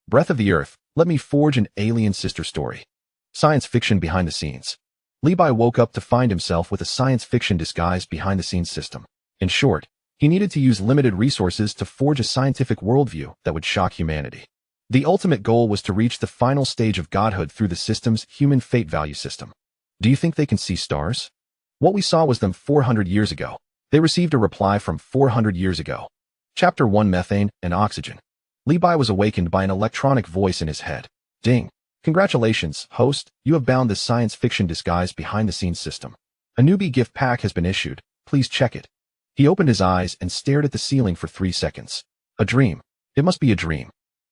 Breath of the Earth, let me forge an alien sister story. Science fiction behind the scenes. Levi woke up to find himself with a science fiction disguised behind-the-scenes system. In short, he needed to use limited resources to forge a scientific worldview that would shock humanity. The ultimate goal was to reach the final stage of godhood through the system's human fate value system. Do you think they can see stars? What we saw was them 400 years ago. They received a reply from 400 years ago. Chapter 1: Methane and Oxygen. Levi was awakened by an electronic voice in his head. Ding. Congratulations, host, you have bound this science fiction disguise behind-the-scenes system. A newbie gift pack has been issued. Please check it. He opened his eyes and stared at the ceiling for 3 seconds. A dream. It must be a dream.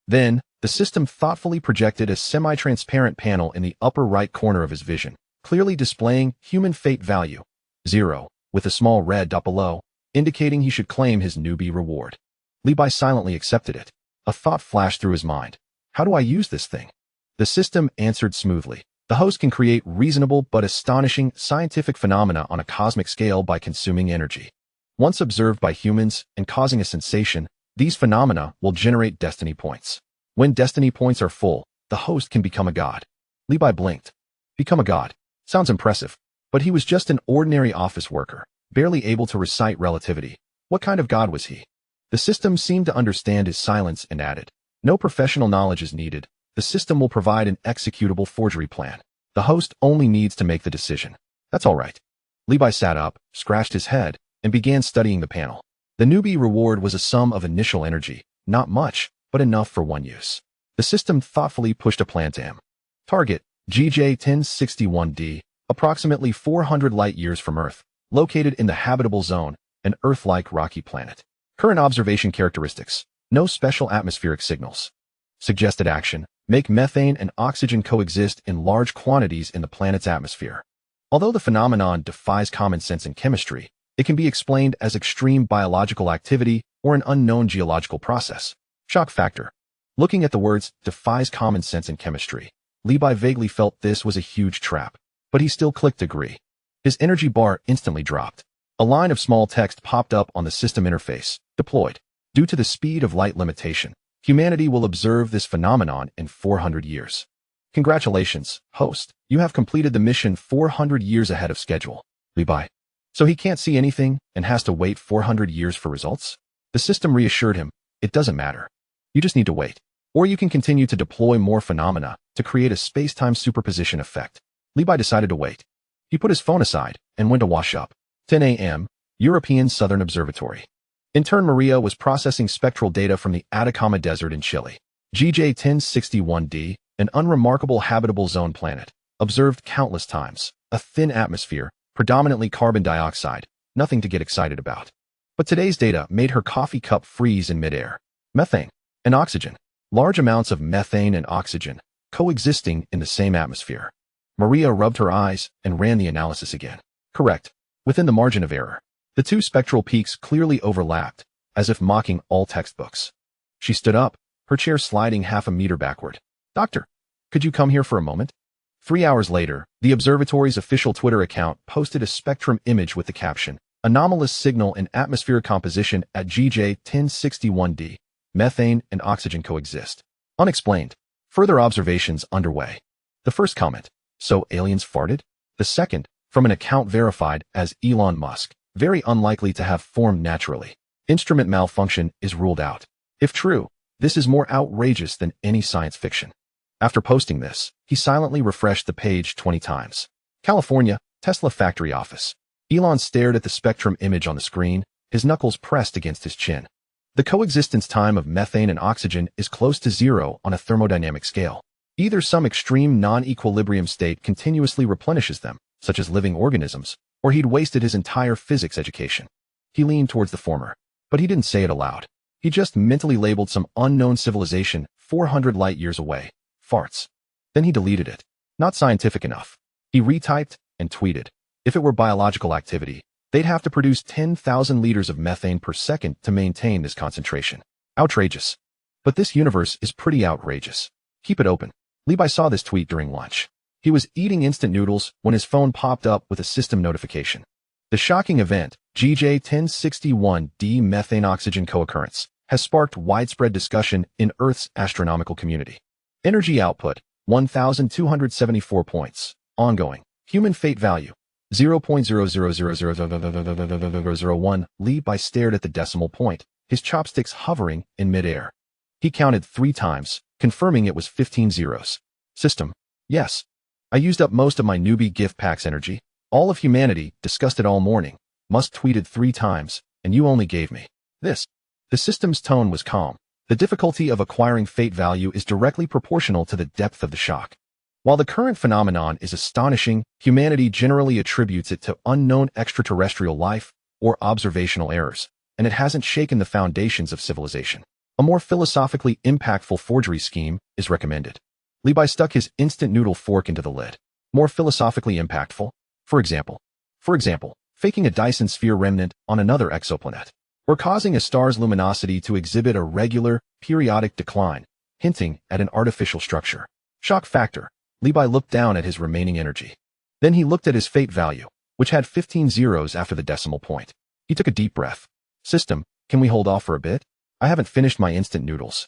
Then, the system thoughtfully projected a semi-transparent panel in the upper right corner of his vision, clearly displaying human fate value 0, with a small red dot below, indicating he should claim his newbie reward. Levi silently accepted it. A thought flashed through his mind. How do I use this thing? The system answered smoothly. The host can create reasonable but astonishing scientific phenomena on a cosmic scale by consuming energy. Once observed by humans and causing a sensation, these phenomena will generate destiny points. When destiny points are full, the host can become a god. Levi blinked. Become a god. Sounds impressive. But he was just an ordinary office worker, barely able to recite relativity. What kind of god was he? The system seemed to understand his silence and added, no professional knowledge is needed. The system will provide an executable forgery plan. The host only needs to make the decision. That's all right. Levi sat up, scratched his head, and began studying the panel. The newbie reward was a sum of initial energy, not much, but enough for one use. The system thoughtfully pushed a plan to him. Target, GJ-1061d, approximately 400 light-years from Earth, located in the habitable zone, an Earth-like rocky planet. Current observation characteristics, no special atmospheric signals. Suggested action, make methane and oxygen coexist in large quantities in the planet's atmosphere. Although the phenomenon defies common sense in chemistry, it can be explained as extreme biological activity or an unknown geological process. Shock factor. Looking at the words, defies common sense in chemistry, Levi vaguely felt this was a huge trap, but he still clicked agree. His energy bar instantly dropped. A line of small text popped up on the system interface. Deployed. Due to the speed of light limitation, humanity will observe this phenomenon in 400 years. Congratulations, host. You have completed the mission 400 years ahead of schedule. Levi. So he can't see anything and has to wait 400 years for results? The system reassured him, it doesn't matter. You just need to wait. Or you can continue to deploy more phenomena to create a space-time superposition effect. Levi decided to wait. He put his phone aside and went to wash up. 10 a.m., European Southern Observatory. Intern Maria was processing spectral data from the Atacama Desert in Chile. GJ-1061d, an unremarkable habitable zone planet, observed countless times. A thin atmosphere, predominantly carbon dioxide, nothing to get excited about. But today's data made her coffee cup freeze in midair. Methane and oxygen. Large amounts of methane and oxygen, coexisting in the same atmosphere. Maria rubbed her eyes and ran the analysis again. Correct. Within the margin of error. The two spectral peaks clearly overlapped, as if mocking all textbooks. She stood up, her chair sliding half a meter backward. Doctor, could you come here for a moment? 3 hours later, the observatory's official Twitter account posted a spectrum image with the caption, anomalous signal in atmospheric composition at GJ-1061d. Methane and oxygen coexist. Unexplained. Further observations underway. The first comment, so aliens farted? The second, from an account verified as Elon Musk, very unlikely to have formed naturally. Instrument malfunction is ruled out. If true, this is more outrageous than any science fiction. After posting this, he silently refreshed the page 20 times. California, Tesla factory office. Elon stared at the spectrum image on the screen, his knuckles pressed against his chin. The coexistence time of methane and oxygen is close to 0 on a thermodynamic scale. Either some extreme non-equilibrium state continuously replenishes them, such as living organisms, or he'd wasted his entire physics education. He leaned towards the former, but he didn't say it aloud. He just mentally labeled some unknown civilization 400 light-years away. Farts. Then he deleted it. Not scientific enough. He retyped and tweeted. If it were biological activity, they'd have to produce 10,000 liters of methane per second to maintain this concentration. Outrageous. But this universe is pretty outrageous. Keep it open. Levi saw this tweet during lunch. He was eating instant noodles when his phone popped up with a system notification. The shocking event, GJ-1061d methane-oxygen co-occurrence, has sparked widespread discussion in Earth's astronomical community. Energy output, 1,274 points. Ongoing. Human fate value, 0.000000001. Li Bai stared at the decimal point, his chopsticks hovering in midair. He counted 3 times, confirming it was 15 zeros. System. Yes. I used up most of my newbie gift pack's energy. All of humanity discussed it all morning. Musk tweeted 3 times, and you only gave me this. The system's tone was calm. The difficulty of acquiring fate value is directly proportional to the depth of the shock. While the current phenomenon is astonishing, humanity generally attributes it to unknown extraterrestrial life or observational errors, and it hasn't shaken the foundations of civilization. A more philosophically impactful forgery scheme is recommended. Li Bai stuck his instant noodle fork into the lid. More philosophically impactful? For example, faking a Dyson sphere remnant on another exoplanet, or causing a star's luminosity to exhibit a regular, periodic decline, hinting at an artificial structure. Shock factor. Li Bai looked down at his remaining energy. Then he looked at his fate value, which had 15 zeros after the decimal point. He took a deep breath. System, can we hold off for a bit? I haven't finished my instant noodles.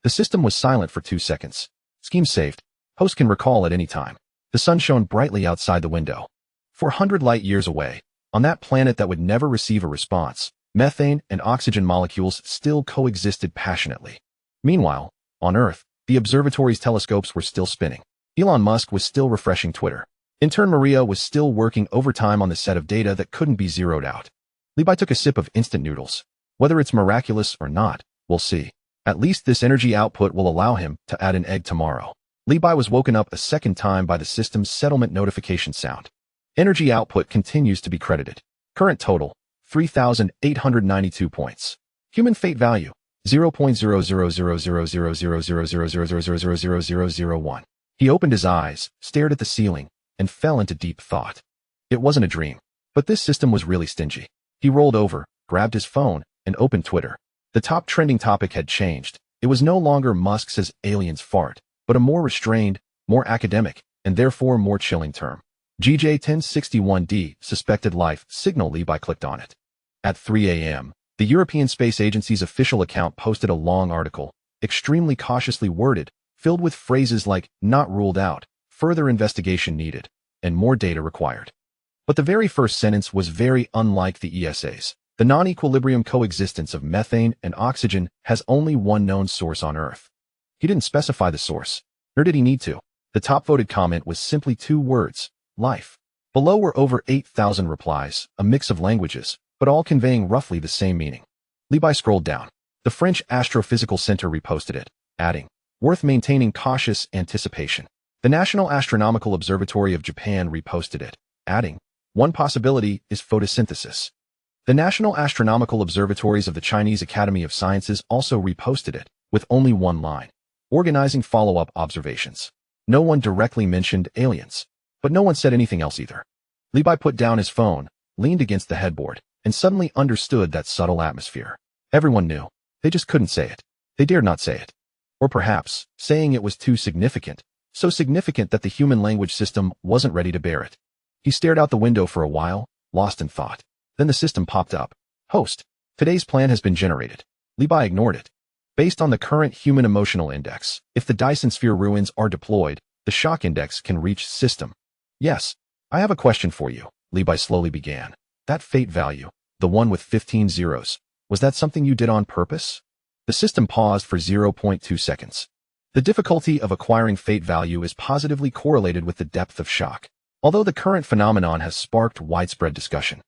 The system was silent for 2 seconds. Scheme saved. Host can recall at any time. The sun shone brightly outside the window. 400 light years away, on that planet that would never receive a response, methane and oxygen molecules still coexisted passionately. Meanwhile, on Earth, the observatory's telescopes were still spinning. Elon Musk was still refreshing Twitter. Intern Maria was still working overtime on the set of data that couldn't be zeroed out. Li Bai took a sip of instant noodles. Whether it's miraculous or not, we'll see. At least this energy output will allow him to add an egg tomorrow. Li Bai was woken up a second time by the system's settlement notification sound. Energy output continues to be credited. Current total, 3,892 points. Human fate value, 0.00000000000000001. He opened his eyes, stared at the ceiling, and fell into deep thought. It wasn't a dream, but this system was really stingy. He rolled over, grabbed his phone, and opened Twitter. The top trending topic had changed. It was no longer Musk says aliens fart, but a more restrained, more academic, and therefore more chilling term. GJ1061D, suspected life signal. Li Bai clicked on it. At 3 a.m., the European Space Agency's official account posted a long article, extremely cautiously worded, filled with phrases like not ruled out, further investigation needed, and more data required. But the very first sentence was very unlike the ESA's. The non-equilibrium coexistence of methane and oxygen has only one known source on Earth. He didn't specify the source, nor did he need to. The top-voted comment was simply 2 words, life. Below were over 8,000 replies, a mix of languages, but all conveying roughly the same meaning. Li Bai scrolled down. The French Astrophysical Center reposted it, adding, worth maintaining cautious anticipation. The National Astronomical Observatory of Japan reposted it, adding, one possibility is photosynthesis. The National Astronomical Observatories of the Chinese Academy of Sciences also reposted it, with only one line, organizing follow-up observations. No one directly mentioned aliens, but no one said anything else either. Li Bai put down his phone, leaned against the headboard, and suddenly understood that subtle atmosphere. Everyone knew. They just couldn't say it. They dared not say it. Or perhaps, saying it was too significant, so significant that the human language system wasn't ready to bear it. He stared out the window for a while, lost in thought. Then the system popped up. Host, today's plan has been generated. Li Bai ignored it. Based on the current human emotional index, if the Dyson sphere ruins are deployed, the shock index can reach system. Yes, I have a question for you, Li Bai slowly began. That fate value, the one with 15 zeros, was that something you did on purpose? The system paused for 0.2 seconds. The difficulty of acquiring fate value is positively correlated with the depth of shock, although the current phenomenon has sparked widespread discussion.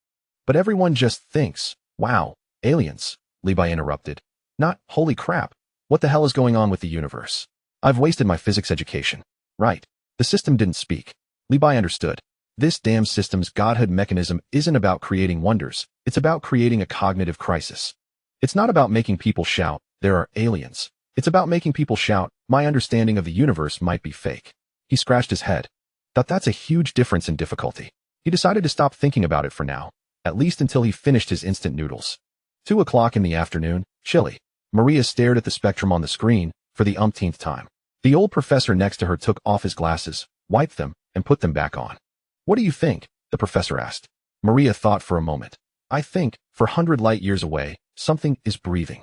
But everyone just thinks, wow, aliens, Li Bai interrupted. Not, holy crap, what the hell is going on with the universe? I've wasted my physics education. Right. The system didn't speak. Li Bai understood. This damn system's Godhood mechanism isn't about creating wonders, it's about creating a cognitive crisis. It's not about making people shout, there are aliens. It's about making people shout, my understanding of the universe might be fake. He scratched his head. Thought that's a huge difference in difficulty. He decided to stop thinking about it for now, at least until he finished his instant noodles. 2 o'clock in the afternoon, chilly. Maria stared at the spectrum on the screen for the umpteenth time. The old professor next to her took off his glasses, wiped them, and put them back on. What do you think? The professor asked. Maria thought for a moment. I think, for 100 light years away, something is breathing.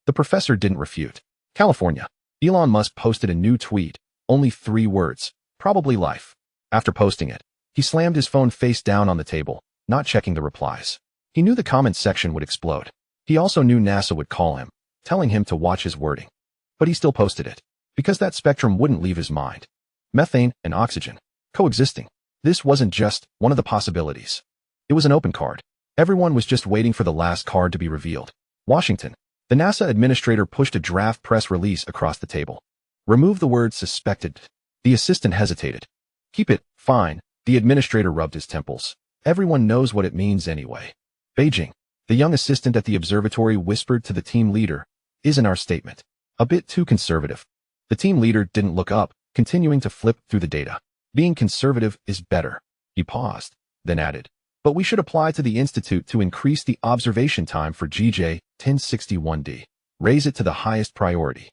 The professor didn't refute. California. Elon Musk posted a new tweet, only 3 words, probably life. After posting it, he slammed his phone face down on the table, not checking the replies. He knew the comments section would explode. He also knew NASA would call him, telling him to watch his wording. But he still posted it, because that spectrum wouldn't leave his mind. Methane and oxygen, coexisting. This wasn't just one of the possibilities. It was an open card. Everyone was just waiting for the last card to be revealed. Washington. The NASA administrator pushed a draft press release across the table. Remove the word suspected. The assistant hesitated. Keep it, fine. The administrator rubbed his temples. Everyone knows what it means anyway. Beijing. The young assistant at the observatory whispered to the team leader, "Isn't our statement a bit too conservative?" The team leader didn't look up, continuing to flip through the data. Being conservative is better. He paused, then added, "But we should apply to the Institute to increase the observation time for GJ 1061D. Raise it to the highest priority."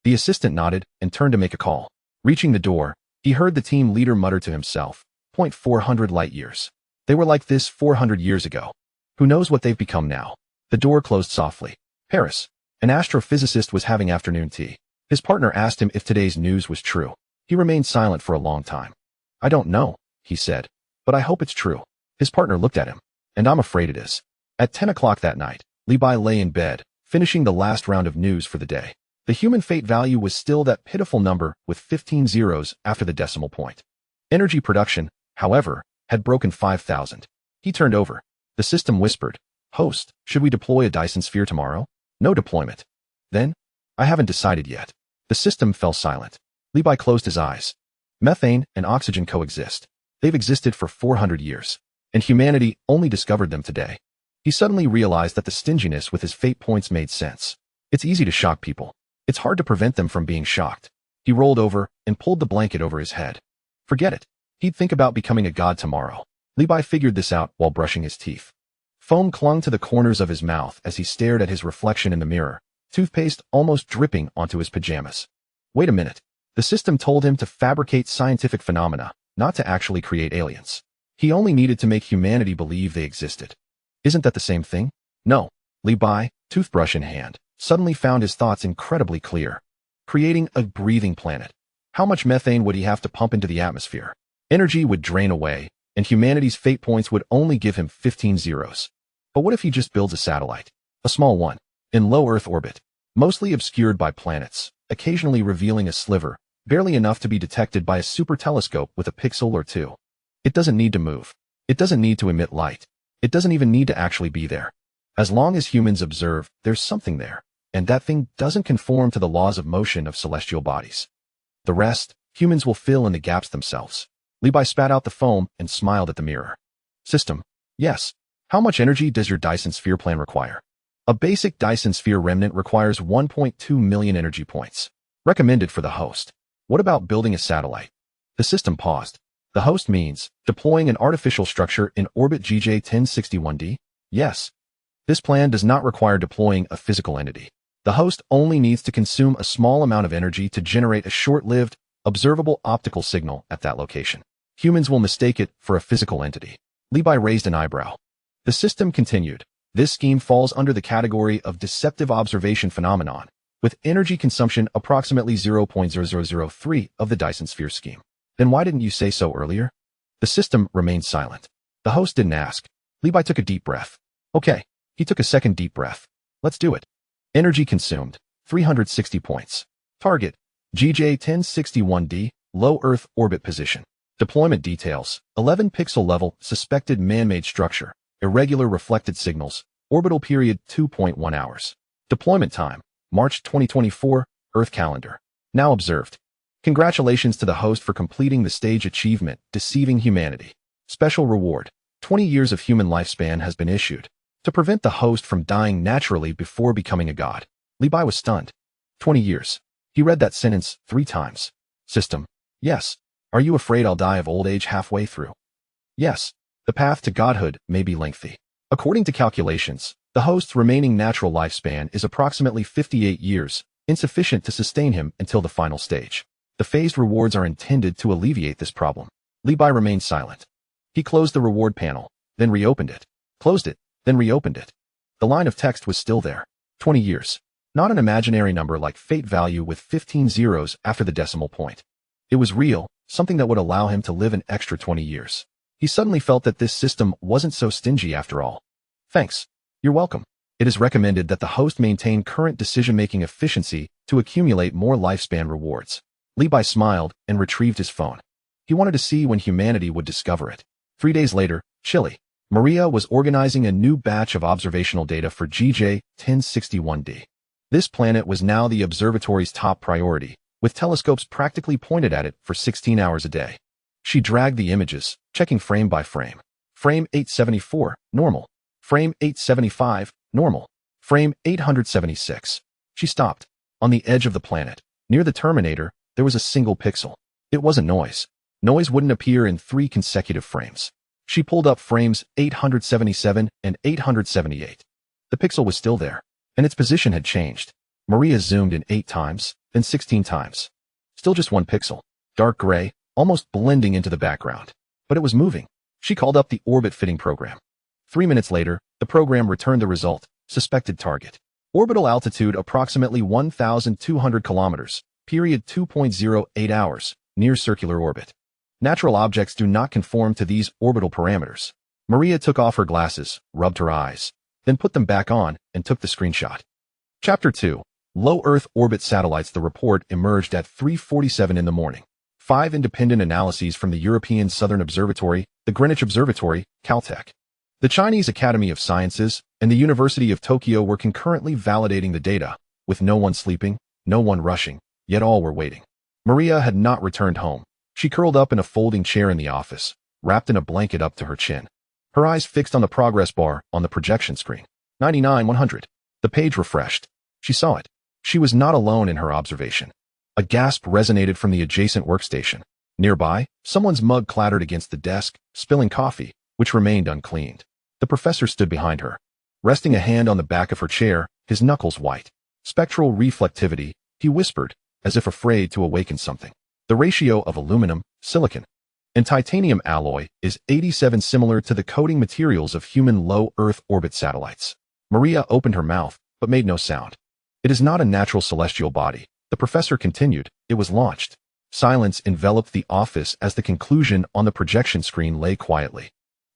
The assistant nodded and turned to make a call. Reaching the door, he heard the team leader mutter to himself, "400 light years. They were like this 400 years ago. Who knows what they've become now?" The door closed softly. Paris. An astrophysicist was having afternoon tea. His partner asked him if today's news was true. He remained silent for a long time. "I don't know," he said, "but I hope it's true." His partner looked at him. "And I'm afraid it is." At 10 o'clock that night, Li Bai lay in bed, finishing the last round of news for the day. The human fate value was still that pitiful number with 15 zeros after the decimal point. Energy production, however, had broken 5,000. He turned over. The system whispered, "Host, should we deploy a Dyson sphere tomorrow?" "No deployment." "Then?" "I haven't decided yet." The system fell silent. Li Bai closed his eyes. Methane and oxygen coexist. They've existed for 400 years, and humanity only discovered them today. He suddenly realized that the stinginess with his fate points made sense. It's easy to shock people. It's hard to prevent them from being shocked. He rolled over and pulled the blanket over his head. Forget it. He'd think about becoming a god tomorrow. Li Bai figured this out while brushing his teeth. Foam clung to the corners of his mouth as he stared at his reflection in the mirror, toothpaste almost dripping onto his pajamas. Wait a minute. The system told him to fabricate scientific phenomena, not to actually create aliens. He only needed to make humanity believe they existed. Isn't that the same thing? No. Li Bai, toothbrush in hand, suddenly found his thoughts incredibly clear. Creating a breathing planet. How much methane would he have to pump into the atmosphere? Energy would drain away, and humanity's fate points would only give him 15 zeros. But what if he just builds a satellite? A small one, in low Earth orbit, mostly obscured by planets, occasionally revealing a sliver, barely enough to be detected by a super telescope with a pixel or two. It doesn't need to move. It doesn't need to emit light. It doesn't even need to actually be there. As long as humans observe, there's something there, and that thing doesn't conform to the laws of motion of celestial bodies. The rest, humans will fill in the gaps themselves. Li Bai spat out the foam and smiled at the mirror. System. Yes. How much energy does your Dyson sphere plan require? A basic Dyson sphere remnant requires 1.2 million energy points. Recommended for the host. What about building a satellite? The system paused. The host means deploying an artificial structure in orbit GJ 1061D? Yes. This plan does not require deploying a physical entity. The host only needs to consume a small amount of energy to generate a short-lived, observable optical signal at that location. Humans will mistake it for a physical entity. Li Bai raised an eyebrow. The system continued. This scheme falls under the category of deceptive observation phenomenon, with energy consumption approximately 0.0003 of the Dyson sphere scheme. Then why didn't you say so earlier? The system remained silent. The host didn't ask. Li Bai took a deep breath. Okay. He took a second deep breath. Let's do it. Energy consumed, 360 points. Target, GJ 1061D, low Earth orbit position. Deployment details, 11 pixel level, suspected man-made structure, irregular reflected signals, orbital period 2.1 hours. Deployment time, March 2024, Earth calendar. Now observed. Congratulations to the host for completing the stage achievement, Deceiving Humanity. Special reward, 20 years of human lifespan has been issued. To prevent the host from dying naturally before becoming a god. Li Bai was stunned. 20 years. He read that sentence 3 times. System. Yes. Are you afraid I'll die of old age halfway through? Yes. The path to godhood may be lengthy. According to calculations, the host's remaining natural lifespan is approximately 58 years, insufficient to sustain him until the final stage. The phased rewards are intended to alleviate this problem. Li Bai remained silent. He closed the reward panel, then reopened it. Closed it, then reopened it. The line of text was still there. 20 years. Not an imaginary number like fate value with 15 zeros after the decimal point. It was real, something that would allow him to live an extra 20 years. He suddenly felt that this system wasn't so stingy after all. Thanks. You're welcome. It is recommended that the host maintain current decision-making efficiency to accumulate more lifespan rewards. Levi smiled and retrieved his phone. He wanted to see when humanity would discover it. 3 days later, Chile. Maria was organizing a new batch of observational data for GJ 1061d. This planet was now the observatory's top priority, with telescopes practically pointed at it for 16 hours a day. She dragged the images, checking frame by frame. Frame 874, normal. Frame 875, normal. Frame 876. She stopped. On the edge of the planet, near the terminator, there was a single pixel. It wasn't noise. Noise wouldn't appear in 3 consecutive frames. She pulled up frames 877 and 878. The pixel was still there, and its position had changed. Maria zoomed in 8 times, then 16 times. Still just 1 pixel. Dark gray, almost blending into the background. But it was moving. She called up the orbit fitting program. 3 minutes later, the program returned the result. Suspected target. Orbital altitude approximately 1,200 kilometers, period 2.08 hours, near circular orbit. Natural objects do not conform to these orbital parameters. Maria took off her glasses, rubbed her eyes, then put them back on and took the screenshot. Chapter 2. Low Earth Orbit Satellites. The report emerged at 3:47 in the morning. 5 independent analyses from the European Southern Observatory, the Greenwich Observatory, Caltech, the Chinese Academy of Sciences, and the University of Tokyo were concurrently validating the data, with no one sleeping, no one rushing, yet all were waiting. Maria had not returned home. She curled up in a folding chair in the office, wrapped in a blanket up to her chin. Her eyes fixed on the progress bar on the projection screen. 99-100. The page refreshed. She saw it. She was not alone in her observation. A gasp resonated from the adjacent workstation. Nearby, someone's mug clattered against the desk, spilling coffee, which remained uncleaned. The professor stood behind her, resting a hand on the back of her chair, his knuckles white. Spectral reflectivity, he whispered, as if afraid to awaken something. The ratio of aluminum, silicon, and titanium alloy is 87, similar to the coating materials of human low Earth orbit satellites. Maria opened her mouth, but made no sound. It is not a natural celestial body, the professor continued. It was launched. Silence enveloped the office as the conclusion on the projection screen lay quietly.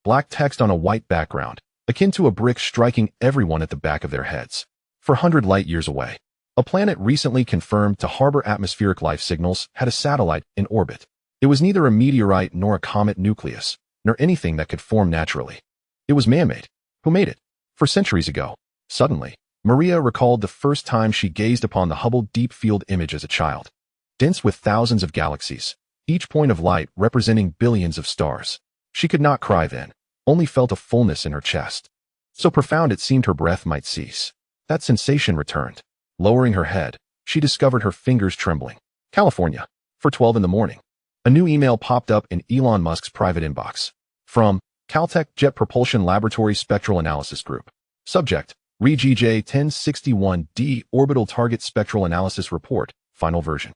Black text on a white background, akin to a brick striking everyone at the back of their heads. 400 light years away. A planet recently confirmed to harbor atmospheric life signals had a satellite in orbit. It was neither a meteorite nor a comet nucleus, nor anything that could form naturally. It was man-made. Who made it? For centuries ago. Suddenly, Maria recalled the first time she gazed upon the Hubble Deep Field image as a child. Dense with thousands of galaxies, each point of light representing billions of stars. She could not cry then, only felt a fullness in her chest. So profound it seemed her breath might cease. That sensation returned. Lowering her head, she discovered her fingers trembling. California. 4:12 in the morning. A new email popped up in Elon Musk's private inbox. From Caltech Jet Propulsion Laboratory Spectral Analysis Group. Subject, REGJ 1061d Orbital Target Spectral Analysis Report, final version.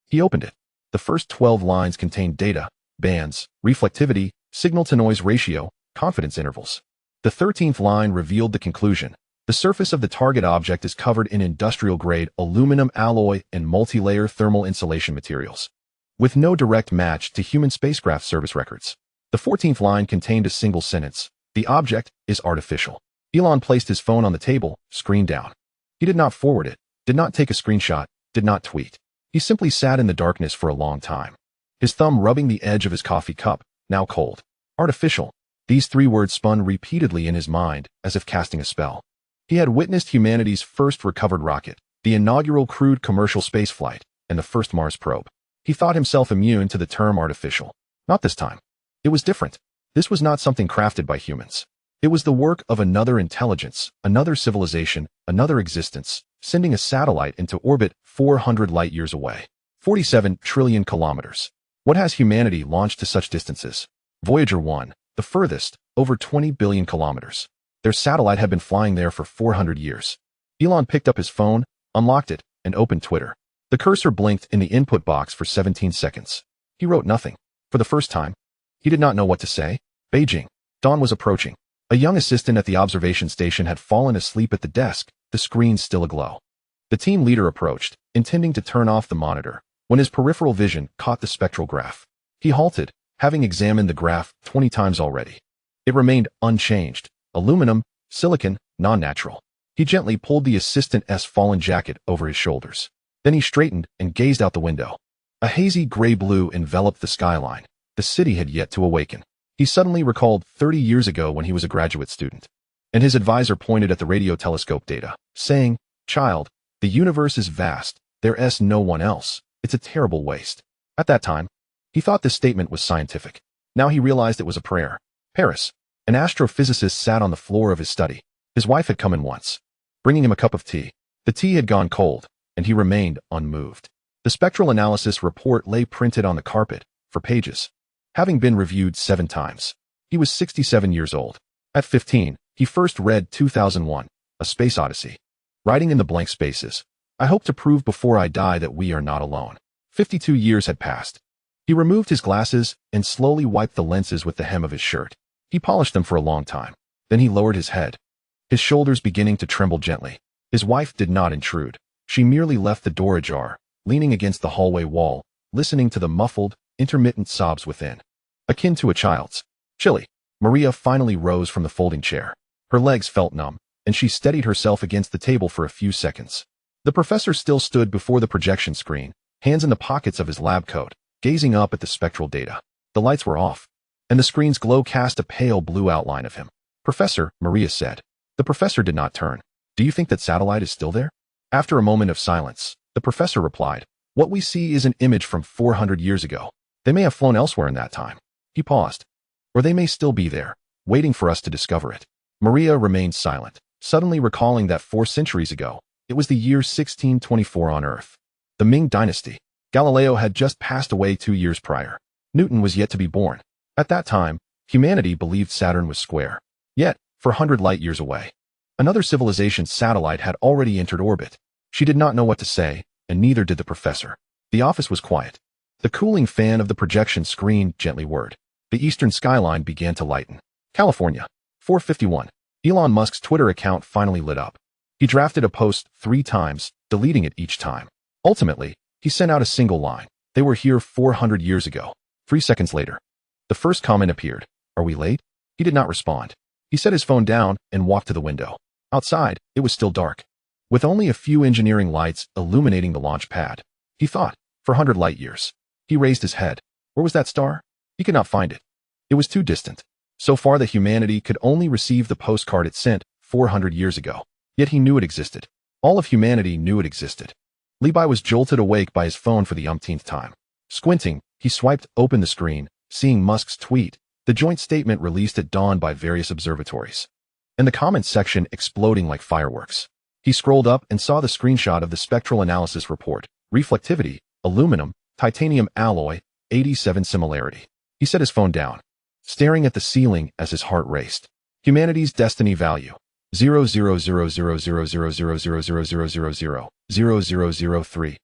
He opened it. The first 12 lines contained data, bands, reflectivity, signal-to-noise ratio, confidence intervals. The 13th line revealed the conclusion. The surface of the target object is covered in industrial-grade aluminum alloy and multi-layer thermal insulation materials, with no direct match to human spacecraft service records. The 14th line contained a single sentence. The object is artificial. Elon placed his phone on the table, screen down. He did not forward it, did not take a screenshot, did not tweet. He simply sat in the darkness for a long time, his thumb rubbing the edge of his coffee cup, now cold. Artificial. These 3 words spun repeatedly in his mind, as if casting a spell. He had witnessed humanity's first recovered rocket, the inaugural crewed commercial spaceflight, and the first Mars probe. He thought himself immune to the term artificial. Not this time. It was different. This was not something crafted by humans. It was the work of another intelligence, another civilization, another existence, sending a satellite into orbit 400 light years away. 47 trillion kilometers. What has humanity launched to such distances? Voyager 1, the furthest, over 20 billion kilometers. Their satellite had been flying there for 400 years. Elon picked up his phone, unlocked it, and opened Twitter. The cursor blinked in the input box for 17 seconds. He wrote nothing. For the first time, he did not know what to say. Beijing. Dawn was approaching. A young assistant at the observation station had fallen asleep at the desk, the screen still aglow. The team leader approached, intending to turn off the monitor, when his peripheral vision caught the spectral graph. He halted, having examined the graph 20 times already. It remained unchanged: aluminum, silicon, non-natural. He gently pulled the assistant's fallen jacket over his shoulders. Then he straightened and gazed out the window. A hazy gray-blue enveloped the skyline. The city had yet to awaken. He suddenly recalled 30 years ago when he was a graduate student, and his advisor pointed at the radio telescope data, saying, "Child, the universe is vast. There's no one else. It's a terrible waste." At that time, he thought this statement was scientific. Now he realized it was a prayer. Paris. An astrophysicist sat on the floor of his study. His wife had come in once, bringing him a cup of tea. The tea had gone cold, and he remained unmoved. The spectral analysis report lay printed on the carpet, for pages, having been reviewed 7 times. He was 67 years old. At 15, he first read 2001, A Space Odyssey. Writing in the blank spaces, "I hope to prove before I die that we are not alone." 52 years had passed. He removed his glasses and slowly wiped the lenses with the hem of his shirt. He polished them for a long time. Then he lowered his head, his shoulders beginning to tremble gently. His wife did not intrude. She merely left the door ajar, leaning against the hallway wall, listening to the muffled, intermittent sobs within, akin to a child's. Chilly. Maria finally rose from the folding chair. Her legs felt numb, and she steadied herself against the table for a few seconds. The professor still stood before the projection screen, hands in the pockets of his lab coat, gazing up at the spectral data. The lights were off, and the screen's glow cast a pale blue outline of him. "Professor," Maria said. The professor did not turn. "Do you think that satellite is still there?" After a moment of silence, the professor replied, "What we see is an image from 400 years ago. They may have flown elsewhere in that time." He paused. "Or they may still be there, waiting for us to discover it." Maria remained silent, suddenly recalling that 4 centuries ago, it was the year 1624 on Earth. The Ming Dynasty. Galileo had just passed away 2 years prior. Newton was yet to be born. At that time, humanity believed Saturn was square. Yet, 400 light-years away, another civilization's satellite had already entered orbit. She did not know what to say, and neither did the professor. The office was quiet. The cooling fan of the projection screen gently whirred. The eastern skyline began to lighten. California. 4:51. Elon Musk's Twitter account finally lit up. He drafted a post 3 times, deleting it each time. Ultimately, he sent out a single line. "They were here 400 years ago." 3 seconds later, the first comment appeared. "Are we late?" He did not respond. He set his phone down and walked to the window. Outside, it was still dark, with only a few engineering lights illuminating the launch pad. He thought, 400 light-years. He raised his head. Where was that star? He could not find it. It was too distant. So far that humanity could only receive the postcard it sent 400 years ago. Yet he knew it existed. All of humanity knew it existed. Levi was jolted awake by his phone for the umpteenth time. Squinting, he swiped open the screen, seeing Musk's tweet, the joint statement released at dawn by various observatories, and the comments section exploding like fireworks. He scrolled up and saw the screenshot of the spectral analysis report. Reflectivity, aluminum, titanium alloy, 87 similarity. He set his phone down, staring at the ceiling as his heart raced. Humanity's destiny value: 0.00000000000000003.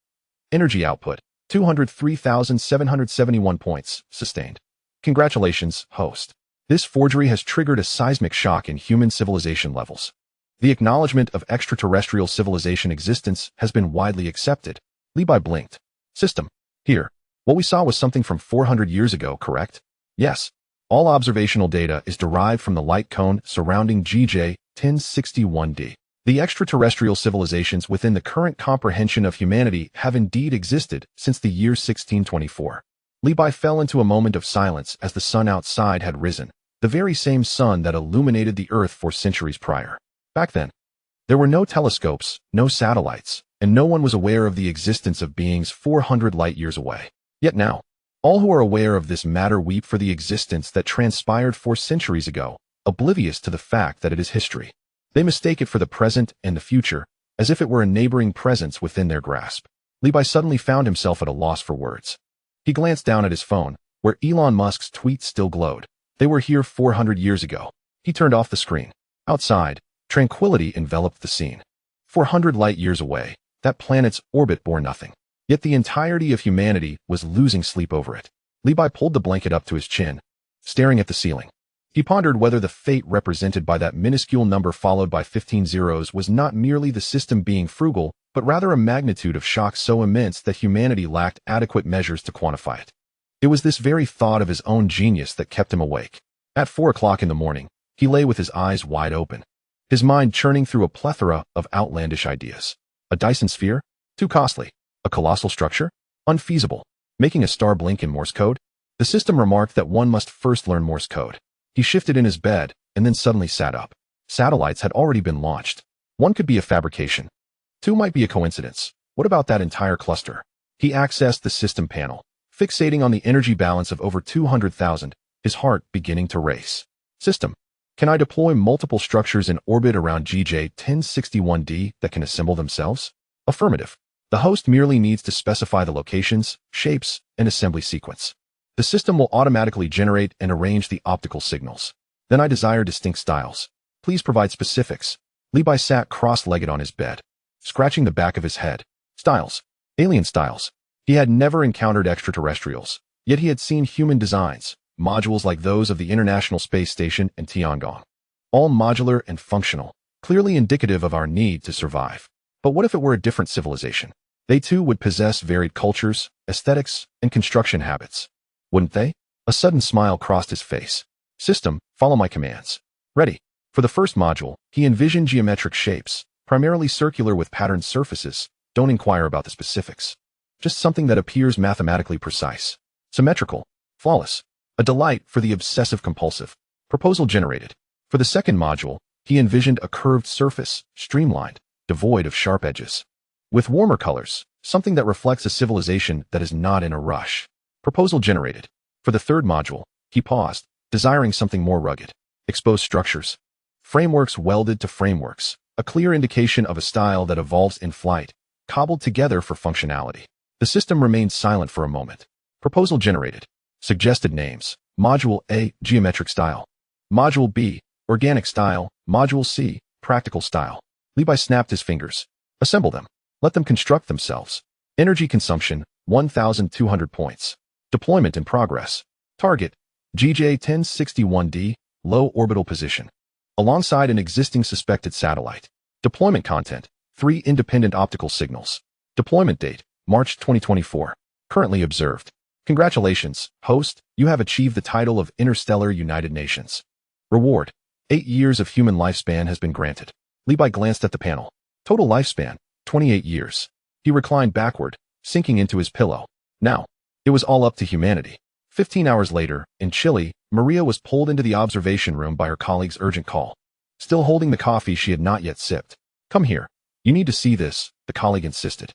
Energy output: 203,771 points. Sustained. Congratulations, host. This forgery has triggered a seismic shock in human civilization levels. The acknowledgement of extraterrestrial civilization existence has been widely accepted. Levi blinked. System. Here. What we saw was something from 400 years ago, correct? Yes. All observational data is derived from the light cone surrounding GJ 1061d. The extraterrestrial civilizations within the current comprehension of humanity have indeed existed since the year 1624. Levi fell into a moment of silence as the sun outside had risen, the very same sun that illuminated the Earth 4 centuries prior. Back then, there were no telescopes, no satellites, and no one was aware of the existence of beings 400 light-years away. Yet now, all who are aware of this matter weep for the existence that transpired 4 centuries ago, oblivious to the fact that it is history. They mistake it for the present and the future, as if it were a neighboring presence within their grasp. Levi suddenly found himself at a loss for words. He glanced down at his phone, where Elon Musk's tweet still glowed. They were here 400 years ago. He turned off the screen. Outside, tranquility enveloped the scene. 400 light-years away, that planet's orbit bore nothing. Yet the entirety of humanity was losing sleep over it. Levi pulled the blanket up to his chin, staring at the ceiling. He pondered whether the fate represented by that minuscule number followed by 15 zeros was not merely the system being frugal, but rather a magnitude of shock so immense that humanity lacked adequate measures to quantify it. It was this very thought of his own genius that kept him awake. At 4 o'clock in the morning, he lay with his eyes wide open, his mind churning through a plethora of outlandish ideas. A Dyson sphere? Too costly. A colossal structure? Unfeasible. Making a star blink in Morse code? The system remarked that one must first learn Morse code. He shifted in his bed and then suddenly sat up. Satellites had already been launched. One could be a fabrication. Two might be a coincidence. What about that entire cluster? He accessed the system panel, fixating on the energy balance of over 200,000, his heart beginning to race. System. Can I deploy multiple structures in orbit around GJ-1061d that can assemble themselves? Affirmative. The host merely needs to specify the locations, shapes, and assembly sequence. The system will automatically generate and arrange the optical signals. Then I desire distinct styles. Please provide specifics. Levi sat cross-legged on his bed, scratching the back of his head. Styles. Alien styles. He had never encountered extraterrestrials, yet he had seen human designs, modules like those of the International Space Station and Tiangong. All modular and functional, clearly indicative of our need to survive. But what if it were a different civilization? They too would possess varied cultures, aesthetics, and construction habits. Wouldn't they? A sudden smile crossed his face. System, follow my commands. Ready. For the first module, he envisioned geometric shapes, primarily circular with patterned surfaces. Don't inquire about the specifics. Just something that appears mathematically precise. Symmetrical. Flawless. A delight for the obsessive-compulsive. Proposal generated. For the second module, he envisioned a curved surface, streamlined, devoid of sharp edges. With warmer colors, something that reflects a civilization that is not in a rush. Proposal generated. For the third module, he paused, desiring something more rugged. Exposed structures. Frameworks welded to frameworks, a clear indication of a style that evolves in flight, cobbled together for functionality. The system remained silent for a moment. Proposal generated. Suggested names. Module A, geometric style. Module B, organic style. Module C, practical style. Levi snapped his fingers. Assemble them. Let them construct themselves. Energy consumption, 1,200 points. Deployment in progress. Target, GJ-1061d, low orbital position. Alongside an existing suspected satellite. Deployment content, 3 independent optical signals. Deployment date, March 2024. Currently observed. Congratulations, host, you have achieved the title of Interstellar United Nations. Reward, 8 years of human lifespan has been granted. Levi glanced at the panel. Total lifespan, 28 years. He reclined backward, sinking into his pillow. Now, it was all up to humanity. 15 hours later, in Chile, Maria was pulled into the observation room by her colleague's urgent call. Still holding the coffee she had not yet sipped. Come here. You need to see this, the colleague insisted.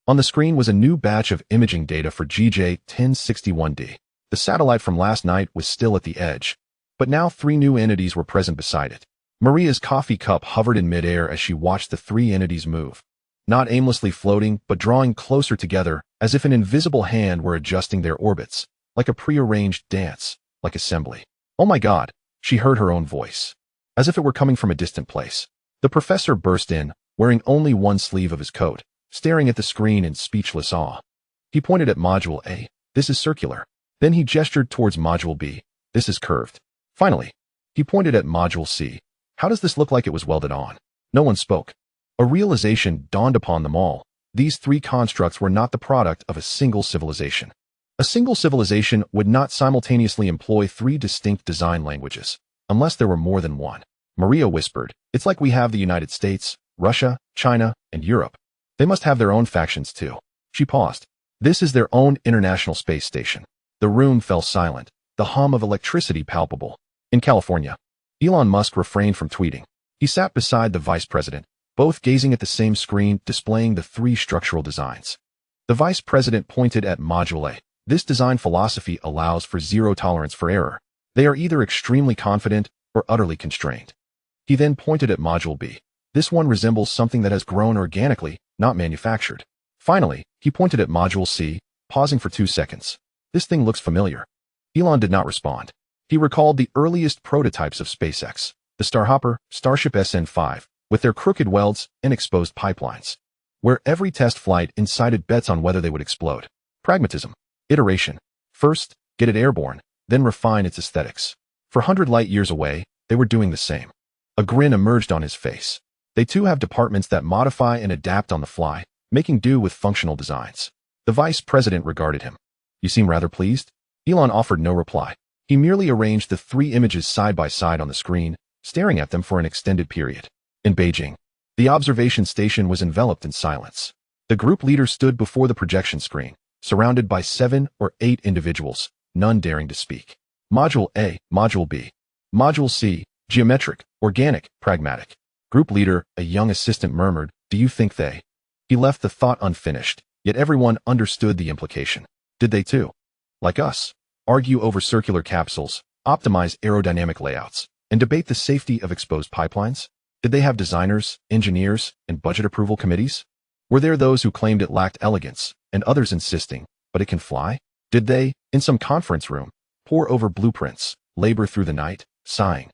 On the screen was a new batch of imaging data for GJ-1061d. The satellite from last night was still at the edge, but now 3 new entities were present beside it. Maria's coffee cup hovered in midair as she watched the 3 entities move. Not aimlessly floating, but drawing closer together, as if an invisible hand were adjusting their orbits, like a prearranged dance, like assembly. Oh my God, she heard her own voice, as if it were coming from a distant place. The professor burst in, wearing only one sleeve of his coat, staring at the screen in speechless awe. He pointed at Module A. This is circular. Then he gestured towards Module B. This is curved. Finally, he pointed at Module C. How does this look like it was welded on? No one spoke. A realization dawned upon them all. These 3 constructs were not the product of a single civilization. A single civilization would not simultaneously employ 3 distinct design languages, unless there were more than one. Maria whispered, it's like we have the United States, Russia, China, and Europe. They must have their own factions too. She paused. This is their own International Space Station. The room fell silent, the hum of electricity palpable. In California, Elon Musk refrained from tweeting. He sat beside the vice president, both gazing at the same screen displaying the 3 structural designs. The vice president pointed at Module A. This design philosophy allows for zero tolerance for error. They are either extremely confident or utterly constrained. He then pointed at Module B. This one resembles something that has grown organically, not manufactured. Finally, he pointed at Module C, pausing for 2 seconds. This thing looks familiar. Elon did not respond. He recalled the earliest prototypes of SpaceX, the Starhopper, Starship SN5, with their crooked welds and exposed pipelines, where every test flight incited bets on whether they would explode. Pragmatism. Iteration. First, get it airborne, then refine its aesthetics. For 100 light years away, they were doing the same. A grin emerged on his face. They too have departments that modify and adapt on the fly, making do with functional designs. The vice president regarded him. You seem rather pleased? Elon offered no reply. He merely arranged the 3 images side by side on the screen, staring at them for an extended period. In Beijing, the observation station was enveloped in silence. The group leader stood before the projection screen, surrounded by 7 or 8 individuals, none daring to speak. Module A, Module B. Module C, geometric, organic, pragmatic. Group leader, a young assistant murmured, do you think they? He left the thought unfinished, yet everyone understood the implication. Did they too? Like us, argue over circular capsules, optimize aerodynamic layouts, and debate the safety of exposed pipelines? Did they have designers, engineers, and budget approval committees? Were there those who claimed it lacked elegance, and others insisting, but it can fly? Did they, in some conference room, pore over blueprints, labor through the night, sighing,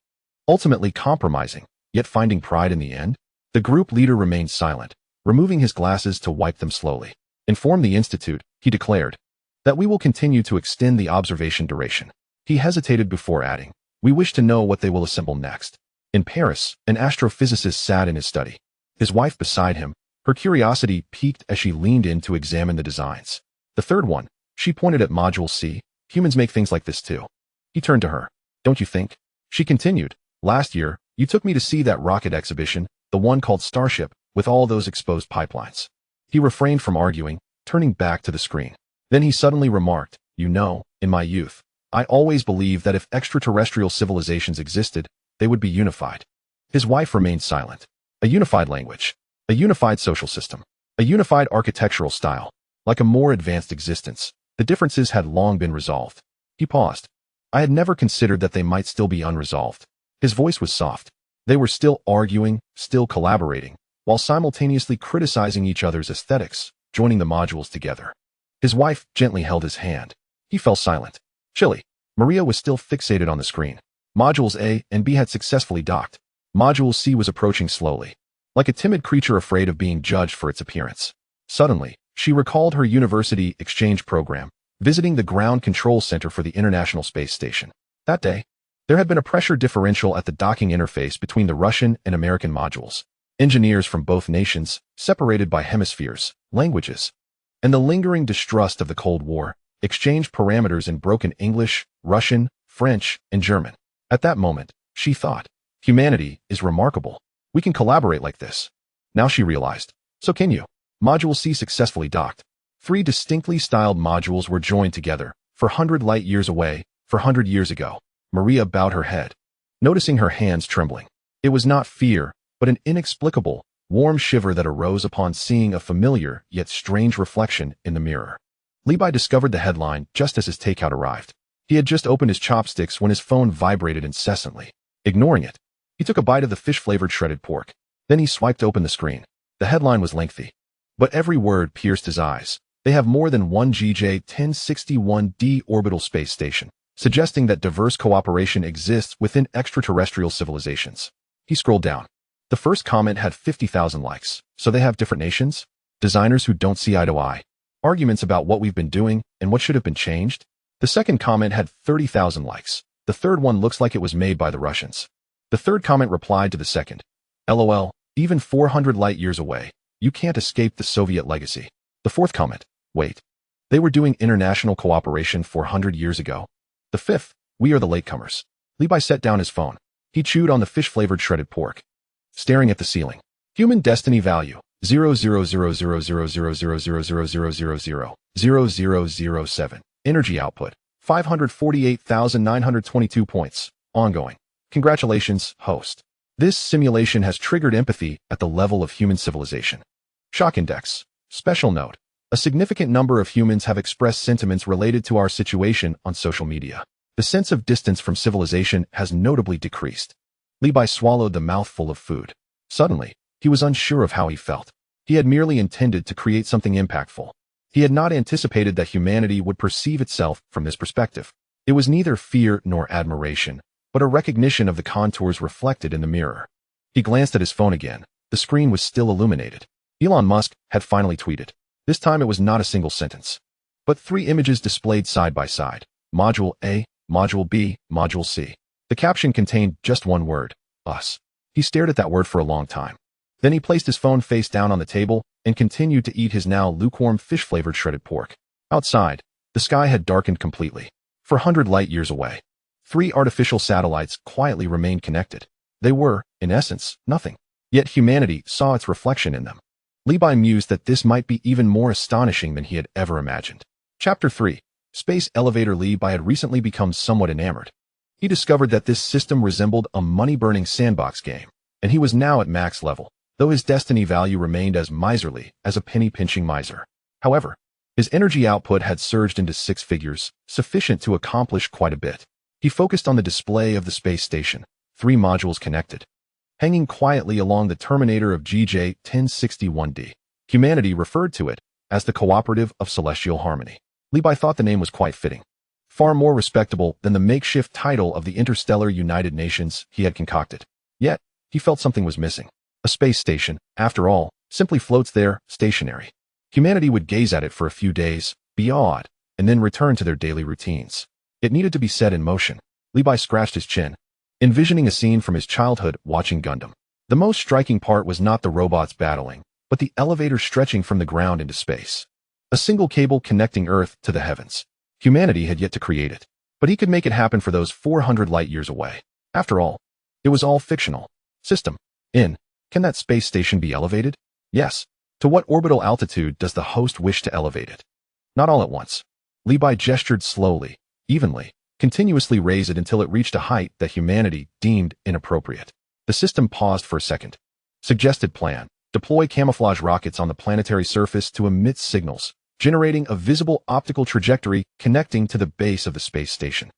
ultimately compromising, yet finding pride in the end? The group leader remained silent, removing his glasses to wipe them slowly. Inform the Institute, he declared, that we will continue to extend the observation duration. He hesitated before adding, we wish to know what they will assemble next. In Paris, an astrophysicist sat in his study. His wife beside him, her curiosity piqued as she leaned in to examine the designs. The third one, she pointed at Module C, humans make things like this too. He turned to her. Don't you think? She continued, last year, you took me to see that rocket exhibition, the one called Starship, with all those exposed pipelines. He refrained from arguing, turning back to the screen. Then he suddenly remarked, you know, in my youth, I always believed that if extraterrestrial civilizations existed, they would be unified. His wife remained silent. A unified language, a unified social system, a unified architectural style, like a more advanced existence. The differences had long been resolved. He paused. I had never considered that they might still be unresolved. His voice was soft. They were still arguing, still collaborating, while simultaneously criticizing each other's aesthetics, joining the modules together. His wife gently held his hand. He fell silent. Chilly. Maria was still fixated on the screen. Modules A and B had successfully docked. Module C was approaching slowly, like a timid creature afraid of being judged for its appearance. Suddenly, she recalled her university exchange program, visiting the ground control center for the International Space Station. That day, there had been a pressure differential at the docking interface between the Russian and American modules. Engineers from both nations, separated by hemispheres, languages, and the lingering distrust of the Cold War, exchanged parameters in broken English, Russian, French, and German. At that moment, she thought, humanity is remarkable. We can collaborate like this. Now she realized, so can you. Module C successfully docked. 3 distinctly styled modules were joined together, for 100 light years away, for 100 years ago. Maria bowed her head, noticing her hands trembling. It was not fear, but an inexplicable, warm shiver that arose upon seeing a familiar yet strange reflection in the mirror. Levi discovered the headline just as his takeout arrived. He had just opened his chopsticks when his phone vibrated incessantly. Ignoring it, he took a bite of the fish-flavored shredded pork. Then he swiped open the screen. The headline was lengthy, but every word pierced his eyes. They have more than one GJ-1061D orbital space station, suggesting that diverse cooperation exists within extraterrestrial civilizations. He scrolled down. The first comment had 50,000 likes. So they have different nations? Designers who don't see eye to eye. Arguments about what we've been doing and what should have been changed? The second comment had 30,000 likes. The third one looks like it was made by the Russians. The third comment replied to the second. LOL, even 400 light years away, you can't escape the Soviet legacy. The fourth comment. Wait. They were doing international cooperation 400 years ago. The fifth. We are the latecomers. Levi set down his phone. He chewed on the fish-flavored shredded pork, staring at the ceiling. Human destiny value 0.000000000000007. Energy output 548,922 points. Ongoing. Congratulations, host. This simulation has triggered empathy at the level of human civilization. Shock index. Special note. A significant number of humans have expressed sentiments related to our situation on social media. The sense of distance from civilization has notably decreased. Levi swallowed the mouthful of food. Suddenly, he was unsure of how he felt. He had merely intended to create something impactful. He had not anticipated that humanity would perceive itself from this perspective. It was neither fear nor admiration, but a recognition of the contours reflected in the mirror. He glanced at his phone again. The screen was still illuminated. Elon Musk had finally tweeted. This time it was not a single sentence, but 3 images displayed side by side. Module A, Module B, Module C. The caption contained just one word, us. He stared at that word for a long time. Then he placed his phone face down on the table and continued to eat his now lukewarm fish-flavored shredded pork. Outside, the sky had darkened completely. For 100 light-years away, 3 artificial satellites quietly remained connected. They were, in essence, nothing. Yet humanity saw its reflection in them. Levi mused that this might be even more astonishing than he had ever imagined. Chapter 3. Space Elevator. Levi had recently become somewhat enamored. He discovered that this system resembled a money-burning sandbox game, and he was now at max level, though his destiny value remained as miserly as a penny-pinching miser. However, his energy output had surged into 6 figures, sufficient to accomplish quite a bit. He focused on the display of the space station, 3 modules connected, hanging quietly along the terminator of GJ-1061D. Humanity referred to it as the Cooperative of Celestial Harmony. Levi thought the name was quite fitting, far more respectable than the makeshift title of the Interstellar United Nations he had concocted. Yet, he felt something was missing. A space station, after all, simply floats there, stationary. Humanity would gaze at it for a few days, be awed, and then return to their daily routines. It needed to be set in motion. Levi scratched his chin, envisioning a scene from his childhood watching Gundam. The most striking part was not the robots battling, but the elevator stretching from the ground into space. A single cable connecting Earth to the heavens. Humanity had yet to create it, but he could make it happen for those 400 light-years away. After all, it was all fictional. System. Can that space station be elevated? Yes. To what orbital altitude does the host wish to elevate it? Not all at once. Levi gestured slowly, evenly, continuously raise it until it reached a height that humanity deemed inappropriate. The system paused for a second. Suggested plan. Deploy camouflage rockets on the planetary surface to emit signals, generating a visible optical trajectory connecting to the base of the space station.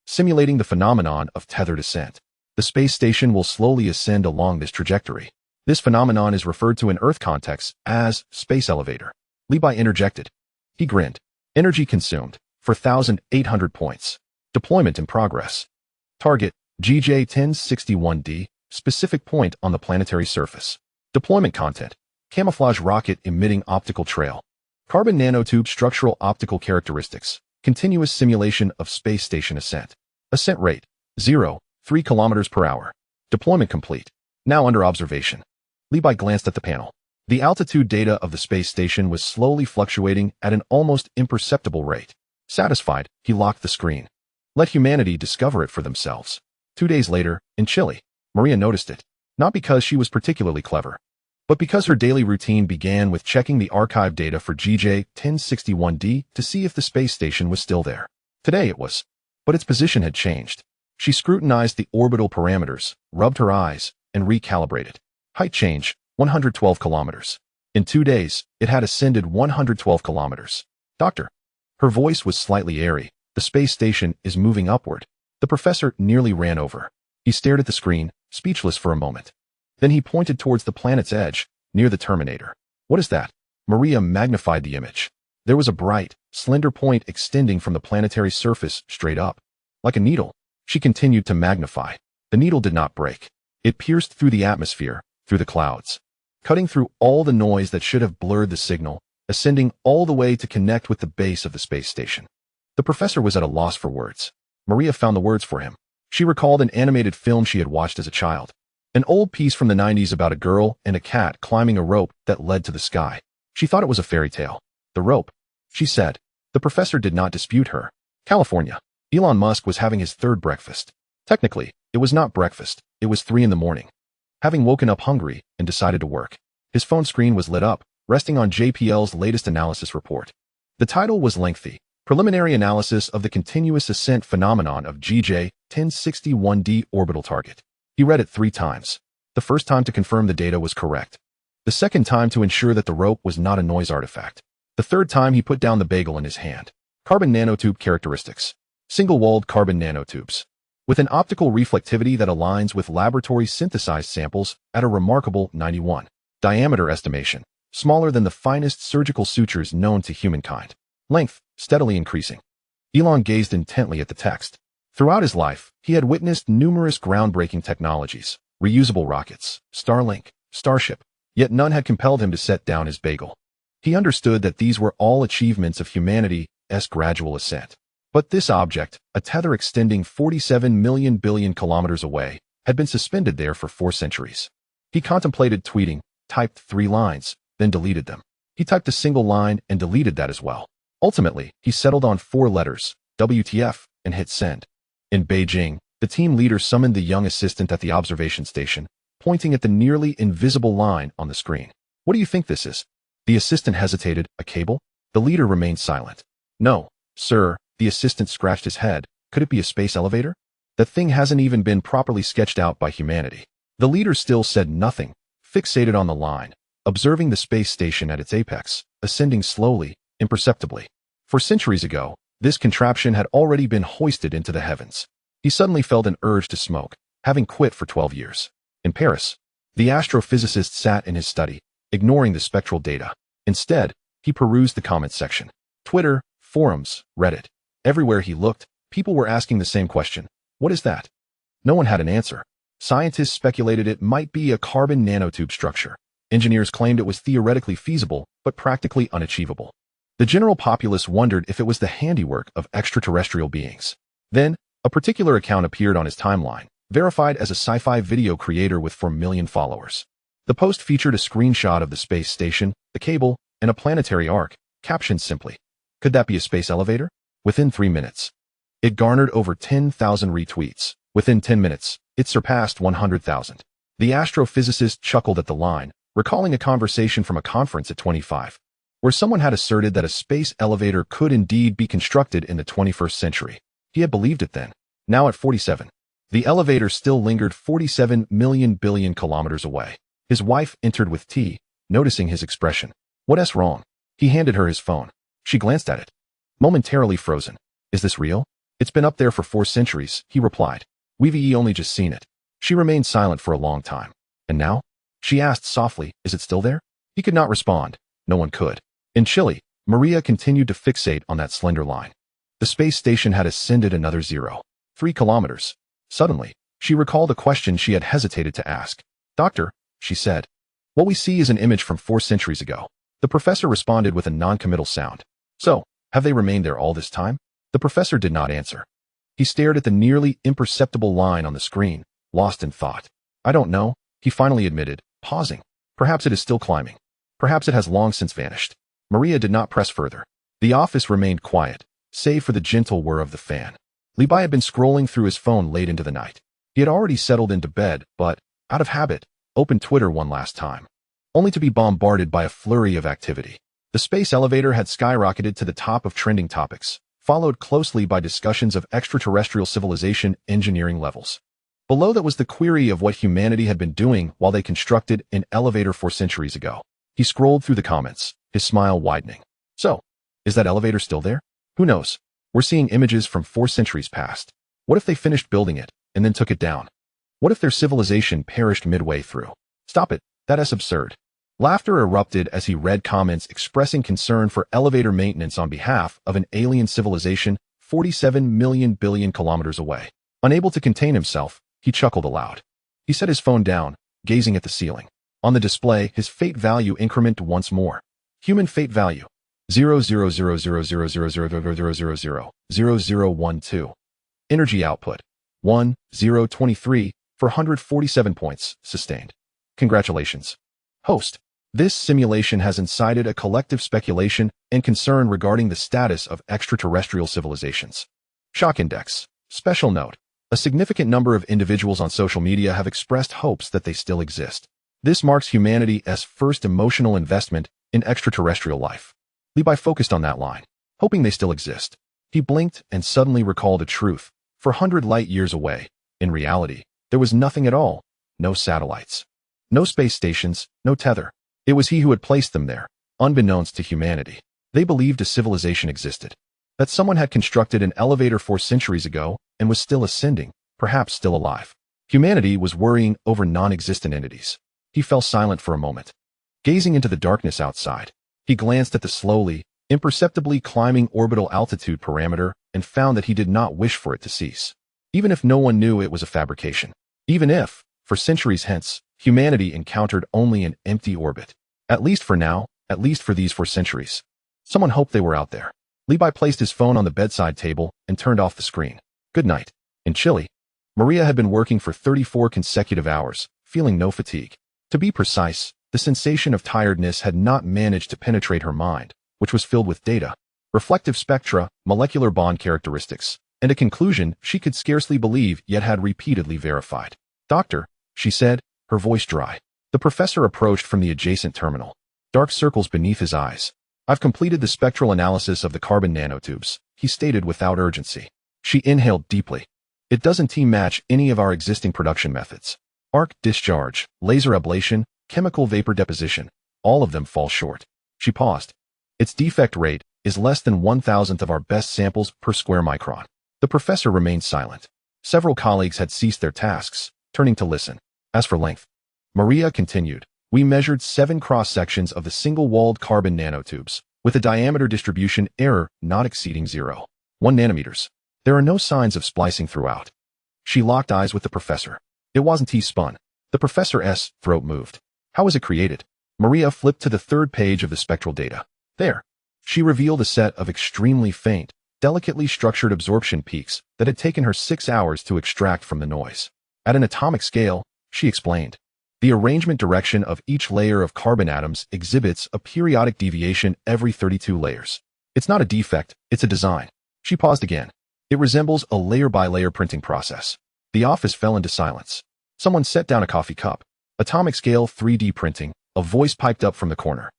Simulating the phenomenon of tethered ascent. The space station will slowly ascend along this trajectory. This phenomenon is referred to in Earth context as space elevator. Levi interjected. He grinned. Energy consumed, 4,800 points. Deployment in progress. Target, GJ-1061D, specific point on the planetary surface. Deployment content, camouflage rocket emitting optical trail. Carbon nanotube structural optical characteristics, continuous simulation of space station ascent. Ascent rate, 0.3 kilometers per hour. Deployment complete. Now under observation. Levi glanced at the panel. The altitude data of the space station was slowly fluctuating at an almost imperceptible rate. Satisfied, he locked the screen. Let humanity discover it for themselves. 2 days later, in Chile, Maria noticed it, not because she was particularly clever, but because her daily routine began with checking the archive data for GJ-1061D to see if the space station was still there. Today it was, but its position had changed. She scrutinized the orbital parameters, rubbed her eyes, and recalibrated. Height change, 112 kilometers. In 2 days, it had ascended 112 kilometers. Doctor. Her voice was slightly airy. The space station is moving upward. The professor nearly ran over. He stared at the screen, speechless for a moment. Then he pointed towards the planet's edge, near the terminator. What is that? Maria magnified the image. There was a bright, slender point extending from the planetary surface straight up. Like a needle. She continued to magnify. The needle did not break. It pierced through the atmosphere, through the clouds, cutting through all the noise that should have blurred the signal, ascending all the way to connect with the base of the space station. The professor was at a loss for words. Maria found the words for him. She recalled an animated film she had watched as a child. An old piece from the 90s about a girl and a cat climbing a rope that led to the sky. She thought it was a fairy tale. The rope, she said. The professor did not dispute her. California. Elon Musk was having his 3rd breakfast. Technically, it was not breakfast. It was 3 in the morning. Having woken up hungry and decided to work. His phone screen was lit up, resting on JPL's latest analysis report. The title was lengthy. Preliminary analysis of the continuous ascent phenomenon of GJ-1061D orbital target. He read it 3 times. The first time to confirm the data was correct. The second time to ensure that the rope was not a noise artifact. The third time he put down the bagel in his hand. Carbon nanotube characteristics. Single-walled carbon nanotubes. With an optical reflectivity that aligns with laboratory synthesized samples at a remarkable 91. Diameter estimation. Smaller than the finest surgical sutures known to humankind. Length, steadily increasing. Elon gazed intently at the text. Throughout his life, he had witnessed numerous groundbreaking technologies, reusable rockets, Starlink, Starship, yet none had compelled him to set down his bagel. He understood that these were all achievements of humanity's gradual ascent. But this object, a tether extending 47 million billion kilometers away, had been suspended there for 4 centuries. He contemplated tweeting, typed 3 lines, then deleted them. He typed a single line and deleted that as well. Ultimately, he settled on 4 letters, WTF, and hit send. In Beijing, the team leader summoned the young assistant at the observation station, pointing at the nearly invisible line on the screen. What do you think this is? The assistant hesitated. A cable? The leader remained silent. No, sir, the assistant scratched his head. Could it be a space elevator? The thing hasn't even been properly sketched out by humanity. The leader still said nothing, fixated on the line, observing the space station at its apex, ascending slowly, imperceptibly. For centuries ago, this contraption had already been hoisted into the heavens. He suddenly felt an urge to smoke, having quit for 12 years. In Paris, the astrophysicist sat in his study, ignoring the spectral data. Instead, he perused the comments section. Twitter, forums, Reddit. Everywhere he looked, people were asking the same question. What is that? No one had an answer. Scientists speculated it might be a carbon nanotube structure. Engineers claimed it was theoretically feasible, but practically unachievable. The general populace wondered if it was the handiwork of extraterrestrial beings. Then, a particular account appeared on his timeline, verified as a sci-fi video creator with 4 million followers. The post featured a screenshot of the space station, the cable, and a planetary arc, captioned simply, "Could that be a space elevator?" Within 3 minutes, it garnered over 10,000 retweets. Within 10 minutes, it surpassed 100,000. The astrophysicist chuckled at the line, recalling a conversation from a conference at 25, where someone had asserted that a space elevator could indeed be constructed in the 21st century. He had believed it then. Now at 47, the elevator still lingered 47 million billion kilometers away. His wife entered with tea, noticing his expression. What's wrong? He handed her his phone. She glanced at it, momentarily frozen. Is this real? It's been up there for 4 centuries, he replied. We've only just seen it. She remained silent for a long time. And now? She asked softly, is it still there? He could not respond. No one could. In Chile, Maria continued to fixate on that slender line. The space station had ascended another 0.3 kilometers. Suddenly, she recalled a question she had hesitated to ask. Doctor, she said, what we see is an image from 4 centuries ago. The professor responded with a non-committal sound. So, have they remained there all this time? The professor did not answer. He stared at the nearly imperceptible line on the screen, lost in thought. I don't know, he finally admitted, pausing. Perhaps it is still climbing. Perhaps it has long since vanished. Maria did not press further. The office remained quiet, save for the gentle whir of the fan. Levi had been scrolling through his phone late into the night. He had already settled into bed, but, out of habit, opened Twitter one last time, only to be bombarded by a flurry of activity. The space elevator had skyrocketed to the top of trending topics, followed closely by discussions of extraterrestrial civilization engineering levels. Below that was the query of what humanity had been doing while they constructed an elevator 4 centuries ago. He scrolled through the comments, his smile widening. So, is that elevator still there? Who knows? We're seeing images from 4 centuries past. What if they finished building it and then took it down? What if their civilization perished midway through? Stop it, that is absurd. Laughter erupted as he read comments expressing concern for elevator maintenance on behalf of an alien civilization 47 million billion kilometers away. Unable to contain himself, he chuckled aloud. He set his phone down, gazing at the ceiling. On the display, his fate value incremented once more. Human fate value 0.00000000000000012. Energy output 1.023 for 147 points, sustained. Congratulations. Host. This simulation has incited a collective speculation and concern regarding the status of extraterrestrial civilizations. Shock index. Special note. A significant number of individuals on social media have expressed hopes that they still exist. This marks humanity's first emotional investment in extraterrestrial life. Levi focused on that line, hoping they still exist. He blinked and suddenly recalled a truth. For 100 light years away, in reality, there was nothing at all. No satellites. No space stations, no tether. It was he who had placed them there, unbeknownst to humanity. They believed a civilization existed. That someone had constructed an elevator 4 centuries ago and was still ascending, perhaps still alive. Humanity was worrying over non-existent entities. He fell silent for a moment. Gazing into the darkness outside, he glanced at the slowly, imperceptibly climbing orbital altitude parameter and found that he did not wish for it to cease. Even if no one knew it was a fabrication. Even if, for centuries hence, humanity encountered only an empty orbit. At least for now, at least for these 4 centuries. Someone hoped they were out there. Levi placed his phone on the bedside table and turned off the screen. Good night. In Chile, Maria had been working for 34 consecutive hours, feeling no fatigue. To be precise, the sensation of tiredness had not managed to penetrate her mind, which was filled with data, reflective spectra, molecular bond characteristics, and a conclusion she could scarcely believe yet had repeatedly verified. Doctor, she said, her voice dry. The professor approached from the adjacent terminal. Dark circles beneath his eyes. I've completed the spectral analysis of the carbon nanotubes, he stated without urgency. She inhaled deeply. It doesn't match any of our existing production methods. Arc discharge, laser ablation, chemical vapor deposition, all of them fall short. She paused. Its defect rate is less than 1,000th of our best samples per square micron. The professor remained silent. Several colleagues had ceased their tasks, turning to listen. As for length, Maria continued, we measured 7 cross-sections of the single-walled carbon nanotubes, with a diameter distribution error not exceeding 0.1 nanometers. There are no signs of splicing throughout. She locked eyes with the professor. It wasn't spun. The professor's throat moved. How was it created? Maria flipped to the 3rd page of the spectral data. There. She revealed a set of extremely faint, delicately structured absorption peaks that had taken her 6 hours to extract from the noise. At an atomic scale, she explained, the arrangement direction of each layer of carbon atoms exhibits a periodic deviation every 32 layers. It's not a defect, it's a design. She paused again. It resembles a layer-by-layer printing process. The office fell into silence. Someone set down a coffee cup. Atomic scale 3D printing, a voice piped up from the corner.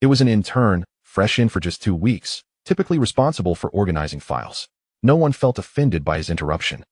It was an intern, fresh in for just 2 weeks, typically responsible for organizing files. No one felt offended by his interruption.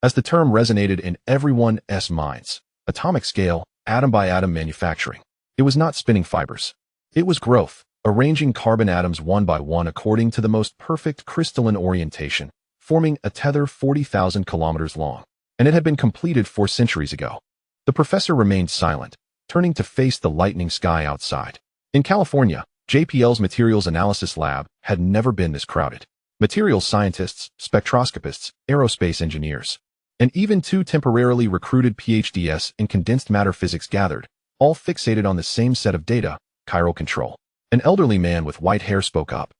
As the term resonated in everyone's minds, atomic scale, atom-by-atom manufacturing. It was not spinning fibers. It was growth, arranging carbon atoms one by one according to the most perfect crystalline orientation, forming a tether 40,000 kilometers long. And it had been completed 4 centuries ago. The professor remained silent, turning to face the lightning sky outside. In California, JPL's materials analysis lab had never been this crowded. Materials scientists, spectroscopists, aerospace engineers, and even 2 temporarily recruited PhDs in condensed matter physics gathered, all fixated on the same set of data, chiral control. An elderly man with white hair spoke up,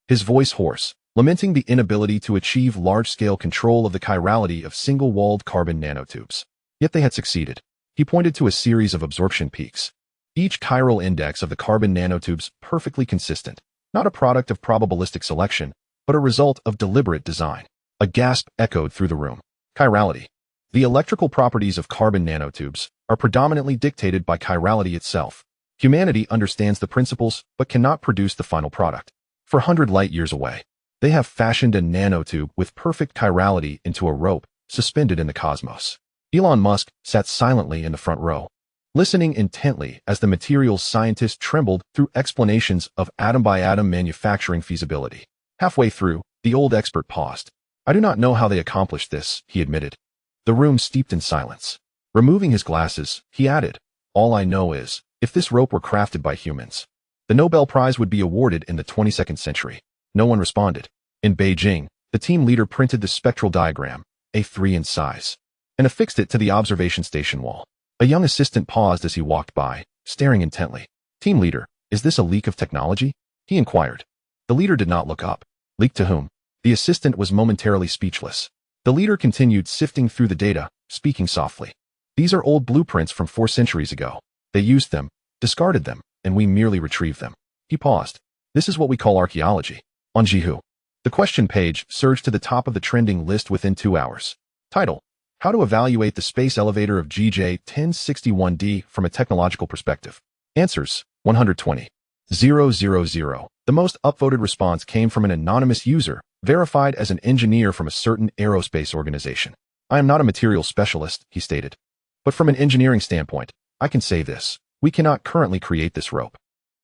his voice hoarse, lamenting the inability to achieve large-scale control of the chirality of single-walled carbon nanotubes. Yet they had succeeded. He pointed to a series of absorption peaks, each chiral index of the carbon nanotubes perfectly consistent, not a product of probabilistic selection, but a result of deliberate design. A gasp echoed through the room. Chirality. The electrical properties of carbon nanotubes are predominantly dictated by chirality itself. Humanity understands the principles but cannot produce the final product. For 100 light-years away, they have fashioned a nanotube with perfect chirality into a rope suspended in the cosmos. Elon Musk sat silently in the front row, listening intently as the materials scientist trembled through explanations of atom-by-atom manufacturing feasibility. Halfway through, the old expert paused. I do not know how they accomplished this, he admitted. The room steeped in silence. Removing his glasses, he added, all I know is, if this rope were crafted by humans, the Nobel Prize would be awarded in the 22nd century. No one responded. In Beijing, the team leader printed the spectral diagram, A3 in size, and affixed it to the observation station wall. A young assistant paused as he walked by, staring intently. Team leader, is this a leak of technology? He inquired. The leader did not look up. Leak to whom? The assistant was momentarily speechless. The leader continued sifting through the data, speaking softly. These are old blueprints from 4 centuries ago. They used them, discarded them, and we merely retrieved them. He paused. This is what we call archaeology. On Jihu. The question page surged to the top of the trending list within 2 hours. Title: How to evaluate the space elevator of GJ-1061D from a technological perspective. Answers: 120. 000. The most upvoted response came from an anonymous user, verified as an engineer from a certain aerospace organization. I am not a materials specialist, he stated. But from an engineering standpoint, I can say this. We cannot currently create this rope.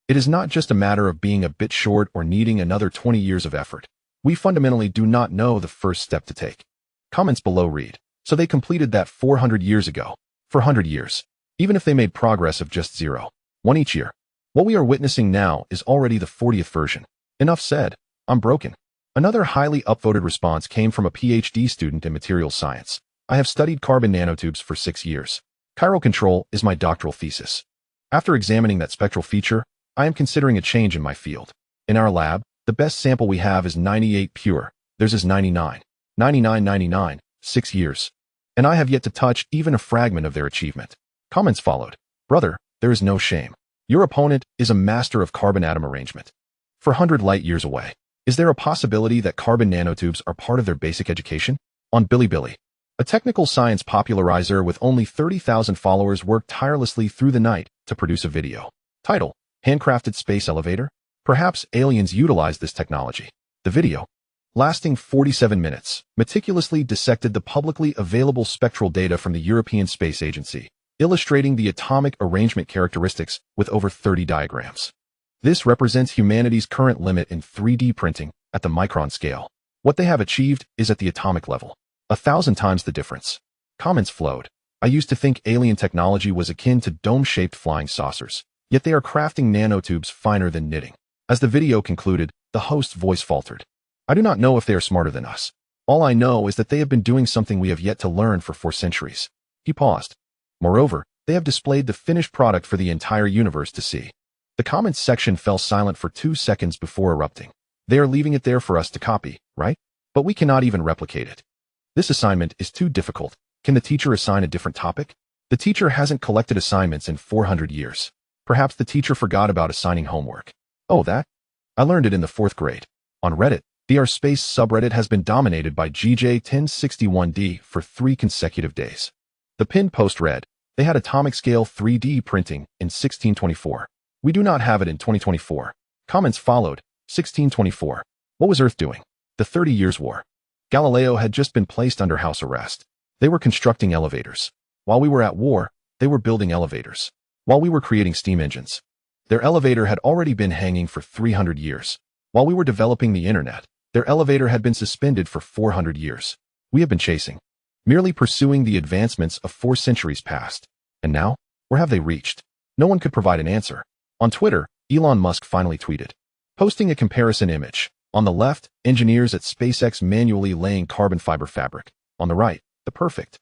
It is not just a matter of being a bit short or needing another 20 years of effort. We fundamentally do not know the first step to take. Comments below read. So they completed that 400 years ago. For 100 years. Even if they made progress of just 0.1 each year. What we are witnessing now is already the 40th version. Enough said. I'm broken. Another highly upvoted response came from a PhD student in materials science. I have studied carbon nanotubes for 6 years. Chiral control is my doctoral thesis. After examining that spectral feature, I am considering a change in my field. In our lab, The best sample we have is 98 pure. Theirs is 99. 99, 6 years. And I have yet to touch even a fragment of their achievement. Comments followed. Brother, there is no shame. Your opponent is a master of carbon atom arrangement. 400 light years away. Is there a possibility that carbon nanotubes are part of their basic education? On Bilibili, a technical science popularizer with only 30,000 followers worked tirelessly through the night to produce a video. Title: Handcrafted Space Elevator? Perhaps aliens utilized this technology. The video, lasting 47 minutes, meticulously dissected the publicly available spectral data from the European Space Agency, illustrating the atomic arrangement characteristics with over 30 diagrams. This represents humanity's current limit in 3D printing at the micron scale. What they have achieved is at the atomic level, 1,000 times the difference. Comments flowed. I used to think alien technology was akin to dome-shaped flying saucers, yet they are crafting nanotubes finer than knitting. As the video concluded, the host's voice faltered. I do not know if they are smarter than us. All I know is that they have been doing something we have yet to learn for 4 centuries. He paused. Moreover, they have displayed the finished product for the entire universe to see. The comments section fell silent for 2 seconds before erupting. They are leaving it there for us to copy, right? But we cannot even replicate it. This assignment is too difficult. Can the teacher assign a different topic? The teacher hasn't collected assignments in 400 years. Perhaps the teacher forgot about assigning homework. Oh, that? I learned it in the 4th grade. On Reddit, the R Space subreddit has been dominated by GJ1061D for 3 consecutive days. The pinned post read, they had atomic scale 3D printing in 1624. We do not have it in 2024. Comments followed. 1624. What was Earth doing? The 30 Years' War. Galileo had just been placed under house arrest. They were constructing elevators. While we were at war, they were building elevators. While we were creating steam engines, their elevator had already been hanging for 300 years. While we were developing the internet, their elevator had been suspended for 400 years. We have been chasing, merely pursuing the advancements of 4 centuries past. And now, where have they reached? No one could provide an answer. On Twitter, Elon Musk finally tweeted, posting a comparison image. On the left, engineers at SpaceX manually laying carbon fiber fabric. On the right, the perfect,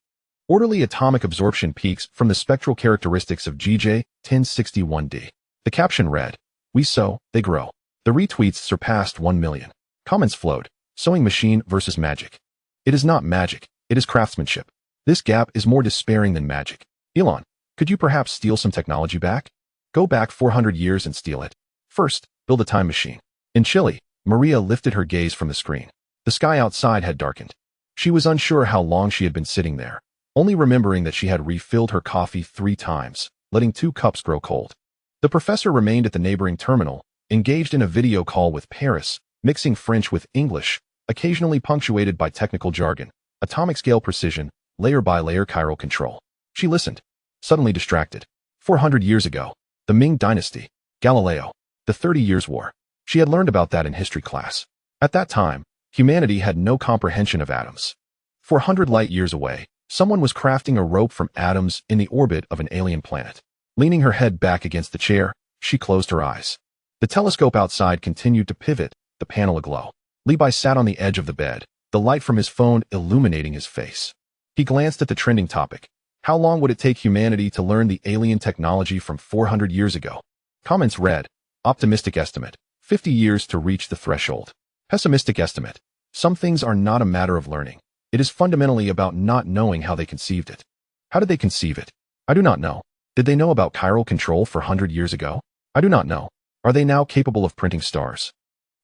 orderly atomic absorption peaks from the spectral characteristics of GJ1061D. The caption read, "We sow, they grow." The retweets surpassed 1 million. Comments flowed. Sewing machine versus magic. It is not magic, it is craftsmanship. This gap is more despairing than magic. Elon, could you perhaps steal some technology back? Go back 400 years and steal it. First, build a time machine. In Chile, Maria lifted her gaze from the screen. The sky outside had darkened. She was unsure how long she had been sitting there, only remembering that she had refilled her coffee 3 times, letting 2 cups grow cold. The professor remained at the neighboring terminal, engaged in a video call with Paris, mixing French with English, occasionally punctuated by technical jargon, atomic scale precision, layer by layer chiral control. She listened, suddenly distracted. 400 years ago, the Ming Dynasty, Galileo, the 30 Years' War. She had learned about that in history class. At that time, humanity had no comprehension of atoms. 400 light years away, someone was crafting a rope from atoms in the orbit of an alien planet. Leaning her head back against the chair, she closed her eyes. The telescope outside continued to pivot, the panel aglow. Levi sat on the edge of the bed, the light from his phone illuminating his face. He glanced at the trending topic. How long would it take humanity to learn the alien technology from 400 years ago? Comments read, optimistic estimate, 50 years to reach the threshold. Pessimistic estimate, some things are not a matter of learning. It is fundamentally about not knowing how they conceived it. How did they conceive it? I do not know. Did they know about chiral control 400 years ago? I do not know. Are they now capable of printing stars?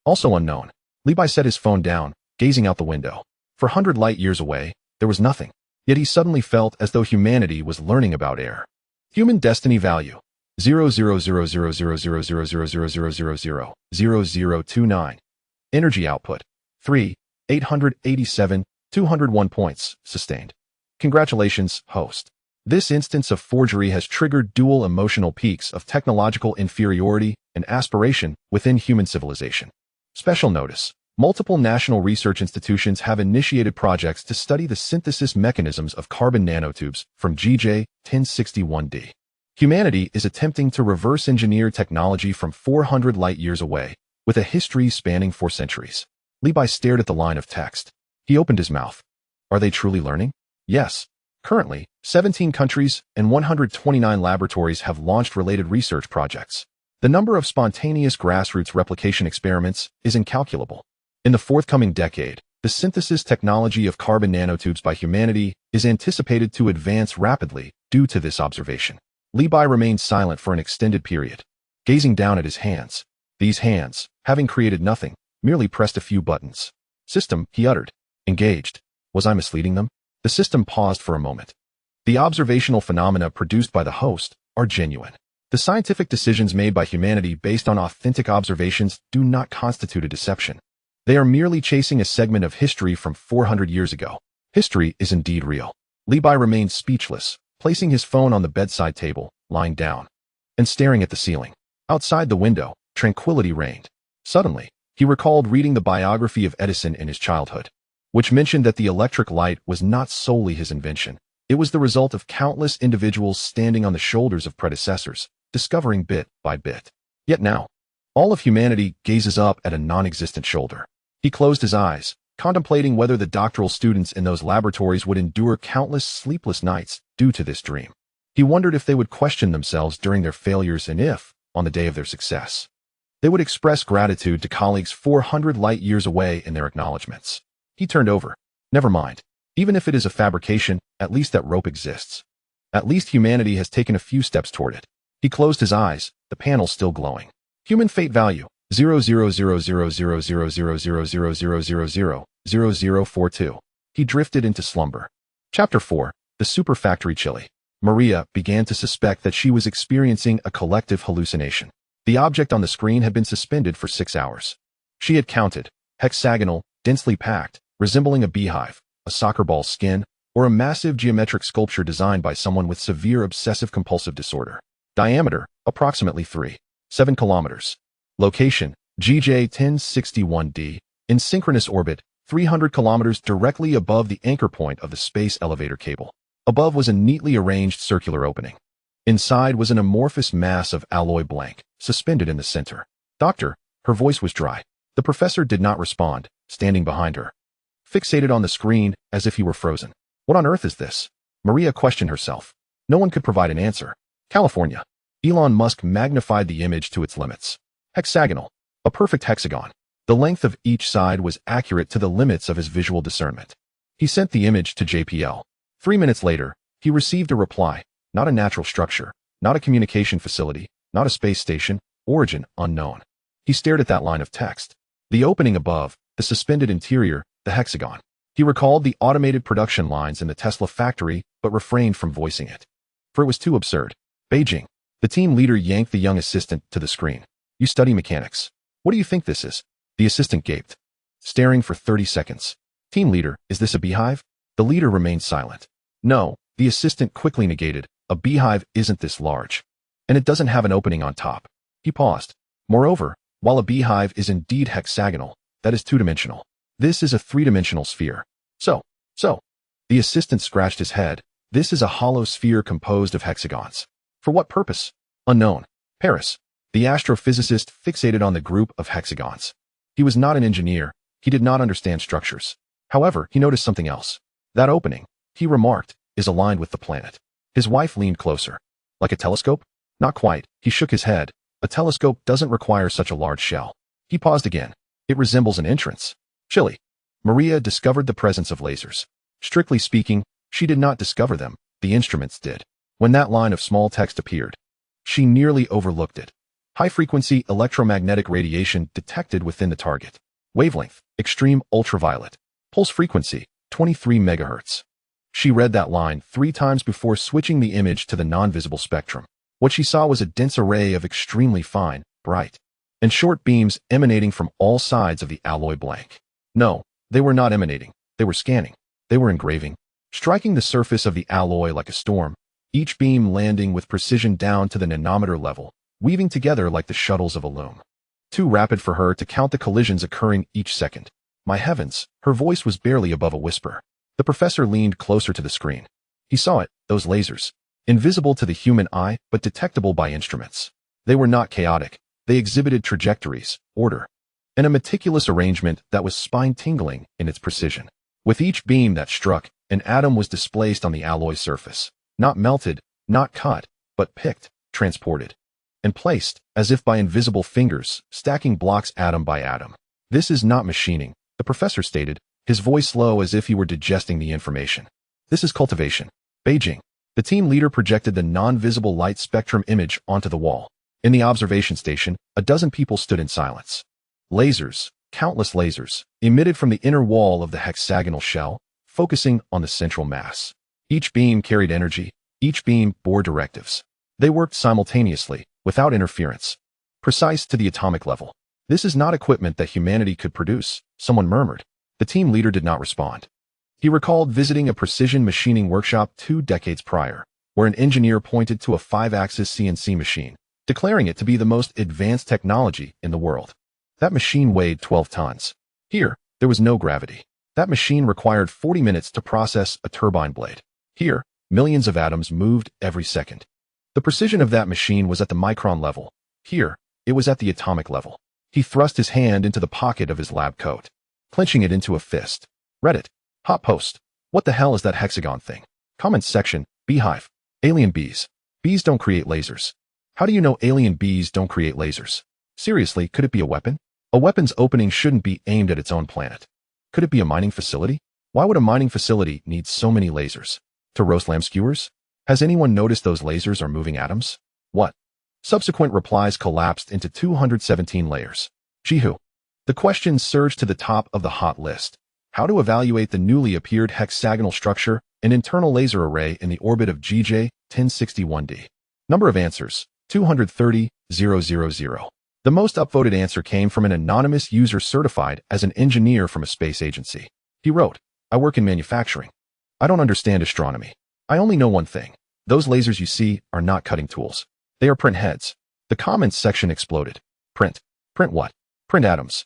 Also unknown. Levi set his phone down, gazing out the window. 400 light years away, there was nothing. Yet he suddenly felt as though humanity was learning about air. Human destiny value, 0.0000000000000029. Energy output, 3,887, 201 points, sustained. Congratulations, host. This instance of forgery has triggered dual emotional peaks of technological inferiority and aspiration within human civilization. Special notice. Multiple national research institutions have initiated projects to study the synthesis mechanisms of carbon nanotubes from GJ1061D. Humanity is attempting to reverse engineer technology from 400 light years away, with a history spanning 4 centuries. Levi stared at the line of text. He opened his mouth. Are they truly learning? Yes. Currently, 17 countries and 129 laboratories have launched related research projects. The number of spontaneous grassroots replication experiments is incalculable. In the forthcoming decade, the synthesis technology of carbon nanotubes by humanity is anticipated to advance rapidly due to this observation. Li Bai remained silent for an extended period, gazing down at his hands. These hands, having created nothing, merely pressed a few buttons. System, he uttered. Engaged. Was I misleading them? The system paused for a moment. The observational phenomena produced by the host are genuine. The scientific decisions made by humanity based on authentic observations do not constitute a deception. They are merely chasing a segment of history from 400 years ago. History is indeed real. Li Bai remained speechless, placing his phone on the bedside table, lying down, and staring at the ceiling. Outside the window, tranquility reigned. Suddenly, he recalled reading the biography of Edison in his childhood, which mentioned that the electric light was not solely his invention. It was the result of countless individuals standing on the shoulders of predecessors, discovering bit by bit. Yet now, all of humanity gazes up at a non-existent shoulder. He closed his eyes, contemplating whether the doctoral students in those laboratories would endure countless sleepless nights due to this dream. He wondered if they would question themselves during their failures and if, on the day of their success, they would express gratitude to colleagues 400 light years away in their acknowledgments. He turned over. Never mind. Even if it is a fabrication, at least that rope exists. At least humanity has taken a few steps toward it. He closed his eyes, the panel still glowing. Human fate value 00000000000000042. He drifted into slumber. Chapter 4. The Super Factory Chili. Maria began to suspect that she was experiencing a collective hallucination. The object on the screen had been suspended for 6 hours. She had counted, hexagonal, densely packed, resembling a beehive, a soccer ball's skin, or a massive geometric sculpture designed by someone with severe obsessive-compulsive disorder. Diameter, approximately 3.7 kilometers. Location, GJ 1061d, in synchronous orbit, 300 kilometers directly above the anchor point of the space elevator cable. Above was a neatly arranged circular opening. Inside was an amorphous mass of alloy blank, suspended in the center. Doctor, her voice was dry. The professor did not respond, standing behind her, fixated on the screen as if he were frozen. What on earth is this? Maria questioned herself. No one could provide an answer. California. Elon Musk magnified the image to its limits. Hexagonal. A perfect hexagon. The length of each side was accurate to the limits of his visual discernment. He sent the image to JPL. 3 minutes later, he received a reply. Not a natural structure, not a communication facility, not a space station, origin unknown. He stared at that line of text. The opening above, the suspended interior, the hexagon. He recalled the automated production lines in the Tesla factory, but refrained from voicing it. For it was too absurd. Beijing. The team leader yanked the young assistant to the screen. You study mechanics. What do you think this is? The assistant gaped, staring for 30 seconds. Team leader, is this a beehive? The leader remained silent. No, the assistant quickly negated. A beehive isn't this large. And it doesn't have an opening on top. He paused. Moreover, while a beehive is indeed hexagonal, that is two-dimensional. This is a three-dimensional sphere. So. The assistant scratched his head. This is a hollow sphere composed of hexagons. For what purpose? Unknown. Paris. The astrophysicist fixated on the group of hexagons. He was not an engineer. He did not understand structures. However, he noticed something else. That opening, he remarked, is aligned with the planet. His wife leaned closer. Like a telescope? Not quite. He shook his head. A telescope doesn't require such a large shell. He paused again. It resembles an entrance. Chilly. Maria discovered the presence of lasers. Strictly speaking, she did not discover them. The instruments did. When that line of small text appeared, she nearly overlooked it. High-frequency electromagnetic radiation detected within the target. Wavelength, extreme ultraviolet. Pulse frequency, 23 megahertz. She read that line 3 times before switching the image to the non-visible spectrum. What she saw was a dense array of extremely fine, bright, and short beams emanating from all sides of the alloy blank. No, they were not emanating. They were scanning. They were engraving, striking the surface of the alloy like a storm, each beam landing with precision down to the nanometer level, weaving together like the shuttles of a loom. Too rapid for her to count the collisions occurring each second. My heavens, her voice was barely above a whisper. The professor leaned closer to the screen. He saw it, those lasers. Invisible to the human eye, but detectable by instruments. They were not chaotic. They exhibited trajectories, order, and a meticulous arrangement that was spine-tingling in its precision. With each beam that struck, an atom was displaced on the alloy surface. Not melted, not cut, but picked, transported. and placed, as if by invisible fingers, stacking blocks atom by atom. This is not machining, the professor stated, his voice low as if he were digesting the information. This is cultivation. Beijing. The team leader projected the non-visible light spectrum image onto the wall. In the observation station, a dozen people stood in silence. Lasers, countless lasers, emitted from the inner wall of the hexagonal shell, focusing on the central mass. Each beam carried energy, each beam bore directives. They worked simultaneously, without interference. Precise to the atomic level. This is not equipment that humanity could produce, someone murmured. The team leader did not respond. He recalled visiting a precision machining workshop 2 decades prior, where an engineer pointed to a 5-axis CNC machine, declaring it to be the most advanced technology in the world. That machine weighed 12 tons. Here, there was no gravity. That machine required 40 minutes to process a turbine blade. Here, millions of atoms moved every second. The precision of that machine was at the micron level. Here, it was at the atomic level. He thrust his hand into the pocket of his lab coat, clenching it into a fist. Reddit. Hot post. What the hell is that hexagon thing? Comments section. Beehive. Alien bees. Bees don't create lasers. How do you know alien bees don't create lasers? Seriously, could it be a weapon? A weapon's opening shouldn't be aimed at its own planet. Could it be a mining facility? Why would a mining facility need so many lasers? To roast lamb skewers? Has anyone noticed those lasers are moving atoms? What? Subsequent replies collapsed into 217 layers. Jihu. The questions surged to the top of the hot list. How to evaluate the newly appeared hexagonal structure, an internal laser array in the orbit of GJ 1061d. Number of answers, 230,000. The most upvoted answer came from an anonymous user certified as an engineer from a space agency. He wrote, I work in manufacturing. I don't understand astronomy. I only know one thing. Those lasers you see are not cutting tools. They are print heads. The comments section exploded. Print. Print what? Print atoms.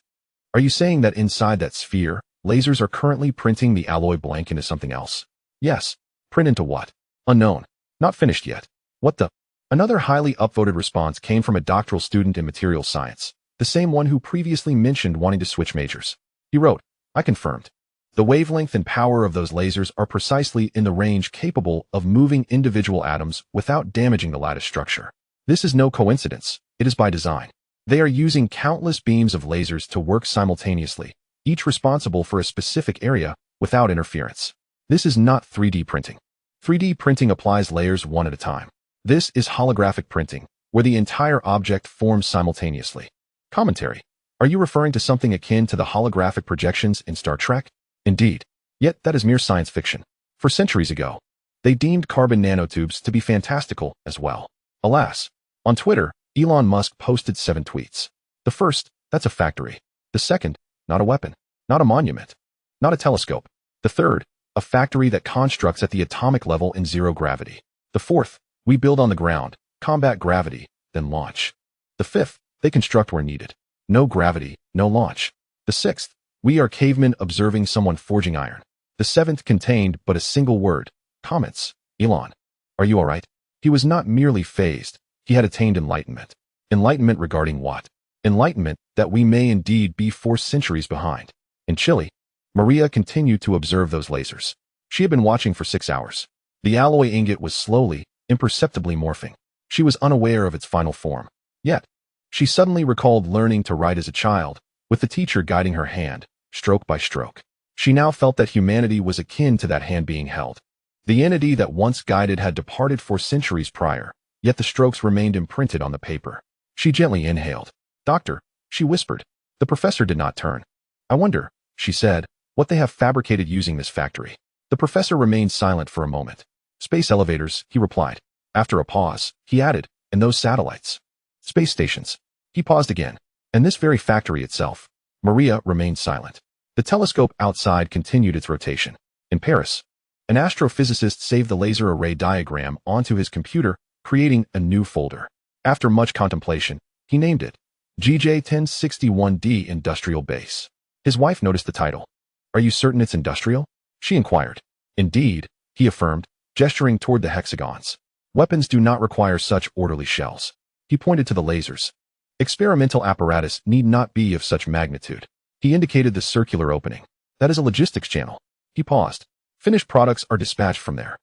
Are you saying that inside that sphere, lasers are currently printing the alloy blank into something else? Yes. Print into what? Unknown. Not finished yet. What the? Another highly upvoted response came from a doctoral student in materials science, the same one who previously mentioned wanting to switch majors. He wrote, I confirmed. The wavelength and power of those lasers are precisely in the range capable of moving individual atoms without damaging the lattice structure. This is no coincidence, it is by design. They are using countless beams of lasers to work simultaneously, each responsible for a specific area, without interference. This is not 3D printing. 3D printing applies layers one at a time. This is holographic printing, where the entire object forms simultaneously. Commentary. Are you referring to something akin to the holographic projections in Star Trek? Indeed. Yet that is mere science fiction. For centuries ago, they deemed carbon nanotubes to be fantastical as well. Alas. On Twitter, Elon Musk posted 7 tweets. The first, that's a factory. The second, not a weapon, not a monument, not a telescope. The third, a factory that constructs at the atomic level in zero gravity. The fourth, we build on the ground, combat gravity, then launch. The fifth, they construct where needed. No gravity, no launch. The sixth, we are cavemen observing someone forging iron. The seventh contained but a single word. Comments. Elon. Are you alright? He was not merely phased. He had attained enlightenment. Enlightenment regarding what? Enlightenment that we may indeed be 4 centuries behind. In Chile, Maria continued to observe those lasers. She had been watching for 6 hours. The alloy ingot was slowly, imperceptibly morphing. She was unaware of its final form. Yet, she suddenly recalled learning to write as a child, with the teacher guiding her hand, stroke by stroke. She now felt that humanity was akin to that hand being held. The entity that once guided had departed 4 centuries prior, yet the strokes remained imprinted on the paper. She gently inhaled. Doctor, she whispered. The professor did not turn. I wonder, she said, what they have fabricated using this factory. The professor remained silent for a moment. Space elevators, he replied. After a pause, he added, and those satellites. Space stations. He paused again. And this very factory itself. Maria remained silent. The telescope outside continued its rotation. In Paris, an astrophysicist saved the laser array diagram onto his computer, creating a new folder. After much contemplation, he named it GJ 1061d Industrial Base. His wife noticed the title. Are you certain it's industrial? She inquired. Indeed, he affirmed, gesturing toward the hexagons. Weapons do not require such orderly shells. He pointed to the lasers. Experimental apparatus need not be of such magnitude. He indicated the circular opening. That is a logistics channel. He paused. Finished products are dispatched from there.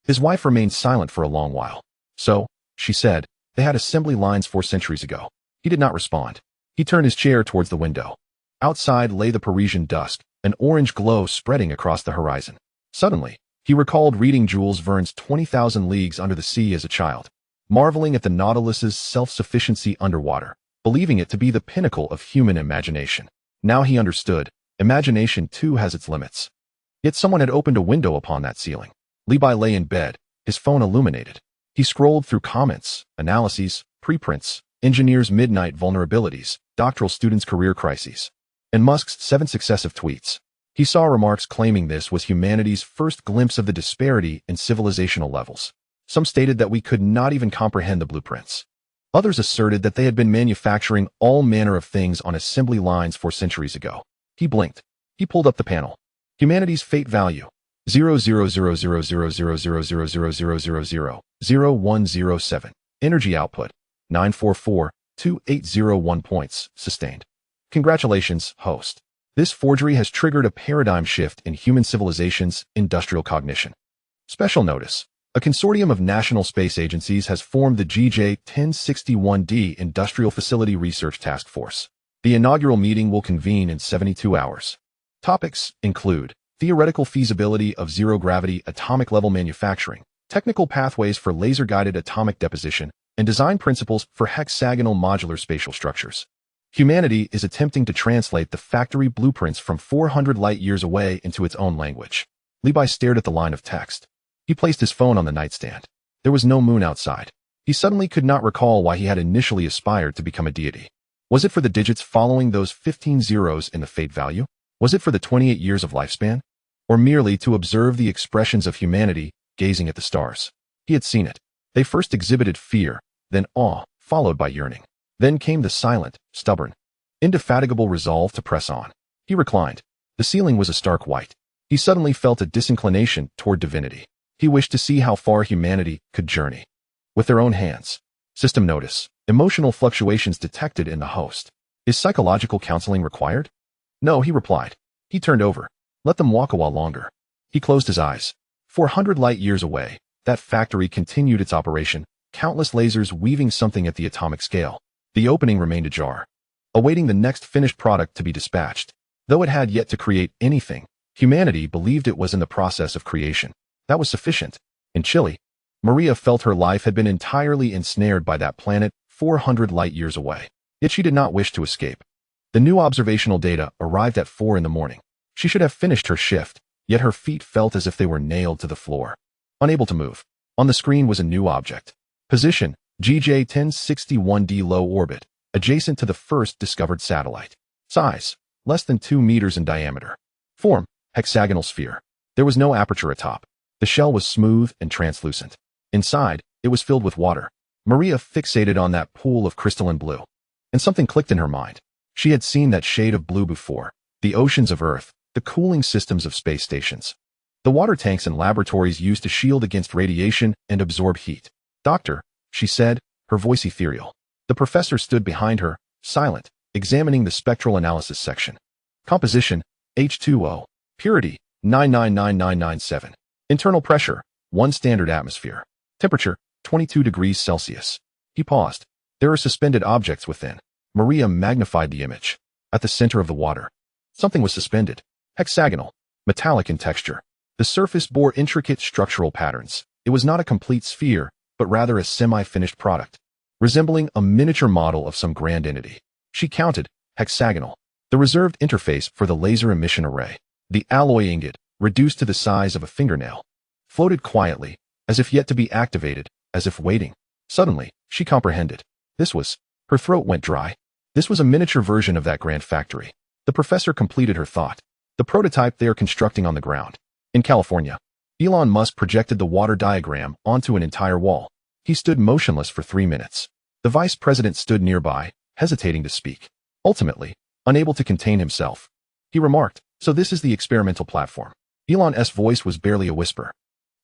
His wife remained silent for a long while. So, she said, They had assembly lines 4 centuries ago. He did not respond. He turned his chair towards the window. Outside lay the Parisian dusk, an orange glow spreading across the horizon. Suddenly, he recalled reading Jules Verne's 20,000 Leagues Under the Sea as a child, marveling at the Nautilus's self-sufficiency underwater, believing it to be the pinnacle of human imagination. Now he understood, imagination too has its limits. Yet someone had opened a window upon that ceiling. Levi lay in bed, his phone illuminated. He scrolled through comments, analyses, preprints, engineers' midnight vulnerabilities, doctoral students' career crises, and Musk's 7 successive tweets. He saw remarks claiming this was humanity's first glimpse of the disparity in civilizational levels. Some stated that we could not even comprehend the blueprints. Others asserted that they had been manufacturing all manner of things on assembly lines 4 centuries ago. He blinked. He pulled up the panel. Humanity's fate value, 0.000000000000107. Energy output, 944,2801 points, sustained. Congratulations, host. This forgery has triggered a paradigm shift in human civilization's industrial cognition. Special notice. A consortium of national space agencies has formed the GJ-1061D Industrial Facility Research Task Force. The inaugural meeting will convene in 72 hours. Topics include theoretical feasibility of zero-gravity atomic-level manufacturing, technical pathways for laser-guided atomic deposition, and design principles for hexagonal modular spatial structures. Humanity is attempting to translate the factory blueprints from 400 light-years away into its own language. Levi stared at the line of text. He placed his phone on the nightstand. There was no moon outside. He suddenly could not recall why he had initially aspired to become a deity. Was it for the digits following those 15 zeros in the fate value? Was it for the 28 years of lifespan? Or merely to observe the expressions of humanity gazing at the stars? He had seen it. They first exhibited fear, then awe, followed by yearning. Then came the silent, stubborn, indefatigable resolve to press on. He reclined. The ceiling was a stark white. He suddenly felt a disinclination toward divinity. He wished to see how far humanity could journey. With their own hands. System notice. Emotional fluctuations detected in the host. Is psychological counseling required? No, he replied. He turned over. Let them walk a while longer. He closed his eyes. 400 light-years away, that factory continued its operation, countless lasers weaving something at the atomic scale. The opening remained ajar, awaiting the next finished product to be dispatched. Though it had yet to create anything, humanity believed it was in the process of creation. That was sufficient. In Chile, Maria felt her life had been entirely ensnared by that planet 400 light-years away. Yet she did not wish to escape. The new observational data arrived at 4 in the morning. She should have finished her shift, yet her feet felt as if they were nailed to the floor. Unable to move. On the screen was a new object. Position, GJ-1061D low orbit, adjacent to the first discovered satellite. Size, less than 2 meters in diameter. Form, hexagonal sphere. There was no aperture atop. The shell was smooth and translucent. Inside, it was filled with water. Maria fixated on that pool of crystalline blue. And something clicked in her mind. She had seen that shade of blue before. The oceans of Earth, the cooling systems of space stations. The water tanks and laboratories used to shield against radiation and absorb heat. Doctor, she said, her voice ethereal. The professor stood behind her, silent, examining the spectral analysis section. Composition, H2O. Purity, 999997. Internal pressure, 1 standard atmosphere. Temperature, 22 degrees Celsius. He paused. There are suspended objects within. Maria magnified the image. At the center of the water, something was suspended. Hexagonal, metallic in texture. The surface bore intricate structural patterns. It was not a complete sphere, but rather a semi-finished product, resembling a miniature model of some grand entity. She counted, hexagonal, the reserved interface for the laser emission array. The alloy ingot, reduced to the size of a fingernail, floated quietly, as if yet to be activated, as if waiting. Suddenly, she comprehended. Her throat went dry. This was a miniature version of that grand factory. The professor completed her thought. The prototype they are constructing on the ground. In California, Elon Musk projected the water diagram onto an entire wall. He stood motionless for 3 minutes. The vice president stood nearby, hesitating to speak. Ultimately, unable to contain himself, he remarked, "So this is the experimental platform." Elon's voice was barely a whisper.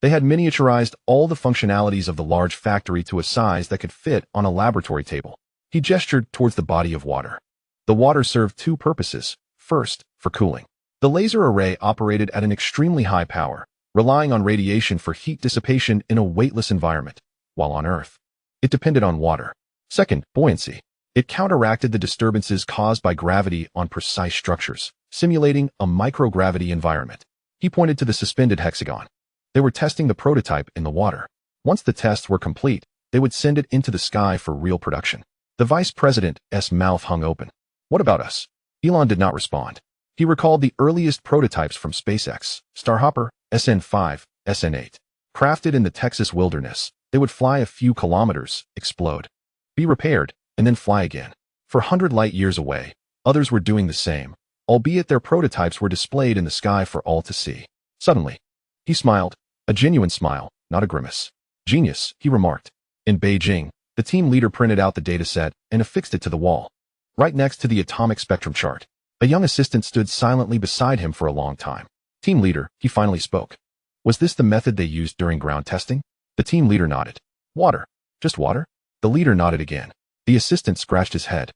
They had miniaturized all the functionalities of the large factory to a size that could fit on a laboratory table. He gestured towards the body of water. The water served 2 purposes. First, for cooling. The laser array operated at an extremely high power, relying on radiation for heat dissipation in a weightless environment. While on Earth, It depended on water. Second, buoyancy. It counteracted the disturbances caused by gravity on precise structures, simulating a microgravity environment. He pointed to the suspended hexagon. They were testing the prototype in the water. Once the tests were complete, they would send it into the sky for real production. The vice president's mouth hung open. What about us? Elon did not respond. He recalled the earliest prototypes from SpaceX, Starhopper, SN5, SN8. Crafted in the Texas wilderness, they would fly a few kilometers, explode, be repaired, and then fly again. For 100 light years away, others were doing the same, albeit their prototypes were displayed in the sky for all to see. Suddenly, he smiled, a genuine smile, not a grimace. Genius, he remarked. In Beijing, the team leader printed out the dataset and affixed it to the wall. Right next to the atomic spectrum chart, a young assistant stood silently beside him for a long time. Team leader, he finally spoke. Was this the method they used during ground testing? The team leader nodded. Water. Just water? The leader nodded again. The assistant scratched his head.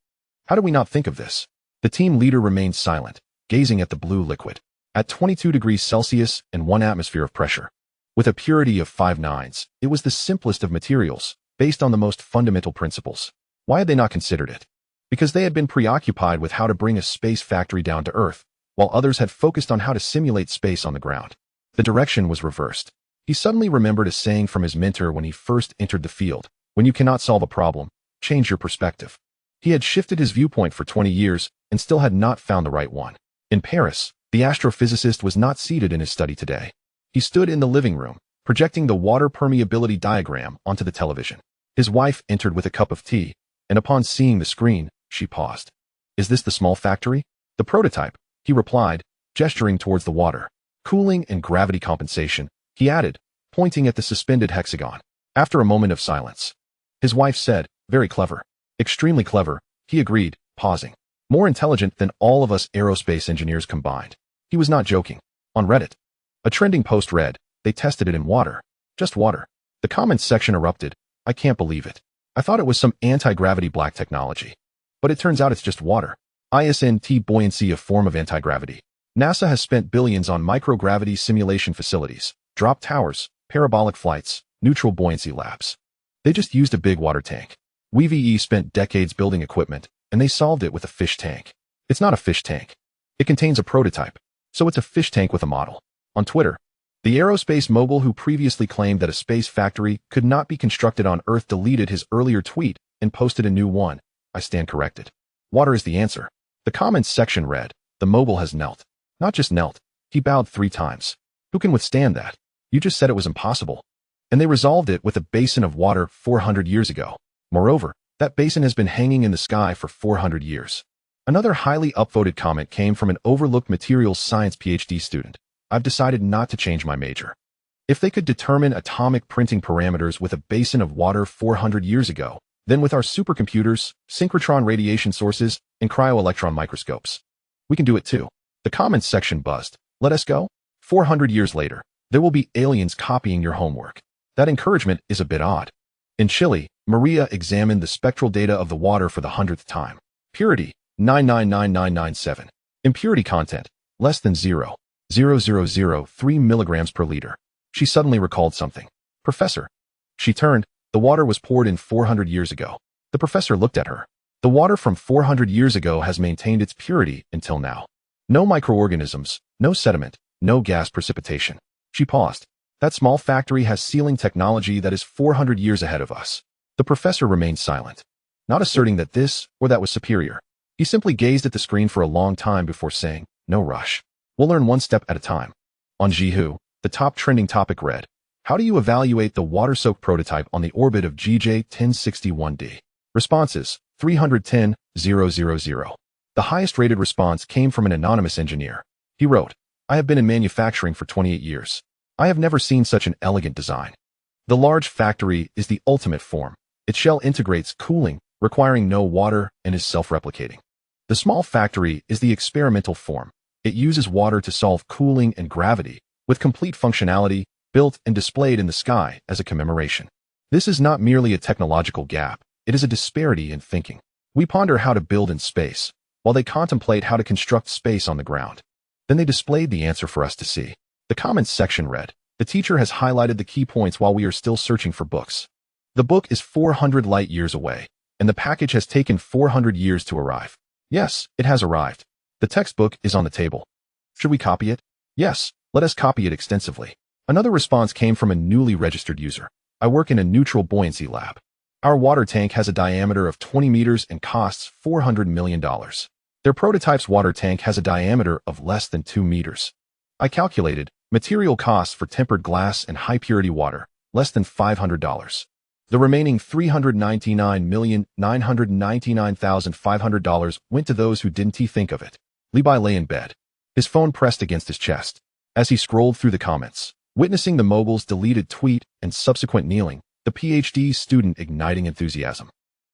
How did we not think of this? The team leader remained silent, gazing at the blue liquid. At 22 degrees Celsius and 1 atmosphere of pressure. With a purity of 5 nines, it was the simplest of materials, based on the most fundamental principles. Why had they not considered it? Because they had been preoccupied with how to bring a space factory down to Earth, while others had focused on how to simulate space on the ground. The direction was reversed. He suddenly remembered a saying from his mentor when he first entered the field. When you cannot solve a problem, change your perspective. He had shifted his viewpoint for 20 years and still had not found the right one. In Paris, the astrophysicist was not seated in his study today. He stood in the living room, projecting the water permeability diagram onto the television. His wife entered with a cup of tea, and upon seeing the screen, she paused. Is this the small factory? The prototype, he replied, gesturing towards the water. Cooling and gravity compensation, he added, pointing at the suspended hexagon. After a moment of silence, his wife said, very clever. Extremely clever, he agreed, pausing. More intelligent than all of us aerospace engineers combined. He was not joking. On Reddit, a trending post read, they tested it in water. Just water. The comments section erupted. I can't believe it. I thought it was some anti-gravity black technology. But it turns out it's just water. ISNT buoyancy, a form of anti-gravity. NASA has spent billions on microgravity simulation facilities, drop towers, parabolic flights, neutral buoyancy labs. They just used a big water tank. WeVE spent decades building equipment, and they solved it with a fish tank. It's not a fish tank. It contains a prototype. So it's a fish tank with a model. On Twitter, the aerospace mogul who previously claimed that a space factory could not be constructed on Earth deleted his earlier tweet and posted a new one. I stand corrected. Water is the answer. The comments section read, the mogul has knelt. Not just knelt, he bowed 3 times. Who can withstand that? You just said it was impossible. And they resolved it with a basin of water 400 years ago. Moreover, that basin has been hanging in the sky for 400 years. Another highly upvoted comment came from an overlooked materials science PhD student. I've decided not to change my major. If they could determine atomic printing parameters with a basin of water 400 years ago, then with our supercomputers, synchrotron radiation sources, and cryo-electron microscopes, we can do it too. The comments section buzzed. Let us go? 400 years later, there will be aliens copying your homework. That encouragement is a bit odd. In Chile, Maria examined the spectral data of the water for the 100th time. Purity, 999997. Impurity content, less than 0.0003 milligrams per liter. She suddenly recalled something. Professor. She turned. The water was poured in 400 years ago. The professor looked at her. The water from 400 years ago has maintained its purity until now. No microorganisms, no sediment, no gas precipitation. She paused. That small factory has sealing technology that is 400 years ahead of us. The professor remained silent, not asserting that this or that was superior. He simply gazed at the screen for a long time before saying, no rush. We'll learn one step at a time. On Godhood, the top trending topic read, how do you evaluate the water-soaked prototype on the orbit of GJ 1061d? Responses, 310,000. The highest rated response came from an anonymous engineer. He wrote, I have been in manufacturing for 28 years. I have never seen such an elegant design. The large factory is the ultimate form. Its shell integrates cooling, requiring no water, and is self-replicating. The small factory is the experimental form. It uses water to solve cooling and gravity, with complete functionality, built and displayed in the sky as a commemoration. This is not merely a technological gap, it is a disparity in thinking. We ponder how to build in space, while they contemplate how to construct space on the ground. Then they displayed the answer for us to see. The comments section read, the teacher has highlighted the key points while we are still searching for books. The book is 400 light years away, and the package has taken 400 years to arrive. Yes, it has arrived. The textbook is on the table. Should we copy it? Yes, let us copy it extensively. Another response came from a newly registered user. I work in a neutral buoyancy lab. Our water tank has a diameter of 20 meters and costs $400 million. Their prototype's water tank has a diameter of less than 2 meters. I calculated material costs for tempered glass and high-purity water, less than $500. The remaining $399,999,500 went to those who didn't think of it. Levi lay in bed, his phone pressed against his chest. As he scrolled through the comments, witnessing the mogul's deleted tweet and subsequent kneeling, the PhD student igniting enthusiasm,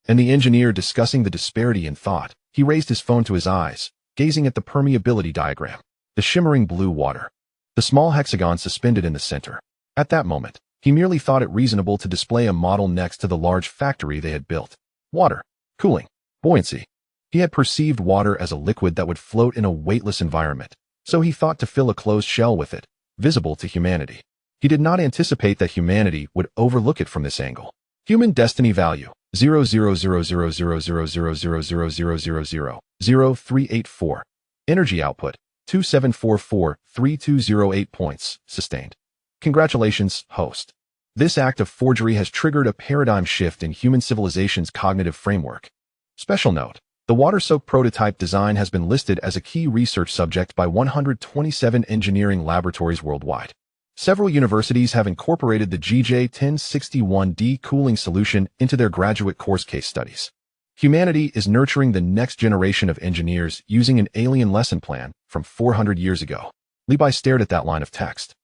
and the engineer discussing the disparity in thought, he raised his phone to his eyes, gazing at the permeability diagram, the shimmering blue water, the small hexagon suspended in the center. At that moment, he merely thought it reasonable to display a model next to the large factory they had built. Water, cooling, buoyancy. He had perceived water as a liquid that would float in a weightless environment, so he thought to fill a closed shell with it, visible to humanity. He did not anticipate that humanity would overlook it from this angle. Human destiny value 0.00000000000384. Energy output 27443208 points. Sustained. Congratulations, host. This act of forgery has triggered a paradigm shift in human civilization's cognitive framework. Special note: the water-soaked prototype design has been listed as a key research subject by 127 engineering laboratories worldwide. Several universities have incorporated the GJ1061D cooling solution into their graduate course case studies. Humanity is nurturing the next generation of engineers using an alien lesson plan from 400 years ago. Levi stared at that line of text.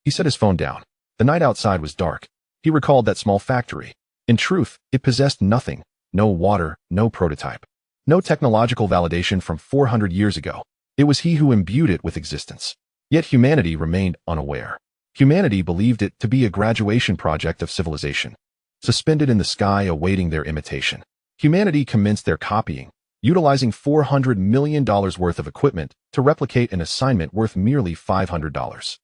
He set his phone down. The night outside was dark. He recalled that small factory. In truth, it possessed nothing. No water, no prototype. No technological validation from 400 years ago. It was he who imbued it with existence. Yet humanity remained unaware. Humanity believed it to be a graduation project of civilization, suspended in the sky awaiting their imitation. Humanity commenced their copying, utilizing $400 million worth of equipment to replicate an assignment worth merely $500.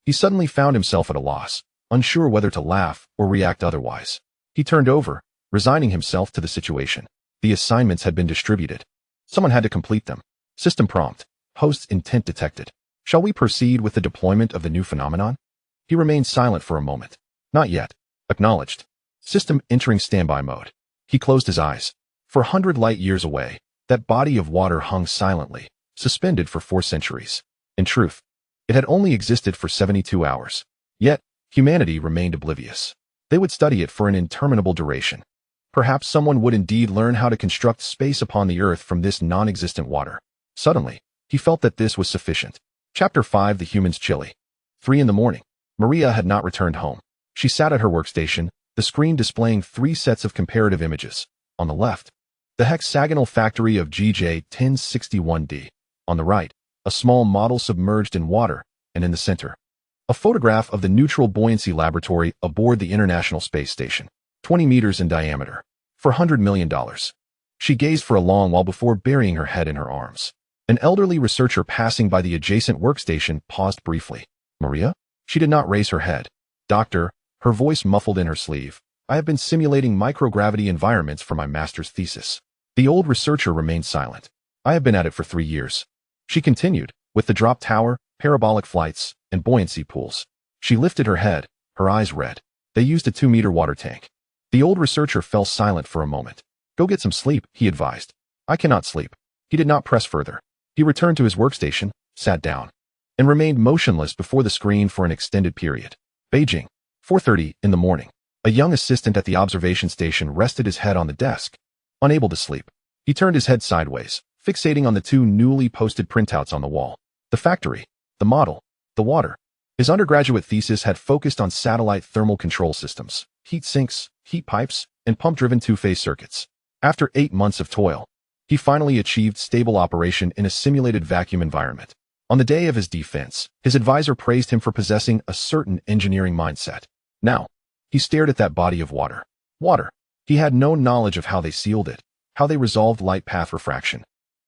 He suddenly found himself at a loss, unsure whether to laugh or react otherwise. He turned over, resigning himself to the situation. The assignments had been distributed. Someone had to complete them. System prompt. Host's intent detected. Shall we proceed with the deployment of the new phenomenon? He remained silent for a moment. Not yet. Acknowledged. System entering standby mode. He closed his eyes. For 100 light years away, that body of water hung silently, suspended for 4 centuries. In truth, it had only existed for 72 hours. Yet, humanity remained oblivious. They would study it for an interminable duration. Perhaps someone would indeed learn how to construct space upon the earth from this non-existent water. Suddenly, he felt that this was sufficient. Chapter 5: The Human's Chili. 3 in the morning. Maria had not returned home. She sat at her workstation, the screen displaying 3 sets of comparative images. On the left, the hexagonal factory of GJ1061D. On the right, a small model submerged in water, and in the center, a photograph of the neutral buoyancy laboratory aboard the International Space Station, 20 meters in diameter, for $100 million. She gazed for a long while before burying her head in her arms. An elderly researcher passing by the adjacent workstation paused briefly. Maria? She did not raise her head. Doctor, her voice muffled in her sleeve, I have been simulating microgravity environments for my master's thesis. The old researcher remained silent. I have been at it for 3 years. She continued, with the drop tower, parabolic flights, and buoyancy pools. She lifted her head, her eyes red. They used a 2-meter water tank. The old researcher fell silent for a moment. Go get some sleep, he advised. I cannot sleep. He did not press further. He returned to his workstation, sat down, and remained motionless before the screen for an extended period. Beijing, 4:30 in the morning. A young assistant at the observation station rested his head on the desk, unable to sleep. He turned his head sideways, fixating on the 2 newly posted printouts on the wall. The factory, the model, the water. His undergraduate thesis had focused on satellite thermal control systems, heat sinks, heat pipes, and pump-driven 2-phase circuits. After 8 months of toil, he finally achieved stable operation in a simulated vacuum environment. On the day of his defense, his advisor praised him for possessing a certain engineering mindset. Now, he stared at that body of water. Water. He had no knowledge of how they sealed it, how they resolved light path refraction,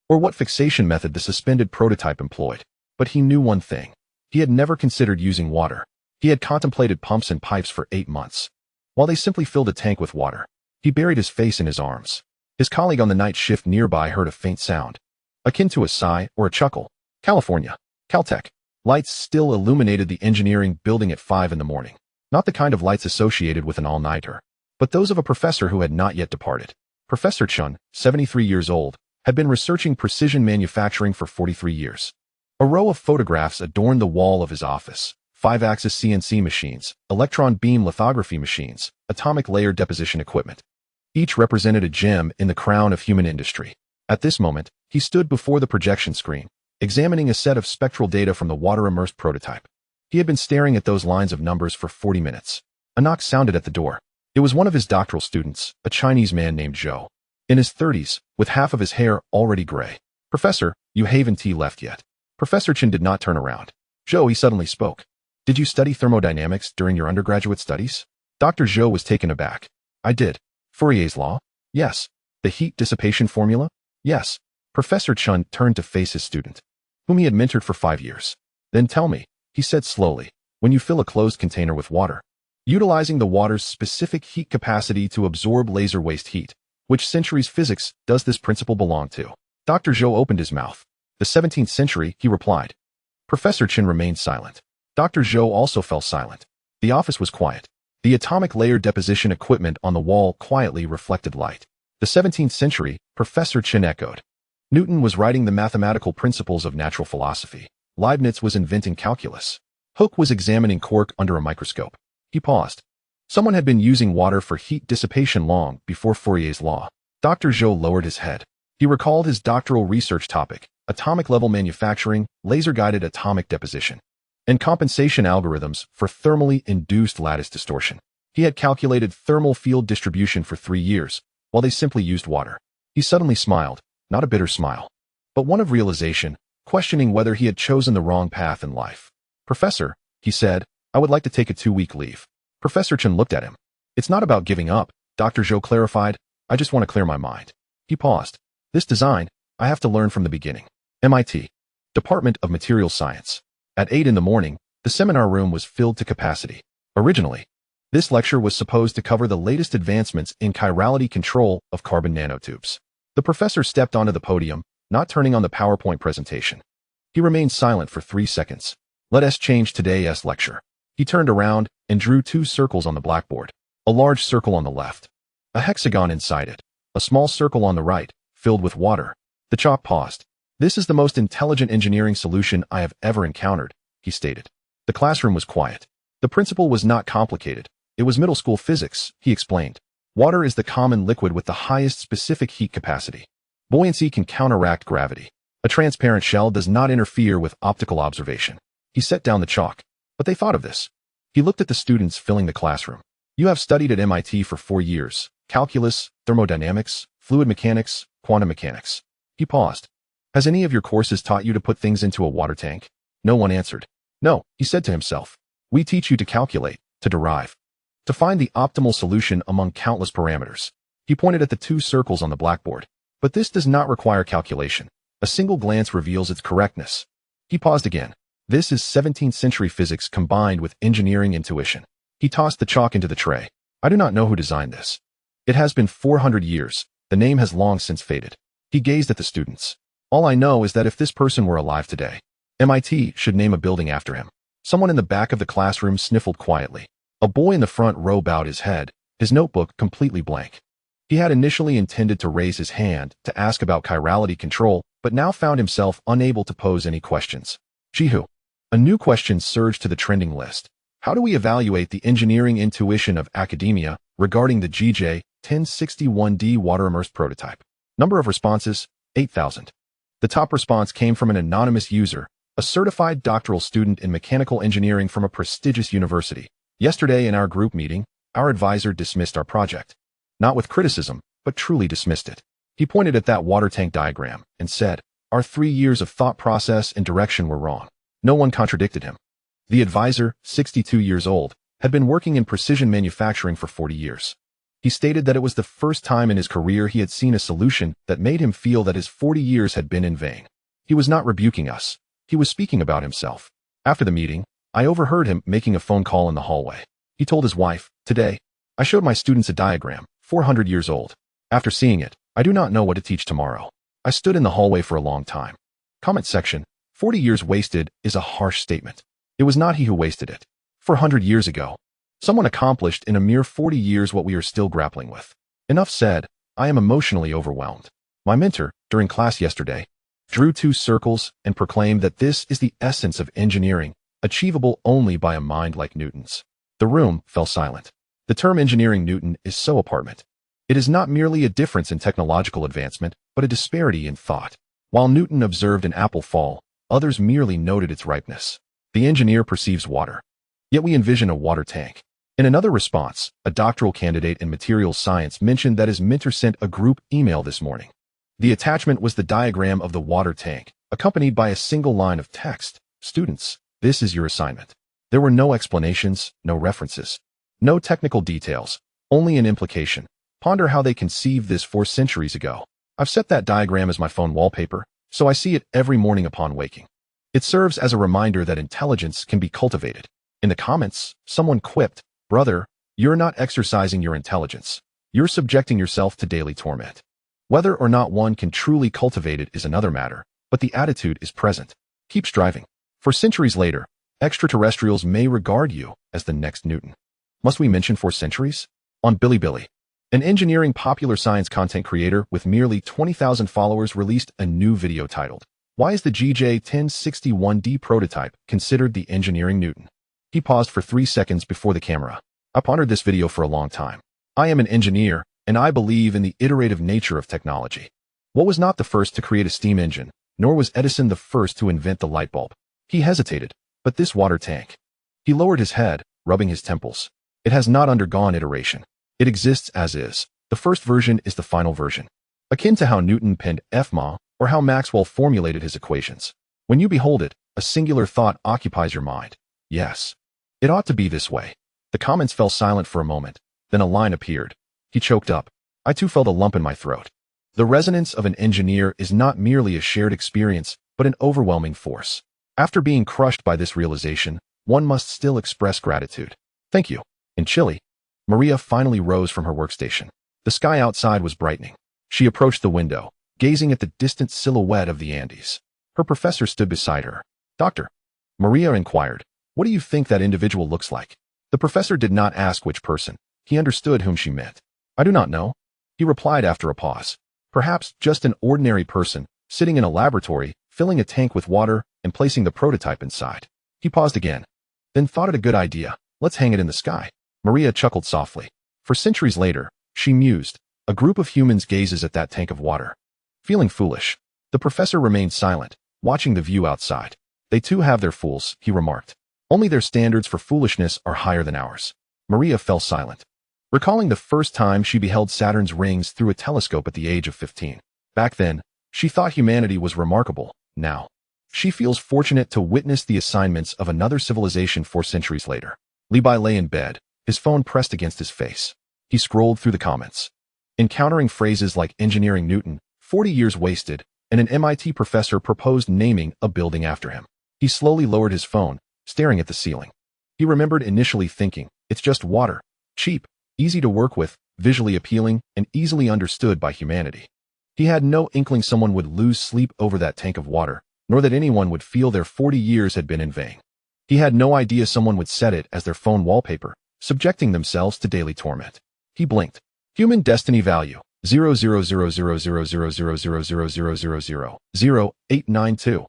or what fixation method the suspended prototype employed. But he knew one thing. He had never considered using water. He had contemplated pumps and pipes for 8 months. while they simply filled a tank with water. He buried his face in his arms. His colleague on the night shift nearby heard a faint sound, akin to a sigh or a chuckle. California. Caltech. Lights still illuminated the engineering building at 5 in the morning. Not the kind of lights associated with an all-nighter, but those of a professor who had not yet departed. Professor Chun, 73 years old, had been researching precision manufacturing for 43 years. A row of photographs adorned the wall of his office. 5-axis CNC machines, electron beam lithography machines, atomic layer deposition equipment. Each represented a gem in the crown of human industry. At this moment, he stood before the projection screen, examining a set of spectral data from the water-immersed prototype. He had been staring at those lines of numbers for 40 minutes. A knock sounded at the door. It was one of his doctoral students, a Chinese man named Zhou, in his 30s, with half of his hair already gray. "Professor, you haven't left yet." Professor Chen did not turn around. "Zhou," he suddenly spoke. "Did you study thermodynamics during your undergraduate studies?" Dr. Zhou was taken aback. "I did." "Fourier's law?" "Yes." "The heat dissipation formula?" "Yes." Professor Chen turned to face his student, whom he had mentored for 5 years. "Then tell me," he said slowly, "when you fill a closed container with water, utilizing the water's specific heat capacity to absorb laser waste heat, which century's physics does this principle belong to?" Dr. Zhou opened his mouth. "The 17th century," he replied. Professor Chen remained silent. Dr. Zhou also fell silent. The office was quiet. The atomic layer deposition equipment on the wall quietly reflected light. "The 17th century," Professor Chen echoed. "Newton was writing the mathematical principles of natural philosophy. Leibniz was inventing calculus. Hooke was examining cork under a microscope." He paused. Someone had been using water for heat dissipation long before Fourier's law. Dr. Zhou lowered his head. He recalled his doctoral research topic, atomic-level manufacturing, laser-guided atomic deposition, and compensation algorithms for thermally induced lattice distortion. He had calculated thermal field distribution for 3 years, while they simply used water. He suddenly smiled, not a bitter smile, but one of realization, questioning whether he had chosen the wrong path in life. "Professor," he said, "I would like to take a 2-week leave." Professor Chen looked at him. "It's not about giving up," Dr. Zhou clarified. "I just want to clear my mind." He paused. "This design, I have to learn from the beginning." MIT. Department of Materials Science. At 8 in the morning, the seminar room was filled to capacity. Originally, this lecture was supposed to cover the latest advancements in chirality control of carbon nanotubes. The professor stepped onto the podium, not turning on the PowerPoint presentation. He remained silent for 3 seconds. "Let us change today's lecture." He turned around and drew 2 circles on the blackboard. A large circle on the left, a hexagon inside it, a small circle on the right, filled with water. The chalk paused. "This is the most intelligent engineering solution I have ever encountered," he stated. The classroom was quiet. The principle was not complicated. It was middle school physics, he explained. Water is the common liquid with the highest specific heat capacity. Buoyancy can counteract gravity. A transparent shell does not interfere with optical observation. He set down the chalk. But they thought of this. He looked at the students filling the classroom. "You have studied at MIT for 4 years. Calculus, thermodynamics, fluid mechanics, quantum mechanics." He paused. "Has any of your courses taught you to put things into a water tank?" No one answered. "No," he said to himself. "We teach you to calculate, to derive, to find the optimal solution among countless parameters." He pointed at the 2 circles on the blackboard. "But this does not require calculation. A single glance reveals its correctness." He paused again. "This is 17th century physics combined with engineering intuition." He tossed the chalk into the tray. "I do not know who designed this. It has been 400 years. The name has long since faded." He gazed at the students. "All I know is that if this person were alive today, MIT should name a building after him." Someone in the back of the classroom sniffled quietly. A boy in the front row bowed his head, his notebook completely blank. He had initially intended to raise his hand to ask about chirality control, but now found himself unable to pose any questions. Jihu. A new question surged to the trending list. How do we evaluate the engineering intuition of academia regarding the GJ-1061D water-immersed prototype? Number of responses, 8,000. The top response came from an anonymous user, a certified doctoral student in mechanical engineering from a prestigious university. "Yesterday in our group meeting, our advisor dismissed our project. Not with criticism, but truly dismissed it. He pointed at that water tank diagram and said, 'Our 3 years of thought process and direction were wrong.' No one contradicted him. The advisor, 62 years old, had been working in precision manufacturing for 40 years. He stated that it was the first time in his career he had seen a solution that made him feel that his 40 years had been in vain. He was not rebuking us. He was speaking about himself. After the meeting, I overheard him making a phone call in the hallway. He told his wife, 'Today, I showed my students a diagram, 400 years old. After seeing it, I do not know what to teach tomorrow. I stood in the hallway for a long time. Comment section, 40 years wasted is a harsh statement. It was not he who wasted it. 400 years ago, someone accomplished in a mere 40 years what we are still grappling with. Enough said, I am emotionally overwhelmed. My mentor, during class yesterday, drew 2 circles and proclaimed that this is the essence of engineering, achievable only by a mind like Newton's. The room fell silent. The term engineering Newton is so apparent. It is not merely a difference in technological advancement, but a disparity in thought. While Newton observed an apple fall, others merely noted its ripeness. The engineer perceives water. Yet we envision a water tank. In another response, a doctoral candidate in materials science mentioned that his mentor sent a group email this morning. The attachment was the diagram of the water tank, accompanied by a single line of text. Students, this is your assignment. There were no explanations, no references, no technical details, only an implication. Ponder how they conceived this 4 centuries ago. I've set that diagram as my phone wallpaper, so I see it every morning upon waking. It serves as a reminder that intelligence can be cultivated. In the comments, someone quipped, "Brother, you're not exercising your intelligence. You're subjecting yourself to daily torment." Whether or not one can truly cultivate it is another matter, but the attitude is present. Keep striving. For centuries later, extraterrestrials may regard you as the next Newton. Must we mention 4 centuries? On Bilibili, an engineering popular science content creator with merely 20,000 followers released a new video titled, "Why is the GJ1061D prototype considered the engineering Newton?" He paused for 3 seconds before the camera. I pondered this video for a long time. I am an engineer, and I believe in the iterative nature of technology. What was not the first to create a steam engine, nor was Edison the first to invent the light bulb. He hesitated, but this water tank. He lowered his head, rubbing his temples. It has not undergone iteration. It exists as is. The first version is the final version. Akin to how Newton penned Fma, or how Maxwell formulated his equations. When you behold it, a singular thought occupies your mind. Yes, it ought to be this way. The comments fell silent for a moment. Then a line appeared. He choked up. I too felt a lump in my throat. The resonance of an engineer is not merely a shared experience, but an overwhelming force. After being crushed by this realization, one must still express gratitude. Thank you. In Chile, Maria finally rose from her workstation. The sky outside was brightening. She approached the window, gazing at the distant silhouette of the Andes. Her professor stood beside her. "Doctor," Maria inquired, "what do you think that individual looks like?" The professor did not ask which person. He understood whom she meant. "I do not know," he replied after a pause. "Perhaps just an ordinary person, sitting in a laboratory, filling a tank with water and placing the prototype inside." He paused again, then thought it a good idea. "Let's hang it in the sky." Maria chuckled softly. For centuries later, she mused, a group of humans gazes at that tank of water. Feeling foolish, the professor remained silent, watching the view outside. "They too have their fools," he remarked. "Only their standards for foolishness are higher than ours." Maria fell silent, recalling the first time she beheld Saturn's rings through a telescope at the age of 15. Back then, she thought humanity was remarkable. Now, she feels fortunate to witness the assignments of another civilization 4 centuries later. Levi lay in bed, his phone pressed against his face. He scrolled through the comments, encountering phrases like engineering Newton, 40 years wasted, and an MIT professor proposed naming a building after him. He slowly lowered his phone, staring at the ceiling. He remembered initially thinking, it's just water, cheap, easy to work with, visually appealing, and easily understood by humanity. He had no inkling someone would lose sleep over that tank of water, nor that anyone would feel their 40 years had been in vain. He had no idea someone would set it as their phone wallpaper, subjecting themselves to daily torment. He blinked. Human destiny value, 0.000000000000892.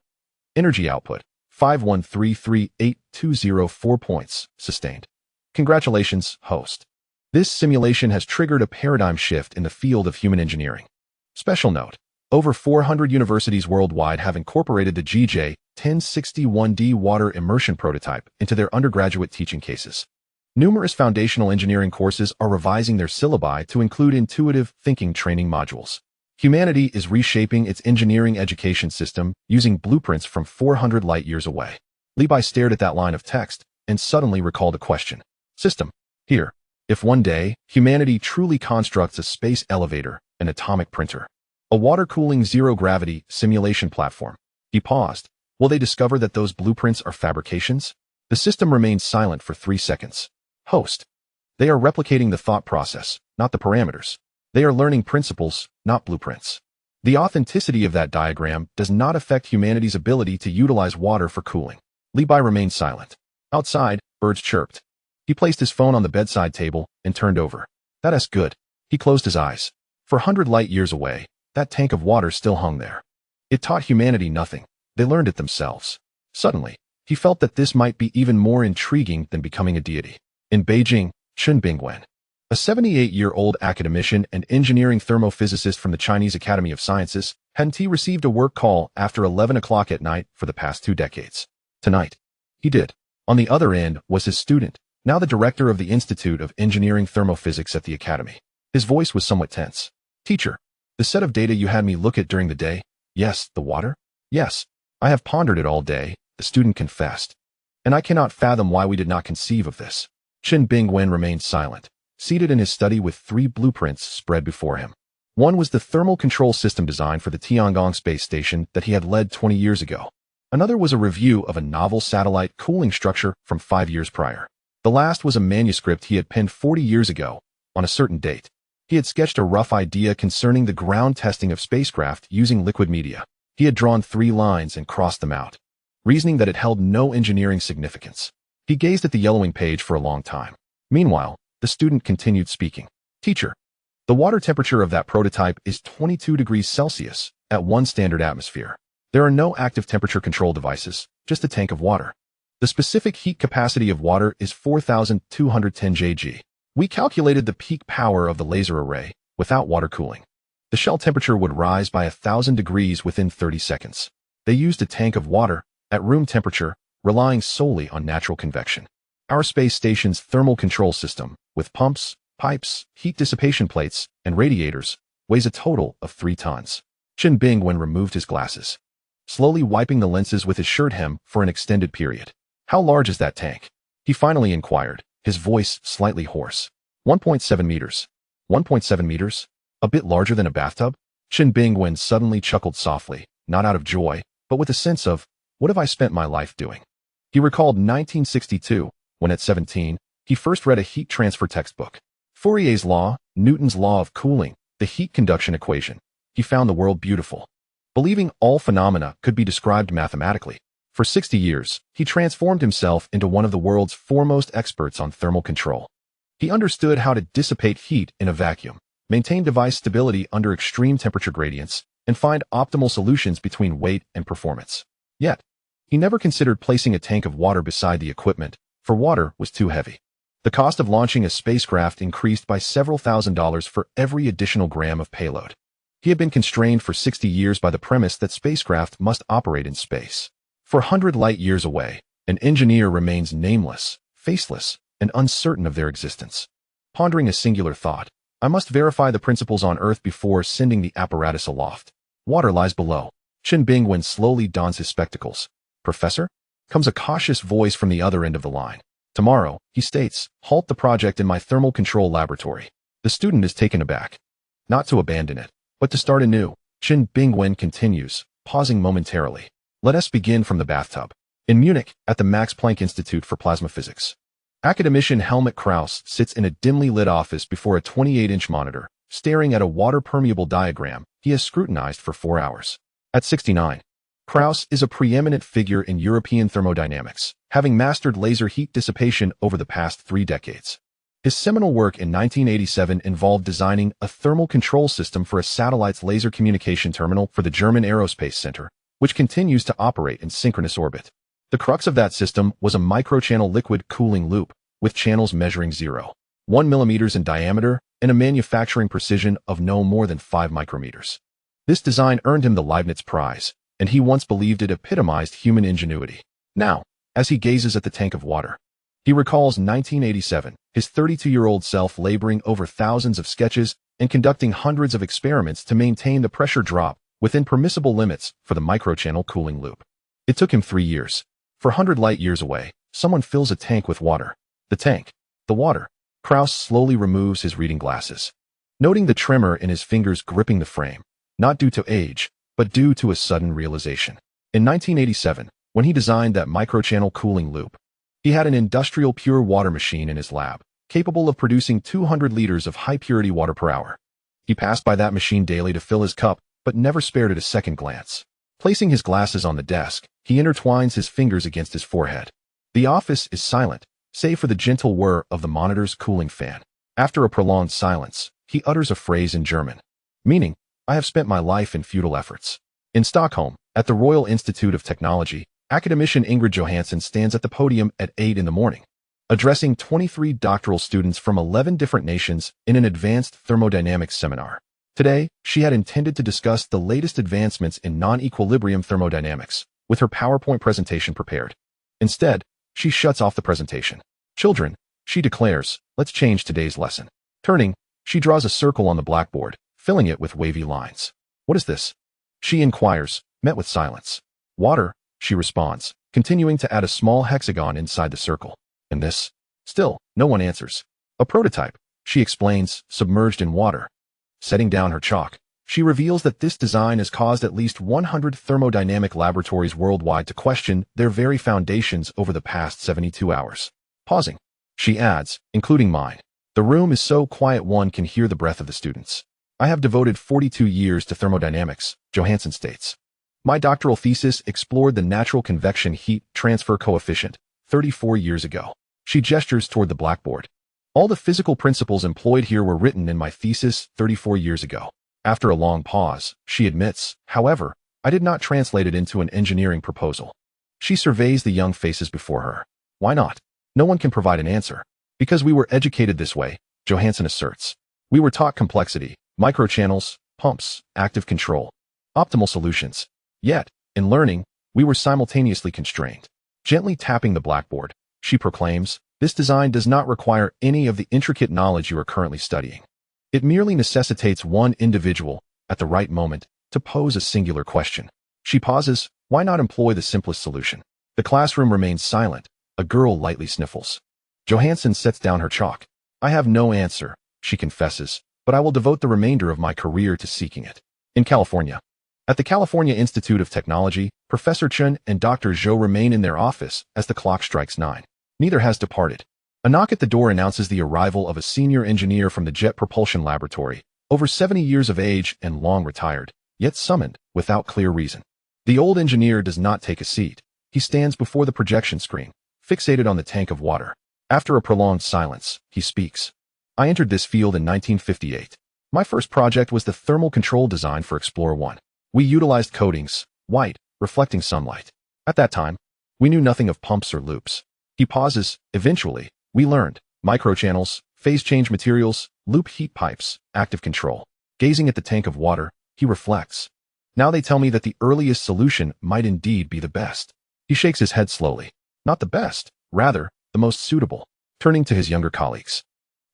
Energy output, 5133820 points, sustained. Congratulations, host. This simulation has triggered a paradigm shift in the field of human engineering. Special note, over 400 universities worldwide have incorporated the GJ1061D water immersion prototype into their undergraduate teaching cases. Numerous foundational engineering courses are revising their syllabi to include intuitive thinking training modules. Humanity is reshaping its engineering education system using blueprints from 400 light-years away. Levi stared at that line of text and suddenly recalled a question. System. Here. If one day, humanity truly constructs a space elevator, an atomic printer, a water-cooling zero-gravity simulation platform. He paused. Will they discover that those blueprints are fabrications? The system remained silent for 3 seconds. Host. They are replicating the thought process, not the parameters. They are learning principles, not blueprints. The authenticity of that diagram does not affect humanity's ability to utilize water for cooling. Levi remained silent. Outside, birds chirped. He placed his phone on the bedside table and turned over. That's good. He closed his eyes. For 100 light years away, that tank of water still hung there. It taught humanity nothing. They learned it themselves. Suddenly, he felt that this might be even more intriguing than becoming a deity. In Beijing, Chen Bingwen, a 78-year-old academician and engineering thermophysicist from the Chinese Academy of Sciences, hadn't he received a work call after 11 o'clock at night for the past 2 decades. Tonight, he did. On the other end was his student, now the director of the Institute of Engineering Thermophysics at the Academy. His voice was somewhat tense. Teacher, the set of data you had me look at during the day, yes, the water? Yes, I have pondered it all day, the student confessed. And I cannot fathom why we did not conceive of this. Chen Bingwen remained silent, seated in his study with 3 blueprints spread before him. One was the thermal control system design for the Tiangong space station that he had led 20 years ago. Another was a review of a novel satellite cooling structure from 5 years prior. The last was a manuscript he had penned 40 years ago, on a certain date. He had sketched a rough idea concerning the ground testing of spacecraft using liquid media. He had drawn 3 lines and crossed them out, reasoning that it held no engineering significance. He gazed at the yellowing page for a long time. Meanwhile, the student continued speaking. Teacher, the water temperature of that prototype is 22 degrees Celsius at 1 standard atmosphere. There are no active temperature control devices, just a tank of water. The specific heat capacity of water is 4,210 Jg. We calculated the peak power of the laser array without water cooling. The shell temperature would rise by 1,000 degrees within 30 seconds. They used a tank of water at room temperature, relying solely on natural convection. Our space station's thermal control system, with pumps, pipes, heat dissipation plates, and radiators, weighs a total of 3 tons. Chen Bingwen removed his glasses, slowly wiping the lenses with his shirt hem for an extended period. How large is that tank? He finally inquired, his voice slightly hoarse. 1.7 meters. 1.7 meters? A bit larger than a bathtub? Chen Bingwen suddenly chuckled softly, not out of joy, but with a sense of, what have I spent my life doing? He recalled 1962, when at 17, he first read a heat transfer textbook. Fourier's law, Newton's law of cooling, the heat conduction equation. He found the world beautiful, believing all phenomena could be described mathematically. For 60 years, he transformed himself into one of the world's foremost experts on thermal control. He understood how to dissipate heat in a vacuum, maintain device stability under extreme temperature gradients, and find optimal solutions between weight and performance. Yet, he never considered placing a tank of water beside the equipment, for water was too heavy. The cost of launching a spacecraft increased by several $1,000s for every additional gram of payload. He had been constrained for 60 years by the premise that spacecraft must operate in space. For 100 light years away, an engineer remains nameless, faceless, and uncertain of their existence. Pondering a singular thought, I must verify the principles on Earth before sending the apparatus aloft. Water lies below. Chen Bingwen slowly dons his spectacles. Professor? Comes a cautious voice from the other end of the line. Tomorrow, he states, halt the project in my thermal control laboratory. The student is taken aback. Not to abandon it, but to start anew. Chen Bingwen continues, pausing momentarily. Let us begin from the bathtub. In Munich, at the Max Planck Institute for Plasma Physics, academician Helmut Krauss sits in a dimly lit office before a 28-inch monitor, staring at a water-permeable diagram he has scrutinized for 4 hours. At 69, Krauss is a preeminent figure in European thermodynamics, having mastered laser heat dissipation over the past 3 decades. His seminal work in 1987 involved designing a thermal control system for a satellite's laser communication terminal for the German Aerospace Center, which continues to operate in synchronous orbit. The crux of that system was a microchannel liquid cooling loop, with channels measuring 0.1 mm in diameter and a manufacturing precision of no more than 5 micrometers. This design earned him the Leibniz Prize, and he once believed it epitomized human ingenuity. Now, as he gazes at the tank of water, he recalls 1987, his 32-year-old self laboring over thousands of sketches and conducting hundreds of experiments to maintain the pressure drop within permissible limits for the microchannel cooling loop. It took him 3 years. For 100 light years away, someone fills a tank with water. The tank. The water. Krauss slowly removes his reading glasses, noting the tremor in his fingers gripping the frame, not due to age, but due to a sudden realization. In 1987, when he designed that microchannel cooling loop, he had an industrial pure water machine in his lab, capable of producing 200 liters of high-purity water per hour. He passed by that machine daily to fill his cup, but never spared it a second glance. Placing his glasses on the desk, he intertwines his fingers against his forehead. The office is silent, save for the gentle whir of the monitor's cooling fan. After a prolonged silence, he utters a phrase in German, meaning, "I have spent my life in futile efforts." In Stockholm, at the Royal Institute of Technology, academician Ingrid Johansson stands at the podium at 8 in the morning, addressing 23 doctoral students from 11 different nations in an advanced thermodynamics seminar. Today, she had intended to discuss the latest advancements in non-equilibrium thermodynamics, with her PowerPoint presentation prepared. Instead, she shuts off the presentation. "Children," she declares, "let's change today's lesson." Turning, she draws a circle on the blackboard, filling it with wavy lines. "What is this?" she inquires, met with silence. "Water," she responds, continuing to add a small hexagon inside the circle. "And this?" Still, no one answers. "A prototype," she explains, "submerged in water." Setting down her chalk, she reveals that this design has caused at least 100 thermodynamic laboratories worldwide to question their very foundations over the past 72 hours. Pausing, she adds, "including mine. The room is so quiet one can hear the breath of the students. I have devoted 42 years to thermodynamics," Johansson states. "My doctoral thesis explored the natural convection heat transfer coefficient 34 years ago." She gestures toward the blackboard. "All the physical principles employed here were written in my thesis 34 years ago." After a long pause, she admits, "However, I did not translate it into an engineering proposal." She surveys the young faces before her. "Why not?" No one can provide an answer. "Because we were educated this way," Johansson asserts. "We were taught complexity, microchannels, pumps, active control, optimal solutions. Yet, in learning, we were simultaneously constrained." Gently tapping the blackboard, she proclaims, "This design does not require any of the intricate knowledge you are currently studying. It merely necessitates one individual, at the right moment, to pose a singular question." She pauses. Why not employ the simplest solution? The classroom remains silent. A girl lightly sniffles. Johansson sets down her chalk. "I have no answer," she confesses, "but I will devote the remainder of my career to seeking it." In California. At the California Institute of Technology, Professor Chen and Dr. Zhou remain in their office as the clock strikes 9. Neither has departed. A knock at the door announces the arrival of a senior engineer from the Jet Propulsion Laboratory, over 70 years of age and long retired, yet summoned without clear reason. The old engineer does not take a seat. He stands before the projection screen, fixated on the tank of water. After a prolonged silence, he speaks. "I entered this field in 1958. My first project was the thermal control design for Explorer 1. We utilized coatings, white, reflecting sunlight. At that time, we knew nothing of pumps or loops." He pauses. "Eventually, we learned microchannels, phase change materials, loop heat pipes, active control." Gazing at the tank of water, he reflects. "Now they tell me that the earliest solution might indeed be the best." He shakes his head slowly. "Not the best, rather, the most suitable." Turning to his younger colleagues,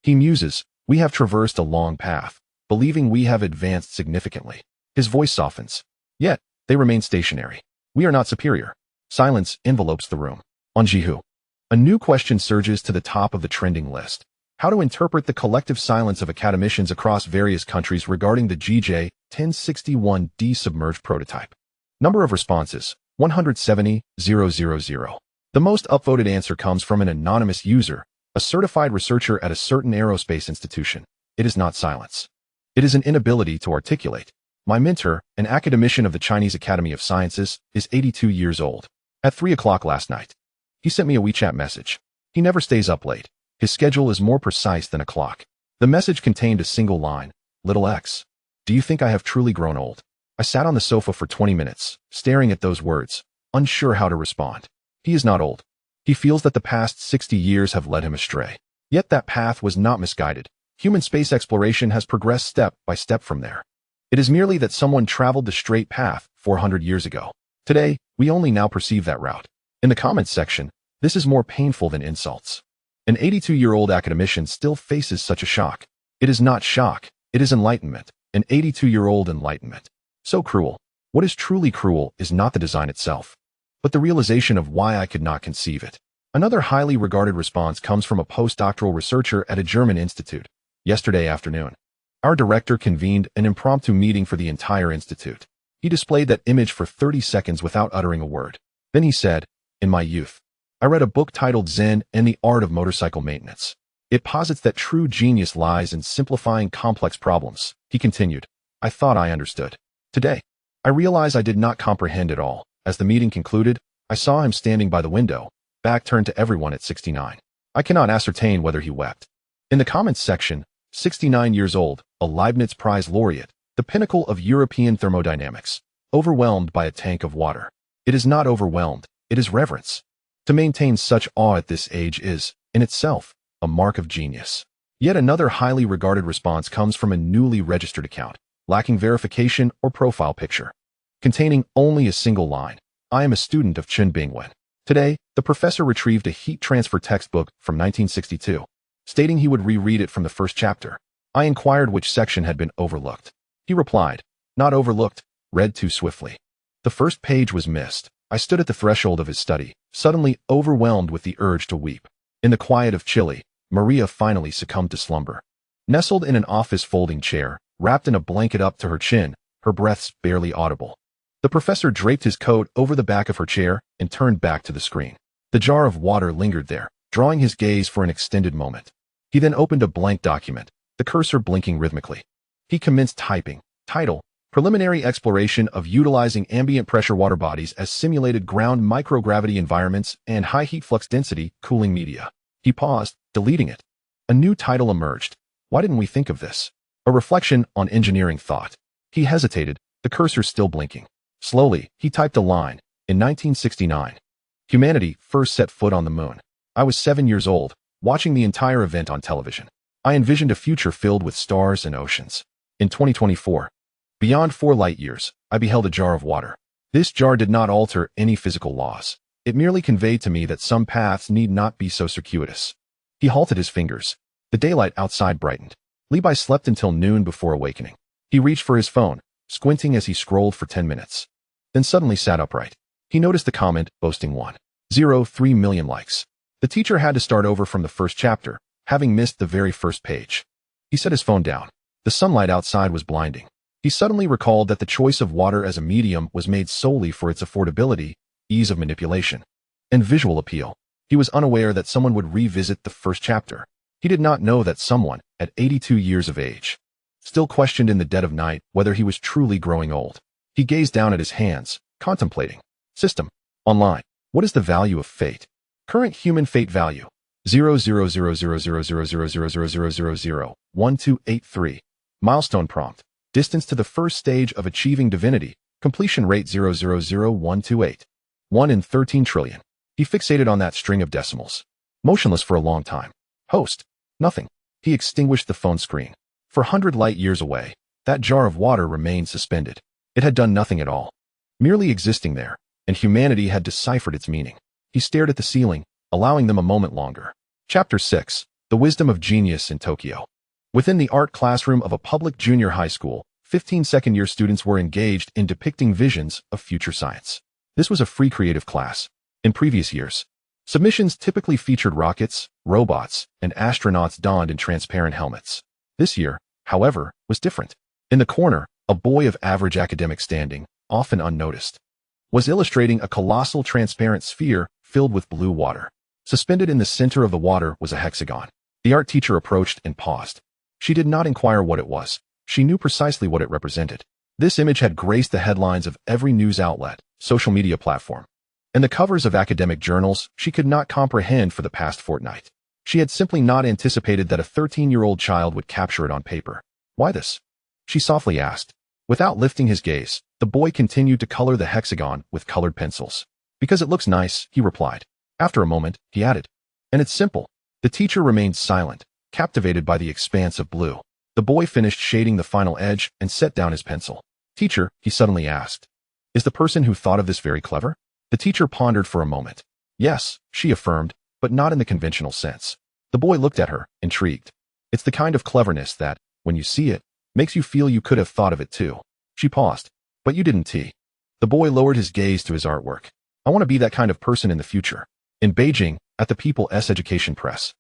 he muses, "We have traversed a long path, believing we have advanced significantly." His voice softens. Yet, they remain stationary. "We are not superior." Silence envelopes the room. On Jihu. A new question surges to the top of the trending list. How to interpret the collective silence of academicians across various countries regarding the GJ-1061D submerged prototype. Number of responses, 170,000. The most upvoted answer comes from an anonymous user, a certified researcher at a certain aerospace institution. It is not silence. It is an inability to articulate. My mentor, an academician of the Chinese Academy of Sciences, is 82 years old. At 3 o'clock last night, he sent me a WeChat message. He never stays up late. His schedule is more precise than a clock. The message contained a single line, "Little X. Do you think I have truly grown old?" I sat on the sofa for 20 minutes, staring at those words, unsure how to respond. He is not old. He feels that the past 60 years have led him astray. Yet that path was not misguided. Human space exploration has progressed step by step from there. It is merely that someone traveled the straight path 400 years ago. Today, we only now perceive that route. In the comments section, this is more painful than insults. An 82-year-old academician still faces such a shock. It is not shock, it is enlightenment. An 82-year-old enlightenment. So cruel. What is truly cruel is not the design itself, but the realization of why I could not conceive it. Another highly regarded response comes from a postdoctoral researcher at a German institute. Yesterday afternoon, our director convened an impromptu meeting for the entire institute. He displayed that image for 30 seconds without uttering a word. Then he said, "In my youth, I read a book titled Zen and the Art of Motorcycle Maintenance. It posits that true genius lies in simplifying complex problems. He continued, I thought I understood. Today, I realize I did not comprehend it all. As the meeting concluded, I saw him standing by the window, back turned to everyone at 69. I cannot ascertain whether he wept. In the comments section, 69 years old, a Leibniz Prize laureate, the pinnacle of European thermodynamics, overwhelmed by a tank of water. It is not overwhelmed, it is reverence. To maintain such awe at this age is, in itself, a mark of genius. Yet another highly regarded response comes from a newly registered account, lacking verification or profile picture. Containing only a single line, I am a student of Chen Bingwen. Today, the professor retrieved a heat transfer textbook from 1962, stating he would reread it from the first chapter. I inquired which section had been overlooked. He replied, not overlooked, read too swiftly. The first page was missed. I stood at the threshold of his study, suddenly overwhelmed with the urge to weep. In the quiet of Chile, Maria finally succumbed to slumber. Nestled in an office folding chair, wrapped in a blanket up to her chin, her breaths barely audible. The professor draped his coat over the back of her chair and turned back to the screen. The jar of water lingered there, drawing his gaze for an extended moment. He then opened a blank document, the cursor blinking rhythmically. He commenced typing. Title: Preliminary Exploration of Utilizing Ambient Pressure Water Bodies as Simulated Ground Microgravity Environments and High Heat Flux Density Cooling Media. He paused, deleting it. A new title emerged. Why didn't we think of this? A reflection on engineering thought. He hesitated, the cursor still blinking. Slowly, he typed a line. In 1969, humanity first set foot on the moon. I was 7 years old, watching the entire event on television. I envisioned a future filled with stars and oceans. In 2024, beyond 4 light years, I beheld a jar of water. This jar did not alter any physical laws. It merely conveyed to me that some paths need not be so circuitous. He halted his fingers. The daylight outside brightened. Levi slept until noon before awakening. He reached for his phone, squinting as he scrolled for 10 minutes. Then suddenly sat upright. He noticed the comment, boasting 1.03 million likes. The teacher had to start over from the first chapter, having missed the very first page. He set his phone down. The sunlight outside was blinding. He suddenly recalled that the choice of water as a medium was made solely for its affordability, ease of manipulation, and visual appeal. He was unaware that someone would revisit the first chapter. He did not know that someone, at 82 years of age, still questioned in the dead of night whether he was truly growing old. He gazed down at his hands, contemplating. System. Online. What is the value of fate? Current human fate value. 0.00000000000001283. Milestone prompt. Distance to the first stage of achieving divinity. Completion rate 0.00128. 1 in 13 trillion. He fixated on that string of decimals. Motionless for a long time. Host. Nothing. He extinguished the phone screen. For 100 light years away, that jar of water remained suspended. It had done nothing at all. Merely existing there, and humanity had deciphered its meaning. He stared at the ceiling, allowing them a moment longer. Chapter 6. The Wisdom of Genius in Tokyo. Within the art classroom of a public junior high school, 15 second-year students were engaged in depicting visions of future science. This was a free creative class. In previous years, submissions typically featured rockets, robots, and astronauts donned in transparent helmets. This year, however, was different. In the corner, a boy of average academic standing, often unnoticed, was illustrating a colossal transparent sphere filled with blue water. Suspended in the center of the water was a hexagon. The art teacher approached and paused. She did not inquire what it was. She knew precisely what it represented. This image had graced the headlines of every news outlet, social media platform, and the covers of academic journals she could not comprehend for the past fortnight. She had simply not anticipated that a 13-year-old child would capture it on paper. Why this? She softly asked. Without lifting his gaze, the boy continued to color the hexagon with colored pencils. Because it looks nice, he replied. After a moment, he added. And it's simple. The teacher remained silent, captivated by the expanse of blue. The boy finished shading the final edge and set down his pencil. Teacher, he suddenly asked. Is the person who thought of this very clever? The teacher pondered for a moment. Yes, she affirmed, but not in the conventional sense. The boy looked at her, intrigued. It's the kind of cleverness that, when you see it, makes you feel you could have thought of it too. She paused. But you didn't, T. The boy lowered his gaze to his artwork. I want to be that kind of person in the future. In Beijing, at the People's Education Press.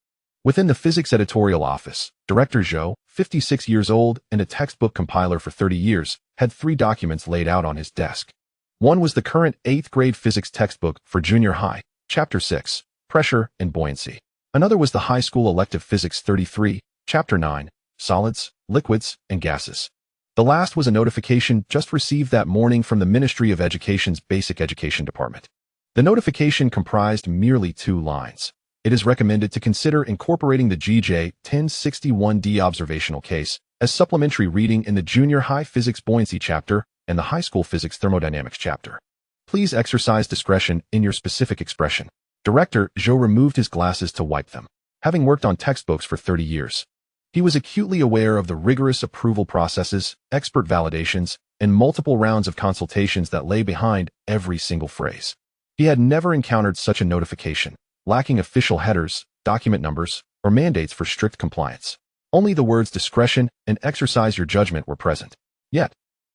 Within the physics editorial office, Director Zhou, 56 years old and a textbook compiler for 30 years, had 3 documents laid out on his desk. One was the current 8th grade physics textbook for junior high, Chapter 6, Pressure and Buoyancy. Another was the high school elective Physics 33, Chapter 9, Solids, Liquids, and Gases. The last was a notification just received that morning from the Ministry of Education's Basic Education Department. The notification comprised merely 2 lines. It is recommended to consider incorporating the GJ 1061D observational case as supplementary reading in the junior high physics buoyancy chapter and the high school physics thermodynamics chapter. Please exercise discretion in your specific expression. Director Zhou removed his glasses to wipe them. Having worked on textbooks for 30 years, he was acutely aware of the rigorous approval processes, expert validations, and multiple rounds of consultations that lay behind every single phrase. He had never encountered such a notification, lacking official headers, document numbers, or mandates for strict compliance. Only the words discretion and exercise your judgment were present. Yet,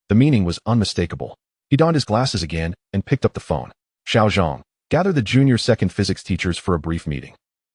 the meaning was unmistakable. He donned his glasses again and picked up the phone. Xiaozhong, gather the junior second physics teachers for a brief meeting.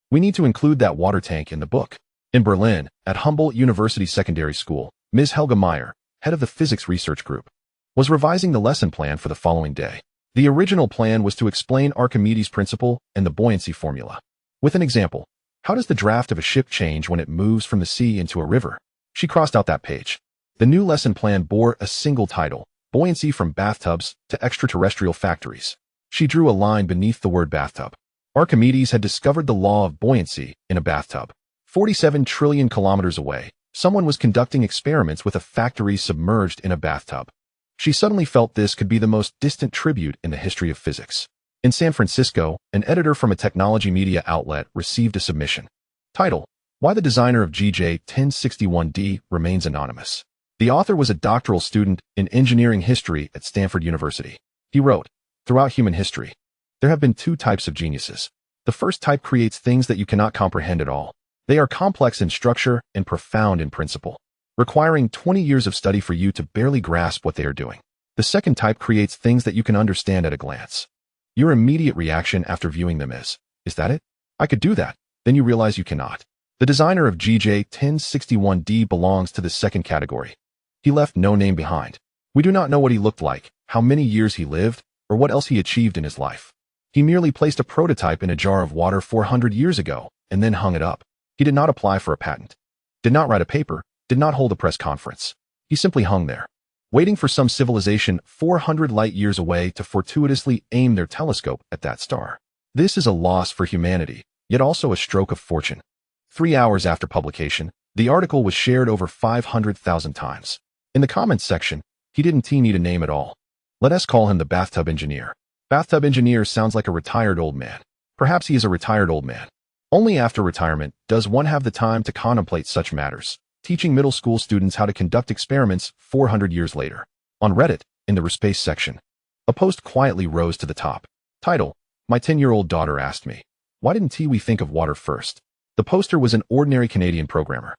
We need to include that water tank in the book. In Berlin, at Humboldt University Secondary School, Ms. Helga Meyer, head of the physics research group, was revising the lesson plan for the following day. The original plan was to explain Archimedes' principle and the buoyancy formula. With an example, how does the draft of a ship change when it moves from the sea into a river? She crossed out that page. The new lesson plan bore a single title, Buoyancy from Bathtubs to Extraterrestrial Factories. She drew a line beneath the word bathtub. Archimedes had discovered the law of buoyancy in a bathtub. 47 trillion kilometers away, someone was conducting experiments with a factory submerged in a bathtub. She suddenly felt this could be the most distant tribute in the history of physics. In San Francisco, an editor from a technology media outlet received a submission. Title: Why the designer of GJ 1061D remains anonymous. The author was a doctoral student in engineering history at Stanford University. He wrote, throughout human history, there have been 2 types of geniuses. The first type creates things that you cannot comprehend at all. They are complex in structure and profound in principle, requiring 20 years of study for you to barely grasp what they are doing. The second type creates things that you can understand at a glance. Your immediate reaction after viewing them is that it? I could do that. Then you realize you cannot. The designer of GJ 1061D belongs to the second category. He left no name behind. We do not know what he looked like, how many years he lived, or what else he achieved in his life. He merely placed a prototype in a jar of water 400 years ago and then hung it up. He did not apply for a patent, did not write a paper, did not hold a press conference. He simply hung there, waiting for some civilization 400 light years away to fortuitously aim their telescope at that star. This is a loss for humanity, yet also a stroke of fortune. 3 hours after publication, the article was shared over 500,000 times. In the comments section, he didn't need a name at all. Let us call him the bathtub engineer. Bathtub engineer sounds like a retired old man. Perhaps he is a retired old man. Only after retirement does one have the time to contemplate such matters, teaching middle school students how to conduct experiments 400 years later. On Reddit, in the Respace section, a post quietly rose to the top. Title: My 10-year-old daughter asked me, why didn't we think of water first? The poster was an ordinary Canadian programmer.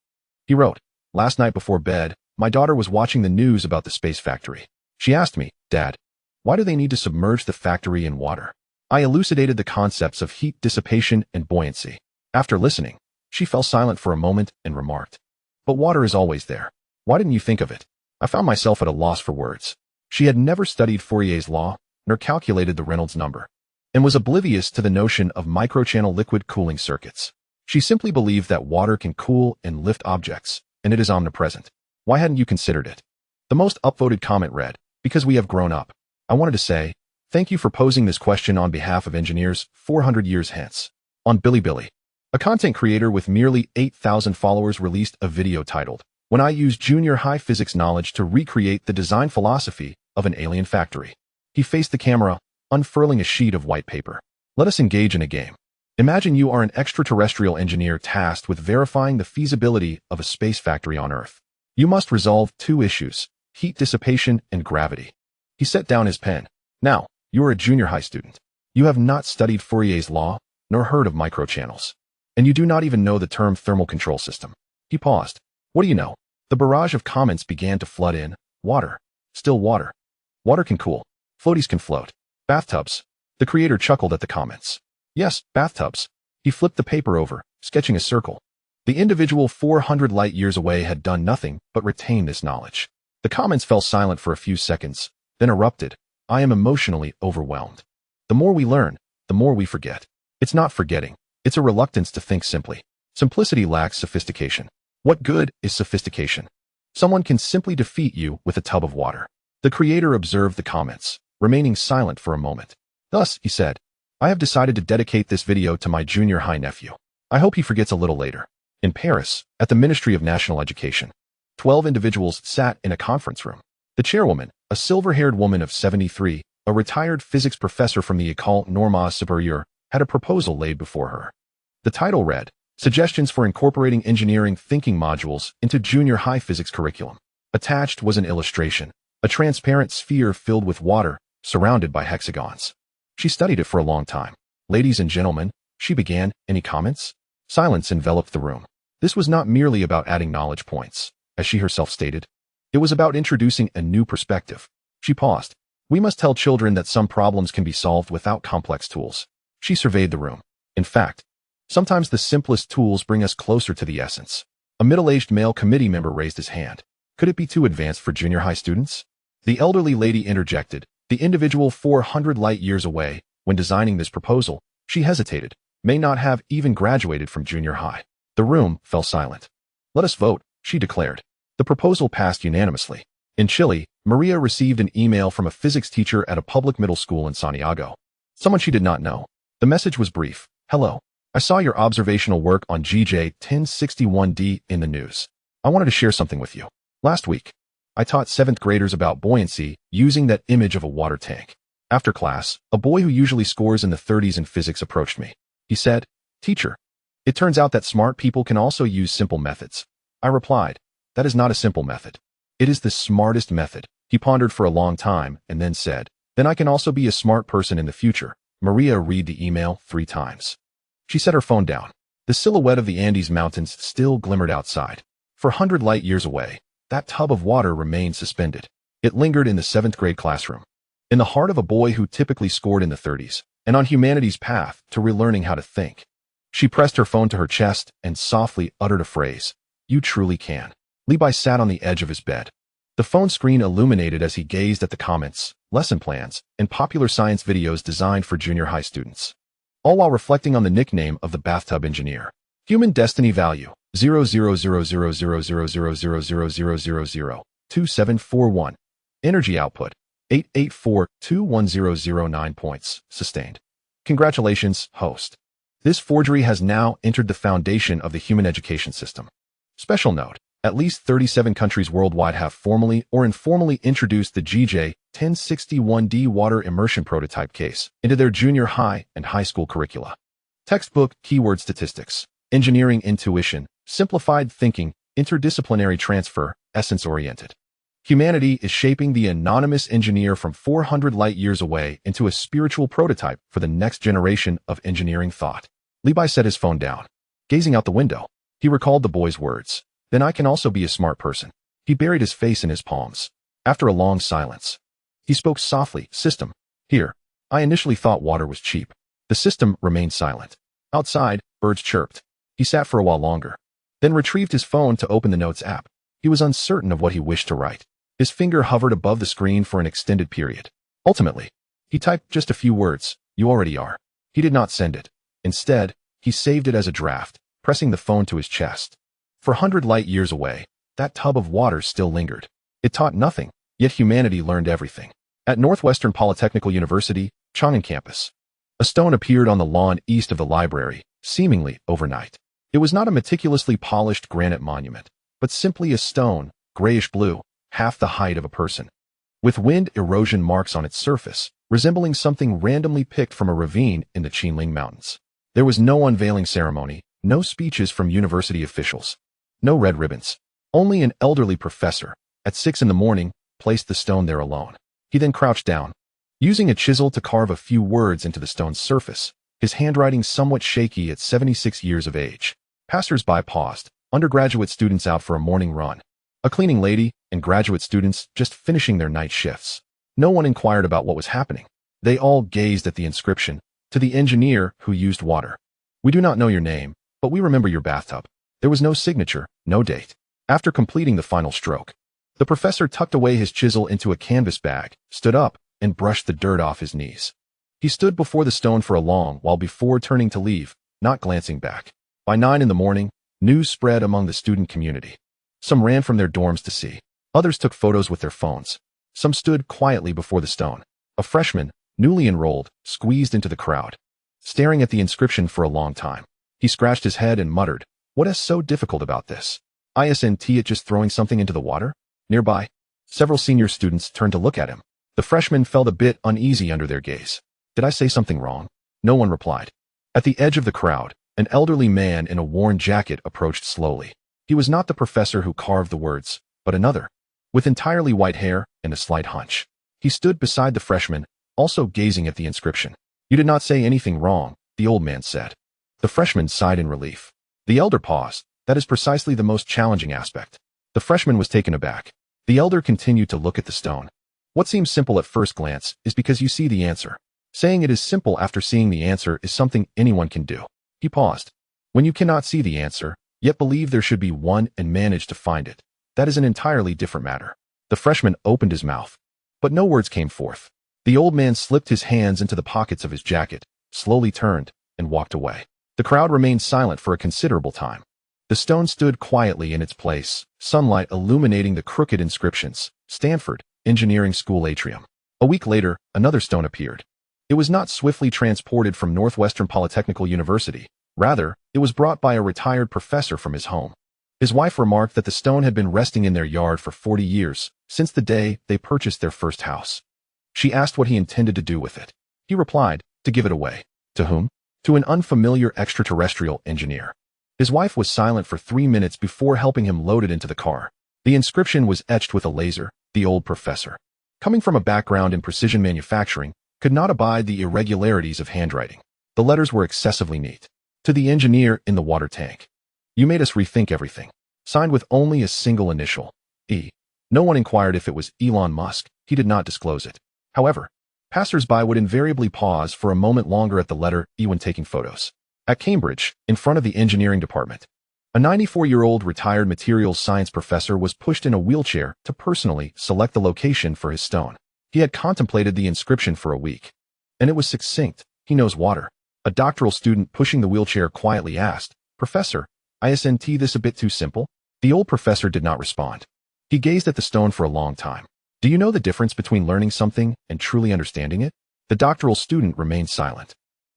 He wrote, last night before bed, my daughter was watching the news about the space factory. She asked me, Dad, why do they need to submerge the factory in water? I elucidated the concepts of heat dissipation and buoyancy. After listening, she fell silent for a moment and remarked, but water is always there. Why didn't you think of it? I found myself at a loss for words. She had never studied Fourier's law, nor calculated the Reynolds number, and was oblivious to the notion of microchannel liquid cooling circuits. She simply believed that water can cool and lift objects, and it is omnipresent. Why hadn't you considered it? The most upvoted comment read, because we have grown up. I wanted to say, thank you for posing this question on behalf of engineers 400 years hence. On Bilibili, a content creator with merely 8,000 followers released a video titled, When I Use Junior High Physics Knowledge to Recreate the Design Philosophy of an Alien Factory. He faced the camera, unfurling a sheet of white paper. Let us engage in a game. Imagine you are an extraterrestrial engineer tasked with verifying the feasibility of a space factory on Earth. You must resolve 2 issues, heat dissipation and gravity. He set down his pen. Now, you are a junior high student. You have not studied Fourier's law, nor heard of microchannels. And you do not even know the term thermal control system. He paused. What do you know? The barrage of comments began to flood in. Water. Still water. Water can cool. Floaties can float. Bathtubs. The creator chuckled at the comments. Yes, bathtubs. He flipped the paper over, sketching a circle. The individual 400 light years away had done nothing but retain this knowledge. The comments fell silent for a few seconds, then erupted. I am emotionally overwhelmed. The more we learn, the more we forget. It's not forgetting. It's a reluctance to think simply. Simplicity lacks sophistication. What good is sophistication? Someone can simply defeat you with a tub of water. The creator observed the comments, remaining silent for a moment. Thus, he said, I have decided to dedicate this video to my junior high nephew. I hope he forgets a little later. In Paris, at the Ministry of National Education, 12 individuals sat in a conference room. The chairwoman, a silver-haired woman of 73, a retired physics professor from the École Normale Supérieure, had a proposal laid before her. The title read, Suggestions for Incorporating Engineering Thinking Modules into Junior High Physics Curriculum. Attached was an illustration, a transparent sphere filled with water, surrounded by hexagons. She studied it for a long time. Ladies and gentlemen, she began, any comments? Silence enveloped the room. This was not merely about adding knowledge points, as she herself stated. It was about introducing a new perspective. She paused. We must tell children that some problems can be solved without complex tools. She surveyed the room. In fact, sometimes the simplest tools bring us closer to the essence. A middle-aged male committee member raised his hand. Could it be too advanced for junior high students? The elderly lady interjected. The individual 400 light years away, when designing this proposal, she hesitated, may not have even graduated from junior high. The room fell silent. Let us vote, she declared. The proposal passed unanimously. In Chile, Maria received an email from a physics teacher at a public middle school in Santiago. Someone she did not know. The message was brief. Hello. I saw your observational work on GJ 1061D in the news. I wanted to share something with you. Last week, I taught 7th graders about buoyancy using that image of a water tank. After class, a boy who usually scores in the 30s in physics approached me. He said, Teacher, it turns out that smart people can also use simple methods. I replied, that is not a simple method. It is the smartest method. He pondered for a long time and then said, then I can also be a smart person in the future. Maria read the email 3 times. She set her phone down. The silhouette of the Andes Mountains still glimmered outside. For 100 light years away, that tub of water remained suspended. It lingered in the 7th grade classroom, in the heart of a boy who typically scored in the 30s, and on humanity's path to relearning how to think. She pressed her phone to her chest and softly uttered a phrase. You truly can. Levi sat on the edge of his bed. The phone screen illuminated as he gazed at the comments, lesson plans, and popular science videos designed for junior high students. All while reflecting on the nickname of the bathtub engineer. Human destiny value, 0.000000000002741. Energy output, 884-21009 points, sustained. Congratulations, host. This forgery has now entered the foundation of the human education system. Special note, at least 37 countries worldwide have formally or informally introduced the GJ 1061D water immersion prototype case into their junior high and high school curricula. Textbook, keyword statistics, engineering intuition, simplified thinking, interdisciplinary transfer, essence-oriented. Humanity is shaping the anonymous engineer from 400 light years away into a spiritual prototype for the next generation of engineering thought. Levi set his phone down. Gazing out the window, he recalled the boy's words. Then I can also be a smart person. He buried his face in his palms. After a long silence, he spoke softly, System. Here. I initially thought water was cheap. The system remained silent. Outside, birds chirped. He sat for a while longer, then retrieved his phone to open the Notes app. He was uncertain of what he wished to write. His finger hovered above the screen for an extended period. Ultimately, he typed just a few words. You already are. He did not send it. Instead, he saved it as a draft, pressing the phone to his chest. For 100 light years away, that tub of water still lingered. It taught nothing, yet humanity learned everything. At Northwestern Polytechnical University, Chang'an campus, a stone appeared on the lawn east of the library, seemingly overnight. It was not a meticulously polished granite monument, but simply a stone, grayish-blue, half the height of a person, with wind erosion marks on its surface, resembling something randomly picked from a ravine in the Qinling Mountains. There was no unveiling ceremony, no speeches from university officials, no red ribbons. Only an elderly professor, at 6 in the morning, placed the stone there alone. He then crouched down, using a chisel to carve a few words into the stone's surface, his handwriting somewhat shaky at 76 years of age. Passers-by paused, undergraduate students out for a morning run, a cleaning lady, and graduate students just finishing their night shifts. No one inquired about what was happening. They all gazed at the inscription, to the engineer who used water. We do not know your name, but we remember your bathtub. There was no signature, no date. After completing the final stroke, the professor tucked away his chisel into a canvas bag, stood up, and brushed the dirt off his knees. He stood before the stone for a long while before turning to leave. not glancing back. By 9 in the morning, news spread among the student community. Some ran from their dorms to see. Others took photos with their phones. Some stood quietly before the stone. A freshman, newly enrolled, squeezed into the crowd, staring at the inscription for a long time. He scratched his head and muttered, "What is so difficult about this? Isn't it just throwing something into the water?" Nearby, several senior students turned to look at him. The freshman felt a bit uneasy under their gaze. "Did I say something wrong?" No one replied. At the edge of the crowd, an elderly man in a worn jacket approached slowly. He was not the professor who carved the words, but another, with entirely white hair and a slight hunch. He stood beside the freshman, also gazing at the inscription. "You did not say anything wrong," the old man said. The freshman sighed in relief. The elder paused. "That is precisely the most challenging aspect." The freshman was taken aback. The elder continued to look at the stone. "What seems simple at first glance is because you see the answer. Saying it is simple after seeing the answer is something anyone can do." He paused. "When you cannot see the answer, yet believe there should be one and manage to find it, that is an entirely different matter." The freshman opened his mouth, but no words came forth. The old man slipped his hands into the pockets of his jacket, slowly turned, and walked away. The crowd remained silent for a considerable time. The stone stood quietly in its place, sunlight illuminating the crooked inscriptions, "Stanford Engineering School Atrium." A week later, another stone appeared. It was not swiftly transported from Northwestern Polytechnical University. Rather, it was brought by a retired professor from his home. His wife remarked that the stone had been resting in their yard for 40 years, since the day they purchased their first house. She asked what he intended to do with it. He replied, to give it away. To whom? To an unfamiliar extraterrestrial engineer. His wife was silent for 3 minutes before helping him load it into the car. The inscription was etched with a laser. The old professor, coming from a background in precision manufacturing, could not abide the irregularities of handwriting. The letters were excessively neat. To the engineer in the water tank. "You made us rethink everything." Signed with only a single initial, E. No one inquired if it was Elon Musk. He did not disclose it. However, passers-by would invariably pause for a moment longer at the letter E when taking photos. At Cambridge, in front of the engineering department, a 94-year-old retired materials science professor was pushed in a wheelchair to personally select the location for his stone. He had contemplated the inscription for a week, and it was succinct: "He knows water." A doctoral student pushing the wheelchair quietly asked, "Professor, isn't this a bit too simple?" The old professor did not respond. He gazed at the stone for a long time. "Do you know the difference between learning something and truly understanding it?" The doctoral student remained silent.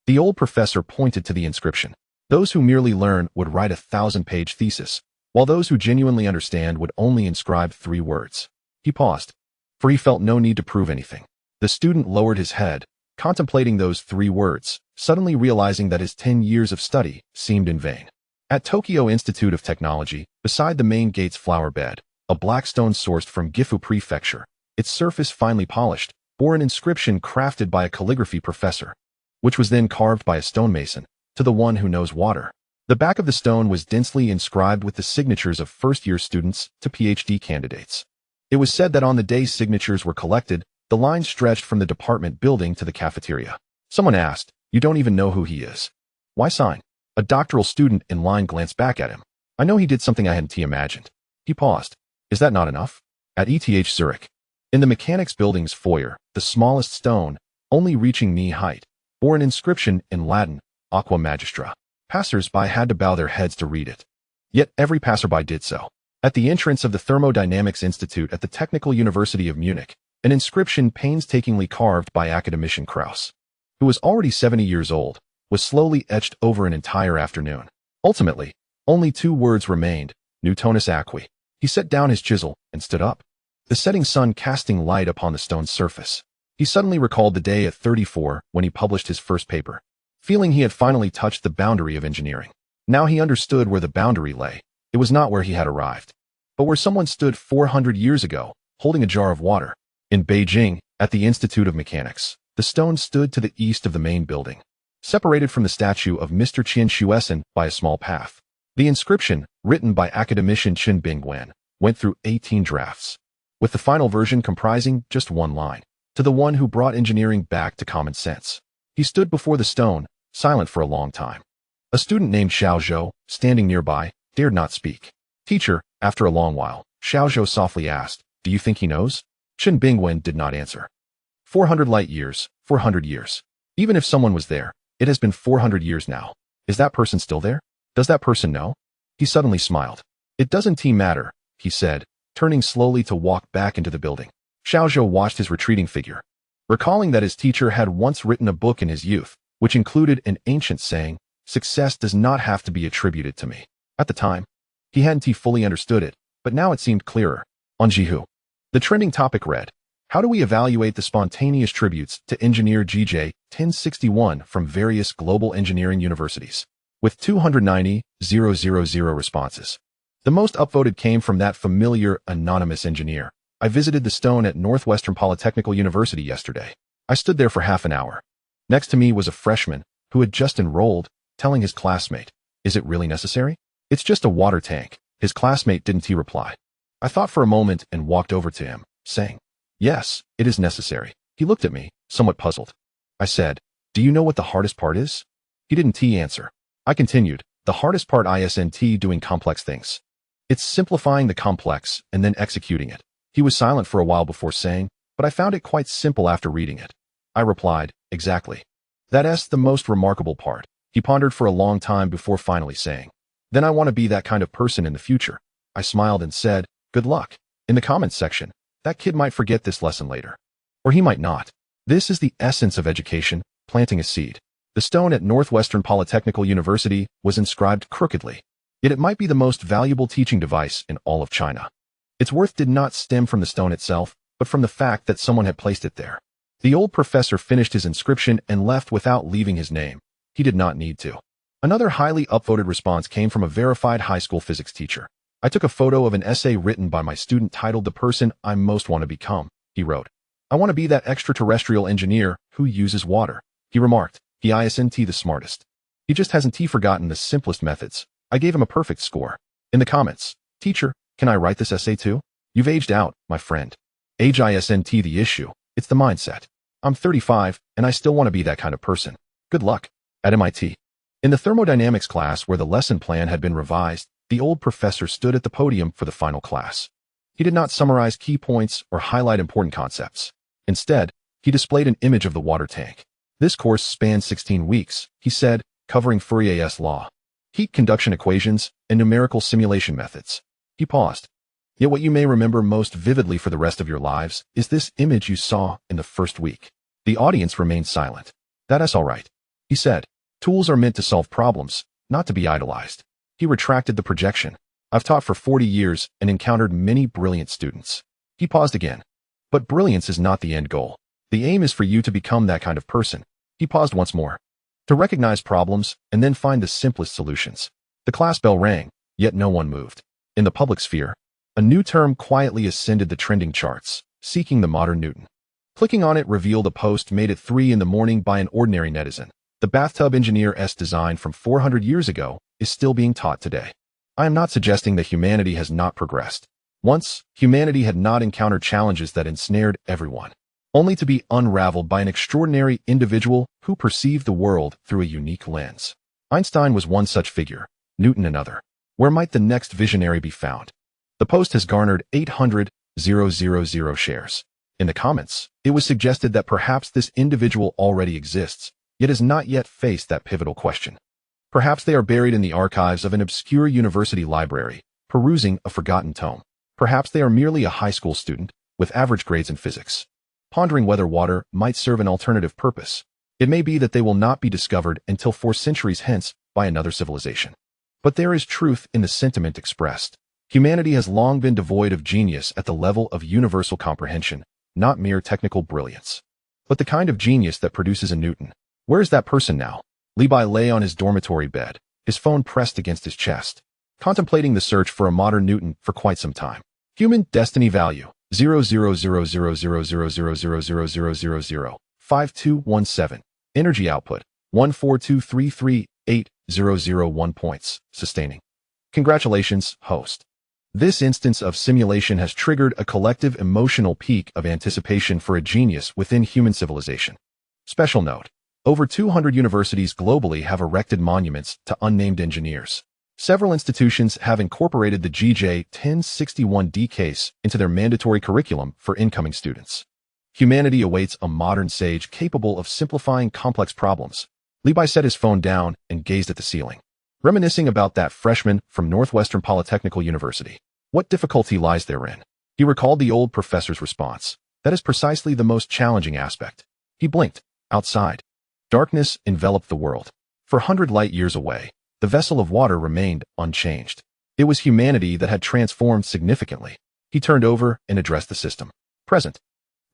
The old professor pointed to the inscription. "Those who merely learn would write a 1,000-page thesis, while those who genuinely understand would only inscribe 3 words. He paused, for he felt no need to prove anything. The student lowered his head, contemplating those 3 words, suddenly realizing that his 10 years of study seemed in vain. At Tokyo Institute of Technology, beside the main gate's flower bed, a black stone sourced from Gifu Prefecture, its surface finely polished, bore an inscription crafted by a calligraphy professor, which was then carved by a stonemason, "To the one who knows water." The back of the stone was densely inscribed with the signatures of first-year students to PhD candidates. It was said that on the day signatures were collected, the line stretched from the department building to the cafeteria. Someone asked, "You don't even know who he is. Why sign?" A doctoral student in line glanced back at him. "I know he did something I hadn't imagined." He paused. "Is that not enough?" At ETH Zurich, in the mechanics building's foyer, the smallest stone, only reaching knee height, bore an inscription in Latin, "Aqua Magistra." Passers-by had to bow their heads to read it. Yet every passerby did so. At the entrance of the Thermodynamics Institute at the Technical University of Munich, an inscription painstakingly carved by academician Krauss, who was already 70 years old, was slowly etched over an entire afternoon. Ultimately, only 2 words remained: Newtonus Aquae. He set down his chisel and stood up, the setting sun casting light upon the stone's surface. He suddenly recalled the day at 34 when he published his first paper, feeling he had finally touched the boundary of engineering. Now he understood where the boundary lay. It was not where he had arrived, but where someone stood 400 years ago, holding a jar of water. In Beijing, at the Institute of Mechanics, the stone stood to the east of the main building, separated from the statue of Mr. Qian Shuessen by a small path. The inscription, written by academician Chen Bingwen, went through 18 drafts, with the final version comprising just 1 line: "To the one who brought engineering back to common sense." He stood before the stone, silent for a long time. A student named Xiao Zhou, standing nearby, dared not speak. "Teacher," after a long while, Xiao Zhou softly asked, "Do you think he knows?" Chen Bingwen did not answer. 400 light years, 400 years. Even if someone was there, it has been 400 years now. Is that person still there? Does that person know? He suddenly smiled. It doesn't matter, he said, turning slowly to walk back into the building. Xiaozhou watched his retreating figure, recalling that his teacher had once written a book in his youth, which included an ancient saying, "Success does not have to be attributed to me." At the time, he hadn't fully understood it, but now it seemed clearer. On Jihu, the trending topic read, "How do we evaluate the spontaneous tributes to engineer GJ 1061 from various global engineering universities?" With 290,000 responses. The most upvoted came from that familiar, anonymous engineer. "I visited the stone at Northwestern Polytechnical University yesterday. I stood there for half an hour. Next to me was a freshman who had just enrolled, telling his classmate, 'Is it really necessary?' 'It's just a water tank.' His classmate didn't reply. I thought for a moment and walked over to him, saying, 'Yes, it is necessary.' He looked at me, somewhat puzzled. I said, 'Do you know what the hardest part is?' He didn't answer. I continued, 'The hardest part isn't doing complex things. It's simplifying the complex and then executing it.' He was silent for a while before saying, 'But I found it quite simple after reading it.' I replied, 'Exactly. That's the most remarkable part.' He pondered for a long time before finally saying, 'Then I want to be that kind of person in the future.' I smiled and said, 'Good luck.' In the comments section, that kid might forget this lesson later. Or he might not. This is the essence of education, planting a seed. The stone at Northwestern Polytechnical University was inscribed crookedly. Yet it might be the most valuable teaching device in all of China. Its worth did not stem from the stone itself, but from the fact that someone had placed it there. The old professor finished his inscription and left without leaving his name. He did not need to. Another highly upvoted response came from a verified high school physics teacher. "I took a photo of an essay written by my student titled 'The Person I Most Want to Become.' He wrote, 'I want to be that extraterrestrial engineer who uses water.' He remarked, 'He isn't the smartest. He just hasn't forgotten the simplest methods.' I gave him a perfect score." In the comments, "Teacher, can I write this essay too? You've aged out, my friend." Age isn't the issue, it's the mindset. I'm 35, and I still want to be that kind of person. Good luck. At MIT. In the thermodynamics class where the lesson plan had been revised, the old professor stood at the podium for the final class. He did not summarize key points or highlight important concepts. Instead, he displayed an image of the water tank. "This course spans 16 weeks, he said, covering Fourier's law, heat conduction equations, and numerical simulation methods." He paused. "Yet what you may remember most vividly for the rest of your lives is this image you saw in the first week." The audience remained silent. "That's all right," he said. "Tools are meant to solve problems, not to be idolized." He retracted the projection. "I've taught for 40 years and encountered many brilliant students." He paused again. "But brilliance is not the end goal. The aim is for you to become that kind of person." He paused once more. "To recognize problems and then find the simplest solutions." The class bell rang, yet no one moved. In the public sphere, a new term quietly ascended the trending charts, seeking the modern Newton. Clicking on it revealed a post made at 3 a.m. by an ordinary netizen. The bathtub engineer's design from 400 years ago is still being taught today. I am not suggesting that humanity has not progressed. Once, humanity had not encountered challenges that ensnared everyone, only to be unraveled by an extraordinary individual who perceived the world through a unique lens. Einstein was one such figure, Newton another. Where might the next visionary be found? The post has garnered 800,000 shares. In the comments, it was suggested that perhaps this individual already exists, yet has not yet faced that pivotal question. Perhaps they are buried in the archives of an obscure university library, perusing a forgotten tome. Perhaps they are merely a high school student, with average grades in physics, pondering whether water might serve an alternative purpose. It may be that they will not be discovered until 4 centuries hence by another civilization. But there is truth in the sentiment expressed. Humanity has long been devoid of genius at the level of universal comprehension, not mere technical brilliance, but the kind of genius that produces a Newton. Where is that person now? Levi lay on his dormitory bed, his phone pressed against his chest, contemplating the search for a modern Newton for quite some time. Human destiny value 0.0000000000005217. Energy output 142338001 points. Sustaining. Congratulations, host. This instance of simulation has triggered a collective emotional peak of anticipation for a genius within human civilization. Special note. Over 200 universities globally have erected monuments to unnamed engineers. Several institutions have incorporated the GJ 1061D case into their mandatory curriculum for incoming students. Humanity awaits a modern sage capable of simplifying complex problems. Levi set his phone down and gazed at the ceiling, reminiscing about that freshman from Northwestern Polytechnical University. What difficulty lies therein? He recalled the old professor's response. That is precisely the most challenging aspect. He blinked. Outside, darkness enveloped the world. For 100 light years away, the vessel of water remained unchanged. It was humanity that had transformed significantly. He turned over and addressed the system. Present.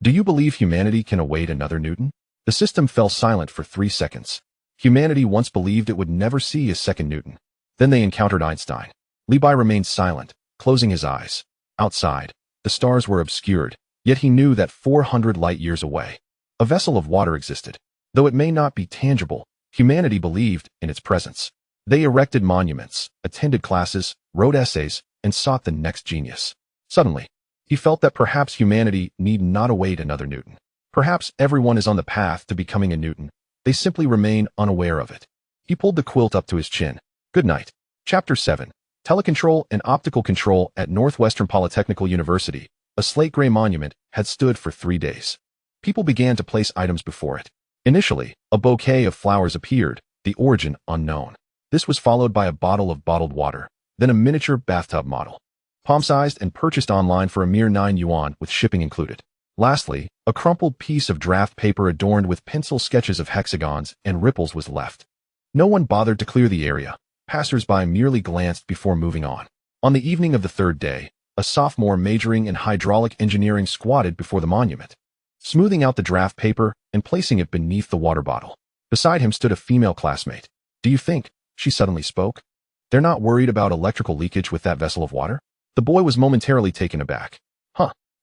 Do you believe humanity can await another Newton? The system fell silent for 3 seconds. Humanity once believed it would never see a second Newton. Then they encountered Einstein. Levi remained silent, closing his eyes. Outside, the stars were obscured, yet he knew that 400 light years away, a vessel of water existed. Though it may not be tangible, humanity believed in its presence. They erected monuments, attended classes, wrote essays, and sought the next genius. Suddenly, he felt that perhaps humanity need not await another Newton. Perhaps everyone is on the path to becoming a Newton. They simply remain unaware of it. He pulled the quilt up to his chin. Good night. Chapter 7. Telecontrol and optical control at Northwestern Polytechnical University. A slate-gray monument had stood for 3 days. People began to place items before it. Initially, a bouquet of flowers appeared, the origin unknown. This was followed by a bottle of bottled water, then a miniature bathtub model, palm-sized and purchased online for a mere 9 yuan with shipping included. Lastly, a crumpled piece of draft paper adorned with pencil sketches of hexagons and ripples was left. No one bothered to clear the area. Passers-by merely glanced before moving on. On the evening of the 3rd day, a sophomore majoring in hydraulic engineering squatted before the monument, smoothing out the draft paper and placing it beneath the water bottle. Beside him stood a female classmate. Do you think, she suddenly spoke, they're not worried about electrical leakage with that vessel of water? The boy was momentarily taken aback.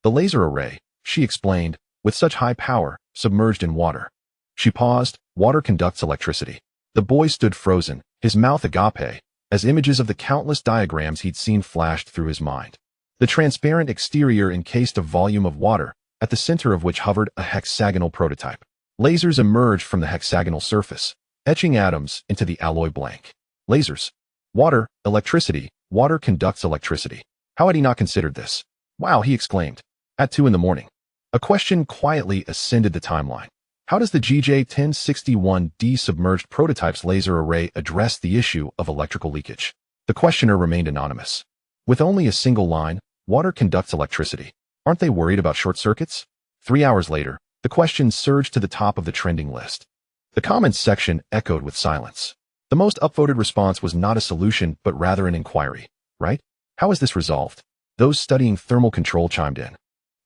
The laser array, she explained, with such high power, submerged in water. She paused. Water conducts electricity. The boy stood frozen, his mouth agape, as images of the countless diagrams he'd seen flashed through his mind. The transparent exterior encased a volume of water, at the center of which hovered a hexagonal prototype. Lasers emerged from the hexagonal surface, etching atoms into the alloy blank. Lasers. Water, electricity. Water conducts electricity. How had he not considered this? Wow, he exclaimed. At 2 in the morning. A question quietly ascended the timeline. How does the GJ-1061D submerged prototype's laser array address the issue of electrical leakage? The questioner remained anonymous. With only a single line, water conducts electricity. Aren't they worried about short circuits? 3 hours later, the question surged to the top of the trending list. The comments section echoed with silence. The most upvoted response was not a solution, but rather an inquiry. Right? How is this resolved? Those studying thermal control chimed in,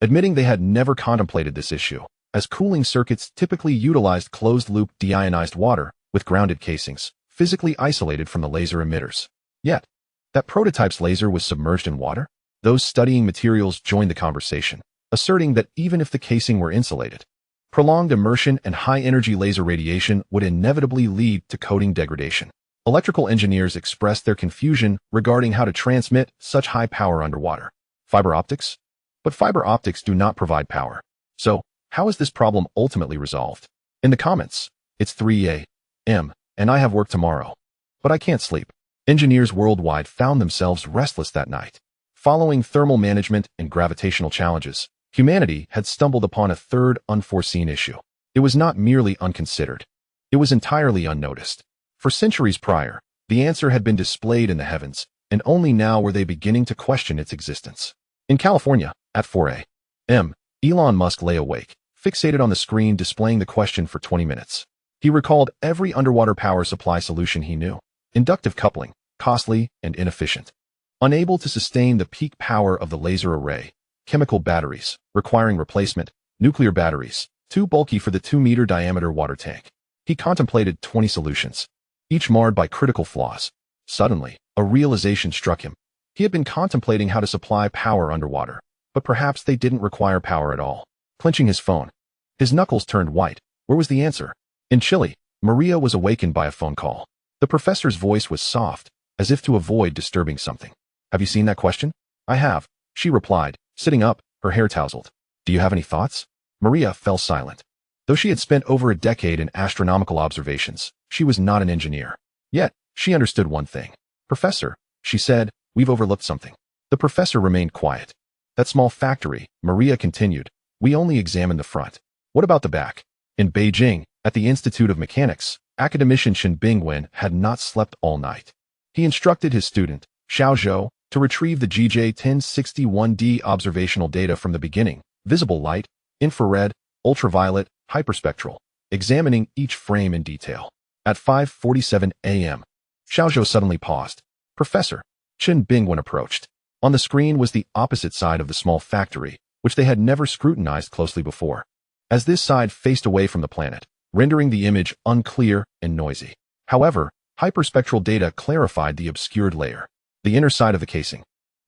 admitting they had never contemplated this issue, as cooling circuits typically utilized closed-loop deionized water with grounded casings, physically isolated from the laser emitters. Yet, that prototype's laser was submerged in water? Those studying materials joined the conversation, asserting that even if the casing were insulated, prolonged immersion and high-energy laser radiation would inevitably lead to coating degradation. Electrical engineers expressed their confusion regarding how to transmit such high power underwater. Fiber optics? But fiber optics do not provide power. So, how is this problem ultimately resolved? In the comments, it's 3 a.m., and I have work tomorrow. But I can't sleep. Engineers worldwide found themselves restless that night. Following thermal management and gravitational challenges, humanity had stumbled upon a third unforeseen issue. It was not merely unconsidered. It was entirely unnoticed. For centuries prior, the answer had been displayed in the heavens, and only now were they beginning to question its existence. In California, at 4 a.m., Elon Musk lay awake, fixated on the screen displaying the question for 20 minutes. He recalled every underwater power supply solution he knew. Inductive coupling, costly and inefficient. Unable to sustain the peak power of the laser array. Chemical batteries, requiring replacement. Nuclear batteries, too bulky for the 2-meter diameter water tank. He contemplated 20 solutions, each marred by critical flaws. Suddenly, a realization struck him. He had been contemplating how to supply power underwater, but perhaps they didn't require power at all. Clenching his phone, his knuckles turned white. Where was the answer? In Chile, Maria was awakened by a phone call. The professor's voice was soft, as if to avoid disturbing something. Have you seen that question? I have, she replied, sitting up, her hair tousled. Do you have any thoughts? Maria fell silent. Though she had spent over a decade in astronomical observations, she was not an engineer. Yet, she understood one thing. Professor, she said, we've overlooked something. The professor remained quiet. That small factory, Maria continued, we only examined the front. What about the back? In Beijing, at the Institute of Mechanics, Academician Chen Bingwen had not slept all night. He instructed his student, Xiao Zhou, to retrieve the GJ1061D observational data from the beginning: visible light, infrared, ultraviolet, hyperspectral, examining each frame in detail. At 5:47 a.m., Xiao Zhou suddenly paused. Professor, Chen Bingwen approached. On the screen was the opposite side of the small factory, which they had never scrutinized closely before, as this side faced away from the planet, rendering the image unclear and noisy. However, hyperspectral data clarified the obscured layer. The inner side of the casing,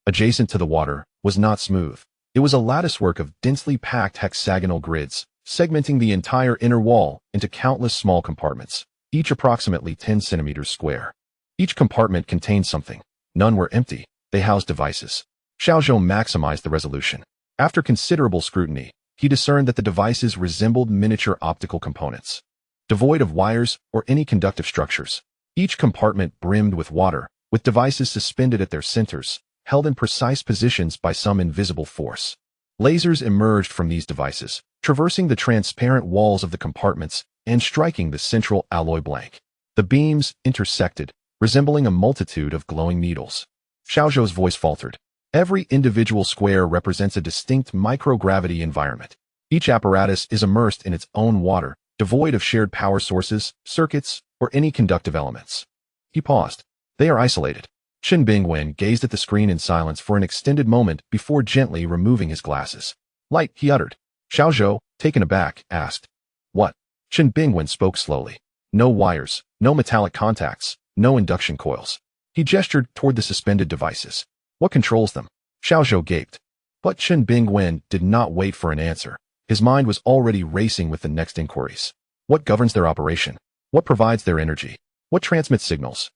adjacent to the water, was not smooth. It was a latticework of densely packed hexagonal grids, segmenting the entire inner wall into countless small compartments, each approximately 10 centimeters square. Each compartment contained something. None were empty. They housed devices. Xiao Zhou maximized the resolution. After considerable scrutiny, he discerned that the devices resembled miniature optical components, devoid of wires or any conductive structures. Each compartment brimmed with water, with devices suspended at their centers, held in precise positions by some invisible force. Lasers emerged from these devices, traversing the transparent walls of the compartments and striking the central alloy blank. The beams intersected, resembling a multitude of glowing needles. Xiao Zhou's voice faltered. Every individual square represents a distinct microgravity environment. Each apparatus is immersed in its own water, devoid of shared power sources, circuits, or any conductive elements. He paused. They are isolated. Chen Bingwen gazed at the screen in silence for an extended moment before gently removing his glasses. Light, he uttered. Xiao Zhou, taken aback, asked. What? Chen Bingwen spoke slowly. No wires, no metallic contacts, no induction coils. He gestured toward the suspended devices. What controls them? Xiao Zhou gaped. But Chen Bingwen did not wait for an answer. His mind was already racing with the next inquiries. What governs their operation? What provides their energy? What transmits signals?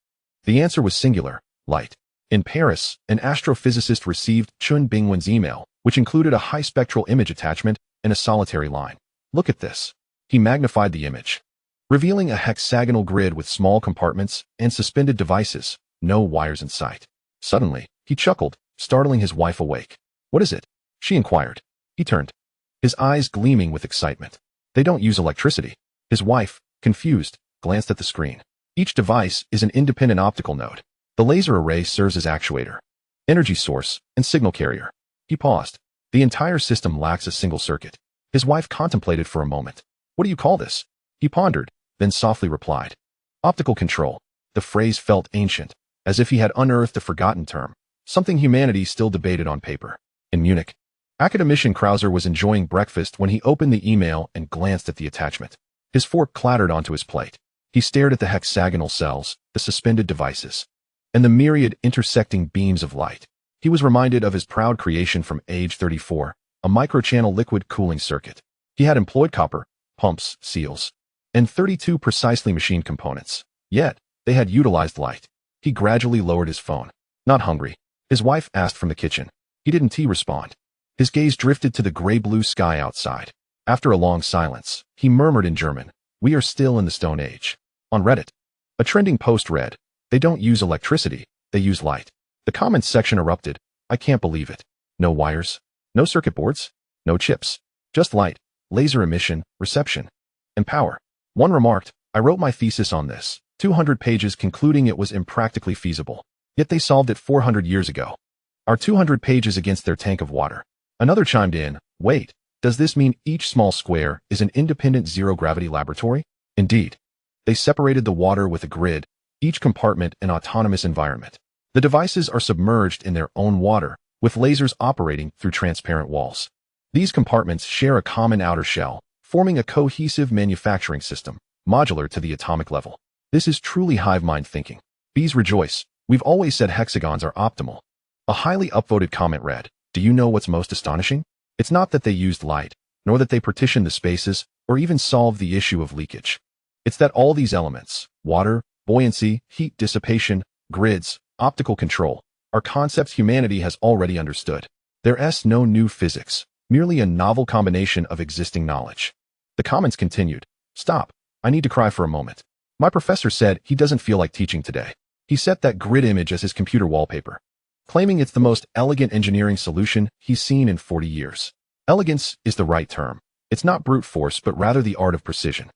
The answer was singular: light. In Paris, an astrophysicist received Chen Bingwen's email, which included a high-spectral image attachment and a solitary line. Look at this. He magnified the image, revealing a hexagonal grid with small compartments and suspended devices, no wires in sight. Suddenly, he chuckled, startling his wife awake. What is it? She inquired. He turned, his eyes gleaming with excitement. They don't use electricity. His wife, confused, glanced at the screen. Each device is an independent optical node. The laser array serves as actuator, energy source, and signal carrier. He paused. The entire system lacks a single circuit. His wife contemplated for a moment. What do you call this? He pondered, then softly replied. Optical control. The phrase felt ancient, as if he had unearthed a forgotten term, something humanity still debated on paper. In Munich, academician Krauser was enjoying breakfast when he opened the email and glanced at the attachment. His fork clattered onto his plate. He stared at the hexagonal cells, the suspended devices, and the myriad intersecting beams of light. He was reminded of his proud creation from age 34, a microchannel liquid cooling circuit. He had employed copper, pumps, seals, and 32 precisely machined components. Yet, they had utilized light. He gradually lowered his phone. Not hungry? His wife asked from the kitchen. He didn't respond. His gaze drifted to the gray-blue sky outside. After a long silence, he murmured in German, "We are still in the Stone Age." On Reddit, a trending post read, "They don't use electricity, they use light." The comments section erupted. I can't believe it. No wires, no circuit boards, no chips. Just light, laser emission, reception, and power. One remarked, I wrote my thesis on this, 200 pages concluding it was impractically feasible. Yet they solved it 400 years ago. Our 200 pages against their tank of water. Another chimed in, wait, does this mean each small square is an independent zero-gravity laboratory? Indeed. They separated the water with a grid, each compartment an autonomous environment. The devices are submerged in their own water, with lasers operating through transparent walls. These compartments share a common outer shell, forming a cohesive manufacturing system, modular to the atomic level. This is truly hive mind thinking. Bees rejoice. We've always said hexagons are optimal. A highly upvoted comment read, do you know what's most astonishing? It's not that they used light, nor that they partitioned the spaces, or even solved the issue of leakage. It's that all these elements, water, buoyancy, heat dissipation, grids, optical control, are concepts humanity has already understood. There's no new physics, merely a novel combination of existing knowledge. The comments continued. Stop. I need to cry for a moment. My professor said he doesn't feel like teaching today. He set that grid image as his computer wallpaper, claiming it's the most elegant engineering solution he's seen in 40 years. Elegance is the right term. It's not brute force but rather the art of precision.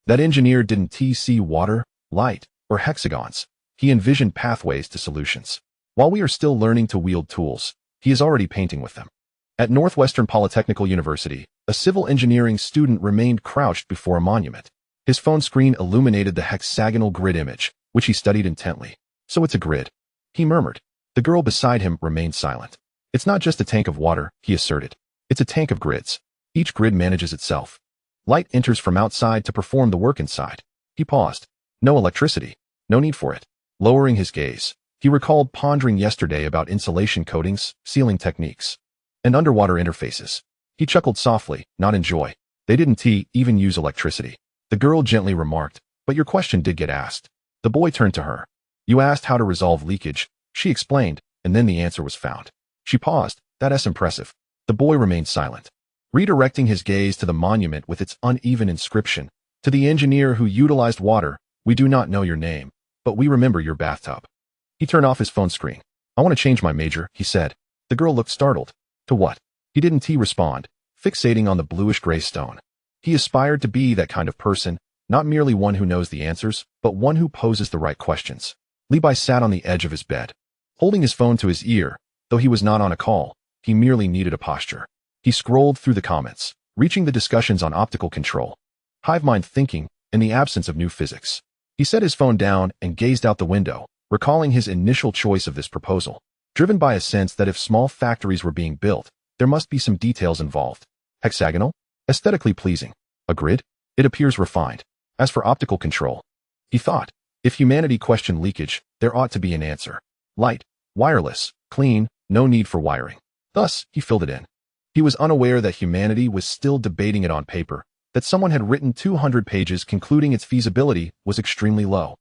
That engineer didn't see water, light, or hexagons. He envisioned pathways to solutions. While we are still learning to wield tools, he is already painting with them. At Northwestern Polytechnical University, a civil engineering student remained crouched before a monument. His phone screen illuminated the hexagonal grid image, which he studied intently. So it's a grid, he murmured. The girl beside him remained silent. It's not just a tank of water, he asserted. It's a tank of grids. Each grid manages itself. Light enters from outside to perform the work inside. He paused. No electricity. No need for it. Lowering his gaze, he recalled pondering yesterday about insulation coatings, sealing techniques, and underwater interfaces. He chuckled softly, not in joy. They didn't even use electricity. The girl gently remarked, but your question did get asked. The boy turned to her. You asked how to resolve leakage, she explained, and then the answer was found. She paused. That's impressive. The boy remained silent, redirecting his gaze to the monument with its uneven inscription. To the engineer who utilized water, we do not know your name, but we remember your bathtub. He turned off his phone screen. I want to change my major, he said. The girl looked startled. To what? He didn't respond, fixating on the bluish-gray stone. He aspired to be that kind of person, not merely one who knows the answers, but one who poses the right questions. Levi sat on the edge of his bed, holding his phone to his ear. Though he was not on a call, he merely needed a posture. He scrolled through the comments, reaching the discussions on optical control, hive mind thinking, and the absence of new physics. He set his phone down and gazed out the window, recalling his initial choice of this proposal, driven by a sense that if small factories were being built, there must be some details involved. Hexagonal? Aesthetically pleasing. A grid? It appears refined. As for optical control, he thought, if humanity questioned leakage, there ought to be an answer. Light, wireless, clean, no need for wiring. Thus, he filled it in. He was unaware that humanity was still debating it on paper, that someone had written 200 pages concluding its feasibility was extremely low,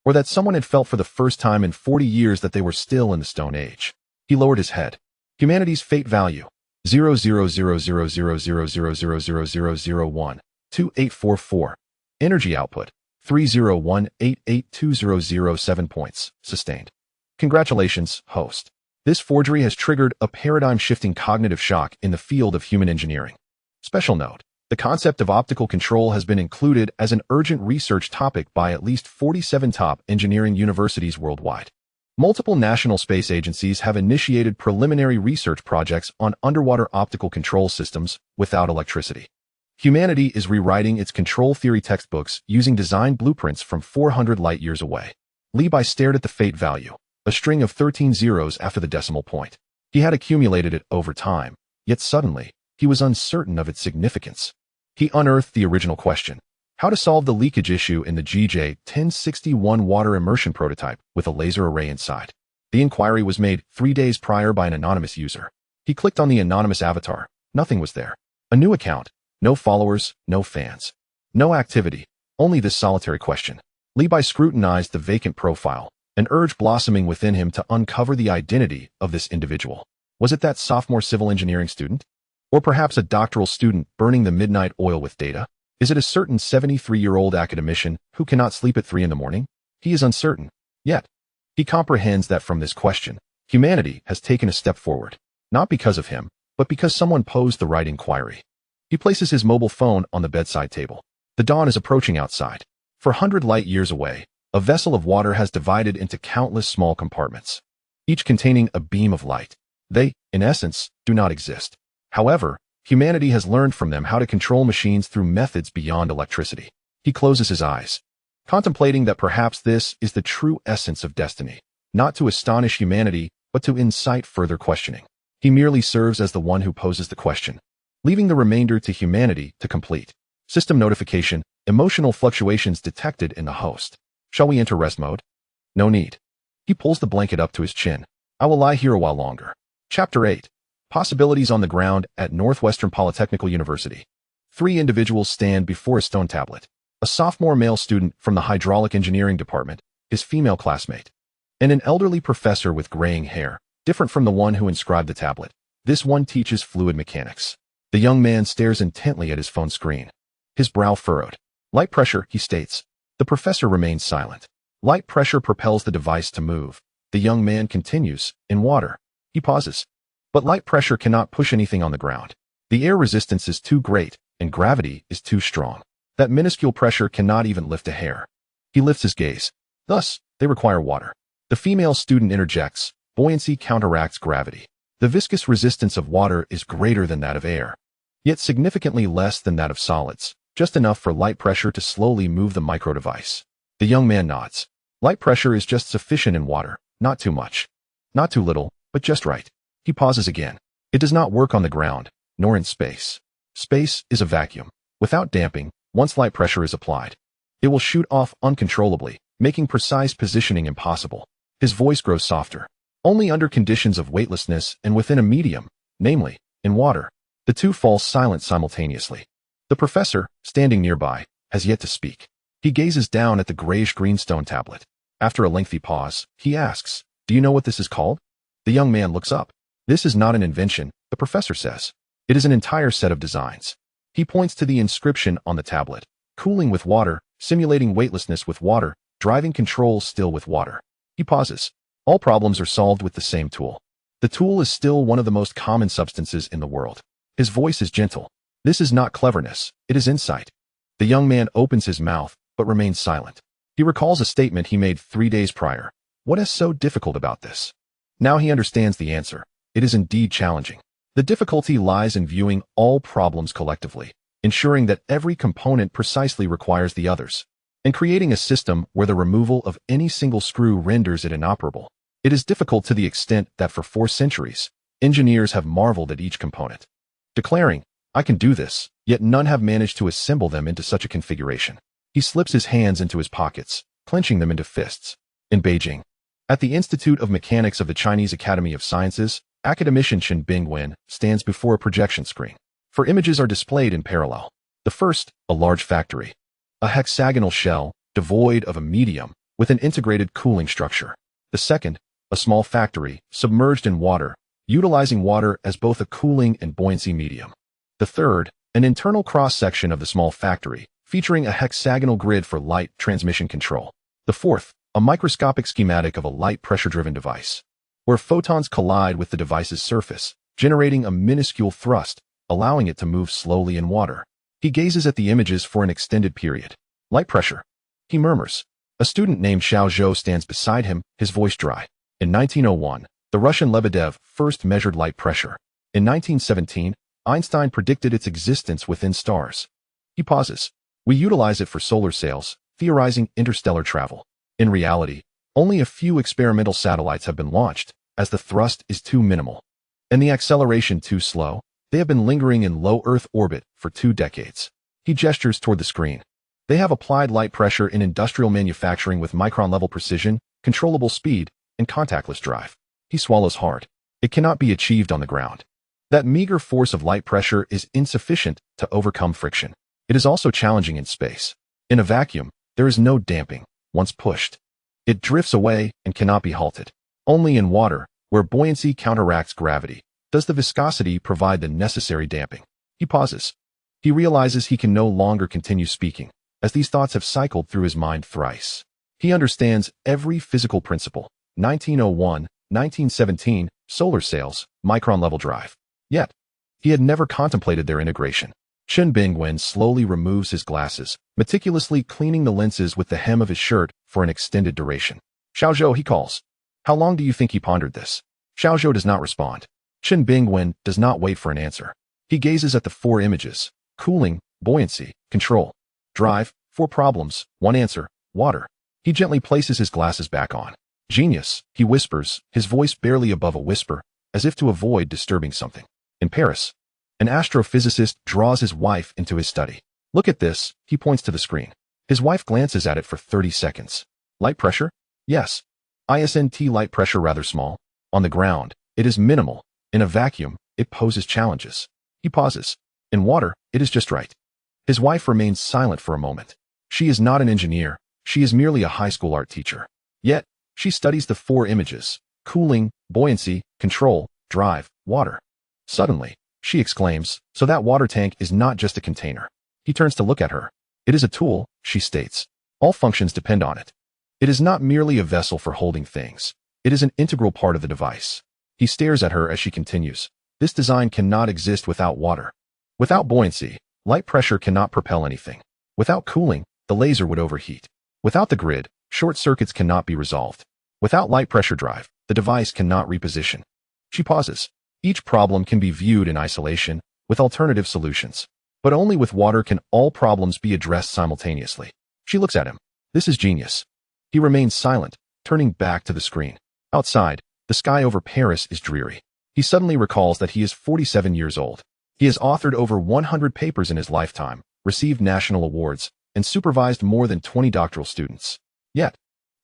or that someone had felt for the first time in 40 years that they were still in the Stone Age. He lowered his head. Humanity's fate value, 0.00000000001, 2844. Energy output, 301882007 points. Sustained. Congratulations, host. This forgery has triggered a paradigm-shifting cognitive shock in the field of human engineering. Special note, the concept of optical control has been included as an urgent research topic by at least 47 top engineering universities worldwide. Multiple national space agencies have initiated preliminary research projects on underwater optical control systems without electricity. Humanity is rewriting its control theory textbooks using design blueprints from 400 light-years away. Levi stared at the fate value, a string of 13 zeros after the decimal point. He had accumulated it over time, yet suddenly, he was uncertain of its significance. He unearthed the original question: how to solve the leakage issue in the GJ-1061 water immersion prototype with a laser array inside. The inquiry was made 3 days prior by an anonymous user. He clicked on the anonymous avatar. Nothing was there. A new account. No followers, no fans. No activity, only this solitary question. Levi scrutinized the vacant profile, an urge blossoming within him to uncover the identity of this individual. Was it that sophomore civil engineering student? Or perhaps a doctoral student burning the midnight oil with data? Is it a certain 73-year-old academician who cannot sleep at 3 a.m? He is uncertain. Yet, he comprehends that from this question, humanity has taken a step forward. Not because of him, but because someone posed the right inquiry. He places his mobile phone on the bedside table. The dawn is approaching outside. For 100 light-years away, a vessel of water has divided into countless small compartments, each containing a beam of light. They, in essence, do not exist. However, humanity has learned from them how to control machines through methods beyond electricity. He closes his eyes, contemplating that perhaps this is the true essence of destiny, not to astonish humanity, but to incite further questioning. He merely serves as the one who poses the question, leaving the remainder to humanity to complete. System notification, emotional fluctuations detected in the host. Shall we enter rest mode? No need. He pulls the blanket up to his chin. I will lie here a while longer. Chapter 8. Possibilities on the ground at Northwestern Polytechnical University. 3 individuals stand before a stone tablet. A sophomore male student from the hydraulic engineering department, his female classmate, and an elderly professor with graying hair, different from the one who inscribed the tablet. This one teaches fluid mechanics. The young man stares intently at his phone screen, his brow furrowed. Light pressure, he states. The professor remains silent. Light pressure propels the device to move. The young man continues, in water. He pauses. But light pressure cannot push anything on the ground. The air resistance is too great, and gravity is too strong. That minuscule pressure cannot even lift a hair. He lifts his gaze. Thus, they require water. The female student interjects, buoyancy counteracts gravity. The viscous resistance of water is greater than that of air, yet significantly less than that of solids, just enough for light pressure to slowly move the micro-device. The young man nods. Light pressure is just sufficient in water, not too much. Not too little, but just right. He pauses again. It does not work on the ground, nor in space. Space is a vacuum. Without damping, once light pressure is applied, it will shoot off uncontrollably, making precise positioning impossible. His voice grows softer. Only under conditions of weightlessness and within a medium, namely, in water. The two fall silent simultaneously. The professor, standing nearby, has yet to speak. He gazes down at the grayish-green stone tablet. After a lengthy pause, he asks, "Do you know what this is called?" The young man looks up. "This is not an invention," the professor says. "It is an entire set of designs." He points to the inscription on the tablet. Cooling with water, simulating weightlessness with water, driving controls still with water. He pauses. All problems are solved with the same tool. The tool is still one of the most common substances in the world. His voice is gentle. This is not cleverness, it is insight. The young man opens his mouth, but remains silent. He recalls a statement he made 3 days prior. What is so difficult about this? Now he understands the answer. It is indeed challenging. The difficulty lies in viewing all problems collectively, ensuring that every component precisely requires the others, and creating a system where the removal of any single screw renders it inoperable. It is difficult to the extent that for 4 centuries, engineers have marveled at each component, declaring, "I can do this," yet none have managed to assemble them into such a configuration. He slips his hands into his pockets, clenching them into fists. In Beijing, at the Institute of Mechanics of the Chinese Academy of Sciences, academician Chen Bingwen stands before a projection screen. 4 images are displayed in parallel. The first, a large factory. A hexagonal shell, devoid of a medium, with an integrated cooling structure. The second, a small factory, submerged in water, utilizing water as both a cooling and buoyancy medium. The third, an internal cross-section of the small factory, featuring a hexagonal grid for light transmission control. The fourth, a microscopic schematic of a light pressure-driven device, where photons collide with the device's surface, generating a minuscule thrust, allowing it to move slowly in water. He gazes at the images for an extended period. Light pressure. He murmurs. A student named Xiao Zhou stands beside him, his voice dry. In 1901, the Russian Lebedev first measured light pressure. In 1917, Einstein predicted its existence within stars. He pauses. We utilize it for solar sails, theorizing interstellar travel. In reality, only a few experimental satellites have been launched, as the thrust is too minimal, and the acceleration too slow. They have been lingering in low Earth orbit for 2 decades. He gestures toward the screen. They have applied light pressure in industrial manufacturing with micron-level precision, controllable speed, and contactless drive. He swallows hard. It cannot be achieved on the ground. That meager force of light pressure is insufficient to overcome friction. It is also challenging in space. In a vacuum, there is no damping. Once pushed, it drifts away and cannot be halted. Only in water, where buoyancy counteracts gravity, does the viscosity provide the necessary damping. He pauses. He realizes he can no longer continue speaking, as these thoughts have cycled through his mind thrice. He understands every physical principle. 1901, 1917, solar sails, micron-level drive. Yet, he had never contemplated their integration. Chen Bingwen slowly removes his glasses, meticulously cleaning the lenses with the hem of his shirt for an extended duration. Xiao Zhou, he calls. How long do you think he pondered this? Xiao Zhou does not respond. Chen Bingwen does not wait for an answer. He gazes at the 4 images. Cooling, buoyancy, control, drive, 4 problems, 1 answer, water. He gently places his glasses back on. Genius, he whispers, his voice barely above a whisper, as if to avoid disturbing something. In Paris, an astrophysicist draws his wife into his study. Look at this, he points to the screen. His wife glances at it for 30 seconds. Light pressure? Yes. ISNT light pressure rather small. On the ground, it is minimal. In a vacuum, it poses challenges. He pauses. In water, it is just right. His wife remains silent for a moment. She is not an engineer. She is merely a high school art teacher. Yet, she studies the 4 images: cooling, buoyancy, control, drive, water. Suddenly, she exclaims, so that water tank is not just a container. He turns to look at her. It is a tool, she states. All functions depend on it. It is not merely a vessel for holding things. It is an integral part of the device. He stares at her as she continues. This design cannot exist without water. Without buoyancy, light pressure cannot propel anything. Without cooling, the laser would overheat. Without the grid, short circuits cannot be resolved. Without light pressure drive, the device cannot reposition. She pauses. Each problem can be viewed in isolation, with alternative solutions. But only with water can all problems be addressed simultaneously. She looks at him. This is genius. He remains silent, turning back to the screen. Outside, the sky over Paris is dreary. He suddenly recalls that he is 47 years old. He has authored over 100 papers in his lifetime, received national awards, and supervised more than 20 doctoral students. Yet,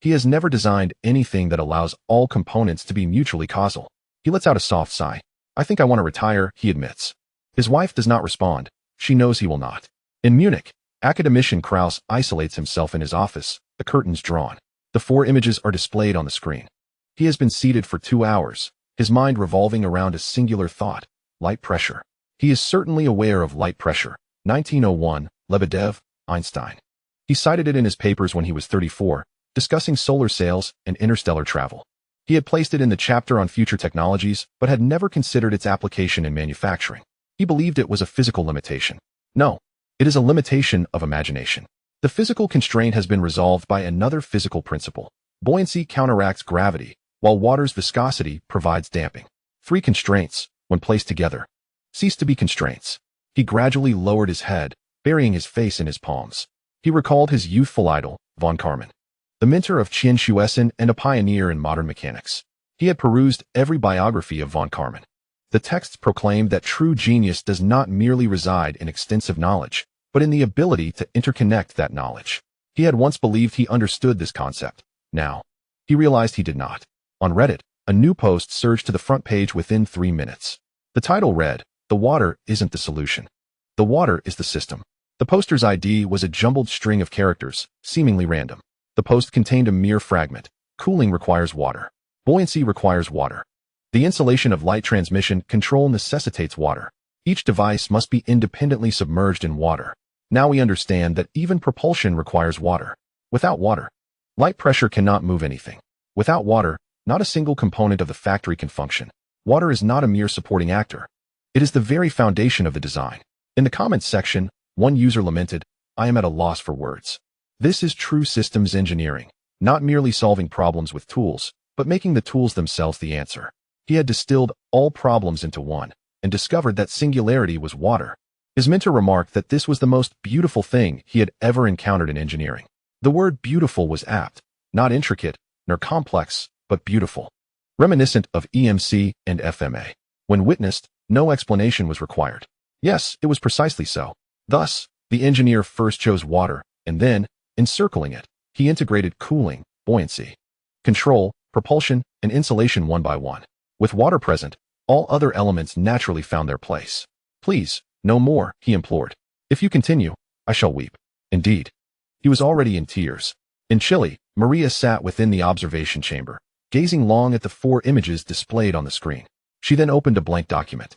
he has never designed anything that allows all components to be mutually causal. He lets out a soft sigh. I think I want to retire, he admits. His wife does not respond. She knows he will not. In Munich, academician Krauss isolates himself in his office, the curtains drawn. The 4 images are displayed on the screen. He has been seated for 2 hours, his mind revolving around a singular thought, light pressure. He is certainly aware of light pressure. 1901, Lebedev, Einstein. He cited it in his papers when he was 34, discussing solar sails and interstellar travel. He had placed it in the chapter on future technologies, but had never considered its application in manufacturing. He believed it was a physical limitation. No, it is a limitation of imagination. The physical constraint has been resolved by another physical principle. Buoyancy counteracts gravity, while water's viscosity provides damping. 3 constraints, when placed together, cease to be constraints. He gradually lowered his head, burying his face in his palms. He recalled his youthful idol, von Karman, the mentor of Qian Shuessen and a pioneer in modern mechanics. He had perused every biography of von Karman. The texts proclaimed that true genius does not merely reside in extensive knowledge, but in the ability to interconnect that knowledge. He had once believed he understood this concept. Now, he realized he did not. On Reddit, a new post surged to the front page within 3 minutes. The title read, "The water isn't the solution. The water is the system." The poster's ID was a jumbled string of characters, seemingly random. The post contained a mere fragment. Cooling requires water. Buoyancy requires water. The insulation of light transmission control necessitates water. Each device must be independently submerged in water. Now we understand that even propulsion requires water. Without water, light pressure cannot move anything. Without water, not a single component of the factory can function. Water is not a mere supporting actor. It is the very foundation of the design. In the comments section, one user lamented, "I am at a loss for words." This is true systems engineering, not merely solving problems with tools, but making the tools themselves the answer. He had distilled all problems into one, and discovered that singularity was water. His mentor remarked that this was the most beautiful thing he had ever encountered in engineering. The word beautiful was apt, not intricate, nor complex, but beautiful. Reminiscent of EMC and FMA. When witnessed, no explanation was required. Yes, it was precisely so. Thus, the engineer first chose water, and then, encircling it, he integrated cooling, buoyancy, control, propulsion, and insulation one by one. With water present, all other elements naturally found their place. "Please, no more," he implored. "If you continue, I shall weep." Indeed, he was already in tears. In Chile, Maria sat within the observation chamber, gazing long at the 4 images displayed on the screen. She then opened a blank document.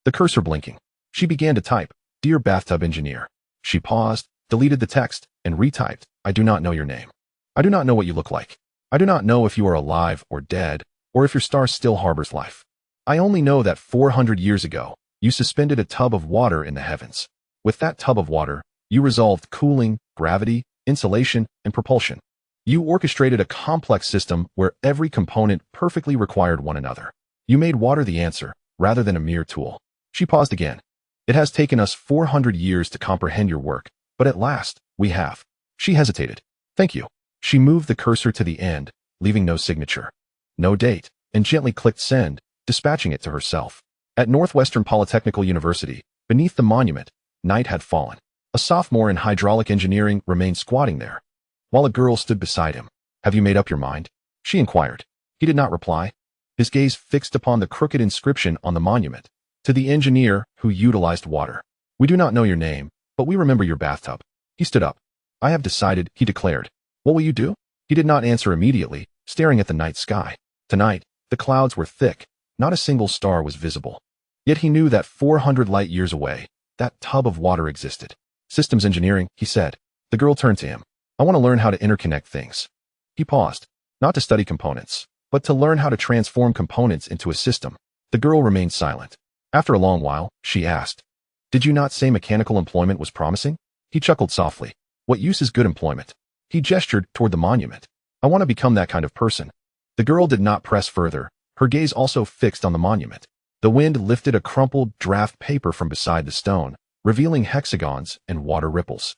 The cursor blinking. She began to type, "Dear Bathtub Engineer." She paused, deleted the text, and retyped, "I do not know your name. I do not know what you look like. I do not know if you are alive or dead, or if your star still harbors life. I only know that 400 years ago, you suspended a tub of water in the heavens. With that tub of water, you resolved cooling, gravity, insulation, and propulsion. You orchestrated a complex system where every component perfectly required one another. You made water the answer, rather than a mere tool." She paused again. "It has taken us 400 years to comprehend your work, but at last, we have." She hesitated. "Thank you." She moved the cursor to the end, leaving no signature, no date, and gently clicked send, dispatching it to herself. At Northwestern Polytechnical University, beneath the monument, night had fallen. A sophomore in hydraulic engineering remained squatting there, while a girl stood beside him. "Have you made up your mind?" she inquired. He did not reply, his gaze fixed upon the crooked inscription on the monument. "To the engineer who utilized water. We do not know your name, but we remember your bathtub." He stood up. "I have decided," he declared. "What will you do?" He did not answer immediately, staring at the night sky. Tonight, the clouds were thick, not a single star was visible. Yet he knew that 400 light years away, that tub of water existed. "Systems engineering," he said. The girl turned to him. "I want to learn how to interconnect things." He paused, not to study components, but to learn how to transform components into a system. The girl remained silent. After a long while, she asked, "Did you not say mechanical employment was promising?" He chuckled softly. What use is good employment? He gestured toward the monument. I want to become that kind of person. The girl did not press further, her gaze also fixed on the monument. The wind lifted a crumpled draft paper from beside the stone, revealing hexagons and water ripples.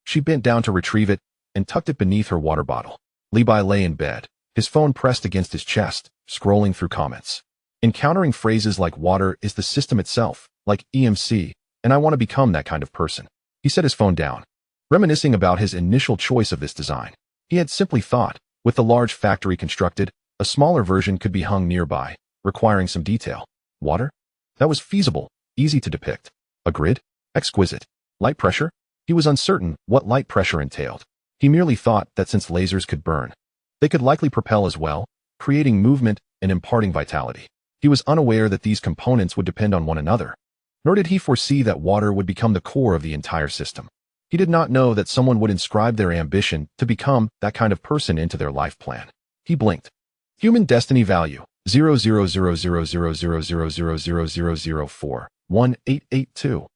She bent down to retrieve it and tucked it beneath her water bottle. Levi lay in bed, his phone pressed against his chest, scrolling through comments. Encountering phrases like water is the system itself, like EMC, and I want to become that kind of person. He set his phone down, reminiscing about his initial choice of this design. He had simply thought, with the large factory constructed, a smaller version could be hung nearby, requiring some detail. Water? That was feasible, easy to depict. A grid? Exquisite. Light pressure? He was uncertain what light pressure entailed. He merely thought that since lasers could burn, they could likely propel as well, creating movement and imparting vitality. He was unaware that these components would depend on one another, nor did he foresee that water would become the core of the entire system. He did not know that someone would inscribe their ambition to become that kind of person into their life plan. He blinked. Human destiny value 0.000000000041882.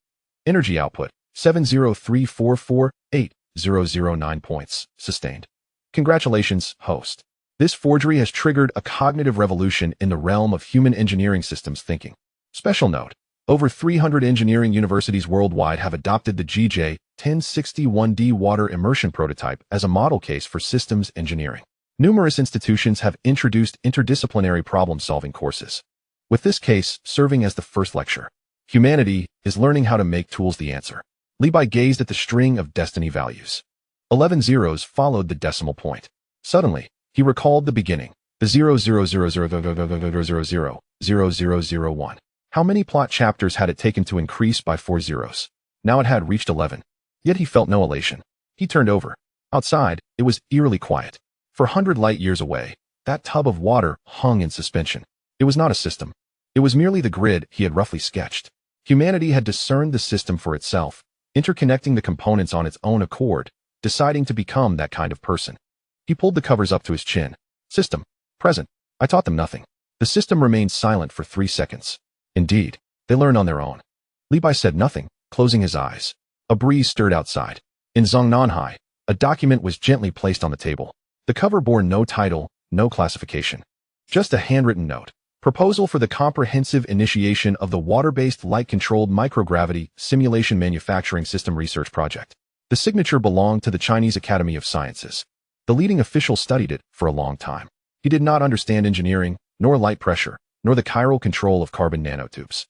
Energy output 703448009 points. Sustained. Congratulations, host. This forgery has triggered a cognitive revolution in the realm of human engineering systems thinking. Special note. Over 300 engineering universities worldwide have adopted the GJ1061D water immersion prototype as a model case for systems engineering. Numerous institutions have introduced interdisciplinary problem-solving courses, with this case serving as the first lecture. Humanity is learning how to make tools the answer. Levi gazed at the string of destiny values. 11 zeros followed the decimal point. Suddenly, he recalled the beginning, the 0.00000000001. How many plot chapters had it taken to increase by 4 zeros? Now it had reached 11. Yet he felt no elation. He turned over. Outside, it was eerily quiet. For 100 light years away, that tub of water hung in suspension. It was not a system. It was merely the grid he had roughly sketched. Humanity had discerned the system for itself, interconnecting the components on its own accord, deciding to become that kind of person. He pulled the covers up to his chin. System. Present. I taught them nothing. The system remained silent for 3 seconds. Indeed, they learned on their own. Levi said nothing, closing his eyes. A breeze stirred outside. In Zongnanhai, a document was gently placed on the table. The cover bore no title, no classification. Just a handwritten note. Proposal for the comprehensive initiation of the water-based light-controlled microgravity simulation manufacturing system research project. The signature belonged to the Chinese Academy of Sciences. The leading official studied it for a long time. He did not understand engineering, nor light pressure, nor the chiral control of carbon nanotubes.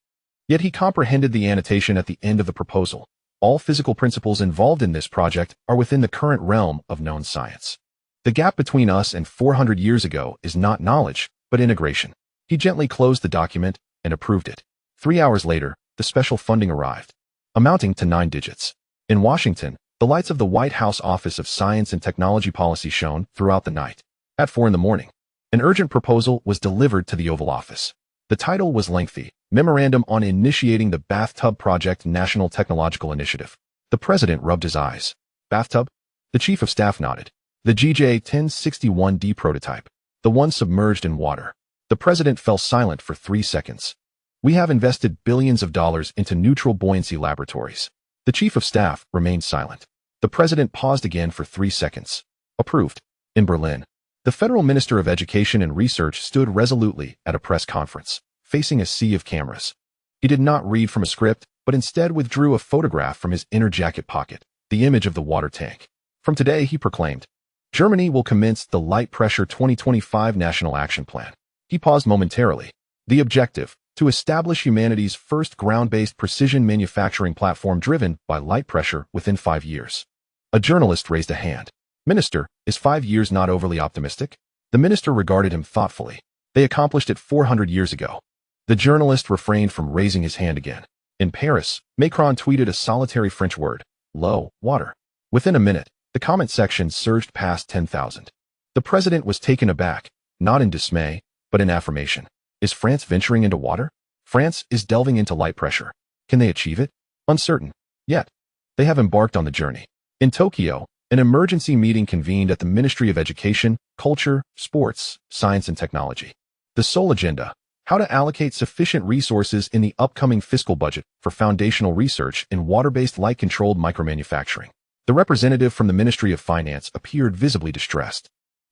Yet he comprehended the annotation at the end of the proposal. All physical principles involved in this project are within the current realm of known science. The gap between us and 400 years ago is not knowledge, but integration. He gently closed the document and approved it. 3 hours later, the special funding arrived, amounting to 9 digits. In Washington, the lights of the White House Office of Science and Technology Policy shone throughout the night. At 4 a.m, an urgent proposal was delivered to the Oval Office. The title was lengthy, Memorandum on Initiating the Bathtub Project National Technological Initiative. The president rubbed his eyes. Bathtub? The chief of staff nodded. The GJ1061D prototype. The one submerged in water. The president fell silent for 3 seconds. We have invested billions of dollars into neutral buoyancy laboratories. The chief of staff remained silent. The president paused again for 3 seconds. Approved. In Berlin, the federal minister of education and research stood resolutely at a press conference, facing a sea of cameras. He did not read from a script, but instead withdrew a photograph from his inner jacket pocket, the image of the water tank. From today, he proclaimed, Germany will commence the Light Pressure 2025 National Action Plan. He paused momentarily. The objective, to establish humanity's first ground-based precision manufacturing platform driven by light pressure within 5 years. A journalist raised a hand. Minister, is 5 years not overly optimistic? The minister regarded him thoughtfully. They accomplished it 400 years ago. The journalist refrained from raising his hand again. In Paris, Macron tweeted a solitary French word, low, water. Within a minute, the comment section surged past 10,000. The president was taken aback, not in dismay, but in affirmation. Is France venturing into water? France is delving into light pressure. Can they achieve it? Uncertain. Yet, they have embarked on the journey. In Tokyo, an emergency meeting convened at the Ministry of Education, Culture, Sports, Science and Technology. The sole agenda, how to allocate sufficient resources in the upcoming fiscal budget for foundational research in water-based light-controlled micromanufacturing. The representative from the Ministry of Finance appeared visibly distressed.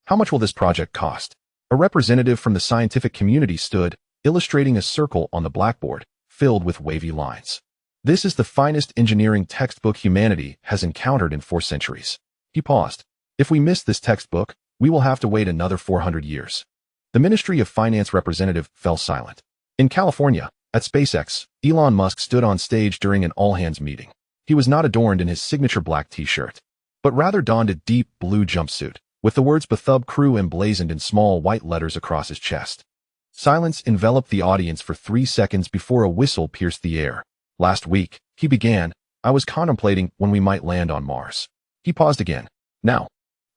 How much will this project cost? A representative from the scientific community stood, illustrating a circle on the blackboard, filled with wavy lines. This is the finest engineering textbook humanity has encountered in 4 centuries. He paused. If we miss this textbook, we will have to wait another 400 years. The Ministry of Finance representative fell silent. In California, at SpaceX, Elon Musk stood on stage during an all-hands meeting. He was not adorned in his signature black t-shirt, but rather donned a deep blue jumpsuit, with the words Bethub Crew emblazoned in small white letters across his chest. Silence enveloped the audience for 3 seconds before a whistle pierced the air. Last week, he began, I was contemplating when we might land on Mars. He paused again. Now,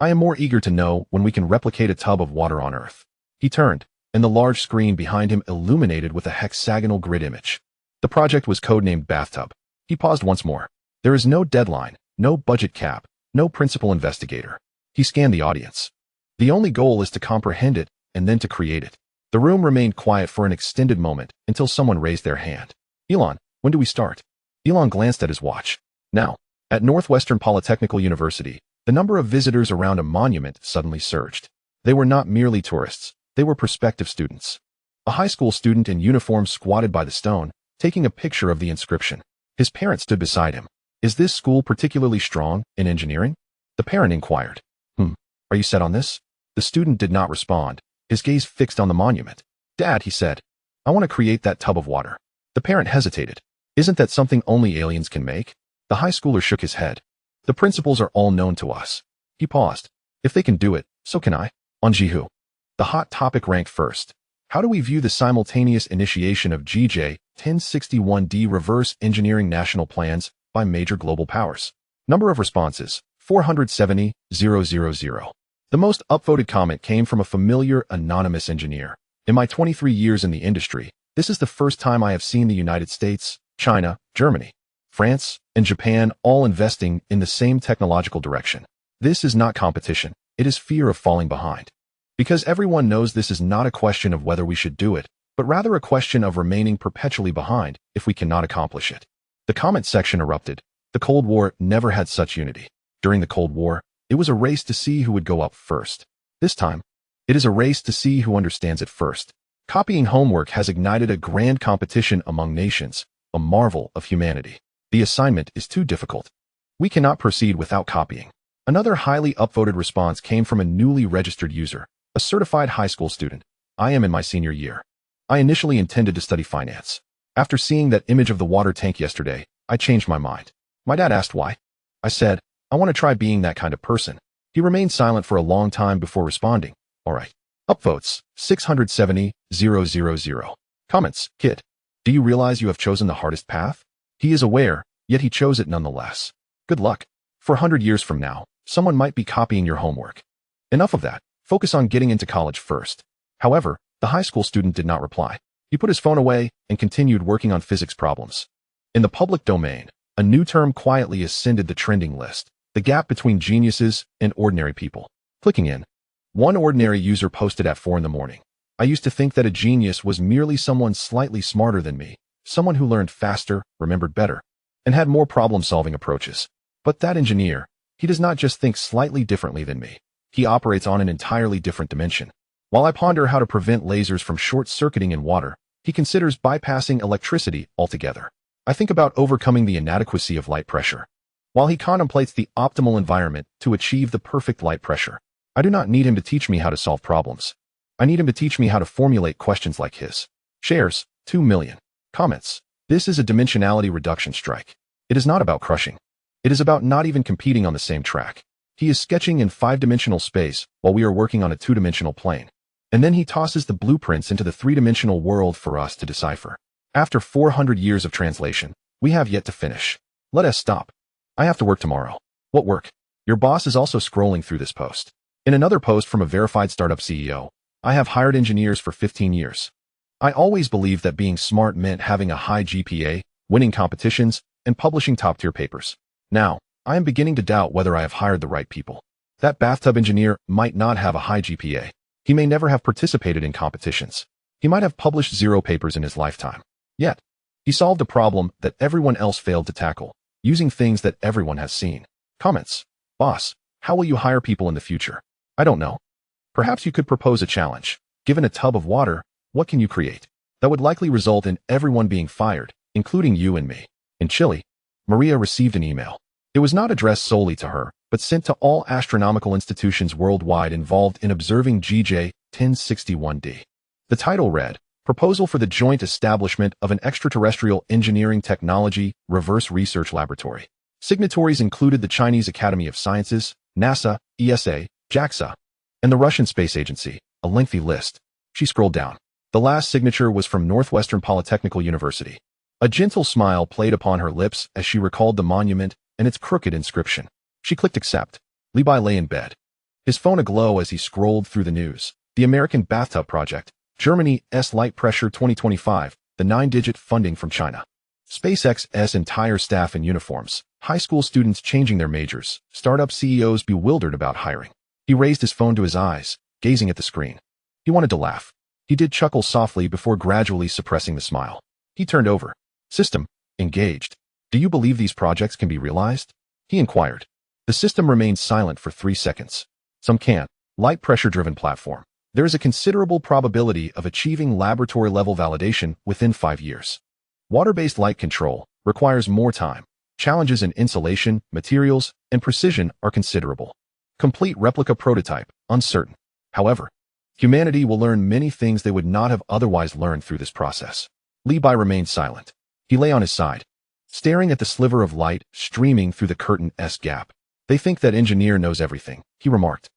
I am more eager to know when we can replicate a tub of water on Earth. He turned, and the large screen behind him illuminated with a hexagonal grid image. The project was codenamed Bathtub. He paused once more. There is no deadline, no budget cap, no principal investigator. He scanned the audience. The only goal is to comprehend it, and then to create it. The room remained quiet for an extended moment until someone raised their hand. Elon, when do we start? Elon glanced at his watch. Now, at Northwestern Polytechnical University, the number of visitors around a monument suddenly surged. They were not merely tourists, they were prospective students. A high school student in uniform squatted by the stone, taking a picture of the inscription. His parent stood beside him. Is this school particularly strong in engineering? The parent inquired. Are you set on this? The student did not respond, his gaze fixed on the monument. Dad, he said, I want to create that tub of water. The parent hesitated. Isn't that something only aliens can make? The high schooler shook his head. The principles are all known to us. He paused. If they can do it, so can I. On Jihu. The hot topic ranked first. How do we view the simultaneous initiation of GJ 1061D reverse engineering national plans by major global powers? Number of responses, 470,000. The most upvoted comment came from a familiar anonymous engineer. In my 23 years in the industry, this is the first time I have seen the United States, China, Germany, France, and Japan all investing in the same technological direction. This is not competition, it is fear of falling behind. Because everyone knows this is not a question of whether we should do it, but rather a question of remaining perpetually behind if we cannot accomplish it. The comment section erupted. The Cold War never had such unity. During the Cold War, it was a race to see who would go up first. This time, it is a race to see who understands it first. Copying homework has ignited a grand competition among nations, a marvel of humanity. The assignment is too difficult. We cannot proceed without copying. Another highly upvoted response came from a newly registered user, a certified high school student. I am in my senior year. I initially intended to study finance. After seeing that image of the water tank yesterday, I changed my mind. My dad asked why. I said, I want to try being that kind of person. He remained silent for a long time before responding. All right. Upvotes, 670,000. Comments, kid. Do you realize you have chosen the hardest path? He is aware, yet he chose it nonetheless. Good luck. For 100 years from now, someone might be copying your homework. Enough of that. Focus on getting into college first. However, the high school student did not reply. He put his phone away and continued working on physics problems. In the public domain, a new term quietly ascended the trending list. The gap between geniuses and ordinary people. Clicking in. One ordinary user posted at 4 a.m. I used to think that a genius was merely someone slightly smarter than me, someone who learned faster, remembered better, and had more problem-solving approaches. But that engineer, he does not just think slightly differently than me. He operates on an entirely different dimension. While I ponder how to prevent lasers from short-circuiting in water, he considers bypassing electricity altogether. I think about overcoming the inadequacy of light pressure. While he contemplates the optimal environment to achieve the perfect light pressure, I do not need him to teach me how to solve problems. I need him to teach me how to formulate questions like his. Shares, 2 million. Comments. This is a dimensionality reduction strike. It is not about crushing. It is about not even competing on the same track. He is sketching in 5-dimensional space while we are working on a 2-dimensional plane. And then he tosses the blueprints into the 3-dimensional world for us to decipher. After 400 years of translation, we have yet to finish. Let us stop. I have to work tomorrow. What work? Your boss is also scrolling through this post. In another post from a verified startup CEO, I have hired engineers for 15 years. I always believed that being smart meant having a high GPA, winning competitions, and publishing top-tier papers. Now, I am beginning to doubt whether I have hired the right people. That bathtub engineer might not have a high GPA. He may never have participated in competitions. He might have published 0 papers in his lifetime. Yet, he solved a problem that everyone else failed to tackle, using things that everyone has seen. Comments. Boss, how will you hire people in the future? I don't know. Perhaps you could propose a challenge. Given a tub of water, what can you create? That would likely result in everyone being fired, including you and me. In Chile, Maria received an email. It was not addressed solely to her, but sent to all astronomical institutions worldwide involved in observing GJ 1061d. The title read, Proposal for the Joint Establishment of an Extraterrestrial Engineering Technology Reverse Research Laboratory. Signatories included the Chinese Academy of Sciences, NASA, ESA, JAXA, and the Russian Space Agency, a lengthy list. She scrolled down. The last signature was from Northwestern Polytechnical University. A gentle smile played upon her lips as she recalled the monument and its crooked inscription. She clicked accept. Levi lay in bed, his phone aglow as he scrolled through the news. The American Bathtub Project, Germany's Light Pressure 2025, the 9-digit funding from China. SpaceX's entire staff in uniforms, high school students changing their majors, startup CEOs bewildered about hiring. He raised his phone to his eyes, gazing at the screen. He wanted to laugh. He did chuckle softly before gradually suppressing the smile. He turned over. System, engaged. Do you believe these projects can be realized? He inquired. The system remained silent for 3 seconds. Some can't. Light pressure-driven platform. There is a considerable probability of achieving laboratory-level validation within 5 years. Water-based light control requires more time. Challenges in insulation, materials, and precision are considerable. Complete replica prototype, uncertain. However, humanity will learn many things they would not have otherwise learned through this process. Levi remained silent. He lay on his side, staring at the sliver of light streaming through the curtain-s gap. They think that engineer knows everything, he remarked.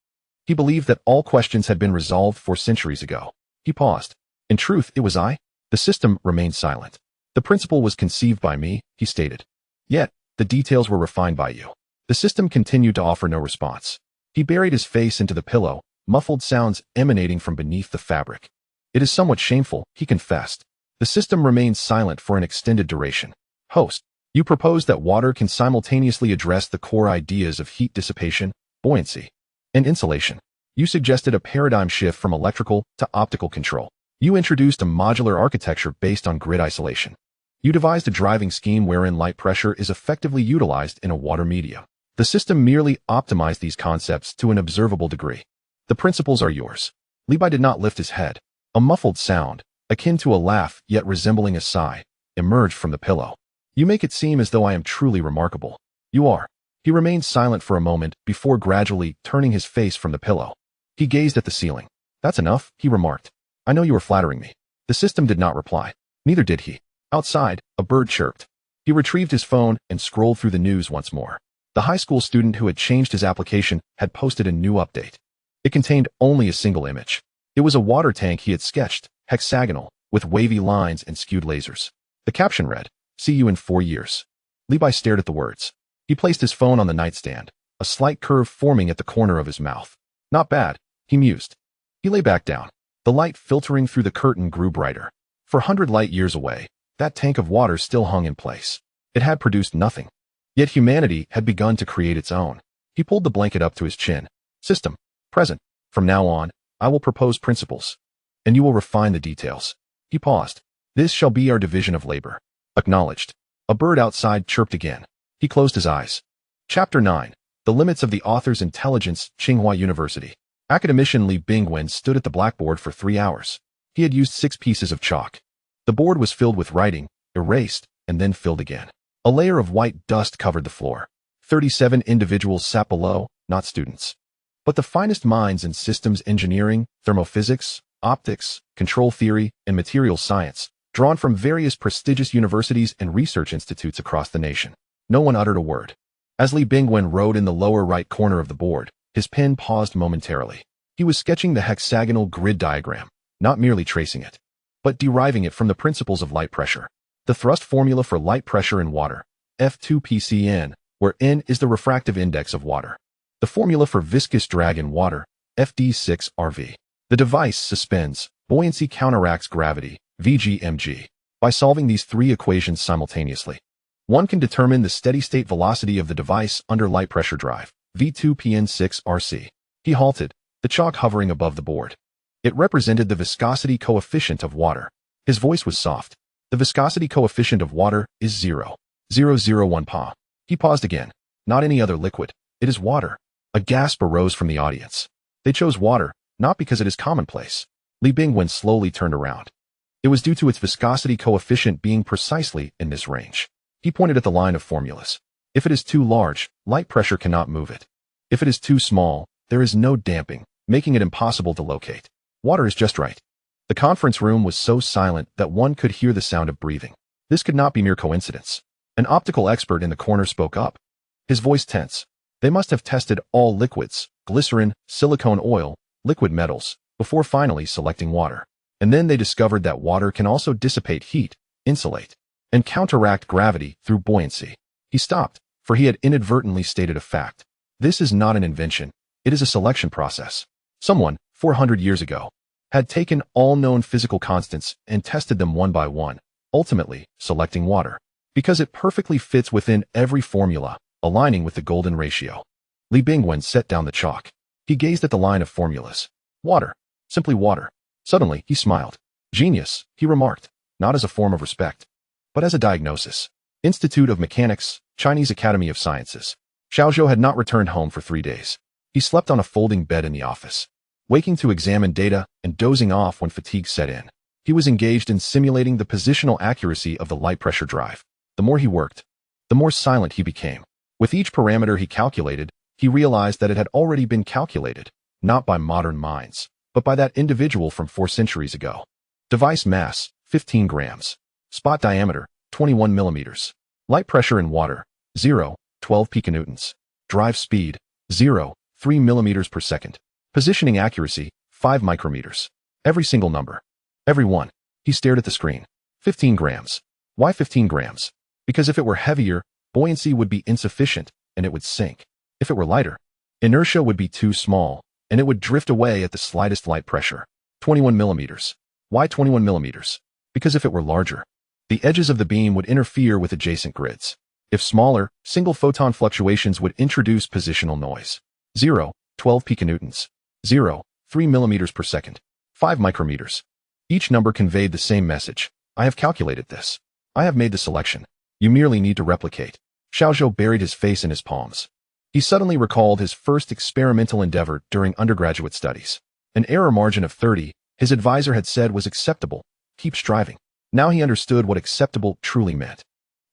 He believed that all questions had been resolved 4 centuries ago. He paused. In truth, it was I. The system remained silent. The principle was conceived by me, he stated. Yet, the details were refined by you. The system continued to offer no response. He buried his face into the pillow, muffled sounds emanating from beneath the fabric. It is somewhat shameful, he confessed. The system remained silent for an extended duration. Host, you proposed that water can simultaneously address the core ideas of heat dissipation, buoyancy, and insulation. You suggested a paradigm shift from electrical to optical control. You introduced a modular architecture based on grid isolation. You devised a driving scheme wherein light pressure is effectively utilized in a water medium. The system merely optimized these concepts to an observable degree. The principles are yours. Levi did not lift his head. A muffled sound, akin to a laugh yet resembling a sigh, emerged from the pillow. You make it seem as though I am truly remarkable. You are. He remained silent for a moment before gradually turning his face from the pillow. He gazed at the ceiling. That's enough, he remarked. I know you are flattering me. The system did not reply. Neither did he. Outside, a bird chirped. He retrieved his phone and scrolled through the news once more. The high school student who had changed his application had posted a new update. It contained only a single image. It was a water tank he had sketched, hexagonal, with wavy lines and skewed lasers. The caption read, "See you in 4 years." Levi stared at the words. He placed his phone on the nightstand, a slight curve forming at the corner of his mouth. Not bad, he mused. He lay back down. The light filtering through the curtain grew brighter. For 100 light years away, that tank of water still hung in place. It had produced nothing. Yet humanity had begun to create its own. He pulled the blanket up to his chin. System, present. From now on, I will propose principles, and you will refine the details. He paused. This shall be our division of labor. Acknowledged. A bird outside chirped again. He closed his eyes. Chapter 9. The Limits of the Author's Intelligence, Tsinghua University. Academician Li Bingwen stood at the blackboard for 3 hours. He had used 6 pieces of chalk. The board was filled with writing, erased, and then filled again. A layer of white dust covered the floor. 37 individuals sat below, not students, but the finest minds in systems engineering, thermophysics, optics, control theory, and materials science, drawn from various prestigious universities and research institutes across the nation. No one uttered a word. As Li Bingwen wrote in the lower right corner of the board, his pen paused momentarily. He was sketching the hexagonal grid diagram, not merely tracing it, but deriving it from the principles of light pressure. The thrust formula for light pressure in water, F2PCN, where N is the refractive index of water. The formula for viscous drag in water, FD6RV. The device suspends, buoyancy counteracts gravity, VGMG. By solving these 3 equations simultaneously, one can determine the steady-state velocity of the device under light pressure drive, V2PN6RC. He halted, the chalk hovering above the board. It represented the viscosity coefficient of water. His voice was soft. The viscosity coefficient of water is 0.001 Pa. He paused again. Not any other liquid. It is water. A gasp arose from the audience. They chose water, not because it is commonplace. Li Bingwen slowly turned around. It was due to its viscosity coefficient being precisely in this range. He pointed at the line of formulas. If it is too large, light pressure cannot move it. If it is too small, there is no damping, making it impossible to locate. Water is just right. The conference room was so silent that one could hear the sound of breathing. This could not be mere coincidence. An optical expert in the corner spoke up. His voice tense. They must have tested all liquids, glycerin, silicone oil, liquid metals, before finally selecting water. And then they discovered that water can also dissipate heat, insulate, and counteract gravity through buoyancy. He stopped, for he had inadvertently stated a fact. This is not an invention. It is a selection process. Someone, 400 years ago, had taken all known physical constants and tested them one by one, ultimately selecting water, because it perfectly fits within every formula, aligning with the golden ratio. Li Bingwen set down the chalk. He gazed at the line of formulas. Water. Simply water. Suddenly, he smiled. Genius, he remarked, not as a form of respect, but as a diagnosis. Institute of Mechanics, Chinese Academy of Sciences. Xiaozhou had not returned home for 3 days. He slept on a folding bed in the office, waking to examine data and dozing off when fatigue set in. He was engaged in simulating the positional accuracy of the light pressure drive. The more he worked, the more silent he became. With each parameter he calculated, he realized that it had already been calculated, not by modern minds, but by that individual from 4 centuries ago. Device mass, 15 grams. Spot diameter, 21 millimeters. Light pressure in water, 0, 12 piconewtons. Drive speed, 0, 3 millimeters per second. Positioning accuracy, 5 micrometers. Every single number. Every one. He stared at the screen. 15 grams. Why 15 grams? Because if it were heavier, buoyancy would be insufficient, and it would sink. If it were lighter, inertia would be too small, and it would drift away at the slightest light pressure. 21 millimeters. Why 21 millimeters? Because if it were larger, the edges of the beam would interfere with adjacent grids. If smaller, single photon fluctuations would introduce positional noise. 0, 12 piconewtons. 0, 3 millimeters per second. 5 micrometers. Each number conveyed the same message. I have calculated this. I have made the selection. You merely need to replicate. Xiaozhou buried his face in his palms. He suddenly recalled his first experimental endeavor during undergraduate studies. An error margin of 30, his advisor had said, was acceptable. Keep striving. Now he understood what acceptable truly meant.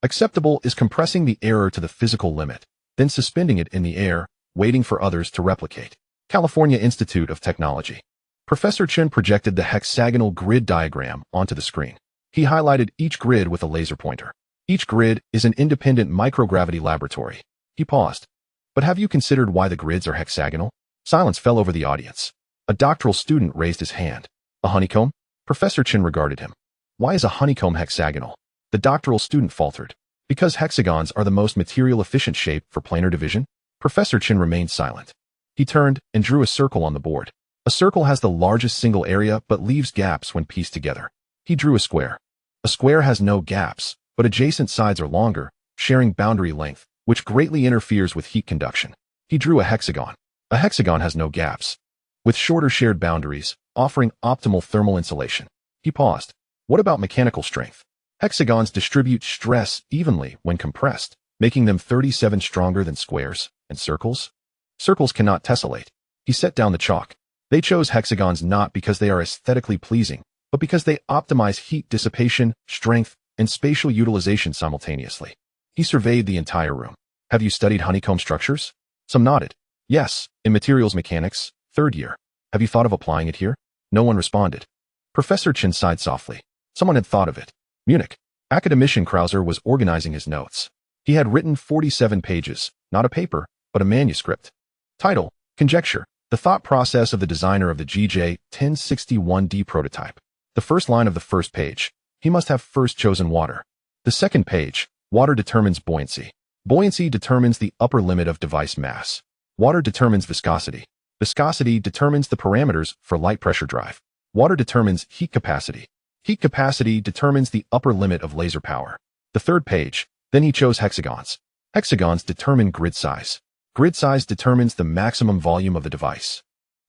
Acceptable is compressing the error to the physical limit, then suspending it in the air, waiting for others to replicate. California Institute of Technology. Professor Chen projected the hexagonal grid diagram onto the screen. He highlighted each grid with a laser pointer. Each grid is an independent microgravity laboratory. He paused. But have you considered why the grids are hexagonal? Silence fell over the audience. A doctoral student raised his hand. A honeycomb? Professor Chen regarded him. Why is a honeycomb hexagonal? The doctoral student faltered. Because hexagons are the most material-efficient shape for planar division? Professor Chen remained silent. He turned and drew a circle on the board. A circle has the largest single area but leaves gaps when pieced together. He drew a square. A square has no gaps, but adjacent sides are longer, sharing boundary length, which greatly interferes with heat conduction. He drew a hexagon. A hexagon has no gaps, with shorter shared boundaries, offering optimal thermal insulation. He paused. What about mechanical strength? Hexagons distribute stress evenly when compressed, making them 37 stronger than squares and circles. Circles cannot tessellate. He set down the chalk. They chose hexagons not because they are aesthetically pleasing, but because they optimize heat dissipation, strength, and spatial utilization simultaneously. He surveyed the entire room. Have you studied honeycomb structures? Some nodded. Yes, in materials mechanics, 3rd year. Have you thought of applying it here? No one responded. Professor Chen sighed softly. Someone had thought of it. Munich. Academician Krauser was organizing his notes. He had written 47 pages, not a paper, but a manuscript. Title, Conjecture, the thought process of the designer of the GJ-1061D prototype. The first line of the first page. He must have first chosen water. The second page. Water determines buoyancy. Buoyancy determines the upper limit of device mass. Water determines viscosity. Viscosity determines the parameters for light pressure drive. Water determines heat capacity. Heat capacity determines the upper limit of laser power. The third page. Then he chose hexagons. Hexagons determine grid size. Grid size determines the maximum volume of the device.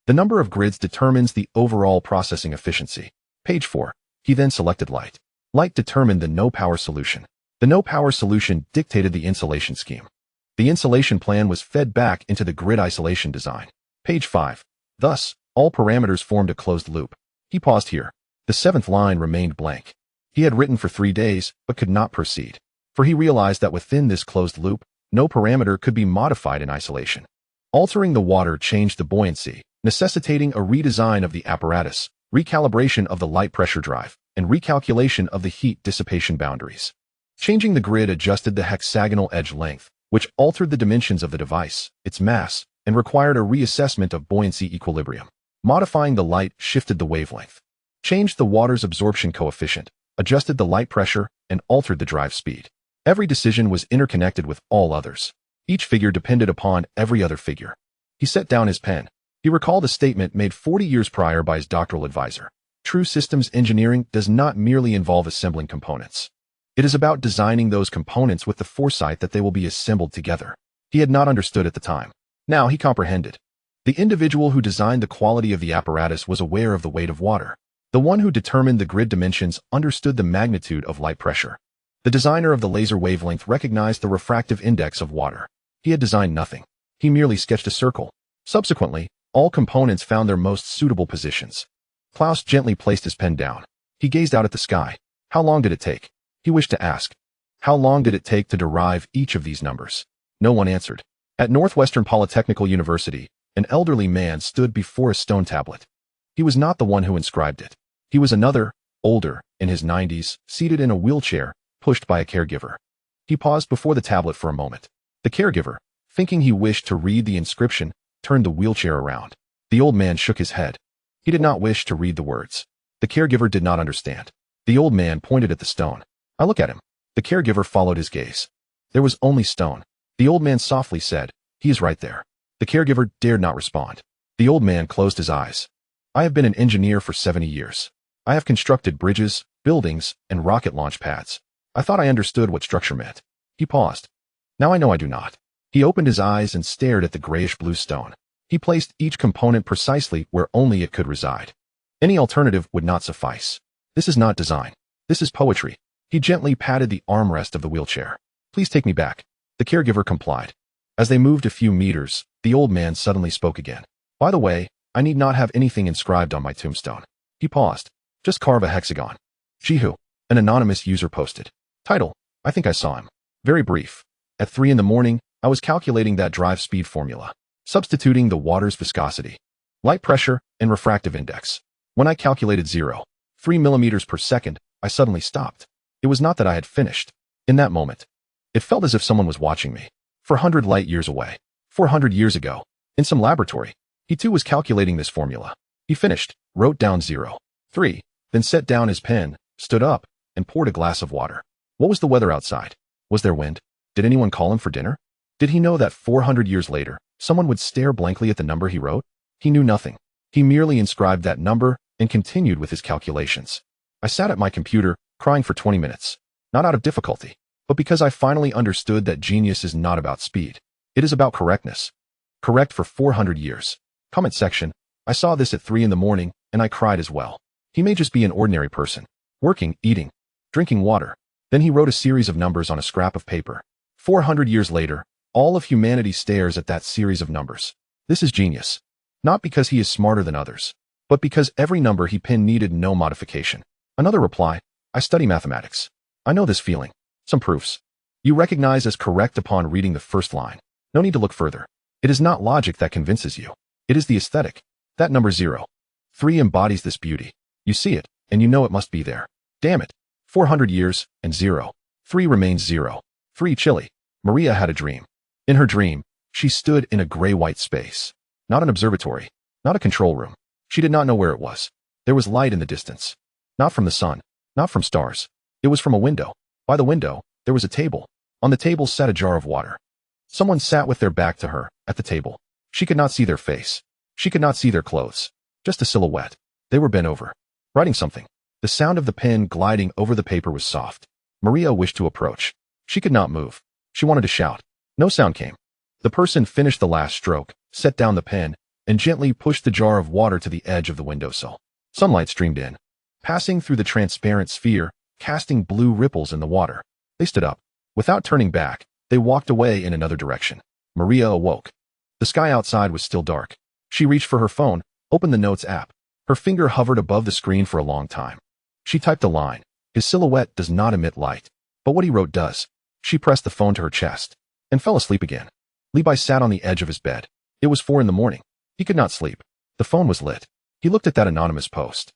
The number of grids determines the overall processing efficiency. Page 4. He then selected light. Light determined the no-power solution. The no-power solution dictated the insulation scheme. The insulation plan was fed back into the grid isolation design. Page 5. Thus, all parameters formed a closed loop. He paused here. The 7th line remained blank. He had written for 3 days, but could not proceed. For he realized that within this closed loop, no parameter could be modified in isolation. Altering the water changed the buoyancy, necessitating a redesign of the apparatus, recalibration of the light pressure drive, and recalculation of the heat dissipation boundaries. Changing the grid adjusted the hexagonal edge length, which altered the dimensions of the device, its mass, and required a reassessment of buoyancy equilibrium. Modifying the light shifted the wavelength, changed the water's absorption coefficient, adjusted the light pressure, and altered the drive speed. Every decision was interconnected with all others. Each figure depended upon every other figure. He set down his pen. He recalled a statement made 40 years prior by his doctoral advisor. True systems engineering does not merely involve assembling components. It is about designing those components with the foresight that they will be assembled together. He had not understood at the time. Now he comprehended. The individual who designed the quality of the apparatus was aware of the weight of water. The one who determined the grid dimensions understood the magnitude of light pressure. The designer of the laser wavelength recognized the refractive index of water. He had designed nothing. He merely sketched a circle. Subsequently, all components found their most suitable positions. Klaus gently placed his pen down. He gazed out at the sky. How long did it take? He wished to ask. How long did it take to derive each of these numbers? No one answered. At Northwestern Polytechnical University, an elderly man stood before a stone tablet. He was not the one who inscribed it. He was another, older, in his 90s, seated in a wheelchair, pushed by a caregiver. He paused before the tablet for a moment. The caregiver, thinking he wished to read the inscription, turned the wheelchair around. The old man shook his head. He did not wish to read the words. The caregiver did not understand. The old man pointed at the stone. I look at him. The caregiver followed his gaze. There was only stone. The old man softly said, he is right there. The caregiver dared not respond. The old man closed his eyes. I have been an engineer for 70 years. I have constructed bridges, buildings, and rocket launch pads. I thought I understood what structure meant. He paused. Now I know I do not. He opened his eyes and stared at the grayish-blue stone. He placed each component precisely where only it could reside. Any alternative would not suffice. This is not design. This is poetry. He gently patted the armrest of the wheelchair. Please take me back. The caregiver complied. As they moved a few meters, the old man suddenly spoke again. By the way, I need not have anything inscribed on my tombstone. He paused. Just carve a hexagon. Jihu, an anonymous user posted. Title, I think I saw him. Very brief. At 3 in the morning, I was calculating that drive speed formula, substituting the water's viscosity, light pressure, and refractive index. When I calculated 0.3 millimeters per second, I suddenly stopped. It was not that I had finished. In that moment, it felt as if someone was watching me. 400 light years away. 400 years ago. In some laboratory. He too was calculating this formula. He finished, wrote down 0.3, then set down his pen, stood up, and poured a glass of water. What was the weather outside? Was there wind? Did anyone call him for dinner? Did he know that 400 years later, someone would stare blankly at the number he wrote? He knew nothing. He merely inscribed that number and continued with his calculations. I sat at my computer, crying for 20 minutes. Not out of difficulty, but because I finally understood that genius is not about speed. It is about correctness. Correct for 400 years. Comment section. I saw this at 3 in the morning, and I cried as well. He may just be an ordinary person. Working, eating, drinking water. Then he wrote a series of numbers on a scrap of paper. 400 years later, all of humanity stares at that series of numbers. This is genius. Not because he is smarter than others, but because every number he penned needed no modification. Another reply, I study mathematics. I know this feeling. Some proofs. You recognize as correct upon reading the first line. No need to look further. It is not logic that convinces you. It is the aesthetic. That number 0.3 embodies this beauty. You see it, and you know it must be there. Damn it. 400 years, and 0.3 remains 0.3 chilly. Maria had a dream. In her dream, she stood in a gray-white space. Not an observatory. Not a control room. She did not know where it was. There was light in the distance. Not from the sun. Not from stars. It was from a window. By the window, there was a table. On the table sat a jar of water. Someone sat with their back to her, at the table. She could not see their face. She could not see their clothes. Just a silhouette. They were bent over, writing something. The sound of the pen gliding over the paper was soft. Maria wished to approach. She could not move. She wanted to shout. No sound came. The person finished the last stroke, set down the pen, and gently pushed the jar of water to the edge of the windowsill. Sunlight streamed in, passing through the transparent sphere, casting blue ripples in the water. They stood up. Without turning back, They walked away in another direction. Maria awoke. The sky outside was still dark. She reached for her phone, opened the Notes app. Her finger hovered above the screen for a long time. She typed a line. His silhouette does not emit light, but what he wrote does. She pressed the phone to her chest and fell asleep again. Levi sat on the edge of his bed. It was 4 a.m. He could not sleep. The phone was lit. He looked at that anonymous post.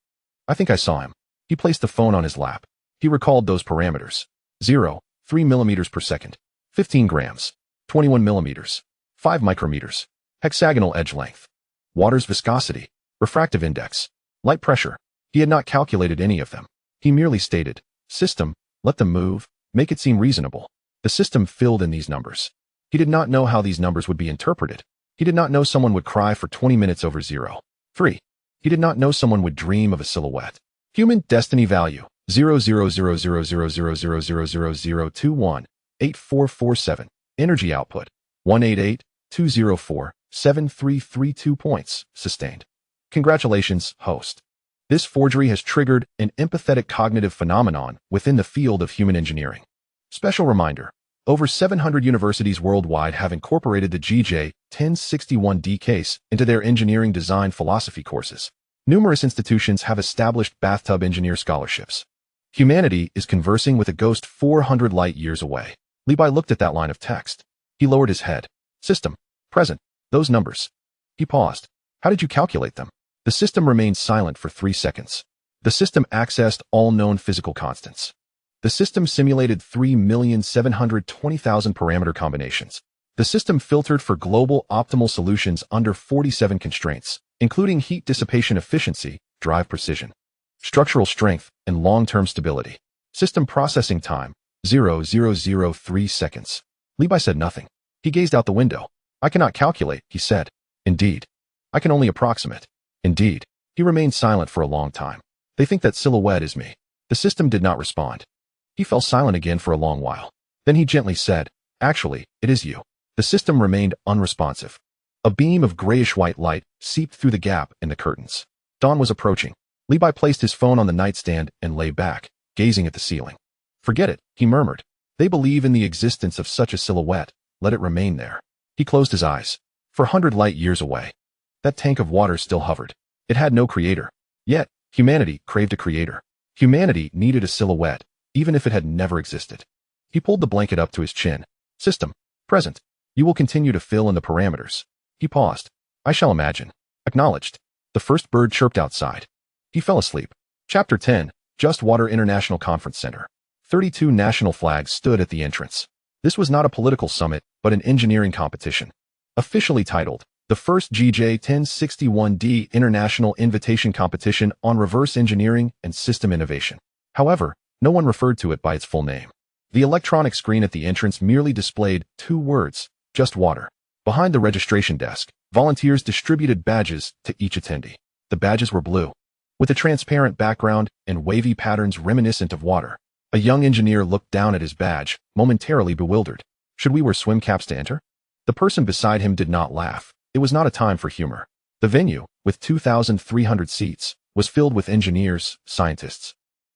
I think I saw him. He placed the phone on his lap. He recalled those parameters. 0, 3 millimeters per second, 15 grams, 21 millimeters, 5 micrometers, hexagonal edge length, water's viscosity, refractive index, light pressure. He had not calculated any of them. He merely stated, system, let them move, make it seem reasonable. The system filled in these numbers. He did not know how these numbers would be interpreted. He did not know someone would cry for 20 minutes over 0. 3. He did not know someone would dream of a silhouette. Human destiny value, 0.000000000218447. Energy output, 188,204,7332 points, sustained. Congratulations, host. This forgery has triggered an empathetic cognitive phenomenon within the field of human engineering. Special reminder, over 700 universities worldwide have incorporated the GJ1061D case into their engineering design philosophy courses. Numerous institutions have established bathtub engineer scholarships. Humanity is conversing with a ghost 400 light years away. Levi looked at that line of text. He lowered his head. System, present, those numbers. He paused. How did you calculate them? The system remained silent for 3 seconds. The system accessed all known physical constants. The system simulated 3,720,000 parameter combinations. The system filtered for global optimal solutions under 47 constraints, including heat dissipation efficiency, drive precision, structural strength, and long-term stability. System processing time, 0.003 seconds. Levi said nothing. He gazed out the window. I cannot calculate, he said. Indeed. I can only approximate. Indeed. He remained silent for a long time. They think that silhouette is me. The system did not respond. He fell silent again for a long while. Then he gently said, actually, it is you. The system remained unresponsive. A beam of grayish-white light seeped through the gap in the curtains. Dawn was approaching. Levi placed his phone on the nightstand and lay back, gazing at the ceiling. Forget it, he murmured. They believe in the existence of such a silhouette. Let it remain there. He closed his eyes. For 100 light years away, that tank of water still hovered. It had no creator. Yet, humanity craved a creator. Humanity needed a silhouette, even if it had never existed. He pulled the blanket up to his chin. System, present. You will continue to fill in the parameters. He paused. I shall imagine. Acknowledged. The first bird chirped outside. He fell asleep. Chapter 10, Just Water International Conference Center. 32 national flags stood at the entrance. This was not a political summit, but an engineering competition. Officially titled, the first GJ1061D International Invitation Competition on Reverse Engineering and System Innovation. However, no one referred to it by its full name. The electronic screen at the entrance merely displayed 2 words, just water. Behind the registration desk, volunteers distributed badges to each attendee. The badges were blue, with a transparent background and wavy patterns reminiscent of water. A young engineer looked down at his badge, momentarily bewildered. Should we wear swim caps to enter? The person beside him did not laugh. It was not a time for humor. The venue, with 2,300 seats, was filled with engineers, scientists,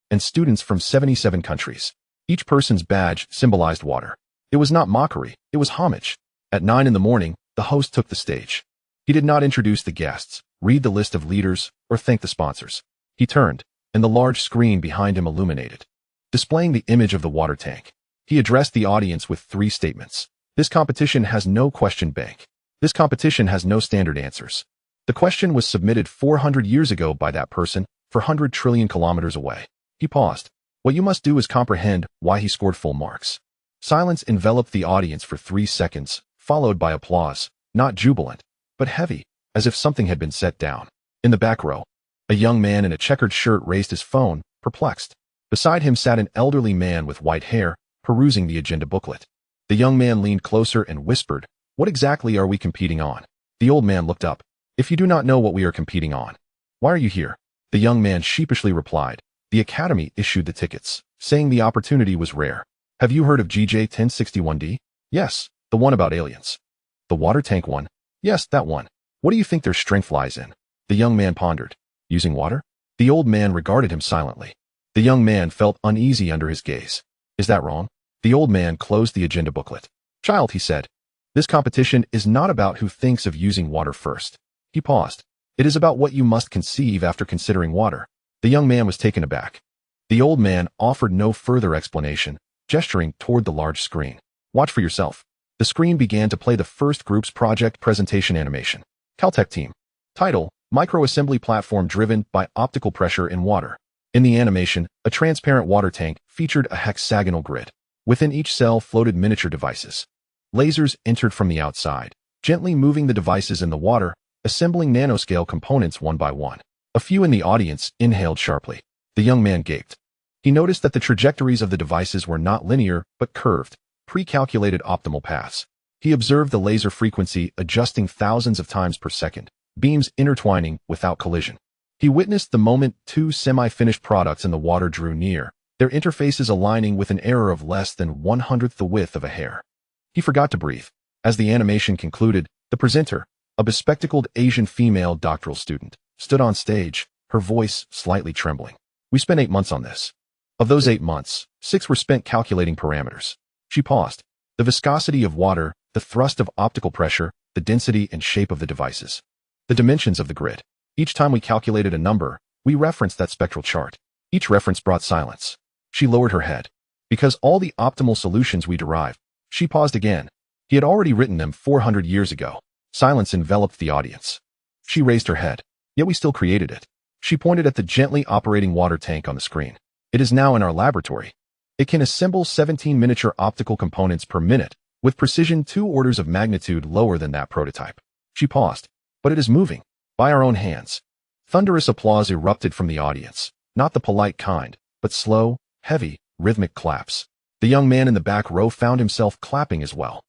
and students from 77 countries. Each person's badge symbolized water. It was not mockery, it was homage. At 9 a.m, the host took the stage. He did not introduce the guests, read the list of leaders, or thank the sponsors. He turned, and the large screen behind him illuminated, displaying the image of the water tank. He addressed the audience with 3 statements. This competition has no question bank. This competition has no standard answers. The question was submitted 400 years ago by that person, 400 trillion kilometers away. He paused. What you must do is comprehend why he scored full marks. Silence enveloped the audience for 3 seconds, followed by applause, not jubilant, but heavy, as if something had been set down. In the back row, a young man in a checkered shirt raised his phone, perplexed. Beside him sat an elderly man with white hair, perusing the agenda booklet. The young man leaned closer and whispered, "What exactly are we competing on?" The old man looked up. "If you do not know what we are competing on, why are you here?" The young man sheepishly replied, "The Academy issued the tickets, saying the opportunity was rare." "Have you heard of GJ1061D? "Yes, the one about aliens." "The water tank one?" "Yes, that one." "What do you think their strength lies in?" The young man pondered. "Using water?" The old man regarded him silently. The young man felt uneasy under his gaze. "Is that wrong?" The old man closed the agenda booklet. Child, he said, this competition is not about who thinks of using water first. He paused. It is about what you must conceive after considering water. The young man was taken aback. The old man offered no further explanation, gesturing toward the large screen. Watch for yourself. The screen began to play the first group's project presentation animation. Caltech team. Title, Microassembly platform driven by optical pressure in water. In the animation, a transparent water tank featured a hexagonal grid. Within each cell floated miniature devices. Lasers entered from the outside, gently moving the devices in the water, assembling nanoscale components one by one. A few in the audience inhaled sharply. The young man gaped. He noticed that the trajectories of the devices were not linear, but curved, pre-calculated optimal paths. He observed the laser frequency adjusting thousands of times per second, beams intertwining without collision. He witnessed the moment two semi-finished products in the water drew near, their interfaces aligning with an error of less than 1/100th the width of a hair. He forgot to breathe. As the animation concluded, the presenter, a bespectacled Asian female doctoral student, stood on stage, her voice slightly trembling. We spent 8 months on this. Of those 8 months, 6 were spent calculating parameters. She paused. The viscosity of water, the thrust of optical pressure, the density and shape of the devices. The dimensions of the grid. Each time we calculated a number, we referenced that spectral chart. Each reference brought silence. She lowered her head. Because all the optimal solutions we derived. She paused again. He had already written them 400 years ago. Silence enveloped the audience. She raised her head. Yet we still created it. She pointed at the gently operating water tank on the screen. It is now in our laboratory. It can assemble 17 miniature optical components per minute, with precision 2 orders of magnitude lower than that prototype. She paused. But it is moving. By our own hands. Thunderous applause erupted from the audience. Not the polite kind, but slow, heavy, rhythmic claps. The young man in the back row found himself clapping as well.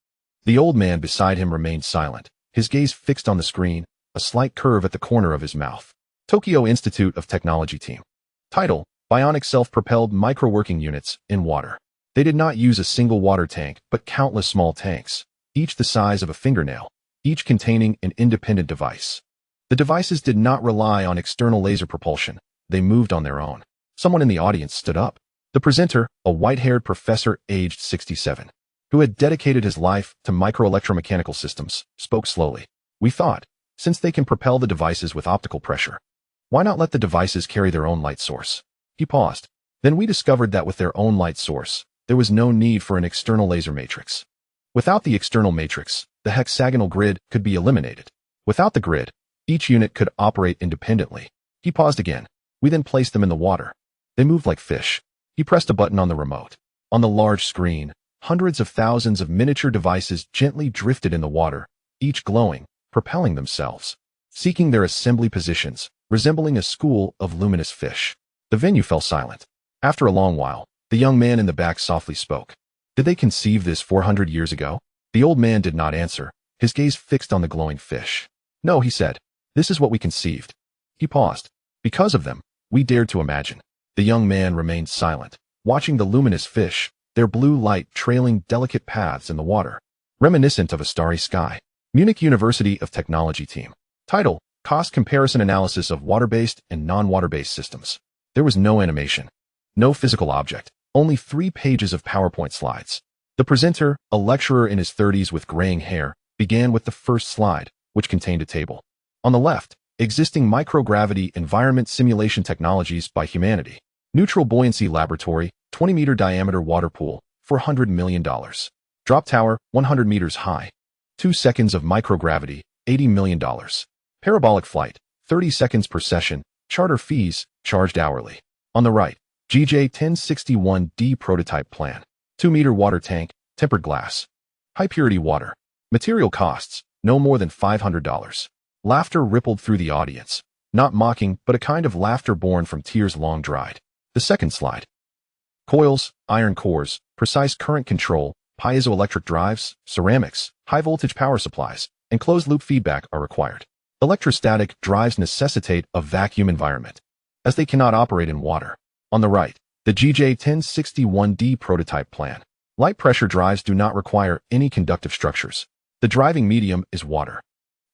The old man beside him remained silent, his gaze fixed on the screen, a slight curve at the corner of his mouth. Tokyo Institute of Technology team. Title, Bionic Self-Propelled Microworking Units in Water. They did not use a single water tank, but countless small tanks, each the size of a fingernail, each containing an independent device. The devices did not rely on external laser propulsion. They moved on their own. Someone in the audience stood up. The presenter, a white-haired professor aged 67, who had dedicated his life to microelectromechanical systems, spoke slowly. We thought, since they can propel the devices with optical pressure, why not let the devices carry their own light source? He paused. Then we discovered that with their own light source, there was no need for an external laser matrix. Without the external matrix, the hexagonal grid could be eliminated. Without the grid, each unit could operate independently. He paused again. We then placed them in the water. They moved like fish. He pressed a button on the remote. On the large screen, hundreds of thousands of miniature devices gently drifted in the water, each glowing, propelling themselves, seeking their assembly positions, resembling a school of luminous fish. The venue fell silent. After a long while, the young man in the back softly spoke. Did they conceive this 400 years ago? The old man did not answer, his gaze fixed on the glowing fish. No, he said. This is what we conceived. He paused. Because of them, we dared to imagine. The young man remained silent, watching the luminous fish, their blue light trailing delicate paths in the water, reminiscent of a starry sky. Munich University of Technology team. Title, Cost Comparison Analysis of Water-Based and Non-Water-Based Systems. There was no animation, no physical object, only 3 pages of PowerPoint slides. The presenter, a lecturer in his 30s with graying hair, began with the first slide, which contained a table. On the left, existing microgravity environment simulation technologies by humanity. Neutral buoyancy laboratory, 20-meter diameter water pool, $400 million. Drop tower, 100 meters high. 2 seconds of microgravity, $80 million. Parabolic flight, 30 seconds per session. Charter fees, charged hourly. On the right, GJ1061D prototype plan. 2-meter water tank, tempered glass. High-purity water. Material costs, no more than $500. Laughter rippled through the audience. Not mocking, but a kind of laughter born from tears long dried. The second slide. Coils, iron cores, precise current control, piezoelectric drives, ceramics, high-voltage power supplies, and closed-loop feedback are required. Electrostatic drives necessitate a vacuum environment, as they cannot operate in water. On the right, the GJ1061D prototype plan. Light pressure drives do not require any conductive structures. The driving medium is water.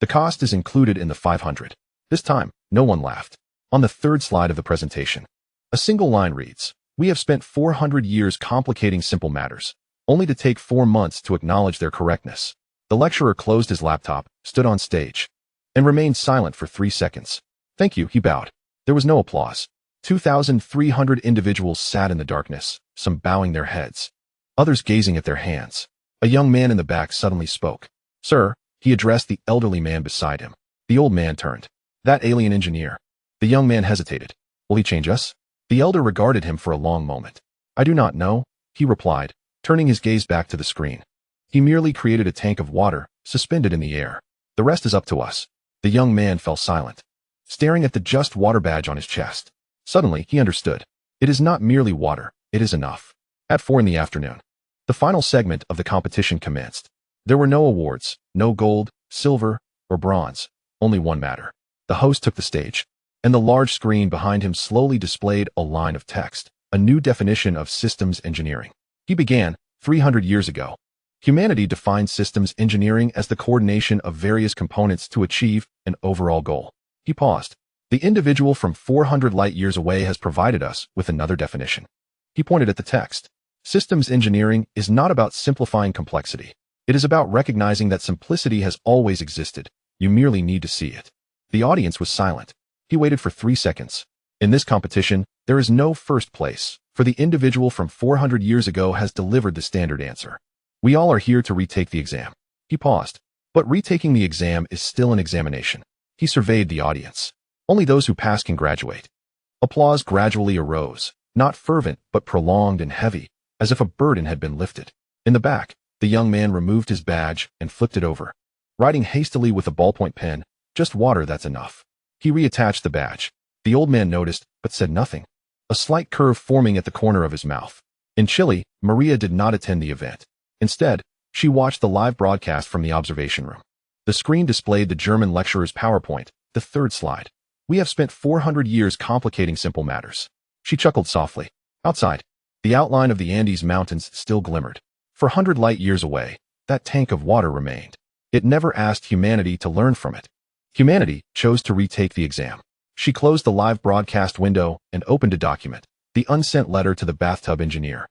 The cost is included in the 500. This time, no one laughed. On the third slide of the presentation, a single line reads, "We have spent 400 years complicating simple matters. only to take 4 months to acknowledge their correctness. The lecturer closed his laptop, stood on stage, and remained silent for 3 seconds. Thank you, he bowed. There was no applause. 2,300 individuals sat in the darkness, some bowing their heads, others gazing at their hands. A young man in the back suddenly spoke. Sir, he addressed the elderly man beside him. The old man turned. That alien engineer. The young man hesitated. Will he change us? The elder regarded him for a long moment. I do not know, he replied, turning his gaze back to the screen. He merely created a tank of water, suspended in the air. The rest is up to us. The young man fell silent, staring at the Just Water badge on his chest. Suddenly, he understood. It is not merely water, it is enough. At 4 in the afternoon, the final segment of the competition commenced. There were no awards, no gold, silver, or bronze, only one matter. The host took the stage, and the large screen behind him slowly displayed a line of text, a new definition of systems engineering. He began, 300 years ago. Humanity defined systems engineering as the coordination of various components to achieve an overall goal. He paused. The individual from 400 light years away has provided us with another definition. He pointed at the text. Systems engineering is not about simplifying complexity. It is about recognizing that simplicity has always existed. You merely need to see it. The audience was silent. He waited for 3 seconds. In this competition, there is no first place, for the individual from 400 years ago has delivered the standard answer. We all are here to retake the exam. He paused. But retaking the exam is still an examination. He surveyed the audience. Only those who pass can graduate. Applause gradually arose, not fervent but prolonged and heavy, as if a burden had been lifted. In the back, the young man removed his badge and flipped it over. Writing hastily with a ballpoint pen, just water, that's enough. He reattached the badge. The old man noticed, but said nothing. A slight curve forming at the corner of his mouth. In Chile, Maria did not attend the event. Instead, she watched the live broadcast from the observation room. The screen displayed the German lecturer's PowerPoint, the third slide. We have spent 400 years complicating simple matters. She chuckled softly. Outside, the outline of the Andes Mountains still glimmered. For 100 light years away, that tank of water remained. It never asked humanity to learn from it. Humanity chose to retake the exam. She closed the live broadcast window and opened a document, the unsent letter to the bathtub engineer.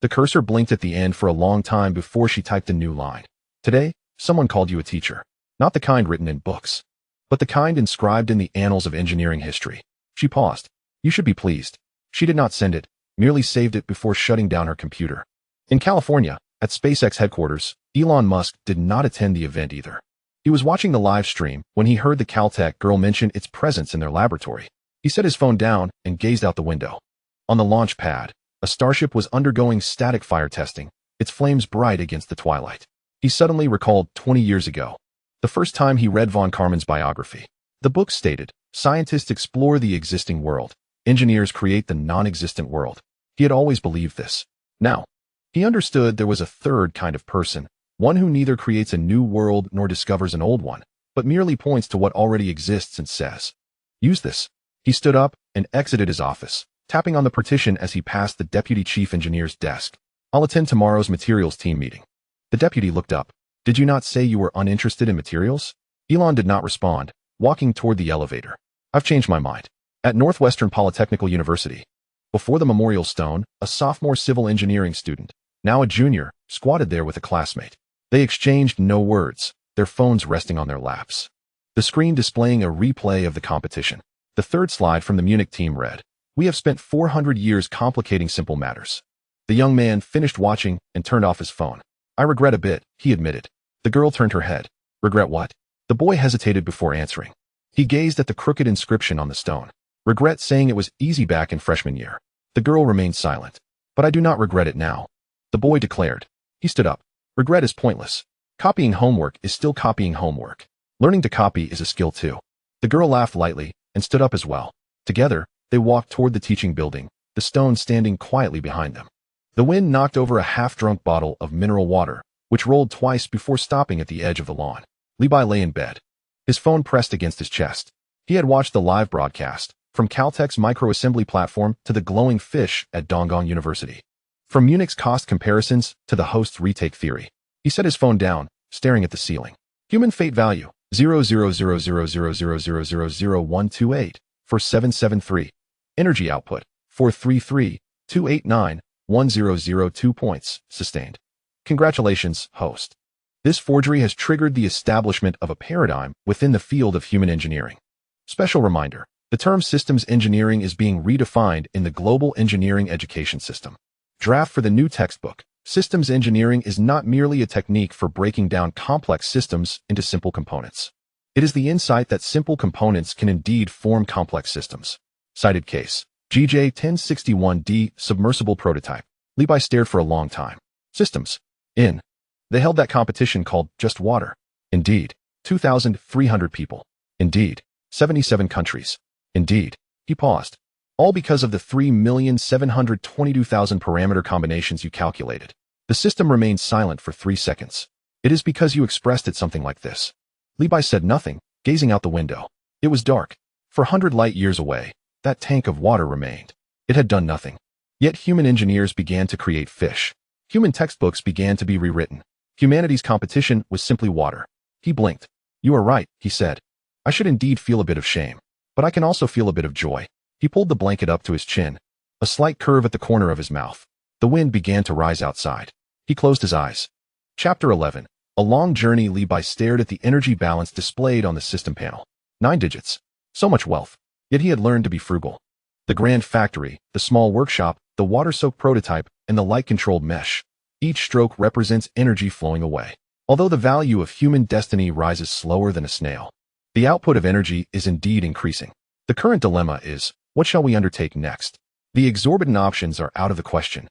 The cursor blinked at the end for a long time before she typed a new line. Today, someone called you a teacher. Not the kind written in books, but the kind inscribed in the annals of engineering history. She paused. You should be pleased. She did not send it, merely saved it before shutting down her computer. In California, at SpaceX headquarters, Elon Musk did not attend the event either. He was watching the live stream when he heard the Caltech girl mention its presence in their laboratory. He set his phone down and gazed out the window. On the launch pad, a starship was undergoing static fire testing, its flames bright against the twilight. He suddenly recalled 20 years ago, the first time he read von Karman's biography. The book stated, scientists explore the existing world, engineers create the non-existent world. He had always believed this. Now, he understood there was a third kind of person, one who neither creates a new world nor discovers an old one, but merely points to what already exists and says, use this. He stood up and exited his office, tapping on the partition as he passed the deputy chief engineer's desk. I'll attend tomorrow's materials team meeting. The deputy looked up. Did you not say you were uninterested in materials? Elon did not respond, walking toward the elevator. I've changed my mind. At Northwestern Polytechnical University. Before the memorial stone, a sophomore civil engineering student, now a junior, squatted there with a classmate. They exchanged no words, their phones resting on their laps. The screen displaying a replay of the competition. The third slide from the Munich team read, we have spent 400 years complicating simple matters. The young man finished watching and turned off his phone. I regret a bit, he admitted. The girl turned her head. Regret what? The boy hesitated before answering. He gazed at the crooked inscription on the stone. Regret saying it was easy back in freshman year. The girl remained silent. But I do not regret it now, the boy declared. He stood up. Regret is pointless. Copying homework is still copying homework. Learning to copy is a skill too. The girl laughed lightly and stood up as well. Together, they walked toward the teaching building, the stone standing quietly behind them. The wind knocked over a half-drunk bottle of mineral water, which rolled twice before stopping at the edge of the lawn. Levi lay in bed, his phone pressed against his chest. He had watched the live broadcast, from Caltech's microassembly platform to the glowing fish at Donggong University. From Munich's cost comparisons to the host's retake theory. He set his phone down, staring at the ceiling. Human fate value, 0.00000000128 for 773. Energy output, 433,289,1002 points, sustained. Congratulations, host. This forgery has triggered the establishment of a paradigm within the field of human engineering. Special reminder, the term systems engineering is being redefined in the global engineering education system. Draft for the new textbook. Systems engineering is not merely a technique for breaking down complex systems into simple components. It is the insight that simple components can indeed form complex systems. Cited case. GJ1061D submersible prototype. Levi stared for a long time. Systems. In. They held that competition called Just Water. Indeed. 2,300 people. Indeed. 77 countries. Indeed. He paused. All because of the 3,722,000 parameter combinations you calculated. The system remained silent for 3 seconds. It is because you expressed it something like this. Levi said nothing, gazing out the window. It was dark. For 100 light years away, that tank of water remained. It had done nothing. Yet human engineers began to create fish. Human textbooks began to be rewritten. Humanity's competition was simply water. He blinked. You are right, he said. I should indeed feel a bit of shame. But I can also feel a bit of joy. He pulled the blanket up to his chin. A slight curve at the corner of his mouth. The wind began to rise outside. He closed his eyes. Chapter 11. A long journey. Levi stared at the energy balance displayed on the system panel. 9 digits. So much wealth. Yet he had learned to be frugal. The grand factory, the small workshop, the water-soaked prototype, and the light-controlled mesh. Each stroke represents energy flowing away. Although the value of human destiny rises slower than a snail, the output of energy is indeed increasing. The current dilemma is, what shall we undertake next? The exorbitant options are out of the question.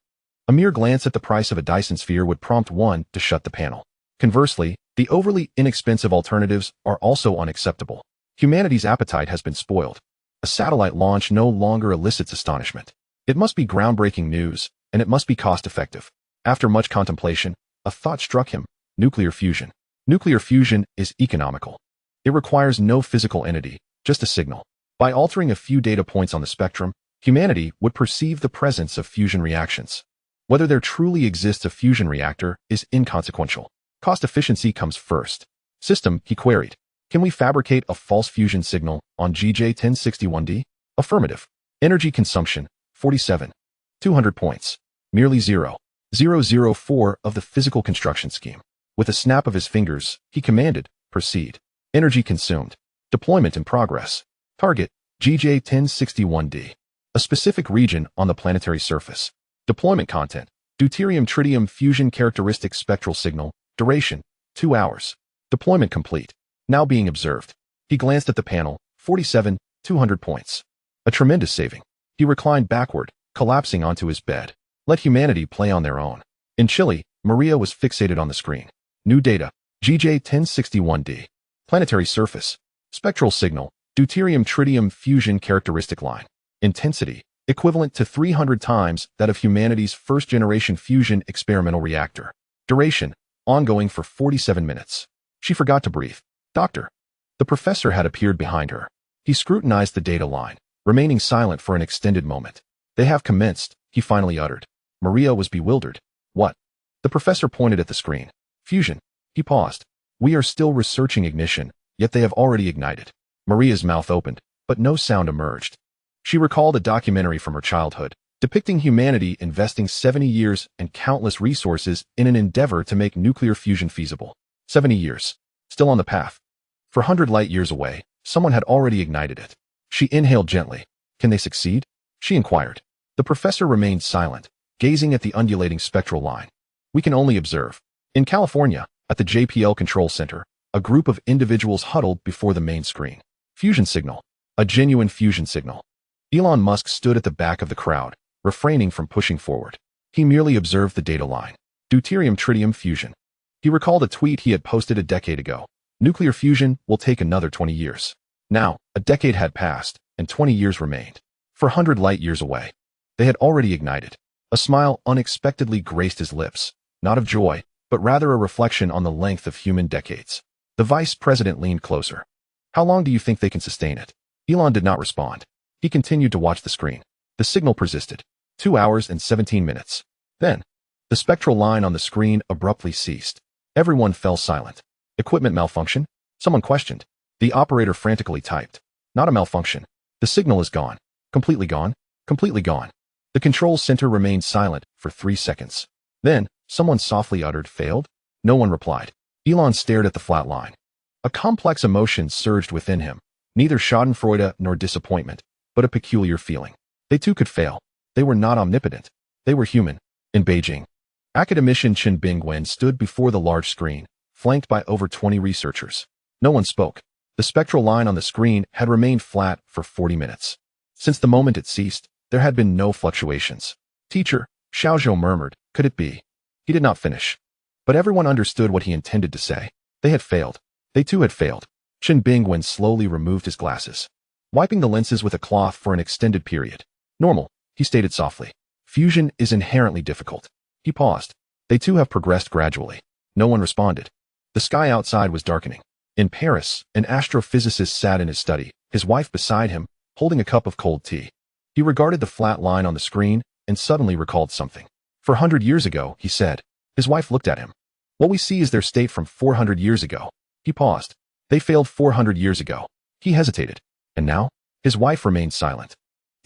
A mere glance at the price of a Dyson sphere would prompt one to shut the panel. Conversely, the overly inexpensive alternatives are also unacceptable. Humanity's appetite has been spoiled. A satellite launch no longer elicits astonishment. It must be groundbreaking news, and it must be cost-effective. After much contemplation, a thought struck him: nuclear fusion. Nuclear fusion is economical. It requires no physical entity, just a signal. By altering a few data points on the spectrum, humanity would perceive the presence of fusion reactions. Whether there truly exists a fusion reactor is inconsequential. Cost efficiency comes first. System, he queried. Can we fabricate a false fusion signal on GJ1061D? Affirmative. Energy consumption, 47. 200 points. Merely 0.004 of the physical construction scheme. With a snap of his fingers, he commanded, proceed. Energy consumed. Deployment in progress. Target, GJ1061D. A specific region on the planetary surface. Deployment content, deuterium-tritium fusion characteristic spectral signal, duration, 2 hours. Deployment complete. Now being observed. He glanced at the panel, 47, 200 points. A tremendous saving. He reclined backward, collapsing onto his bed. Let humanity play on their own. In Chile, Maria was fixated on the screen. New data, GJ1061D. Planetary surface. Spectral signal, deuterium-tritium fusion characteristic line. Intensity, equivalent to 300 times that of humanity's first-generation fusion experimental reactor. Duration, ongoing for 47 minutes. She forgot to breathe. Doctor. The professor had appeared behind her. He scrutinized the data line, remaining silent for an extended moment. They have commenced, he finally uttered. Maria was bewildered. What? The professor pointed at the screen. Fusion. He paused. We are still researching ignition, yet they have already ignited. Maria's mouth opened, but no sound emerged. She recalled a documentary from her childhood, depicting humanity investing 70 years and countless resources in an endeavor to make nuclear fusion feasible. 70 years. Still on the path. For 100 light years away, someone had already ignited it. She inhaled gently. Can they succeed? She inquired. The professor remained silent, gazing at the undulating spectral line. We can only observe. In California, at the JPL Control Center, a group of individuals huddled before the main screen. Fusion signal. A genuine fusion signal. Elon Musk stood at the back of the crowd, refraining from pushing forward. He merely observed the data line. Deuterium-tritium fusion. He recalled a tweet he had posted a decade ago. Nuclear fusion will take another 20 years. Now, a decade had passed, and 20 years remained. For 100 light years away. They had already ignited. A smile unexpectedly graced his lips, not of joy, but rather a reflection on the length of human decades. The vice president leaned closer. How long do you think they can sustain it? Elon did not respond. He continued to watch the screen. The signal persisted. 2 hours and 17 minutes. Then, the spectral line on the screen abruptly ceased. Everyone fell silent. Equipment malfunction? Someone questioned. The operator frantically typed. Not a malfunction. The signal is gone. Completely gone. Completely gone. The control center remained silent for 3 seconds. Then, Someone softly uttered, failed? No one replied. Elon stared at the flat line. A complex emotion surged within him, neither schadenfreude nor disappointment, but a peculiar feeling. They too could fail. They were not omnipotent. They were human. In Beijing, academician Chen Bingwen stood before the large screen, flanked by over 20 researchers. No one spoke. The spectral line on the screen had remained flat for 40 minutes. Since the moment it ceased, there had been no fluctuations. Teacher, Xiaozhou murmured, could it be? He did not finish. But everyone understood what he intended to say. They had failed. They too had failed. Chen Bingwen slowly removed his glasses, wiping the lenses with a cloth for an extended period. Normal, he stated softly. Fusion is inherently difficult. He paused. They too have progressed gradually. No one responded. The sky outside was darkening. In Paris, an astrophysicist sat in his study, his wife beside him, holding a cup of cold tea. He regarded the flat line on the screen and suddenly recalled something. 400 years ago, he said. His wife looked at him. What we see is their state from 400 years ago. He paused. They failed 400 years ago. He hesitated. And now? His wife remained silent,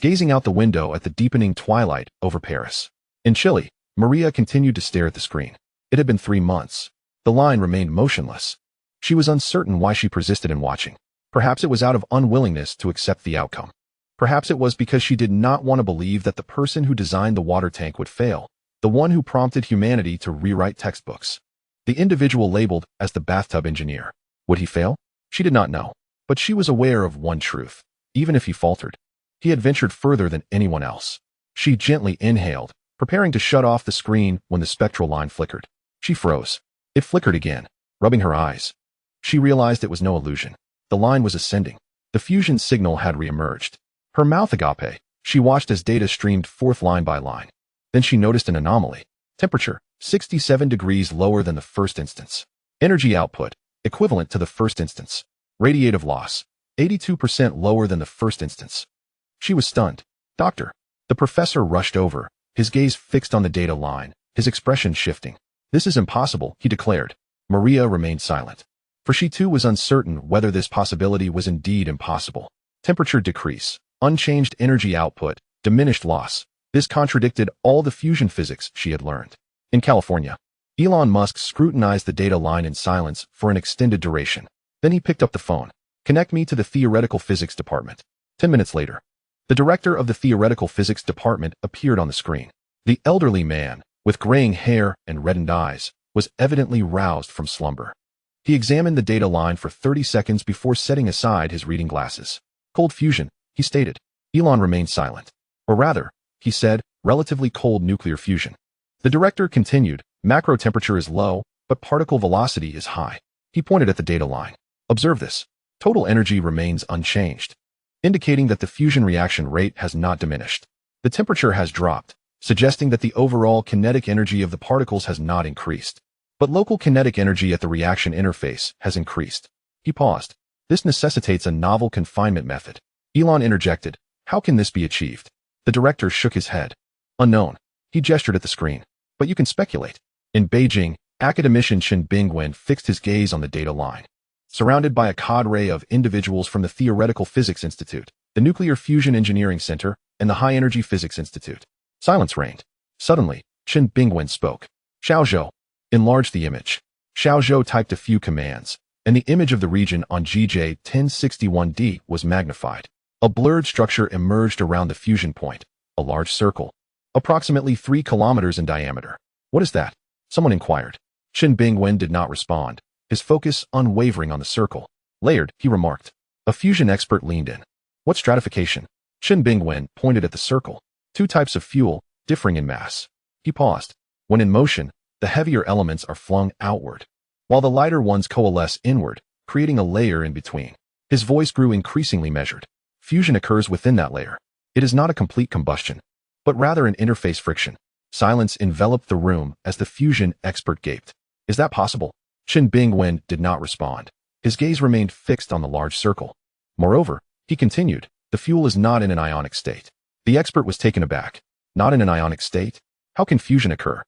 gazing out the window at the deepening twilight over Paris. In Chile, Maria continued to stare at the screen. It had been 3 months. The line remained motionless. She was uncertain why she persisted in watching. Perhaps it was out of unwillingness to accept the outcome. Perhaps it was because she did not want to believe that the person who designed the water tank would fail, the one who prompted humanity to rewrite textbooks. The individual labeled as the bathtub engineer. Would he fail? She did not know. But she was aware of one truth. Even if he faltered, he had ventured further than anyone else. She gently inhaled, preparing to shut off the screen when the spectral line flickered. She froze. It flickered again, rubbing her eyes. She realized it was no illusion. The line was ascending. The fusion signal had reemerged. Her mouth agape. She watched as data streamed forth line by line. Then she noticed an anomaly. Temperature, 67 degrees lower than the first instance. Energy output, equivalent to the first instance. Radiative loss, 82% lower than the first instance. She was stunned. Doctor. The professor rushed over, his gaze fixed on the data line, his expression shifting. This is impossible, he declared. Maria remained silent, for she too was uncertain whether this possibility was indeed impossible. Temperature decrease, unchanged energy output, diminished loss. This contradicted all the fusion physics she had learned. In California, Elon Musk scrutinized the data line in silence for an extended duration. Then he picked up the phone. Connect me to the theoretical physics department. 10 minutes later, the director of the theoretical physics department appeared on the screen. The elderly man, with graying hair and reddened eyes, was evidently roused from slumber. He examined the data line for 30 seconds before setting aside his reading glasses. Cold fusion, he stated. Elon remained silent. Or rather, he said, relatively cold nuclear fusion. The director continued, macro temperature is low, but particle velocity is high. He pointed at the data line. Observe this. Total energy remains unchanged, indicating that the fusion reaction rate has not diminished. The temperature has dropped, suggesting that the overall kinetic energy of the particles has not increased. But local kinetic energy at the reaction interface has increased. He paused. This necessitates a novel confinement method. Elon interjected. How can this be achieved? The director shook his head. Unknown. He gestured at the screen. But you can speculate. In Beijing, academician Chen Bingwen fixed his gaze on the data line. Surrounded by a cadre of individuals from the Theoretical Physics Institute, the Nuclear Fusion Engineering Center, and the High Energy Physics Institute. Silence reigned. Suddenly, Chen Bingwen spoke. Xiaozhou. Enlarge the image. Xiaozhou typed a few commands, and the image of the region on GJ 1061D was magnified. A blurred structure emerged around the fusion point, a large circle, approximately 3 kilometers in diameter. What is that? Someone inquired. Chen Bingwen did not respond, his focus unwavering on the circle. Layered, he remarked. A fusion expert leaned in. What stratification? Chen Bingwen pointed at the circle. 2 types of fuel, differing in mass. He paused. When in motion, the heavier elements are flung outward, while the lighter ones coalesce inward, creating a layer in between. His voice grew increasingly measured. Fusion occurs within that layer. It is not a complete combustion, but rather an interface friction. Silence enveloped the room as the fusion expert gaped. Is that possible? Chen Bingwen did not respond. His gaze remained fixed on the large circle. Moreover, he continued, the fuel is not in an ionic state. The expert was taken aback. Not in an ionic state? How can fusion occur?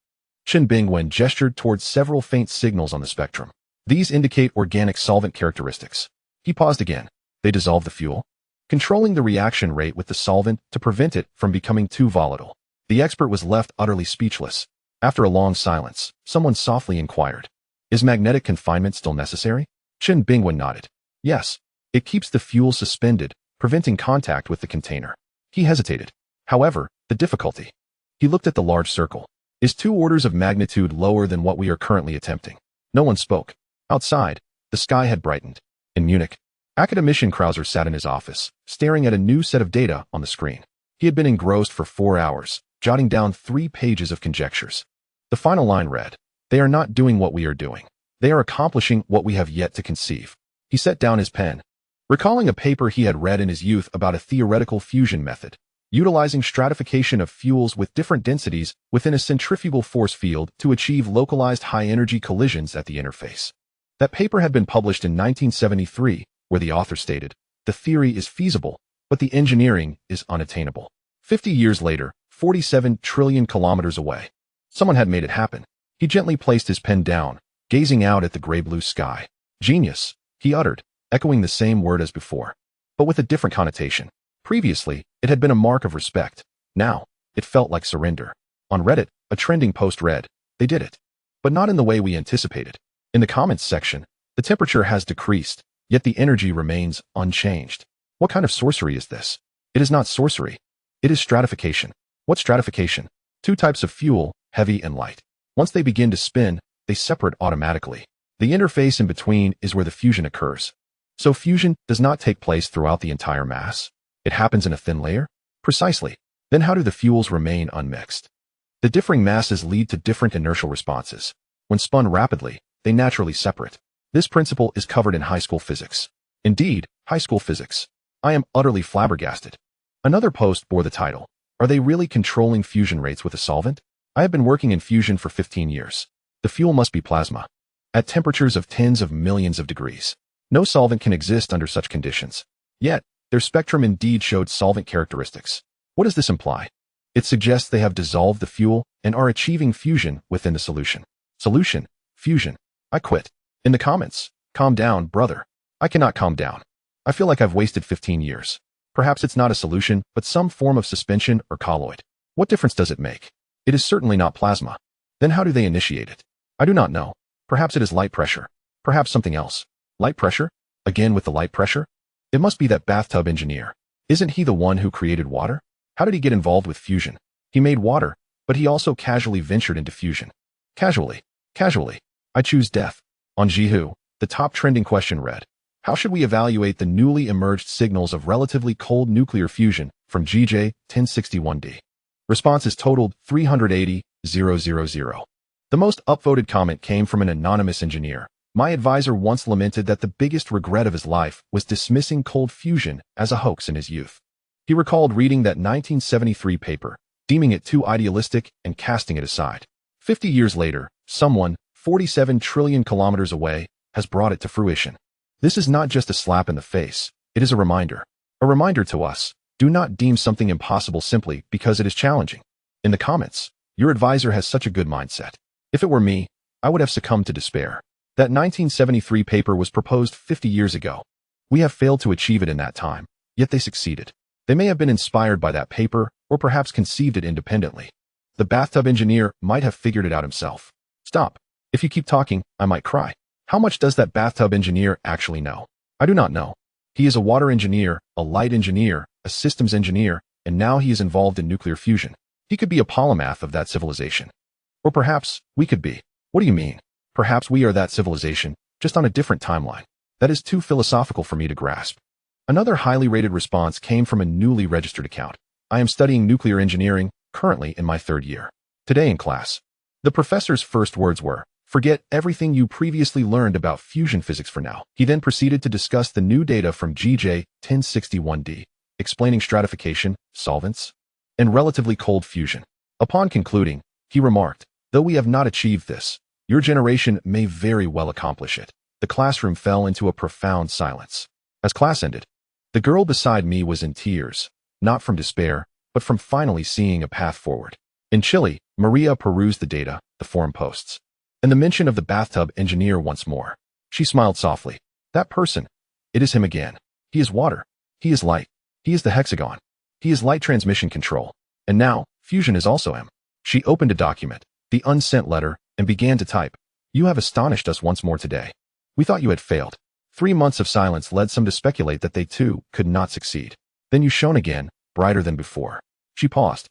Chen Bingwen gestured towards several faint signals on the spectrum. These indicate organic solvent characteristics. He paused again. They dissolve the fuel, controlling the reaction rate with the solvent to prevent it from becoming too volatile. The expert was left utterly speechless. After a long silence, someone softly inquired, "Is magnetic confinement still necessary?" Chen Bingwen nodded. "Yes. It keeps the fuel suspended, preventing contact with the container." He hesitated. "However, the difficulty." He looked at the large circle. "Is 2 orders of magnitude lower than what we are currently attempting." No one spoke. Outside, the sky had brightened. In Munich, academician Krauser sat in his office, staring at a new set of data on the screen. He had been engrossed for 4 hours, jotting down 3 pages of conjectures. The final line read, "They are not doing what we are doing. They are accomplishing what we have yet to conceive." He set down his pen, recalling a paper he had read in his youth about a theoretical fusion method, utilizing stratification of fuels with different densities within a centrifugal force field to achieve localized high-energy collisions at the interface. That paper had been published in 1973, where the author stated, "The theory is feasible, but the engineering is unattainable." 50 years later, 47 trillion kilometers away, someone had made it happen. He gently placed his pen down, gazing out at the gray-blue sky. "Genius," he uttered, echoing the same word as before, but with a different connotation. Previously, it had been a mark of respect. Now, it felt like surrender. On Reddit, a trending post read, "They did it. But not in the way we anticipated." In the comments section, "The temperature has decreased, yet the energy remains unchanged. What kind of sorcery is this?" "It is not sorcery. It is stratification." "What stratification?" 2 types of fuel, heavy and light. Once they begin to spin, they separate automatically. The interface in between is where the fusion occurs. So fusion does not take place throughout the entire mass. It happens in a thin layer? Precisely. Then how do the fuels remain unmixed? The differing masses lead to different inertial responses. When spun rapidly, they naturally separate. This principle is covered in high school physics. Indeed, high school physics. I am utterly flabbergasted. Another post bore the title, "Are they really controlling fusion rates with a solvent?" I have been working in fusion for 15 years. The fuel must be plasma. At temperatures of tens of millions of degrees. No solvent can exist under such conditions. Yet, their spectrum indeed showed solvent characteristics. What does this imply? It suggests they have dissolved the fuel and are achieving fusion within the solution. Solution, fusion. I quit. In the comments, "Calm down, brother." I cannot calm down. I feel like I've wasted 15 years. Perhaps it's not a solution, but some form of suspension or colloid. What difference does it make? It is certainly not plasma. Then how do they initiate it? I do not know. Perhaps it is light pressure. Perhaps something else. Light pressure? Again with the light pressure? It must be that bathtub engineer. Isn't he the one who created water? How did he get involved with fusion? He made water, but he also casually ventured into fusion. Casually. I choose death. On Jihu, the top trending question read, "How should we evaluate the newly emerged signals of relatively cold nuclear fusion from GJ 1061d?" Responses totaled 380,000. The most upvoted comment came from an anonymous engineer. "My advisor once lamented that the biggest regret of his life was dismissing cold fusion as a hoax in his youth. He recalled reading that 1973 paper, deeming it too idealistic and casting it aside. 50 years later, someone, 47 trillion kilometers away, has brought it to fruition. This is not just a slap in the face, it is a reminder. A reminder to us, do not deem something impossible simply because it is challenging." In the comments, "Your advisor has such a good mindset. If it were me, I would have succumbed to despair. That 1973 paper was proposed 50 years ago. We have failed to achieve it in that time, yet they succeeded. They may have been inspired by that paper, or perhaps conceived it independently. The bathtub engineer might have figured it out himself." Stop. If you keep talking, I might cry. How much does that bathtub engineer actually know? I do not know. He is a water engineer, a light engineer, a systems engineer, and now he is involved in nuclear fusion. He could be a polymath of that civilization. Or perhaps we could be. What do you mean? Perhaps we are that civilization, just on a different timeline. That is too philosophical for me to grasp. Another highly rated response came from a newly registered account. "I am studying nuclear engineering, currently in my 3rd year. Today in class, the professor's first words were, 'Forget everything you previously learned about fusion physics for now.' He then proceeded to discuss the new data from GJ 1061d, explaining stratification, solvents, and relatively cold fusion. Upon concluding, he remarked, 'Though we have not achieved this, your generation may very well accomplish it.' The classroom fell into a profound silence. As class ended, the girl beside me was in tears, not from despair, but from finally seeing a path forward. In Chile, Maria perused the data, the forum posts, and the mention of the bathtub engineer once more. She smiled softly. That person. It is him again. He is water. He is light. He is the hexagon. He is light transmission control. And now, fusion is also him. She opened a document, the unsent letter, and began to type. You have astonished us once more today. We thought you had failed. 3 months of silence led some to speculate that they too could not succeed. Then you shone again, brighter than before. She paused.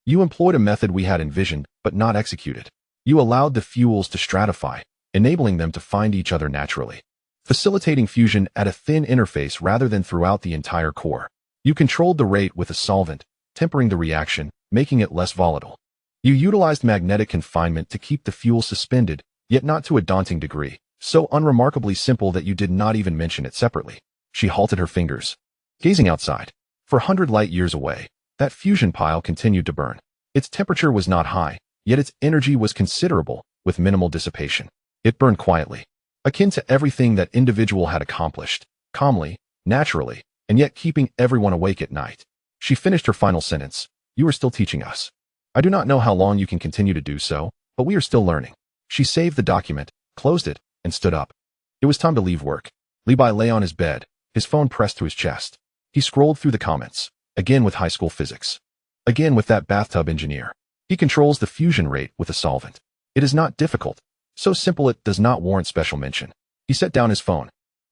You employed a method we had envisioned, but not executed. You allowed the fuels to stratify, enabling them to find each other naturally, facilitating fusion at a thin interface rather than throughout the entire core. You controlled the rate with a solvent, tempering the reaction, making it less volatile. You utilized magnetic confinement to keep the fuel suspended, yet not to a daunting degree, so unremarkably simple that you did not even mention it separately. She halted her fingers, gazing outside. For 100 light years away, that fusion pile continued to burn. Its temperature was not high, yet its energy was considerable, with minimal dissipation. It burned quietly, akin to everything that individual had accomplished, calmly, naturally, and yet keeping everyone awake at night. She finished her final sentence. You are still teaching us. I do not know how long you can continue to do so, but we are still learning. She saved the document, closed it, and stood up. It was time to leave work. Levi lay on his bed, his phone pressed to his chest. He scrolled through the comments, again with high school physics. Again with that bathtub engineer. He controls the fusion rate with a solvent. It is not difficult. So simple it does not warrant special mention. He set down his phone,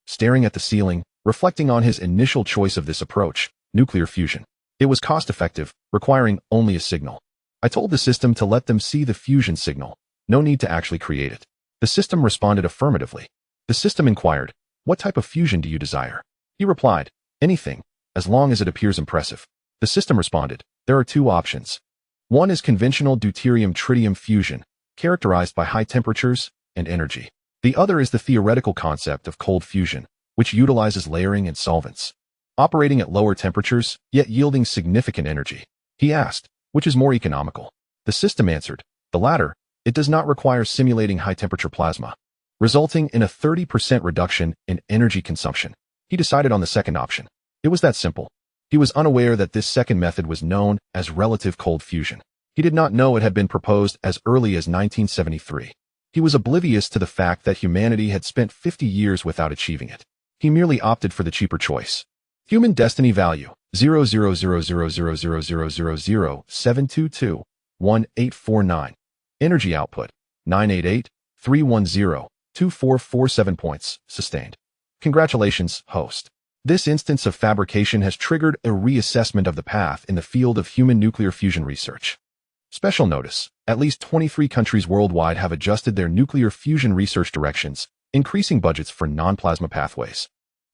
staring at the ceiling, reflecting on his initial choice of this approach, nuclear fusion. It was cost-effective, requiring only a signal. I told the system to let them see the fusion signal. No need to actually create it. The system responded affirmatively. The system inquired, what type of fusion do you desire? He replied, anything, as long as it appears impressive. The system responded, there are 2 options. One is conventional deuterium-tritium fusion, characterized by high temperatures and energy. The other is the theoretical concept of cold fusion, which utilizes layering and solvents, operating at lower temperatures, yet yielding significant energy. He asked, which is more economical? The system answered, the latter. It does not require simulating high-temperature plasma, resulting in a 30% reduction in energy consumption. He decided on the second option. It was that simple. He was unaware that this second method was known as relative cold fusion. He did not know it had been proposed as early as 1973. He was oblivious to the fact that humanity had spent 50 years without achieving it. He merely opted for the cheaper choice. Human destiny value 0.000000007221849. Energy output 988-310-2447 points. Sustained. Congratulations, host. This instance of fabrication has triggered a reassessment of the path in the field of human nuclear fusion research. Special notice, at least 23 countries worldwide have adjusted their nuclear fusion research directions, increasing budgets for non-plasma pathways.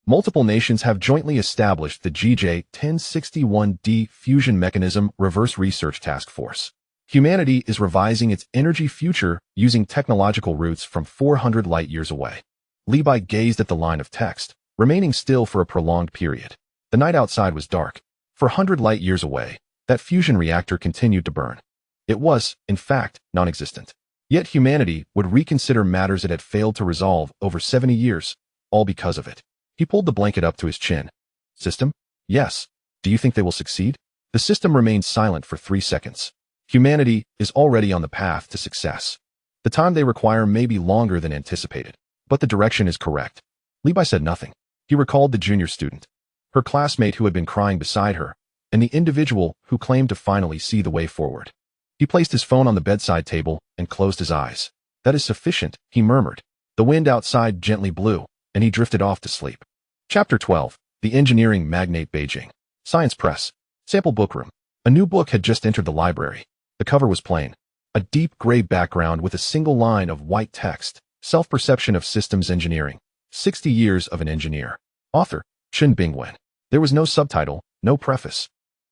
Multiple nations have jointly established the GJ-1061D Fusion Mechanism Reverse Research Task Force. Humanity is revising its energy future using technological routes from 400 light years away. Levi gazed at the line of text, remaining still for a prolonged period. The night outside was dark. For 100 light years away, that fusion reactor continued to burn. It was, in fact, non-existent. Yet humanity would reconsider matters it had failed to resolve over 70 years, all because of it. He pulled the blanket up to his chin. System? Yes. Do you think they will succeed? The system remained silent for 3 seconds. Humanity is already on the path to success. The time they require may be longer than anticipated, but the direction is correct. Levi said nothing. He recalled the junior student, her classmate who had been crying beside her, and the individual who claimed to finally see the way forward. He placed his phone on the bedside table and closed his eyes. That is sufficient, he murmured. The wind outside gently blew, and he drifted off to sleep. Chapter 12. The Engineering Magnate Beijing. Science Press. Sample book room. A new book had just entered the library. The cover was plain. A deep gray background with a single line of white text. Self-perception of systems engineering. 60 years of an engineer. Author, Chen Bingwen. There was no subtitle, no preface,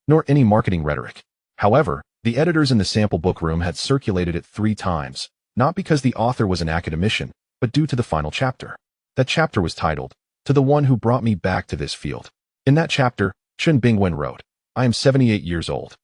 nor any marketing rhetoric. However, the editors in the sample book room had circulated it 3 times, not because the author was an academician, but due to the final chapter. That chapter was titled, To the One Who Brought Me Back to This Field. In that chapter, Chen Bingwen wrote, I am 78 years old.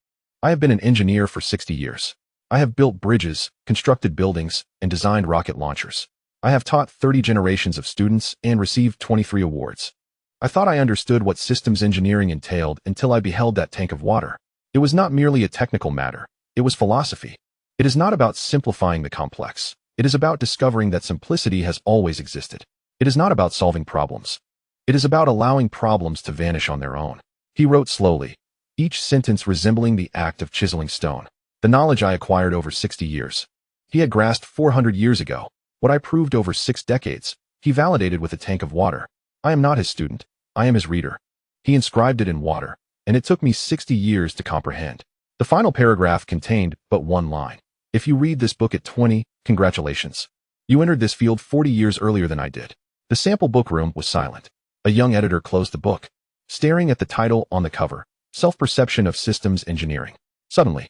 I have been an engineer for 60 years. I have built bridges, constructed buildings, and designed rocket launchers. I have taught 30 generations of students and received 23 awards. I thought I understood what systems engineering entailed until I beheld that tank of water. It was not merely a technical matter. It was philosophy. It is not about simplifying the complex. It is about discovering that simplicity has always existed. It is not about solving problems. It is about allowing problems to vanish on their own. He wrote slowly, each sentence resembling the act of chiseling stone. The knowledge I acquired over 60 years. He had grasped 400 years ago. What I proved over 6 decades, he validated with a tank of water. I am not his student. I am his reader. He inscribed it in water, and it took me 60 years to comprehend. The final paragraph contained but one line. If you read this book at 20, congratulations. You entered this field 40 years earlier than I did. The sample book room was silent. A young editor closed the book, staring at the title on the cover, Self-Perception of Systems Engineering. Suddenly,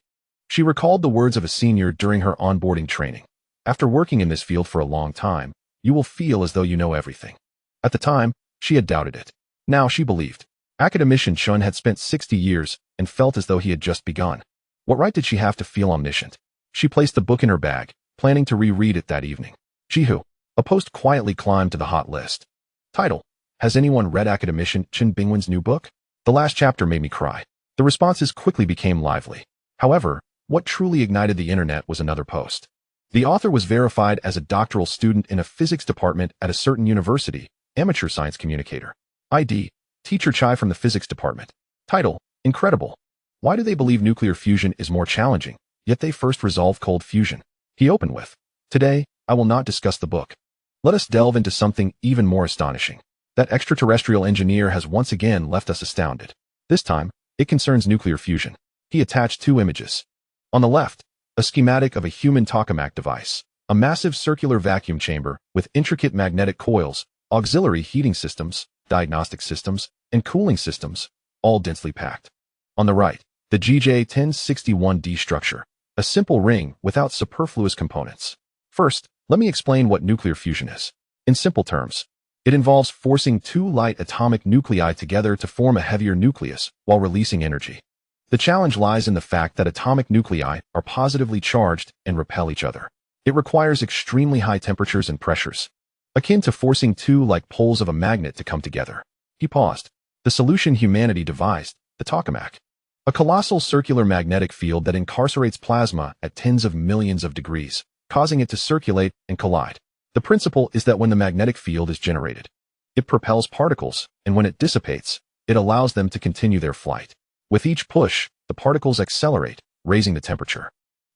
she recalled the words of a senior during her onboarding training. After working in this field for a long time, you will feel as though you know everything. At the time, she had doubted it. Now she believed. Academician Chun had spent 60 years and felt as though he had just begun. What right did she have to feel omniscient? She placed the book in her bag, planning to reread it that evening. Jihu. A post quietly climbed to the hot list. Title. Has anyone read Academician Chen Bingwen's new book? The last chapter made me cry. The responses quickly became lively. However, what truly ignited the internet was another post. The author was verified as a doctoral student in a physics department at a certain university, amateur science communicator. ID. Teacher Chai from the physics department. Title. Incredible. Why do they believe nuclear fusion is more challenging, yet they first resolve cold fusion? He opened with, today, I will not discuss the book. Let us delve into something even more astonishing. That extraterrestrial engineer has once again left us astounded. This time, it concerns nuclear fusion. He attached 2 images. On the left, a schematic of a human tokamak device, a massive circular vacuum chamber with intricate magnetic coils, auxiliary heating systems, diagnostic systems, and cooling systems, all densely packed. On the right, the GJ1061D structure, a simple ring without superfluous components. First, let me explain what nuclear fusion is. In simple terms, it involves forcing 2 light atomic nuclei together to form a heavier nucleus while releasing energy. The challenge lies in the fact that atomic nuclei are positively charged and repel each other. It requires extremely high temperatures and pressures, akin to forcing 2 like poles of a magnet to come together. He paused. The solution humanity devised, the tokamak. A colossal circular magnetic field that incarcerates plasma at tens of millions of degrees, causing it to circulate and collide. The principle is that when the magnetic field is generated, it propels particles, and when it dissipates, it allows them to continue their flight. With each push, the particles accelerate, raising the temperature.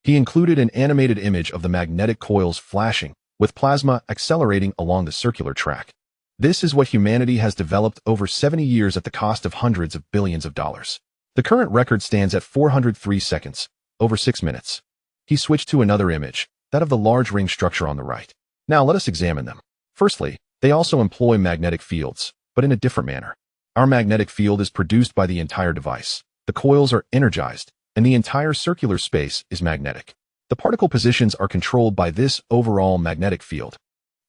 He included an animated image of the magnetic coils flashing, with plasma accelerating along the circular track. This is what humanity has developed over 70 years at the cost of hundreds of billions of dollars. The current record stands at 403 seconds, over 6 minutes. He switched to another image, that of the large ring structure on the right. Now let us examine them. Firstly, they also employ magnetic fields, but in a different manner. Our magnetic field is produced by the entire device. The coils are energized, and the entire circular space is magnetic. The particle positions are controlled by this overall magnetic field.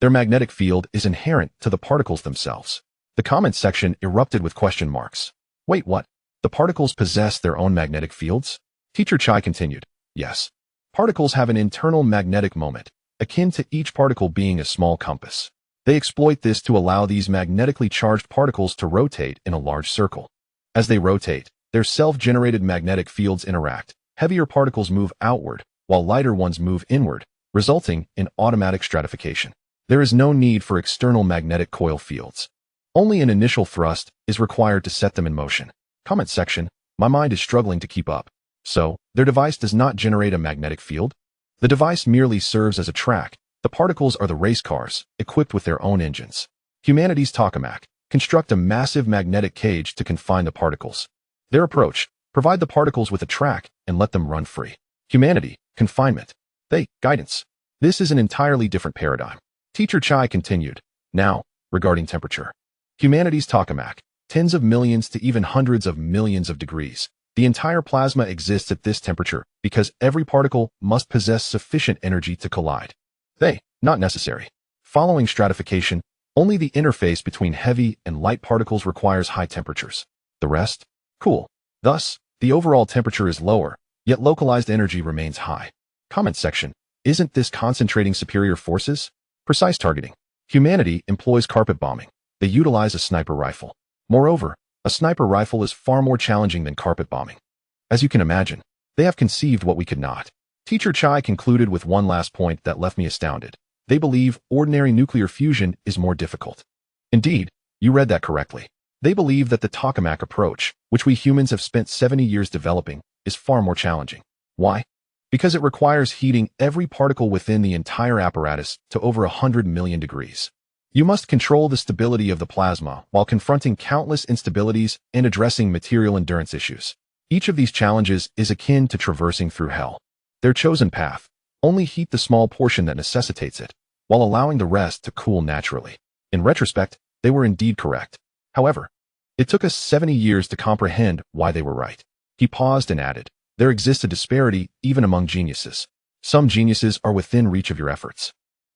Their magnetic field is inherent to the particles themselves. The comments section erupted with question marks. Wait, what? The particles possess their own magnetic fields? Teacher Chai continued. Yes. Particles have an internal magnetic moment, akin to each particle being a small compass. They exploit this to allow these magnetically charged particles to rotate in a large circle. As they rotate, their self-generated magnetic fields interact. Heavier particles move outward, while lighter ones move inward, resulting in automatic stratification. There is no need for external magnetic coil fields. Only an initial thrust is required to set them in motion. Comment section, my mind is struggling to keep up. So, their device does not generate a magnetic field? The device merely serves as a track. The particles are the race cars, equipped with their own engines. Humanity's tokamak construct a massive magnetic cage to confine the particles. Their approach, provide the particles with a track and let them run free. Humanity, confinement. They, guidance. This is an entirely different paradigm. Teacher Chai continued. Now, regarding temperature. Humanity's tokamak, tens of millions to even hundreds of millions of degrees. The entire plasma exists at this temperature because every particle must possess sufficient energy to collide. They, not necessary. Following stratification, only the interface between heavy and light particles requires high temperatures. The rest, cool. Thus, the overall temperature is lower, yet localized energy remains high. Comment section, isn't this concentrating superior forces? Precise targeting. Humanity employs carpet bombing. They utilize a sniper rifle. Moreover, a sniper rifle is far more challenging than carpet bombing. As you can imagine, they have conceived what we could not. Teacher Chai concluded with one last point that left me astounded. They believe ordinary nuclear fusion is more difficult. Indeed, you read that correctly. They believe that the tokamak approach, which we humans have spent 70 years developing, is far more challenging. Why? Because it requires heating every particle within the entire apparatus to over 100 million degrees. You must control the stability of the plasma while confronting countless instabilities and addressing material endurance issues. Each of these challenges is akin to traversing through hell. Their chosen path: only heat the small portion that necessitates it, while allowing the rest to cool naturally. In retrospect, they were indeed correct. However, it took us 70 years to comprehend why they were right. He paused and added, there exists a disparity even among geniuses. Some geniuses are within reach of your efforts,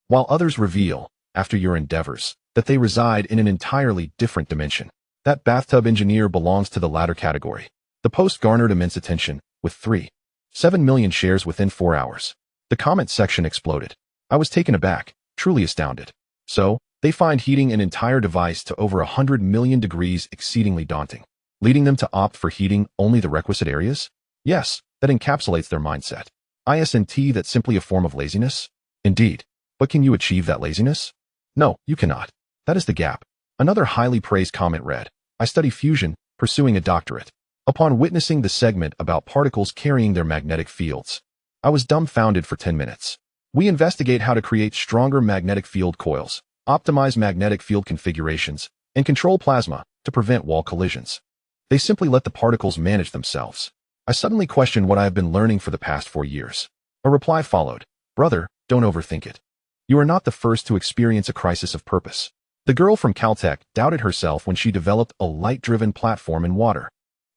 while others reveal, after your endeavors, that they reside in an entirely different dimension. That bathtub engineer belongs to the latter category. The post garnered immense attention, with 3.7 million shares within 4 hours. The comment section exploded. I was taken aback, truly astounded. So, they find heating an entire device to over 100 million degrees exceedingly daunting, leading them to opt for heating only the requisite areas? Yes, that encapsulates their mindset. Isn't that simply a form of laziness? Indeed. But can you achieve that laziness? No, you cannot. That is the gap. Another highly praised comment read, I study fusion, pursuing a doctorate. Upon witnessing the segment about particles carrying their magnetic fields, I was dumbfounded for 10 minutes. We investigate how to create stronger magnetic field coils, optimize magnetic field configurations, and control plasma to prevent wall collisions. They simply let the particles manage themselves. I suddenly questioned what I have been learning for the past 4 years. A reply followed. Brother, don't overthink it. You are not the first to experience a crisis of purpose. The girl from Caltech doubted herself when she developed a light-driven platform in water.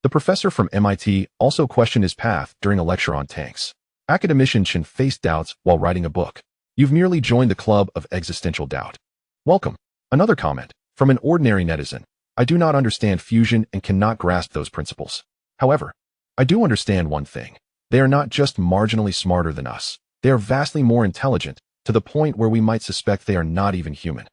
The professor from MIT also questioned his path during a lecture on tanks. Academicians should face doubts while writing a book. You've merely joined the club of existential doubt. Welcome. Another comment from an ordinary netizen. I do not understand fusion and cannot grasp those principles. However, I do understand one thing. They are not just marginally smarter than us. They are vastly more intelligent, to the point where we might suspect they are not even human.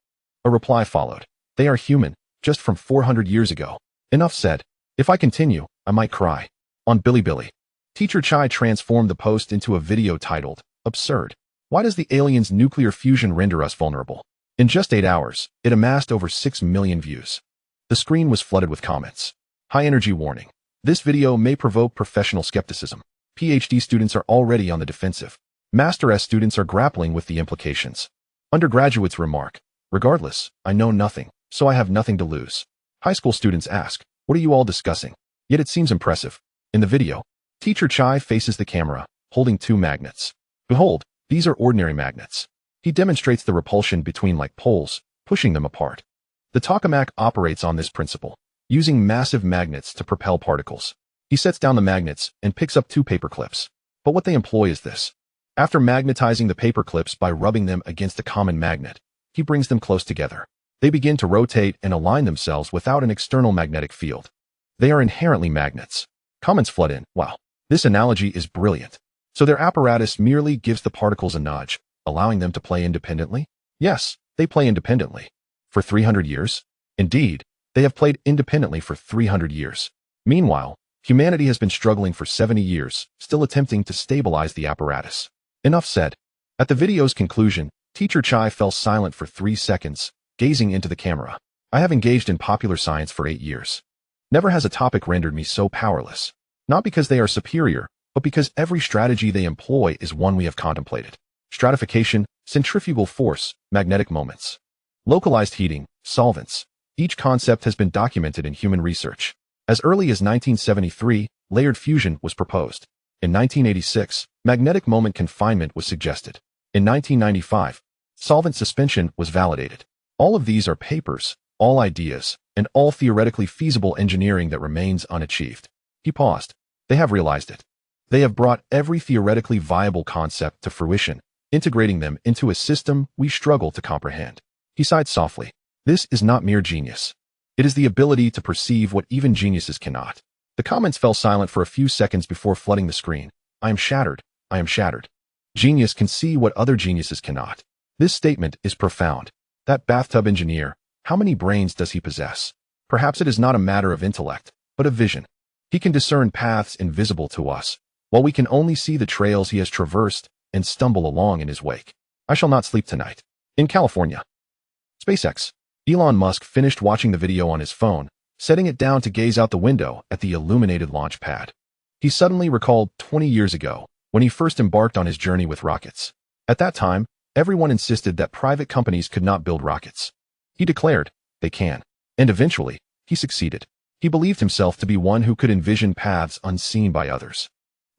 A reply followed. They are human, just from 400 years ago. Enough said. If I continue, I might cry. On Bilibili, Teacher Chai transformed the post into a video titled, Absurd. Why does the aliens' nuclear fusion render us vulnerable? In just 8 hours, it amassed over 6 million views. The screen was flooded with comments. High energy warning. This video may provoke professional skepticism. PhD students are already on the defensive. Master S students are grappling with the implications. Undergraduates remark, regardless, I know nothing, so I have nothing to lose. High school students ask, what are you all discussing? Yet it seems impressive. In the video, Teacher Chai faces the camera, holding 2 magnets. Behold, these are ordinary magnets. He demonstrates the repulsion between like poles, pushing them apart. The tokamak operates on this principle, using massive magnets to propel particles. He sets down the magnets and picks up 2 paper clips. But what they employ is this. After magnetizing the paper clips by rubbing them against a common magnet, he brings them close together. They begin to rotate and align themselves without an external magnetic field. They are inherently magnets. Comments flood in. Wow, this analogy is brilliant. So their apparatus merely gives the particles a nudge, allowing them to play independently? Yes, they play independently. For 300 years? Indeed, they have played independently for 300 years. Meanwhile, humanity has been struggling for 70 years, still attempting to stabilize the apparatus. Enough said. At the video's conclusion, Teacher Chai fell silent for 3 seconds, gazing into the camera. I have engaged in popular science for 8 years. Never has a topic rendered me so powerless. Not because they are superior, but because every strategy they employ is one we have contemplated. Stratification, centrifugal force, magnetic moments. Localized heating, solvents. Each concept has been documented in human research. As early as 1973, layered fusion was proposed. In 1986, magnetic moment confinement was suggested. In 1995, solvent suspension was validated. All of these are papers, all ideas, and all theoretically feasible engineering that remains unachieved. He paused. They have realized it. They have brought every theoretically viable concept to fruition, integrating them into a system we struggle to comprehend. He sighed softly. This is not mere genius. It is the ability to perceive what even geniuses cannot. The comments fell silent for a few seconds before flooding the screen. I am shattered. I am shattered. Genius can see what other geniuses cannot. This statement is profound. That bathtub engineer, how many brains does he possess? Perhaps it is not a matter of intellect, but of vision. He can discern paths invisible to us, while we can only see the trails he has traversed and stumble along in his wake. I shall not sleep tonight. In California. SpaceX. Elon Musk finished watching the video on his phone, setting it down to gaze out the window at the illuminated launch pad. He suddenly recalled 20 years ago, when he first embarked on his journey with rockets. At that time, everyone insisted that private companies could not build rockets. He declared, they can. And eventually, he succeeded. He believed himself to be one who could envision paths unseen by others.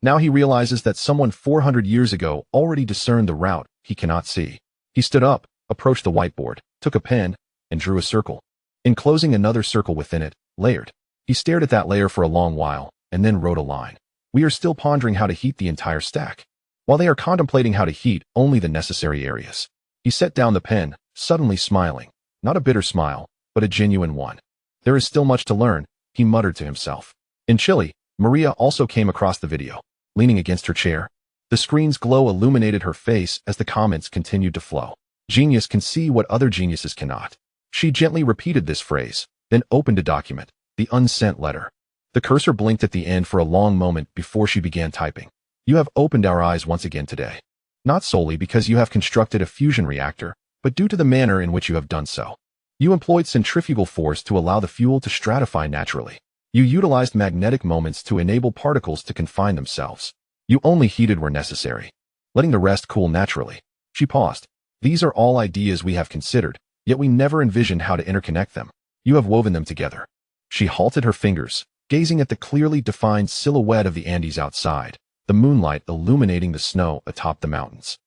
Now he realizes that someone 400 years ago already discerned the route he cannot see. He stood up, approached the whiteboard, took a pen, and drew a circle. Enclosing another circle within it, layered. He stared at that layer for a long while, and then wrote a line. We are still pondering how to heat the entire stack. While they are contemplating how to heat only the necessary areas. He set down the pen, suddenly smiling. Not a bitter smile, but a genuine one. There is still much to learn, he muttered to himself. In Chile, Maria also came across the video. Leaning against her chair, the screen's glow illuminated her face as the comments continued to flow. Genius can see what other geniuses cannot. She gently repeated this phrase, then opened a document, the unsent letter. The cursor blinked at the end for a long moment before she began typing. You have opened our eyes once again today. Not solely because you have constructed a fusion reactor, but due to the manner in which you have done so. You employed centrifugal force to allow the fuel to stratify naturally. You utilized magnetic moments to enable particles to confine themselves. You only heated where necessary, letting the rest cool naturally. She paused. These are all ideas we have considered, yet we never envisioned how to interconnect them. You have woven them together. She halted her fingers, gazing at the clearly defined silhouette of the Andes outside, the moonlight illuminating the snow atop the mountains.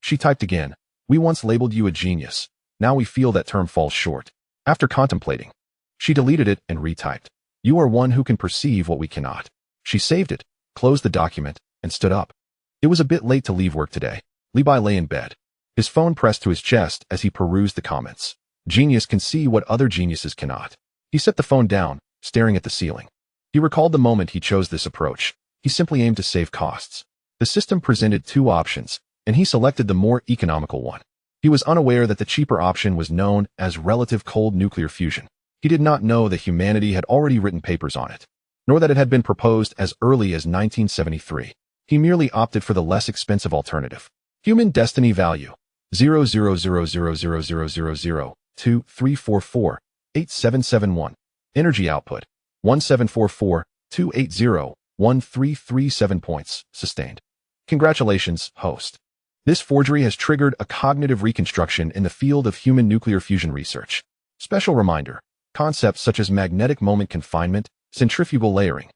She typed again. We once labeled you a genius. Now we feel that term falls short. After contemplating, she deleted it and retyped. You are one who can perceive what we cannot. She saved it, closed the document, and stood up. It was a bit late to leave work today. Levi lay in bed, his phone pressed to his chest as he perused the comments. Genius can see what other geniuses cannot. He set the phone down, staring at the ceiling. He recalled the moment he chose this approach. He simply aimed to save costs. The system presented two options, and he selected the more economical one. He was unaware that the cheaper option was known as relative cold nuclear fusion. He did not know that humanity had already written papers on it, nor that it had been proposed as early as 1973. He merely opted for the less expensive alternative. Human destiny value 0.000000023448771. Energy output 174428013337 points. Sustained. Congratulations, host. This forgery has triggered a cognitive reconstruction in the field of human nuclear fusion research. Special reminder. Concepts such as magnetic moment confinement, centrifugal layering,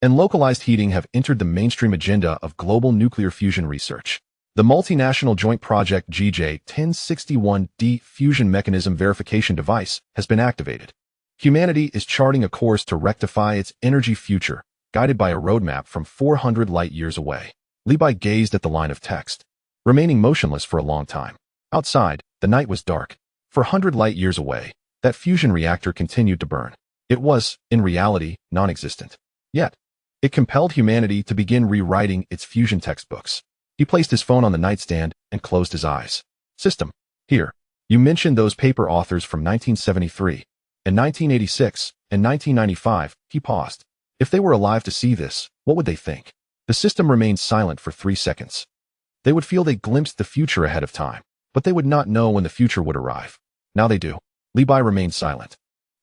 and localized heating have entered the mainstream agenda of global nuclear fusion research. The multinational joint project GJ-1061D fusion mechanism verification device has been activated. Humanity is charting a course to rectify its energy future, guided by a roadmap from 400 light-years away. Levi gazed at the line of text, remaining motionless for a long time. Outside, the night was dark. For 100 light-years away, that fusion reactor continued to burn. It was, in reality, non-existent. Yet, it compelled humanity to begin rewriting its fusion textbooks. He placed his phone on the nightstand and closed his eyes. System. Here. You mentioned those paper authors from 1973, and 1986, and 1995. He paused. If they were alive to see this, what would they think? The system remained silent for 3 seconds. They would feel they glimpsed the future ahead of time, but they would not know when the future would arrive. Now they do. Levi remained silent,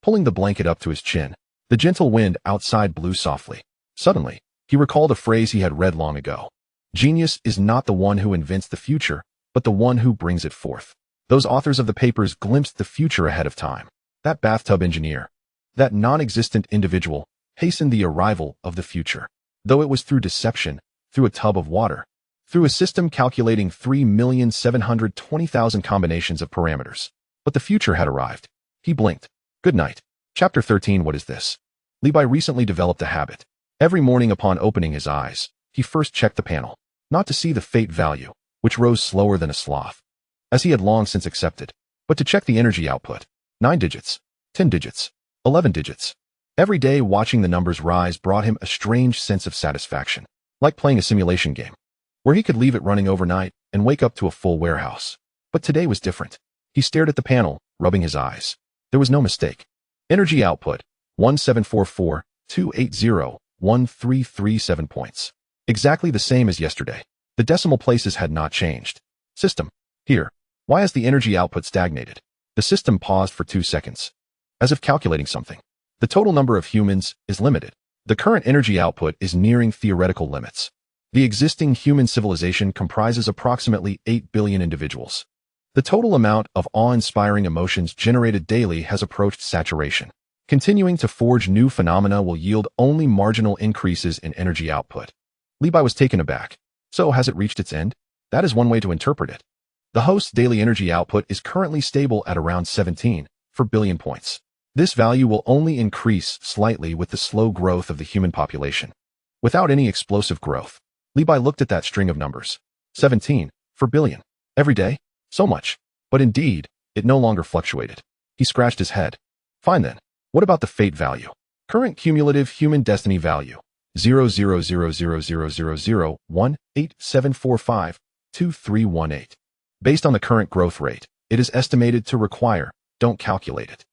pulling the blanket up to his chin. The gentle wind outside blew softly. Suddenly, he recalled a phrase he had read long ago. Genius is not the one who invents the future, but the one who brings it forth. Those authors of the papers glimpsed the future ahead of time. That bathtub engineer, that non-existent individual, hastened the arrival of the future. Though it was through deception, through a tub of water, through a system calculating 3,720,000 combinations of parameters. But the future had arrived. He blinked. Good night. Chapter 13. What is this? Levi recently developed a habit. Every morning upon opening his eyes, he first checked the panel, not to see the fate value, which rose slower than a sloth, as he had long since accepted, but to check the energy output. 9 digits, 10 digits, 11 digits. Every day watching the numbers rise brought him a strange sense of satisfaction, like playing a simulation game, where he could leave it running overnight and wake up to a full warehouse. But today was different. He stared at the panel, rubbing his eyes. There was no mistake. Energy output, 174428013337 points. Exactly the same as yesterday. The decimal places had not changed. System. Here. Why has the energy output stagnated? The system paused for 2 seconds, as if calculating something. The total number of humans is limited. The current energy output is nearing theoretical limits. The existing human civilization comprises approximately 8 billion individuals. The total amount of awe-inspiring emotions generated daily has approached saturation. Continuing to forge new phenomena will yield only marginal increases in energy output. Levi was taken aback. So has it reached its end? That is one way to interpret it. The host's daily energy output is currently stable at around 17 per billion points. This value will only increase slightly with the slow growth of the human population. Without any explosive growth, Levi looked at that string of numbers. 17 per billion. Every day? So much. But indeed, it no longer fluctuated. He scratched his head. Fine then. What about the fate value? Current cumulative human destiny value. 0.00000187452318. Based on the current growth rate, it is estimated to require, don't calculate it.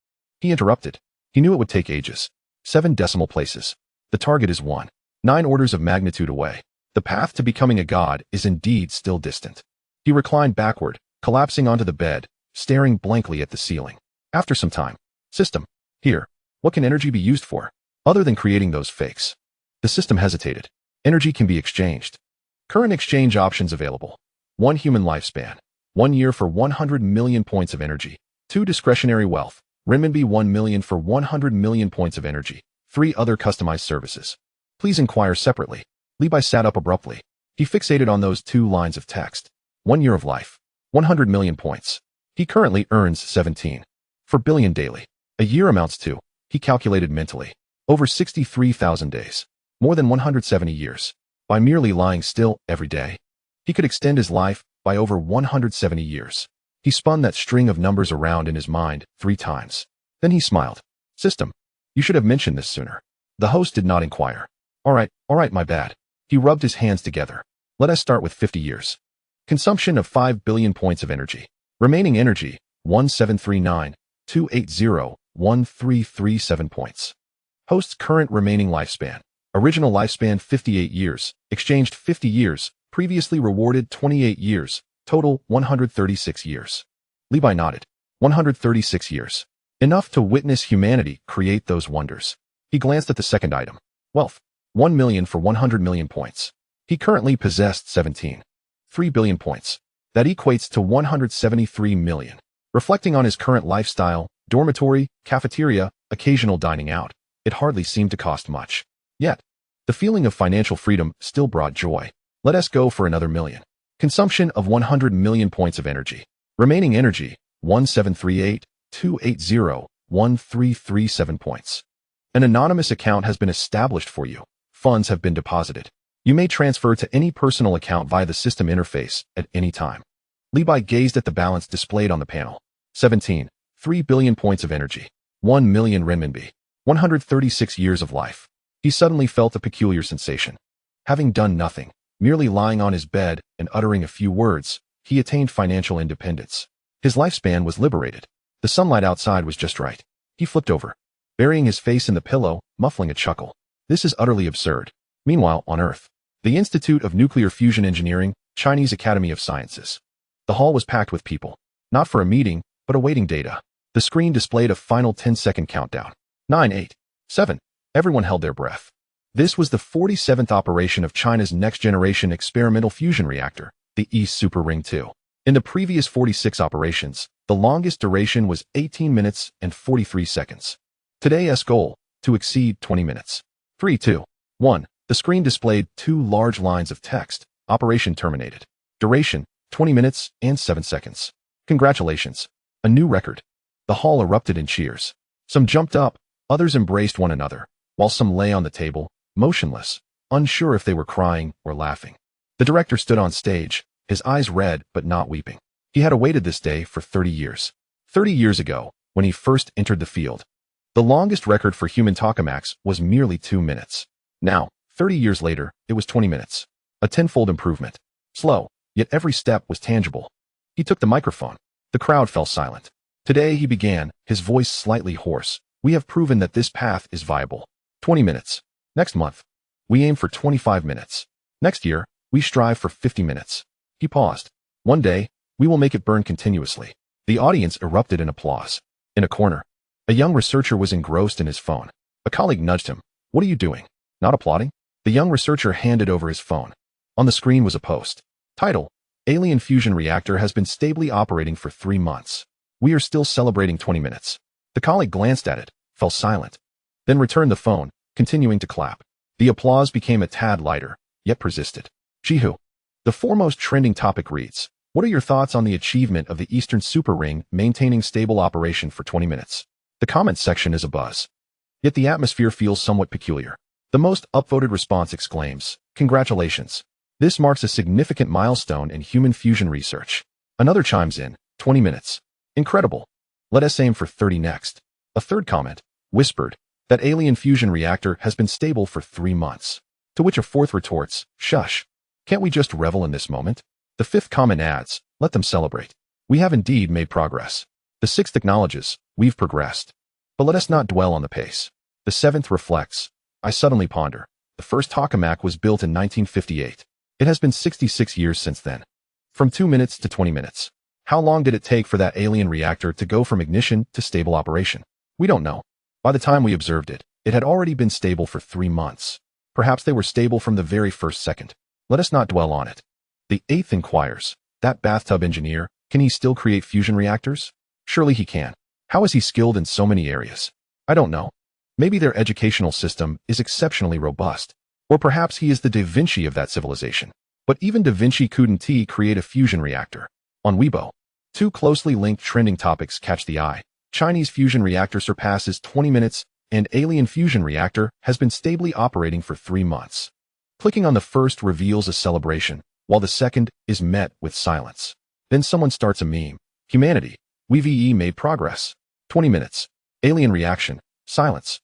He interrupted. He knew it would take ages. 7 decimal places. The target is 1. 9 orders of magnitude away. The path to becoming a god is indeed still distant. He reclined backward, collapsing onto the bed, staring blankly at the ceiling. After some time, system, here, what can energy be used for, other than creating those fakes? The system hesitated. Energy can be exchanged. Current exchange options available. 1 human lifespan. 1 year for 100 million points of energy. 2 discretionary wealth. Renminbi 1 million for 100 million points of energy. 3 other customized services. Please inquire separately. Levi sat up abruptly. He fixated on those 2 lines of text. 1 year of life. 100 million points. He currently earns 17 per billion daily. A year amounts to, he calculated mentally, over 63,000 days. More than 170 years. By merely lying still every day, he could extend his life by over 170 years. He spun that string of numbers around in his mind 3 times. Then he smiled. System, you should have mentioned this sooner. The host did not inquire. All right, my bad. He rubbed his hands together. Let us start with 50 years. Consumption of 5 billion points of energy. Remaining energy, 1739,280,1337 points. Host's current remaining lifespan. Original lifespan 58 years, exchanged 50 years, previously rewarded 28 years, total 136 years. Levi nodded. 136 years. Enough to witness humanity create those wonders. He glanced at the second item. Wealth. 1 million for 100 million points. He currently possessed 17. 3 billion points. That equates to 173 million. Reflecting on his current lifestyle, dormitory, cafeteria, occasional dining out, it hardly seemed to cost much. Yet, the feeling of financial freedom still brought joy. Let us go for another million. Consumption of 100 million points of energy. Remaining energy, 1738,280,1337 points. An anonymous account has been established for you. Funds have been deposited. You may transfer to any personal account via the system interface at any time. Levi gazed at the balance displayed on the panel. 17. 3 billion points of energy. 1 million renminbi. 136 years of life. He suddenly felt a peculiar sensation. Having done nothing, merely lying on his bed and uttering a few words, he attained financial independence. His lifespan was liberated. The sunlight outside was just right. He flipped over, burying his face in the pillow, muffling a chuckle. This is utterly absurd. Meanwhile, on Earth, the Institute of Nuclear Fusion Engineering, Chinese Academy of Sciences. The hall was packed with people, not for a meeting, but awaiting data. The screen displayed a final 10-second countdown. 9, 8, 7. Everyone held their breath. This was the 47th operation of China's next-generation experimental fusion reactor, the East Super Ring 2. In the previous 46 operations, the longest duration was 18 minutes and 43 seconds. Today's goal, to exceed 20 minutes. 3, 2, 1. The screen displayed 2 large lines of text. Operation terminated. Duration, 20 minutes and 7 seconds. Congratulations. A new record. The hall erupted in cheers. Some jumped up, others embraced one another, while some lay on the table, motionless, unsure if they were crying or laughing. The director stood on stage, his eyes red but not weeping. He had awaited this day for 30 years. 30 years ago, when he first entered the field. The longest record for human tokamaks was merely 2 minutes. Now, 30 years later, it was 20 minutes. A tenfold improvement. Slow, yet every step was tangible. He took the microphone. The crowd fell silent. Today he began, his voice slightly hoarse. We have proven that this path is viable. 20 minutes. Next month, we aim for 25 minutes. Next year, we strive for 50 minutes. He paused. One day, we will make it burn continuously. The audience erupted in applause. In a corner, a young researcher was engrossed in his phone. A colleague nudged him. What are you doing? Not applauding? The young researcher handed over his phone. On the screen was a post. Title: Alien fusion reactor has been stably operating for 3 months. We are still celebrating 20 minutes. The colleague glanced at it, fell silent, then returned the phone, continuing to clap. The applause became a tad lighter, yet persisted. Jihu. The foremost trending topic reads, what are your thoughts on the achievement of the Eastern Super Ring maintaining stable operation for 20 minutes? The comment section is abuzz. Yet the atmosphere feels somewhat peculiar. The most upvoted response exclaims, congratulations. This marks a significant milestone in human fusion research. Another chimes in, 20 minutes. Incredible. Let us aim for 30 next. A third comment, whispered, that alien fusion reactor has been stable for 3 months. To which a fourth retorts, shush. Can't we just revel in this moment? The fifth comment adds, let them celebrate. We have indeed made progress. The sixth acknowledges, we've progressed. But let us not dwell on the pace. The seventh reflects, I suddenly ponder. The first tokamak was built in 1958. It has been 66 years since then. From 2 minutes to 20 minutes. How long did it take for that alien reactor to go from ignition to stable operation? We don't know. By the time we observed it, it had already been stable for 3 months. Perhaps they were stable from the very first second. Let us not dwell on it. The eighth inquires, that bathtub engineer, can he still create fusion reactors? Surely he can. How is he skilled in so many areas? I don't know. Maybe their educational system is exceptionally robust. Or perhaps he is the Da Vinci of that civilization. But even Da Vinci couldn't create a fusion reactor. On Weibo, 2 closely linked trending topics catch the eye. Chinese fusion reactor surpasses 20 minutes, and alien fusion reactor has been stably operating for 3 months. Clicking on the first reveals a celebration, while the second is met with silence. Then someone starts a meme. Humanity. We've made progress. 20 minutes. Alien reaction. Silence.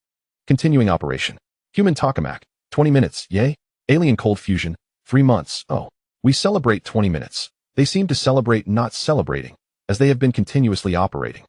Continuing operation. Human tokamak. 20 minutes, yay? Alien cold fusion. 3 months, oh. We celebrate 20 minutes. They seem to celebrate not celebrating, as they have been continuously operating.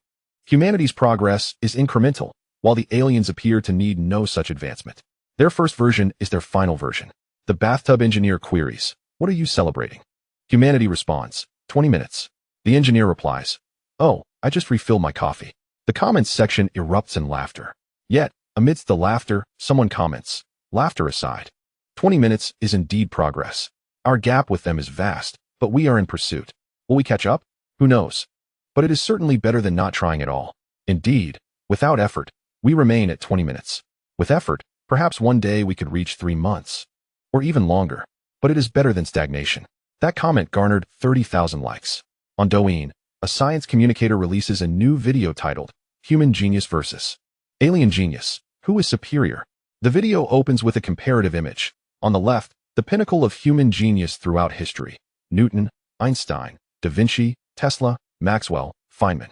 Humanity's progress is incremental, while the aliens appear to need no such advancement. Their first version is their final version. The bathtub engineer queries, what are you celebrating? Humanity responds, 20 minutes. The engineer replies, oh, I just refilled my coffee. The comments section erupts in laughter. Yet, amidst the laughter, someone comments, laughter aside. 20 minutes is indeed progress. Our gap with them is vast, but we are in pursuit. Will we catch up? Who knows? But it is certainly better than not trying at all. Indeed, without effort, we remain at 20 minutes. With effort, perhaps one day we could reach 3 months. Or even longer. But it is better than stagnation. That comment garnered 30,000 likes. On Douyin, a science communicator releases a new video titled, Human Genius vs. Alien Genius. Who is superior? The video opens with a comparative image. On the left, the pinnacle of human genius throughout history. Newton, Einstein, Da Vinci, Tesla, Maxwell, Feynman.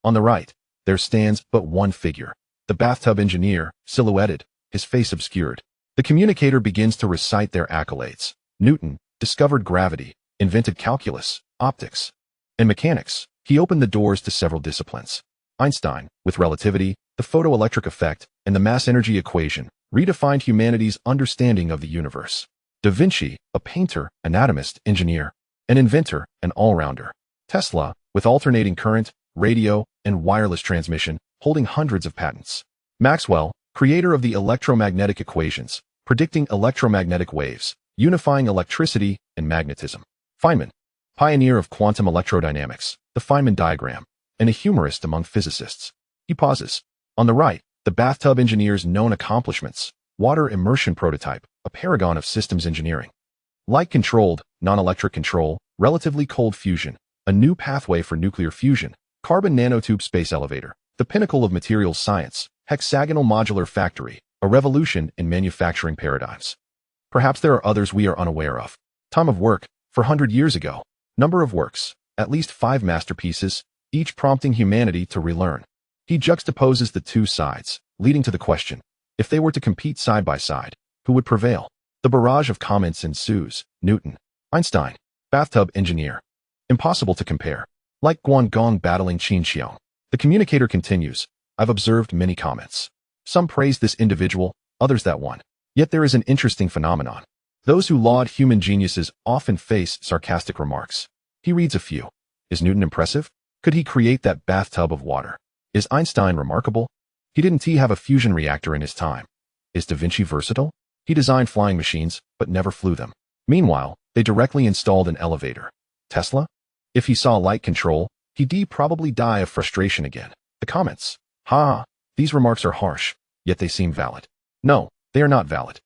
On the right, there stands but one figure. The bathtub engineer, silhouetted, his face obscured. The communicator begins to recite their accolades. Newton discovered gravity, invented calculus, optics, and mechanics. He opened the doors to several disciplines. Einstein, with relativity, the photoelectric effect, and the mass-energy equation, redefined humanity's understanding of the universe. Da Vinci, a painter, anatomist, engineer, an inventor, an all-rounder. Tesla, with alternating current, radio, and wireless transmission, holding hundreds of patents. Maxwell, creator of the electromagnetic equations, predicting electromagnetic waves, unifying electricity and magnetism. Feynman, pioneer of quantum electrodynamics, the Feynman diagram, and a humorist among physicists. He pauses. On the right, the bathtub engineer's known accomplishments, water immersion prototype, a paragon of systems engineering. Light-controlled, non-electric control, relatively cold fusion, a new pathway for nuclear fusion, carbon nanotube space elevator, the pinnacle of materials science, hexagonal modular factory, a revolution in manufacturing paradigms. Perhaps there are others we are unaware of. Time of work, 400 years ago. Number of works, at least 5 masterpieces, each prompting humanity to relearn. He juxtaposes the two sides, leading to the question, if they were to compete side by side, who would prevail? The barrage of comments ensues. Newton, Einstein, bathtub engineer. Impossible to compare. Like Guangdong battling Qinxiang. The communicator continues, I've observed many comments. Some praise this individual, others that one. Yet there is an interesting phenomenon. Those who laud human geniuses often face sarcastic remarks. He reads a few. Is Newton impressive? Could he create that bathtub of water? Is Einstein remarkable? He didn't have a fusion reactor in his time. Is Da Vinci versatile? He designed flying machines, but never flew them. Meanwhile, They directly installed an elevator. Tesla? If he saw light control, he'd probably die of frustration again. The comments. Ha! These remarks are harsh, yet they seem valid. No, they are not valid.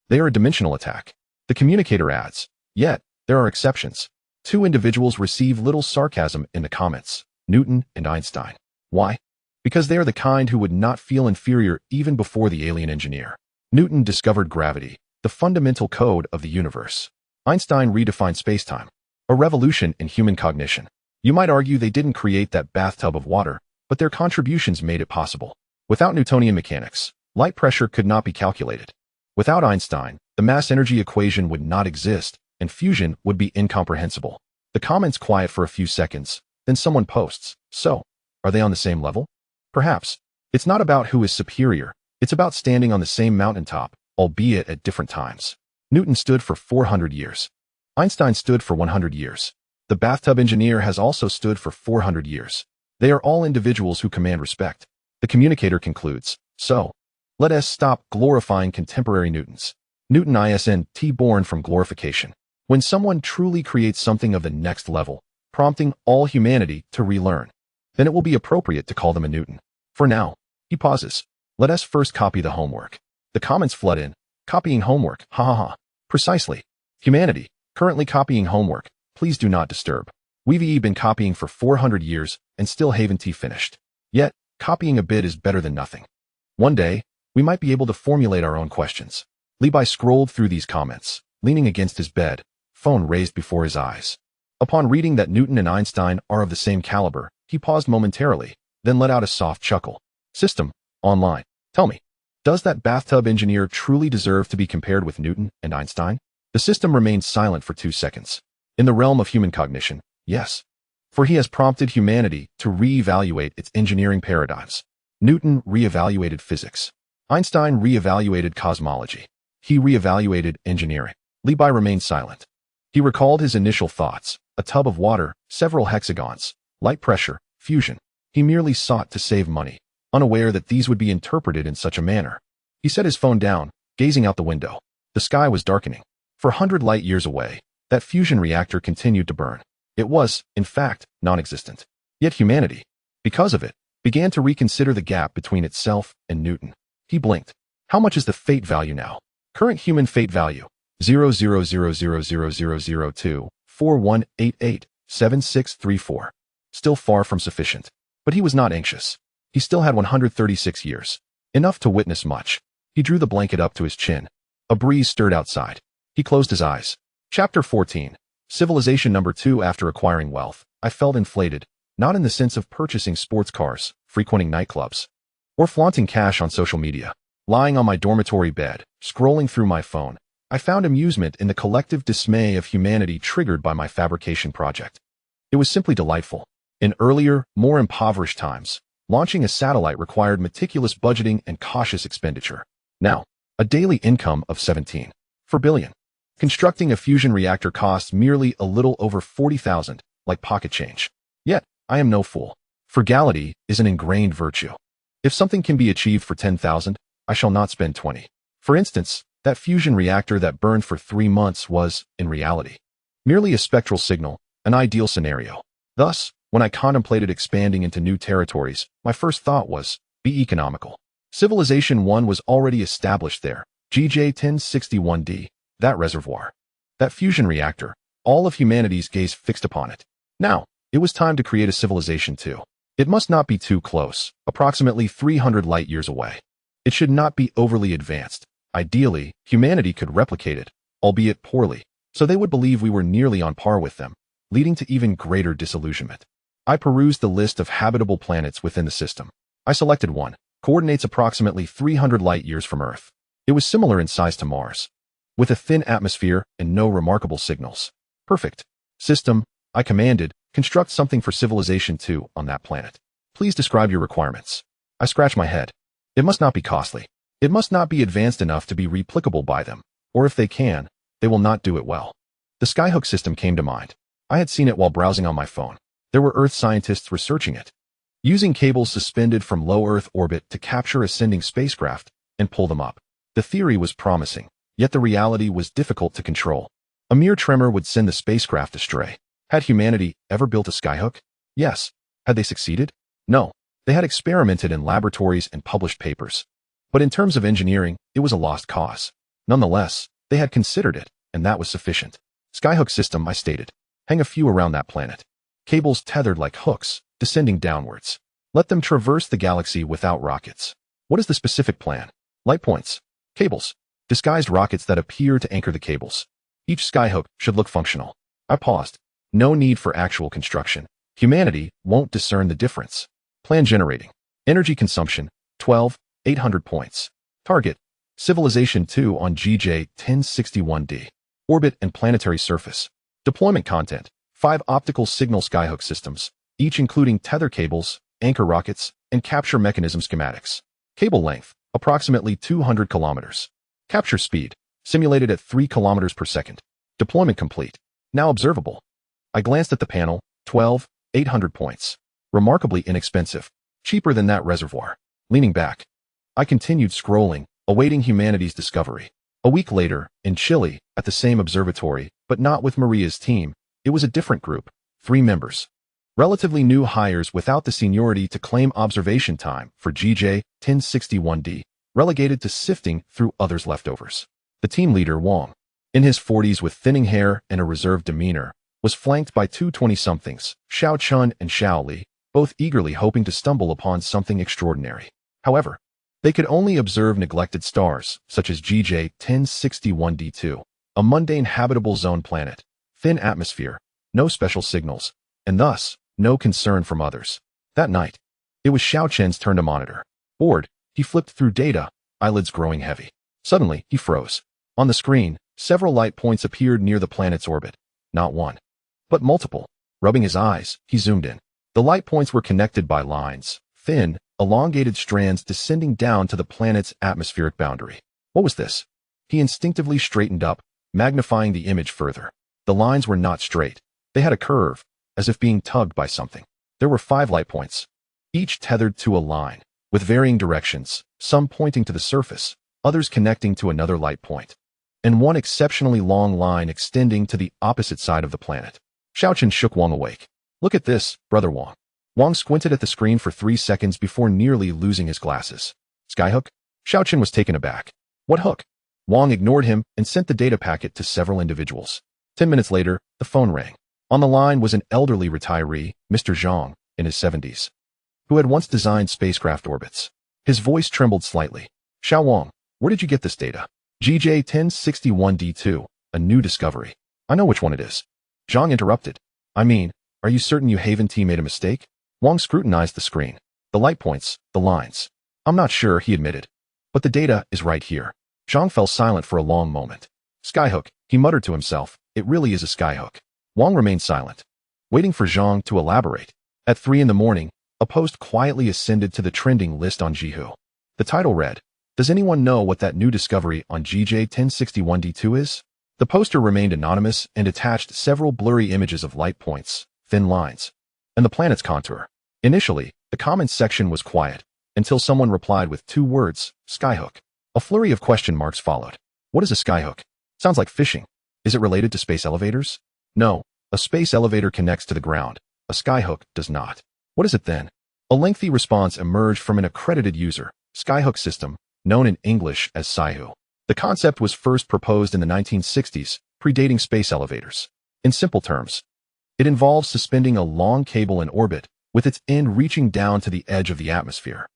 They are a dimensional attack. The communicator adds. Yet, there are exceptions. Two individuals receive little sarcasm in the comments. Newton and Einstein. Why? Because they are the kind who would not feel inferior even before the alien engineer. Newton discovered gravity, the fundamental code of the universe. Einstein redefined spacetime, a revolution in human cognition. You might argue they didn't create that bathtub of water, but their contributions made it possible. Without Newtonian mechanics, light pressure could not be calculated. Without Einstein, the mass-energy equation would not exist, and fusion would be incomprehensible. The comments quiet for a few seconds, then someone posts, so, are they on the same level? Perhaps. It's not about who is superior, it's about standing on the same mountaintop, albeit at different times. Newton stood for 400 years. Einstein stood for 100 years. The bathtub engineer has also stood for 400 years. They are all individuals who command respect. The communicator concludes, so, let us stop glorifying contemporary Newtons. Newton isn't born from glorification. When someone truly creates something of the next level, prompting all humanity to relearn, then it will be appropriate to call them a Newton. For now, he pauses. Let us first copy the homework. The comments flood in. Copying homework, ha ha ha. Precisely. Humanity, currently copying homework, please do not disturb. We've been copying for 400 years and still haven't finished. Yet, copying a bit is better than nothing. One day, we might be able to formulate our own questions. Levi scrolled through these comments, leaning against his bed, phone raised before his eyes. Upon reading that Newton and Einstein are of the same caliber, he paused momentarily, then let out a soft chuckle. System, online. Tell me, does that bathtub engineer truly deserve to be compared with Newton and Einstein? The system remained silent for 2 seconds. In the realm of human cognition, yes. For he has prompted humanity to reevaluate its engineering paradigms. Newton reevaluated physics. Einstein reevaluated cosmology. He reevaluated engineering. Levi remained silent. He recalled his initial thoughts, a tub of water, several hexagons, light pressure, fusion. He merely sought to save money, unaware that these would be interpreted in such a manner. He set his phone down, gazing out the window. The sky was darkening. For 100 light years away, that fusion reactor continued to burn. It was, in fact, non-existent. Yet humanity, because of it, began to reconsider the gap between itself and Newton. He blinked. How much is the fate value now? Current human fate value, 0.0000000241887634. Still far from sufficient. But he was not anxious. He still had 136 years. Enough to witness much. He drew the blanket up to his chin. A breeze stirred outside. He closed his eyes. Chapter 14. Civilization number 2. After acquiring wealth, I felt inflated, not in the sense of purchasing sports cars, frequenting nightclubs, or flaunting cash on social media. Lying on my dormitory bed, scrolling through my phone, I found amusement in the collective dismay of humanity triggered by my fabrication project. It was simply delightful. In earlier, more impoverished times, launching a satellite required meticulous budgeting and cautious expenditure. Now, a daily income of 17 billion. Constructing a fusion reactor costs merely a little over 40,000, like pocket change. Yet, I am no fool. Frugality is an ingrained virtue. If something can be achieved for 10,000, I shall not spend 20. For instance, that fusion reactor that burned for 3 months was, in reality, merely a spectral signal, an ideal scenario. Thus, when I contemplated expanding into new territories, my first thought was, be economical. Civilization 1 was already established there, GJ 1061D, that reservoir. That fusion reactor, all of humanity's gaze fixed upon it. Now, it was time to create a civilization 2. It must not be too close, approximately 300 light years away. It should not be overly advanced. Ideally, humanity could replicate it, albeit poorly, so they would believe we were nearly on par with them, leading to even greater disillusionment. I perused the list of habitable planets within the system. I selected one, coordinates approximately 300 light years from Earth. It was similar in size to Mars, with a thin atmosphere and no remarkable signals. Perfect. System, I commanded, construct something for Civilization 2 on that planet. Please describe your requirements. I scratched my head. It must not be costly. It must not be advanced enough to be replicable by them, or if they can, they will not do it well. The Skyhook system came to mind. I had seen it while browsing on my phone. There were Earth scientists researching it, using cables suspended from low Earth orbit to capture ascending spacecraft and pull them up. The theory was promising, yet the reality was difficult to control. A mere tremor would send the spacecraft astray. Had humanity ever built a skyhook? Yes. Had they succeeded? No. They had experimented in laboratories and published papers. But in terms of engineering, it was a lost cause. Nonetheless, they had considered it, and that was sufficient. Skyhook system, I stated. Hang a few around that planet. Cables tethered like hooks, descending downwards. Let them traverse the galaxy without rockets. What is the specific plan? Light points. Cables. Disguised rockets that appear to anchor the cables. Each skyhook should look functional. I paused. No need for actual construction. Humanity won't discern the difference. Plan generating. Energy consumption, 12,800 points. Target, Civilization 2 on GJ 1061D. Orbit and planetary surface. Deployment content, 5 optical signal skyhook systems, each including tether cables, anchor rockets, and capture mechanism schematics. Cable length, approximately 200 kilometers. Capture speed, simulated at 3 kilometers per second. Deployment complete. Now observable. I glanced at the panel, 12,800 points. Remarkably inexpensive. Cheaper than that reservoir. Leaning back, I continued scrolling, awaiting humanity's discovery. A week later, in Chile, at the same observatory, but not with Maria's team, it was a different group, 3 members. Relatively new hires without the seniority to claim observation time for GJ 1061D, relegated to sifting through others' leftovers. The team leader, Wang, in his 40s with thinning hair and a reserved demeanor, was flanked by 2 20-somethings, Xiao Chun and Xiao Li, both eagerly hoping to stumble upon something extraordinary. However, they could only observe neglected stars, such as GJ 1061D2, a mundane habitable zone planet, thin atmosphere, no special signals, and thus, no concern from others. That night, it was Xiao Chen's turn to monitor. Bored, he flipped through data, eyelids growing heavy. Suddenly, he froze. On the screen, several light points appeared near the planet's orbit. Not one, but multiple. Rubbing his eyes, he zoomed in. The light points were connected by lines, thin, elongated strands descending down to the planet's atmospheric boundary. What was this? He instinctively straightened up, magnifying the image further. The lines were not straight. They had a curve, as if being tugged by something. There were 5 light points, each tethered to a line, with varying directions, some pointing to the surface, others connecting to another light point, and one exceptionally long line extending to the opposite side of the planet. Xiaochen shook Wang awake. Look at this, Brother Wang. Wang squinted at the screen for 3 seconds before nearly losing his glasses. Skyhook? Xiaochen was taken aback. What hook? Wang ignored him and sent the data packet to several individuals. 10 minutes later, the phone rang. On the line was an elderly retiree, Mr. Xirang, in his 70s, who had once designed spacecraft orbits. His voice trembled slightly. Xiao Wang, where did you get this data? GJ 1061D2, a new discovery. I know which one it is. Zhang interrupted. I mean, are you certain you Haven T made a mistake? Wang scrutinized the screen. The light points, the lines. I'm not sure, he admitted. But the data is right here. Zhang fell silent for a long moment. Skyhook, he muttered to himself. It really is a skyhook. Wang remained silent, waiting for Zhang to elaborate. At 3 in the morning, a post quietly ascended to the trending list on Jihu. The title read, Does anyone know what that new discovery on GJ 1061D2 is? The poster remained anonymous and attached several blurry images of light points, thin lines, and the planet's contour. Initially, the comments section was quiet, until someone replied with 2 words, Skyhook. A flurry of question marks followed. What is a skyhook? Sounds like fishing. Is it related to space elevators? No, a space elevator connects to the ground. A skyhook does not. What is it then? A lengthy response emerged from an accredited user, Skyhook System, known in English as Sci-Fi. The concept was first proposed in the 1960s, predating space elevators. In simple terms, it involves suspending a long cable in orbit, with its end reaching down to the edge of the atmosphere.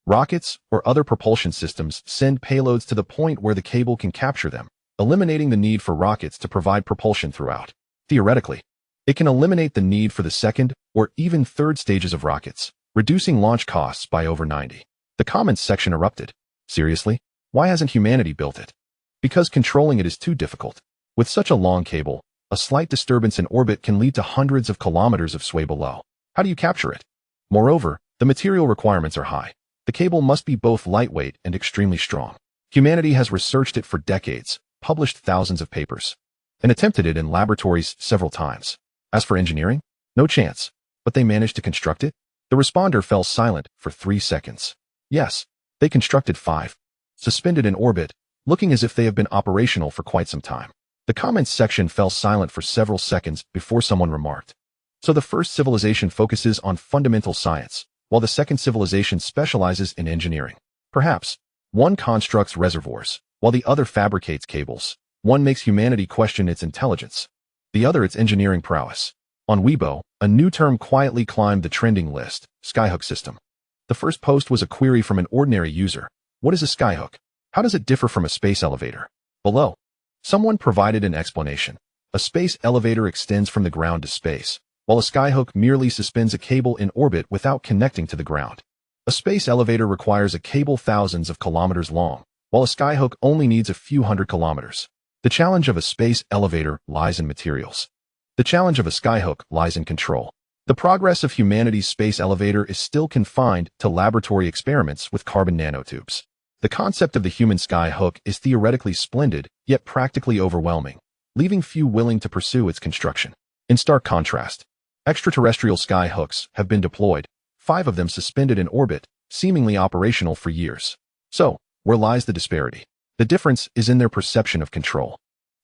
Rockets or other propulsion systems send payloads to the point where the cable can capture them, eliminating the need for rockets to provide propulsion throughout. Theoretically, it can eliminate the need for the second or even third stages of rockets, reducing launch costs by over 90. The comments section erupted. Seriously? Why hasn't humanity built it? Because controlling it is too difficult. With such a long cable, a slight disturbance in orbit can lead to hundreds of kilometers of sway below. How do you capture it? Moreover, the material requirements are high. The cable must be both lightweight and extremely strong. Humanity has researched it for decades, published thousands of papers, and attempted it in laboratories several times. As for engineering, no chance. But they managed to construct it? The responder fell silent for 3 seconds. Yes, they constructed 5. Suspended in orbit, looking as if they have been operational for quite some time. The comments section fell silent for several seconds before someone remarked. So the first civilization focuses on fundamental science, while the second civilization specializes in engineering. Perhaps. One constructs reservoirs, while the other fabricates cables. One makes humanity question its intelligence. The other its engineering prowess. On Weibo, a new term quietly climbed the trending list, skyhook system. The first post was a query from an ordinary user. What is a skyhook? How does it differ from a space elevator? Below, someone provided an explanation. A space elevator extends from the ground to space, while a skyhook merely suspends a cable in orbit without connecting to the ground. A space elevator requires a cable thousands of kilometers long, while a skyhook only needs a few hundred kilometers. The challenge of a space elevator lies in materials. The challenge of a skyhook lies in control. The progress of humanity's space elevator is still confined to laboratory experiments with carbon nanotubes. The concept of the human skyhook is theoretically splendid, yet practically overwhelming, leaving few willing to pursue its construction. In stark contrast, extraterrestrial skyhooks have been deployed, 5 of them suspended in orbit, seemingly operational for years. So, where lies the disparity? The difference is in their perception of control.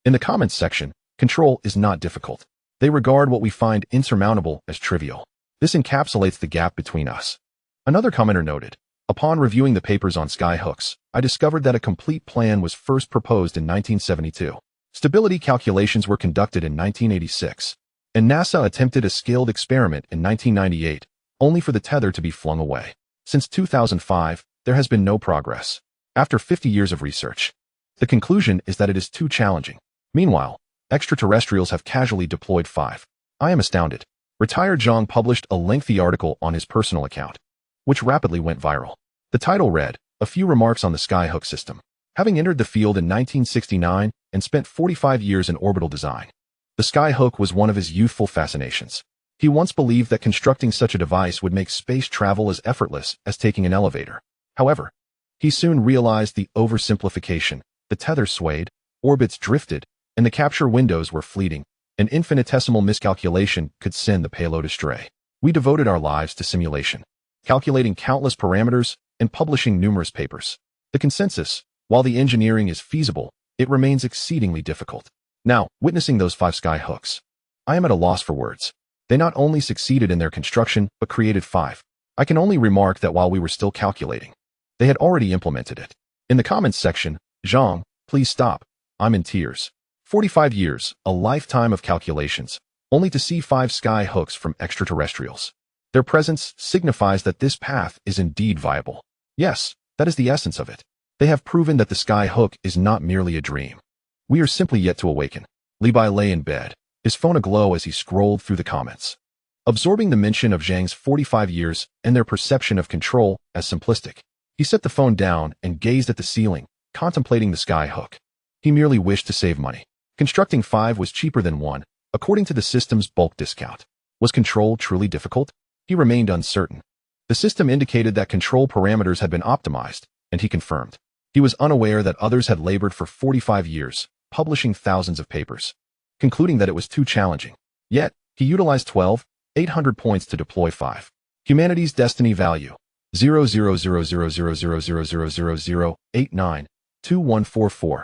In the comments section, control is not difficult. They regard what we find insurmountable as trivial. This encapsulates the gap between us. Another commenter noted, upon reviewing the papers on skyhooks, I discovered that a complete plan was first proposed in 1972. Stability calculations were conducted in 1986, and NASA attempted a scaled experiment in 1998, only for the tether to be flung away. Since 2005, there has been no progress. After 50 years of research, the conclusion is that it is too challenging. Meanwhile, extraterrestrials have casually deployed 5. I am astounded. Retired Xirang published a lengthy article on his personal account, which rapidly went viral. The title read, A Few Remarks on the Skyhook System. Having entered the field in 1969 and spent 45 years in orbital design, the skyhook was one of his youthful fascinations. He once believed that constructing such a device would make space travel as effortless as taking an elevator. However, he soon realized the oversimplification. The tether swayed, orbits drifted, and the capture windows were fleeting. An infinitesimal miscalculation could send the payload astray. We devoted our lives to simulation, calculating countless parameters and publishing numerous papers. The consensus, while the engineering is feasible, it remains exceedingly difficult. Now, witnessing those 5 skyhooks, I am at a loss for words. They not only succeeded in their construction, but created 5. I can only remark that while we were still calculating, they had already implemented it. In the comments section, Xirang, please stop. I'm in tears. 45 years, a lifetime of calculations, only to see 5 skyhooks from extraterrestrials. Their presence signifies that this path is indeed viable. Yes, that is the essence of it. They have proven that the skyhook is not merely a dream. We are simply yet to awaken. Li Bai lay in bed, his phone aglow as he scrolled through the comments, absorbing the mention of Zhang's 45 years and their perception of control as simplistic. He set the phone down and gazed at the ceiling, contemplating the skyhook. He merely wished to save money. Constructing 5 was cheaper than 1, according to the system's bulk discount. Was control truly difficult? He remained uncertain. The system indicated that control parameters had been optimized, and he confirmed. He was unaware that others had labored for 45 years, publishing thousands of papers, concluding that it was too challenging. Yet, he utilized 12,800 points to deploy 5. Humanity's destiny value, 0.000000000892144.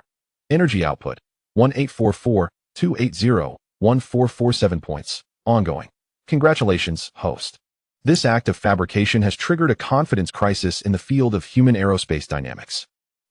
Energy output, 1844-280-1447 points. Ongoing. Congratulations, host. This act of fabrication has triggered a confidence crisis in the field of human aerospace dynamics.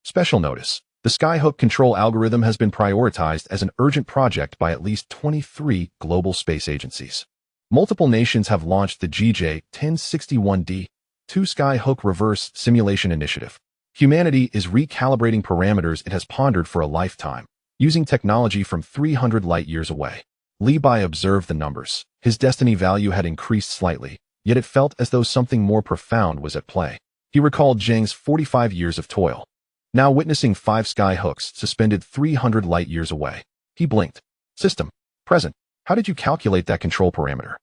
Special notice. The skyhook control algorithm has been prioritized as an urgent project by at least 23 global space agencies. Multiple nations have launched the GJ-1061D, 2 Skyhook Reverse Simulation Initiative. Humanity is recalibrating parameters it has pondered for a lifetime, using technology from 300 light-years away. Li Bai observed the numbers. His destiny value had increased slightly, yet it felt as though something more profound was at play. He recalled Zhang's 45 years of toil, now witnessing 5 skyhooks suspended 300 light-years away. He blinked. System. Present. How did you calculate that control parameter?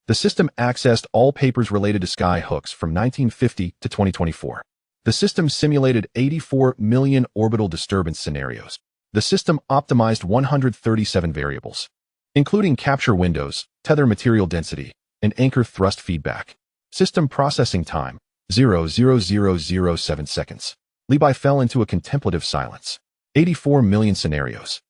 The system accessed all papers related to skyhooks from 1950 to 2024. The system simulated 84 million orbital disturbance scenarios. The system optimized 137 variables, including capture windows, tether material density, and anchor thrust feedback. System processing time, 0.0007 seconds. Li Bai fell into a contemplative silence. 84 million scenarios.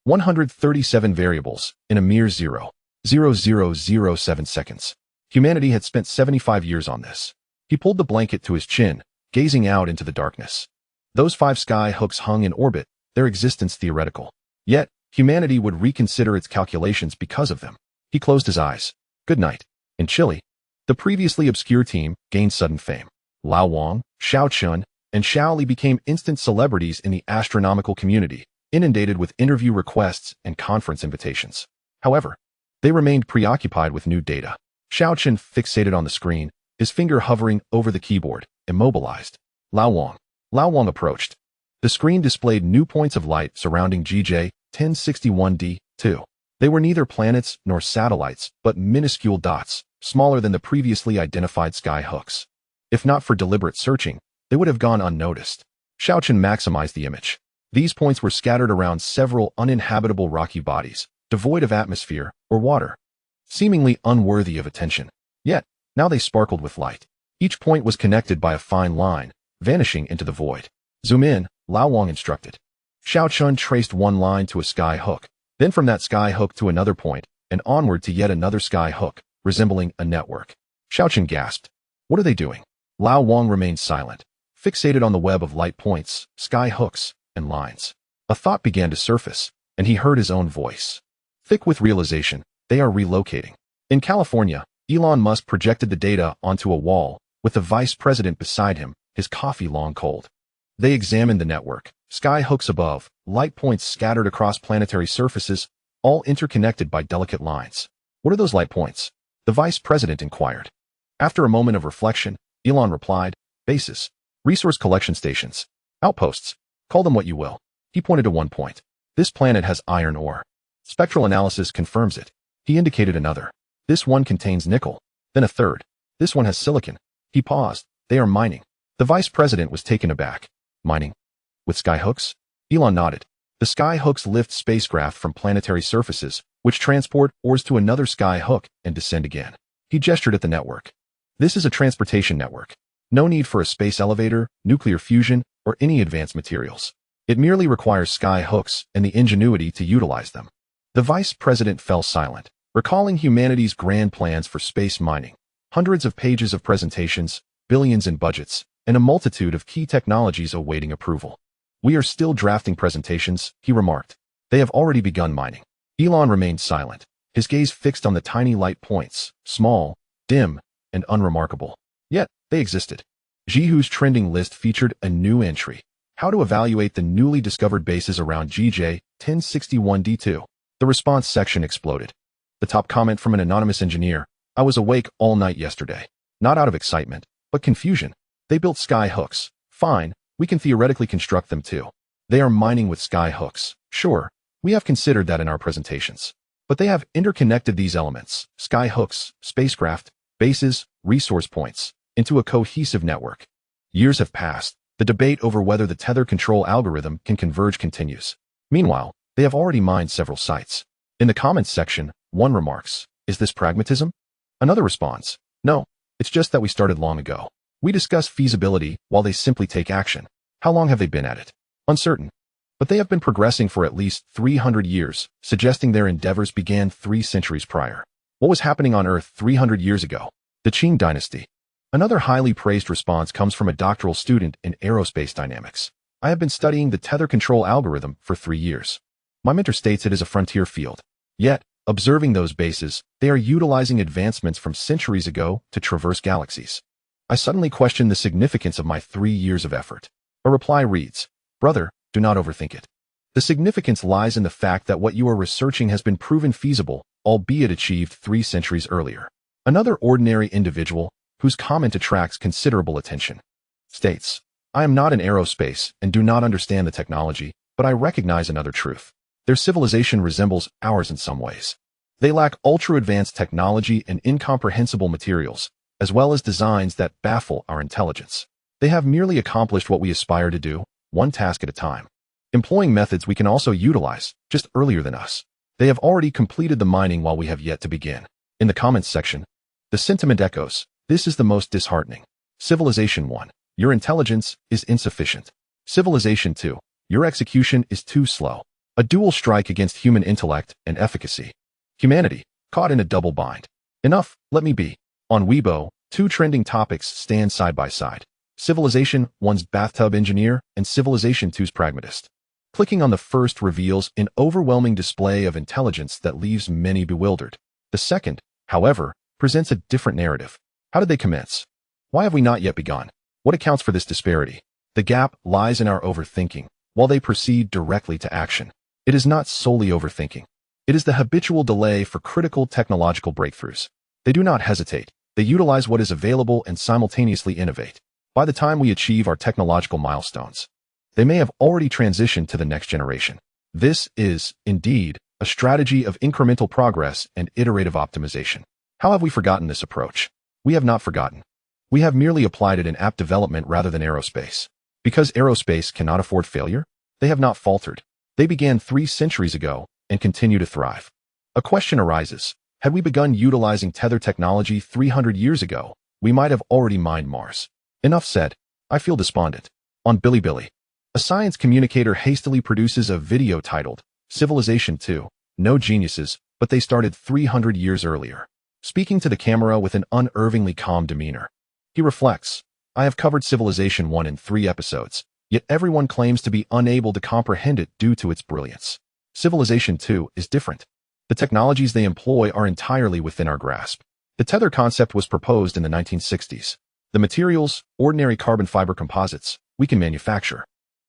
137 variables in a mere 0.0007 seconds. Humanity had spent 75 years on this. He pulled the blanket to his chin, gazing out into the darkness. Those 5 sky hooks hung in orbit, their existence theoretical. Yet, humanity would reconsider its calculations because of them. He closed his eyes. Good night. In Chile, the previously obscure team gained sudden fame. Lao Wang, Xiao Chun, and Xiao Li became instant celebrities in the astronomical community, inundated with interview requests and conference invitations. However, they remained preoccupied with new data. Xiao Chun fixated on the screen, his finger hovering over the keyboard, immobilized. Lao Wang approached. The screen displayed new points of light surrounding GJ 1061d2. They were neither planets nor satellites, but minuscule dots, smaller than the previously identified sky hooks. If not for deliberate searching, they would have gone unnoticed. Xiao Chun maximized the image. These points were scattered around several uninhabitable rocky bodies, devoid of atmosphere or water, seemingly unworthy of attention. Yet, now they sparkled with light. Each point was connected by a fine line, vanishing into the void. Zoom in, Lao Wang instructed. Xiao Chun traced one line to a sky hook, then from that sky hook to another point, and onward to yet another sky hook, resembling a network. Xiao Chun gasped. What are they doing? Lao Wang remained silent, fixated on the web of light points, sky hooks, and lines. A thought began to surface, and he heard his own voice. Thick with realization, they are relocating. In California, Elon Musk projected the data onto a wall, with the vice president beside him, his coffee long cold. They examined the network, sky hooks above, light points scattered across planetary surfaces, all interconnected by delicate lines. What are those light points? The vice president inquired. After a moment of reflection, Elon replied, bases, resource collection stations, outposts, call them what you will. He pointed to one point. This planet has iron ore. Spectral analysis confirms it. He indicated another. This one contains nickel. Then a third. This one has silicon. He paused. They are mining. The vice president was taken aback. Mining? With sky hooks? Elon nodded. The sky hooks lift spacecraft from planetary surfaces, which transport ores to another sky hook and descend again. He gestured at the network. This is a transportation network. No need for a space elevator, nuclear fusion, or any advanced materials. It merely requires sky hooks and the ingenuity to utilize them. The vice president fell silent, recalling humanity's grand plans for space mining. Hundreds of pages of presentations, billions in budgets, and a multitude of key technologies awaiting approval. We are still drafting presentations, he remarked. They have already begun mining. Elon remained silent, his gaze fixed on the tiny light points, small, dim, and unremarkable. Yet, they existed. Jihu's trending list featured a new entry. How to evaluate the newly discovered bases around GJ 1061d2. The response section exploded. The top comment from an anonymous engineer. I was awake all night yesterday. Not out of excitement, but confusion. They built sky hooks. Fine, we can theoretically construct them too. They are mining with sky hooks. Sure, we have considered that in our presentations. But they have interconnected these elements, sky hooks, spacecraft, bases, resource points, into a cohesive network. Years have passed. The debate over whether the tether control algorithm can converge continues. Meanwhile, they have already mined several sites. In the comments section, one remarks, is this pragmatism? Another responds, no, it's just that we started long ago. We discuss feasibility while they simply take action. How long have they been at it? Uncertain. But they have been progressing for at least 300 years, suggesting their endeavors began 3 centuries prior. What was happening on Earth 300 years ago? The Qing dynasty. Another highly praised response comes from a doctoral student in aerospace dynamics. I have been studying the tether control algorithm for 3 years. My mentor states it is a frontier field. Yet, observing those bases, they are utilizing advancements from centuries ago to traverse galaxies. I suddenly question the significance of my 3 years of effort. A reply reads, brother, do not overthink it. The significance lies in the fact that what you are researching has been proven feasible, albeit achieved 3 centuries earlier. Another ordinary individual, whose comment attracts considerable attention, states, I am not in aerospace and do not understand the technology, but I recognize another truth. Their civilization resembles ours in some ways. They lack ultra-advanced technology and incomprehensible materials, as well as designs that baffle our intelligence. They have merely accomplished what we aspire to do, one task at a time, employing methods we can also utilize, just earlier than us. They have already completed the mining while we have yet to begin. In the comments section, the sentiment echoes, this is the most disheartening. Civilization 1, your intelligence is insufficient. Civilization 2, your execution is too slow. A dual strike against human intellect and efficacy. Humanity, caught in a double bind. Enough, let me be. On Weibo, two trending topics stand side by side. Civilization 1's bathtub engineer and Civilization 2's pragmatist. Clicking on the first reveals an overwhelming display of intelligence that leaves many bewildered. The second, however, presents a different narrative. How did they commence? Why have we not yet begun? What accounts for this disparity? The gap lies in our overthinking, while they proceed directly to action. It is not solely overthinking. It is the habitual delay for critical technological breakthroughs. They do not hesitate. They utilize what is available and simultaneously innovate. By the time we achieve our technological milestones, they may have already transitioned to the next generation. This is, indeed, a strategy of incremental progress and iterative optimization. How have we forgotten this approach? We have not forgotten. We have merely applied it in app development rather than aerospace. Because aerospace cannot afford failure, they have not faltered. They began 3 centuries ago and continue to thrive. A question arises. Had we begun utilizing tether technology 300 years ago, we might have already mined Mars. Enough said. I feel despondent. On Bilibili, a science communicator hastily produces a video titled, Civilization 2, No Geniuses, but they started 300 years earlier. Speaking to the camera with an unervingly calm demeanor, he reflects, I have covered Civilization 1 in 3 episodes, yet everyone claims to be unable to comprehend it due to its brilliance. Civilization 2 is different. The technologies they employ are entirely within our grasp. The tether concept was proposed in the 1960s. The materials, ordinary carbon fiber composites, we can manufacture.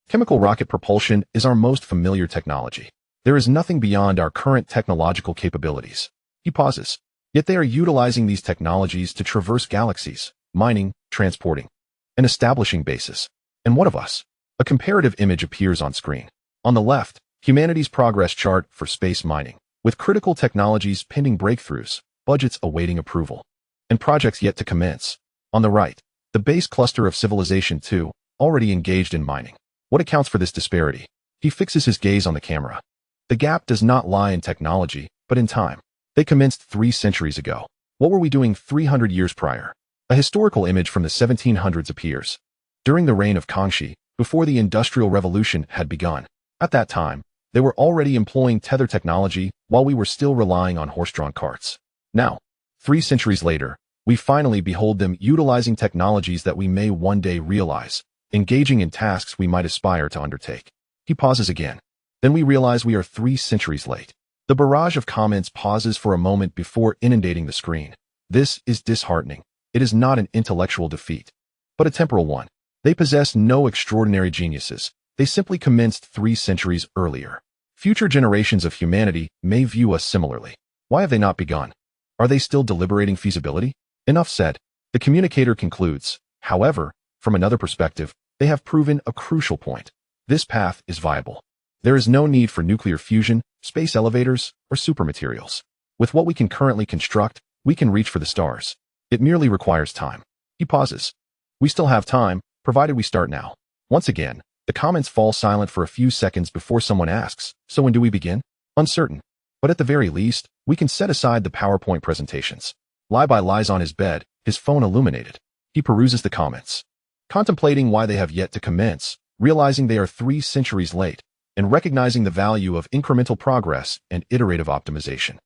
Chemical rocket propulsion is our most familiar technology. There is nothing beyond our current technological capabilities. He pauses. Yet they are utilizing these technologies to traverse galaxies, mining, transporting, and establishing bases. And what of us? A comparative image appears on screen. On the left, humanity's progress chart for space mining, with critical technologies pending breakthroughs, budgets awaiting approval, and projects yet to commence. On the right, the base cluster of Civilization 2, already engaged in mining. What accounts for this disparity? He fixes his gaze on the camera. The gap does not lie in technology, but in time. They commenced 3 centuries ago. What were we doing 300 years prior? A historical image from the 1700s appears. During the reign of Kangxi, before the Industrial Revolution had begun. At that time, they were already employing tether technology while we were still relying on horse-drawn carts. Now, 3 centuries later, we finally behold them utilizing technologies that we may one day realize, engaging in tasks we might aspire to undertake. He pauses again. Then we realize we are 3 centuries late. The barrage of comments pauses for a moment before inundating the screen. This is disheartening. It is not an intellectual defeat, but a temporal one. They possess no extraordinary geniuses. They simply commenced 3 centuries earlier. Future generations of humanity may view us similarly. Why have they not begun? Are they still deliberating feasibility? Enough said. The communicator concludes. However, from another perspective, they have proven a crucial point. This path is viable. There is no need for nuclear fusion, space elevators, or supermaterials. With what we can currently construct, we can reach for the stars. It merely requires time. He pauses. We still have time, provided we start now. Once again, the comments fall silent for a few seconds before someone asks, so when do we begin? Uncertain. But at the very least, we can set aside the PowerPoint presentations. Libai lies on his bed, his phone illuminated. He peruses the comments, contemplating why they have yet to commence, realizing they are 3 centuries late, and recognizing the value of incremental progress and iterative optimization.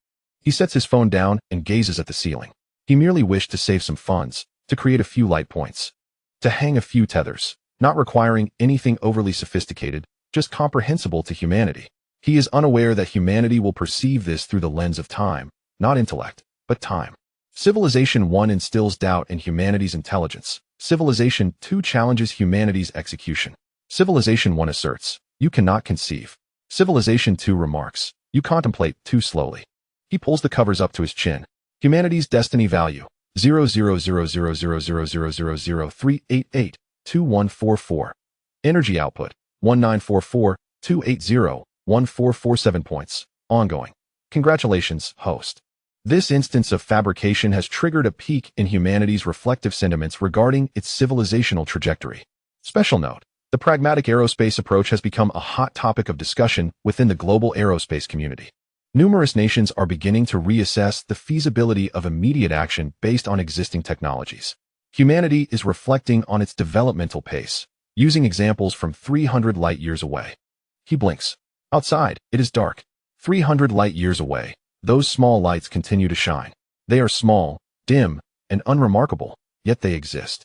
He sets his phone down and gazes at the ceiling. He merely wished to save some funds, to create a few light points, to hang a few tethers, not requiring anything overly sophisticated, just comprehensible to humanity. He is unaware that humanity will perceive this through the lens of time, not intellect, but time. Civilization 1 instills doubt in humanity's intelligence. Civilization 2 challenges humanity's execution. Civilization 1 asserts, you cannot conceive. Civilization 2 remarks, you contemplate too slowly. He pulls the covers up to his chin. Humanity's destiny value, 0.000000003882144. Energy output, 1944-280-1447 points. Ongoing. Congratulations, host. This instance of fabrication has triggered a peak in humanity's reflective sentiments regarding its civilizational trajectory. Special note, the pragmatic aerospace approach has become a hot topic of discussion within the global aerospace community. Numerous nations are beginning to reassess the feasibility of immediate action based on existing technologies. Humanity is reflecting on its developmental pace, using examples from 300 light-years away. He blinks. Outside, it is dark. 300 light years away, those small lights continue to shine. They are small, dim, and unremarkable, yet they exist.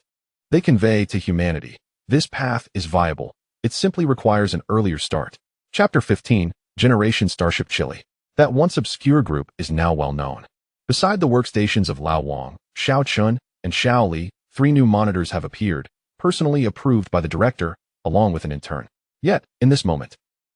They convey to humanity, this path is viable. It simply requires an earlier start. Chapter 15, Generation Starship Chile. That once obscure group is now well known. Beside the workstations of Lao Wang, Xiao Chun, and Xiao Li, 3 new monitors have appeared, personally approved by the director, along with an intern. Yet, in this moment,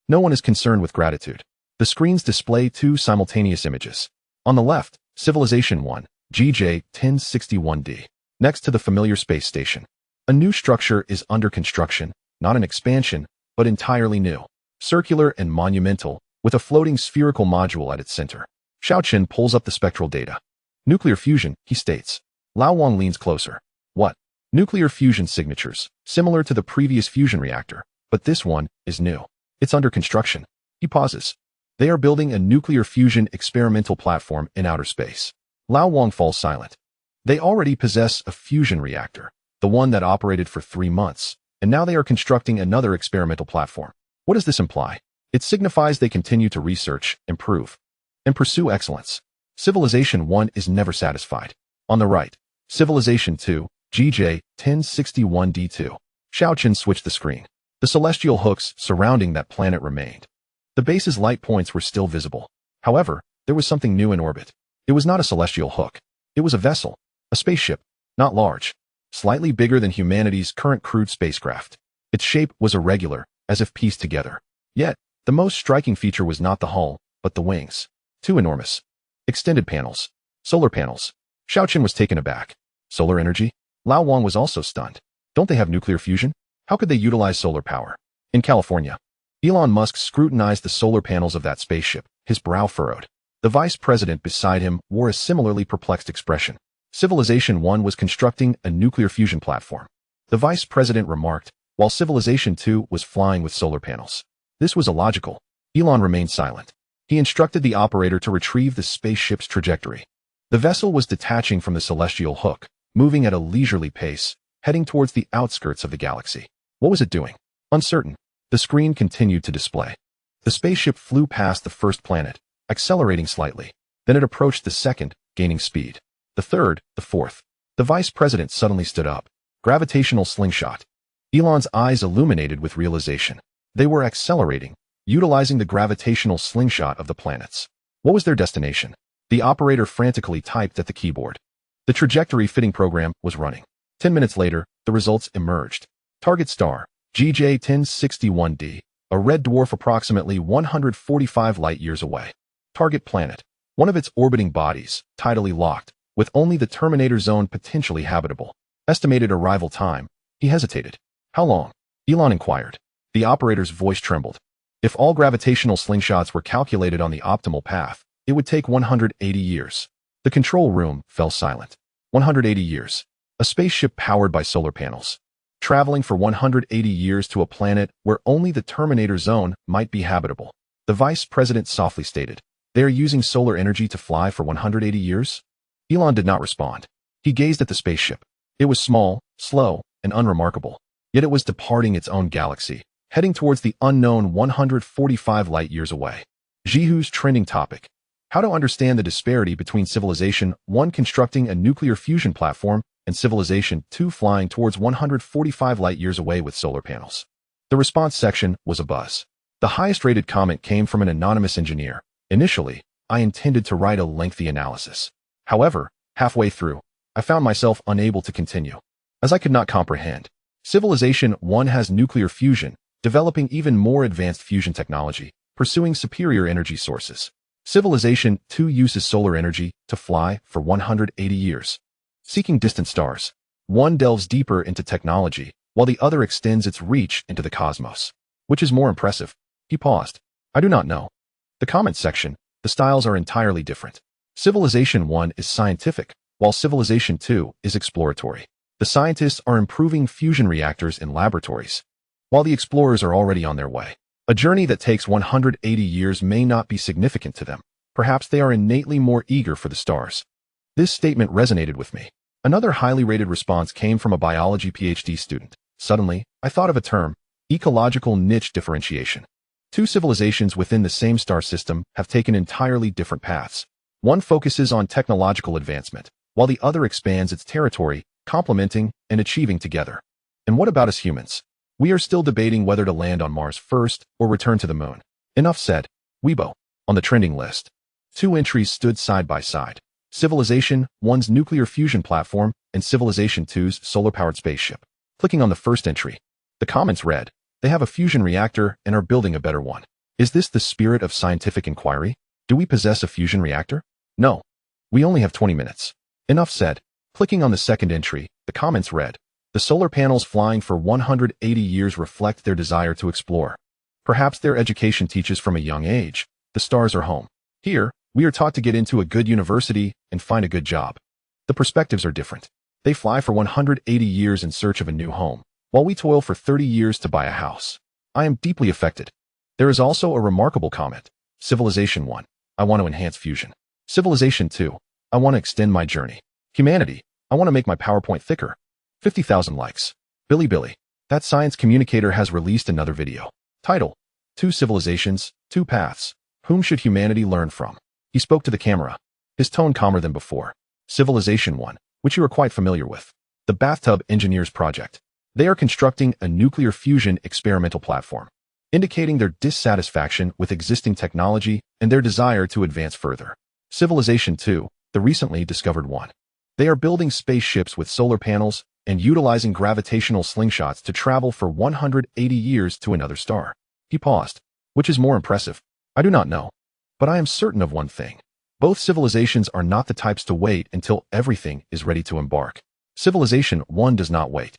no one is concerned with gratitude. The screens display 2 simultaneous images. On the left, Civilization 1, GJ-1061D. Next to the familiar space station. A new structure is under construction, not an expansion, but entirely new. Circular and monumental, with a floating spherical module at its center. Xiaoqin pulls up the spectral data. Nuclear fusion, he states. Lao Wang leans closer. What? Nuclear fusion signatures, similar to the previous fusion reactor, but this one is new. It's under construction. He pauses. They are building a nuclear fusion experimental platform in outer space. Lao Wang falls silent. They already possess a fusion reactor, the one that operated for 3 months, and now they are constructing another experimental platform. What does this imply? It signifies they continue to research, improve, and pursue excellence. Civilization 1 is never satisfied. On the right, Civilization 2, GJ-1061D2. Xiaoqin switched the screen. The celestial hooks surrounding that planet remained. The base's light points were still visible. However, there was something new in orbit. It was not a celestial hook. It was a vessel, a spaceship, not large, slightly bigger than humanity's current crude spacecraft. Its shape was irregular, as if pieced together. Yet, the most striking feature was not the hull, but the wings. 2 enormous, extended panels, solar panels. Xiaoqin was taken aback. Solar energy? Lao Wang was also stunned. Don't they have nuclear fusion? How could they utilize solar power? In California, Elon Musk scrutinized the solar panels of that spaceship, his brow furrowed. The vice president beside him wore a similarly perplexed expression. Civilization 1 was constructing a nuclear fusion platform. The vice president remarked, while Civilization 2 was flying with solar panels. This was illogical. Elon remained silent. He instructed the operator to retrieve the spaceship's trajectory. The vessel was detaching from the celestial hook, moving at a leisurely pace, heading towards the outskirts of the galaxy. What was it doing? Uncertain. The screen continued to display. The spaceship flew past the first planet, accelerating slightly. Then it approached the second, gaining speed. The third, the fourth. The vice president suddenly stood up. Gravitational slingshot. Elon's eyes illuminated with realization. They were accelerating, utilizing the gravitational slingshot of the planets. What was their destination? The operator frantically typed at the keyboard. The trajectory fitting program was running. 10 minutes later, the results emerged. Target star, GJ-1061D, a red dwarf approximately 145 light-years away. Target planet, one of its orbiting bodies, tidally locked, with only the terminator zone potentially habitable. Estimated arrival time. He hesitated. How long? Elon inquired. The operator's voice trembled. If all gravitational slingshots were calculated on the optimal path, it would take 180 years. The control room fell silent. 180 years. A spaceship powered by solar panels. Traveling for 180 years to a planet where only the terminator zone might be habitable. The vice president softly stated, "They are using solar energy to fly for 180 years? Elon did not respond. He gazed at the spaceship. It was small, slow, and unremarkable. Yet it was departing its own galaxy, heading towards the unknown 145 light-years away. Jihu's trending topic. How to understand the disparity between Civilization 1 constructing a nuclear fusion platform and Civilization 2 flying towards 145 light-years away with solar panels. The response section was a buzz. The highest-rated comment came from an anonymous engineer. Initially, I intended to write a lengthy analysis. However, halfway through, I found myself unable to continue, as I could not comprehend. Civilization 1 has nuclear fusion, developing even more advanced fusion technology, pursuing superior energy sources. Civilization 2 uses solar energy to fly for 180 years. Seeking distant stars. One delves deeper into technology, while the other extends its reach into the cosmos. Which is more impressive? He paused. I do not know. The comment section, the styles are entirely different. Civilization 1 is scientific, while Civilization 2 is exploratory. The scientists are improving fusion reactors in laboratories, while the explorers are already on their way. A journey that takes 180 years may not be significant to them. Perhaps they are innately more eager for the stars. This statement resonated with me. Another highly rated response came from a biology PhD student. Suddenly, I thought of a term, ecological niche differentiation. Two civilizations within the same star system have taken entirely different paths. One focuses on technological advancement, while the other expands its territory, complementing and achieving together. And what about us humans? We are still debating whether to land on Mars first or return to the moon. Enough said. Weibo. On the trending list. Two entries stood side by side. Civilization 1's nuclear fusion platform and Civilization 2's solar-powered spaceship. Clicking on the first entry, the comments read, "They have a fusion reactor and are building a better one. Is this the spirit of scientific inquiry? Do we possess a fusion reactor? No. We only have 20 minutes. Enough said. Clicking on the second entry, the comments read, "The solar panels flying for 180 years reflect their desire to explore. Perhaps their education teaches from a young age. The stars are home. Here, we are taught to get into a good university and find a good job. The perspectives are different. They fly for 180 years in search of a new home, while we toil for 30 years to buy a house. I am deeply affected." There is also a remarkable comment. Civilization 1, I want to enhance fusion. Civilization 2, I want to extend my journey. Humanity, I want to make my PowerPoint thicker. 50,000 likes. Billy, that science communicator has released another video. Title, Two Civilizations, Two Paths. Whom should humanity learn from? He spoke to the camera. His tone calmer than before. Civilization 1, which you are quite familiar with. The Bathtub Engineers Project. They are constructing a nuclear fusion experimental platform, indicating their dissatisfaction with existing technology and their desire to advance further. Civilization 2, the recently discovered one. They are building spaceships with solar panels and utilizing gravitational slingshots to travel for 180 years to another star. He paused. Which is more impressive? I do not know. But I am certain of one thing. Both civilizations are not the types to wait until everything is ready to embark. Civilization 1 does not wait.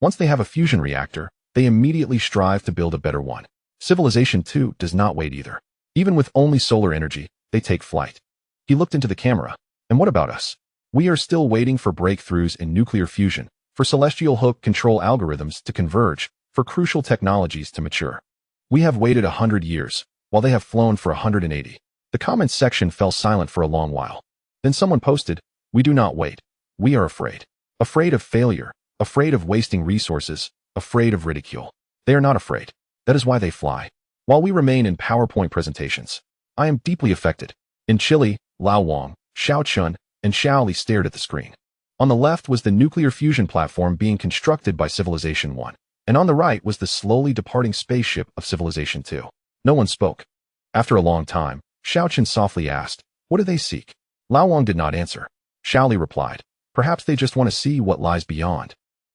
Once they have a fusion reactor, they immediately strive to build a better one. Civilization 2 does not wait either. Even with only solar energy, they take flight. He looked into the camera. And what about us? We are still waiting for breakthroughs in nuclear fusion, for celestial hook control algorithms to converge, for crucial technologies to mature. We have waited 100 years, while they have flown for 180. The comments section fell silent for a long while. Then someone posted, "We do not wait. We are afraid. Afraid of failure, afraid of wasting resources, afraid of ridicule. They are not afraid. That is why they fly." While we remain in PowerPoint presentations, I am deeply affected. In Chile, Lao Wang, Xiao Chun, and Xiao Li stared at the screen. On the left was the nuclear fusion platform being constructed by Civilization 1, and on the right was the slowly departing spaceship of Civilization 2. No one spoke. After a long time, Xiao Chun softly asked, "What do they seek?" Lao Wang did not answer. Xiao Li replied, "Perhaps they just want to see what lies beyond."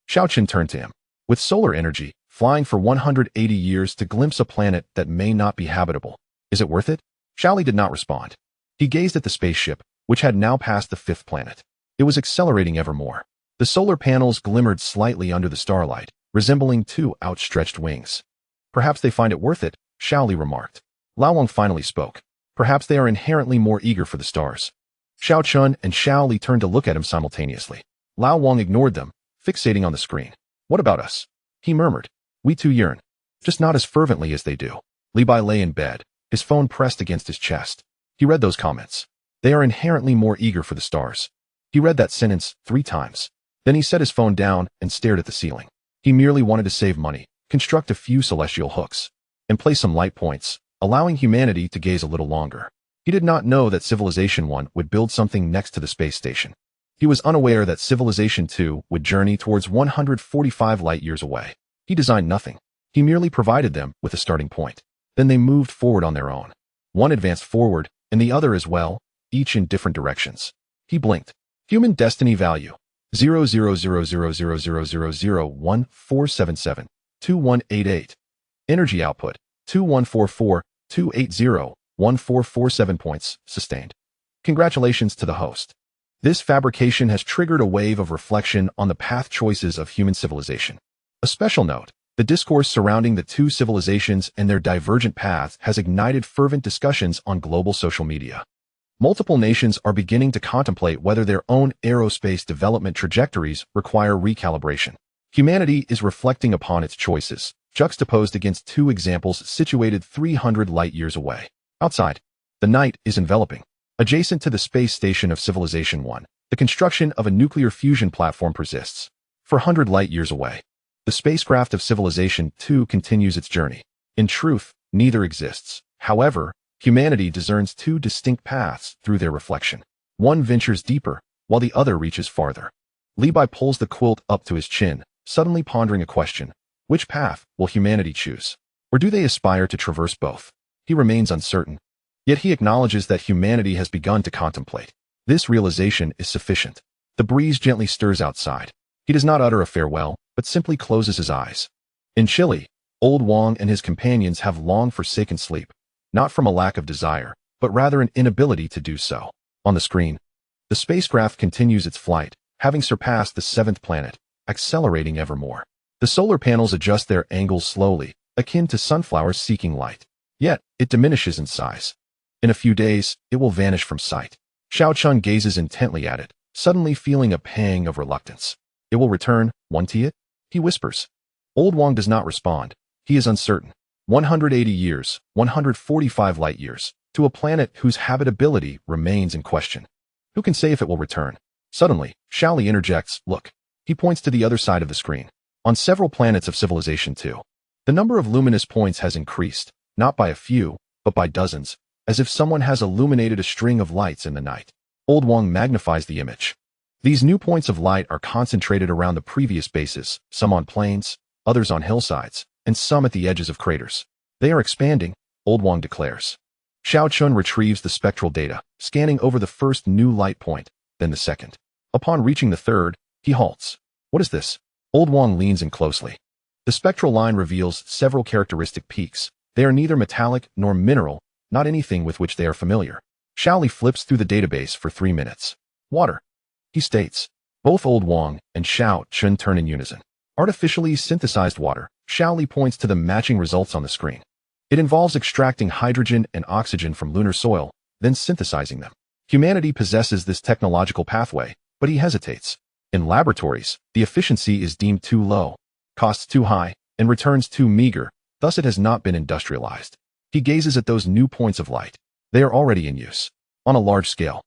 Xiao Chun turned to him. "With solar energy, flying for 180 years to glimpse a planet that may not be habitable, is it worth it?" Xiao Li did not respond. He gazed at the spaceship, which had now passed the fifth planet. It was accelerating ever more. The solar panels glimmered slightly under the starlight, resembling two outstretched wings. "Perhaps they find it worth it," Xiao Li remarked. Lao Wang finally spoke. "Perhaps they are inherently more eager for the stars." Xiao Chun and Xiao Li turned to look at him simultaneously. Lao Wang ignored them, fixating on the screen. "What about us?" he murmured. "We too yearn. Just not as fervently as they do." Li Bai lay in bed, his phone pressed against his chest. He read those comments. "They are inherently more eager for the stars." He read that sentence 3 times. Then he set his phone down and stared at the ceiling. He merely wanted to save money, construct a few celestial hooks, and place some light points, allowing humanity to gaze a little longer. He did not know that Civilization 1 would build something next to the space station. He was unaware that Civilization 2 would journey towards 145 light-years away. He designed nothing. He merely provided them with a starting point. Then they moved forward on their own. One advanced forward, and the other as well, each in different directions. He blinked. Human destiny value 0.000000014772188. Energy output 2144-280-1447 points sustained. Congratulations to the host. This fabrication has triggered a wave of reflection on the path choices of human civilization. A special note, the discourse surrounding the two civilizations and their divergent paths has ignited fervent discussions on global social media. Multiple nations are beginning to contemplate whether their own aerospace development trajectories require recalibration. Humanity is reflecting upon its choices, juxtaposed against two examples situated 300 light-years away. Outside, the night is enveloping. Adjacent to the space station of Civilization 1, the construction of a nuclear fusion platform persists. 400 light-years away, the spacecraft of Civilization 2 continues its journey. In truth, Neither exists. However, humanity discerns two distinct paths through their reflection. One ventures deeper, while the other reaches farther. Levi pulls the quilt up to his chin, suddenly pondering a question. Which path will humanity choose? Or do they aspire to traverse both? He remains uncertain. Yet he acknowledges that humanity has begun to contemplate. This realization is sufficient. The breeze gently stirs outside. He does not utter a farewell, but simply closes his eyes. In Chile, Old Wong and his companions have long forsaken sleep, not from a lack of desire, but rather an inability to do so. On the screen, the spacecraft continues its flight, having surpassed the 7th planet, accelerating ever more. The solar panels adjust their angles slowly, akin to sunflowers seeking light. Yet, it diminishes in size. In a few days, it will vanish from sight. Xiao Chun gazes intently at it, suddenly feeling a pang of reluctance. It will return, won't it? He whispers. Old Wong does not respond. He is uncertain. 180 years, 145 light years, to a planet whose habitability remains in question. Who can say if it will return? Suddenly, Xiaoli interjects, look. He points to the other side of the screen. On several planets of civilization too. The number of luminous points has increased, not by a few, but by dozens, as if someone has illuminated a string of lights in the night. Old Wong magnifies the image. These new points of light are concentrated around the previous bases, some on plains, others on hillsides, and some at the edges of craters. They are expanding, Old Wong declares. Xiao Chun retrieves the spectral data, scanning over the first new light point, then the second. Upon reaching the third, he halts. What is this? Old Wong leans in closely. The spectral line reveals several characteristic peaks. They are neither metallic nor mineral, not anything with which they are familiar. Xiaoli flips through the database for 3 minutes. Water, he states. Both Old Wong and Xiao Chun turn in unison. Artificially synthesized water. Xiaoli points to the matching results on the screen. It involves extracting hydrogen and oxygen from lunar soil, then synthesizing them. Humanity possesses this technological pathway, but he hesitates. In laboratories, the efficiency is deemed too low, costs too high, and returns too meager, thus it has not been industrialized. He gazes at those new points of light. They are already in use. On a large scale.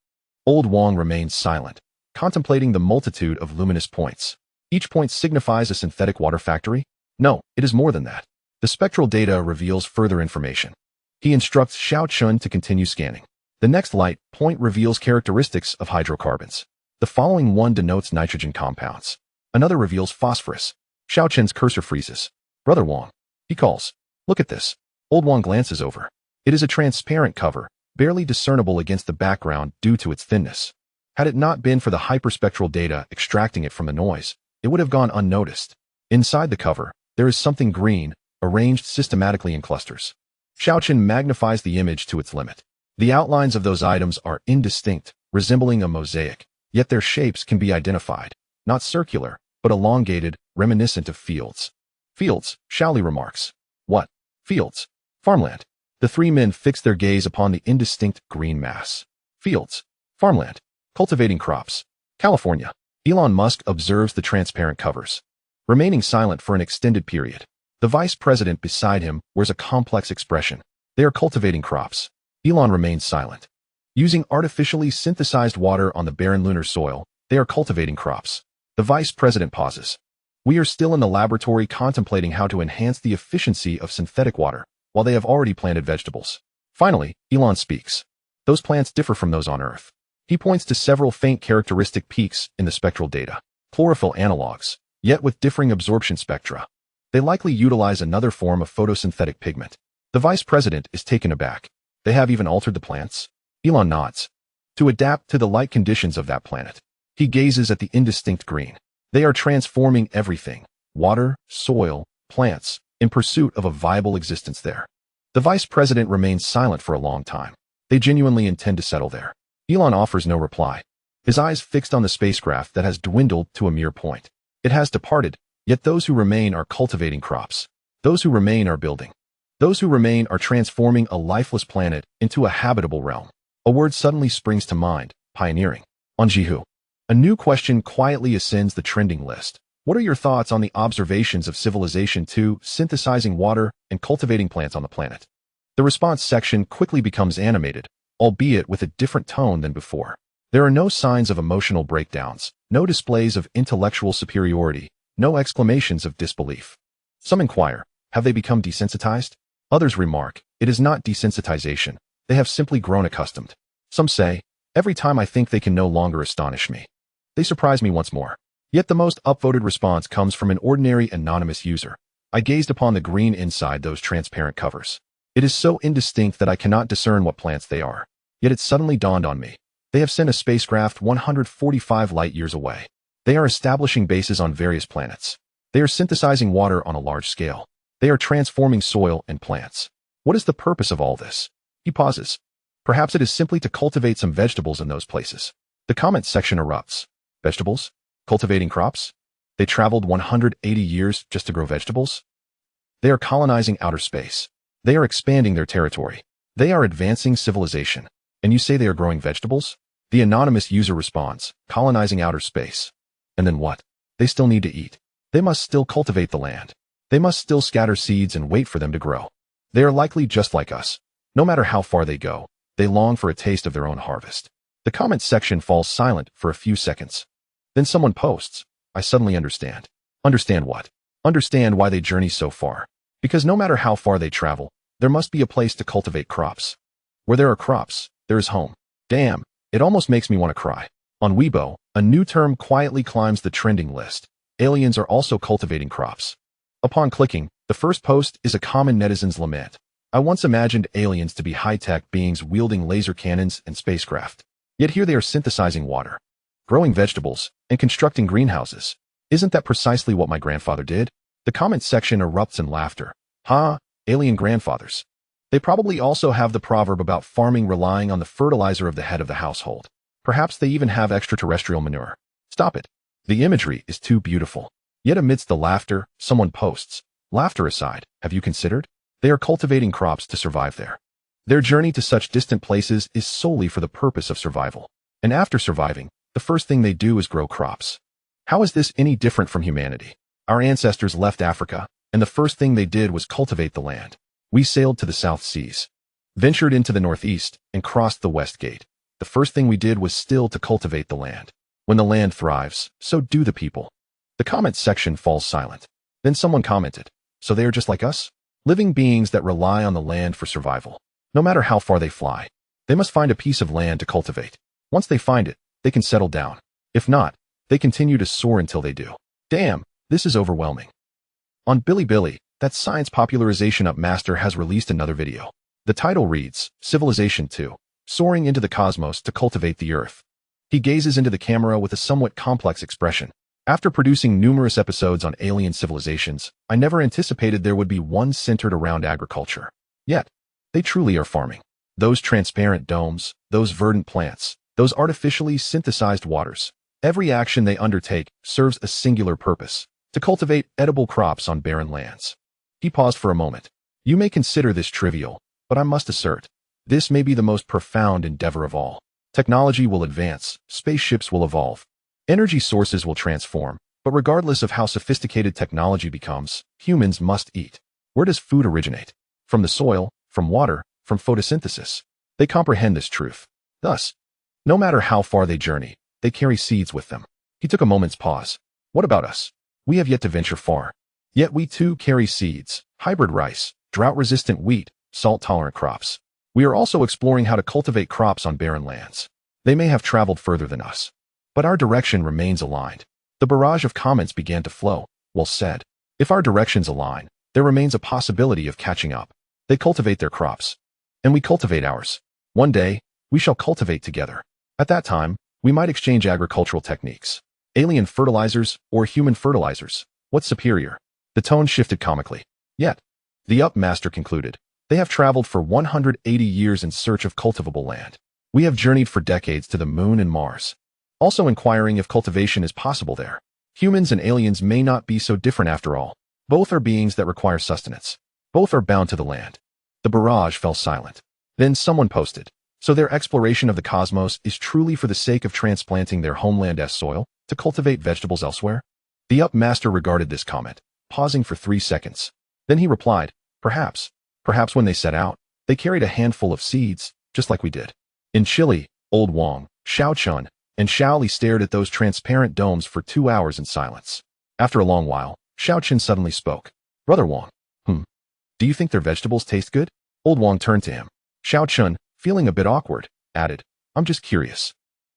Old Wong remains silent, contemplating the multitude of luminous points. Each point signifies a synthetic water factory? No, it is more than that. The spectral data reveals further information. He instructs Xiao Chun to continue scanning. The next light point reveals characteristics of hydrocarbons. The following one denotes nitrogen compounds. Another reveals phosphorus. Xiao Chun's cursor freezes. Brother Wong, he calls. Look at this. Old Wong glances over. It is a transparent cover, barely discernible against the background due to its thinness. Had it not been for the hyperspectral data extracting it from the noise, it would have gone unnoticed. Inside the cover, there is something green, arranged systematically in clusters. Xiao Chun magnifies the image to its limit. The outlines of those items are indistinct, resembling a mosaic, yet their shapes can be identified. Not circular, but elongated, reminiscent of fields. Fields, Xiaoli remarks. What? Fields. Farmland. The 3 men fix their gaze upon the indistinct green mass. Fields. Farmland. Cultivating crops. California. Elon Musk observes the transparent covers. Remaining silent for an extended period. The vice president beside him wears a complex expression. They are cultivating crops. Elon remains silent. Using artificially synthesized water on the barren lunar soil, they are cultivating crops. The vice president pauses. We are still in the laboratory contemplating how to enhance the efficiency of synthetic water, while they have already planted vegetables. Finally, Elon speaks. Those plants differ from those on Earth. He points to several faint characteristic peaks in the spectral data, chlorophyll analogs, yet with differing absorption spectra. They likely utilize another form of photosynthetic pigment. The vice president is taken aback. They have even altered the plants? Elon nods. To adapt to the light conditions of that planet. He gazes at the indistinct green. They are transforming everything, water, soil, plants, in pursuit of a viable existence there. The vice president remains silent for a long time. They genuinely intend to settle there. Elon offers no reply. His eyes fixed on the spacecraft that has dwindled to a mere point. It has departed, yet those who remain are cultivating crops. Those who remain are building. Those who remain are transforming a lifeless planet into a habitable realm. A word suddenly springs to mind, pioneering. On Jihu. A new question quietly ascends the trending list. What are your thoughts on the observations of Civilization 2 synthesizing water and cultivating plants on the planet? The response section quickly becomes animated, albeit with a different tone than before. There are no signs of emotional breakdowns, no displays of intellectual superiority, no exclamations of disbelief. Some inquire, have they become desensitized? Others remark, it is not desensitization. They have simply grown accustomed. Some say, every time I think they can no longer astonish me, they surprise me once more. Yet the most upvoted response comes from an ordinary anonymous user. I gazed upon the green inside those transparent covers. It is so indistinct that I cannot discern what plants they are. Yet it suddenly dawned on me. They have sent a spacecraft 145 light-years away. They are establishing bases on various planets. They are synthesizing water on a large scale. They are transforming soil and plants. What is the purpose of all this? He pauses. Perhaps it is simply to cultivate some vegetables in those places. The comment section erupts. Vegetables? Cultivating crops? They traveled 180 years just to grow vegetables? They are colonizing outer space. They are expanding their territory. They are advancing civilization. And you say they are growing vegetables? The anonymous user responds, colonizing outer space. And then what? They still need to eat. They must still cultivate the land. They must still scatter seeds and wait for them to grow. They are likely just like us. No matter how far they go, they long for a taste of their own harvest. The comment section falls silent for a few seconds. Then someone posts, I suddenly understand. Understand what? Understand why they journey so far. Because no matter how far they travel, there must be a place to cultivate crops. Where there are crops, there is home. Damn, it almost makes me want to cry. On Weibo, a new term quietly climbs the trending list. Aliens are also cultivating crops. Upon clicking, the first post is a common netizen's lament. I once imagined aliens to be high-tech beings wielding laser cannons and spacecraft. Yet here they are synthesizing water, growing vegetables, and constructing greenhouses. Isn't that precisely what my grandfather did? The comment section erupts in laughter. Ha, alien grandfathers. They probably also have the proverb about farming relying on the fertilizer of the head of the household. Perhaps they even have extraterrestrial manure. Stop it. The imagery is too beautiful. Yet amidst the laughter, someone posts, laughter aside, have you considered? They are cultivating crops to survive there. Their journey to such distant places is solely for the purpose of survival. And after surviving, the first thing they do is grow crops. How is this any different from humanity? Our ancestors left Africa, and the first thing they did was cultivate the land. We sailed to the South Seas, ventured into the Northeast, and crossed the West Gate. The first thing we did was still to cultivate the land. When the land thrives, so do the people. The comment section falls silent. Then someone commented, so they are just like us? Living beings that rely on the land for survival. No matter how far they fly, they must find a piece of land to cultivate. Once they find it, they can settle down. If not, they continue to soar until they do. Damn, this is overwhelming. On Bilibili, that science popularization up master has released another video. The title reads, Civilization 2, Soaring into the Cosmos to Cultivate the Earth. He gazes into the camera with a somewhat complex expression. After producing numerous episodes on alien civilizations, I never anticipated there would be one centered around agriculture. Yet, they truly are farming. Those transparent domes, those verdant plants, those artificially synthesized waters. Every action they undertake serves a singular purpose, to cultivate edible crops on barren lands. He paused for a moment. You may consider this trivial, but I must assert, this may be the most profound endeavor of all. Technology will advance, spaceships will evolve, energy sources will transform, but regardless of how sophisticated technology becomes, humans must eat. Where does food originate? From the soil, from water, from photosynthesis. They comprehend this truth. Thus, no matter how far they journey, they carry seeds with them. He took a moment's pause. What about us? We have yet to venture far. Yet we too carry seeds, hybrid rice, drought-resistant wheat, salt-tolerant crops. We are also exploring how to cultivate crops on barren lands. They may have traveled further than us, but our direction remains aligned. The barrage of comments began to flow. Well said. If our directions align, there remains a possibility of catching up. They cultivate their crops, and we cultivate ours. One day, we shall cultivate together. At that time, we might exchange agricultural techniques. Alien fertilizers or human fertilizers. What's superior? The tone shifted comically. Yet, the Up Master concluded, they have traveled for 180 years in search of cultivable land. We have journeyed for decades to the moon and Mars, also inquiring if cultivation is possible there. Humans and aliens may not be so different after all. Both are beings that require sustenance. Both are bound to the land. The barrage fell silent. Then someone posted, so their exploration of the cosmos is truly for the sake of transplanting their homeland as soil to cultivate vegetables elsewhere? The Up Master regarded this comment, pausing for 3 seconds. Then he replied, perhaps when they set out, they carried a handful of seeds, just like we did. In Chile, Old Wang, Xiao Chun, and Xiao Li stared at those transparent domes for 2 hours in silence. After a long while, Xiao Chun suddenly spoke. Brother Wang. Do you think their vegetables taste good? Old Wang turned to him. Xiao Chun, feeling a bit awkward, added, I'm just curious.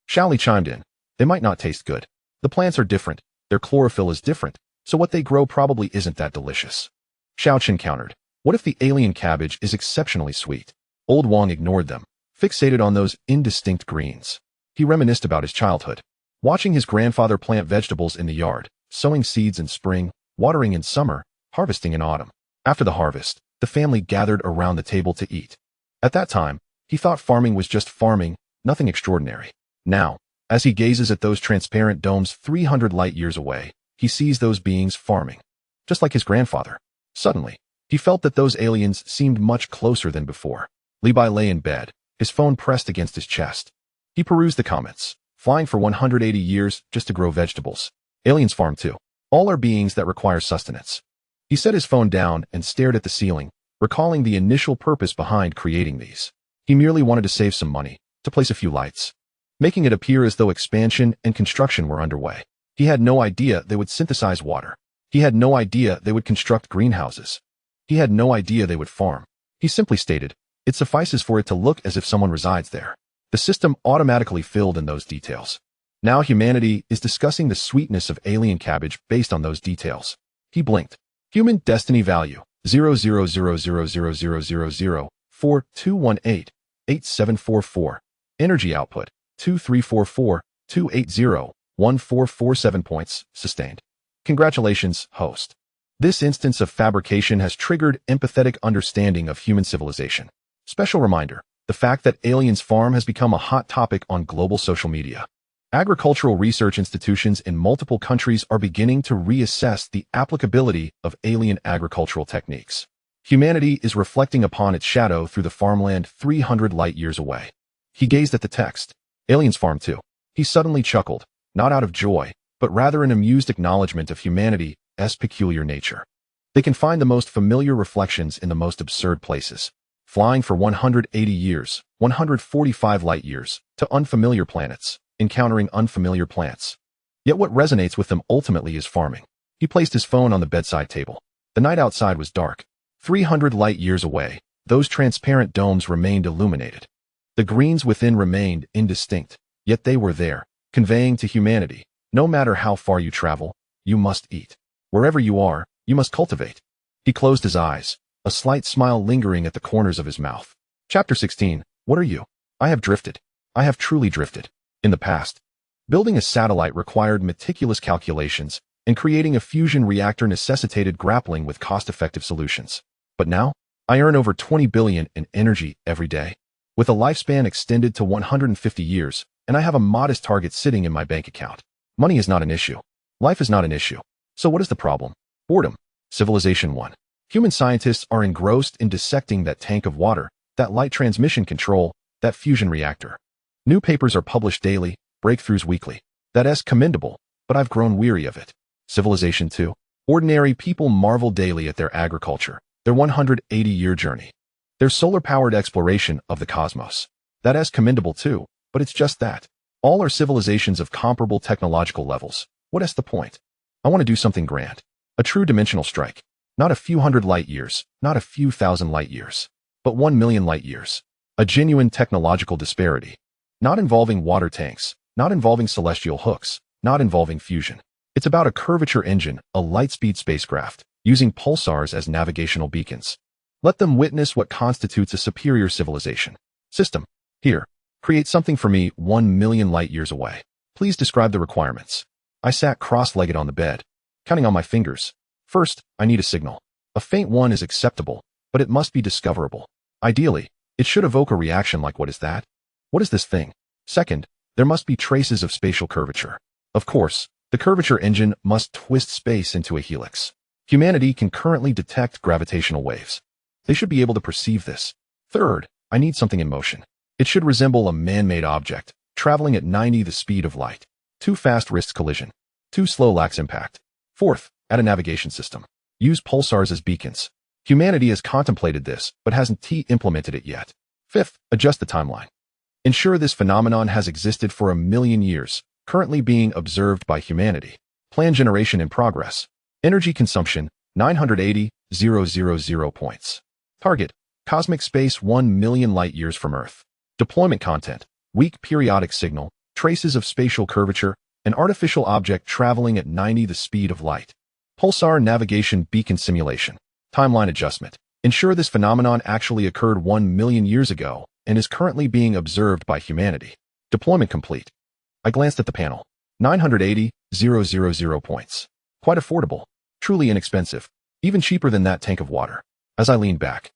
Xiao Li chimed in. They might not taste good. The plants are different, their chlorophyll is different, so what they grow probably isn't that delicious. Xiao Chun countered. What if the alien cabbage is exceptionally sweet? Old Wang ignored them, fixated on those indistinct greens. He reminisced about his childhood, watching his grandfather plant vegetables in the yard, sowing seeds in spring, watering in summer, harvesting in autumn. After the harvest, the family gathered around the table to eat. At that time, he thought farming was just farming, nothing extraordinary. Now, as he gazes at those transparent domes 300 light-years away, he sees those beings farming. Just like his grandfather. Suddenly, he felt that those aliens seemed much closer than before. Li Bai lay in bed, his phone pressed against his chest. He perused the comments. Flying for 180 years just to grow vegetables. Aliens farm too. All are beings that require sustenance. He set his phone down and stared at the ceiling, recalling the initial purpose behind creating these. He merely wanted to save some money, to place a few lights, making it appear as though expansion and construction were underway. He had no idea they would synthesize water. He had no idea they would construct greenhouses. He had no idea they would farm. He simply stated, it suffices for it to look as if someone resides there. The system automatically filled in those details. Now humanity is discussing the sweetness of alien cabbage based on those details. He blinked. Human destiny value 000000042188744. Energy output 2344-280-1447 points. Sustained. Congratulations, host. This instance of fabrication has triggered empathetic understanding of human civilization. Special reminder, the fact that aliens farm has become a hot topic on global social media. Agricultural research institutions in multiple countries are beginning to reassess the applicability of alien agricultural techniques. Humanity is reflecting upon its shadow through the farmland 300 light-years away. He gazed at the text. Aliens farm too. He suddenly chuckled, not out of joy, but rather an amused acknowledgement of humanity's peculiar nature. They can find the most familiar reflections in the most absurd places. Flying for 180 years, 145 light-years, to unfamiliar planets, encountering unfamiliar plants. Yet what resonates with them ultimately is farming. He placed his phone on the bedside table. The night outside was dark. 300 light-years away, those transparent domes remained illuminated. The greens within remained indistinct, yet they were there, conveying to humanity, no matter how far you travel, you must eat. Wherever you are, you must cultivate. He closed his eyes, a slight smile lingering at the corners of his mouth. Chapter 16. What are you? I have drifted. I have truly drifted. In the past, building a satellite required meticulous calculations, and creating a fusion reactor necessitated grappling with cost-effective solutions. But now, I earn over 20 billion in energy every day, with a lifespan extended to 150 years, and I have a modest target sitting in my bank account. Money is not an issue. Life is not an issue. So what is the problem? Boredom. Civilization 1. Human scientists are engrossed in dissecting that tank of water, that light transmission control, that fusion reactor. New papers are published daily, breakthroughs weekly. That is commendable, but I've grown weary of it. Civilization 2. Ordinary people marvel daily at their agriculture, their 180-year journey, their solar-powered exploration of the cosmos. That is commendable too, but it's just that. All are civilizations of comparable technological levels. What is the point? I want to do something grand. A true dimensional strike. Not a few hundred light-years, not a few thousand light-years, but 1 million light-years. A genuine technological disparity. Not involving water tanks, not involving celestial hooks, not involving fusion. It's about a curvature engine, a light-speed spacecraft, using pulsars as navigational beacons. Let them witness what constitutes a superior civilization. System. Here. Create something for me 1 million light-years away. Please describe the requirements. I sat cross-legged on the bed, counting on my fingers. First, I need a signal. A faint one is acceptable, but it must be discoverable. Ideally, it should evoke a reaction like what is that? What is this thing? Second, there must be traces of spatial curvature. Of course, the curvature engine must twist space into a helix. Humanity can currently detect gravitational waves. They should be able to perceive this. Third, I need something in motion. It should resemble a man-made object, traveling at 90 the speed of light. Too fast risks collision. Too slow lacks impact. Fourth, add a navigation system. Use pulsars as beacons. Humanity has contemplated this, but hasn't implemented it yet. Fifth, adjust the timeline. Ensure this phenomenon has existed for 1 million years, currently being observed by humanity. Plan generation in progress. Energy consumption, 980 0.000 points. Target: cosmic space 1 million light-years from Earth. Deployment content: weak periodic signal, traces of spatial curvature, an artificial object traveling at 90 the speed of light. Pulsar navigation beacon simulation. Timeline adjustment: ensure this phenomenon actually occurred 1 million years ago and is currently being observed by humanity. Deployment complete. I glanced at the panel. 980,000 points. Quite affordable. Truly inexpensive. Even cheaper than that tank of water. As I leaned back,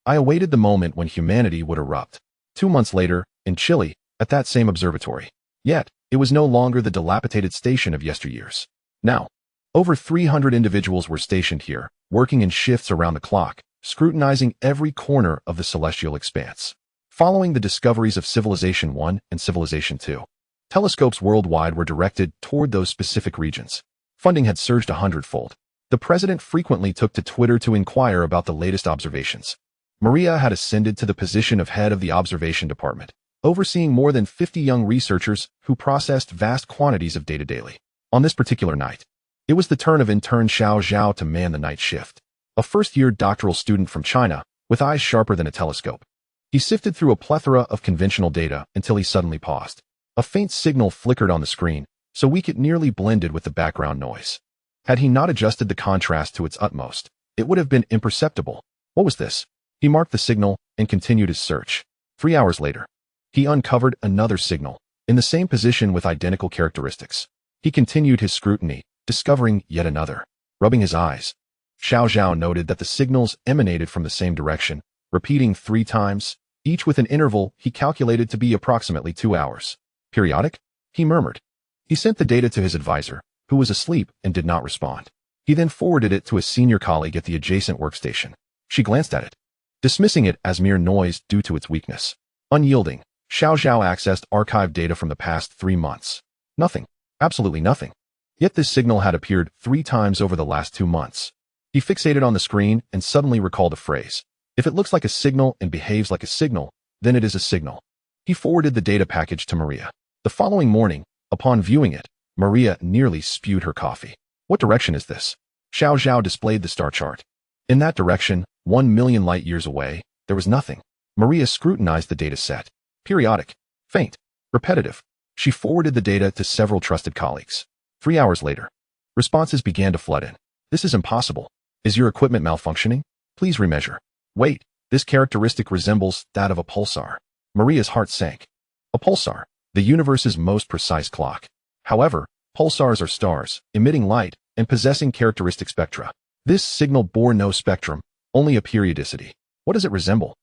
I awaited the moment when humanity would erupt. 2 months later, in Chile, at that same observatory. Yet, it was no longer the dilapidated station of yesteryears. Now, over 300 individuals were stationed here, working in shifts around the clock, scrutinizing every corner of the celestial expanse. Following the discoveries of Civilization 1 and Civilization 2, telescopes worldwide were directed toward those specific regions. Funding had surged 100-fold. The president frequently took to Twitter to inquire about the latest observations. Maria had ascended to the position of head of the observation department, overseeing more than 50 young researchers who processed vast quantities of data daily. On this particular night, it was the turn of intern Xiao Zhao to man the night shift. A first-year doctoral student from China, with eyes sharper than a telescope. He sifted through a plethora of conventional data until he suddenly paused. A faint signal flickered on the screen, so weak it nearly blended with the background noise. Had he not adjusted the contrast to its utmost, it would have been imperceptible. What was this? He marked the signal and continued his search. 3 hours later, he uncovered another signal, in the same position with identical characteristics. He continued his scrutiny, discovering yet another. Rubbing his eyes, Xiao Zhao noted that the signals emanated from the same direction, repeating 3 times, each with an interval he calculated to be approximately 2 hours. Periodic? He murmured. He sent the data to his advisor, who was asleep and did not respond. He then forwarded it to a senior colleague at the adjacent workstation. She glanced at it, dismissing it as mere noise due to its weakness. Unyielding, Xiao Zhao accessed archived data from the past 3 months. Nothing. Absolutely nothing. Yet this signal had appeared 3 times over the last 2 months. He fixated on the screen and suddenly recalled a phrase. If it looks like a signal and behaves like a signal, then it is a signal. He forwarded the data package to Maria. The following morning, upon viewing it, Maria nearly spewed her coffee. What direction is this? Xiao Zhao displayed the star chart. In that direction, 1 million light-years away, there was nothing. Maria scrutinized the data set. Periodic. Faint. Repetitive. She forwarded the data to several trusted colleagues. 3 hours later, responses began to flood in. This is impossible. Is your equipment malfunctioning? Please remeasure. Wait, this characteristic resembles that of a pulsar. Maria's heart sank. A pulsar, the universe's most precise clock. However, pulsars are stars, emitting light and possessing characteristic spectra. This signal bore no spectrum, only a periodicity. What does it resemble?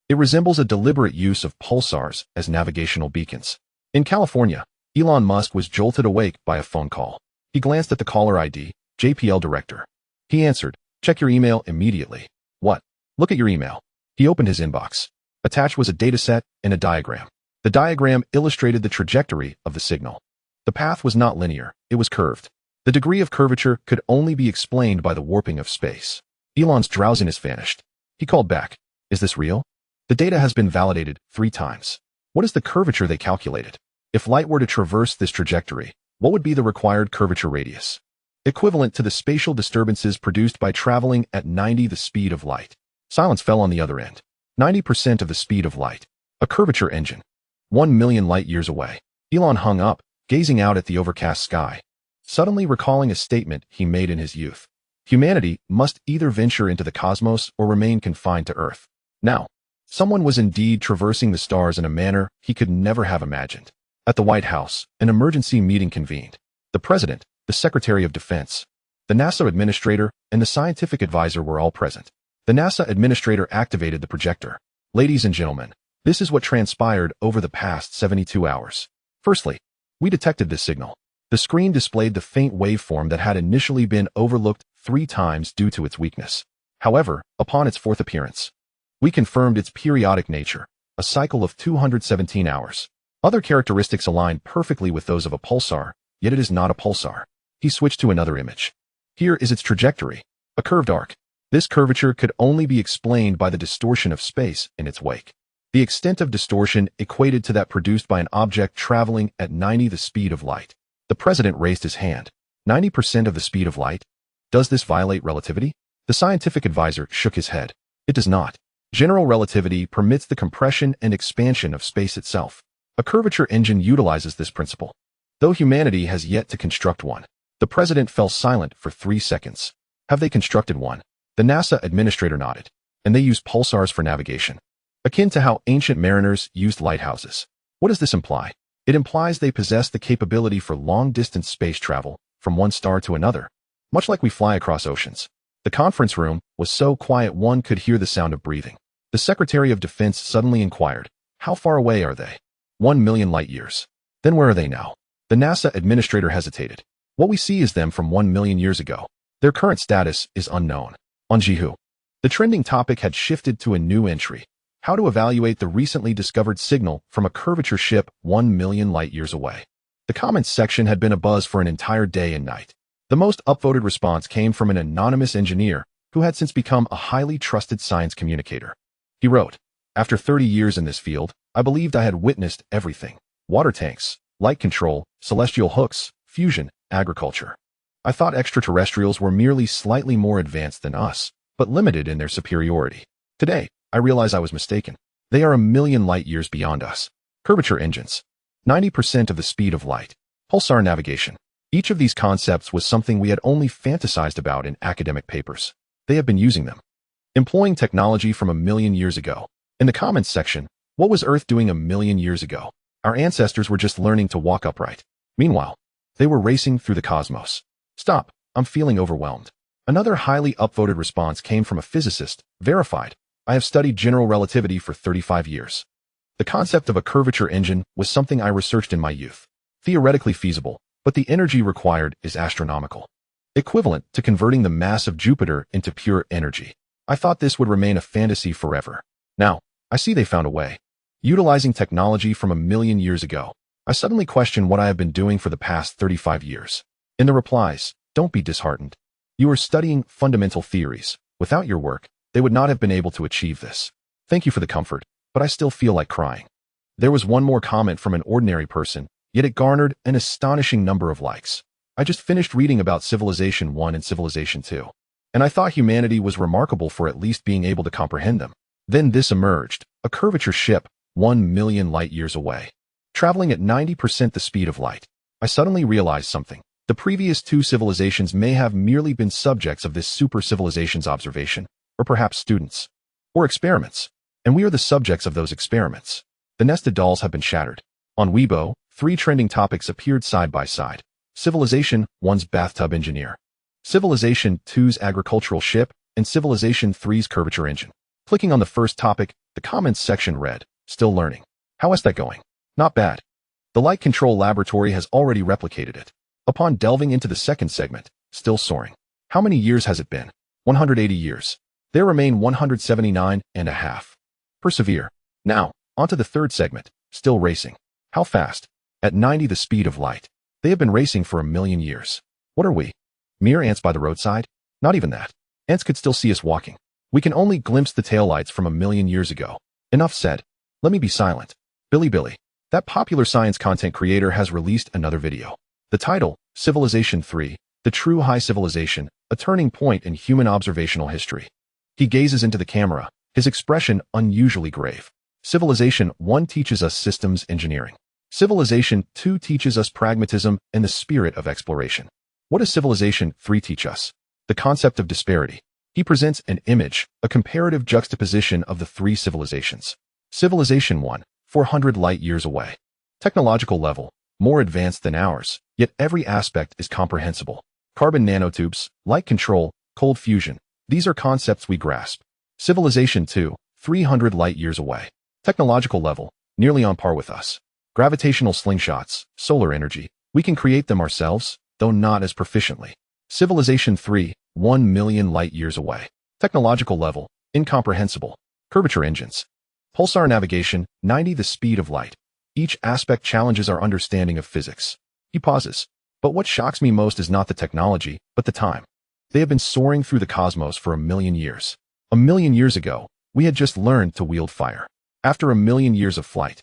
It resembles a deliberate use of pulsars as navigational beacons. In California, Elon Musk was jolted awake by a phone call. He glanced at the caller ID, JPL director. He answered, "Check your email immediately." What? Look at your email. He opened his inbox. Attached was a dataset and a diagram. The diagram illustrated the trajectory of the signal. The path was not linear, it was curved. The degree of curvature could only be explained by the warping of space. Elon's drowsiness vanished. He called back. Is this real? The data has been validated 3 times. What is the curvature they calculated? If light were to traverse this trajectory, what would be the required curvature radius? Equivalent to the spatial disturbances produced by traveling at 90 the speed of light. Silence fell on the other end. 90% of the speed of light. A curvature engine. 1 million light-years away. Elon hung up, gazing out at the overcast sky, suddenly recalling a statement he made in his youth. Humanity must either venture into the cosmos or remain confined to Earth. Now, someone was indeed traversing the stars in a manner he could never have imagined. At the White House, an emergency meeting convened. The President, the Secretary of Defense, the NASA Administrator, and the Scientific Advisor were all present. The NASA Administrator activated the projector. Ladies and gentlemen, this is what transpired over the past 72 hours. Firstly, we detected this signal. The screen displayed the faint waveform that had initially been overlooked 3 times due to its weakness. However, upon its 4th appearance, we confirmed its periodic nature, a cycle of 217 hours. Other characteristics align perfectly with those of a pulsar, yet it is not a pulsar. He switched to another image. Here is its trajectory, a curved arc. This curvature could only be explained by the distortion of space in its wake. The extent of distortion equated to that produced by an object traveling at 90 the speed of light. The President raised his hand. 90% of the speed of light? Does this violate relativity? The scientific advisor shook his head. It does not. General relativity permits the compression and expansion of space itself. A curvature engine utilizes this principle. Though humanity has yet to construct one. The president fell silent for 3 seconds. Have they constructed one? The NASA administrator nodded. And they use pulsars for navigation. Akin to how ancient mariners used lighthouses. What does this imply? It implies they possess the capability for long-distance space travel from one star to another, much like we fly across oceans. The conference room was so quiet one could hear the sound of breathing. The Secretary of Defense suddenly inquired, how far away are they? 1 million light years. Then where are they now? The NASA administrator hesitated. What we see is them from 1 million years ago. Their current status is unknown. On Jihu. The trending topic had shifted to a new entry. How to evaluate the recently discovered signal from a curvature ship 1 million light years away. The comments section had been abuzz for an entire day and night. The most upvoted response came from an anonymous engineer who had since become a highly trusted science communicator. He wrote, after 30 years in this field, I believed I had witnessed everything. Water tanks, light control, celestial hooks, fusion, agriculture. I thought extraterrestrials were merely slightly more advanced than us, but limited in their superiority. Today, I realize I was mistaken. They are 1 million light years beyond us. Curvature engines. 90% of the speed of light. Pulsar navigation. Each of these concepts was something we had only fantasized about in academic papers. They have been using them. Employing technology from 1 million years ago. In the comments section, what was Earth doing 1 million years ago? Our ancestors were just learning to walk upright. Meanwhile, they were racing through the cosmos. Stop, I'm feeling overwhelmed. Another highly upvoted response came from a physicist, verified. I have studied general relativity for 35 years. The concept of a curvature engine was something I researched in my youth. Theoretically feasible, but the energy required is astronomical. Equivalent to converting the mass of Jupiter into pure energy. I thought this would remain a fantasy forever. Now, I see they found a way. Utilizing technology from 1 million years ago, I suddenly question what I have been doing for the past 35 years. In the replies, don't be disheartened. You are studying fundamental theories. Without your work, they would not have been able to achieve this. Thank you for the comfort, but I still feel like crying. There was one more comment from an ordinary person, yet it garnered an astonishing number of likes. I just finished reading about Civilization 1 and Civilization 2, and I thought humanity was remarkable for at least being able to comprehend them. Then this emerged, a curvature ship, 1 million light years away, traveling at 90% the speed of light. I suddenly realized something. The previous 2 civilizations may have merely been subjects of this super civilization's observation, or perhaps students, or experiments, and we are the subjects of those experiments. The nested dolls have been shattered. On Weibo, 3 trending topics appeared side by side. Civilization 1's bathtub engineer, Civilization 2's agricultural ship, and Civilization 3's curvature engine. Clicking on the first topic, the comments section read, still learning. How is that going? Not bad. The light control laboratory has already replicated it. Upon delving into the second segment, still soaring. How many years has it been? 180 years. There remain 179.5. Persevere. Now, onto the third segment, still racing. How fast? At 90 the speed of light. They have been racing for 1 million years. What are we? Mere ants by the roadside? Not even that. Ants could still see us walking. We can only glimpse the taillights from 1 million years ago. Enough said. Let me be silent. Billy, that popular science content creator has released another video. The title, Civilization 3, The True High Civilization, a Turning Point in Human Observational History. He gazes into the camera, his expression unusually grave. Civilization 1 teaches us systems engineering. Civilization 2 teaches us pragmatism and the spirit of exploration. What does Civilization 3 teach us? The concept of disparity. He presents an image, a comparative juxtaposition of the 3 civilizations. Civilization 1, 400 light years away. Technological level, more advanced than ours, yet every aspect is comprehensible. Carbon nanotubes, light control, cold fusion. These are concepts we grasp. Civilization 2, 300 light years away. Technological level, nearly on par with us. Gravitational slingshots, solar energy. We can create them ourselves, though not as proficiently. Civilization 3, 1 million light years away. Technological level, incomprehensible. Curvature engines. Pulsar navigation, 90 the speed of light. Each aspect challenges our understanding of physics. He pauses. But what shocks me most is not the technology, but the time. They have been soaring through the cosmos for 1 million years. 1 million years ago, we had just learned to wield fire. After 1 million years of flight.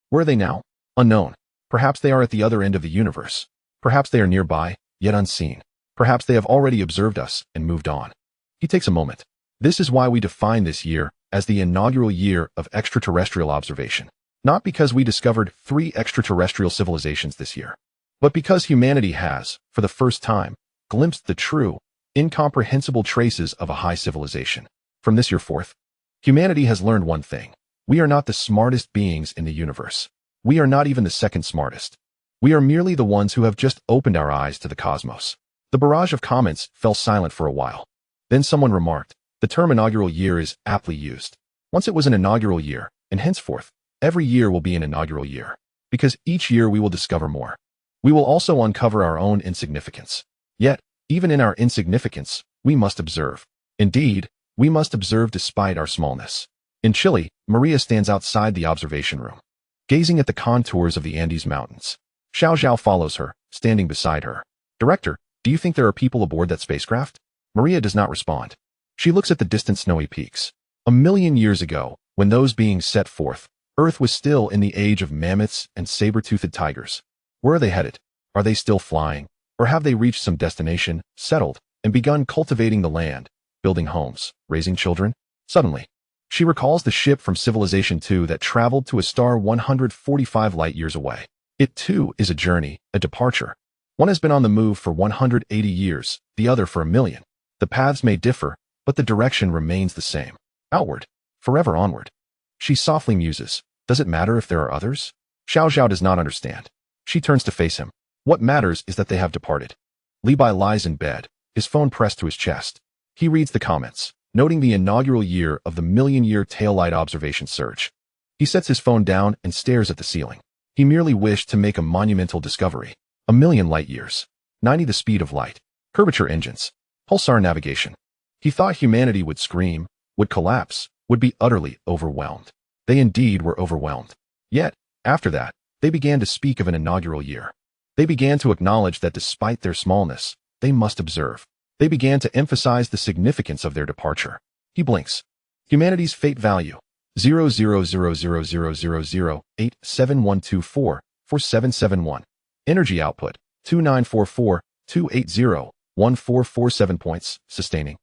Where are they now? Unknown. Perhaps they are at the other end of the universe. Perhaps they are nearby, yet unseen. Perhaps they have already observed us and moved on. He takes a moment. This is why we define this year as the inaugural year of extraterrestrial observation. Not because we discovered 3 extraterrestrial civilizations this year, but because humanity has, for the first time, glimpsed the true, incomprehensible traces of a high civilization. From this year forth, humanity has learned one thing. We are not the smartest beings in the universe. We are not even the second smartest. We are merely the ones who have just opened our eyes to the cosmos. The barrage of comments fell silent for a while. Then someone remarked, the term inaugural year is aptly used. Once it was an inaugural year, and henceforth, every year will be an inaugural year. Because each year we will discover more. We will also uncover our own insignificance. Yet, even in our insignificance, we must observe. Indeed, we must observe despite our smallness. In Chile, Maria stands outside the observation room, gazing at the contours of the Andes Mountains. Xiao Zhao follows her, standing beside her. Director, do you think there are people aboard that spacecraft? Maria does not respond. She looks at the distant snowy peaks. 1,000,000 years ago, when those beings set forth, Earth was still in the age of mammoths and saber-toothed tigers. Where are they headed? Are they still flying? Or have they reached some destination, settled, and begun cultivating the land, building homes, raising children? Suddenly, she recalls the ship from Civilization 2 that traveled to a star 145 light-years away. It too is a journey, a departure. One has been on the move for 180 years, the other for 1,000,000. The paths may differ, but the direction remains the same. Outward, forever onward. She softly muses, does it matter if there are others? Xiao Zhao does not understand. She turns to face him. What matters is that they have departed. Li Bai lies in bed, his phone pressed to his chest. He reads the comments, noting the inaugural year of the 1,000,000-year taillight observation surge. He sets his phone down and stares at the ceiling. He merely wished to make a monumental discovery. 1,000,000 light-years. 90 the speed of light. Curvature engines. Pulsar navigation. He thought humanity would scream, would collapse, would be utterly overwhelmed. They indeed were overwhelmed. Yet, after that, they began to speak of an inaugural year. They began to acknowledge that despite their smallness, they must observe. They began to emphasize the significance of their departure. He blinks. Humanity's fate value. 00000000871244771. Energy output. 2944-280-1447 points. Sustaining.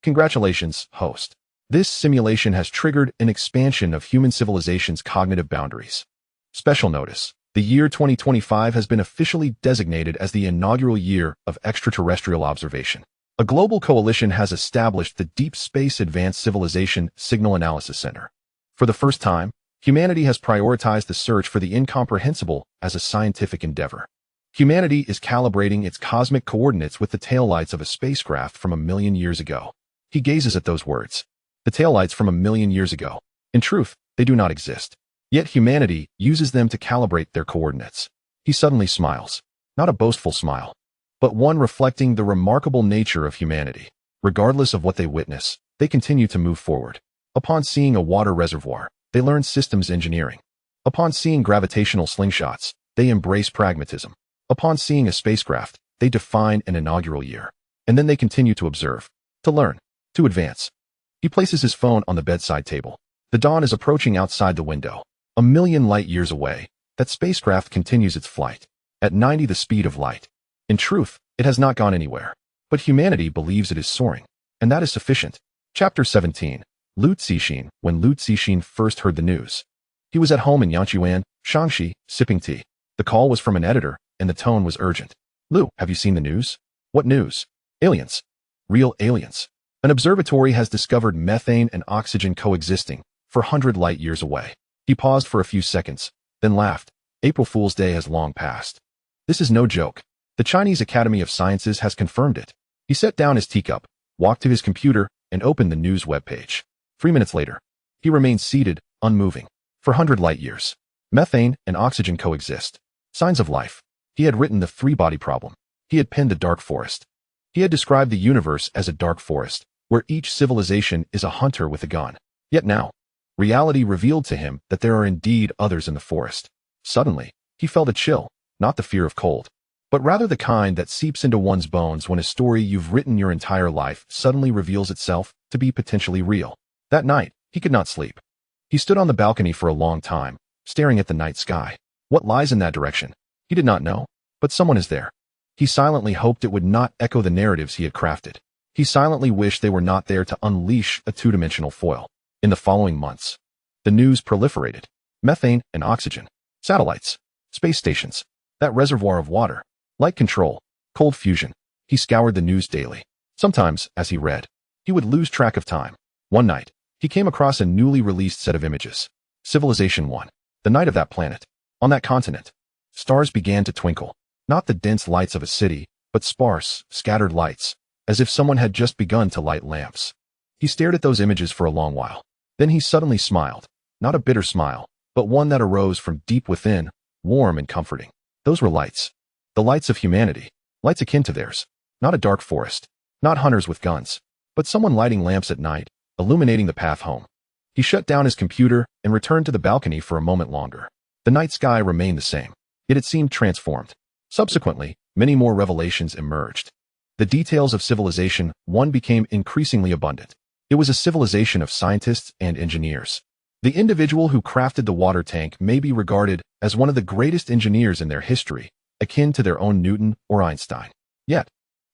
Congratulations, host. This simulation has triggered an expansion of human civilization's cognitive boundaries. Special notice. The year 2025 has been officially designated as the inaugural year of extraterrestrial observation. A global coalition has established the Deep Space Advanced Civilization Signal Analysis Center. For the first time, humanity has prioritized the search for the incomprehensible as a scientific endeavor. Humanity is calibrating its cosmic coordinates with the taillights of a spacecraft from 1,000,000 years ago. He gazes at those words. The taillights from 1,000,000 years ago. In truth, they do not exist. Yet humanity uses them to calibrate their coordinates. He suddenly smiles. Not a boastful smile, but one reflecting the remarkable nature of humanity. Regardless of what they witness, they continue to move forward. Upon seeing a water reservoir, they learn systems engineering. Upon seeing gravitational slingshots, they embrace pragmatism. Upon seeing a spacecraft, they define an inaugural year. And then they continue to observe, to learn, to advance. He places his phone on the bedside table. The dawn is approaching outside the window. 1,000,000 light-years away, that spacecraft continues its flight, at 90 the speed of light. In truth, it has not gone anywhere. But humanity believes it is soaring, and that is sufficient. Chapter 17. Lu Zixin. When Lu Zixin first heard the news, he was at home in Yanchuan, Shaanxi, sipping tea. The call was from an editor, and the tone was urgent. Lu, have you seen the news? What news? Aliens. Real aliens. An observatory has discovered methane and oxygen coexisting, 400 light-years away. He paused for a few seconds, then laughed. April Fool's Day has long passed. This is no joke. The Chinese Academy of Sciences has confirmed it. He set down his teacup, walked to his computer, and opened the news webpage. 3 minutes later, he remained seated, unmoving. 400 light-years. Methane and oxygen coexist. Signs of life. He had written the three-body problem. He had penned the dark forest. He had described the universe as a dark forest, where each civilization is a hunter with a gun. Yet now, reality revealed to him that there are indeed others in the forest. Suddenly, he felt a chill, not the fear of cold, but rather the kind that seeps into one's bones when a story you've written your entire life suddenly reveals itself to be potentially real. That night, he could not sleep. He stood on the balcony for a long time, staring at the night sky. What lies in that direction? He did not know, but someone is there. He silently hoped it would not echo the narratives he had crafted. He silently wished they were not there to unleash a two-dimensional foil. In the following months, the news proliferated. Methane and oxygen, satellites, space stations, that reservoir of water, light control, cold fusion. He scoured the news daily. Sometimes, as he read, he would lose track of time. One night, he came across a newly released set of images. Civilization 1. The night of that planet. On that continent, stars began to twinkle. Not the dense lights of a city, but sparse, scattered lights, as if someone had just begun to light lamps. He stared at those images for a long while. Then he suddenly smiled. Not a bitter smile, but one that arose from deep within, warm and comforting. Those were lights. The lights of humanity. Lights akin to theirs. Not a dark forest. Not hunters with guns. But someone lighting lamps at night, illuminating the path home. He shut down his computer and returned to the balcony for a moment longer. The night sky remained the same, yet it seemed transformed. Subsequently, many more revelations emerged. The details of Civilization 1 became increasingly abundant. It was a civilization of scientists and engineers. The individual who crafted the water tank may be regarded as one of the greatest engineers in their history, akin to their own Newton or Einstein. Yet,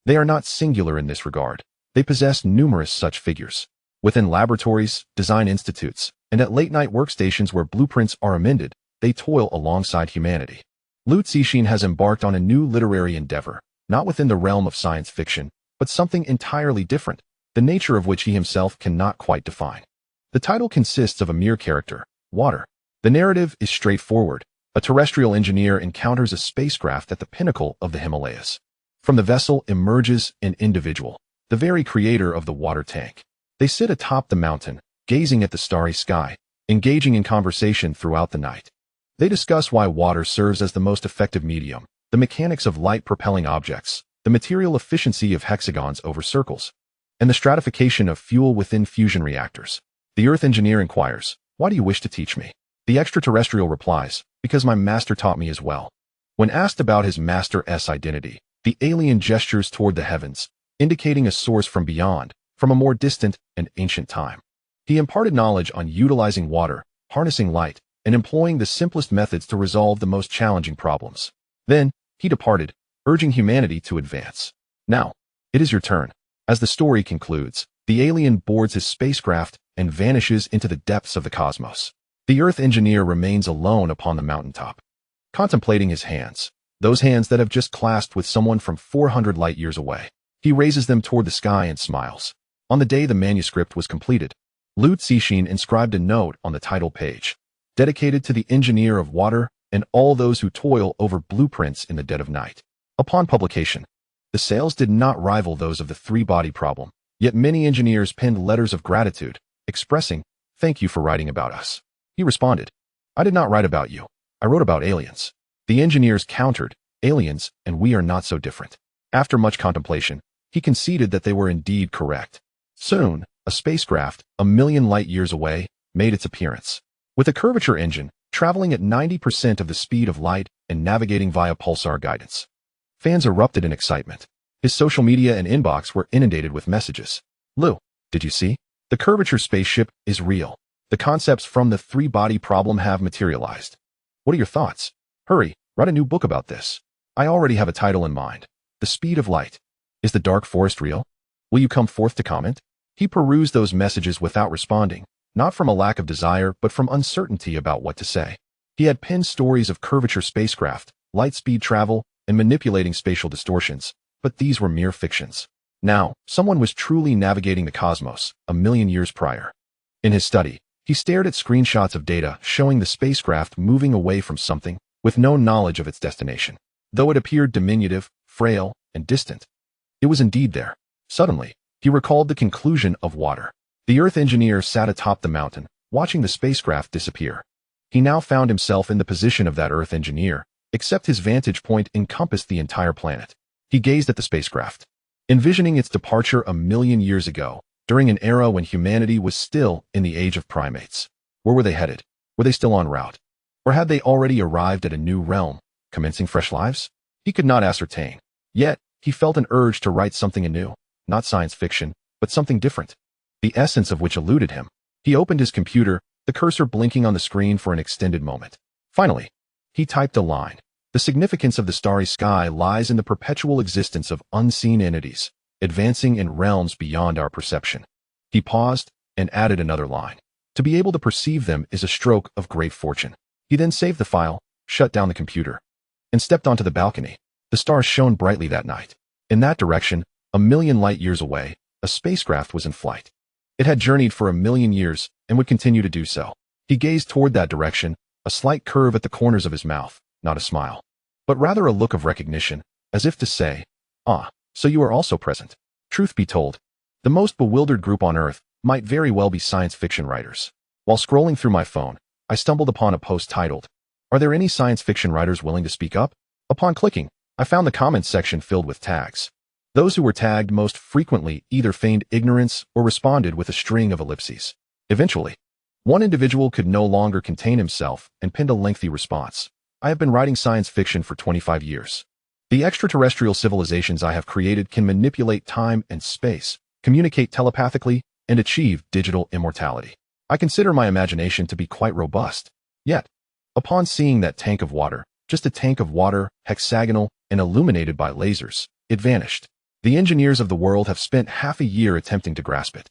they are not singular in this regard. They possess numerous such figures. Within laboratories, design institutes, and at late-night workstations where blueprints are amended, they toil alongside humanity. Xirang has embarked on a new literary endeavor, not within the realm of science fiction, but something entirely different, the nature of which he himself cannot quite define. The title consists of a mere character, water. The narrative is straightforward. A terrestrial engineer encounters a spacecraft at the pinnacle of the Himalayas. From the vessel emerges an individual, the very creator of the water tank. They sit atop the mountain, gazing at the starry sky, engaging in conversation throughout the night. They discuss why water serves as the most effective medium, the mechanics of light-propelling objects, the material efficiency of hexagons over circles, and the stratification of fuel within fusion reactors. The Earth engineer inquires, "Why do you wish to teach me?" The extraterrestrial replies, "Because my master taught me as well." When asked about his master's identity, the alien gestures toward the heavens, indicating a source from beyond, from a more distant and ancient time. He imparted knowledge on utilizing water, harnessing light, and employing the simplest methods to resolve the most challenging problems. Then, he departed, urging humanity to advance. Now, it is your turn. As the story concludes, the alien boards his spacecraft and vanishes into the depths of the cosmos. The Earth engineer remains alone upon the mountaintop, contemplating his hands, those hands that have just clasped with someone from 400 light years away. He raises them toward the sky and smiles. On the day the manuscript was completed, Xirang inscribed a note on the title page, dedicated to the engineer of water and all those who toil over blueprints in the dead of night. Upon publication, the sales did not rival those of the three-body problem, yet many engineers penned letters of gratitude, expressing, "Thank you for writing about us." He responded, "I did not write about you. I wrote about aliens." The engineers countered, "Aliens, and we are not so different." After much contemplation, he conceded that they were indeed correct. Soon, a spacecraft, 1,000,000 light years away, made its appearance. With a curvature engine, traveling at 90% of the speed of light and navigating via pulsar guidance. Fans erupted in excitement. His social media and inbox were inundated with messages. "Lou, did you see? The curvature spaceship is real. The concepts from the three-body problem have materialized. What are your thoughts? Hurry, write a new book about this. I already have a title in mind. The Speed of Light. Is the dark forest real? Will you come forth to comment?" He perused those messages without responding, not from a lack of desire, but from uncertainty about what to say. He had penned stories of curvature spacecraft, light-speed travel, and manipulating spatial distortions, but these were mere fictions. Now, someone was truly navigating the cosmos, 1,000,000 years prior. In his study, he stared at screenshots of data showing the spacecraft moving away from something, with no knowledge of its destination. Though it appeared diminutive, frail, and distant, it was indeed there. Suddenly, he recalled the conclusion of water. The Earth engineer sat atop the mountain, watching the spacecraft disappear. He now found himself in the position of that Earth engineer, except his vantage point encompassed the entire planet. He gazed at the spacecraft, envisioning its departure 1,000,000 years ago, during an era when humanity was still in the age of primates. Where were they headed? Were they still en route? Or had they already arrived at a new realm, commencing fresh lives? He could not ascertain. Yet, he felt an urge to write something anew, not science fiction, but something different, the essence of which eluded him. He opened his computer, the cursor blinking on the screen for an extended moment. Finally, he typed a line. The significance of the starry sky lies in the perpetual existence of unseen entities, advancing in realms beyond our perception. He paused and added another line. To be able to perceive them is a stroke of great fortune. He then saved the file, shut down the computer, and stepped onto the balcony. The stars shone brightly that night. In that direction, a million light years away, a spacecraft was in flight. It had journeyed for 1,000,000 years and would continue to do so. He gazed toward that direction, a slight curve at the corners of his mouth, not a smile, but rather a look of recognition, as if to say, "Ah, so you are also present." Truth be told, the most bewildered group on Earth might very well be science fiction writers. While scrolling through my phone, I stumbled upon a post titled, "Are there any science fiction writers willing to speak up?" Upon clicking, I found the comments section filled with tags. Those who were tagged most frequently either feigned ignorance or responded with a string of ellipses. Eventually, one individual could no longer contain himself and penned a lengthy response. "I have been writing science fiction for 25 years. The extraterrestrial civilizations I have created can manipulate time and space, communicate telepathically, and achieve digital immortality. I consider my imagination to be quite robust." Yet, upon seeing that tank of water, just a tank of water, hexagonal, and illuminated by lasers, it vanished. The engineers of the world have spent half a year attempting to grasp it.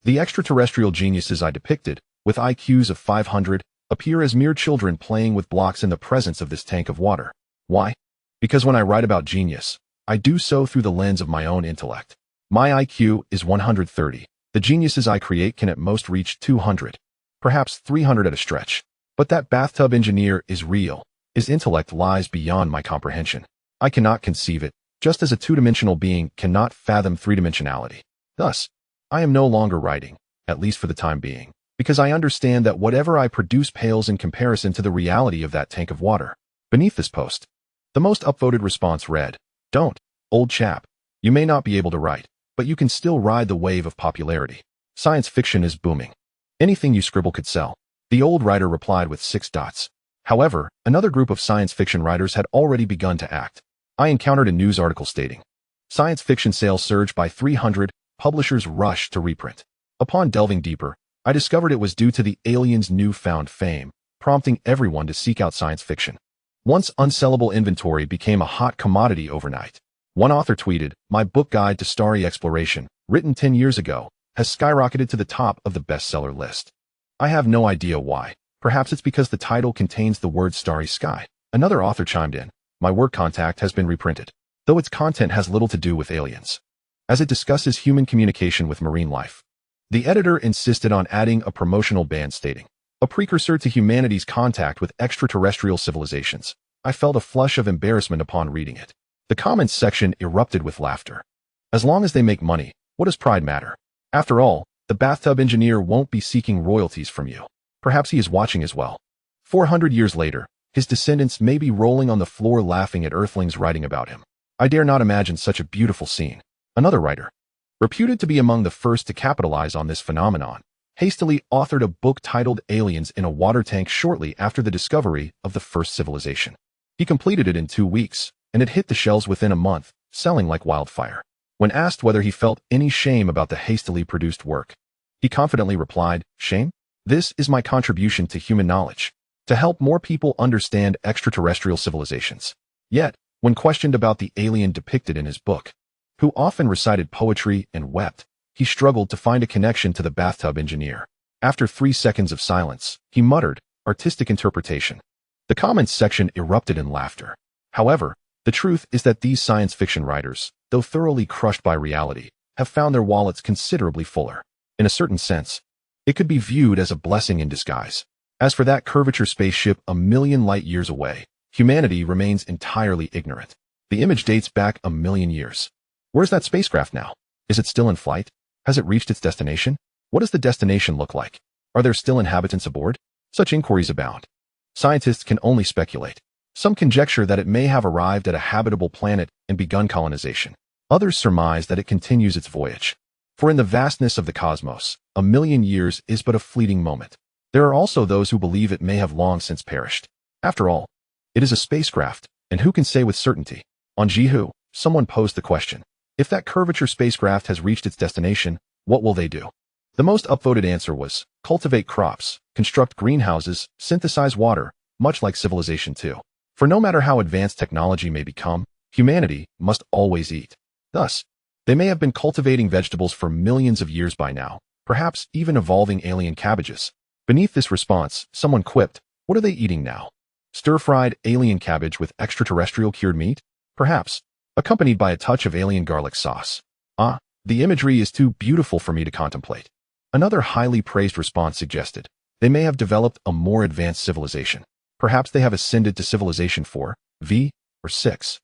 The extraterrestrial geniuses I depicted, with IQs of 500, appear as mere children playing with blocks in the presence of this tank of water. Why? Because when I write about genius, I do so through the lens of my own intellect. My IQ is 130. The geniuses I create can at most reach 200, perhaps 300 at a stretch. But that bathtub engineer is real. His intellect lies beyond my comprehension. I cannot conceive it, just as a two-dimensional being cannot fathom three-dimensionality. Thus, I am no longer writing, at least for the time being, because I understand that whatever I produce pales in comparison to the reality of that tank of water. Beneath this post, the most upvoted response read, "Don't, old chap. You may not be able to write, but you can still ride the wave of popularity. Science fiction is booming. Anything you scribble could sell." The old writer replied with 6 dots. However, another group of science fiction writers had already begun to act. I encountered a news article stating, "Science fiction sales surged by 300, publishers rush to reprint." Upon delving deeper, I discovered it was due to the aliens' newfound fame, prompting everyone to seek out science fiction. Once unsellable inventory became a hot commodity overnight. One author tweeted, "My book guide to starry exploration, written 10 years ago, has skyrocketed to the top of the bestseller list." I have no idea why. Perhaps it's because the title contains the word starry sky. Another author chimed in, "My work contact has been reprinted, though its content has little to do with aliens, as it discusses human communication with marine life." The editor insisted on adding a promotional band stating, "A precursor to humanity's contact with extraterrestrial civilizations." I felt a flush of embarrassment upon reading it. The comments section erupted with laughter. As long as they make money, what does pride matter? After all, the bathtub engineer won't be seeking royalties from you. Perhaps he is watching as well. 400 years later, his descendants may be rolling on the floor laughing at earthlings writing about him. I dare not imagine such a beautiful scene. Another writer, reputed to be among the first to capitalize on this phenomenon, hastily authored a book titled Aliens in a Water Tank shortly after the discovery of the first civilization. He completed it in 2 weeks, and it hit the shelves within a month, selling like wildfire. When asked whether he felt any shame about the hastily produced work, he confidently replied, "Shame? This is my contribution to human knowledge, to help more people understand extraterrestrial civilizations." Yet, when questioned about the alien depicted in his book, who often recited poetry and wept, he struggled to find a connection to the bathtub engineer. After 3 seconds of silence, he muttered, "Artistic interpretation." The comments section erupted in laughter. However, the truth is that these science fiction writers, though thoroughly crushed by reality, have found their wallets considerably fuller. In a certain sense, it could be viewed as a blessing in disguise. As for that curvature spaceship 1,000,000 light years away, humanity remains entirely ignorant. The image dates back 1,000,000 years. Where's that spacecraft now? Is it still in flight? Has it reached its destination? What does the destination look like? Are there still inhabitants aboard? Such inquiries abound. Scientists can only speculate. Some conjecture that it may have arrived at a habitable planet and begun colonization. Others surmise that it continues its voyage. For in the vastness of the cosmos, 1,000,000 years is but a fleeting moment. There are also those who believe it may have long since perished. After all, it is a spacecraft, and who can say with certainty? On Godhood, someone posed the question, if that curvature spacecraft has reached its destination, what will they do? The most upvoted answer was, cultivate crops, construct greenhouses, synthesize water, much like Civilization 2. For no matter how advanced technology may become, humanity must always eat. Thus, They may have been cultivating vegetables for millions of years by now, perhaps even evolving alien cabbages. Beneath this response, someone quipped, "What are they eating now? Stir-fried alien cabbage with extraterrestrial cured meat? Perhaps, accompanied by a touch of alien garlic sauce. Ah, the imagery is too beautiful for me to contemplate." Another highly praised response suggested, "They may have developed a more advanced civilization. Perhaps they have ascended to civilization 4, V, or 6.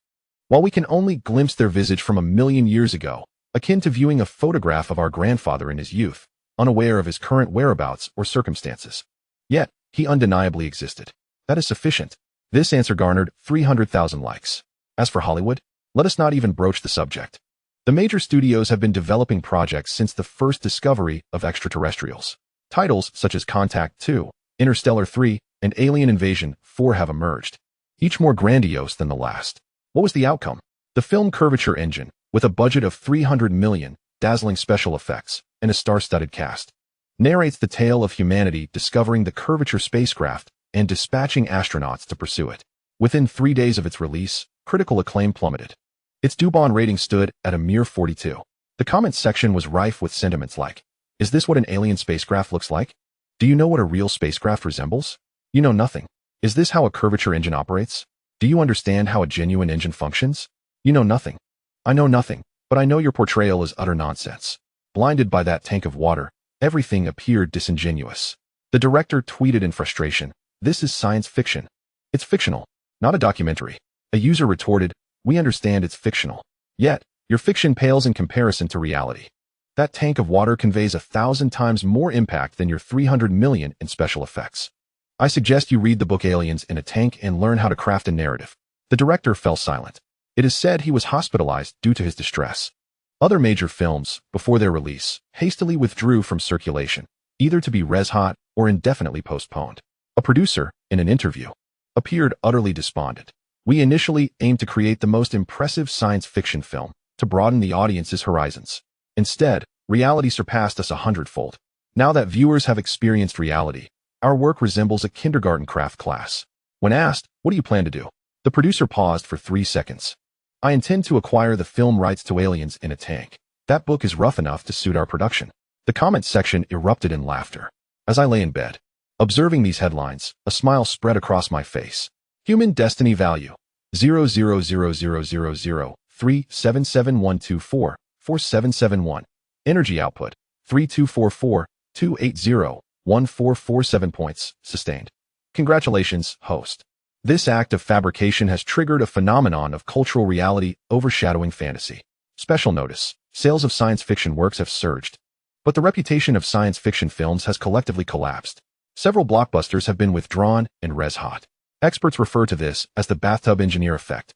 While we can only glimpse their visage from 1,000,000 years ago, akin to viewing a photograph of our grandfather in his youth, unaware of his current whereabouts or circumstances. Yet, he undeniably existed. That is sufficient." This answer garnered 300,000 likes. As for Hollywood, let us not even broach the subject. The major studios have been developing projects since the first discovery of extraterrestrials. Titles such as Contact 2, Interstellar 3, and Alien Invasion 4 have emerged, each more grandiose than the last. What was the outcome? The film Curvature engine, with a budget of $300 million, dazzling special effects, and a star-studded cast, narrates the tale of humanity discovering the Curvature spacecraft and dispatching astronauts to pursue it. Within 3 days of its release, critical acclaim plummeted. Its Dubon rating stood at a mere 42. The comments section was rife with sentiments like, "Is this what an alien spacecraft looks like? Do you know what a real spacecraft resembles? You know nothing. Is this how a curvature engine operates? Do you understand how a genuine engine functions? You know nothing. I know nothing, but I know your portrayal is utter nonsense." Blinded by that tank of water, everything appeared disingenuous. The director tweeted in frustration, "This is science fiction. It's fictional, not a documentary." A user retorted, "We understand it's fictional. Yet, your fiction pales in comparison to reality. That tank of water conveys 1,000 times more impact than your 300 million in special effects. I suggest you read the book Aliens in a Tank and learn how to craft a narrative." The director fell silent. It is said he was hospitalized due to his distress. Other major films, before their release, hastily withdrew from circulation, either to be res-hot or indefinitely postponed. A producer, in an interview, appeared utterly despondent. "We initially aimed to create the most impressive science fiction film, to broaden the audience's horizons. Instead, reality surpassed us 100-fold. Now that viewers have experienced reality, our work resembles a kindergarten craft class." When asked, "What do you plan to do?" the producer paused for 3 seconds. "I intend to acquire the film rights to Aliens in a Tank. That book is rough enough to suit our production." The comments section erupted in laughter. As I lay in bed, observing these headlines, a smile spread across my face. Human destiny value 00000037712444771. Energy output 3244-280-1447 points. Sustained. Congratulations, host. This act of fabrication has triggered a phenomenon of cultural reality overshadowing fantasy. Special notice: sales of science fiction works have surged, but the reputation of science fiction films has collectively collapsed. Several blockbusters have been withdrawn and res-hot. Experts refer to this as the bathtub engineer effect.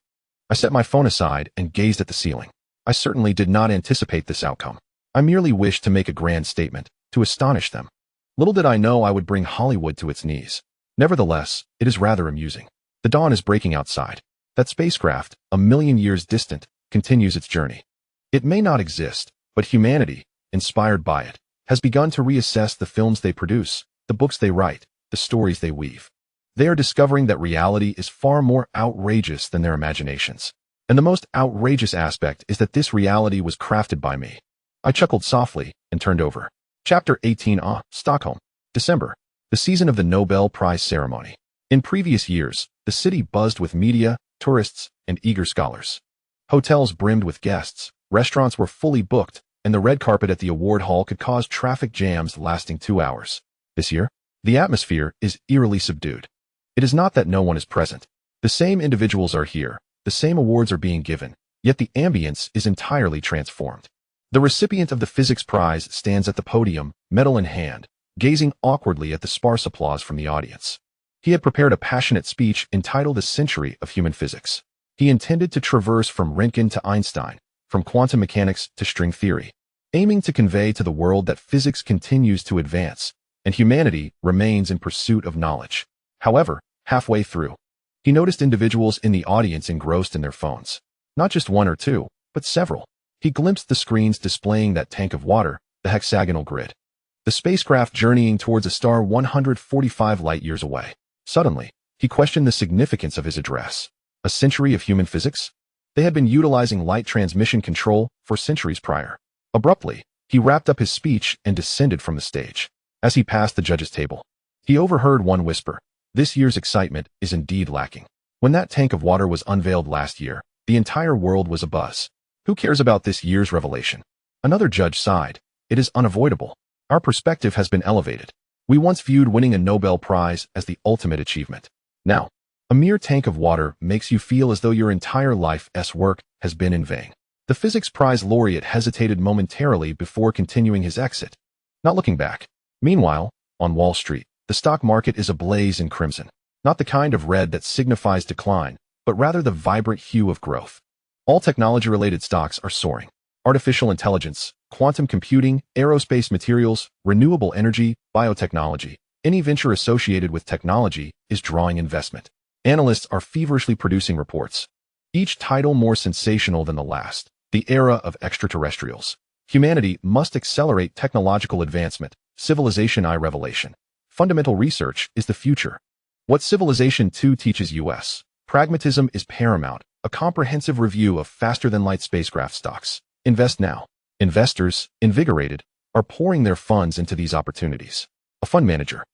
I set my phone aside and gazed at the ceiling. I certainly did not anticipate this outcome. I merely wished to make a grand statement, to astonish them. Little did I know I would bring Hollywood to its knees. Nevertheless, it is rather amusing. The dawn is breaking outside. That spacecraft, 1,000,000 years distant, continues its journey. It may not exist, but humanity, inspired by it, has begun to reassess the films they produce, the books they write, the stories they weave. They are discovering that reality is far more outrageous than their imaginations. And the most outrageous aspect is that this reality was crafted by me. I chuckled softly and turned over. Chapter 18. Stockholm. December. The season of the Nobel Prize ceremony. In previous years, the city buzzed with media, tourists, and eager scholars. Hotels brimmed with guests, restaurants were fully booked, and the red carpet at the award hall could cause traffic jams lasting 2 hours. This year, the atmosphere is eerily subdued. It is not that no one is present. The same individuals are here, the same awards are being given, yet the ambience is entirely transformed. The recipient of the physics prize stands at the podium, medal in hand, gazing awkwardly at the sparse applause from the audience. He had prepared a passionate speech entitled "A Century of Human Physics." He intended to traverse from Röntgen to Einstein, from quantum mechanics to string theory, aiming to convey to the world that physics continues to advance, and humanity remains in pursuit of knowledge. However, halfway through, he noticed individuals in the audience engrossed in their phones. Not just one or two, but several. He glimpsed the screens displaying that tank of water, the hexagonal grid. The spacecraft journeying towards a star 145 light-years away. Suddenly, he questioned the significance of his address. A century of human physics? They had been utilizing light transmission control for centuries prior. Abruptly, he wrapped up his speech and descended from the stage. As he passed the judge's table, he overheard one whisper, "This year's excitement is indeed lacking." When that tank of water was unveiled last year, the entire world was abuzz. Who cares about this year's revelation? Another judge sighed. It is unavoidable. Our perspective has been elevated. We once viewed winning a Nobel Prize as the ultimate achievement. Now, a mere tank of water makes you feel as though your entire life's work has been in vain. The physics prize laureate hesitated momentarily before continuing his exit, not looking back. Meanwhile, on Wall Street, the stock market is ablaze in crimson. Not the kind of red that signifies decline, but rather the vibrant hue of growth. All technology-related stocks are soaring. Artificial intelligence, quantum computing, aerospace materials, renewable energy, biotechnology. Any venture associated with technology is drawing investment. Analysts are feverishly producing reports, each title more sensational than the last. The era of extraterrestrials. Humanity must accelerate technological advancement. Civilization I revelation. Fundamental research is the future. What Civilization 2 teaches us. Pragmatism is paramount. A comprehensive review of faster-than-light spacecraft stocks. Invest now. Investors, invigorated, are pouring their funds into these opportunities. A fund manager,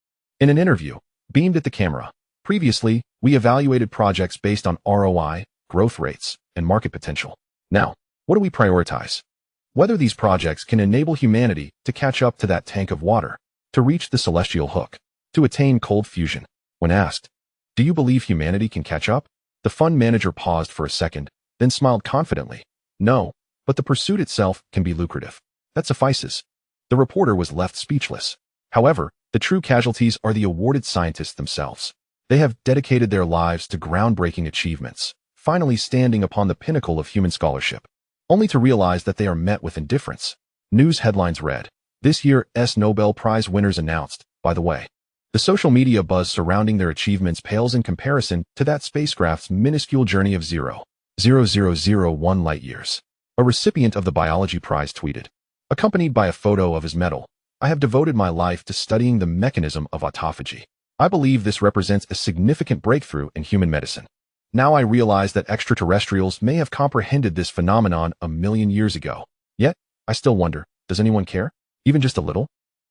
in an interview, beamed at the camera. Previously, we evaluated projects based on ROI, growth rates, and market potential. Now, what do we prioritize? Whether these projects can enable humanity to catch up to that tank of water, to reach the celestial hook, to attain cold fusion. When asked, "Do you believe humanity can catch up?" the fund manager paused for a second, then smiled confidently. "No, but the pursuit itself can be lucrative. That suffices." The reporter was left speechless. However, the true casualties are the awarded scientists themselves. They have dedicated their lives to groundbreaking achievements, finally standing upon the pinnacle of human scholarship, only to realize that they are met with indifference. News headlines read, "This year's Nobel Prize winners announced." By the way, the social media buzz surrounding their achievements pales in comparison to that spacecraft's minuscule journey of 0.0001 light-years. A recipient of the biology prize tweeted, accompanied by a photo of his medal, "I have devoted my life to studying the mechanism of autophagy. I believe this represents a significant breakthrough in human medicine. Now I realize that extraterrestrials may have comprehended this phenomenon a million years ago. Yet, I still wonder, does anyone care? Even just a little?"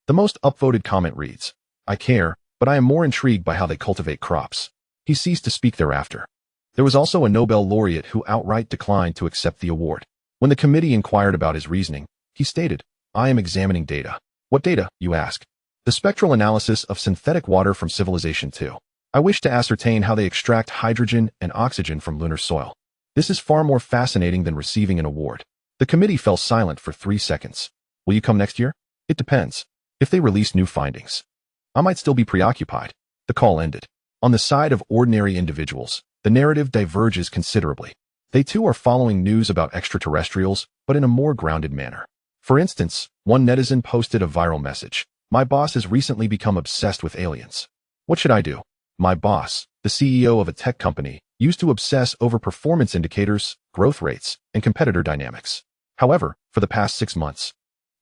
The most upvoted comment reads, "I care, but I am more intrigued by how they cultivate crops." He ceased to speak thereafter. There was also a Nobel laureate who outright declined to accept the award. When the committee inquired about his reasoning, he stated, "I am examining data." What data, you ask? The spectral analysis of synthetic water from Civilization 2. I wish to ascertain how they extract hydrogen and oxygen from lunar soil. This is far more fascinating than receiving an award. The committee fell silent for 3 seconds. Will you come next year? It depends. If they release new findings, I might still be preoccupied. The call ended. On the side of ordinary individuals, the narrative diverges considerably. They too are following news about extraterrestrials, but in a more grounded manner. For instance, one netizen posted a viral message. "My boss has recently become obsessed with aliens. What should I do?" My boss, the CEO of a tech company, used to obsess over performance indicators, growth rates, and competitor dynamics. However, for the past 6 months,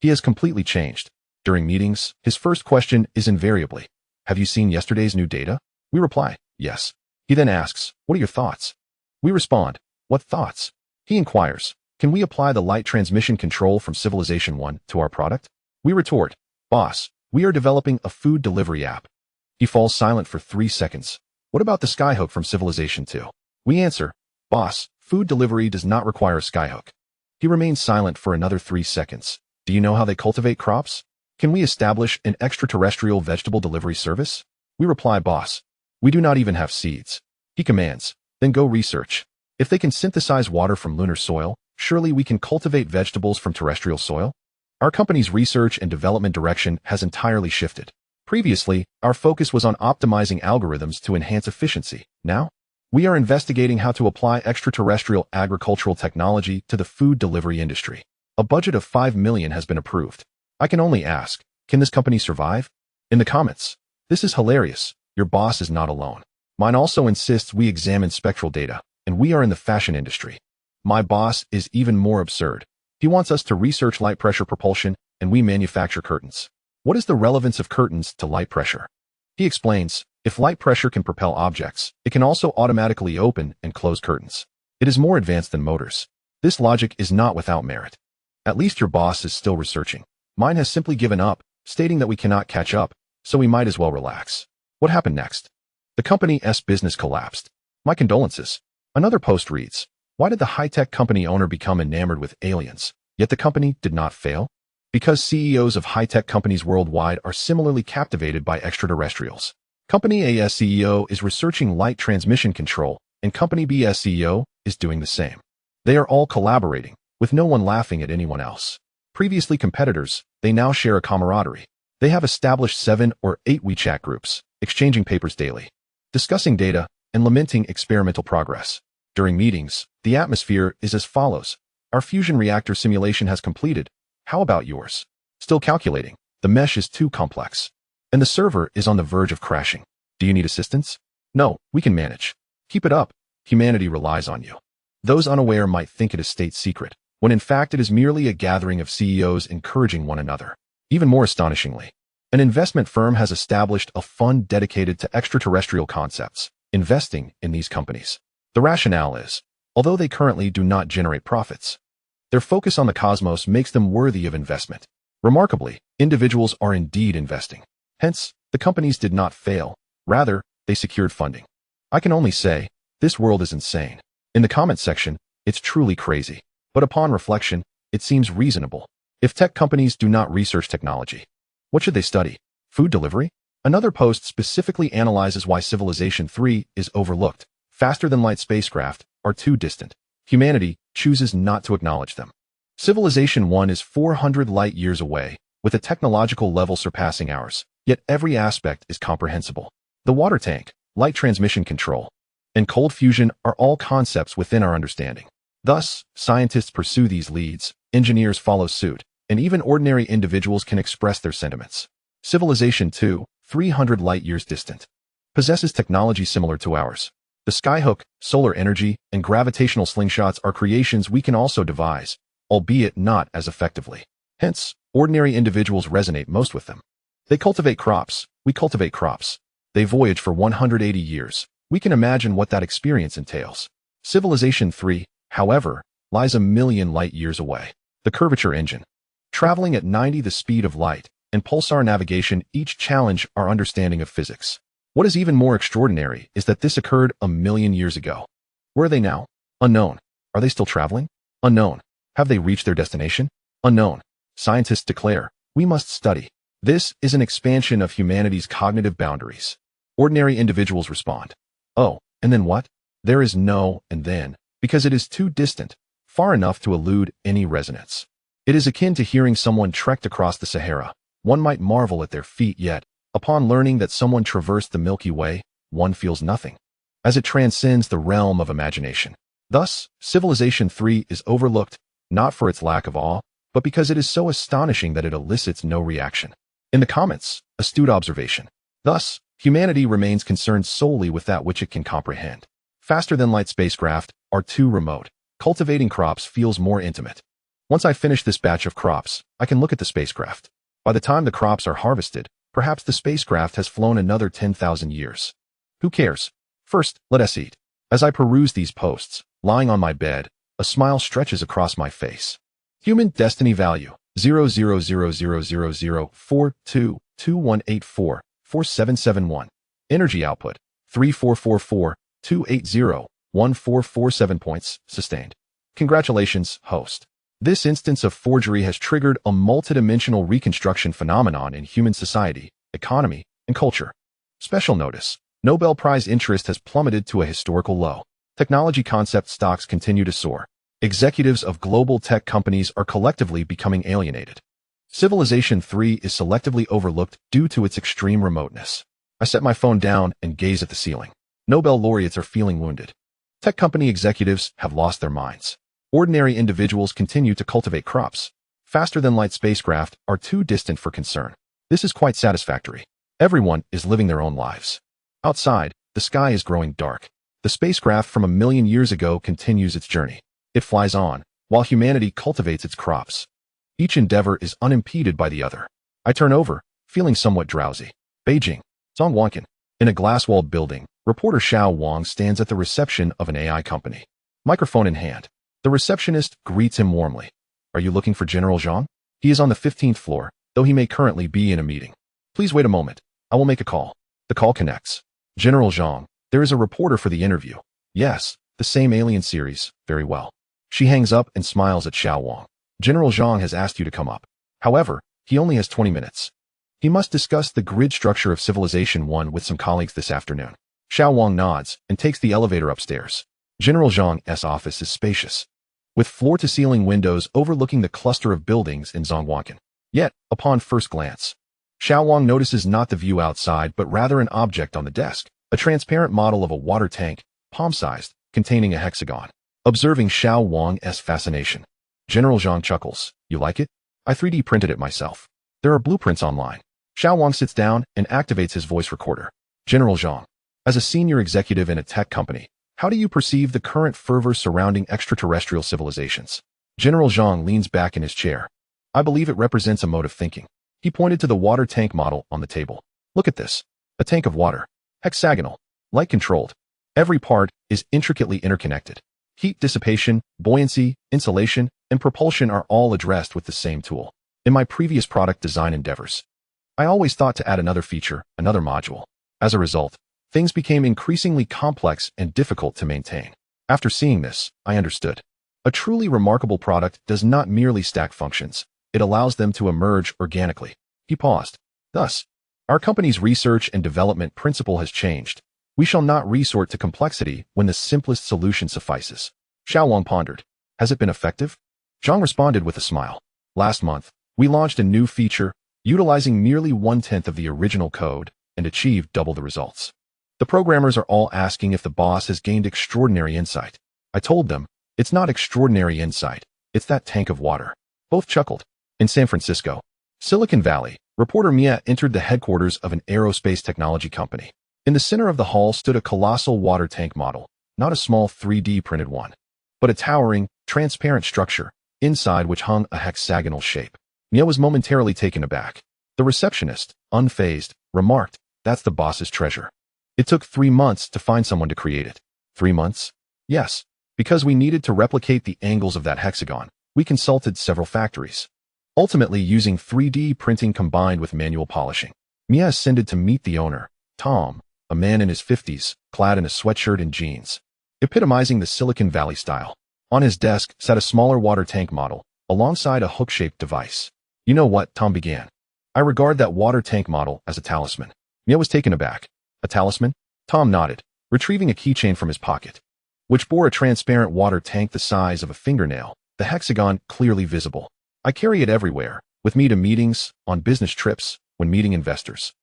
he has completely changed. During meetings, his first question is invariably, "Have you seen yesterday's new data?" We reply, "Yes." He then asks, "What are your thoughts?" We respond, "What thoughts?" He inquires, "Can we apply the light transmission control from Civilization 1 to our product?" We retort, "Boss, we are developing a food delivery app." He falls silent for 3 seconds. "What about the skyhook from Civilization 2? We answer, "Boss, food delivery does not require a skyhook." He remains silent for another 3 seconds. "Do you know how they cultivate crops? Can we establish an extraterrestrial vegetable delivery service?" We reply, "Boss, we do not even have seeds." He commands, "Then go research. If they can synthesize water from lunar soil, surely we can cultivate vegetables from terrestrial soil?" Our company's research and development direction has entirely shifted. Previously, our focus was on optimizing algorithms to enhance efficiency. Now, we are investigating how to apply extraterrestrial agricultural technology to the food delivery industry. A budget of $5 million has been approved. I can only ask, can this company survive? In the comments, "This is hilarious. Your boss is not alone. Mine also insists we examine spectral data, and we are in the fashion industry. My boss is even more absurd. He wants us to research light pressure propulsion, and we manufacture curtains. What is the relevance of curtains to light pressure?" He explains, if light pressure can propel objects, it can also automatically open and close curtains. It is more advanced than motors. This logic is not without merit. At least your boss is still researching. Mine has simply given up, stating that we cannot catch up, so we might as well relax. What happened next? The company's business collapsed. My condolences. Another post reads, why did the high-tech company owner become enamored with aliens, yet the company did not fail? Because CEOs of high-tech companies worldwide are similarly captivated by extraterrestrials. Company A's CEO is researching light transmission control, and Company B's CEO is doing the same. They are all collaborating, with no one laughing at anyone else. Previously competitors, they now share a camaraderie. They have established 7 or 8 WeChat groups, exchanging papers daily, discussing data, and lamenting experimental progress. During meetings, the atmosphere is as follows. Our fusion reactor simulation has completed. How about yours? Still calculating. The mesh is too complex. And the server is on the verge of crashing. Do you need assistance? No, we can manage. Keep it up. Humanity relies on you. Those unaware might think it is state secret, when in fact it is merely a gathering of CEOs encouraging one another. Even more astonishingly, an investment firm has established a fund dedicated to extraterrestrial concepts, investing in these companies. The rationale is, although they currently do not generate profits, their focus on the cosmos makes them worthy of investment. Remarkably, individuals are indeed investing. Hence, the companies did not fail. Rather, they secured funding. I can only say, this world is insane. In the comment section, it's truly crazy. But upon reflection, it seems reasonable. If tech companies do not research technology, what should they study? Food delivery? Another post specifically analyzes why Civilization 3 is overlooked. Faster-than-light spacecraft are too distant. Humanity chooses not to acknowledge them. Civilization 1 is 400 light-years away, with a technological level surpassing ours, yet every aspect is comprehensible. The water tank, light transmission control, and cold fusion are all concepts within our understanding. Thus, scientists pursue these leads, engineers follow suit, and even ordinary individuals can express their sentiments. Civilization 2, 300 light-years distant, possesses technology similar to ours. The skyhook, solar energy, and gravitational slingshots are creations we can also devise, albeit not as effectively. Hence, ordinary individuals resonate most with them. They cultivate crops, we cultivate crops. They voyage for 180 years. We can imagine what that experience entails. Civilization 3, however, lies a million light-years away. The curvature engine, traveling at 90 the speed of light, and pulsar navigation each challenge our understanding of physics. What is even more extraordinary is that this occurred a million years ago. Where are they now? Unknown. Are they still traveling? Unknown. Have they reached their destination? Unknown. Scientists declare, we must study. This is an expansion of humanity's cognitive boundaries. Ordinary individuals respond. Oh, and then what? There is no and then, because it is too distant, far enough to elude any resonance. It is akin to hearing someone trekked across the Sahara. One might marvel at their feat, yet, upon learning that someone traversed the Milky Way, one feels nothing, as it transcends the realm of imagination. Thus, Civilization 3 is overlooked, not for its lack of awe, but because it is so astonishing that it elicits no reaction. In the comments, astute observation. Thus, humanity remains concerned solely with that which it can comprehend. Faster-than-light spacecraft are too remote. Cultivating crops feels more intimate. Once I finish this batch of crops, I can look at the spacecraft. By the time the crops are harvested, perhaps the spacecraft has flown another 10,000 years. Who cares? First, let us eat. As I peruse these posts, lying on my bed, a smile stretches across my face. Human destiny value 0.000004221844771. Energy output 344428014447 points. Sustained. Congratulations, host. This instance of forgery has triggered a multidimensional reconstruction phenomenon in human society, economy, and culture. Special notice. Nobel Prize interest has plummeted to a historical low. Technology concept stocks continue to soar. Executives of global tech companies are collectively becoming alienated. Civilization 3 is selectively overlooked due to its extreme remoteness. I set my phone down and gaze at the ceiling. Nobel laureates are feeling wounded. Tech company executives have lost their minds. Ordinary individuals continue to cultivate crops. Faster-than-light spacecraft are too distant for concern. This is quite satisfactory. Everyone is living their own lives. Outside, the sky is growing dark. The spacecraft from a million years ago continues its journey. It flies on, while humanity cultivates its crops. Each endeavor is unimpeded by the other. I turn over, feeling somewhat drowsy. Beijing, Zhongguancun. In a glass-walled building, reporter Xiao Wang stands at the reception of an AI company. Microphone in hand. The receptionist greets him warmly. Are you looking for General Xirang? He is on the 15th floor, though he may currently be in a meeting. Please wait a moment. I will make a call. The call connects. General Xirang, there is a reporter for the interview. Yes, the same alien series. Very well. She hangs up and smiles at Xiao Wang. General Xirang has asked you to come up. However, he only has 20 minutes. He must discuss the grid structure of Civilization 1 with some colleagues this afternoon. Xiao Wang nods and takes the elevator upstairs. General Zhang's office is spacious, with floor-to-ceiling windows overlooking the cluster of buildings in Zhongwankan. Yet, upon first glance, Xiao Wang notices not the view outside but rather an object on the desk, a transparent model of a water tank, palm-sized, containing a hexagon. Observing Xiao Wang's fascination, General Xirang chuckles. You like it? I 3D printed it myself. There are blueprints online. Xiao Wang sits down and activates his voice recorder. General Xirang, as a senior executive in a tech company, how do you perceive the current fervor surrounding extraterrestrial civilizations? General Xirang leans back in his chair. I believe it represents a mode of thinking. He pointed to the water tank model on the table. Look at this. A tank of water. Hexagonal. Light-controlled. Every part is intricately interconnected. Heat dissipation, buoyancy, insulation, and propulsion are all addressed with the same tool. In my previous product design endeavors, I always thought to add another feature, another module. As a result, things became increasingly complex and difficult to maintain. After seeing this, I understood. A truly remarkable product does not merely stack functions, it allows them to emerge organically. He paused. Thus, our company's research and development principle has changed. We shall not resort to complexity when the simplest solution suffices. Xiao Wang pondered. Has it been effective? Zhang responded with a smile. Last month, we launched a new feature, utilizing merely 1/10 of the original code, and achieved double the results. The programmers are all asking if the boss has gained extraordinary insight. I told them, it's not extraordinary insight, it's that tank of water. Both chuckled. In San Francisco, Silicon Valley, reporter Mia entered the headquarters of an aerospace technology company. In the center of the hall stood a colossal water tank model, not a small 3D printed one, but a towering, transparent structure, inside which hung a hexagonal shape. Mia was momentarily taken aback. The receptionist, unfazed, remarked, that's the boss's treasure. It took 3 months to find someone to create it. 3 months? Yes, because we needed to replicate the angles of that hexagon. We consulted several factories, ultimately using 3D printing combined with manual polishing. Mia ascended to meet the owner, Tom, a man in his 50s, clad in a sweatshirt and jeans, epitomizing the Silicon Valley style. On his desk sat a smaller water tank model, alongside a hook-shaped device. You know what, Tom began. I regard that water tank model as a talisman. Mia was taken aback. A talisman? Tom nodded, retrieving a keychain from his pocket, which bore a transparent water tank the size of a fingernail, the hexagon clearly visible. I carry it everywhere, with me to meetings, on business trips, when meeting investors.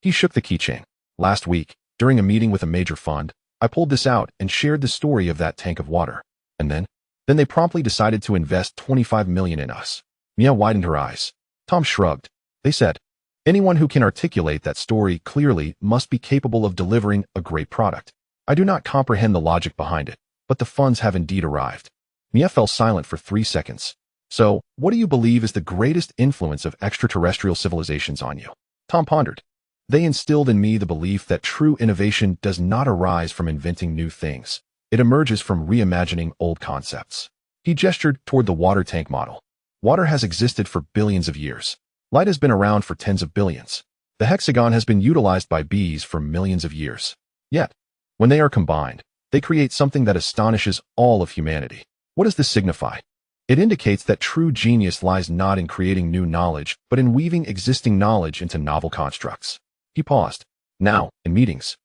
He shook the keychain. Last week, during a meeting with a major fund, I pulled this out and shared the story of that tank of water. And then they promptly decided to invest $25 million in us. Mia widened her eyes. Tom shrugged. They said, anyone who can articulate that story clearly must be capable of delivering a great product. I do not comprehend the logic behind it, but the funds have indeed arrived. Mia fell silent for 3 seconds. So, what do you believe is the greatest influence of extraterrestrial civilizations on you? Tom pondered. They instilled in me the belief that true innovation does not arise from inventing new things. It emerges from reimagining old concepts. He gestured toward the water tank model. Water has existed for billions of years. Light has been around for tens of billions. The hexagon has been utilized by bees for millions of years. Yet, when they are combined, they create something that astonishes all of humanity. What does this signify? It indicates that true genius lies not in creating new knowledge, but in weaving existing knowledge into novel constructs. He paused. Now, in meetings,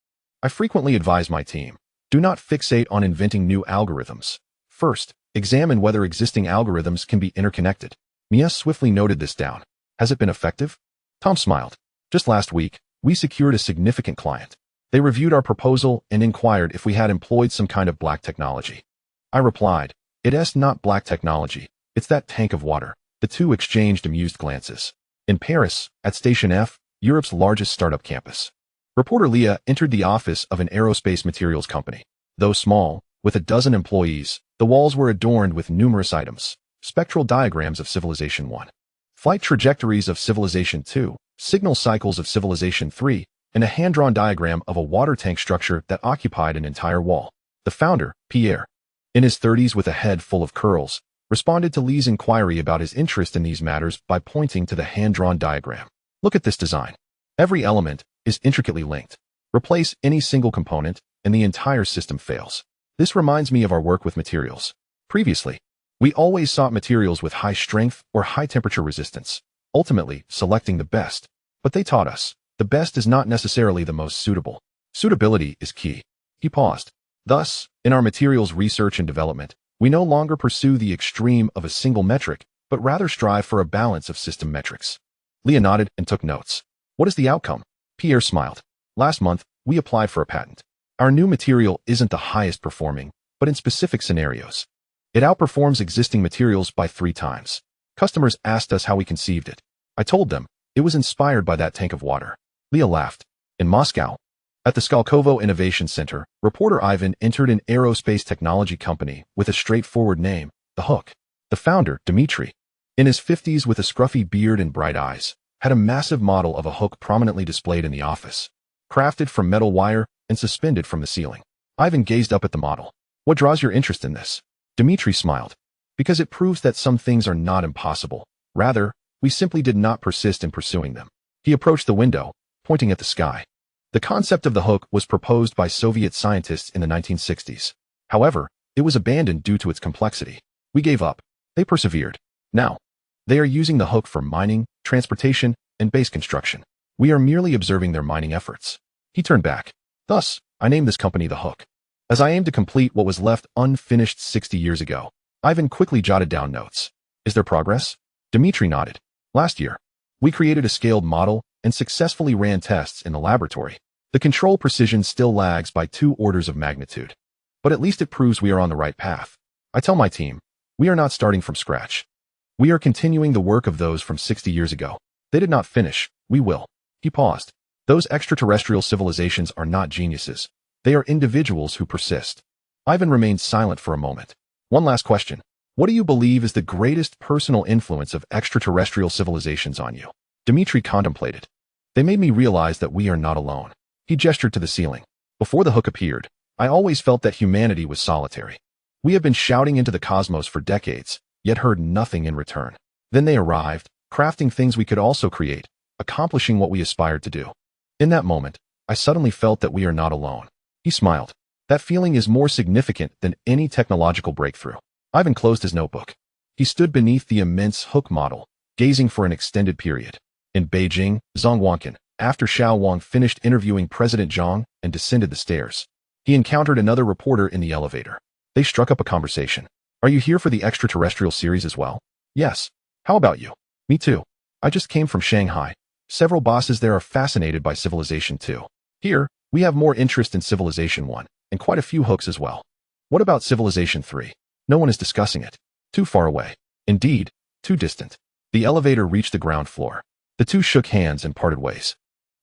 I frequently advise my team, do not fixate on inventing new algorithms. First, examine whether existing algorithms can be interconnected. Mia swiftly noted this down. Has it been effective? Tom smiled. Just last week, we secured a significant client. They reviewed our proposal and inquired if we had employed some kind of black technology. I replied, it's not black technology, it's that tank of water. The two exchanged amused glances. In Paris, at Station F, Europe's largest startup campus, reporter Leah entered the office of an aerospace materials company. Though small, with a dozen employees, the walls were adorned with numerous items, spectral diagrams of Civilization 1, flight trajectories of Civilization 2, signal cycles of Civilization 3, and a hand-drawn diagram of a water tank structure that occupied an entire wall. The founder, Pierre, in his 30s with a head full of curls, responded to Lee's inquiry about his interest in these matters by pointing to the hand-drawn diagram. Look at this design. Every element is intricately linked. Replace any single component, and the entire system fails. This reminds me of our work with materials. Previously, we always sought materials with high strength or high temperature resistance, ultimately selecting the best. But they taught us, the best is not necessarily the most suitable. Suitability is key. He paused. Thus, in our materials research and development, we no longer pursue the extreme of a single metric, but rather strive for a balance of system metrics. Leah nodded and took notes. What is the outcome? Pierre smiled. Last month, we applied for a patent. Our new material isn't the highest performing, but in specific scenarios, it outperforms existing materials by 3 times. Customers asked us how we conceived it. I told them, it was inspired by that tank of water. Leah laughed. In Moscow, at the Skolkovo Innovation Center, reporter Ivan entered an aerospace technology company with a straightforward name, The Hook. The founder, Dmitry, in his 50s with a scruffy beard and bright eyes, had a massive model of a hook prominently displayed in the office, crafted from metal wire and suspended from the ceiling. Ivan gazed up at the model. What draws your interest in this? Dmitry smiled. Because it proves that some things are not impossible. Rather, we simply did not persist in pursuing them. He approached the window, pointing at the sky. The concept of the hook was proposed by Soviet scientists in the 1960s. However, it was abandoned due to its complexity. We gave up. They persevered. Now, they are using the hook for mining, transportation, and base construction. We are merely observing their mining efforts. He turned back. Thus, I named this company The Hook, as I aim to complete what was left unfinished 60 years ago. Ivan quickly jotted down notes. Is there progress? Dmitry nodded. Last year, we created a scaled model and successfully ran tests in the laboratory. The control precision still lags by 2 orders of magnitude, but at least it proves we are on the right path. I tell my team, we are not starting from scratch. We are continuing the work of those from 60 years ago. They did not finish. We will. He paused. Those extraterrestrial civilizations are not geniuses. They are individuals who persist. Ivan remained silent for a moment. One last question. What do you believe is the greatest personal influence of extraterrestrial civilizations on you? Dmitry contemplated. They made me realize that we are not alone. He gestured to the ceiling. Before the hook appeared, I always felt that humanity was solitary. We have been shouting into the cosmos for decades, yet heard nothing in return. Then they arrived, crafting things we could also create, accomplishing what we aspired to do. In that moment, I suddenly felt that we are not alone. He smiled. That feeling is more significant than any technological breakthrough. Ivan closed his notebook. He stood beneath the immense hook model, gazing for an extended period. In Beijing, Zhongguancun, after Xiao Wang finished interviewing President Zhang and descended the stairs, he encountered another reporter in the elevator. They struck up a conversation. Are you here for the extraterrestrial series as well? Yes. How about you? Me too. I just came from Shanghai. Several bosses there are fascinated by Civilization 2. Here, we have more interest in Civilization 1, and quite a few hooks as well. What about Civilization 3? No one is discussing it. Too far away. Indeed, too distant. The elevator reached the ground floor. The two shook hands and parted ways.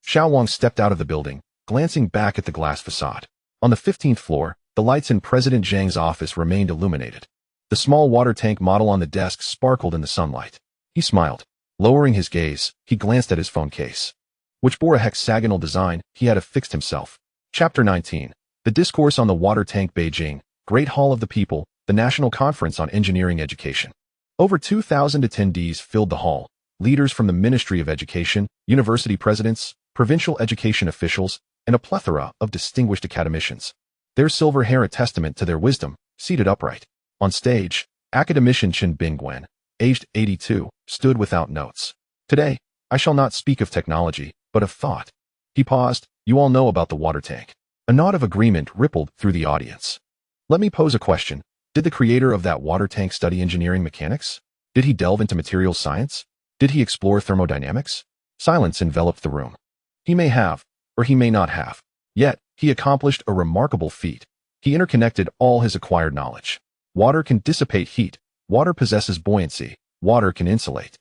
Xiao Wang stepped out of the building, glancing back at the glass facade. On the 15th floor, the lights in President Zhang's office remained illuminated. The small water tank model on the desk sparkled in the sunlight. He smiled. Lowering his gaze, he glanced at his phone case, which bore a hexagonal design he had affixed himself. Chapter 19. The Discourse on the Water Tank. Beijing, Great Hall of the People, the National Conference on Engineering Education. Over 2,000 attendees filled the hall. Leaders from the Ministry of Education, university presidents, provincial education officials, and a plethora of distinguished academicians. Their silver hair a testament to their wisdom, seated upright. On stage, academician Chen Bingguan, aged 82, stood without notes. Today, I shall not speak of technology, but of thought. He paused. You all know about the water tank. A nod of agreement rippled through the audience. Let me pose a question. Did the creator of that water tank study engineering mechanics? Did he delve into materials science? Did he explore thermodynamics? Silence enveloped the room. He may have, or he may not have. Yet, he accomplished a remarkable feat. He interconnected all his acquired knowledge. Water can dissipate heat. Water possesses buoyancy. Water can insulate.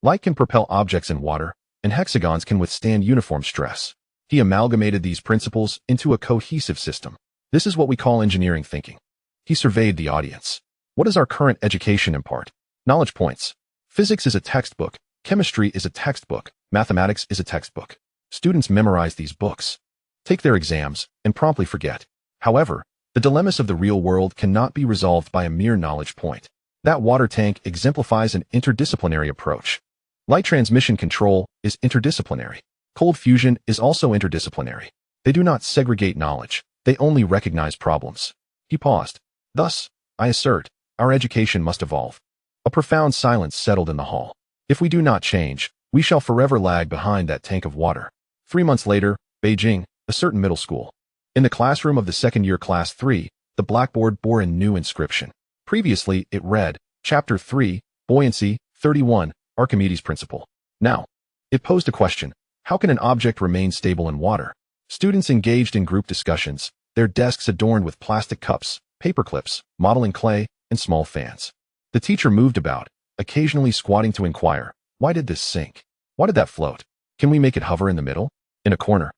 Light can propel objects in water, and hexagons can withstand uniform stress. He amalgamated these principles into a cohesive system. This is what we call engineering thinking. He surveyed the audience. What does our current education impart? Knowledge points. Physics is a textbook. Chemistry is a textbook. Mathematics is a textbook. Students memorize these books, take their exams, and promptly forget. However, The dilemmas of the real world cannot be resolved by a mere knowledge point. That water tank exemplifies an interdisciplinary approach. Light transmission control is interdisciplinary. Cold fusion is also interdisciplinary. They do not segregate knowledge. They only recognize problems. He paused. Thus, I assert, our education must evolve. A profound silence settled in the hall. If we do not change, we shall forever lag behind that tank of water. 3 months later, Beijing, a certain middle school. In the classroom of the second-year Class 3, the blackboard bore a new inscription. Previously, it read, Chapter 3, Buoyancy, 31, Archimedes' Principle. Now, it posed a question. How can an object remain stable in water? Students engaged in group discussions, their desks adorned with plastic cups, paper clips, modeling clay, and small fans. The teacher moved about, occasionally squatting to inquire, why did this sink? Why did that float? Can we make it hover in the middle? In a corner.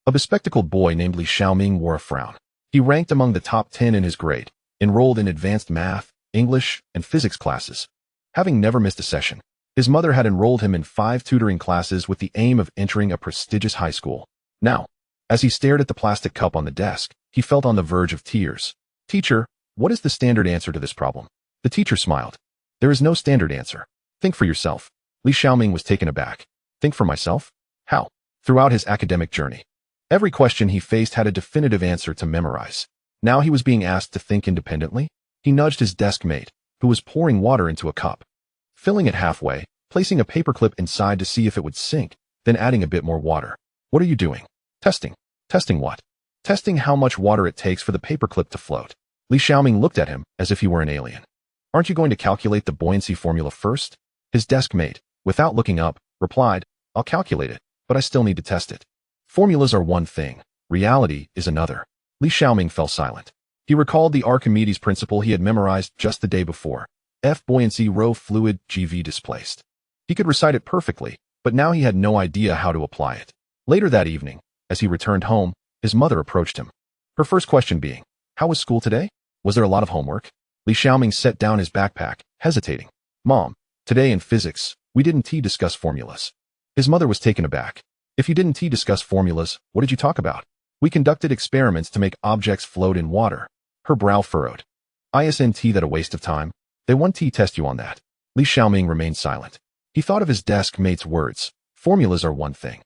A bespectacled boy named Li Xiaoming wore a frown. He ranked among the top 10 in his grade, enrolled in advanced math, English, and physics classes. Having never missed a session, his mother had enrolled him in 5 tutoring classes with the aim of entering a prestigious high school. Now, as he stared at the plastic cup on the desk, he felt on the verge of tears. Teacher, what is the standard answer to this problem? The teacher smiled. There is no standard answer. Think for yourself. Li Xiaoming was taken aback. Think for myself? How? Throughout his academic journey, every question he faced had a definitive answer to memorize. Now he was being asked to think independently. He nudged his desk mate, who was pouring water into a cup, filling it halfway, placing a paperclip inside to see if it would sink, then adding a bit more water. What are you doing? Testing. Testing what? Testing how much water it takes for the paperclip to float. Li Xiaoming looked at him as if he were an alien. Aren't you going to calculate the buoyancy formula first? His desk mate, without looking up, replied, I'll calculate it, but I still need to test it. Formulas are one thing, reality is another. Li Xiaoming fell silent. He recalled the Archimedes principle he had memorized just the day before. F buoyancy rho fluid GV displaced. He could recite it perfectly, but now he had no idea how to apply it. Later that evening, as he returned home, his mother approached him. Her first question being, how was school today? Was there a lot of homework? Li Xiaoming set down his backpack, hesitating. Mom, today in physics, we didn't discuss formulas. His mother was taken aback. If you didn't discuss formulas, what did you talk about? We conducted experiments to make objects float in water. Her brow furrowed. Isn't that a waste of time? They won't test you on that. Li Xiaoming remained silent. He thought of his desk mate's words. Formulas are one thing.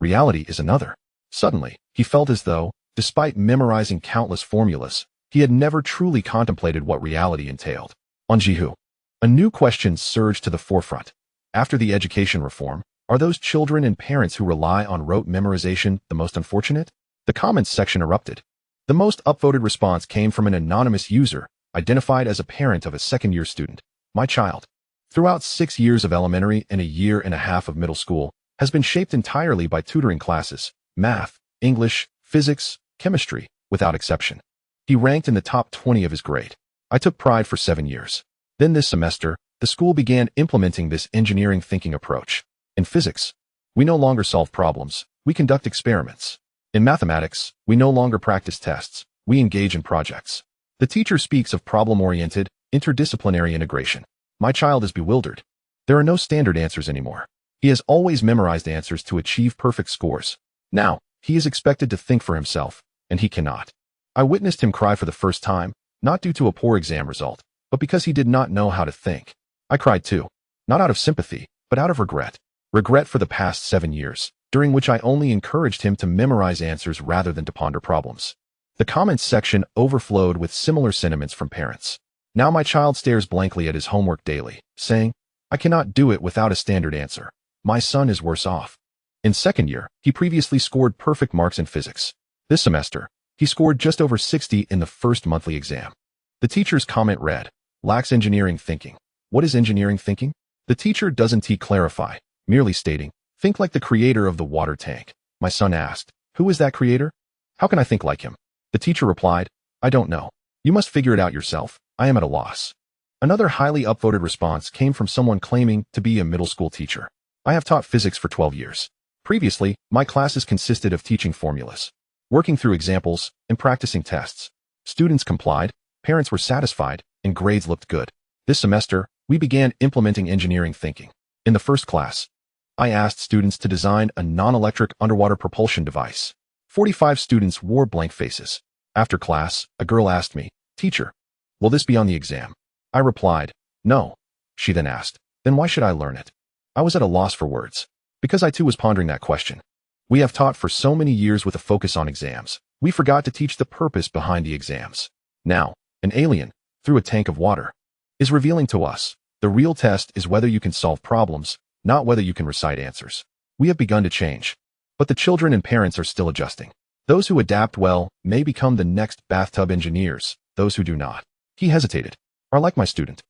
Reality is another. Suddenly, he felt as though, despite memorizing countless formulas, he had never truly contemplated what reality entailed. On Jihu, a new question surged to the forefront. After the education reform, are those children and parents who rely on rote memorization the most unfortunate? The comments section erupted. The most upvoted response came from an anonymous user, identified as a parent of a second-year student. My child, throughout 6 years of elementary and a year and a half of middle school, has been shaped entirely by tutoring classes, math, English, physics, chemistry, without exception. He ranked in the top 20 of his grade. I took pride for 7 years. Then this semester, the school began implementing this engineering thinking approach. In physics, we no longer solve problems, we conduct experiments. In mathematics, we no longer practice tests, we engage in projects. The teacher speaks of problem-oriented, interdisciplinary integration. My child is bewildered. There are no standard answers anymore. He has always memorized answers to achieve perfect scores. Now, he is expected to think for himself, and he cannot. I witnessed him cry for the first time, not due to a poor exam result, but because he did not know how to think. I cried too, not out of sympathy, but out of regret. Regret for the past 7 years, during which I only encouraged him to memorize answers rather than to ponder problems. The comments section overflowed with similar sentiments from parents. Now my child stares blankly at his homework daily, saying, I cannot do it without a standard answer. My son is worse off. In second year, he previously scored perfect marks in physics. This semester, he scored just over 60 in the first monthly exam. The teacher's comment read, lacks engineering thinking. What is engineering thinking? The teacher doesn't clarify, merely stating, think like the creator of the water tank. My son asked, who is that creator? How can I think like him? The teacher replied, I don't know. You must figure it out yourself. I am at a loss. Another highly upvoted response came from someone claiming to be a middle school teacher. I have taught physics for 12 years. Previously, my classes consisted of teaching formulas, working through examples, and practicing tests. Students complied, parents were satisfied, and grades looked good. This semester, we began implementing engineering thinking. In the first class, I asked students to design a non-electric underwater propulsion device. 45 students wore blank faces. After class, a girl asked me, "Teacher, will this be on the exam?" I replied, "No." She then asked, "Then why should I learn it?" I was at a loss for words, because I too was pondering that question. We have taught for so many years with a focus on exams, we forgot to teach the purpose behind the exams. Now, an alien, through a tank of water, is revealing to us, the real test is whether you can solve problems, not whether you can recite answers. We have begun to change, but the children and parents are still adjusting. Those who adapt well may become the next bathtub engineers, those who do not, he hesitated, are like my student.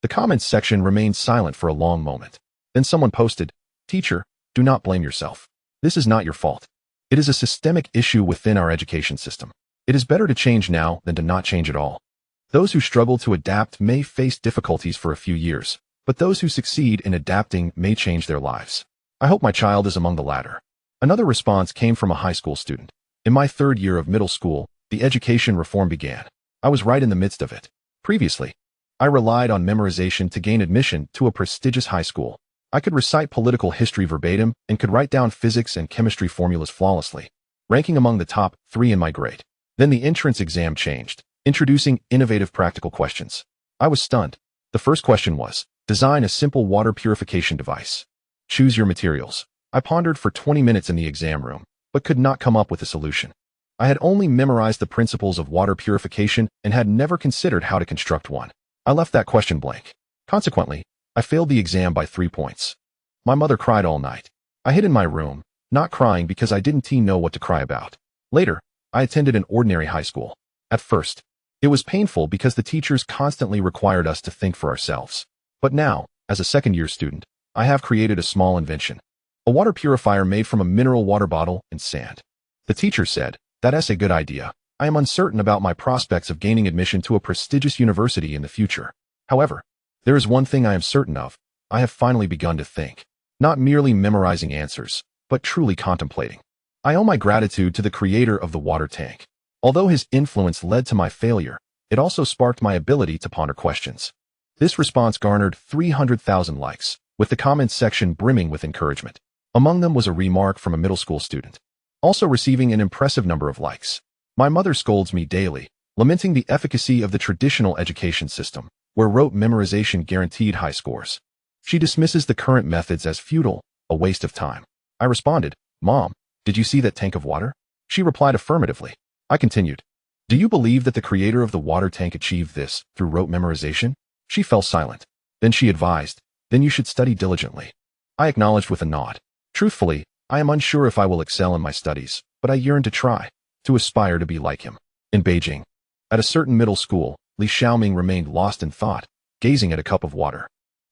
The comments section remained silent for a long moment. Then someone posted, "Teacher, do not blame yourself. This is not your fault. It is a systemic issue within our education system. It is better to change now than to not change at all. Those who struggle to adapt may face difficulties for a few years, but those who succeed in adapting may change their lives. I hope my child is among the latter." Another response came from a high school student. "In my third year of middle school, the education reform began. I was right in the midst of it. Previously, I relied on memorization to gain admission to a prestigious high school. I could recite political history verbatim and could write down physics and chemistry formulas flawlessly, ranking among the top 3 in my grade. Then the entrance exam changed, introducing innovative practical questions. I was stunned. The first question was, design a simple water purification device. Choose your materials. I pondered for 20 minutes in the exam room, but could not come up with a solution. I had only memorized the principles of water purification and had never considered how to construct one. I left that question blank. Consequently, I failed the exam by 3 points. My mother cried all night. I hid in my room, not crying because I didn't know what to cry about. Later, I attended an ordinary high school. At first, it was painful because the teachers constantly required us to think for ourselves. But now, as a second-year student, I have created a small invention. A water purifier made from a mineral water bottle and sand. The teacher said, "That's a good idea. I am uncertain about my prospects of gaining admission to a prestigious university in the future. However, there is one thing I am certain of. I have finally begun to think. Not merely memorizing answers, but truly contemplating. I owe my gratitude to the creator of the water tank. Although his influence led to my failure, it also sparked my ability to ponder questions." This response garnered 300,000 likes, with the comments section brimming with encouragement. Among them was a remark from a middle school student, also receiving an impressive number of likes. "My mother scolds me daily, lamenting the efficacy of the traditional education system, where rote memorization guaranteed high scores. She dismisses the current methods as futile, a waste of time." I responded, "Mom, did you see that tank of water?" She replied affirmatively. I continued, "Do you believe that the creator of the water tank achieved this through rote memorization?" She fell silent. Then she advised, "Then you should study diligently." I acknowledged with a nod. Truthfully, I am unsure if I will excel in my studies, but I yearn to try, to aspire to be like him. In Beijing, at a certain middle school, Li Xiaoming remained lost in thought, gazing at a cup of water.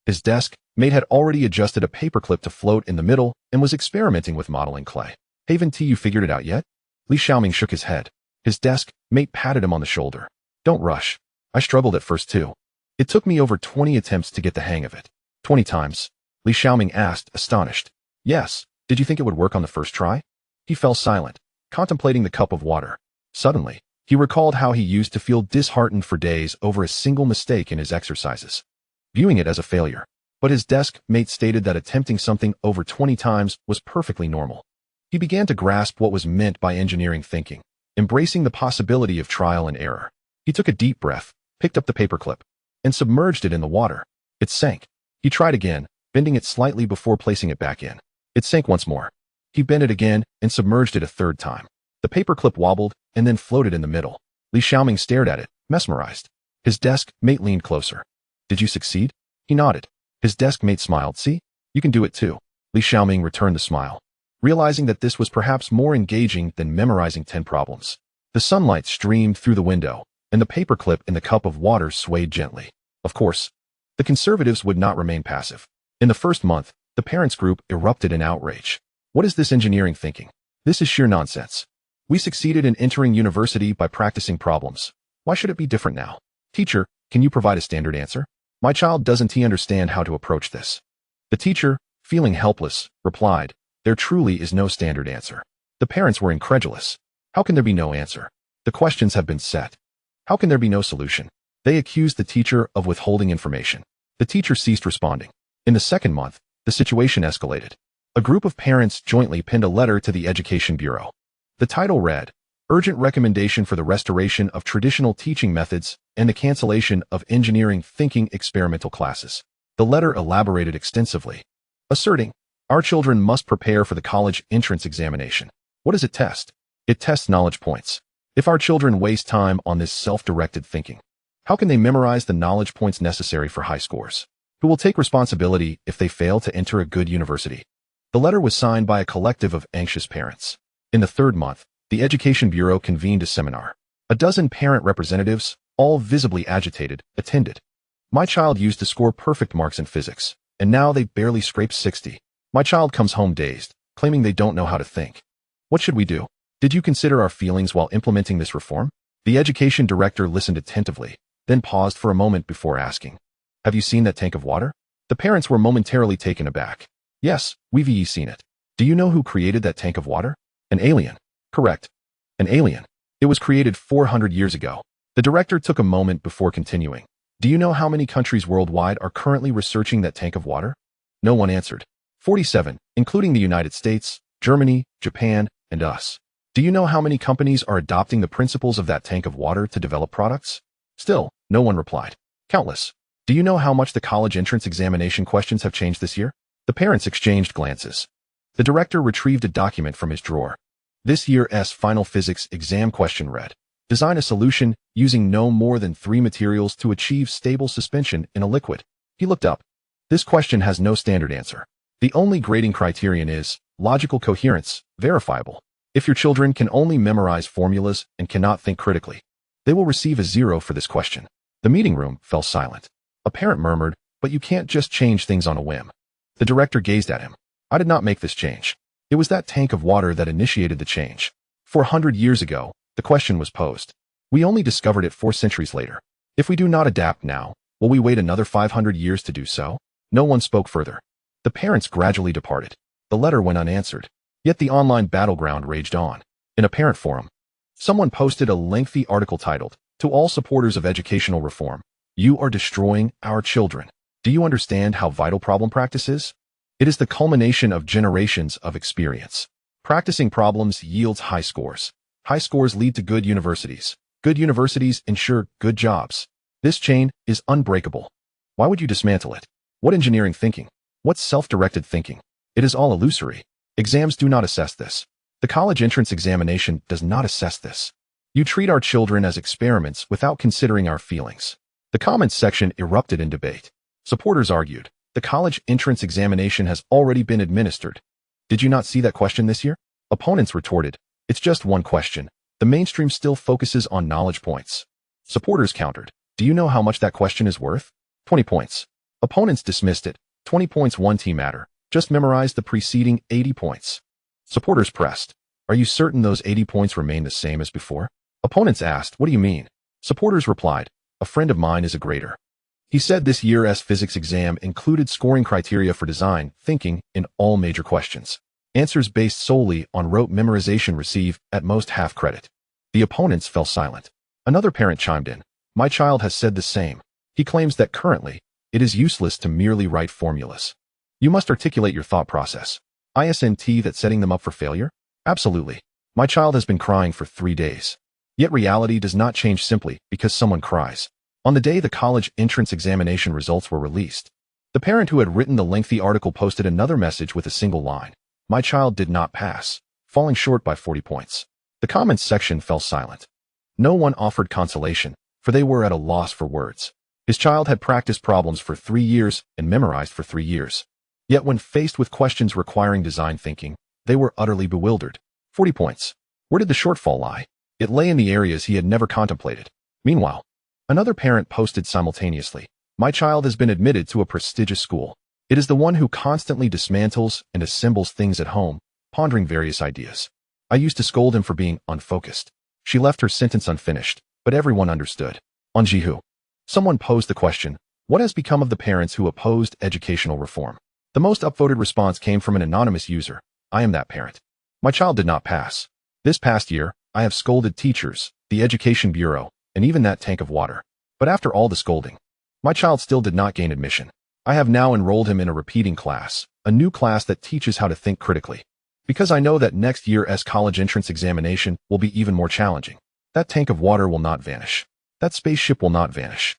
His desk mate had already adjusted a paperclip to float in the middle and was experimenting with modeling clay. "Haven't you figured it out yet?" Li Xiaoming shook his head. His desk mate patted him on the shoulder. "Don't rush. I struggled at first too. It took me over 20 attempts to get the hang of it." 20 times? Li Xiaoming asked, astonished. "Yes. Did you think it would work on the first try?" He fell silent, contemplating the cup of water. Suddenly, he recalled how he used to feel disheartened for days over a single mistake in his exercises, viewing it as a failure. But his desk mate stated that attempting something over 20 times was perfectly normal. He began to grasp what was meant by engineering thinking, embracing the possibility of trial and error. He took a deep breath, picked up the paperclip, and submerged it in the water. It sank. He tried again, bending it slightly before placing it back in. It sank once more. He bent it again and submerged it a third time. The paperclip wobbled and then floated in the middle. Li Xiaoming stared at it, mesmerized. His desk mate leaned closer. "Did you succeed?" He nodded. His desk mate smiled. "See? You can do it too." Li Xiaoming returned the smile, realizing that this was perhaps more engaging than memorizing 10 problems. The sunlight streamed through the window, and the paperclip in the cup of water swayed gently. Of course, the conservatives would not remain passive. In the first month, the parents' group erupted in outrage. "What is this engineering thinking? This is sheer nonsense. We succeeded in entering university by practicing problems. Why should it be different now? Teacher, can you provide a standard answer? My child doesn't understand how to approach this." The teacher, feeling helpless, replied, "There truly is no standard answer." The parents were incredulous. How can there be no answer? The questions have been set. How can there be no solution? They accused the teacher of withholding information. The teacher ceased responding. In the second month, the situation escalated. A group of parents jointly penned a letter to the Education Bureau. The title read, urgent recommendation for the restoration of traditional teaching methods and the cancellation of engineering thinking experimental classes. The letter elaborated extensively, asserting, our children must prepare for the college entrance examination. What does it test? It tests knowledge points. If our children waste time on this self-directed thinking, how can they memorize the knowledge points necessary for high scores? Who will take responsibility if they fail to enter a good university? The letter was signed by a collective of anxious parents. In the third month, the Education Bureau convened a seminar. A dozen parent representatives, all visibly agitated, attended. My child used to score perfect marks in physics, and now they barely scrape 60. My child comes home dazed, claiming they don't know how to think. What should we do? Did you consider our feelings while implementing this reform? The education director listened attentively, then paused for a moment before asking, have you seen that tank of water? The parents were momentarily taken aback. Yes, we've seen it. Do you know who created that tank of water? An alien. Correct. An alien. It was created 400 years ago. The director took a moment before continuing. Do you know how many countries worldwide are currently researching that tank of water? No one answered. 47, including the United States, Germany, Japan, and us. Do you know how many companies are adopting the principles of that tank of water to develop products? Still, no one replied. Countless. Do you know how much the college entrance examination questions have changed this year? The parents exchanged glances. The director retrieved a document from his drawer. This year's final physics exam question read, design a solution using no more than 3 materials to achieve stable suspension in a liquid. He looked up. This question has no standard answer. The only grading criterion is logical coherence, verifiable. If your children can only memorize formulas and cannot think critically, they will receive a 0 for this question. The meeting room fell silent. A parent murmured, but you can't just change things on a whim. The director gazed at him. I did not make this change. It was that tank of water that initiated the change. 400 years ago, the question was posed. We only discovered it 4 centuries later. If we do not adapt now, will we wait another 500 years to do so? No one spoke further. The parents gradually departed. The letter went unanswered. Yet the online battleground raged on. In a parent forum, someone posted a lengthy article titled, To all supporters of educational reform, you are destroying our children. Do you understand how vital problem practice is? It is the culmination of generations of experience. Practicing problems yields high scores. High scores lead to good universities. Good universities ensure good jobs. This chain is unbreakable. Why would you dismantle it? What engineering thinking? What self-directed thinking? It is all illusory. Exams do not assess this. The college entrance examination does not assess this. You treat our children as experiments without considering our feelings. The comments section erupted in debate. Supporters argued, the college entrance examination has already been administered. Did you not see that question this year? Opponents retorted, it's just one question. The mainstream still focuses on knowledge points. Supporters countered, do you know how much that question is worth? 20 points. Opponents dismissed it. 20 points one team matter. Just memorize the preceding 80 points. Supporters pressed. Are you certain those 80 points remain the same as before? Opponents asked, what do you mean? Supporters replied, a friend of mine is a grader. He said this year's physics exam included scoring criteria for design thinking in all major questions. Answers based solely on rote memorization receive at most half credit. The opponents fell silent. Another parent chimed in. My child has said the same. He claims that currently, it is useless to merely write formulas. You must articulate your thought process. Isn't that setting them up for failure? Absolutely. My child has been crying for 3 days. Yet reality does not change simply because someone cries. On the day the college entrance examination results were released, the parent who had written the lengthy article posted another message with a single line. My child did not pass, falling short by 40 points. The comments section fell silent. No one offered consolation, for they were at a loss for words. His child had practiced problems for 3 years and memorized for 3 years. Yet when faced with questions requiring design thinking, they were utterly bewildered. 40 points. Where did the shortfall lie? It lay in the areas he had never contemplated. Meanwhile, another parent posted simultaneously, my child has been admitted to a prestigious school. It is the one who constantly dismantles and assembles things at home, pondering various ideas. I used to scold him for being unfocused. She left her sentence unfinished, but everyone understood. On Jihu, someone posed the question, what has become of the parents who opposed educational reform? The most upvoted response came from an anonymous user. I am that parent. My child did not pass. This past year, I have scolded teachers, the Education Bureau, and even that tank of water. But after all the scolding, my child still did not gain admission. I have now enrolled him in a repeating class, a new class that teaches how to think critically. Because I know that next year's college entrance examination will be even more challenging. That tank of water will not vanish. That spaceship will not vanish.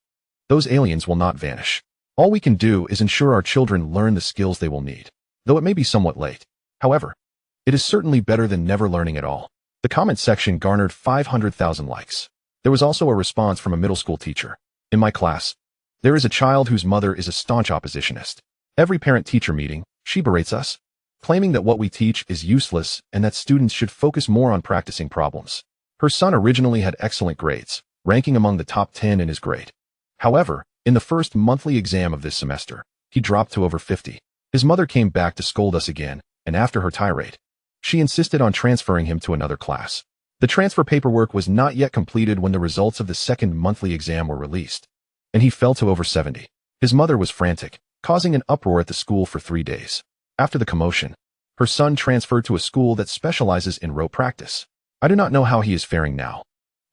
Those aliens will not vanish. All we can do is ensure our children learn the skills they will need, though it may be somewhat late. However, it is certainly better than never learning at all. The comment section garnered 500,000 likes. There was also a response from a middle school teacher. In my class, there is a child whose mother is a staunch oppositionist. Every parent-teacher meeting, she berates us, claiming that what we teach is useless and that students should focus more on practicing problems. Her son originally had excellent grades, ranking among the top 10 in his grade. However, in the first monthly exam of this semester, he dropped to over 50. His mother came back to scold us again, and after her tirade, she insisted on transferring him to another class. The transfer paperwork was not yet completed when the results of the second monthly exam were released, and he fell to over 70. His mother was frantic, causing an uproar at the school for 3 days. After the commotion, her son transferred to a school that specializes in rote practice. I do not know how he is faring now,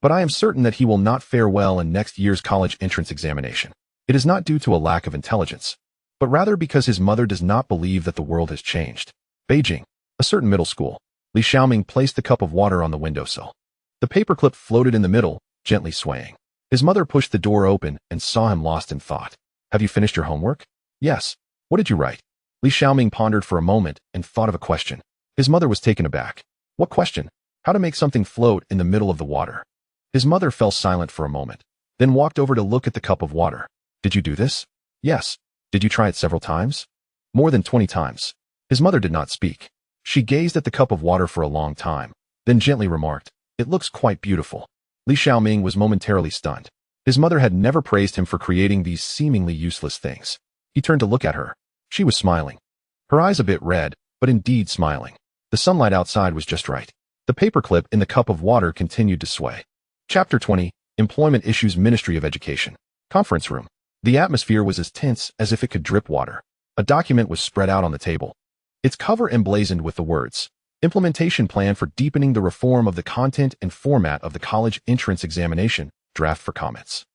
but I am certain that he will not fare well in next year's college entrance examination. It is not due to a lack of intelligence, but rather because his mother does not believe that the world has changed. Beijing, a certain middle school. Li Xiaoming placed the cup of water on the windowsill. The paperclip floated in the middle, gently swaying. His mother pushed the door open and saw him lost in thought. Have you finished your homework? Yes. What did you write? Li Xiaoming pondered for a moment and thought of a question. His mother was taken aback. What question? How to make something float in the middle of the water. His mother fell silent for a moment, then walked over to look at the cup of water. Did you do this? Yes. Did you try it several times? More than 20 times. His mother did not speak. She gazed at the cup of water for a long time, then gently remarked, "It looks quite beautiful." Li Xiaoming was momentarily stunned. His mother had never praised him for creating these seemingly useless things. He turned to look at her. She was smiling. Her eyes a bit red, but indeed smiling. The sunlight outside was just right. The paperclip in the cup of water continued to sway. Chapter 20, Employment Issues, Ministry of Education. Conference room. The atmosphere was as tense as if it could drip water. A document was spread out on the table, its cover emblazoned with the words, Implementation Plan for Deepening the Reform of the Content and Format of the College Entrance Examination, Draft for Comments.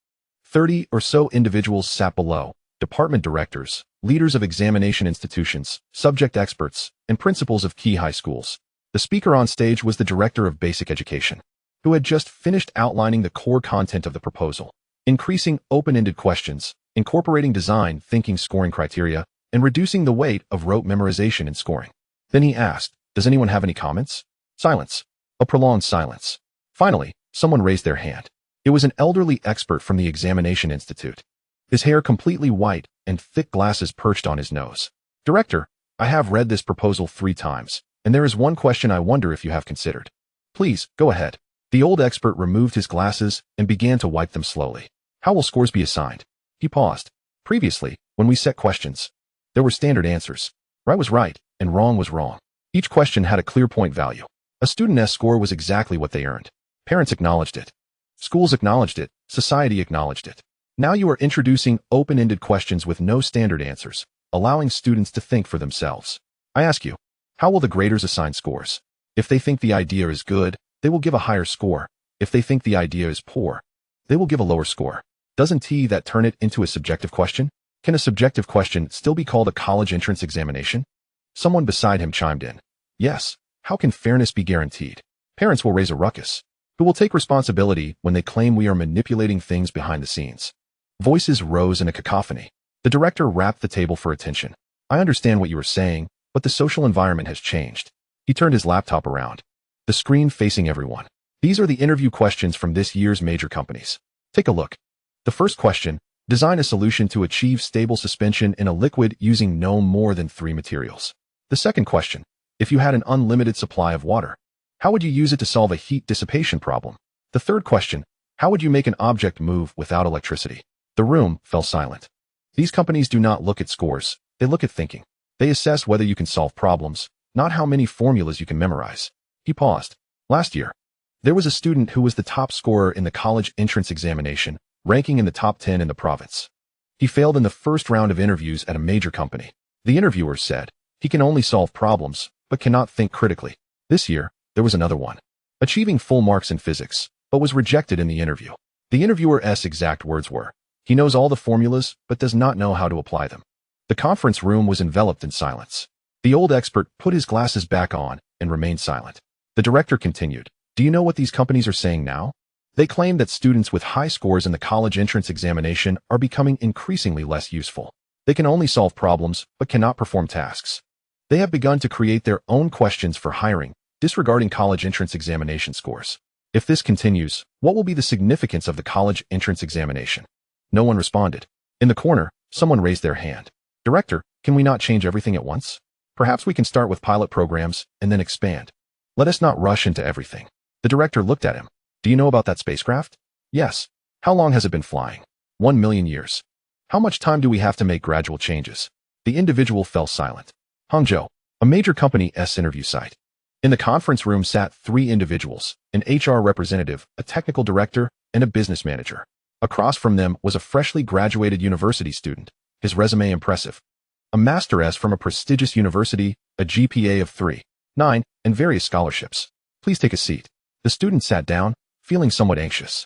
30 or so individuals sat below, department directors, leaders of examination institutions, subject experts, and principals of key high schools. The speaker on stage was the director of basic education, who had just finished outlining the core content of the proposal, increasing open-ended questions, incorporating design thinking scoring criteria, and reducing the weight of rote memorization in scoring. Then he asked, "Does anyone have any comments?" Silence. A prolonged silence. Finally, someone raised their hand. It was an elderly expert from the Examination Institute. His hair completely white and thick glasses perched on his nose. "Director, I have read this proposal 3 times, and there is one question I wonder if you have considered." "Please, go ahead." The old expert removed his glasses and began to wipe them slowly. "How will scores be assigned?" He paused. "Previously, when we set questions, there were standard answers. Right was right, and wrong was wrong. Each question had a clear point value. A student's score was exactly what they earned. Parents acknowledged it. Schools acknowledged it. Society acknowledged it. Now you are introducing open-ended questions with no standard answers, allowing students to think for themselves. I ask you, how will the graders assign scores? If they think the idea is good, they will give a higher score. If they think the idea is poor, they will give a lower score. Doesn't that turn it into a subjective question? Can a subjective question still be called a college entrance examination? Someone beside him chimed in. Yes. How can fairness be guaranteed? Parents will raise a ruckus. Who will take responsibility when they claim we are manipulating things behind the scenes? Voices rose in a cacophony. The director rapped the table for attention. I understand what you are saying, but the social environment has changed. He turned his laptop around, the screen facing everyone. These are the interview questions from this year's major companies. Take a look. The first question, design a solution to achieve stable suspension in a liquid using no more than 3 materials. The second question, if you had an unlimited supply of water, how would you use it to solve a heat dissipation problem? The third question, how would you make an object move without electricity? The room fell silent. These companies do not look at scores, they look at thinking. They assess whether you can solve problems, not how many formulas you can memorize. He paused. Last year, there was a student who was the top scorer in the college entrance examination, ranking in the top 10 in the province. He failed in the first round of interviews at a major company. The interviewer said, he can only solve problems, but cannot think critically. This year, there was another one, achieving full marks in physics, but was rejected in the interview. The interviewer's exact words were, he knows all the formulas, but does not know how to apply them. The conference room was enveloped in silence. The old expert put his glasses back on and remained silent. The director continued, "Do you know what these companies are saying now? They claim that students with high scores in the college entrance examination are becoming increasingly less useful. They can only solve problems, but cannot perform tasks. They have begun to create their own questions for hiring, disregarding college entrance examination scores. If this continues, what will be the significance of the college entrance examination?" No one responded. In the corner, someone raised their hand. "Director, can we not change everything at once? Perhaps we can start with pilot programs and then expand. Let us not rush into everything." The director looked at him. "Do you know about that spacecraft?" "Yes." "How long has it been flying?" 1,000,000 years. "How much time do we have to make gradual changes?" The individual fell silent. Hangzhou, a major company's interview site. In the conference room sat 3 individuals, an HR representative, a technical director, and a business manager. Across from them was a freshly graduated university student, his resume impressive. A master's from a prestigious university, a GPA of 3.9, and various scholarships. "Please take a seat." The student sat down, feeling somewhat anxious.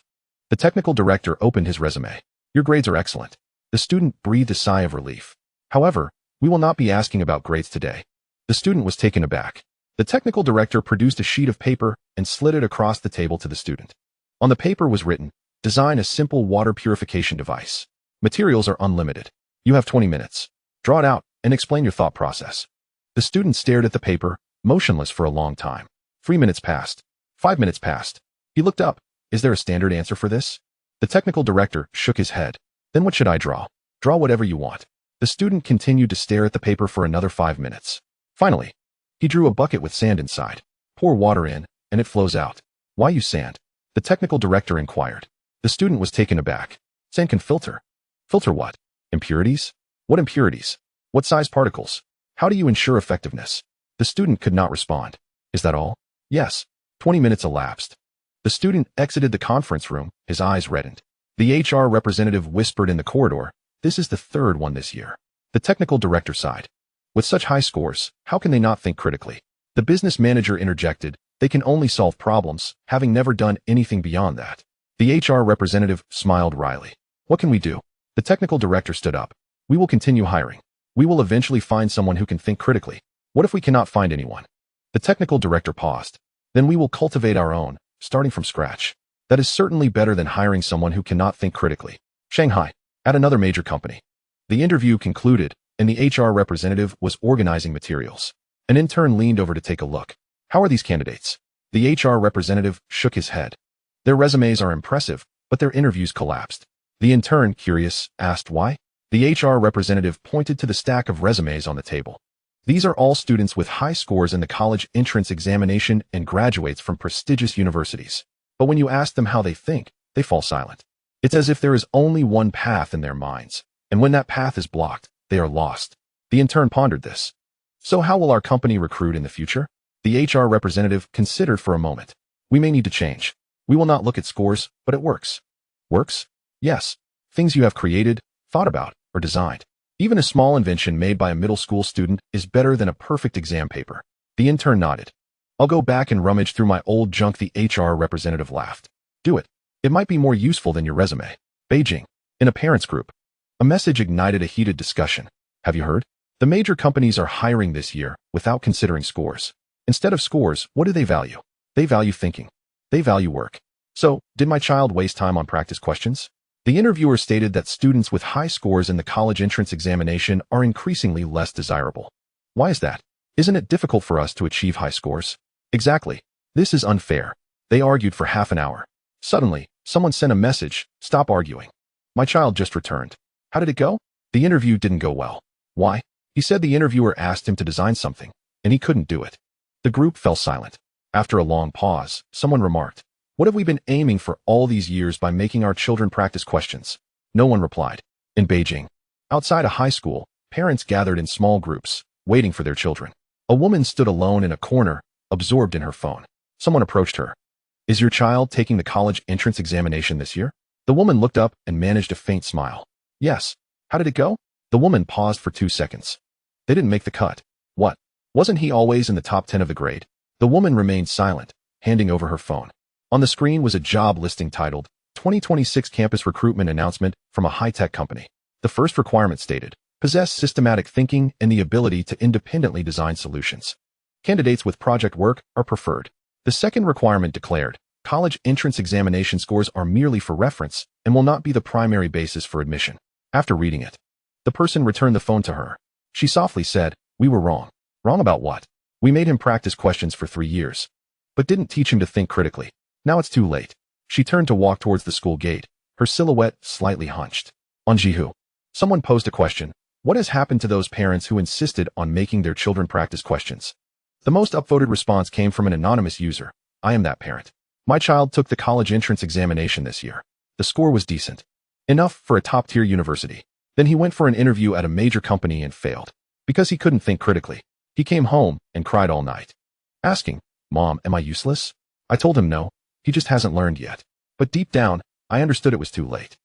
The technical director opened his resume. "Your grades are excellent." The student breathed a sigh of relief. "However, we will not be asking about grades today." The student was taken aback. The technical director produced a sheet of paper and slid it across the table to the student. On the paper was written, "Design a simple water purification device. Materials are unlimited. You have 20 minutes. Draw it out and explain your thought process." The student stared at the paper, motionless for a long time. 3 minutes passed. 5 minutes passed. He looked up. "Is there a standard answer for this?" The technical director shook his head. "Then what should I draw?" "Draw whatever you want." The student continued to stare at the paper for another 5 minutes. Finally, he drew a bucket with sand inside. "Pour water in, and it flows out." "Why use sand?" the technical director inquired. The student was taken aback. "Sand can filter." "Filter what? Impurities?" "What impurities? What size particles? How do you ensure effectiveness?" The student could not respond. "Is that all?" "Yes." 20 minutes elapsed. The student exited the conference room, his eyes reddened. The HR representative whispered in the corridor, "This is the 3rd one this year." The technical director sighed. "With such high scores, how can they not think critically?" The business manager interjected, "They can only solve problems, having never done anything beyond that." The HR representative smiled wryly. "What can we do?" The technical director stood up. "We will continue hiring. We will eventually find someone who can think critically. What if we cannot find anyone?" The technical director paused. "Then we will cultivate our own, starting from scratch. That is certainly better than hiring someone who cannot think critically." Shanghai, at another major company. The interview concluded, and the HR representative was organizing materials. An intern leaned over to take a look. "How are these candidates?" The HR representative shook his head. "Their resumes are impressive, but their interviews collapsed." The intern, curious, asked why. The HR representative pointed to the stack of resumes on the table. "These are all students with high scores in the college entrance examination and graduates from prestigious universities. But when you ask them how they think, they fall silent. It's as if there is only one path in their minds, and when that path is blocked, they are lost." The intern pondered this. "So how will our company recruit in the future?" The HR representative considered for a moment. "We may need to change. We will not look at scores, but at works." "Works?" "Yes. Things you have created, thought about, or designed. Even a small invention made by a middle school student is better than a perfect exam paper." The intern nodded. "I'll go back and rummage through my old junk." The HR representative laughed. "Do it. It might be more useful than your resume." Beijing. In a parents' group. A message ignited a heated discussion. "Have you heard? The major companies are hiring this year without considering scores. Instead of scores, what do they value? They value thinking. They value work. So, did my child waste time on practice questions?" The interviewer stated that students with high scores in the college entrance examination are increasingly less desirable. "Why is that? Isn't it difficult for us to achieve high scores?" "Exactly. This is unfair." They argued for half an hour. Suddenly, someone sent a message, "Stop arguing. My child just returned." "How did it go?" "The interview didn't go well." "Why?" He said the interviewer asked him to design something, and he couldn't do it. The group fell silent. After a long pause, someone remarked, "What have we been aiming for all these years by making our children practice questions?" No one replied. In Beijing, outside a high school, parents gathered in small groups, waiting for their children. A woman stood alone in a corner, absorbed in her phone. Someone approached her. "Is your child taking the college entrance examination this year?" The woman looked up and managed a faint smile. "Yes." "How did it go?" The woman paused for 2 seconds. "They didn't make the cut." "What? Wasn't he always in the top 10 of the grade?" The woman remained silent, handing over her phone. On the screen was a job listing titled, 2026 Campus Recruitment Announcement from a high-tech company. The first requirement stated, possess systematic thinking and the ability to independently design solutions. Candidates with project work are preferred. The second requirement declared, college entrance examination scores are merely for reference and will not be the primary basis for admission. After reading it, the person returned the phone to her. She softly said, "We were wrong." Wrong about what? We made him practice questions for 3 years, but didn't teach him to think critically. Now it's too late. She turned to walk towards the school gate, her silhouette slightly hunched. On Jihu, someone posed a question. What has happened to those parents who insisted on making their children practice questions? The most upvoted response came from an anonymous user. I am that parent. My child took the college entrance examination this year. The score was decent. Enough for a top-tier university. Then he went for an interview at a major company and failed. Because he couldn't think critically. He came home and cried all night. Asking, "Mom, am I useless?" I told him no, he just hasn't learned yet. But deep down, I understood it was too late.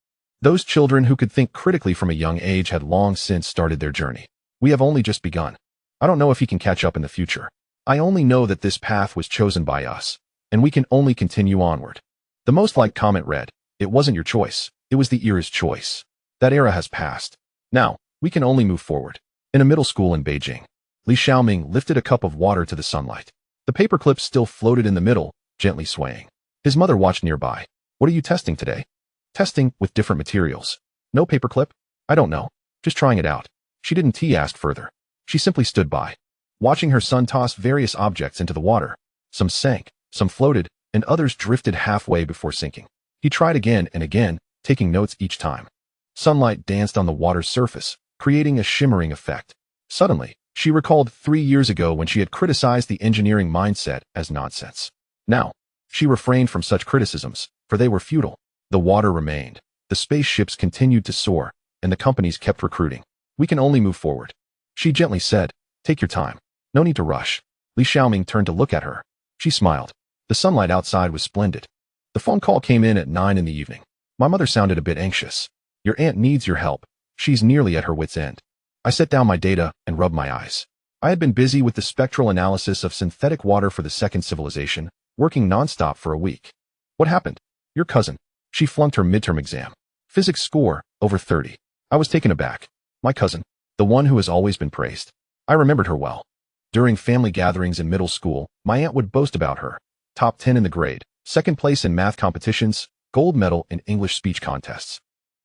Those children who could think critically from a young age had long since started their journey. We have only just begun. I don't know if he can catch up in the future. I only know that this path was chosen by us, and we can only continue onward. The most liked comment read, "It wasn't your choice, it was the era's choice. That era has passed. Now, we can only move forward." In a middle school in Beijing, Li Xiaoming lifted a cup of water to the sunlight. The paperclip still floated in the middle, gently swaying. His mother watched nearby. "What are you testing today?" "Testing with different materials." "No paperclip?" "I don't know. Just trying it out." She didn't ask further. She simply stood by, watching her son toss various objects into the water. Some sank, some floated, and others drifted halfway before sinking. He tried again and again, taking notes each time. Sunlight danced on the water's surface, creating a shimmering effect. Suddenly, she recalled 3 years ago when she had criticized the engineering mindset as nonsense. Now, she refrained from such criticisms, for they were futile. The water remained, the spaceships continued to soar, and the companies kept recruiting. "We can only move forward." She gently said, "Take your time. No need to rush." Li Xiaoming turned to look at her. She smiled. The sunlight outside was splendid. The phone call came in at 9 in the evening. My mother sounded a bit anxious. "Your aunt needs your help. She's nearly at her wit's end." I set down my data and rubbed my eyes. I had been busy with the spectral analysis of synthetic water for the second civilization, working nonstop for a week. "What happened?" "Your cousin. She flunked her midterm exam. Physics score, over 30. I was taken aback. My cousin, the one who has always been praised. I remembered her well. During family gatherings in middle school, my aunt would boast about her. Top 10 in the grade, second place in math competitions, gold medal in English speech contests.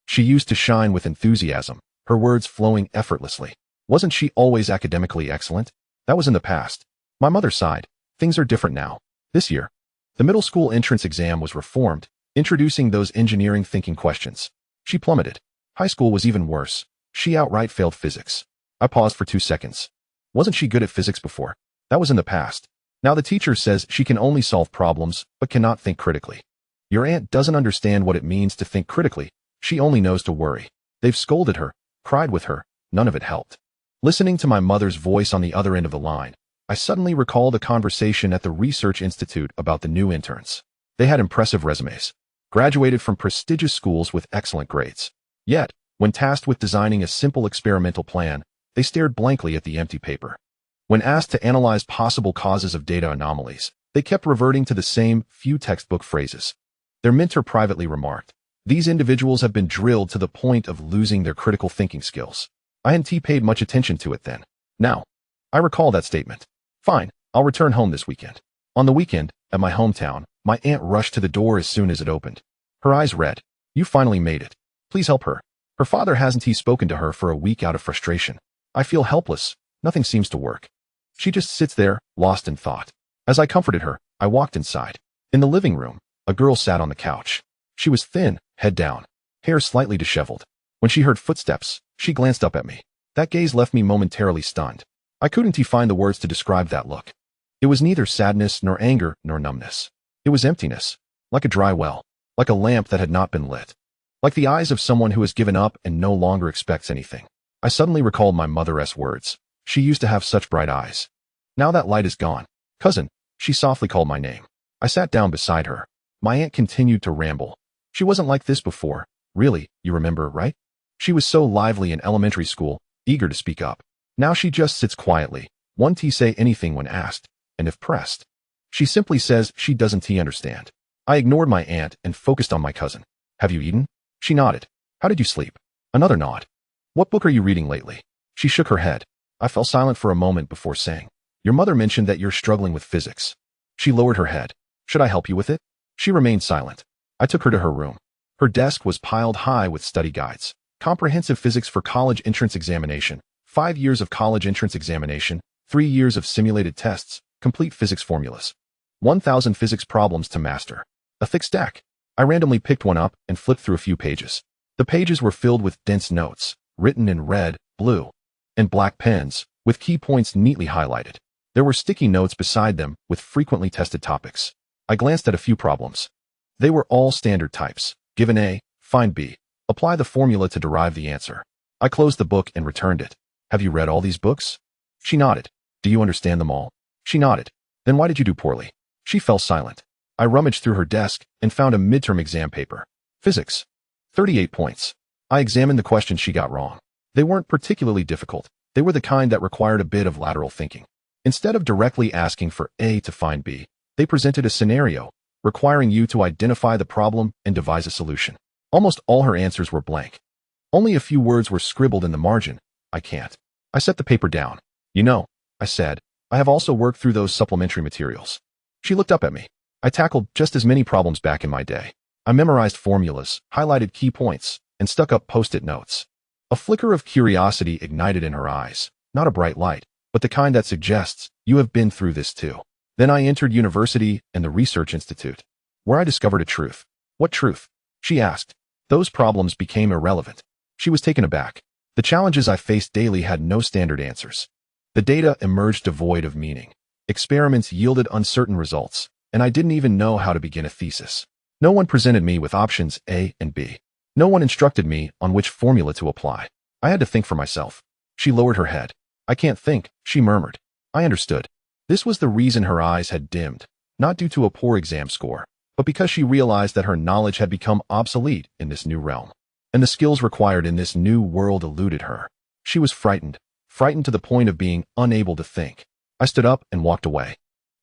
She used to shine with enthusiasm, her words flowing effortlessly. Wasn't she always academically excellent? That was in the past. My mother sighed. Things are different now. This year, the middle school entrance exam was reformed, introducing those engineering thinking questions. She plummeted. High school was even worse. She outright failed physics. I paused for 2 seconds. Wasn't she good at physics before? That was in the past. Now the teacher says she can only solve problems, but cannot think critically. Your aunt doesn't understand what it means to think critically. She only knows to worry. They've scolded her, cried with her. None of it helped. Listening to my mother's voice on the other end of the line, I suddenly recalled a conversation at the research institute about the new interns. They had impressive resumes, graduated from prestigious schools with excellent grades. Yet, when tasked with designing a simple experimental plan, they stared blankly at the empty paper. When asked to analyze possible causes of data anomalies, they kept reverting to the same few textbook phrases. Their mentor privately remarked, "These individuals have been drilled to the point of losing their critical thinking skills." I hadn't paid much attention to it then. Now, I recall that statement. Fine, I'll return home this weekend. On the weekend, at my hometown, my aunt rushed to the door as soon as it opened. Her eyes read, "You finally made it. Please help her. Her father hasn't spoken to her for a week out of frustration. I feel helpless. Nothing seems to work." She just sits there, lost in thought. As I comforted her, I walked inside. In the living room, a girl sat on the couch. She was thin, head down, hair slightly disheveled. When she heard footsteps, she glanced up at me. That gaze left me momentarily stunned. I couldn't find the words to describe that look. It was neither sadness nor anger nor numbness. It was emptiness, like a dry well, like a lamp that had not been lit, like the eyes of someone who has given up and no longer expects anything. I suddenly recalled my mother's words. She used to have such bright eyes. Now that light is gone. "Cousin," she softly called my name. I sat down beside her. My aunt continued to ramble. "She wasn't like this before. Really, you remember, right? She was so lively in elementary school, eager to speak up. Now she just sits quietly, won't say anything when asked, and if pressed, she simply says she doesn't understand." I ignored my aunt and focused on my cousin. "Have you eaten?" She nodded. "How did you sleep?" Another nod. What book are you reading lately? She shook her head. I fell silent for a moment before saying, Your mother mentioned that you're struggling with physics. She lowered her head. Should I help you with it? She remained silent. I took her to her room. Her desk was piled high with study guides. Comprehensive physics for college entrance examination, 5 years of college entrance examination, 3 years of simulated tests, complete physics formulas. 1,000 physics problems to master. A thick stack. I randomly picked one up and flipped through a few pages. The pages were filled with dense notes, written in red, blue, and black pens, with key points neatly highlighted. There were sticky notes beside them with frequently tested topics. I glanced at a few problems. They were all standard types. Given A, find B. Apply the formula to derive the answer. I closed the book and returned it. Have you read all these books? She nodded. Do you understand them all? She nodded. Then why did you do poorly? She fell silent. I rummaged through her desk and found a midterm exam paper. Physics. 38 points. I examined the questions she got wrong. They weren't particularly difficult. They were the kind that required a bit of lateral thinking. Instead of directly asking for A to find B, they presented a scenario, requiring you to identify the problem and devise a solution. Almost all her answers were blank. Only a few words were scribbled in the margin. I can't. I set the paper down. You know, I said, I have also worked through those supplementary materials. She looked up at me. I tackled just as many problems back in my day. I memorized formulas, highlighted key points, and stuck up post-it notes. A flicker of curiosity ignited in her eyes, not a bright light, but the kind that suggests, you have been through this too. Then I entered university and the research institute, where I discovered a truth. What truth? She asked. Those problems became irrelevant. She was taken aback. The challenges I faced daily had no standard answers. The data emerged devoid of meaning. Experiments yielded uncertain results, and I didn't even know how to begin a thesis. No one presented me with options A and B. No one instructed me on which formula to apply. I had to think for myself. She lowered her head. I can't think, she murmured. I understood. This was the reason her eyes had dimmed, not due to a poor exam score, but because she realized that her knowledge had become obsolete in this new realm, and the skills required in this new world eluded her. She was frightened to the point of being unable to think. I stood up and walked away.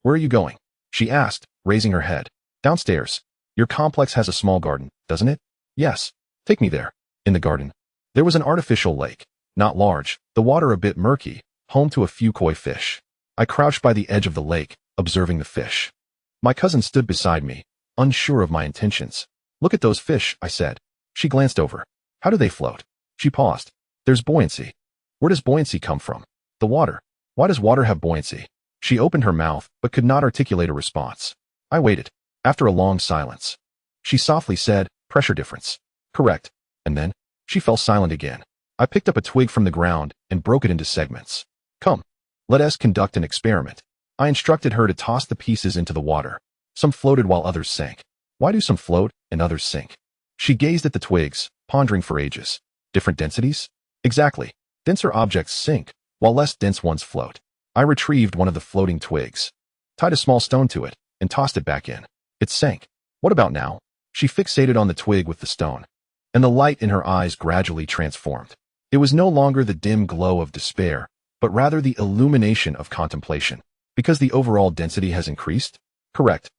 Where are you going? She asked, raising her head. Downstairs. Your complex has a small garden, doesn't it? Yes. Take me there. In the garden. There was an artificial lake. Not large, the water a bit murky, home to a few koi fish. I crouched by the edge of the lake, observing the fish. My cousin stood beside me, unsure of my intentions. Look at those fish, I said. She glanced over. How do they float? She paused. There's buoyancy. Where does buoyancy come from? The water. Why does water have buoyancy? She opened her mouth, but could not articulate a response. I waited. After a long silence, she softly said, pressure difference. Correct. And then, she fell silent again. I picked up a twig from the ground and broke it into segments. Come. Let us conduct an experiment. I instructed her to toss the pieces into the water. Some floated while others sank. Why do some float and others sink? She gazed at the twigs, pondering for ages. Different densities? Exactly. Denser objects sink, while less dense ones float. I retrieved one of the floating twigs, tied a small stone to it, and tossed it back in. It sank. What about now? She fixated on the twig with the stone, and the light in her eyes gradually transformed. It was no longer the dim glow of despair, but rather the illumination of contemplation. Because the overall density has increased? Correct.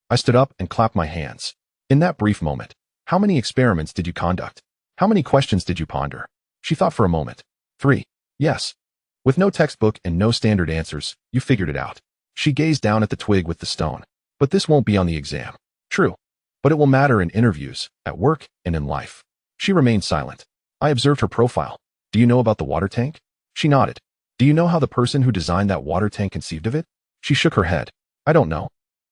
I stood up and clapped my hands. In that brief moment, how many experiments did you conduct? How many questions did you ponder? She thought for a moment. 3. Yes. With no textbook and no standard answers, you figured it out. She gazed down at the twig with the stone. But this won't be on the exam. True. But it will matter in interviews, at work, and in life. She remained silent. I observed her profile. Do you know about the water tank? She nodded. Do you know how the person who designed that water tank conceived of it? She shook her head. I don't know.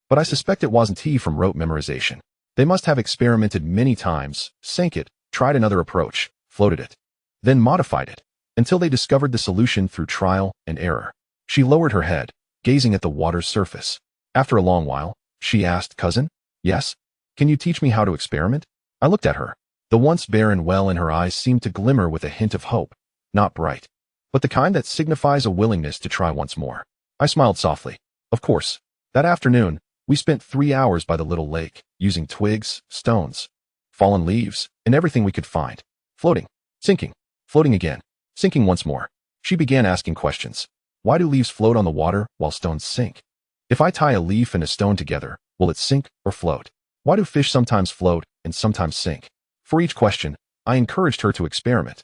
But I suspect it wasn't he from rote memorization. They must have experimented many times, sank it, tried another approach, floated it, then modified it, until they discovered the solution through trial and error. She lowered her head, gazing at the water's surface. After a long while, she asked, Cousin? Yes? Can you teach me how to experiment? I looked at her. The once barren well in her eyes seemed to glimmer with a hint of hope, not bright, but the kind that signifies a willingness to try once more. I smiled softly. Of course. That afternoon, we spent 3 hours by the little lake, using twigs, stones, fallen leaves, and everything we could find. Floating, sinking, floating again, sinking once more. She began asking questions. Why do leaves float on the water while stones sink? If I tie a leaf and a stone together, will it sink or float? Why do fish sometimes float and sometimes sink? For each question, I encouraged her to experiment.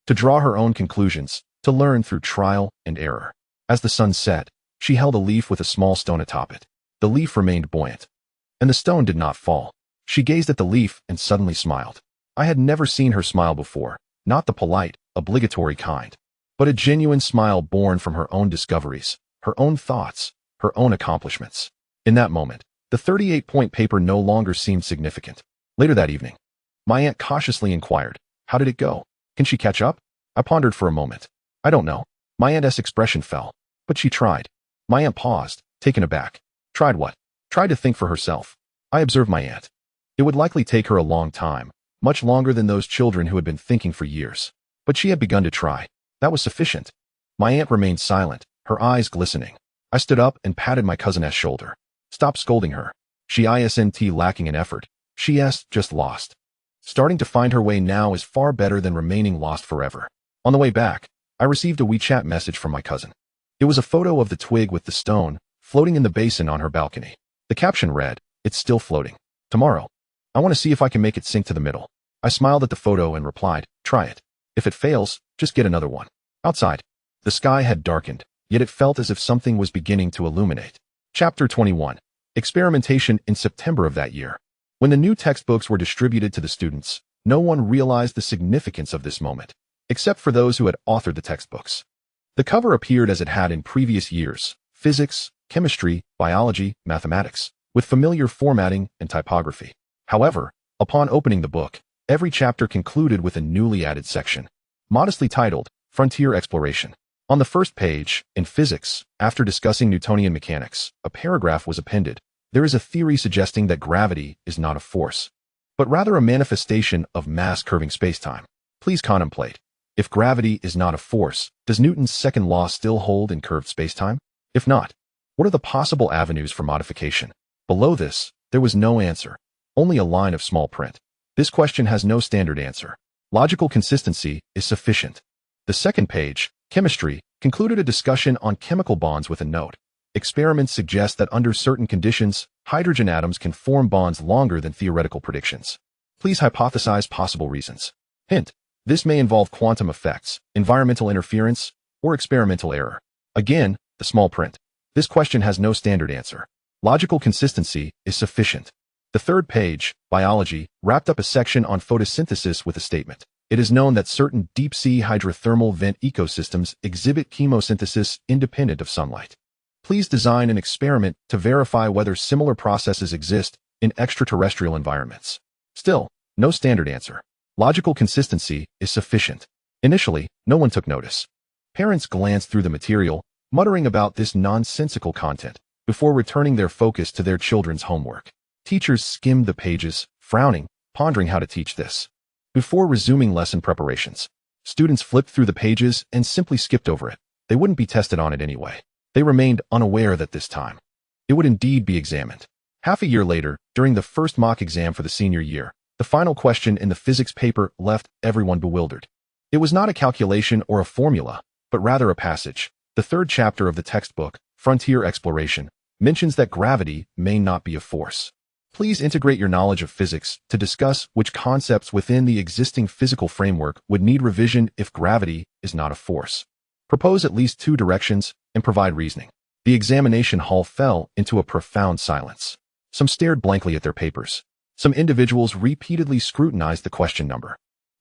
to draw her own conclusions, to learn through trial and error. As the sun set, she held a leaf with a small stone atop it. The leaf remained buoyant, and the stone did not fall. She gazed at the leaf and suddenly smiled. I had never seen her smile before, not the polite, obligatory kind, but a genuine smile born from her own discoveries, her own thoughts, her own accomplishments. In that moment, the 38-point paper no longer seemed significant. Later that evening, my aunt cautiously inquired, "How did it go? Can she catch up?" I pondered for a moment. "I don't know." My aunt's expression fell. "But she tried." My aunt paused, taken aback. "Tried what?" "Tried to think for herself." I observed my aunt. It would likely take her a long time, much longer than those children who had been thinking for years. But she had begun to try. That was sufficient. My aunt remained silent, her eyes glistening. I stood up and patted my cousin's shoulder. "Stop scolding her. She isn't lacking in effort. She is just lost. Starting to find her way now is far better than remaining lost forever." On the way back, I received a WeChat message from my cousin. It was a photo of the twig with the stone floating in the basin on her balcony. The caption read, "It's still floating. Tomorrow. I want to see if I can make it sink to the middle." I smiled at the photo and replied, "Try it. If it fails, just get another one." Outside, the sky had darkened, yet it felt as if something was beginning to illuminate. Chapter 21. Experimentation. In September of that year, when the new textbooks were distributed to the students, no one realized the significance of this moment, except for those who had authored the textbooks. The cover appeared as it had in previous years: physics, chemistry, biology, mathematics, with familiar formatting and typography. However, upon opening the book, every chapter concluded with a newly added section, modestly titled Frontier Exploration. On the first page, in physics, after discussing Newtonian mechanics, a paragraph was appended. There is a theory suggesting that gravity is not a force, but rather a manifestation of mass curving spacetime. Please contemplate. If gravity is not a force, does Newton's second law still hold in curved spacetime? If not, what are the possible avenues for modification? Below this, there was no answer, only a line of small print. This question has no standard answer. Logical consistency is sufficient. The second page, chemistry, concluded a discussion on chemical bonds with a note. Experiments suggest that under certain conditions, hydrogen atoms can form bonds longer than theoretical predictions. Please hypothesize possible reasons. Hint: this may involve quantum effects, environmental interference, or experimental error. Again, the small print. This question has no standard answer. Logical consistency is sufficient. The third page, biology, wrapped up a section on photosynthesis with a statement. It is known that certain deep-sea hydrothermal vent ecosystems exhibit chemosynthesis independent of sunlight. Please design an experiment to verify whether similar processes exist in extraterrestrial environments. Still, no standard answer. Logical consistency is sufficient. Initially, no one took notice. Parents glanced through the material, muttering about this nonsensical content, before returning their focus to their children's homework. Teachers skimmed the pages, frowning, pondering how to teach this. Before resuming lesson preparations, students flipped through the pages and simply skipped over it. They wouldn't be tested on it anyway. They remained unaware that this time it would indeed be examined. Half a year later, during the first mock exam for the senior year, the final question in the physics paper left everyone bewildered. It was not a calculation or a formula, but rather a passage. The third chapter of the textbook, Frontier Exploration, mentions that gravity may not be a force. Please integrate your knowledge of physics to discuss which concepts within the existing physical framework would need revision if gravity is not a force. Propose at least 2 directions and provide reasoning. The examination hall fell into a profound silence. Some stared blankly at their papers. Some individuals repeatedly scrutinized the question number,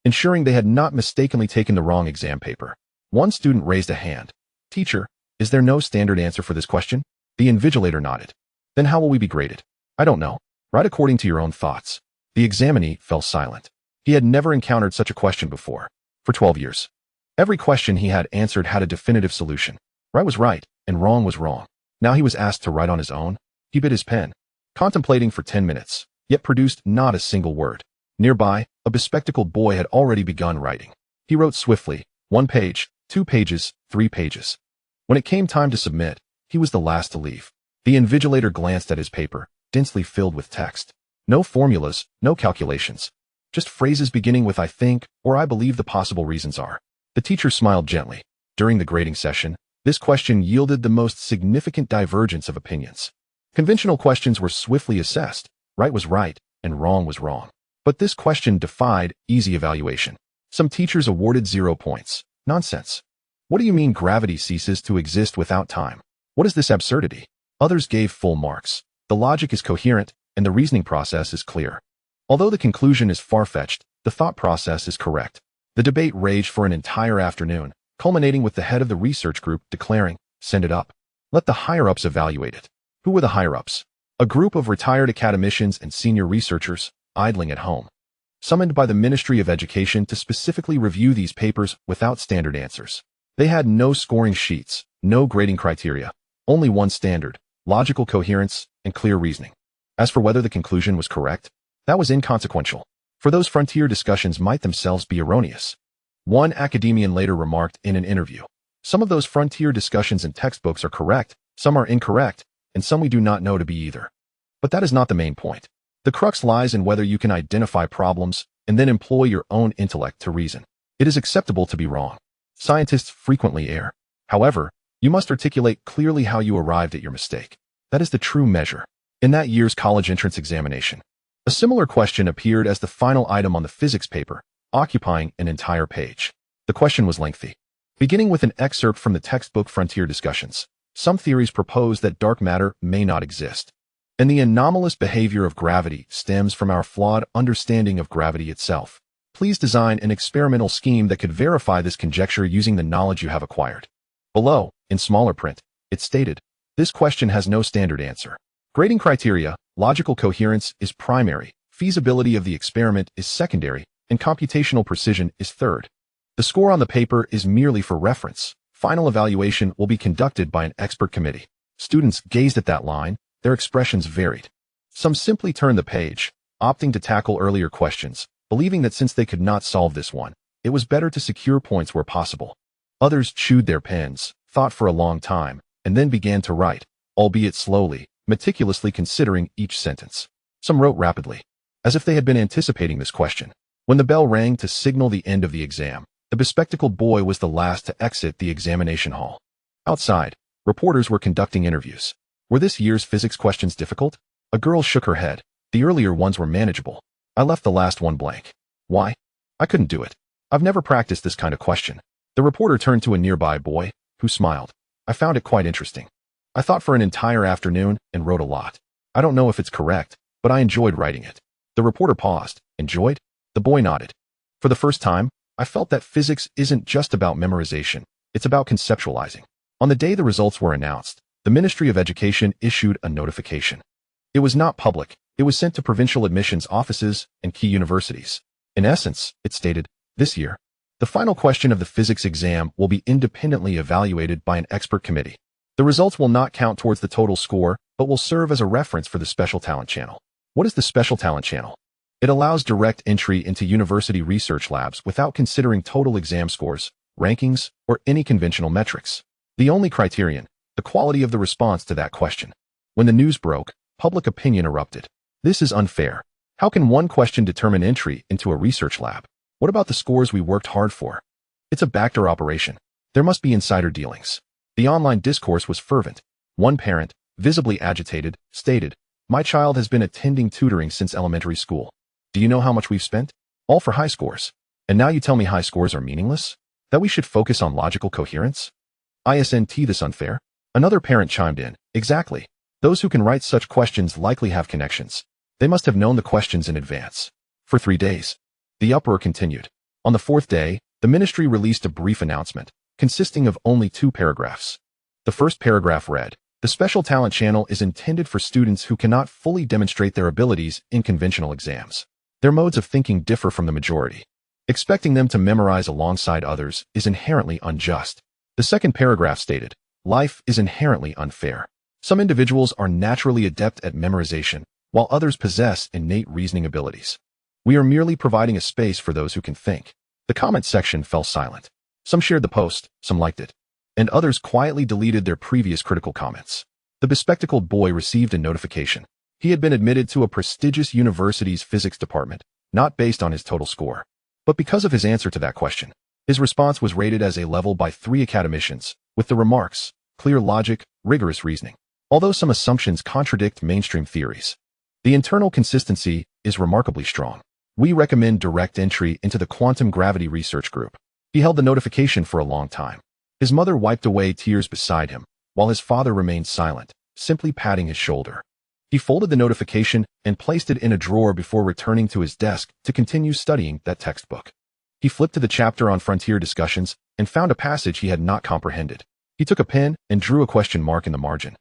ensuring they had not mistakenly taken the wrong exam paper. One student raised a hand. "Teacher, is there no standard answer for this question?" The invigilator nodded. "Then how will we be graded?" "I don't know. Write according to your own thoughts." The examinee fell silent. He had never encountered such a question before. For 12 years, every question he had answered had a definitive solution. Right was right, and wrong was wrong. Now he was asked to write on his own. He bit his pen, contemplating for 10 minutes, yet produced not a single word. Nearby, a bespectacled boy had already begun writing. He wrote swiftly, 1 page, 2 pages, 3 pages. When it came time to submit, he was the last to leave. The invigilator glanced at his paper, densely filled with text. No formulas, no calculations. Just phrases beginning with "I think" or "I believe the possible reasons are." The teacher smiled gently. During the grading session, this question yielded the most significant divergence of opinions. Conventional questions were swiftly assessed. Right was right, and wrong was wrong. But this question defied easy evaluation. Some teachers awarded 0 points. Nonsense. What do you mean gravity ceases to exist without time? What is this absurdity? Others gave full marks. The logic is coherent, and the reasoning process is clear. Although the conclusion is far-fetched, the thought process is correct. The debate raged for an entire afternoon, culminating with the head of the research group declaring, "Send it up. Let the higher-ups evaluate it." Who were the higher-ups? A group of retired academicians and senior researchers, idling at home, summoned by the Ministry of Education to specifically review these papers without standard answers. They had no scoring sheets, no grading criteria, only one standard: logical coherence and clear reasoning. As for whether the conclusion was correct, that was inconsequential, for those frontier discussions might themselves be erroneous. One academician later remarked in an interview, "Some of those frontier discussions in textbooks are correct, some are incorrect, and some we do not know to be either." But that is not the main point. The crux lies in whether you can identify problems and then employ your own intellect to reason. It is acceptable to be wrong. Scientists frequently err. However, you must articulate clearly how you arrived at your mistake. That is the true measure. In that year's college entrance examination, a similar question appeared as the final item on the physics paper, occupying an entire page. The question was lengthy. Beginning with an excerpt from the textbook Frontier Discussions, some theories propose that dark matter may not exist, and the anomalous behavior of gravity stems from our flawed understanding of gravity itself. Please design an experimental scheme that could verify this conjecture using the knowledge you have acquired. Below, in smaller print, it stated, "This question has no standard answer. Grading criteria, logical coherence is primary, feasibility of the experiment is secondary, and computational precision is third. The score on the paper is merely for reference. Final evaluation will be conducted by an expert committee." Students gazed at that line. Their expressions varied. Some simply turned the page, opting to tackle earlier questions, believing that since they could not solve this one, it was better to secure points where possible. Others chewed their pens, thought for a long time, and then began to write, albeit slowly, meticulously considering each sentence. Some wrote rapidly, as if they had been anticipating this question. When the bell rang to signal the end of the exam, the bespectacled boy was the last to exit the examination hall. Outside, reporters were conducting interviews. Were this year's physics questions difficult? A girl shook her head. The earlier ones were manageable. I left the last one blank. Why? I couldn't do it. I've never practiced this kind of question. The reporter turned to a nearby boy, who smiled. I found it quite interesting. I thought for an entire afternoon and wrote a lot. I don't know if it's correct, but I enjoyed writing it. The reporter paused. Enjoyed? The boy nodded. For the first time, I felt that physics isn't just about memorization. It's about conceptualizing. On the day the results were announced, the Ministry of Education issued a notification. It was not public. It was sent to provincial admissions offices and key universities. In essence, it stated, "This year, the final question of the physics exam will be independently evaluated by an expert committee. The results will not count towards the total score, but will serve as a reference for the Special Talent Channel." What is the Special Talent Channel? It allows direct entry into university research labs without considering total exam scores, rankings, or any conventional metrics. The only criterion, the quality of the response to that question. When the news broke, public opinion erupted. This is unfair. How can one question determine entry into a research lab? What about the scores we worked hard for? It's a backdoor operation. There must be insider dealings. The online discourse was fervent. One parent, visibly agitated, stated, "My child has been attending tutoring since elementary school. Do you know how much we've spent? All for high scores. And now you tell me high scores are meaningless? That we should focus on logical coherence? Isn't this unfair?" Another parent chimed in, "Exactly. Those who can write such questions likely have connections. They must have known the questions in advance." For 3 days, the uproar continued. On the 4th day, the ministry released a brief announcement, consisting of only 2 paragraphs. The first paragraph read, "The Special Talent Channel is intended for students who cannot fully demonstrate their abilities in conventional exams. Their modes of thinking differ from the majority. Expecting them to memorize alongside others is inherently unjust." The second paragraph stated, "Life is inherently unfair. Some individuals are naturally adept at memorization, while others possess innate reasoning abilities. We are merely providing a space for those who can think." The comment section fell silent. Some shared the post, some liked it, and others quietly deleted their previous critical comments. The bespectacled boy received a notification. He had been admitted to a prestigious university's physics department, not based on his total score, but because of his answer to that question. His response was rated as a level by 3 academicians, with the remarks, "Clear logic, rigorous reasoning." Although some assumptions contradict mainstream theories, the internal consistency is remarkably strong. We recommend direct entry into the quantum gravity research group. He held the notification for a long time. His mother wiped away tears beside him, while his father remained silent, simply patting his shoulder. He folded the notification and placed it in a drawer before returning to his desk to continue studying that textbook. He flipped to the chapter on frontier discussions and found a passage he had not comprehended. He took a pen and drew a question mark in the margin,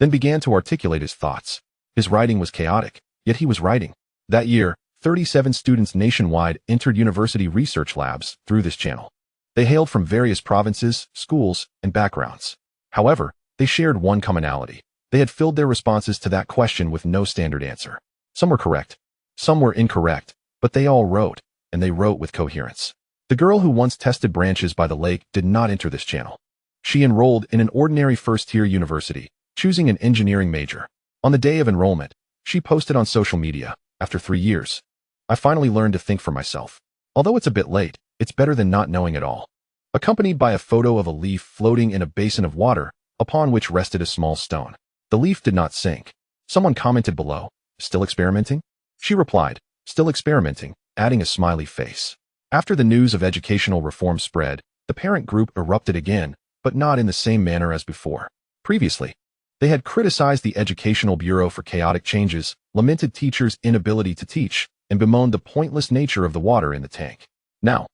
then began to articulate his thoughts. His writing was chaotic, yet he was writing. That year, 37 students nationwide entered university research labs through this channel. They hailed from various provinces, schools, and backgrounds. However, they shared one commonality. They had filled their responses to that question with no standard answer. Some were correct, some were incorrect, but they all wrote, and they wrote with coherence. The girl who once tested branches by the lake did not enter this channel. She enrolled in an ordinary first-tier university, choosing an engineering major. On the day of enrollment, she posted on social media, "After 3 years, I finally learned to think for myself. Although it's a bit late, it's better than not knowing at all." Accompanied by a photo of a leaf floating in a basin of water, upon which rested a small stone. The leaf did not sink. Someone commented below, "Still experimenting?" She replied, "Still experimenting," adding a smiley face. After the news of educational reform spread, the parent group erupted again, but not in the same manner as before. Previously, they had criticized the Educational Bureau for chaotic changes, lamented teachers' inability to teach, and bemoaned the pointless nature of the water in the tank. Now,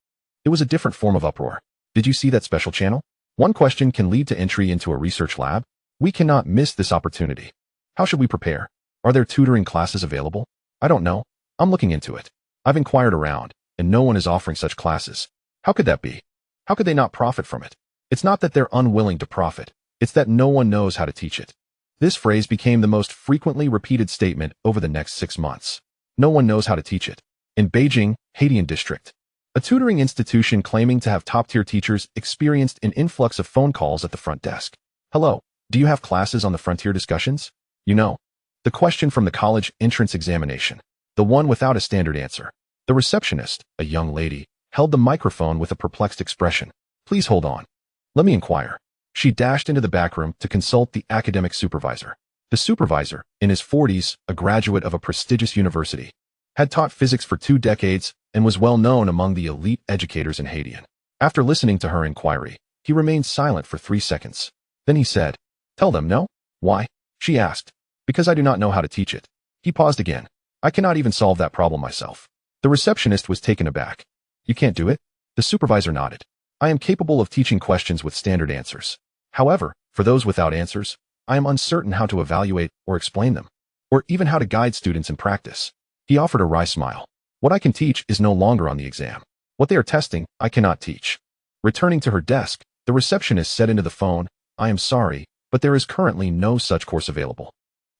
it was a different form of uproar. Did you see that special channel? One question can lead to entry into a research lab. We cannot miss this opportunity. How should we prepare? Are there tutoring classes available? I don't know. I'm looking into it. I've inquired around, and no one is offering such classes. How could that be? How could they not profit from it? It's not that they're unwilling to profit. It's that no one knows how to teach it. This phrase became the most frequently repeated statement over the next 6 months. No one knows how to teach it. In Beijing, Haidian district, a tutoring institution claiming to have top-tier teachers experienced an influx of phone calls at the front desk. "Hello, do you have classes on the frontier discussions?" You know, the question from the college entrance examination, the one without a standard answer. The receptionist, a young lady, held the microphone with a perplexed expression. "Please hold on. Let me inquire." She dashed into the back room to consult the academic supervisor. The supervisor, in his 40s, a graduate of a prestigious university, had taught physics for 2 decades and was well known among the elite educators in Haitian. After listening to her inquiry, he remained silent for 3 seconds. Then he said, "Tell them no?" "Why?" she asked. "Because I do not know how to teach it." He paused again. "I cannot even solve that problem myself." The receptionist was taken aback. "You can't do it?" The supervisor nodded. "I am capable of teaching questions with standard answers. However, for those without answers, I am uncertain how to evaluate or explain them, or even how to guide students in practice." He offered a wry smile. "What I can teach is no longer on the exam. What they are testing, I cannot teach." Returning to her desk, the receptionist said into the phone, "I am sorry, but there is currently no such course available."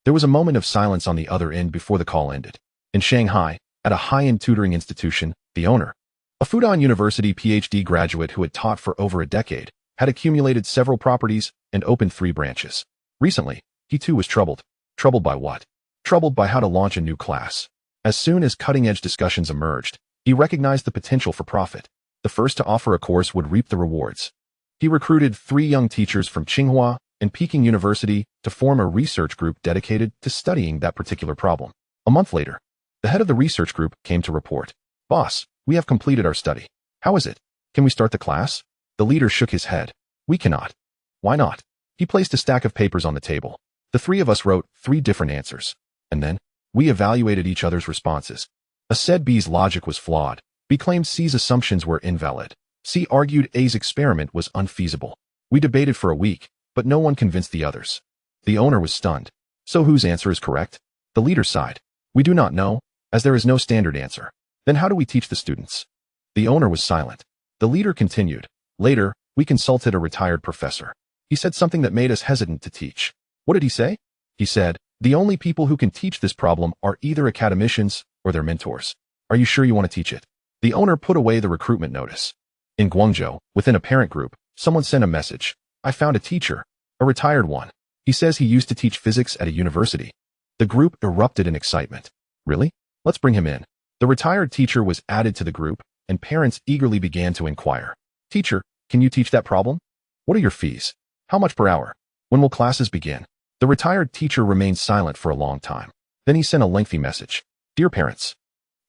There was a moment of silence on the other end before the call ended. In Shanghai, at a high-end tutoring institution, the owner, a Fudan University PhD graduate who had taught for over a decade, had accumulated several properties and opened 3 branches. Recently, he too was troubled. Troubled by what? Troubled by how to launch a new class. As soon as cutting-edge discussions emerged, he recognized the potential for profit. The first to offer a course would reap the rewards. He recruited 3 young teachers from Tsinghua and Peking University to form a research group dedicated to studying that particular problem. A month later, the head of the research group came to report, "Boss, we have completed our study. How is it? Can we start the class?" The leader shook his head. "We cannot." "Why not?" He placed a stack of papers on the table. The 3 of us wrote 3 different answers. And then, we evaluated each other's responses. A said B's logic was flawed. B claimed C's assumptions were invalid. C argued A's experiment was unfeasible. We debated for a week, but no one convinced the others. The owner was stunned. "So whose answer is correct?" The leader sighed. "We do not know, as there is no standard answer." "Then how do we teach the students?" The owner was silent. The leader continued. "Later, we consulted a retired professor. He said something that made us hesitant to teach." "What did he say?" "He said, the only people who can teach this problem are either academicians or their mentors. Are you sure you want to teach it?" The owner put away the recruitment notice. In Guangzhou, within a parent group, someone sent a message. "I found a teacher, a retired one. He says he used to teach physics at a university." The group erupted in excitement. "Really? Let's bring him in." The retired teacher was added to the group, and parents eagerly began to inquire. "Teacher, can you teach that problem? What are your fees? How much per hour? When will classes begin?" The retired teacher remained silent for a long time. Then he sent a lengthy message. "Dear parents,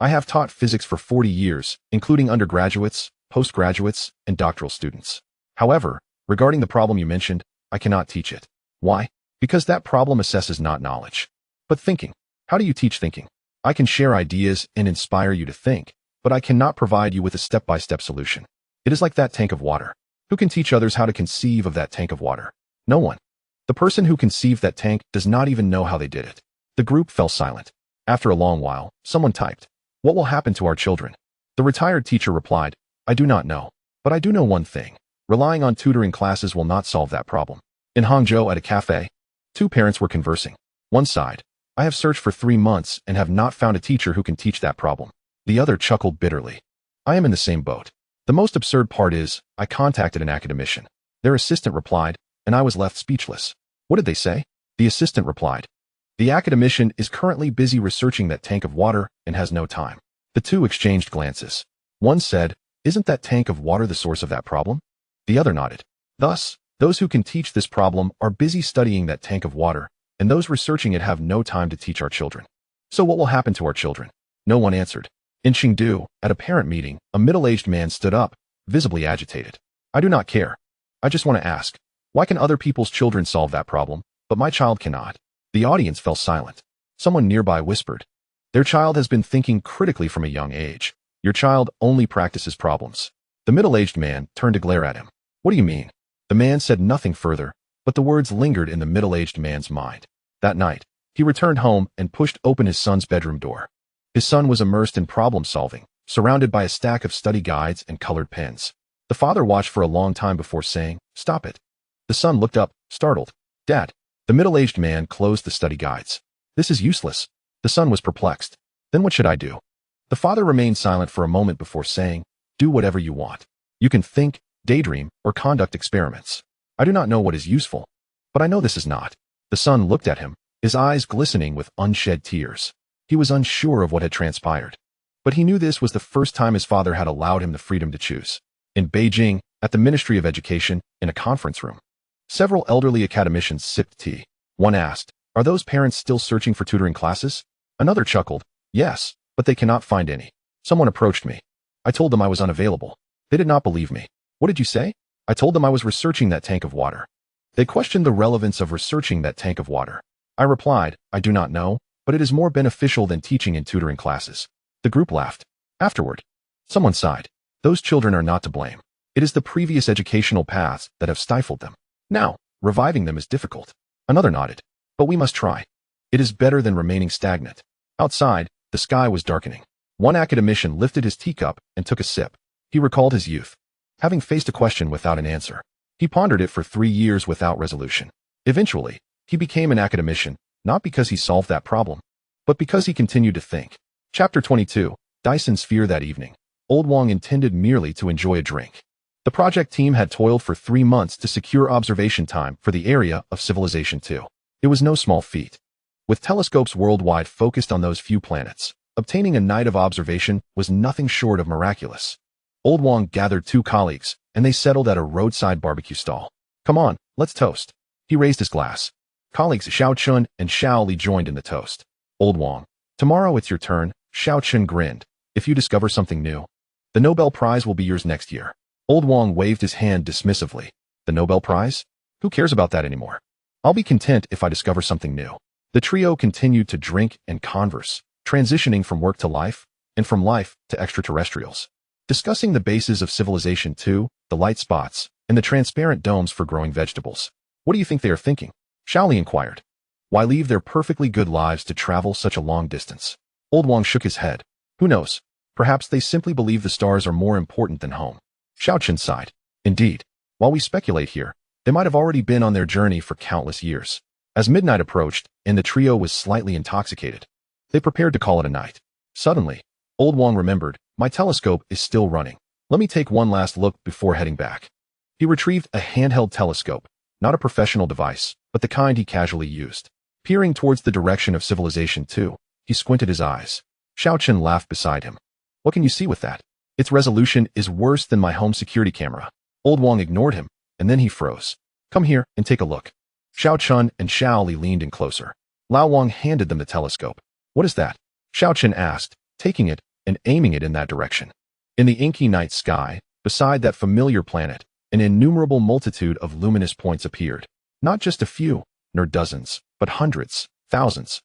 I have taught physics for 40 years, including undergraduates, postgraduates, and doctoral students. However, regarding the problem you mentioned, I cannot teach it. Why? Because that problem assesses not knowledge, but thinking. How do you teach thinking? I can share ideas and inspire you to think, but I cannot provide you with a step-by-step solution. It is like that tank of water. Who can teach others how to conceive of that tank of water? No one. The person who conceived that tank does not even know how they did it. The group fell silent. After a long while, someone typed, "What will happen to our children?" The retired teacher replied, "I do not know. But I do know one thing. Relying on tutoring classes will not solve that problem." In Hangzhou at a cafe, two parents were conversing. One sighed, "I have searched for 3 months and have not found a teacher who can teach that problem." The other chuckled bitterly. "I am in the same boat. The most absurd part is, I contacted an academician. Their assistant replied, and I was left speechless." "What did they say?" The assistant replied, "The academician is currently busy researching that tank of water and has no time." The two exchanged glances. One said, "Isn't that tank of water the source of that problem?" The other nodded. Thus, those who can teach this problem are busy studying that tank of water, and those researching it have no time to teach our children. So what will happen to our children? No one answered. In Chengdu, at a parent meeting, a middle-aged man stood up, visibly agitated. "I do not care. I just want to ask, why can other people's children solve that problem, but my child cannot?" The audience fell silent. Someone nearby whispered, "Their child has been thinking critically from a young age. Your child only practices problems." The middle-aged man turned to glare at him. "What do you mean?" The man said nothing further, but the words lingered in the middle-aged man's mind. That night, he returned home and pushed open his son's bedroom door. His son was immersed in problem-solving, surrounded by a stack of study guides and colored pens. The father watched for a long time before saying, "Stop it." The son looked up, startled. "Dad." The middle-aged man closed the study guides. "This is useless." The son was perplexed. "Then what should I do?" The father remained silent for a moment before saying, "Do whatever you want. You can think, daydream, or conduct experiments. I do not know what is useful, but I know this is not." The son looked at him, his eyes glistening with unshed tears. He was unsure of what had transpired, but he knew this was the first time his father had allowed him the freedom to choose. In Beijing, at the Ministry of Education, in a conference room, several elderly academicians sipped tea. One asked, "Are those parents still searching for tutoring classes?" Another chuckled, "Yes, but they cannot find any." Someone approached me. I told them I was unavailable. They did not believe me. "What did you say?" I told them I was researching that tank of water. They questioned the relevance of researching that tank of water. I replied, "I do not know, but it is more beneficial than teaching in tutoring classes." The group laughed. Afterward, someone sighed. "Those children are not to blame. It is the previous educational paths that have stifled them. Now, reviving them is difficult." Another nodded. "But we must try. It is better than remaining stagnant." Outside, the sky was darkening. One academician lifted his teacup and took a sip. He recalled his youth, having faced a question without an answer. He pondered it for 3 years without resolution. Eventually, he became an academician, not because he solved that problem, but because he continued to think. Chapter 22, Dyson's Fear. That evening, Old Wong intended merely to enjoy a drink. The project team had toiled for 3 months to secure observation time for the area of Civilization 2. It was no small feat. With telescopes worldwide focused on those few planets, obtaining a night of observation was nothing short of miraculous. Old Wong gathered 2 colleagues, and they settled at a roadside barbecue stall. "Come on, let's toast." He raised his glass. Colleagues Xiao Chun and Xiao Li joined in the toast. "Old Wong, tomorrow it's your turn." Xiao Chun grinned. "If you discover something new, the Nobel Prize will be yours next year." Old Wong waved his hand dismissively. "The Nobel Prize? Who cares about that anymore? I'll be content if I discover something new." The trio continued to drink and converse, transitioning from work to life, and from life to extraterrestrials, discussing the bases of Civilization 2, the light spots, and the transparent domes for growing vegetables. "What do you think they are thinking?" Shaoli inquired. "Why leave their perfectly good lives to travel such a long distance?" Old Wong shook his head. "Who knows? Perhaps they simply believe the stars are more important than home." Xiao Chen sighed. "Indeed, while we speculate here, they might have already been on their journey for countless years." As midnight approached, and the trio was slightly intoxicated, they prepared to call it a night. Suddenly, Old Wong remembered, "My telescope is still running. Let me take one last look before heading back." He retrieved a handheld telescope, not a professional device, but the kind he casually used. Peering towards the direction of Civilization 2, he squinted his eyes. Xiao Chen laughed beside him. "What can you see with that? Its resolution is worse than my home security camera." Old Wong ignored him, and then he froze. "Come here and take a look." Xiao Chun and Xiao Li leaned in closer. Lao Wang handed them the telescope. "What is that?" Xiao Chen asked, taking it, and aiming it in that direction. In the inky night sky, beside that familiar planet, an innumerable multitude of luminous points appeared. Not just a few, nor dozens, but hundreds, thousands.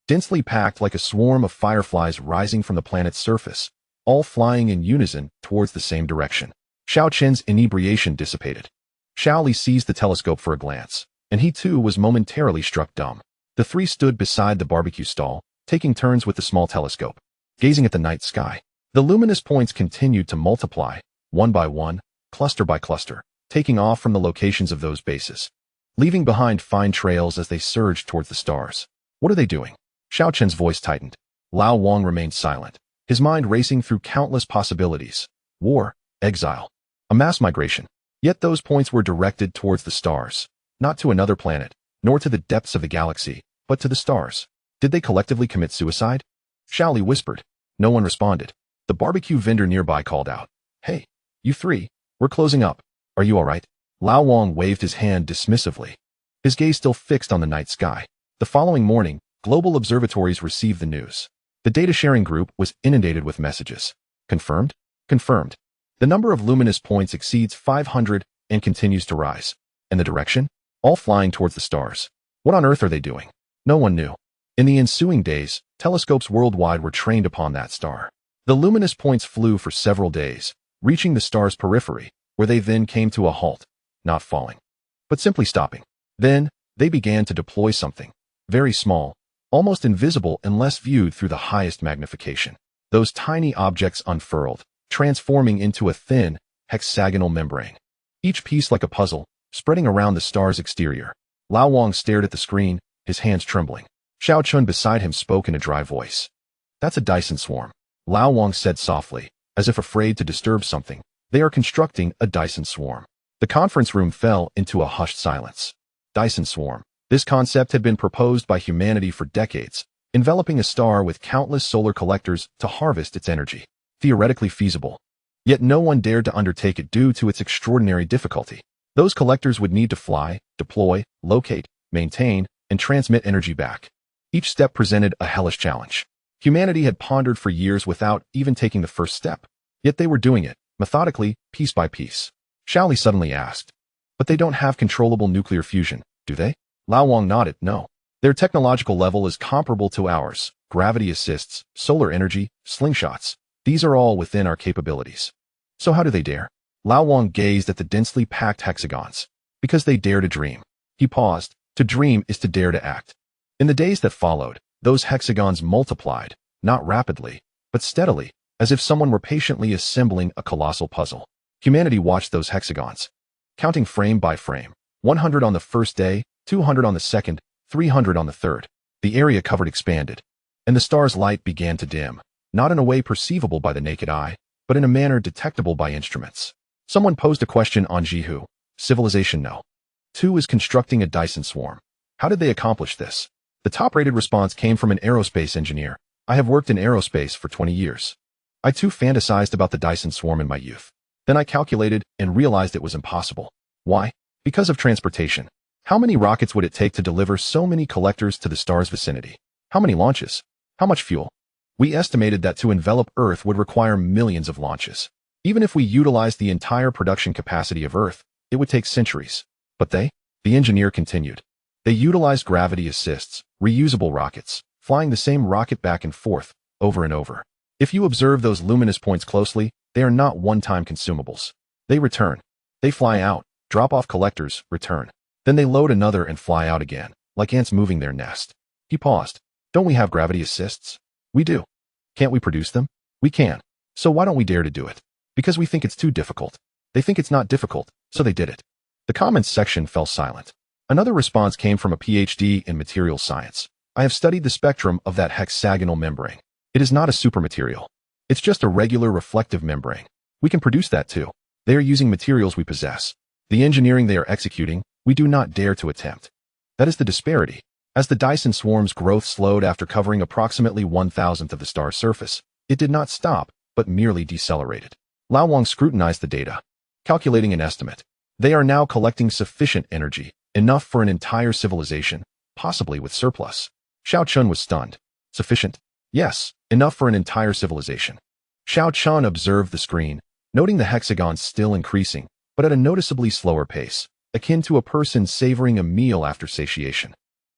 Densely packed like a swarm of fireflies rising from the planet's surface, all flying in unison towards the same direction. Xiao Chen's inebriation dissipated. Xiao Li seized the telescope for a glance, and he too was momentarily struck dumb. The three stood beside the barbecue stall, taking turns with the small telescope, gazing at the night sky. The luminous points continued to multiply, one by one, cluster by cluster, taking off from the locations of those bases, leaving behind fine trails as they surged towards the stars. What are they doing? Xiao Chen's voice tightened. Lao Wang remained silent, his mind racing through countless possibilities. War, exile, a mass migration. Yet those points were directed towards the stars, not to another planet, nor to the depths of the galaxy, but to the stars. Did they collectively commit suicide? Xiao Li whispered. No one responded. The barbecue vendor nearby called out. Hey, you three, we're closing up. Are you all right? Lao Wang waved his hand dismissively, his gaze still fixed on the night sky. The following morning, global observatories received the news. The data sharing group was inundated with messages. Confirmed? Confirmed. The number of luminous points exceeds 500 and continues to rise. And the direction? All flying towards the stars. What on earth are they doing? No one knew. In the ensuing days, telescopes worldwide were trained upon that star. The luminous points flew for several days, reaching the star's periphery, where they then came to a halt, not falling, but simply stopping. Then, they began to deploy something, very small, almost invisible unless viewed through the highest magnification. Those tiny objects unfurled, transforming into a thin, hexagonal membrane. Each piece like a puzzle, spreading around the star's exterior. Lao Wang stared at the screen, his hands trembling. Xiao Chun beside him spoke in a dry voice. That's a Dyson swarm. Lao Wang said softly, as if afraid to disturb something. They are constructing a Dyson swarm. The conference room fell into a hushed silence. Dyson swarm. This concept had been proposed by humanity for decades, enveloping a star with countless solar collectors to harvest its energy. Theoretically feasible. Yet no one dared to undertake it due to its extraordinary difficulty. Those collectors would need to fly, deploy, locate, maintain, and transmit energy back. Each step presented a hellish challenge. Humanity had pondered for years without even taking the first step. Yet they were doing it, methodically, piece by piece. Xiao Li suddenly asked. But they don't have controllable nuclear fusion, do they? Lao Wang nodded, no. Their technological level is comparable to ours. Gravity assists, solar energy, slingshots. These are all within our capabilities. So how do they dare? Lao Wang gazed at the densely packed hexagons. Because they dare to dream. He paused. To dream is to dare to act. In the days that followed, those hexagons multiplied, not rapidly, but steadily, as if someone were patiently assembling a colossal puzzle. Humanity watched those hexagons, counting frame by frame. 100 on the first day, 200 on the second, 300 on the third. The area covered expanded, and the star's light began to dim, not in a way perceivable by the naked eye, but in a manner detectable by instruments. Someone posed a question on Jihu. Civilization no. 2 is constructing a Dyson swarm. How did they accomplish this? The top-rated response came from an aerospace engineer. I have worked in aerospace for 20 years. I too fantasized about the Dyson swarm in my youth. Then I calculated and realized it was impossible. Why? Because of transportation. How many rockets would it take to deliver so many collectors to the star's vicinity? How many launches? How much fuel? We estimated that to envelop Earth would require millions of launches. Even if we utilized the entire production capacity of Earth, it would take centuries. But the engineer continued. They utilized gravity assists, reusable rockets, flying the same rocket back and forth, over and over. If you observe those luminous points closely, they are not one-time consumables. They return. They fly out, drop off collectors, return. Then they load another and fly out again, like ants moving their nest. He paused. Don't we have gravity assists? We do. Can't we produce them? We can. So why don't we dare to do it? Because we think it's too difficult. They think it's not difficult, so they did it. The comments section fell silent. Another response came from a PhD in materials science. I have studied the spectrum of that hexagonal membrane. It is not a supermaterial. It's just a regular reflective membrane. We can produce that too. They are using materials we possess. The engineering they are executing, we do not dare to attempt. That is the disparity. As the Dyson swarm's growth slowed after covering approximately 1,000th of the star's surface, it did not stop, but merely decelerated. Lao Wang scrutinized the data, calculating an estimate. They are now collecting sufficient energy, enough for an entire civilization, possibly with surplus. Xiao Chun was stunned. Sufficient? Yes, enough for an entire civilization. Xiao Chun observed the screen, noting the hexagons still increasing, but at a noticeably slower pace, akin to a person savoring a meal after satiation.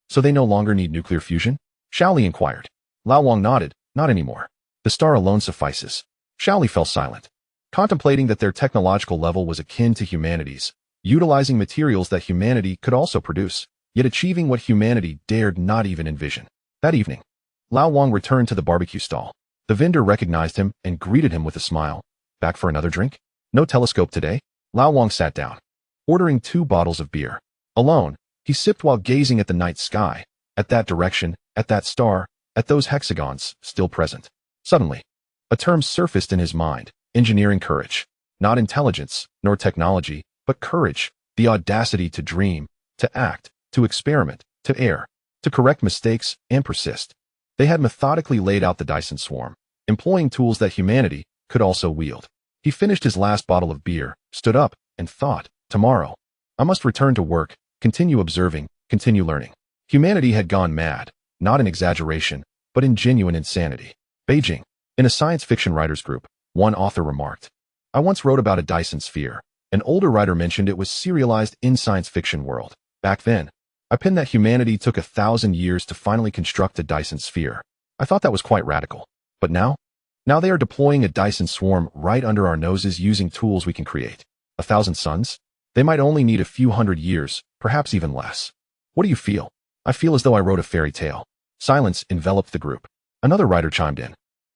So they no longer need nuclear fusion? Shaoli inquired. Lao Wang nodded. Not anymore. The star alone suffices. Shaoli fell silent, contemplating that their technological level was akin to humanity's, utilizing materials that humanity could also produce, yet achieving what humanity dared not even envision. That evening, Lao Wang returned to the barbecue stall. The vendor recognized him and greeted him with a smile. Back for another drink? No telescope today? Lao Wang sat down, ordering 2 bottles of beer. Alone, he sipped while gazing at the night sky, at that direction, at that star, at those hexagons still present. Suddenly, a term surfaced in his mind: engineering courage. Not intelligence, nor technology, but courage, the audacity to dream, to act, to experiment, to err, to correct mistakes, and persist. They had methodically laid out the Dyson swarm, employing tools that humanity could also wield. He finished his last bottle of beer, stood up, and thought, tomorrow, I must return to work, continue observing, continue learning. Humanity had gone mad, not in exaggeration, but in genuine insanity. Beijing. In a science fiction writers group, one author remarked, I once wrote about a Dyson sphere. An older writer mentioned it was serialized in science fiction world. Back then, I pinned that humanity took 1,000 years to finally construct a Dyson sphere. I thought that was quite radical. But now they are deploying a Dyson swarm right under our noses using tools we can create. 1,000 suns? They might only need a few hundred years, perhaps even less. What do you feel? I feel as though I wrote a fairy tale. Silence enveloped the group. Another writer chimed in.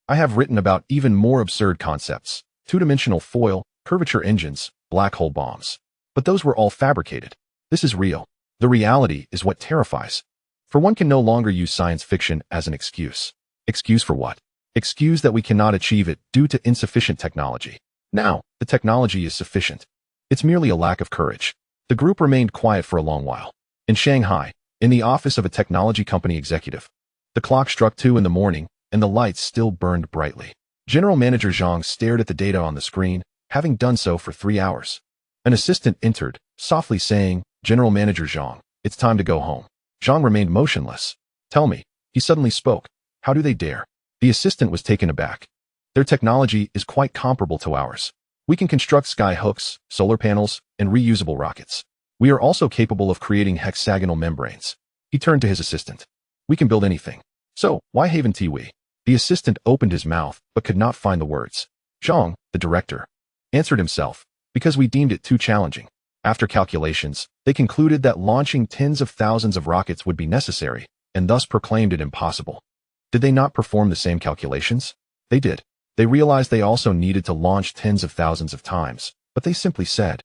I have written about even more absurd concepts: two-dimensional foil, curvature engines, black hole bombs. But those were all fabricated. This is real. The reality is what terrifies. For one can no longer use science fiction as an excuse. Excuse for what? Excuse that we cannot achieve it due to insufficient technology. Now, the technology is sufficient. It's merely a lack of courage. The group remained quiet for a long while. In Shanghai, in the office of a technology company executive, the clock struck 2 in the morning, and the lights still burned brightly. General Manager Xirang stared at the data on the screen, having done so for 3 hours. An assistant entered, softly saying, General Manager Xirang, it's time to go home. Xirang remained motionless. Tell me, he suddenly spoke. How do they dare? The assistant was taken aback. Their technology is quite comparable to ours. We can construct sky hooks, solar panels, and reusable rockets. We are also capable of creating hexagonal membranes. He turned to his assistant. We can build anything. So, why haven't we? The assistant opened his mouth, but could not find the words. Zhang, the director, answered himself, because we deemed it too challenging. After calculations, they concluded that launching tens of thousands of rockets would be necessary, and thus proclaimed it impossible. Did they not perform the same calculations? They did. They realized they also needed to launch tens of thousands of times, but they simply said,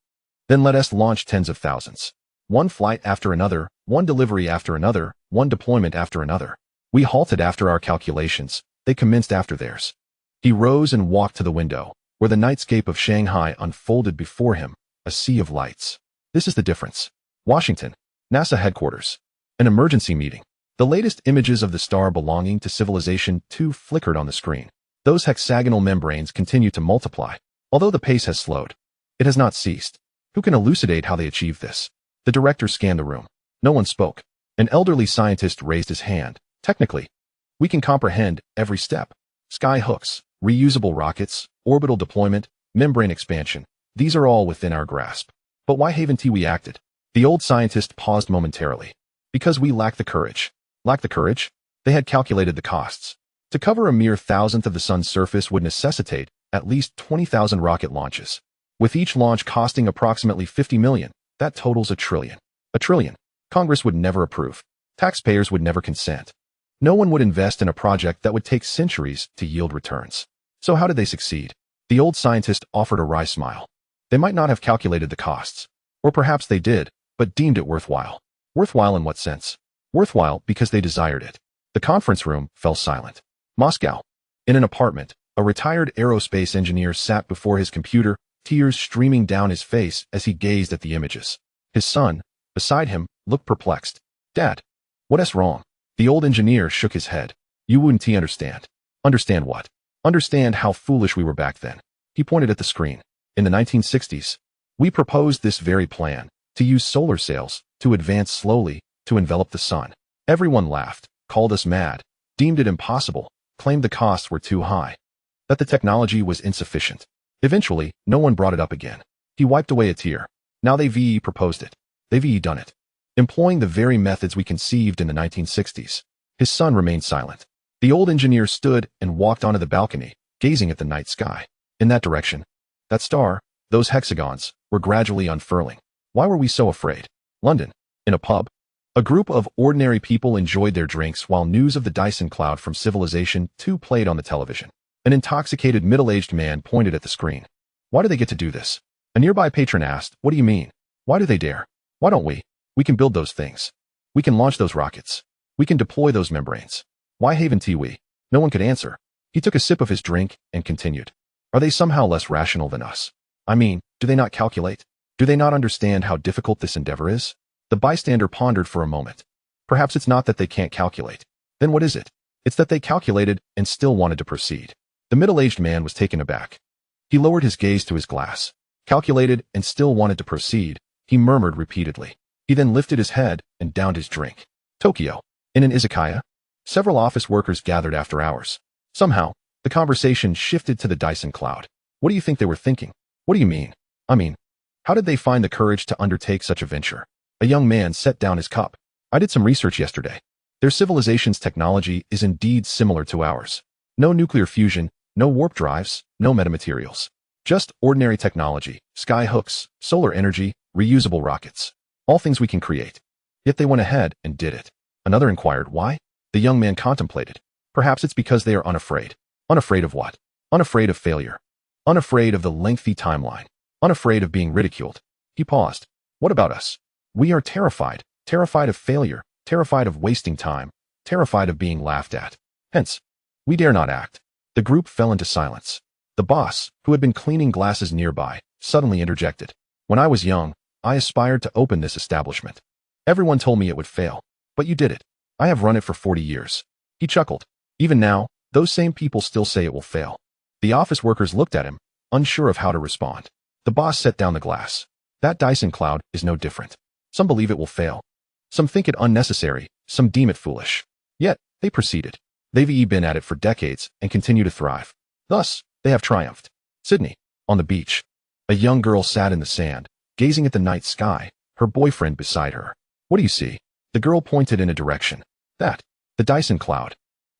then let us launch tens of thousands. One flight after another, one delivery after another, one deployment after another. We halted after our calculations. They commenced after theirs. He rose and walked to the window, where the nightscape of Shanghai unfolded before him, a sea of lights. This is the difference. Washington, NASA headquarters. An emergency meeting. The latest images of the star belonging to Civilization 2 flickered on the screen. Those hexagonal membranes continue to multiply. Although the pace has slowed, it has not ceased. Who can elucidate how they achieve this? The director scanned the room. No one spoke. An elderly scientist raised his hand. Technically, we can comprehend every step. Sky hooks, reusable rockets, orbital deployment, membrane expansion. These are all within our grasp. But why haven't we acted? The old scientist paused momentarily. Because we lack the courage. Lack the courage? They had calculated the costs. To cover a mere thousandth of the sun's surface would necessitate at least 20,000 rocket launches. With each launch costing approximately 50 million, that totals $1 trillion. $1 trillion. Congress would never approve. Taxpayers would never consent. No one would invest in a project that would take centuries to yield returns. So how did they succeed? The old scientist offered a wry smile. They might not have calculated the costs. Or perhaps they did, but deemed it worthwhile. Worthwhile in what sense? Worthwhile because they desired it. The conference room fell silent. Moscow. In an apartment, a retired aerospace engineer sat before his computer, tears streaming down his face as he gazed at the images. His son, beside him, looked perplexed. Dad, what's wrong? The old engineer shook his head. You wouldn't understand. Understand what? Understand how foolish we were back then. He pointed at the screen. In the 1960s, we proposed this very plan, to use solar sails, to advance slowly, to envelop the sun. Everyone laughed, called us mad, deemed it impossible, claimed the costs were too high. that the technology was insufficient. Eventually, no one brought it up again. He wiped away a tear. Now they've proposed it. They've done it. Employing the very methods we conceived in the 1960s. His son remained silent. The old engineer stood and walked onto the balcony, gazing at the night sky. In that direction, that star, those hexagons, were gradually unfurling. Why were we so afraid? London. In a pub. A group of ordinary people enjoyed their drinks while news of the Dyson Cloud from Civilization 2 played on the television. An intoxicated middle-aged man pointed at the screen. Why do they get to do this? A nearby patron asked, what do you mean? Why do they dare? Why don't we? We can build those things. We can launch those rockets. We can deploy those membranes. Why haven't we? No one could answer. He took a sip of his drink and continued. Are they somehow less rational than us? I mean, do they not calculate? Do they not understand how difficult this endeavor is? The bystander pondered for a moment. Perhaps it's not that they can't calculate. Then what is it? It's that they calculated and still wanted to proceed. The middle-aged man was taken aback. He lowered his gaze to his glass. Calculated and still wanted to proceed, he murmured repeatedly. He then lifted his head and downed his drink. Tokyo. In an izakaya? Several office workers gathered after hours. Somehow, the conversation shifted to the Dyson Cloud. What do you think they were thinking? What do you mean? How did they find the courage to undertake such a venture? A young man set down his cup. I did some research yesterday. Their civilization's technology is indeed similar to ours. No nuclear fusion, no warp drives, no metamaterials. Just ordinary technology, sky hooks, solar energy, reusable rockets. All things we can create. Yet they went ahead and did it. Another inquired why. The young man contemplated. Perhaps it's because they are unafraid. Unafraid of what? Unafraid of failure. Unafraid of the lengthy timeline. Unafraid of being ridiculed. He paused. What about us? We are terrified. Terrified of failure. Terrified of wasting time. Terrified of being laughed at. Hence, we dare not act. The group fell into silence. The boss, who had been cleaning glasses nearby, suddenly interjected. When I was young, I aspired to open this establishment. Everyone told me it would fail. But you did it. I have run it for 40 years. He chuckled. Even now, those same people still say it will fail. The office workers looked at him, unsure of how to respond. The boss set down the glass. That Dyson Cloud is no different. Some believe it will fail. Some think it unnecessary, some deem it foolish. Yet, they proceeded. They've been at it for decades and continue to thrive. Thus, they have triumphed. Sydney. On the beach. A young girl sat in the sand, gazing at the night sky, her boyfriend beside her. What do you see? The girl pointed in a direction. That. The Dyson Cloud.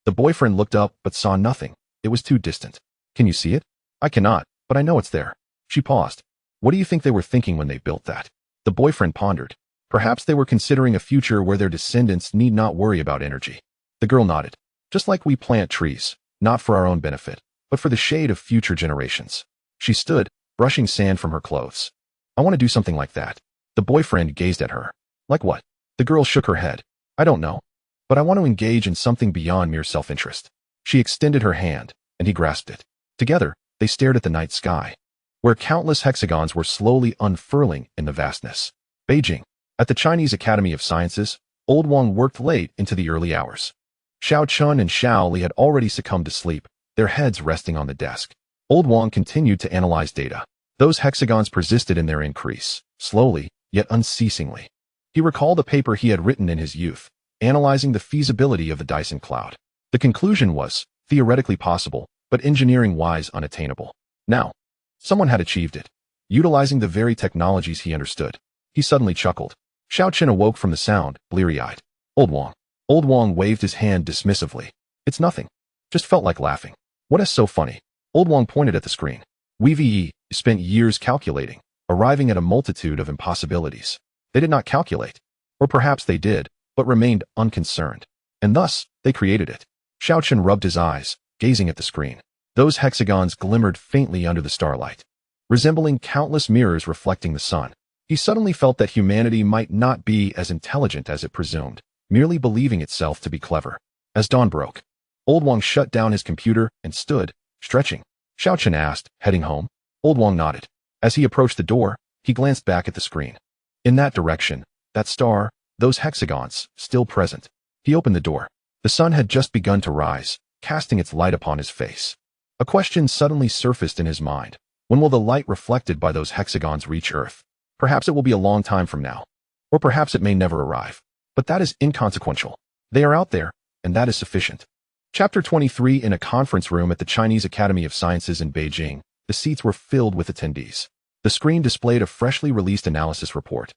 The boyfriend looked up but saw nothing. It was too distant. Can you see it? I cannot, but I know it's there. She paused. What do you think they were thinking when they built that? The boyfriend pondered. Perhaps they were considering a future where their descendants need not worry about energy. The girl nodded. Just like we plant trees, not for our own benefit, but for the shade of future generations. She stood, brushing sand from her clothes. I want to do something like that. The boyfriend gazed at her. Like what? The girl shook her head. I don't know. But I want to engage in something beyond mere self-interest. She extended her hand, and he grasped it. Together, they stared at the night sky, where countless hexagons were slowly unfurling in the vastness. Beijing. At the Chinese Academy of Sciences, Old Wang worked late into the early hours. Xiao Chun and Xiao Li had already succumbed to sleep, their heads resting on the desk. Old Wang continued to analyze data. Those hexagons persisted in their increase, slowly, yet unceasingly. He recalled a paper he had written in his youth, analyzing the feasibility of the Dyson Cloud. The conclusion was, theoretically possible, but engineering-wise unattainable. Now, someone had achieved it, utilizing the very technologies he understood. He suddenly chuckled. Xiao Chen awoke from the sound, bleary-eyed. Old Wang. Old Wang waved his hand dismissively. It's nothing. Just felt like laughing. What is so funny? Old Wang pointed at the screen. We've spent years calculating, arriving at a multitude of impossibilities. They did not calculate. Or perhaps they did, but remained unconcerned. And thus, they created it. Xiao Chen rubbed his eyes, gazing at the screen. Those hexagons glimmered faintly under the starlight, resembling countless mirrors reflecting the sun. He suddenly felt that humanity might not be as intelligent as it presumed, merely believing itself to be clever. As dawn broke, Old Wang shut down his computer and stood, stretching. Xiao Chen asked, heading home? Old Wang nodded. As he approached the door, he glanced back at the screen. In that direction, that star, those hexagons, still present. He opened the door. The sun had just begun to rise, casting its light upon his face. A question suddenly surfaced in his mind. When will the light reflected by those hexagons reach Earth? Perhaps it will be a long time from now. Or perhaps it may never arrive. But that is inconsequential. They are out there, and that is sufficient. Chapter 23. In a conference room at the Chinese Academy of Sciences in Beijing, the seats were filled with attendees. The screen displayed a freshly released analysis report.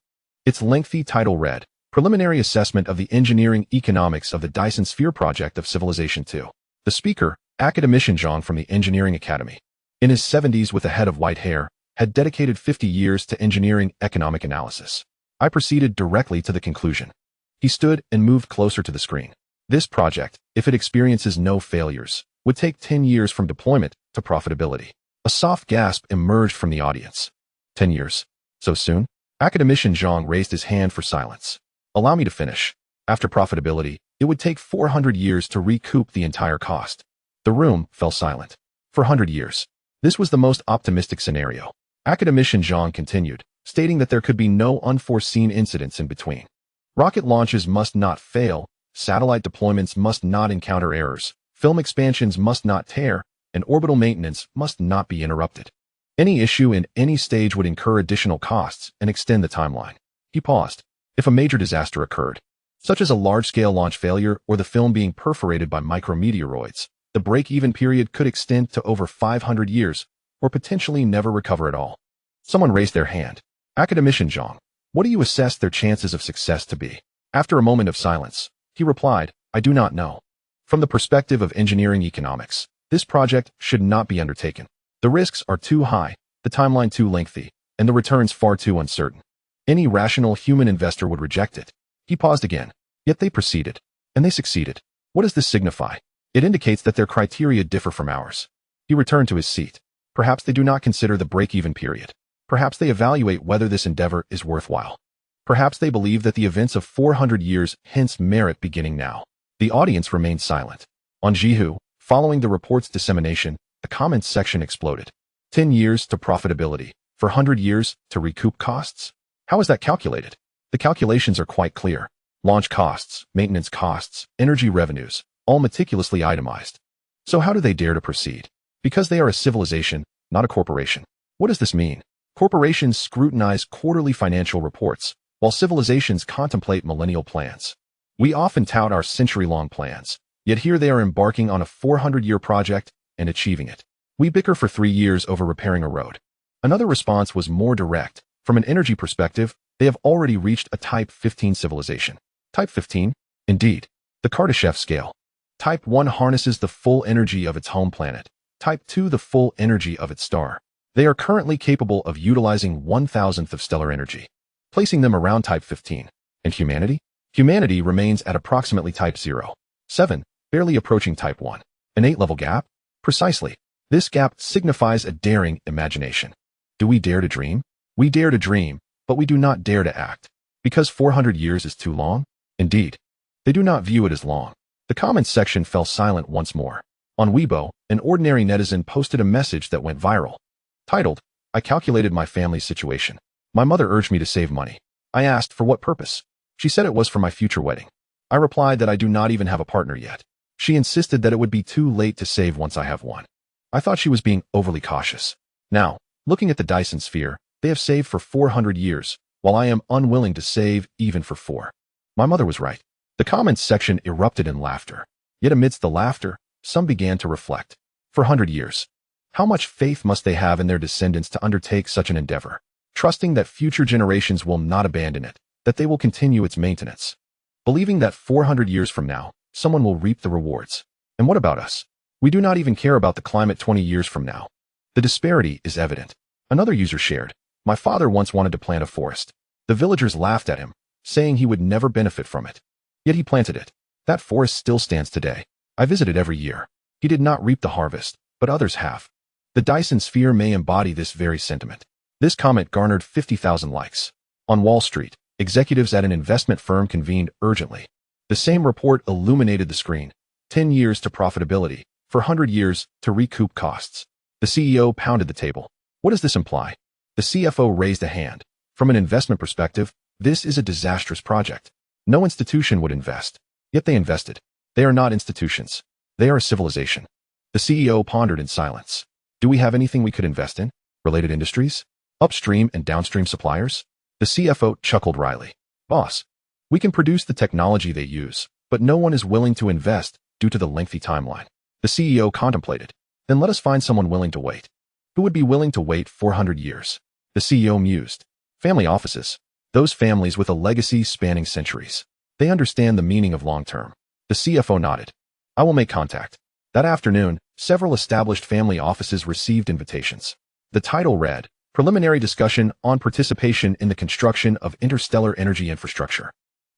Its lengthy title read, Preliminary Assessment of the Engineering Economics of the Dyson Sphere Project of Civilization 2. The speaker, academician Xirang from the Engineering Academy, in his 70s with a head of white hair, had dedicated 50 years to engineering economic analysis. I proceeded directly to the conclusion. He stood and moved closer to the screen. This project, if it experiences no failures, would take 10 years from deployment to profitability. A soft gasp emerged from the audience. 10 years? So soon? Academician Xirang raised his hand for silence. Allow me to finish. After profitability, it would take 400 years to recoup the entire cost. The room fell silent. 400 years. This was the most optimistic scenario. Academician Xirang continued, stating that there could be no unforeseen incidents in between. Rocket launches must not fail, satellite deployments must not encounter errors, film expansions must not tear, and orbital maintenance must not be interrupted. Any issue in any stage would incur additional costs and extend the timeline. He paused. If a major disaster occurred, such as a large-scale launch failure or the film being perforated by micrometeoroids, the break-even period could extend to over 500 years, or potentially never recover at all. Someone raised their hand. Academician Xirang, what do you assess their chances of success to be? After a moment of silence, he replied, I do not know. From the perspective of engineering economics, this project should not be undertaken. The risks are too high, the timeline too lengthy, and the returns far too uncertain. Any rational human investor would reject it. He paused again. Yet they proceeded. And they succeeded. What does this signify? It indicates that their criteria differ from ours. He returned to his seat. Perhaps they do not consider the break-even period. Perhaps they evaluate whether this endeavor is worthwhile. Perhaps they believe that the events of 400 years hence merit beginning now. The audience remained silent. On Godhood, following the report's dissemination, the comments section exploded. 10 years to profitability. For 100 years to recoup costs? How is that calculated? The calculations are quite clear. Launch costs, maintenance costs, energy revenues, all meticulously itemized. So how do they dare to proceed? Because they are a civilization, not a corporation. What does this mean? Corporations scrutinize quarterly financial reports, while civilizations contemplate millennial plans. We often tout our century-long plans, yet here they are embarking on a 400-year project and achieving it. We bicker for 3 years over repairing a road. Another response was more direct. From an energy perspective, they have already reached a Type 15 civilization. Type 15? Indeed. The Kardashev scale. Type 1 harnesses the full energy of its home planet. Type 2 the full energy of its star. They are currently capable of utilizing 1,000th of stellar energy, placing them around Type 15. And humanity? Humanity remains at approximately Type 0. 7, barely approaching Type 1. An 8-level gap? Precisely. This gap signifies a daring imagination. Do we dare to dream? We dare to dream, but we do not dare to act. Because 400 years is too long? Indeed. They do not view it as long. The comments section fell silent once more. On Weibo, an ordinary netizen posted a message that went viral. Titled, I calculated my family's situation. My mother urged me to save money. I asked for what purpose. She said it was for my future wedding. I replied that I do not even have a partner yet. She insisted that it would be too late to save once I have one. I thought she was being overly cautious. Now, looking at the Dyson Sphere, they have saved for 400 years, while I am unwilling to save even for 4. My mother was right. The comments section erupted in laughter. Yet amidst the laughter, some began to reflect. For 100 years. How much faith must they have in their descendants to undertake such an endeavor, trusting that future generations will not abandon it, that they will continue its maintenance, believing that 400 years from now, someone will reap the rewards. And what about us? We do not even care about the climate 20 years from now. The disparity is evident. Another user shared, my father once wanted to plant a forest. The villagers laughed at him, saying he would never benefit from it. Yet he planted it. That forest still stands today. I visit it every year. He did not reap the harvest, but others have. The Dyson Sphere may embody this very sentiment. This comment garnered 50,000 likes. On Wall Street, executives at an investment firm convened urgently. The same report illuminated the screen. 10 years to profitability, for 100 years to recoup costs. The CEO pounded the table. What does this imply? The CFO raised a hand. From an investment perspective, this is a disastrous project. No institution would invest. Yet they invested. They are not institutions. They are a civilization. The CEO pondered in silence. Do we have anything we could invest in? Related industries? Upstream and downstream suppliers? The CFO chuckled wryly. Boss, we can produce the technology they use, but no one is willing to invest due to the lengthy timeline. The CEO contemplated. Then let us find someone willing to wait. Who would be willing to wait 400 years? The CEO mused. Family offices. Those families with a legacy spanning centuries. They understand the meaning of long-term. The CFO nodded. I will make contact. That afternoon, several established family offices received invitations. The title read, Preliminary Discussion on Participation in the Construction of Interstellar Energy Infrastructure.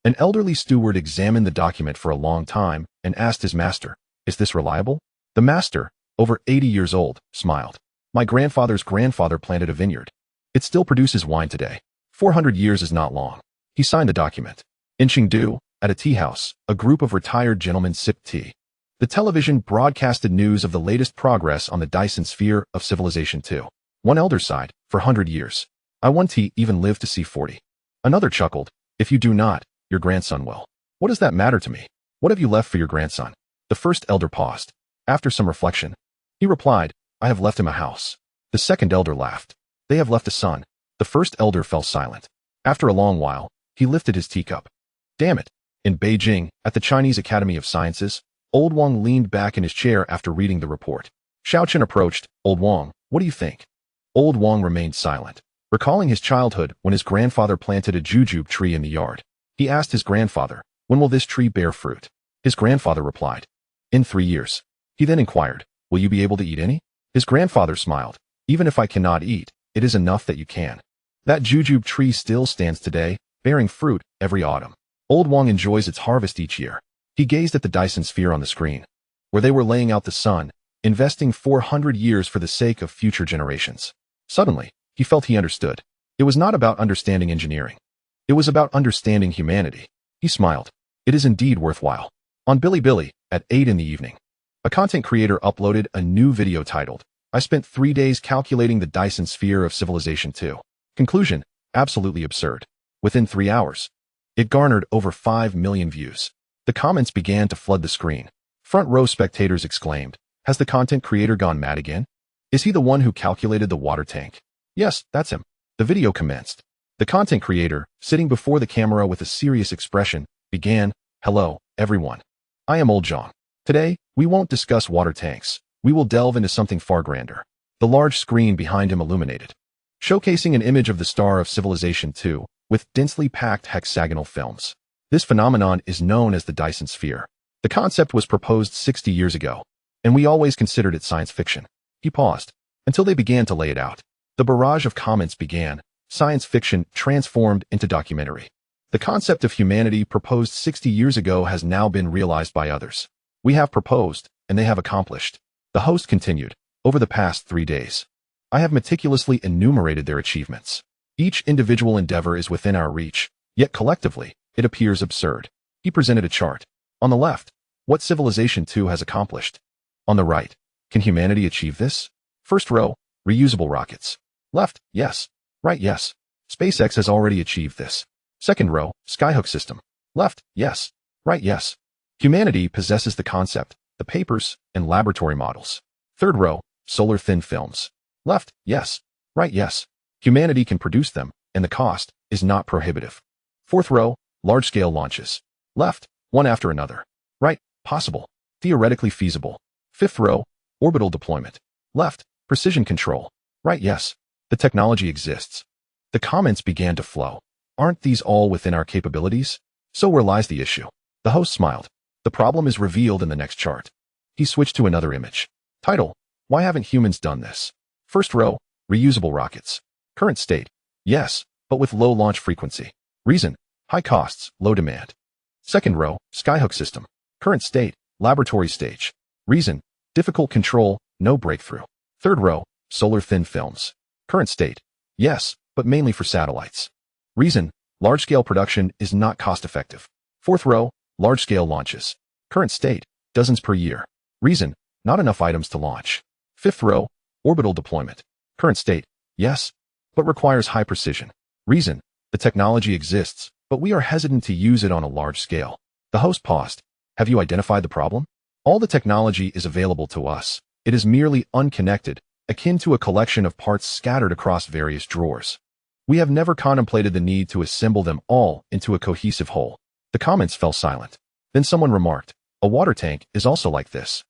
An elderly steward examined the document for a long time and asked his master, Is this reliable? The master, over 80 years old, smiled. My grandfather's grandfather planted a vineyard. It still produces wine today. 400 years is not long. He signed the document. In Chengdu, at a tea house, a group of retired gentlemen sipped tea. The television broadcasted news of the latest progress on the Dyson sphere of civilization 2. One elder sighed, for 100 years. I want to even live to see 40. Another chuckled, if you do not, your grandson will. What does that matter to me? What have you left for your grandson? The first elder paused. After some reflection, he replied, I have left him a house. The second elder laughed. They have left a son. The first elder fell silent. After a long while, he lifted his teacup. Damn it. In Beijing, at the Chinese Academy of Sciences, Old Wang leaned back in his chair after reading the report. Xiaochen approached. Old Wang, what do you think? Old Wang remained silent, recalling his childhood when his grandfather planted a jujube tree in the yard. He asked his grandfather, when will this tree bear fruit? His grandfather replied, in 3 years. He then inquired, will you be able to eat any? His grandfather smiled, even if I cannot eat, it is enough that you can. That jujube tree still stands today, bearing fruit every autumn. Old Wang enjoys its harvest each year. He gazed at the Dyson sphere on the screen, where they were laying out the sun, investing 400 years for the sake of future generations. Suddenly, he felt he understood. It was not about understanding engineering. It was about understanding humanity. He smiled. It is indeed worthwhile. On Bilibili, at 8 in the evening, a content creator uploaded a new video titled, I spent 3 days calculating the Dyson sphere of civilization 2. Conclusion, absolutely absurd. Within 3 hours, it garnered over 5 million views. The comments began to flood the screen. Front row spectators exclaimed, has the content creator gone mad again? Is he the one who calculated the water tank? Yes, that's him. The video commenced. The content creator, sitting before the camera with a serious expression, began, hello, everyone. I am Old Zhang. Today, we won't discuss water tanks. We will delve into something far grander. The large screen behind him illuminated, showcasing an image of the star of civilization 2 with densely packed hexagonal films. This phenomenon is known as the Dyson sphere. The concept was proposed 60 years ago, and we always considered it science fiction. He paused, until they began to lay it out. The barrage of comments began. Science fiction transformed into documentary. The concept of humanity proposed 60 years ago has now been realized by others. We have proposed, and they have accomplished. The host continued, over the past 3 days, I have meticulously enumerated their achievements. Each individual endeavor is within our reach, yet collectively, it appears absurd. He presented a chart. On the left, what civilization 2 has accomplished. On the right, can humanity achieve this? First row, reusable rockets. Left, yes. Right, yes. SpaceX has already achieved this. Second row, skyhook system. Left, yes. Right, yes. Humanity possesses the concept, the papers, and laboratory models. Third row, solar thin films. Left, yes. Right, yes. Humanity can produce them, and the cost is not prohibitive. Fourth row, large-scale launches. Left, one after another. Right, possible. Theoretically feasible. Fifth row, orbital deployment. Left, precision control. Right, yes. The technology exists. The comments began to flow. Aren't these all within our capabilities? So where lies the issue? The host smiled. The problem is revealed in the next chart. He switched to another image. Title, why haven't humans done this? First row, reusable rockets. Current state, yes, but with low launch frequency. Reason, high costs, low demand. Second row, skyhook system. Current state, laboratory stage. Reason, difficult control, no breakthrough. Third row, solar thin films. Current state, yes, but mainly for satellites. Reason, large-scale production is not cost-effective. Fourth row, large-scale launches. Current state, dozens per year. Reason, not enough items to launch. Fifth row, orbital deployment. Current state, yes, but requires high precision. Reason, the technology exists, but we are hesitant to use it on a large scale. The host paused. Have you identified the problem? All the technology is available to us. It is merely unconnected, akin to a collection of parts scattered across various drawers. We have never contemplated the need to assemble them all into a cohesive whole. The comments fell silent. Then someone remarked, A water tank is also like this.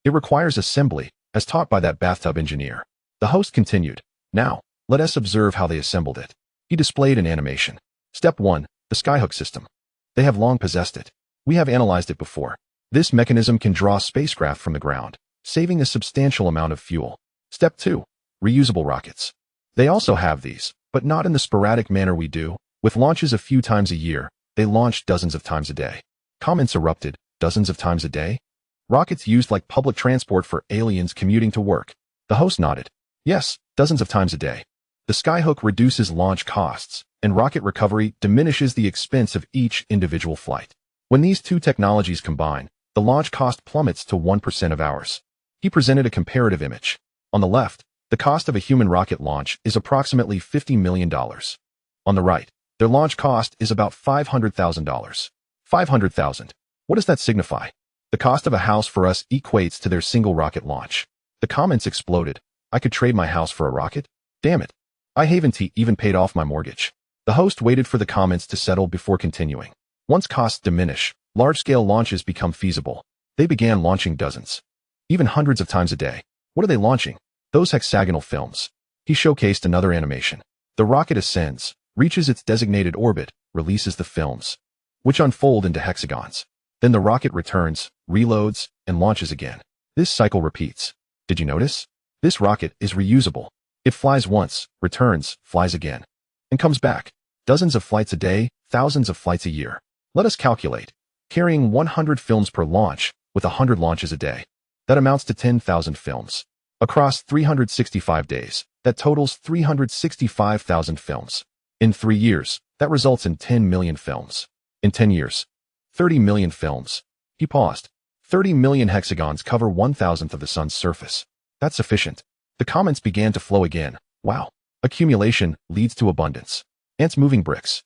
It requires assembly, as taught by that bathtub engineer. The host continued, "Now, let us observe how they assembled it." He displayed an animation. Step 1. The skyhook system. They have long possessed it. We have analyzed it before. This mechanism can draw spacecraft from the ground, saving a substantial amount of fuel. Step 2. Reusable rockets. They also have these, but not in the sporadic manner we do. With launches a few times a year, they launch dozens of times a day. Comments erupted. Dozens of times a day? Rockets used like public transport for aliens commuting to work. The host nodded. Yes, dozens of times a day. The skyhook reduces launch costs, and rocket recovery diminishes the expense of each individual flight. When these two technologies combine, the launch cost plummets to 1% of ours. He presented a comparative image. On the left, the cost of a human rocket launch is approximately $50 million. On the right, their launch cost is about $500,000. 500,000. What does that signify? The cost of a house for us equates to their single rocket launch. The comments exploded. I could trade my house for a rocket? Damn it. I haven't even paid off my mortgage. The host waited for the comments to settle before continuing. Once costs diminish, large-scale launches become feasible. They began launching dozens, even hundreds of times a day. What are they launching? Those hexagonal films. He showcased another animation. The rocket ascends, reaches its designated orbit, releases the films, which unfold into hexagons. Then the rocket returns, reloads, and launches again. This cycle repeats. Did you notice? This rocket is reusable. It flies once, returns, flies again, and comes back. Dozens of flights a day, thousands of flights a year. Let us calculate. Carrying 100 films per launch, with 100 launches a day. That amounts to 10,000 films. Across 365 days, that totals 365,000 films. In 3 years, that results in 10 million films. In 10 years, 30 million films. He paused. 30 million hexagons cover 1,000th of the sun's surface. That's sufficient. The comments began to flow again. Wow. Accumulation leads to abundance. Ants moving bricks.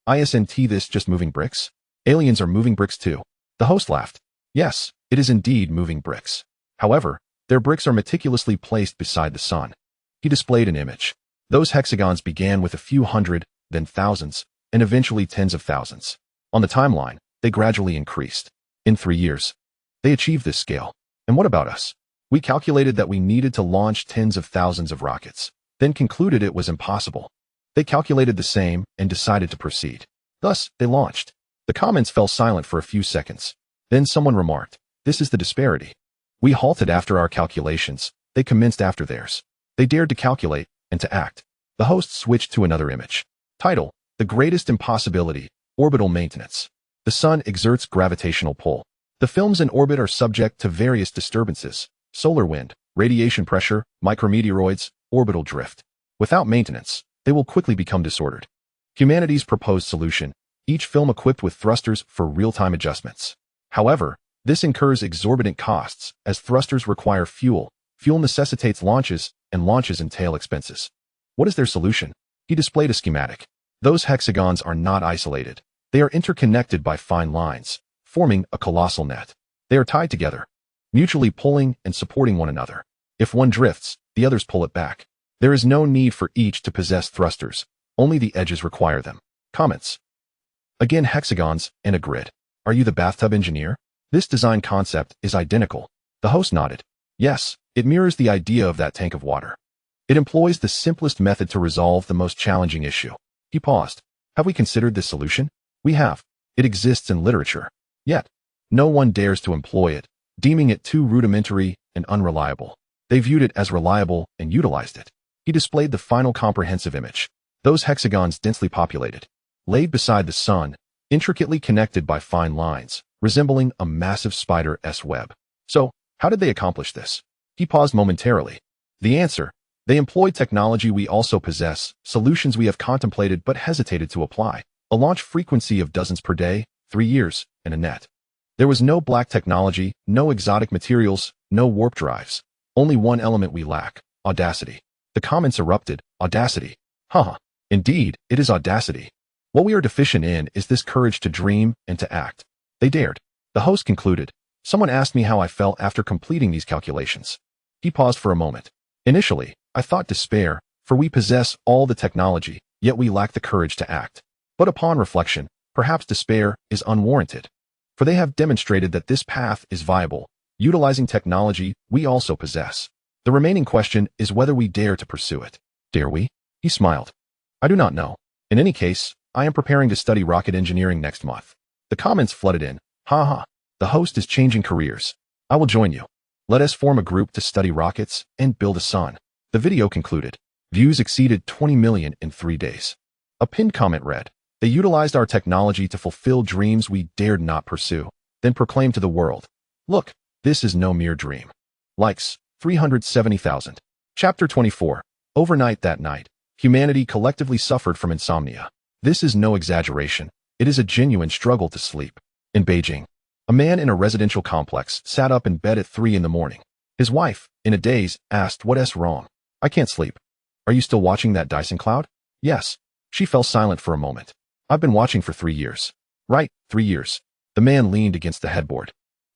Isn't this just moving bricks? Aliens are moving bricks too. The host laughed. Yes, it is indeed moving bricks. However, their bricks are meticulously placed beside the sun. He displayed an image. Those hexagons began with a few hundred, then thousands, and eventually tens of thousands. On the timeline, they gradually increased. In 3 years, they achieved this scale. And what about us? We calculated that we needed to launch tens of thousands of rockets, then concluded it was impossible. They calculated the same and decided to proceed. Thus, they launched. The comments fell silent for a few seconds. Then someone remarked, "This is the disparity. We halted after our calculations. They commenced after theirs. They dared to calculate and to act." The host switched to another image. Title: The Greatest Impossibility, Orbital Maintenance. The sun exerts gravitational pull. The films in orbit are subject to various disturbances: solar wind, radiation pressure, micrometeoroids, orbital drift. Without maintenance, they will quickly become disordered. Humanity's proposed solution: each film equipped with thrusters for real-time adjustments. However, this incurs exorbitant costs, as thrusters require fuel. Fuel necessitates launches, and launches entail expenses. What is their solution? He displayed a schematic. Those hexagons are not isolated. They are interconnected by fine lines, forming a colossal net. They are tied together, mutually pulling and supporting one another. If one drifts, the others pull it back. There is no need for each to possess thrusters. Only the edges require them. Comments. Again, hexagons and a grid. Are you the bathtub engineer? This design concept is identical. The host nodded. Yes, it mirrors the idea of that tank of water. It employs the simplest method to resolve the most challenging issue. He paused. Have we considered this solution? We have. It exists in literature. Yet, no one dares to employ it, deeming it too rudimentary and unreliable. They viewed it as reliable and utilized it. He displayed the final comprehensive image. Those hexagons densely populated, laid beside the sun, intricately connected by fine lines, resembling a massive spider's web. So, how did they accomplish this? He paused momentarily. The answer: they employed technology we also possess, solutions we have contemplated but hesitated to apply. A launch frequency of dozens per day, 3 years, and a net. There was no black technology, no exotic materials, no warp drives. Only one element we lack: audacity. The comments erupted. Audacity. Haha. Indeed, it is audacity. What we are deficient in is this courage to dream and to act. They dared. The host concluded. Someone asked me how I felt after completing these calculations. He paused for a moment. Initially, I thought despair, for we possess all the technology, yet we lack the courage to act. But upon reflection, perhaps despair is unwarranted. For for they have demonstrated that this path is viable, utilizing technology we also possess. The remaining question is whether we dare to pursue it. Dare we? He smiled. I do not know. In any case, I am preparing to study rocket engineering next month. The comments flooded in. Haha. The host is changing careers. I will join you. Let us form a group to study rockets and build a sun. The video concluded. Views exceeded 20 million in 3 days. A pinned comment read, they utilized our technology to fulfill dreams we dared not pursue, then proclaimed to the world, look, this is no mere dream. Likes, 370,000. Chapter 24. Overnight that night, humanity collectively suffered from insomnia. This is no exaggeration. It is a genuine struggle to sleep. In Beijing, a man in a residential complex sat up in bed at 3 in the morning. His wife, in a daze, asked, what's wrong? I can't sleep. Are you still watching that Dyson cloud? Yes. She fell silent for a moment. I've been watching for 3 years. Right, 3 years. The man leaned against the headboard,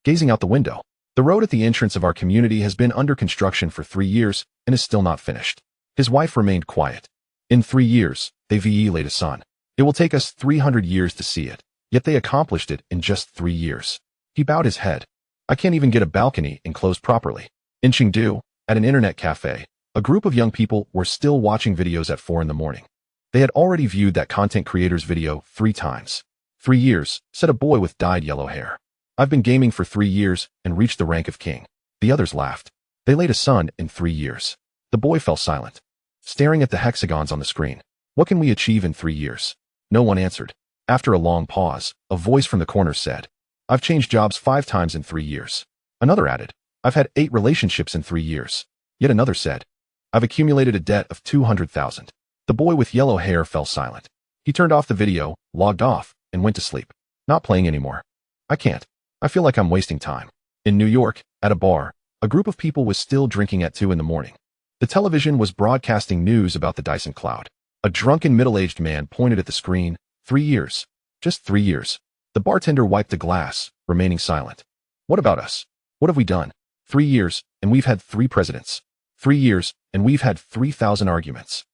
gazing out the window. The road at the entrance of our community has been under construction for 3 years and is still not finished. His wife remained quiet. In 3 years, they laid a sun. It will take us 300 years to see it, yet they accomplished it in just 3 years. He bowed his head. I can't even get a balcony enclosed properly. In Chengdu, at an internet cafe, a group of young people were still watching videos at 4 in the morning. They had already viewed that content creator's video 3 times. 3 years, said a boy with dyed yellow hair. I've been gaming for 3 years and reached the rank of king. The others laughed. They laid a sun in 3 years. The boy fell silent, staring at the hexagons on the screen. What can we achieve in 3 years? No one answered. After a long pause, a voice from the corner said, I've changed jobs 5 times in 3 years. Another added, I've had 8 relationships in 3 years. Yet another said, I've accumulated a debt of 200,000. The boy with yellow hair fell silent. He turned off the video, logged off, and went to sleep. Not playing anymore. I can't. I feel like I'm wasting time. In New York, at a bar, a group of people was still drinking at 2 in the morning. The television was broadcasting news about the Dyson cloud. A drunken middle-aged man pointed at the screen. 3 years. Just 3 years. The bartender wiped a glass, remaining silent. What about us? What have we done? 3 years, and we've had 3 presidents. 3 years, and we've had 3,000 arguments.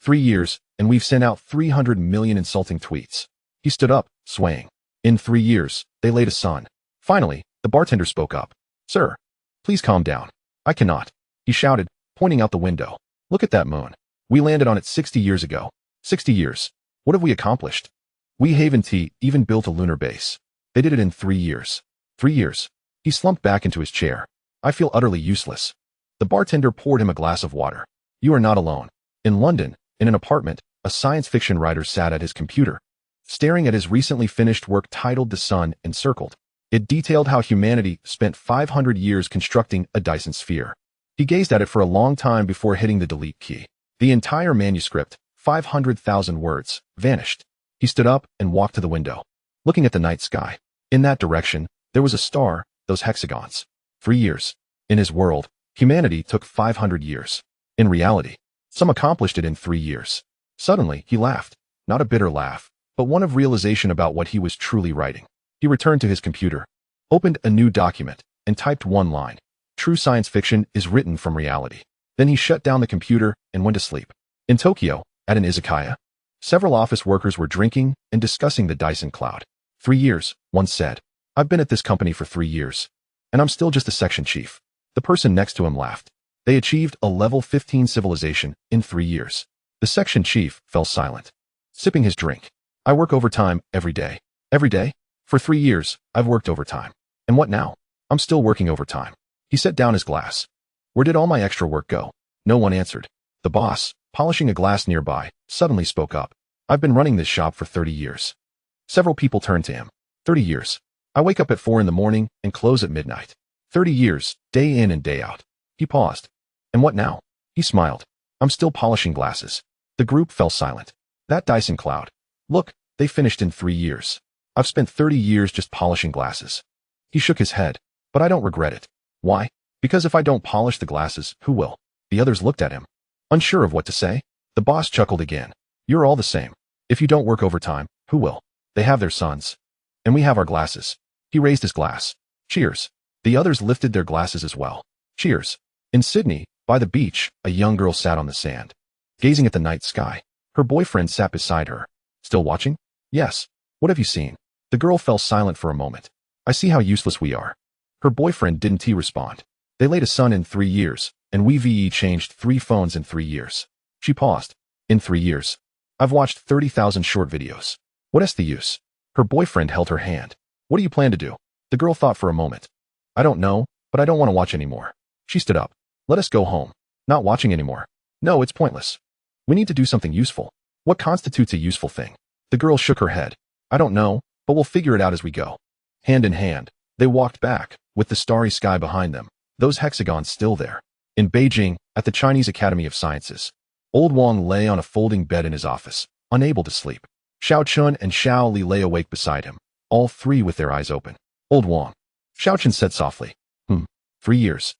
3 years, and we've sent out 300 million insulting tweets. He stood up, swaying. In 3 years, they laid a sun. Finally, the bartender spoke up. Sir, please calm down. I cannot. He shouted, pointing out the window. Look at that moon. We landed on it 60 years ago. 60 years. What have we accomplished? We haven't even built a lunar base. They did it in 3 years. 3 years. He slumped back into his chair. I feel utterly useless. The bartender poured him a glass of water. You are not alone. In London, in an apartment, a science fiction writer sat at his computer, staring at his recently finished work titled The Sun Encircled. It detailed how humanity spent 500 years constructing a Dyson sphere. He gazed at it for a long time before hitting the delete key. The entire manuscript, 500,000 words, vanished. He stood up and walked to the window, looking at the night sky. In that direction, there was a star, those hexagons. 3 years. In his world, humanity took 500 years. In reality, some accomplished it in 3 years. Suddenly, he laughed. Not a bitter laugh, but one of realization about what he was truly writing. He returned to his computer, opened a new document, and typed one line. True science fiction is written from reality. Then he shut down the computer and went to sleep. In Tokyo, at an izakaya, several office workers were drinking and discussing the Dyson cloud. 3 years, one said. I've been at this company for 3 years, and I'm still just a section chief. The person next to him laughed. They achieved a level 15 civilization in 3 years. The section chief fell silent, sipping his drink. I work overtime every day. Every day? For 3 years, I've worked overtime. And what now? I'm still working overtime. He set down his glass. Where did all my extra work go? No one answered. The boss, polishing a glass nearby, suddenly spoke up. I've been running this shop for 30 years. Several people turned to him. 30 years. I wake up at 4 in the morning and close at midnight. 30 years, day in and day out. He paused. And what now? He smiled. I'm still polishing glasses. The group fell silent. That Dyson cloud. Look, they finished in 3 years. I've spent 30 years just polishing glasses. He shook his head. But I don't regret it. Why? Because if I don't polish the glasses, who will? The others looked at him, unsure of what to say. The boss chuckled again. You're all the same. If you don't work overtime, who will? They have their sons. And we have our glasses. He raised his glass. Cheers. The others lifted their glasses as well. Cheers. In Sydney, by the beach, a young girl sat on the sand, gazing at the night sky. Her boyfriend sat beside her. Still watching? Yes. What have you seen? The girl fell silent for a moment. I see how useless we are. Her boyfriend didn't respond. They laid a son in 3 years, and we changed 3 phones in 3 years. She paused. In 3 years. I've watched 30,000 short videos. What's the use? Her boyfriend held her hand. What do you plan to do? The girl thought for a moment. I don't know, but I don't want to watch anymore. She stood up. Let us go home. Not watching anymore. No, it's pointless. We need to do something useful. What constitutes a useful thing? The girl shook her head. I don't know, but we'll figure it out as we go. Hand in hand, they walked back, with the starry sky behind them, those hexagons still there. In Beijing, at the Chinese Academy of Sciences, Old Wang lay on a folding bed in his office, unable to sleep. Xiao Chun and Xiao Li lay awake beside him, all 3 with their eyes open. Old Wang. Xiao Chun said softly. 3 years.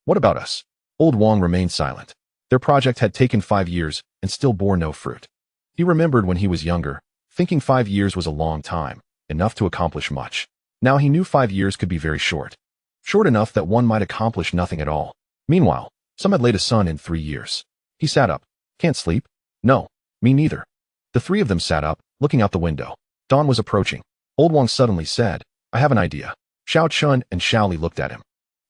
What about us? Old Wang remained silent. Their project had taken 5 years and still bore no fruit. He remembered when he was younger, thinking 5 years was a long time, enough to accomplish much. Now he knew 5 years could be very short. Short enough that one might accomplish nothing at all. Meanwhile, some had laid a son in 3 years. He sat up. Can't sleep? No, me neither. The 3 of them sat up, looking out the window. Dawn was approaching. Old Wang suddenly said, I have an idea. Xiao Chun and Xiao Li looked at him.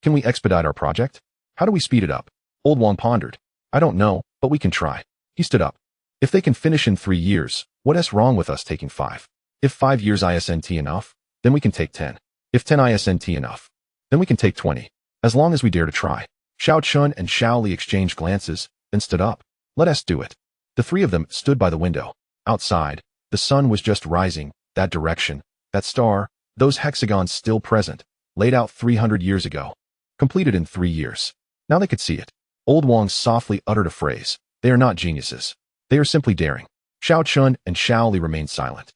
Can we expedite our project? How do we speed it up? Old Wang pondered. I don't know, but we can try. He stood up. If they can finish in 3 years, what's wrong with us taking 5? If 5 years isn't enough, then we can take 10. If 10 isn't enough, then we can take 20. As long as we dare to try. Xiao Chun and Xiao Li exchanged glances, then stood up. Let us do it. The 3 of them stood by the window. Outside, the sun was just rising, that direction, that star, those hexagons still present, laid out 300 years ago. Completed in 3 years. Now they could see it. Old Wang softly uttered a phrase. They are not geniuses. They are simply daring. Xiao Chun and Xiao Li remained silent.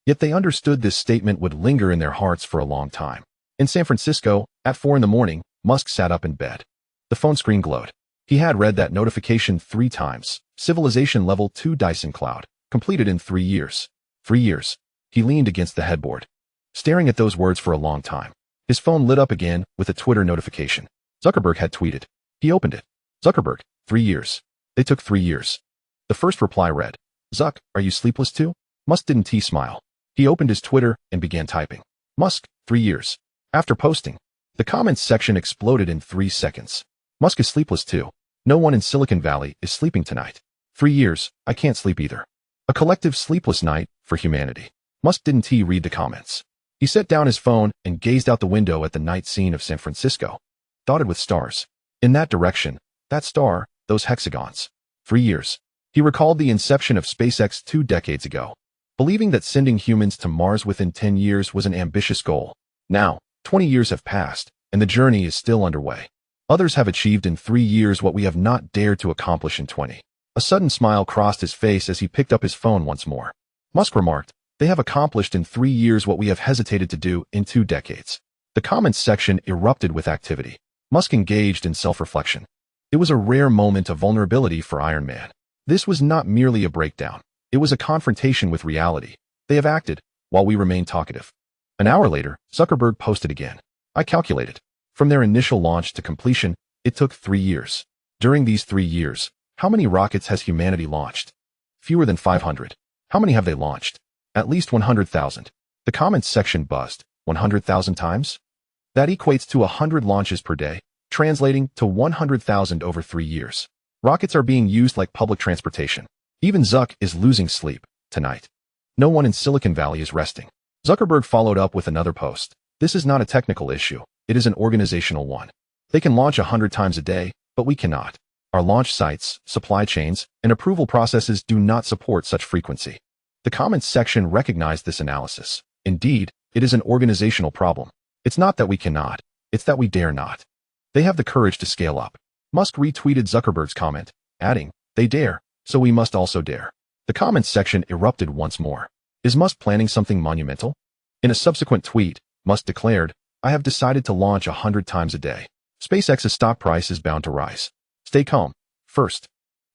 Yet they understood this statement would linger in their hearts for a long time. In San Francisco, at 4 in the morning, Musk sat up in bed. The phone screen glowed. He had read that notification 3 times. Civilization level 2 Dyson Cloud. Completed in 3 years. 3 years. He leaned against the headboard, staring at those words for a long time. His phone lit up again with a Twitter notification. Zuckerberg had tweeted. He opened it. Zuckerberg, 3 years. They took 3 years. The first reply read, Zuck, are you sleepless too? Musk didn't smile. He opened his Twitter and began typing. Musk, 3 years. After posting, the comments section exploded in 3 seconds. Musk is sleepless too. No one in Silicon Valley is sleeping tonight. 3 years, I can't sleep either. A collective sleepless night for humanity. Musk didn't read the comments. He set down his phone and gazed out the window at the night scene of San Francisco, dotted with stars. In that direction, that star, those hexagons. 3 years. He recalled the inception of SpaceX 2 decades ago, believing that sending humans to Mars within 10 years was an ambitious goal. Now, 20 years have passed, and the journey is still underway. Others have achieved in 3 years what we have not dared to accomplish in 20. A sudden smile crossed his face as he picked up his phone once more. Musk remarked, they have accomplished in 3 years what we have hesitated to do in 2 decades. The comments section erupted with activity. Musk engaged in self-reflection. It was a rare moment of vulnerability for Iron Man. This was not merely a breakdown. It was a confrontation with reality. They have acted, while we remain talkative. An hour later, Zuckerberg posted again. I calculated. From their initial launch to completion, it took 3 years. During these 3 years, how many rockets has humanity launched? Fewer than 500. How many have they launched? At least 100,000. The comments section buzzed. 100,000 times? That equates to 100 launches per day, translating to 100,000 over 3 years. Rockets are being used like public transportation. Even Zuck is losing sleep tonight. No one in Silicon Valley is resting. Zuckerberg followed up with another post. This is not a technical issue. It is an organizational one. They can launch 100 times a day, but we cannot. Our launch sites, supply chains, and approval processes do not support such frequency. The comments section recognized this analysis. Indeed, it is an organizational problem. It's not that we cannot, it's that we dare not. They have the courage to scale up. Musk retweeted Zuckerberg's comment, adding, they dare, so we must also dare. The comments section erupted once more. Is Musk planning something monumental? In a subsequent tweet, Musk declared, I have decided to launch 100 times a day. SpaceX's stock price is bound to rise. Stay calm. First,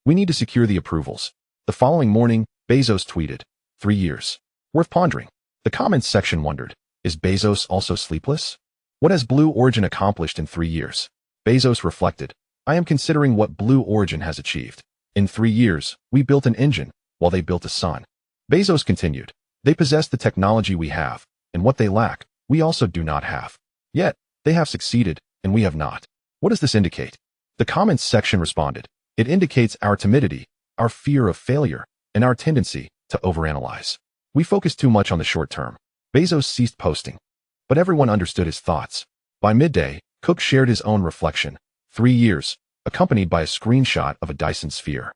we need to secure the approvals. The following morning, Bezos tweeted, 3 years. Worth pondering. The comments section wondered, is Bezos also sleepless? What has Blue Origin accomplished in 3 years? Bezos reflected, I am considering what Blue Origin has achieved. In 3 years, we built an engine, while they built a sun. Bezos continued, they possess the technology we have, and what they lack, we also do not have. Yet, they have succeeded, and we have not. What does this indicate? The comments section responded. It indicates our timidity, our fear of failure, and our tendency to overanalyze. We focus too much on the short term. Bezos ceased posting. But everyone understood his thoughts. By midday, Cook shared his own reflection. 3 years, accompanied by a screenshot of a Dyson sphere.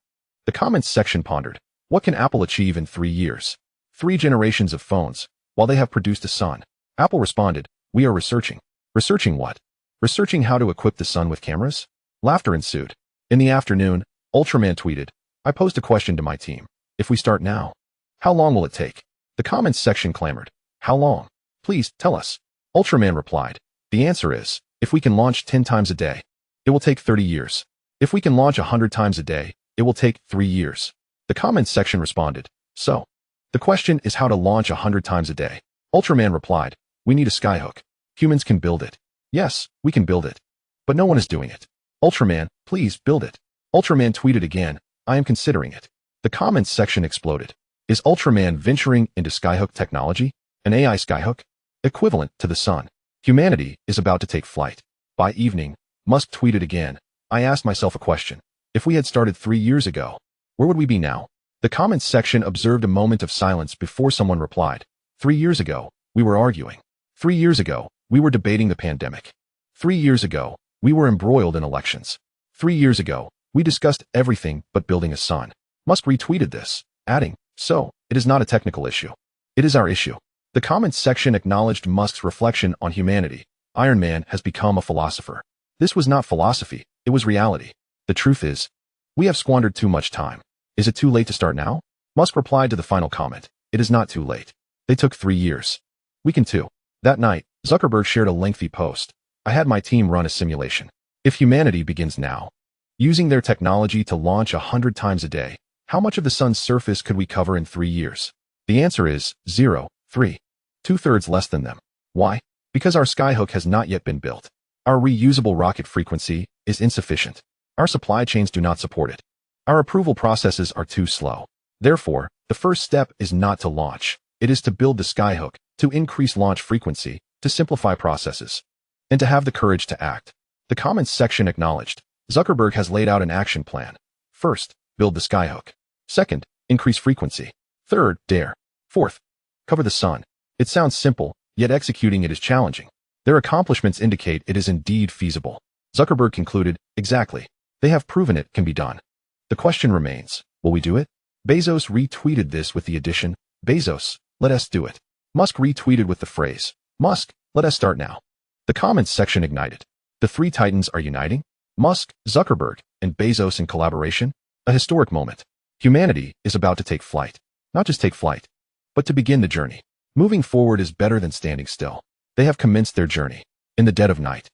The comments section pondered. What can Apple achieve in 3 years? 3 generations of phones, while they have produced a sun. Apple responded, we are researching. Researching what? Researching how to equip the sun with cameras? Laughter ensued. In the afternoon, Ultraman tweeted, I posed a question to my team. If we start now, how long will it take? The comments section clamored. How long? Please, tell us. Ultraman replied. The answer is, if we can launch 10 times a day, it will take 30 years. If we can launch 100 times a day, it will take 3 years. The comments section responded. So, the question is how to launch 100 times a day. Ultraman replied, we need a skyhook. Humans can build it. Yes, we can build it. But no one is doing it. Ultraman, please build it. Ultraman tweeted again, I am considering it. The comments section exploded. Is Ultraman venturing into skyhook technology? An AI skyhook? Equivalent to the sun. Humanity is about to take flight. By evening, Musk tweeted again, I asked myself a question. If we had started 3 years ago, where would we be now? The comments section observed a moment of silence before someone replied. 3 years ago, we were arguing. 3 years ago, we were debating the pandemic. 3 years ago, we were embroiled in elections. 3 years ago, we discussed everything but building a sun. Musk retweeted this, adding, so, it is not a technical issue. It is our issue. The comments section acknowledged Musk's reflection on humanity. Iron Man has become a philosopher. This was not philosophy, it was reality. The truth is, we have squandered too much time. Is it too late to start now? Musk replied to the final comment. It is not too late. They took 3 years. We can too. That night, Zuckerberg shared a lengthy post. I had my team run a simulation. If humanity begins now, using their technology to launch 100 times a day, how much of the sun's surface could we cover in 3 years? The answer is 0, 3. 2/3 less than them. Why? Because our skyhook has not yet been built. Our reusable rocket frequency is insufficient. Our supply chains do not support it. Our approval processes are too slow. Therefore, the first step is not to launch. It is to build the skyhook, to increase launch frequency, to simplify processes, and to have the courage to act. The comments section acknowledged. Zuckerberg has laid out an action plan. First, build the skyhook. Second, increase frequency. Third, dare. Fourth, cover the sun. It sounds simple, yet executing it is challenging. Their accomplishments indicate it is indeed feasible. Zuckerberg concluded, exactly. They have proven it can be done. The question remains, will we do it? Bezos retweeted this with the addition, Bezos, let us do it. Musk retweeted with the phrase, Musk, let us start now. The comments section ignited. The 3 titans are uniting? Musk, Zuckerberg, and Bezos in collaboration? A historic moment. Humanity is about to take flight. Not just take flight, but to begin the journey. Moving forward is better than standing still. They have commenced their journey. In the dead of night,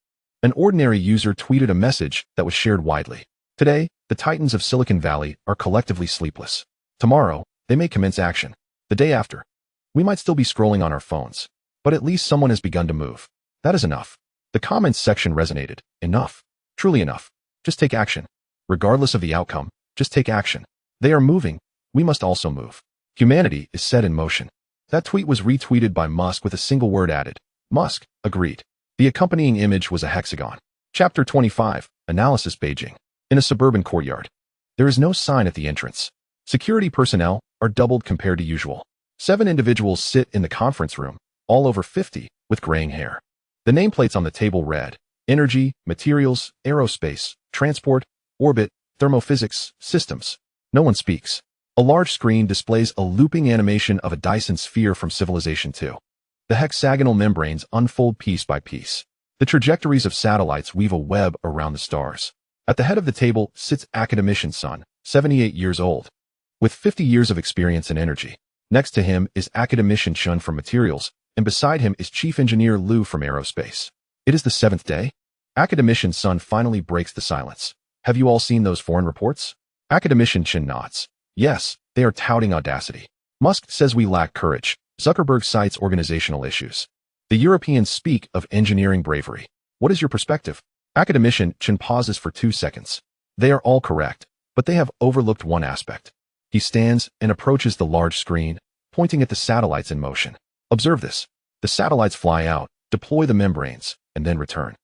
an ordinary user tweeted a message that was shared widely. Today, the titans of Silicon Valley are collectively sleepless. Tomorrow, they may commence action. The day after, we might still be scrolling on our phones. But at least someone has begun to move. That is enough. The comments section resonated. Enough. Truly enough. Just take action. Regardless of the outcome, just take action. They are moving. We must also move. Humanity is set in motion. That tweet was retweeted by Musk with a single word added. Musk, agreed. The accompanying image was a hexagon. Chapter 25, Analysis Beijing. In a suburban courtyard. There is no sign at the entrance. Security personnel are doubled compared to usual. 7 individuals sit in the conference room, all over 50, with graying hair. The nameplates on the table read, Energy, Materials, Aerospace, Transport, Orbit, Thermophysics, Systems. No one speaks. A large screen displays a looping animation of a Dyson sphere from Civilization 2. The hexagonal membranes unfold piece by piece. The trajectories of satellites weave a web around the stars. At the head of the table sits Academician's son, 78 years old, with 50 years of experience in energy. Next to him is Academician Chun from Materials, and beside him is Chief Engineer Liu from Aerospace. It is the 7th day. Academician's son finally breaks the silence. Have you all seen those foreign reports? Academician Chin nods. Yes, they are touting audacity. Musk says we lack courage. Zuckerberg cites organizational issues. The Europeans speak of engineering bravery. What is your perspective? Academician Chin pauses for 2 seconds. They are all correct, but they have overlooked one aspect. He stands and approaches the large screen, pointing at the satellites in motion. Observe this. The satellites fly out, deploy the membranes, and then return.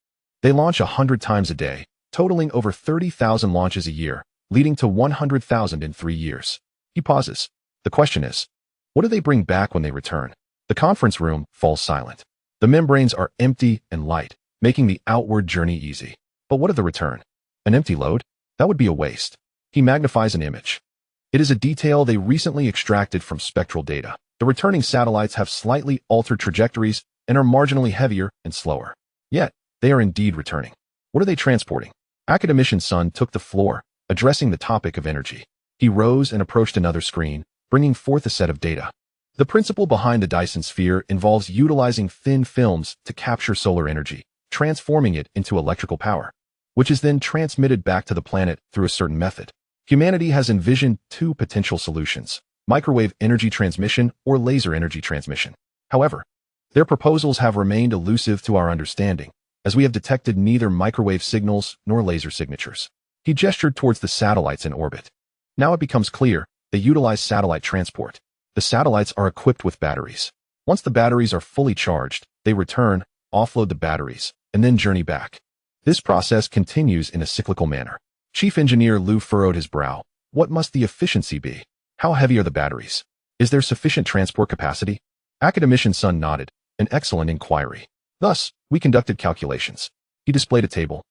They launch 100 times a day, totaling over 30,000 launches a year, leading to 100,000 in 3 years. He pauses. The question is, what do they bring back when they return? The conference room falls silent. The membranes are empty and light, making the outward journey easy. But what of the return? An empty load? That would be a waste. He magnifies an image. It is a detail they recently extracted from spectral data. The returning satellites have slightly altered trajectories and are marginally heavier and slower. Yet, they are indeed returning. What are they transporting? Academician Sun took the floor, addressing the topic of energy. He rose and approached another screen, bringing forth a set of data. The principle behind the Dyson sphere involves utilizing thin films to capture solar energy, transforming it into electrical power, which is then transmitted back to the planet through a certain method. Humanity has envisioned 2 potential solutions: microwave energy transmission or laser energy transmission. However, their proposals have remained elusive to our understanding, as we have detected neither microwave signals nor laser signatures. He gestured towards the satellites in orbit. Now it becomes clear they utilize satellite transport. The satellites are equipped with batteries. Once the batteries are fully charged, they return, offload the batteries, and then journey back. This process continues in a cyclical manner. Chief Engineer Liu furrowed his brow. What must the efficiency be? How heavy are the batteries? Is there sufficient transport capacity? Academician Sun nodded. An excellent inquiry. Thus, we conducted calculations. He displayed a table,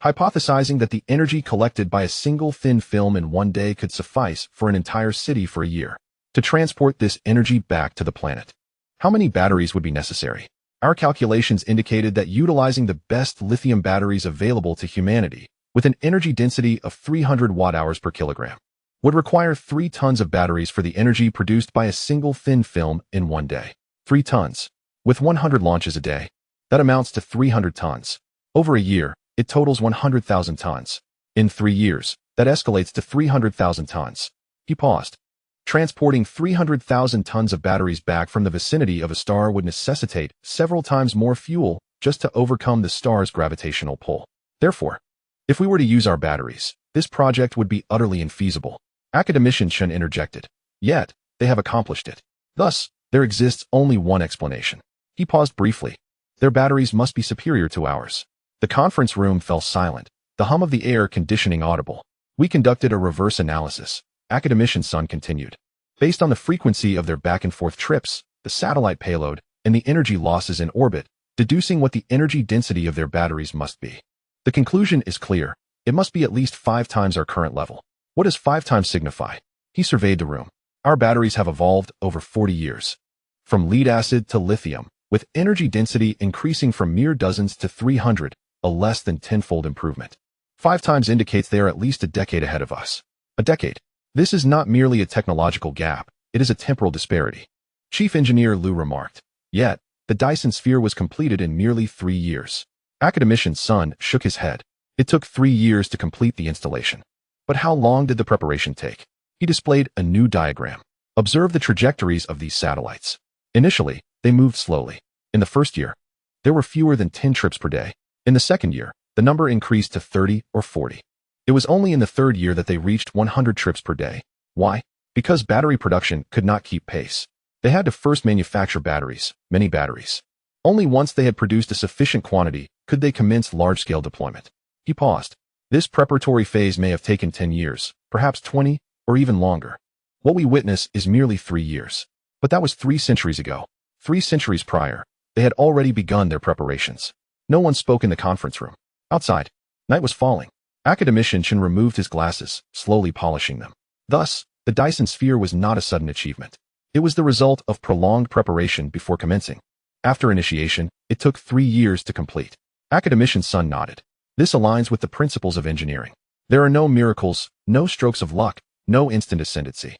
hypothesizing that the energy collected by a single thin film in one day could suffice for an entire city for a year to transport this energy back to the planet. How many batteries would be necessary? Our calculations indicated that utilizing the best lithium batteries available to humanity, with an energy density of 300 watt-hours per kilogram, would require 3 tons of batteries for the energy produced by a single thin film in one day. 3 tons. With 100 launches a day, that amounts to 300 tons. Over a year, it totals 100,000 tons. In 3 years, that escalates to 300,000 tons. He paused. Transporting 300,000 tons of batteries back from the vicinity of a star would necessitate several times more fuel just to overcome the star's gravitational pull. Therefore, if we were to use our batteries, this project would be utterly infeasible. Academician Chen interjected. Yet, they have accomplished it. Thus, there exists only one explanation. He paused briefly. Their batteries must be superior to ours. The conference room fell silent, the hum of the air conditioning audible. We conducted a reverse analysis. Academician Sun continued. Based on the frequency of their back-and-forth trips, the satellite payload, and the energy losses in orbit, deducing what the energy density of their batteries must be. The conclusion is clear. It must be at least 5 times our current level. What does 5 times signify? He surveyed the room. Our batteries have evolved over 40 years. From lead acid to lithium, with energy density increasing from mere dozens to 300, a less than 10-fold improvement. 5 times indicates they are at least a decade ahead of us. A decade. This is not merely a technological gap, it is a temporal disparity. Chief Engineer Liu remarked. Yet, the Dyson sphere was completed in merely 3 years. Academician Sun shook his head. It took 3 years to complete the installation. But how long did the preparation take? He displayed a new diagram. Observe the trajectories of these satellites. Initially, they moved slowly. In the first year, there were fewer than 10 trips per day. In the second year, the number increased to 30 or 40. It was only in the third year that they reached 100 trips per day. Why? Because battery production could not keep pace. They had to first manufacture batteries, many batteries. Only once they had produced a sufficient quantity could they commence large-scale deployment. He paused. This preparatory phase may have taken 10 years, perhaps 20, or even longer. What we witness is merely 3 years. But that was 3 centuries ago. 3 centuries prior, they had already begun their preparations. No one spoke in the conference room. Outside, night was falling. Academician Chen removed his glasses, slowly polishing them. Thus, the Dyson sphere was not a sudden achievement. It was the result of prolonged preparation before commencing. After initiation, it took 3 years to complete. Academician Sun nodded. This aligns with the principles of engineering. There are no miracles, no strokes of luck, no instant ascendancy.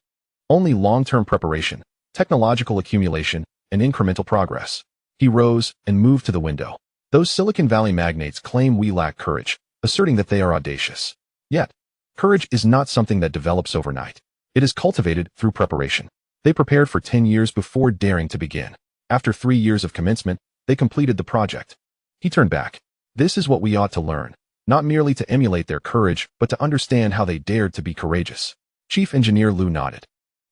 Only long-term preparation, technological accumulation, and incremental progress. He rose and moved to the window. Those Silicon Valley magnates claim we lack courage, asserting that they are audacious. Yet, courage is not something that develops overnight. It is cultivated through preparation. They prepared for 10 years before daring to begin. After 3 years of commencement, they completed the project. He turned back. This is what we ought to learn, not merely to emulate their courage, but to understand how they dared to be courageous. Chief Engineer Liu nodded.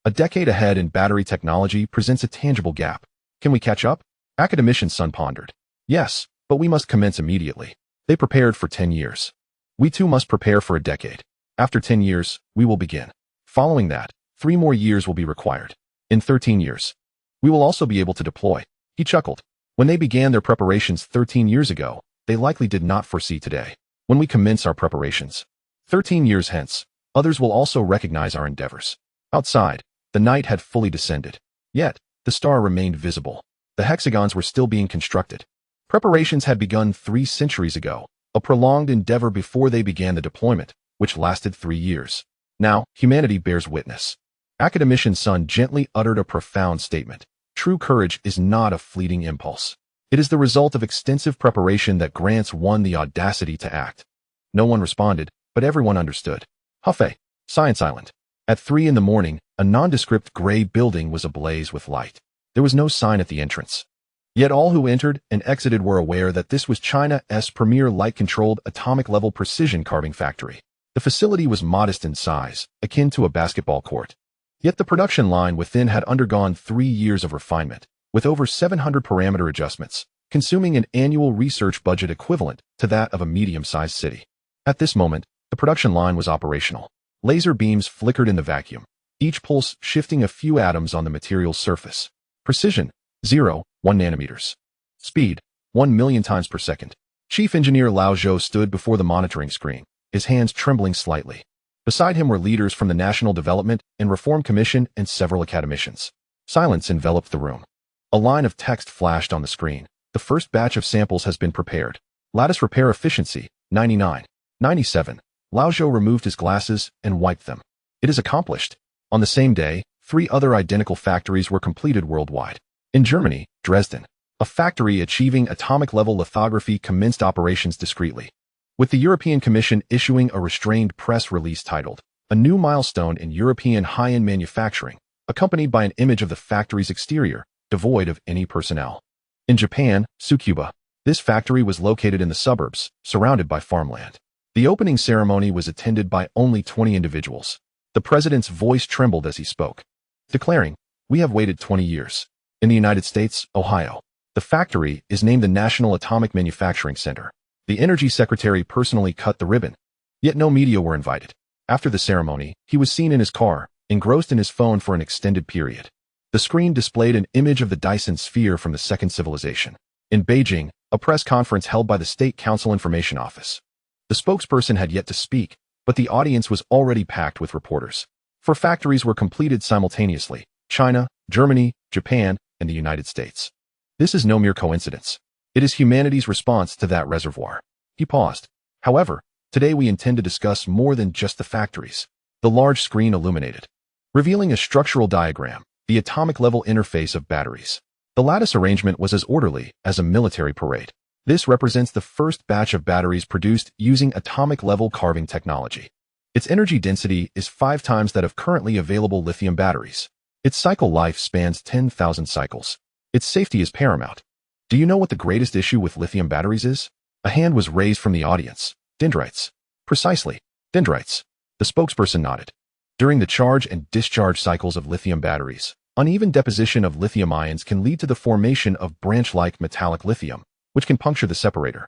A decade ahead in battery technology presents a tangible gap. Can we catch up? Academician Sun pondered. Yes, but we must commence immediately. They prepared for 10 years. We too must prepare for a decade. After 10 years, we will begin. Following that, 3 more years will be required. In 13 years, we will also be able to deploy. He chuckled. When they began their preparations 13 years ago, they likely did not foresee today. When we commence our preparations, 13 years hence, others will also recognize our endeavors. Outside, the night had fully descended. Yet, the star remained visible. The hexagons were still being constructed. Preparations had begun 3 centuries ago, a prolonged endeavor before they began the deployment, which lasted 3 years. Now, humanity bears witness. Academician Sun gently uttered a profound statement. True courage is not a fleeting impulse. It is the result of extensive preparation that grants one the audacity to act. No one responded, but everyone understood. Hefei, Science Island. At 3 in the morning, a nondescript gray building was ablaze with light. There was no sign at the entrance. Yet all who entered and exited were aware that this was China's premier light-controlled atomic-level precision carving factory. The facility was modest in size, akin to a basketball court. Yet the production line within had undergone 3 years of refinement, with over 700 parameter adjustments, consuming an annual research budget equivalent to that of a medium-sized city. At this moment, the production line was operational. Laser beams flickered in the vacuum, each pulse shifting a few atoms on the material's surface. Precision, 0.1 nanometers. Speed, 1 million times per second. Chief Engineer Lao Zhou stood before the monitoring screen, his hands trembling slightly. Beside him were leaders from the National Development and Reform Commission and several academicians. Silence enveloped the room. A line of text flashed on the screen. The first batch of samples has been prepared. Lattice repair efficiency, 99. 97. Lao Zhou removed his glasses and wiped them. It is accomplished. On the same day, 3 other identical factories were completed worldwide. In Germany, Dresden, a factory achieving atomic-level lithography commenced operations discreetly, with the European Commission issuing a restrained press release titled, "A New Milestone in European High-End Manufacturing," accompanied by an image of the factory's exterior, devoid of any personnel. In Japan, Tsukuba, this factory was located in the suburbs, surrounded by farmland. The opening ceremony was attended by only 20 individuals. The president's voice trembled as he spoke, declaring, "We have waited 20 years. In the United States, Ohio, the factory is named the National Atomic Manufacturing Center." The Energy Secretary personally cut the ribbon. Yet no media were invited. After the ceremony, he was seen in his car, engrossed in his phone for an extended period. The screen displayed an image of the Dyson sphere from the Second Civilization. In Beijing, a press conference held by the State Council Information Office. The spokesperson had yet to speak, but the audience was already packed with reporters. 4 factories were completed simultaneously: China, Germany, Japan, and the United States. This is no mere coincidence. It is humanity's response to that reservoir. He paused. However, today we intend to discuss more than just the factories. The large screen illuminated, revealing a structural diagram, the atomic-level interface of batteries. The lattice arrangement was as orderly as a military parade. This represents the first batch of batteries produced using atomic-level carving technology. Its energy density is 5 times that of currently available lithium batteries. Its cycle life spans 10,000 cycles. Its safety is paramount. Do you know what the greatest issue with lithium batteries is? A hand was raised from the audience. Dendrites. Precisely. Dendrites. The spokesperson nodded. During the charge and discharge cycles of lithium batteries, uneven deposition of lithium ions can lead to the formation of branch-like metallic lithium, which can puncture the separator,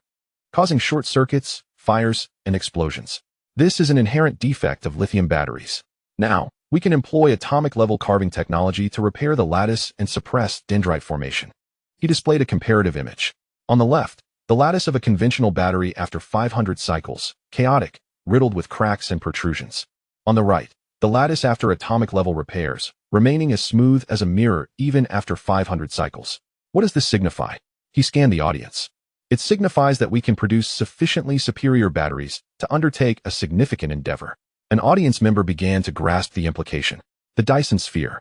causing short circuits, fires, and explosions. This is an inherent defect of lithium batteries. Now, we can employ atomic-level carving technology to repair the lattice and suppress dendrite formation. He displayed a comparative image. On the left, the lattice of a conventional battery after 500 cycles, chaotic, riddled with cracks and protrusions. On the right, the lattice after atomic-level repairs, remaining as smooth as a mirror even after 500 cycles. What does this signify? He scanned the audience. It signifies that we can produce sufficiently superior batteries to undertake a significant endeavor. An audience member began to grasp the implication. The Dyson sphere.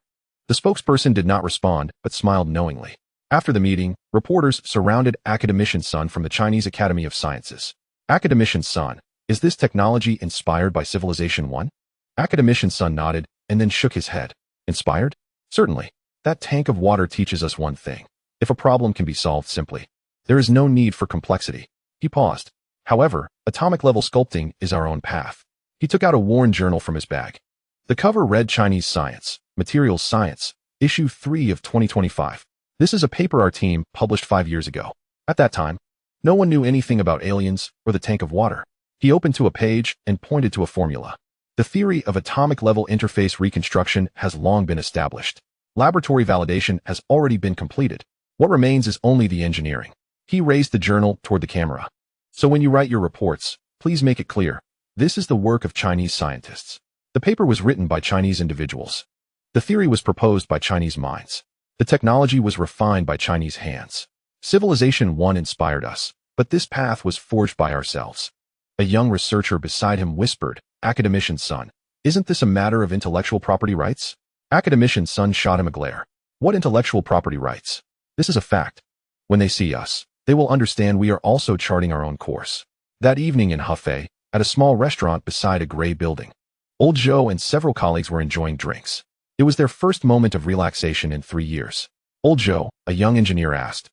The spokesperson did not respond, but smiled knowingly. After the meeting, reporters surrounded Academician Sun from the Chinese Academy of Sciences. Academician Sun, is this technology inspired by Civilization 1? Academician Sun nodded and then shook his head. Inspired? Certainly. That tank of water teaches us one thing. If a problem can be solved simply, there is no need for complexity. He paused. However, atomic-level sculpting is our own path. He took out a worn journal from his bag. The cover read Chinese Science, Materials Science, Issue 3 of 2025. This is a paper our team published 5 years ago. At that time, no one knew anything about aliens or the tank of water. He opened to a page and pointed to a formula. The theory of atomic-level interface reconstruction has long been established. Laboratory validation has already been completed. What remains is only the engineering. He raised the journal toward the camera. So when you write your reports, please make it clear. This is the work of Chinese scientists. The paper was written by Chinese individuals. The theory was proposed by Chinese minds. The technology was refined by Chinese hands. Civilization 1 inspired us, but this path was forged by ourselves. A young researcher beside him whispered, "Academician's son, isn't this a matter of intellectual property rights?" Academician's son shot him a glare. "What intellectual property rights? This is a fact. When they see us, they will understand we are also charting our own course." That evening in Hefei, at a small restaurant beside a gray building, Old Zhou and several colleagues were enjoying drinks. It was their first moment of relaxation in 3 years. Old Zhou, a young engineer, asked,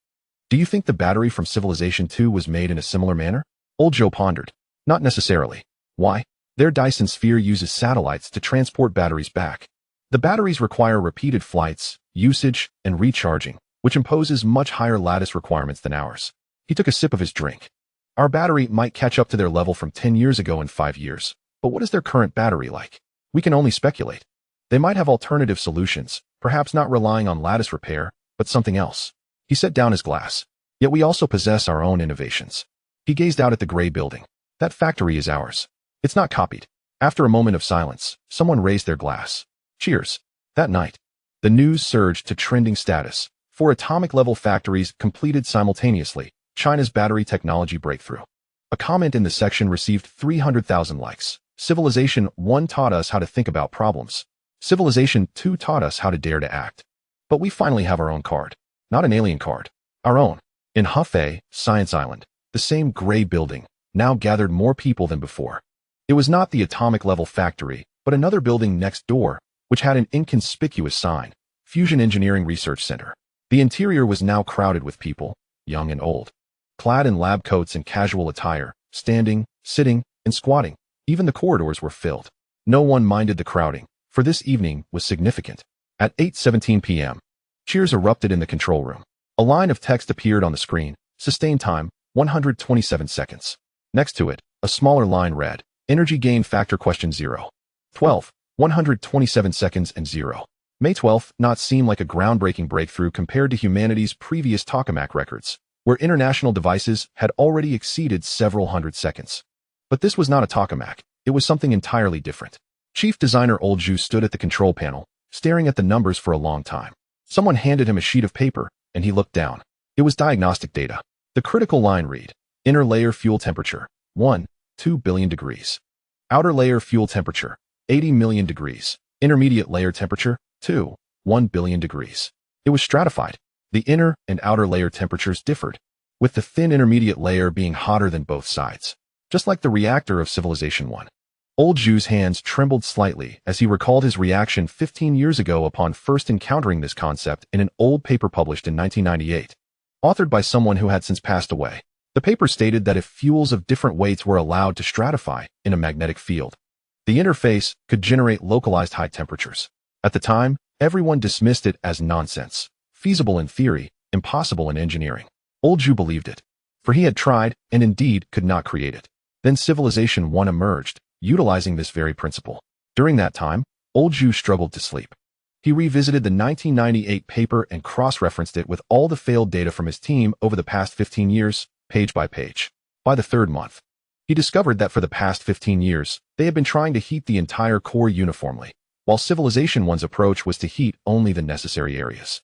"Do you think the battery from Civilization 2 was made in a similar manner?" Old Zhou pondered. "Not necessarily." "Why?" "Their Dyson sphere uses satellites to transport batteries back. The batteries require repeated flights, usage, and recharging, which imposes much higher lattice requirements than ours." He took a sip of his drink. "Our battery might catch up to their level from 10 years ago in 5 years, but what is their current battery like? We can only speculate. They might have alternative solutions, perhaps not relying on lattice repair, but something else." He set down his glass. "Yet we also possess our own innovations." He gazed out at the gray building. "That factory is ours. It's not copied." After a moment of silence, someone raised their glass. "Cheers." That night, the news surged to trending status. 4 atomic-level factories completed simultaneously. China's battery technology breakthrough. A comment in the section received 300,000 likes. Civilization 1 taught us how to think about problems. Civilization 2 taught us how to dare to act. But we finally have our own card. Not an alien card. Our own. In Hefei, Science Island, the same gray building now gathered more people than before. It was not the atomic-level factory, but another building next door, which had an inconspicuous sign, Fusion Engineering Research Center. The interior was now crowded with people, young and old, clad in lab coats and casual attire, standing, sitting, and squatting. Even the corridors were filled. No one minded the crowding, for this evening was significant. At 8:17 p.m., cheers erupted in the control room. A line of text appeared on the screen. Sustained time, 127 seconds. Next to it, a smaller line read, "Energy gain factor question 0. 12, 127 seconds and 0. May 12 not seem like a groundbreaking breakthrough compared to humanity's previous tokamak records, where international devices had already exceeded several hundred seconds. But this was not a tokamak. It was something entirely different. Chief designer Old Zhu stood at the control panel, staring at the numbers for a long time. Someone handed him a sheet of paper, and he looked down. It was diagnostic data. The critical line read, "Inner layer fuel temperature, 2 billion degrees. Outer layer fuel temperature, 80 million degrees. Intermediate layer temperature, 1 billion degrees. It was stratified. The inner and outer layer temperatures differed, with the thin intermediate layer being hotter than both sides, just like the reactor of Civilization 1. Old Zhu's hands trembled slightly as he recalled his reaction 15 years ago upon first encountering this concept in an old paper published in 1998, authored by someone who had since passed away. The paper stated that if fuels of different weights were allowed to stratify in a magnetic field, the interface could generate localized high temperatures. At the time, everyone dismissed it as nonsense, feasible in theory, impossible in engineering. Old Zhu believed it, for he had tried and indeed could not create it. Then Civilization 1 emerged, utilizing this very principle. During that time, Old Zhu struggled to sleep. He revisited the 1998 paper and cross-referenced it with all the failed data from his team over the past 15 years, page by page. By the 3rd month, he discovered that for the past 15 years, they had been trying to heat the entire core uniformly, while Civilization 1's approach was to heat only the necessary areas.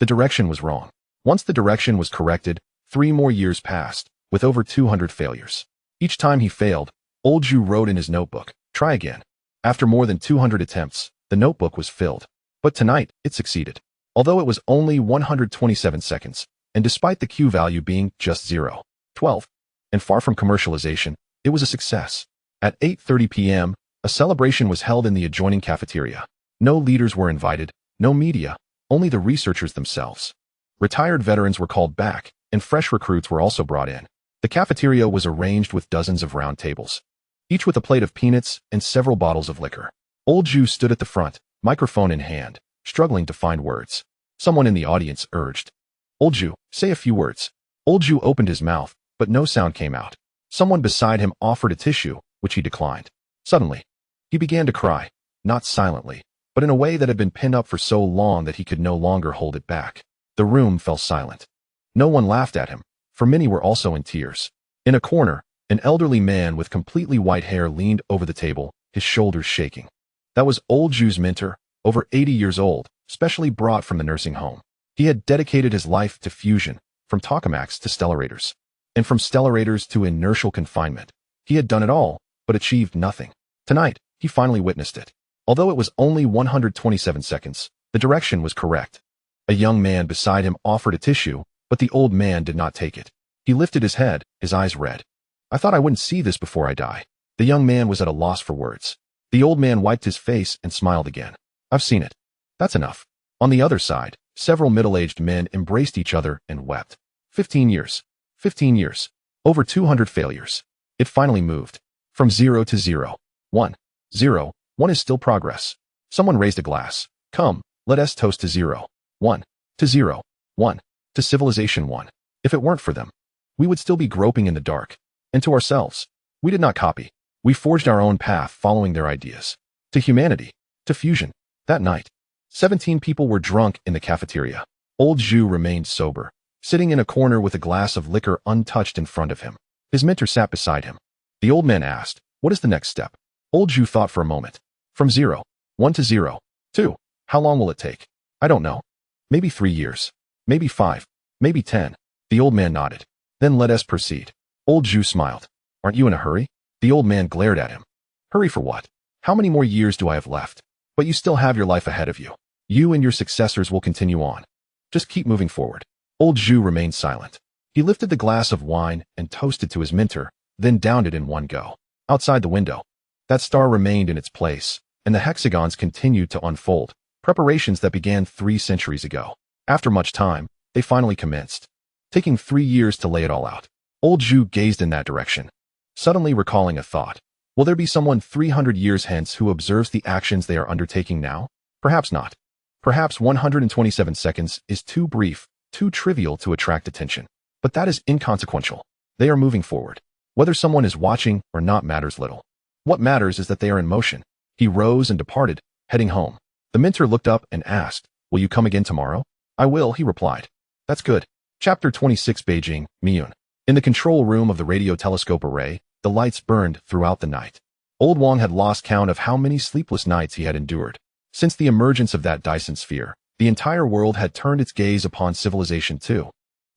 The direction was wrong. Once the direction was corrected, 3 more years passed, with over 200 failures. Each time he failed, Old Zhu wrote in his notebook, "Try again." After more than 200 attempts, the notebook was filled. But tonight, it succeeded. Although it was only 127 seconds, and despite the Q value being just 0, 12, and far from commercialization, it was a success. At 8:30 p.m., a celebration was held in the adjoining cafeteria. No leaders were invited, no media, only the researchers themselves. Retired veterans were called back, and fresh recruits were also brought in. The cafeteria was arranged with dozens of round tables, each with a plate of peanuts and several bottles of liquor. Old Zhu stood at the front, microphone in hand, struggling to find words. Someone in the audience urged, "Old Zhu, say a few words." Old Zhu opened his mouth, but no sound came out. Someone beside him offered a tissue, which he declined. Suddenly, he began to cry, not silently, but in a way that had been pinned up for so long that he could no longer hold it back. The room fell silent. No one laughed at him, for many were also in tears. In a corner, an elderly man with completely white hair leaned over the table, his shoulders shaking. That was old Zhu's mentor, over 80 years old, specially brought from the nursing home. He had dedicated his life to fusion, from tokamaks to stellarators, and from stellarators to inertial confinement. He had done it all, but achieved nothing. Tonight, he finally witnessed it. Although it was only 127 seconds, the direction was correct. A young man beside him offered a tissue, but the old man did not take it. He lifted his head, his eyes red. I thought I wouldn't see this before I die. The young man was at a loss for words. The old man wiped his face and smiled again. I've seen it. That's enough. On the other side, several middle-aged men embraced each other and wept. 15 years. 15 years. Over 200 failures. It finally moved. From 0 to 0. 1. 0. 1 is still progress. Someone raised a glass. Come, let us toast to 0. 1. To 0. 1. To civilization 1. If it weren't for them, we would still be groping in the dark. And to ourselves. We did not copy. We forged our own path following their ideas. To humanity. To fusion. That night, 17 people were drunk in the cafeteria. Old Zhu remained sober, sitting in a corner with a glass of liquor untouched in front of him. His mentor sat beside him. The old man asked, what is the next step? Old Zhu thought for a moment. From 0. 1 to 0. 2. How long will it take? I don't know. Maybe 3 years. Maybe 5. Maybe 10. The old man nodded. Then let us proceed. Old Zhu smiled. Aren't you in a hurry? The old man glared at him. Hurry for what? How many more years do I have left? But you still have your life ahead of you. You and your successors will continue on. Just keep moving forward. Old Zhu remained silent. He lifted the glass of wine and toasted to his mentor, then downed it in one go. Outside the window, that star remained in its place, and the hexagons continued to unfold, preparations that began 3 centuries ago. After much time, they finally commenced, taking 3 years to lay it all out. Old Zhu gazed in that direction, suddenly recalling a thought. Will there be someone 300 years hence who observes the actions they are undertaking now? Perhaps not. Perhaps 127 seconds is too brief, too trivial to attract attention. But that is inconsequential. They are moving forward. Whether someone is watching or not matters little. What matters is that they are in motion. He rose and departed, heading home. The mentor looked up and asked, will you come again tomorrow? I will, he replied. That's good. Chapter 26 Beijing, Miyun. In the control room of the radio telescope array, the lights burned throughout the night. Old Wang had lost count of how many sleepless nights he had endured. Since the emergence of that Dyson sphere, the entire world had turned its gaze upon Civilization 2.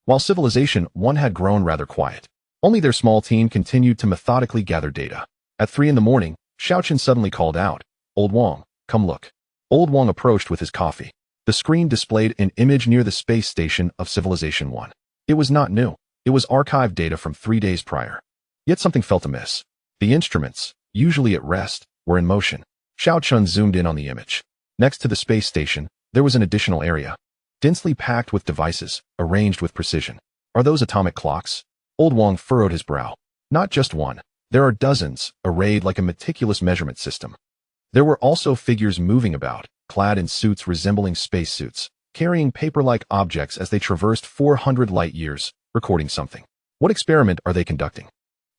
While Civilization 1 had grown rather quiet, only their small team continued to methodically gather data. At 3 in the morning, Xiaoqin suddenly called out, Old Wang, come look. Old Wang approached with his coffee. The screen displayed an image near the space station of Civilization 1. It was not new. It was archived data from 3 days prior. Yet something felt amiss. The instruments, usually at rest, were in motion. Xiaoqin zoomed in on the image. Next to the space station, there was an additional area, densely packed with devices, arranged with precision. Are those atomic clocks? Old Wang furrowed his brow. Not just one. There are dozens, arrayed like a meticulous measurement system. There were also figures moving about, clad in suits resembling spacesuits, carrying paper-like objects as they traversed 400 light-years, recording something. What experiment are they conducting?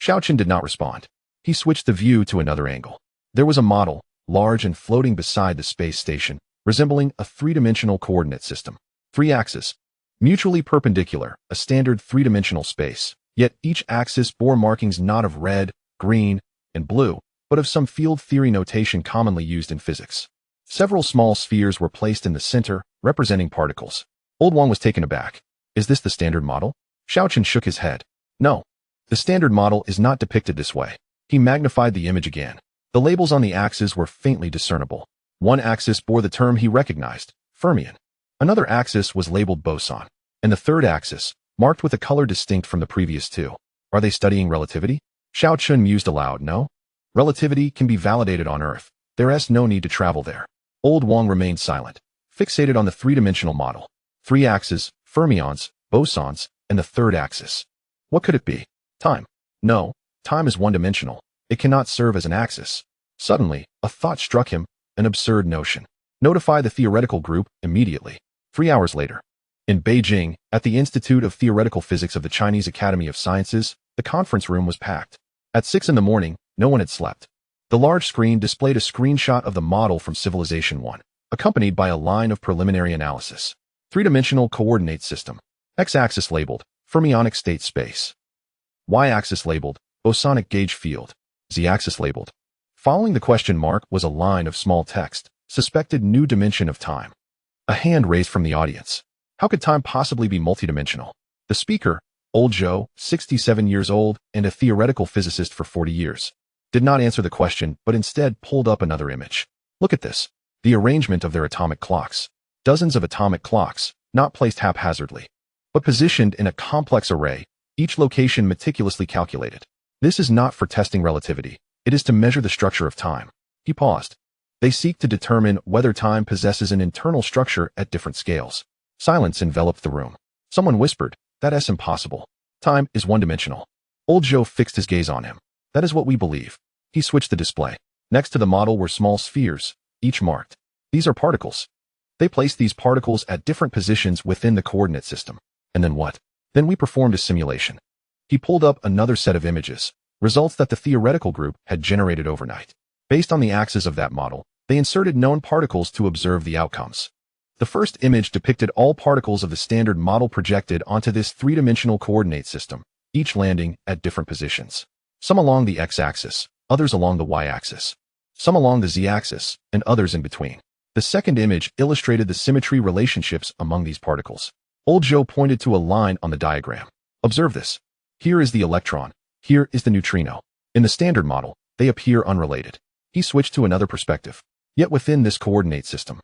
Xiaoqin did not respond. He switched the view to another angle. There was a model, large and floating beside the space station, resembling a 3-dimensional coordinate system. 3 axes, mutually perpendicular, a standard 3-dimensional space. Yet each axis bore markings not of red, green, and blue, but of some field theory notation commonly used in physics. Several small spheres were placed in the center, representing particles. Old Wang was taken aback. Is this the standard model? Xiaoqin shook his head. No. The standard model is not depicted this way. He magnified the image again. The labels on the axes were faintly discernible. One axis bore the term he recognized, fermion. Another axis was labeled boson. And the third axis, marked with a color distinct from the previous 2. Are they studying relativity? Xiaoqin mused aloud. No. Relativity can be validated on Earth. There is no need to travel there. Old Wang remained silent, fixated on the 3-dimensional model. 3 axes, fermions, bosons, and the third axis. What could it be? Time. No, time is one-dimensional. It cannot serve as an axis. Suddenly, a thought struck him, an absurd notion. Notify the theoretical group immediately. 3 hours later. In Beijing, at the Institute of Theoretical Physics of the Chinese Academy of Sciences, the conference room was packed. At 6 in the morning, no one had slept. The large screen displayed a screenshot of the model from Civilization 1, accompanied by a line of preliminary analysis. Three-dimensional coordinate system. X-axis labeled, fermionic state space. Y-axis labeled, bosonic gauge field. Z-axis labeled. Following the question mark was a line of small text, suspected new dimension of time. A hand raised from the audience. How could time possibly be multidimensional? The speaker, Old Joe, 67 years old and a theoretical physicist for 40 years, did not answer the question but instead pulled up another image. Look at this. The arrangement of their atomic clocks. Dozens of atomic clocks, not placed haphazardly, but positioned in a complex array, each location meticulously calculated. This is not for testing relativity. It is to measure the structure of time. He paused. They seek to determine whether time possesses an internal structure at different scales. Silence enveloped the room. Someone whispered, "That's impossible. Time is one-dimensional." Old Joe fixed his gaze on him. "That is what we believe." He switched the display. Next to the model were small spheres, each marked. "These are particles." They placed these particles at different positions within the coordinate system. And then what? Then we performed a simulation. He pulled up another set of images, results that the theoretical group had generated overnight. Based on the axes of that model, they inserted known particles to observe the outcomes. The first image depicted all particles of the standard model projected onto this three-dimensional coordinate system, each landing at different positions. Some along the x-axis, others along the y-axis, some along the z-axis, and others in between. The second image illustrated the symmetry relationships among these particles. Old Joe pointed to a line on the diagram. "Observe this. Here is the electron. Here is the neutrino. In the standard model, they appear unrelated." He switched to another perspective. Yet within this coordinate system,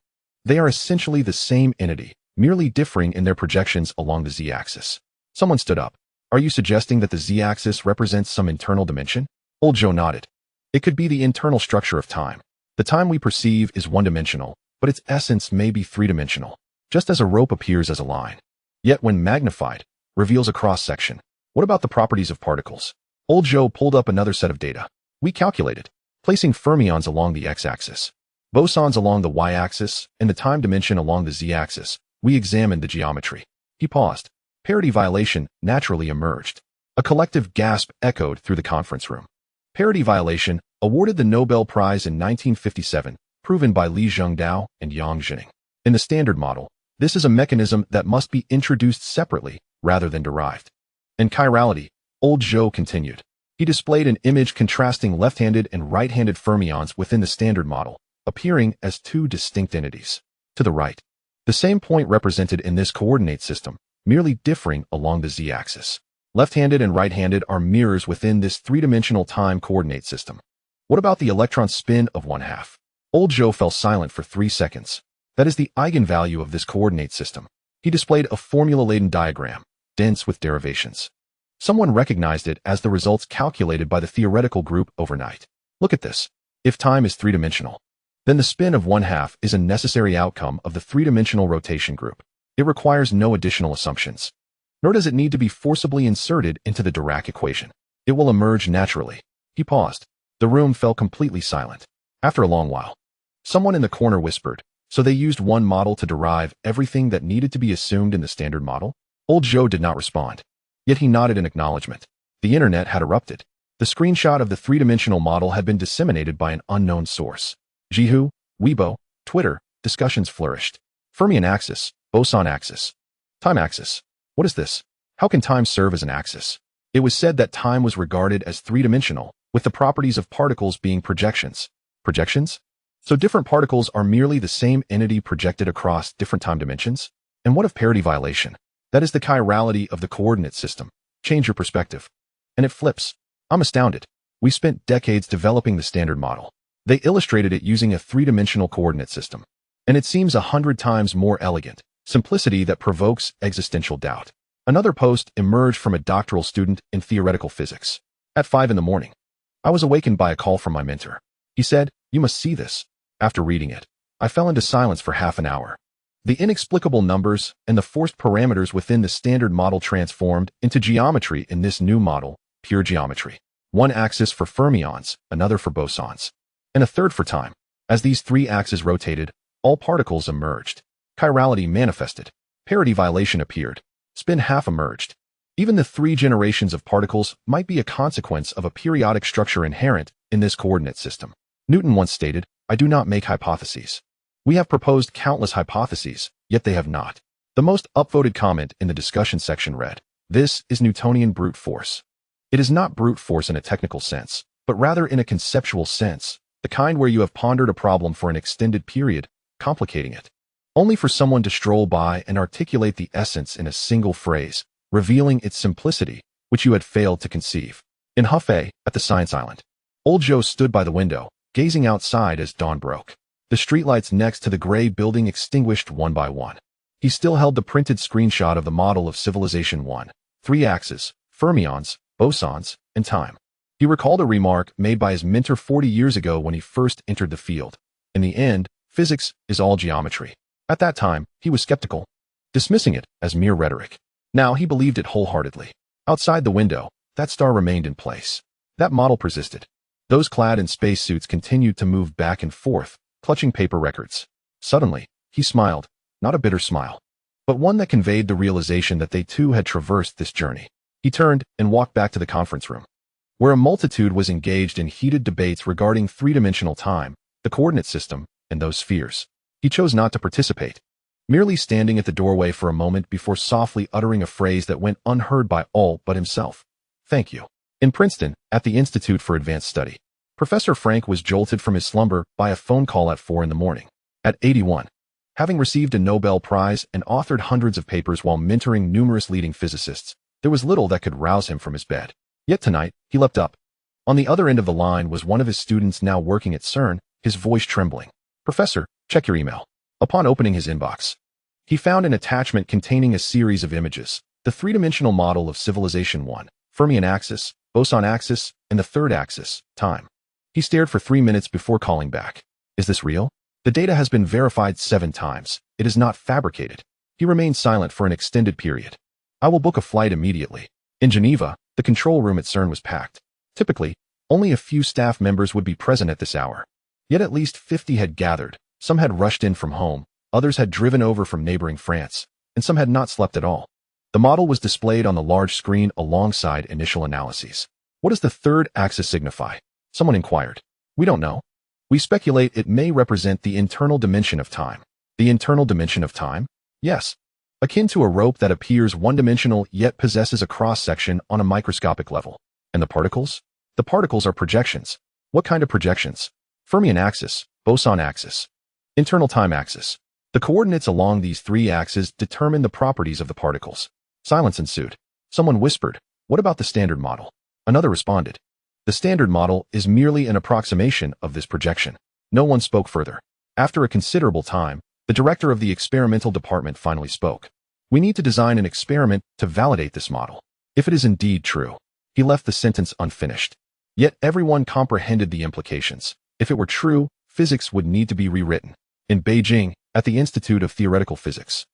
they are essentially the same entity, merely differing in their projections along the z-axis. Someone stood up. "Are you suggesting that the z-axis represents some internal dimension?" Old Joe nodded. "It could be the internal structure of time. The time we perceive is one-dimensional, but its essence may be three-dimensional, just as a rope appears as a line. Yet when magnified, reveals a cross-section. What about the properties of particles?" Old Joe pulled up another set of data. "We calculated, placing fermions along the x-axis, bosons along the y-axis, and the time dimension along the z-axis. We examined the geometry." He paused. Parity violation naturally emerged. A collective gasp echoed through the conference room. Parity violation, awarded the Nobel Prize in 1957, proven by Li Zhengdao and Yang Zhining. In the standard model, this is a mechanism that must be introduced separately rather than derived. In chirality, Old Joe continued. He displayed an image contrasting left-handed and right-handed fermions within the standard model, appearing as two distinct entities. To the right, the same point represented in this coordinate system, merely differing along the z-axis. Left-handed and right-handed are mirrors within this three-dimensional time coordinate system. What about the electron spin of 1/2? Old Joe fell silent for 3 seconds. That is the eigenvalue of this coordinate system. He displayed a formula-laden diagram, dense with derivations. Someone recognized it as the results calculated by the theoretical group overnight. Look at this. If time is three-dimensional, then the spin of 1/2 is a necessary outcome of the three-dimensional rotation group. It requires no additional assumptions, nor does it need to be forcibly inserted into the Dirac equation. It will emerge naturally. He paused. The room fell completely silent. After a long while, someone in the corner whispered, "So they used one model to derive everything that needed to be assumed in the standard model?" Old Joe did not respond. Yet he nodded in acknowledgement. The internet had erupted. The screenshot of the three-dimensional model had been disseminated by an unknown source. Jihu, Weibo, Twitter, discussions flourished. Fermion axis, boson axis, time axis. What is this? How can time serve as an axis? It was said that time was regarded as three-dimensional, with the properties of particles being projections. Projections? So different particles are merely the same entity projected across different time dimensions? And what of parity violation? That is the chirality of the coordinate system. Change your perspective. And it flips. I'm astounded. We spent decades developing the standard model. They illustrated it using a three-dimensional coordinate system. And it seems 100 times more elegant. Simplicity that provokes existential doubt. Another post emerged from a doctoral student in theoretical physics. At 5 in the morning, I was awakened by a call from my mentor. He said, "You must see this." After reading it, I fell into silence for half an hour. The inexplicable numbers and the forced parameters within the standard model transformed into geometry in this new model, pure geometry. One axis for fermions, another for bosons, and a third for time. As these three axes rotated, all particles emerged. Chirality manifested. Parity violation appeared. Spin half emerged. Even the 3 generations of particles might be a consequence of a periodic structure inherent in this coordinate system. Newton once stated, "I do not make hypotheses." We have proposed countless hypotheses, yet they have not. The most upvoted comment in the discussion section read, "This is Newtonian brute force." It is not brute force in a technical sense, but rather in a conceptual sense, the kind where you have pondered a problem for an extended period, complicating it, only for someone to stroll by and articulate the essence in a single phrase, revealing its simplicity, which you had failed to conceive. In Huffay, at the Science Island, old Joe stood by the window, gazing outside as dawn broke. The streetlights next to the gray building extinguished one by one. He still held the printed screenshot of the model of Civilization 1, 3 axes, fermions, bosons, and time. He recalled a remark made by his mentor 40 years ago when he first entered the field. In the end, physics is all geometry. At that time, he was skeptical, dismissing it as mere rhetoric. Now he believed it wholeheartedly. Outside the window, that star remained in place. That model persisted. Those clad in spacesuits continued to move back and forth, clutching paper records. Suddenly, he smiled, not a bitter smile, but one that conveyed the realization that they too had traversed this journey. He turned and walked back to the conference room, where a multitude was engaged in heated debates regarding 3-dimensional time, the coordinate system, and those spheres. He chose not to participate, merely standing at the doorway for a moment before softly uttering a phrase that went unheard by all but himself. "Thank you." In Princeton, at the Institute for Advanced Study, Professor Frank was jolted from his slumber by a phone call at 4 in the morning. At 81, having received a Nobel Prize and authored hundreds of papers while mentoring numerous leading physicists, there was little that could rouse him from his bed. Yet tonight, he leapt up. On the other end of the line was one of his students now working at CERN, his voice trembling. "Professor, check your email." Upon opening his inbox, he found an attachment containing a series of images, the 3-dimensional model of Civilization 1, fermion axis, boson axis, and the third axis, time. He stared for 3 minutes before calling back. "Is this real? The data has been verified 7 times. It is not fabricated." He remained silent for an extended period. "I will book a flight immediately." In Geneva, the control room at CERN was packed. Typically, only a few staff members would be present at this hour. Yet at least 50 had gathered. Some had rushed in from home, others had driven over from neighboring France, and some had not slept at all. The model was displayed on the large screen alongside initial analyses. "What does the third axis signify?" someone inquired. "We don't know. We speculate it may represent the internal dimension of time." "The internal dimension of time?" "Yes. Akin to a rope that appears one-dimensional yet possesses a cross-section on a microscopic level." "And the particles?" "The particles are projections." "What kind of projections?" "Fermion axis, boson axis, internal time axis." The coordinates along these 3 axes determine the properties of the particles. Silence ensued. Someone whispered, "What about the standard model?" Another responded, "The standard model is merely an approximation of this projection." No one spoke further. After a considerable time, the director of the experimental department finally spoke. "We need to design an experiment to validate this model. If it is indeed true." He left the sentence unfinished. Yet everyone comprehended the implications. If it were true, physics would need to be rewritten. In Beijing, at the Institute of Theoretical Physics,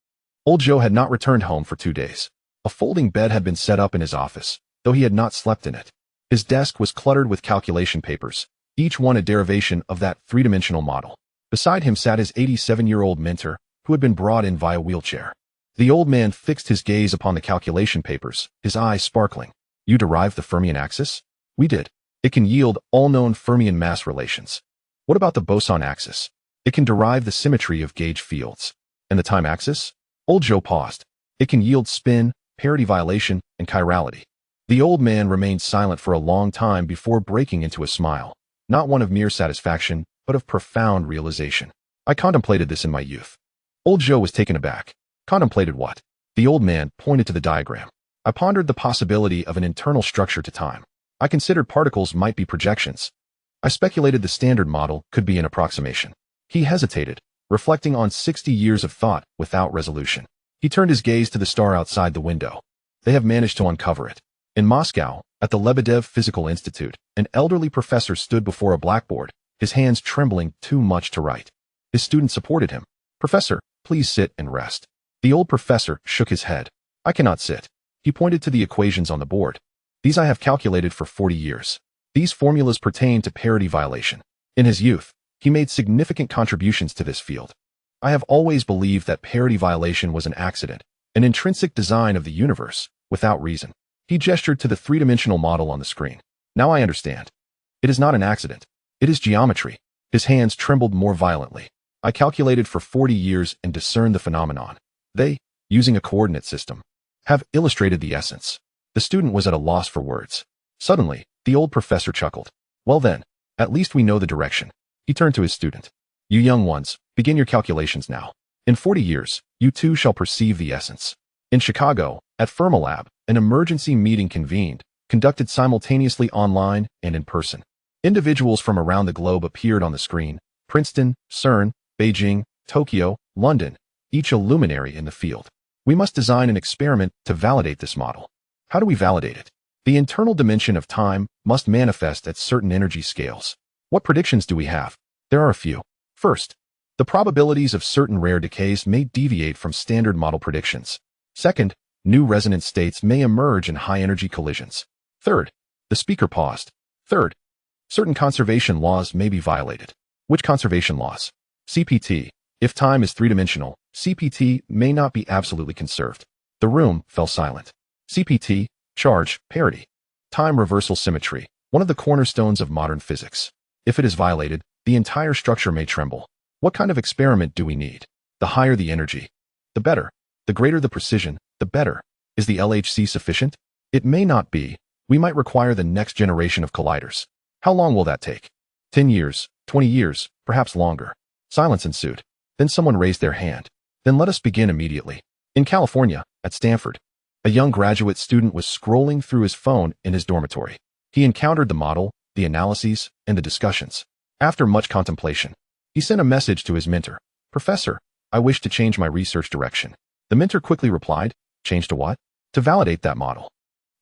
old Joe had not returned home for 2 days. A folding bed had been set up in his office, though he had not slept in it. His desk was cluttered with calculation papers, each one a derivation of that 3-dimensional model. Beside him sat his 87-year-old mentor, who had been brought in via wheelchair. The old man fixed his gaze upon the calculation papers, his eyes sparkling. "You derived the fermion axis?" "We did. It can yield all known fermion mass relations." "What about the boson axis?" "It can derive the symmetry of gauge fields." "And the time axis?" Old Joe paused. "It can yield spin, parity violation, and chirality." The old man remained silent for a long time before breaking into a smile, not one of mere satisfaction, but of profound realization. "I contemplated this in my youth." Old Joe was taken aback. "Contemplated what?" The old man pointed to the diagram. "I pondered the possibility of an internal structure to time. I considered particles might be projections. I speculated the standard model could be an approximation." He hesitated, reflecting on 60 years of thought without resolution. He turned his gaze to the star outside the window. "They have managed to uncover it." In Moscow, at the Lebedev Physical Institute, an elderly professor stood before a blackboard, his hands trembling too much to write. His students supported him. "Professor, please sit and rest." The old professor shook his head. "I cannot sit." He pointed to the equations on the board. "These I have calculated for 40 years. These formulas pertain to parity violation." In his youth, he made significant contributions to this field. I have always believed that parity violation was an accident, an intrinsic design of the universe, without reason. He gestured to the three-dimensional model on the screen. Now I understand. It is not an accident. It is geometry. His hands trembled more violently. I calculated for 40 years and discerned the phenomenon. They, using a coordinate system, have illustrated the essence. The student was at a loss for words. Suddenly, the old professor chuckled. Well then, at least we know the direction. He turned to his student. You young ones, begin your calculations now. In 40 years, you too shall perceive the essence. In Chicago, at Fermilab, an emergency meeting convened, conducted simultaneously online and in person. Individuals from around the globe appeared on the screen: Princeton, CERN, Beijing, Tokyo, London, each a luminary in the field. We must design an experiment to validate this model. How do we validate it? The internal dimension of time must manifest at certain energy scales. What predictions do we have? There are a few. First, the probabilities of certain rare decays may deviate from standard model predictions. Second, new resonance states may emerge in high-energy collisions. Third, the speaker paused. Third, certain conservation laws may be violated. Which conservation laws? CPT. If time is three-dimensional, CPT may not be absolutely conserved. The room fell silent. CPT, charge, parity. Time reversal symmetry, one of the cornerstones of modern physics. If it is violated, the entire structure may tremble. What kind of experiment do we need? The higher the energy, the better. The greater the precision, the better. Is the LHC sufficient? It may not be. We might require the next generation of colliders. How long will that take? 10 years, 20 years, perhaps longer. Silence ensued. Then someone raised their hand. Then let us begin immediately. In California, at Stanford, a young graduate student was scrolling through his phone in his dormitory. He encountered the model, the analyses, and the discussions. After much contemplation, he sent a message to his mentor. Professor, I wish to change my research direction. The mentor quickly replied, change to what? To validate that model.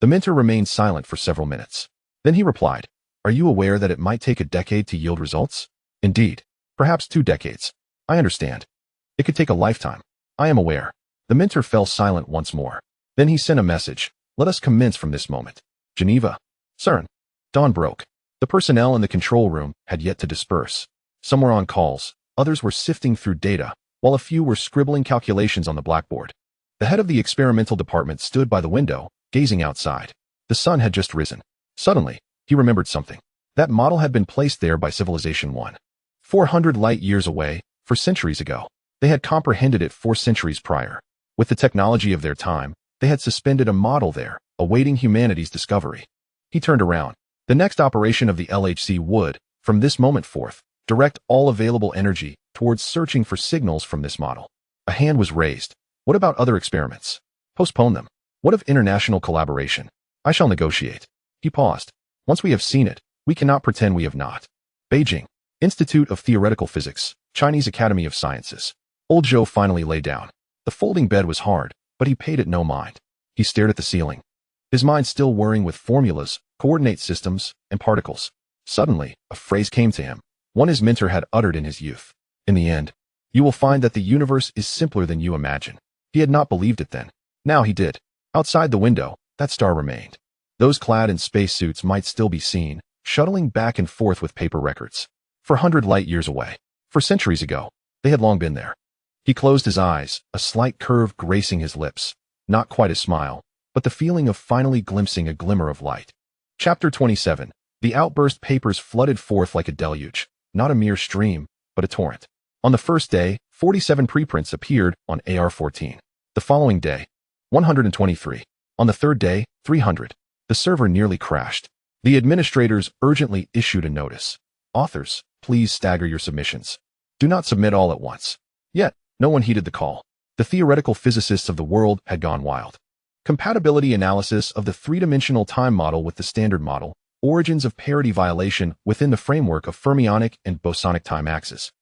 The mentor remained silent for several minutes. Then he replied, are you aware that it might take a decade to yield results? Indeed. Perhaps 2 decades. I understand. It could take a lifetime. I am aware. The mentor fell silent once more. Then he sent a message. Let us commence from this moment. Geneva. CERN. Dawn broke. The personnel in the control room had yet to disperse. Some were on calls. Others were sifting through data, while a few were scribbling calculations on the blackboard. The head of the experimental department stood by the window, gazing outside. The sun had just risen. Suddenly, he remembered something. That model had been placed there by Civilization 1. 400 light years away, for centuries ago. They had comprehended it 4 centuries prior. With the technology of their time, they had suspended a model there, awaiting humanity's discovery. He turned around. The next operation of the LHC would, from this moment forth, direct all available energy towards searching for signals from this model. A hand was raised. What about other experiments? Postpone them. What of international collaboration? I shall negotiate. He paused. Once we have seen it, we cannot pretend we have not. Beijing. Institute of Theoretical Physics, Chinese Academy of Sciences. Old Zhou finally lay down. The folding bed was hard, but he paid it no mind. He stared at the ceiling, his mind still whirring with formulas, coordinate systems, and particles. Suddenly, a phrase came to him, one his mentor had uttered in his youth. In the end, you will find that the universe is simpler than you imagine. He had not believed it then. Now he did. Outside the window, that star remained. Those clad in spacesuits might still be seen, shuttling back and forth with paper records. 400 light years away. For centuries ago, they had long been there. He closed his eyes, a slight curve gracing his lips. Not quite a smile, but the feeling of finally glimpsing a glimmer of light. Chapter 27. The outburst papers flooded forth like a deluge, not a mere stream, but a torrent. On the first day, 47 preprints appeared on AR-14. The following day, 123. On the third day, 300. The server nearly crashed. The administrators urgently issued a notice. Authors, please stagger your submissions. Do not submit all at once. Yet, no one heeded the call. The theoretical physicists of the world had gone wild. Compatibility analysis of the three-dimensional time model with the standard model, origins of parity violation within the framework of fermionic and bosonic time axes.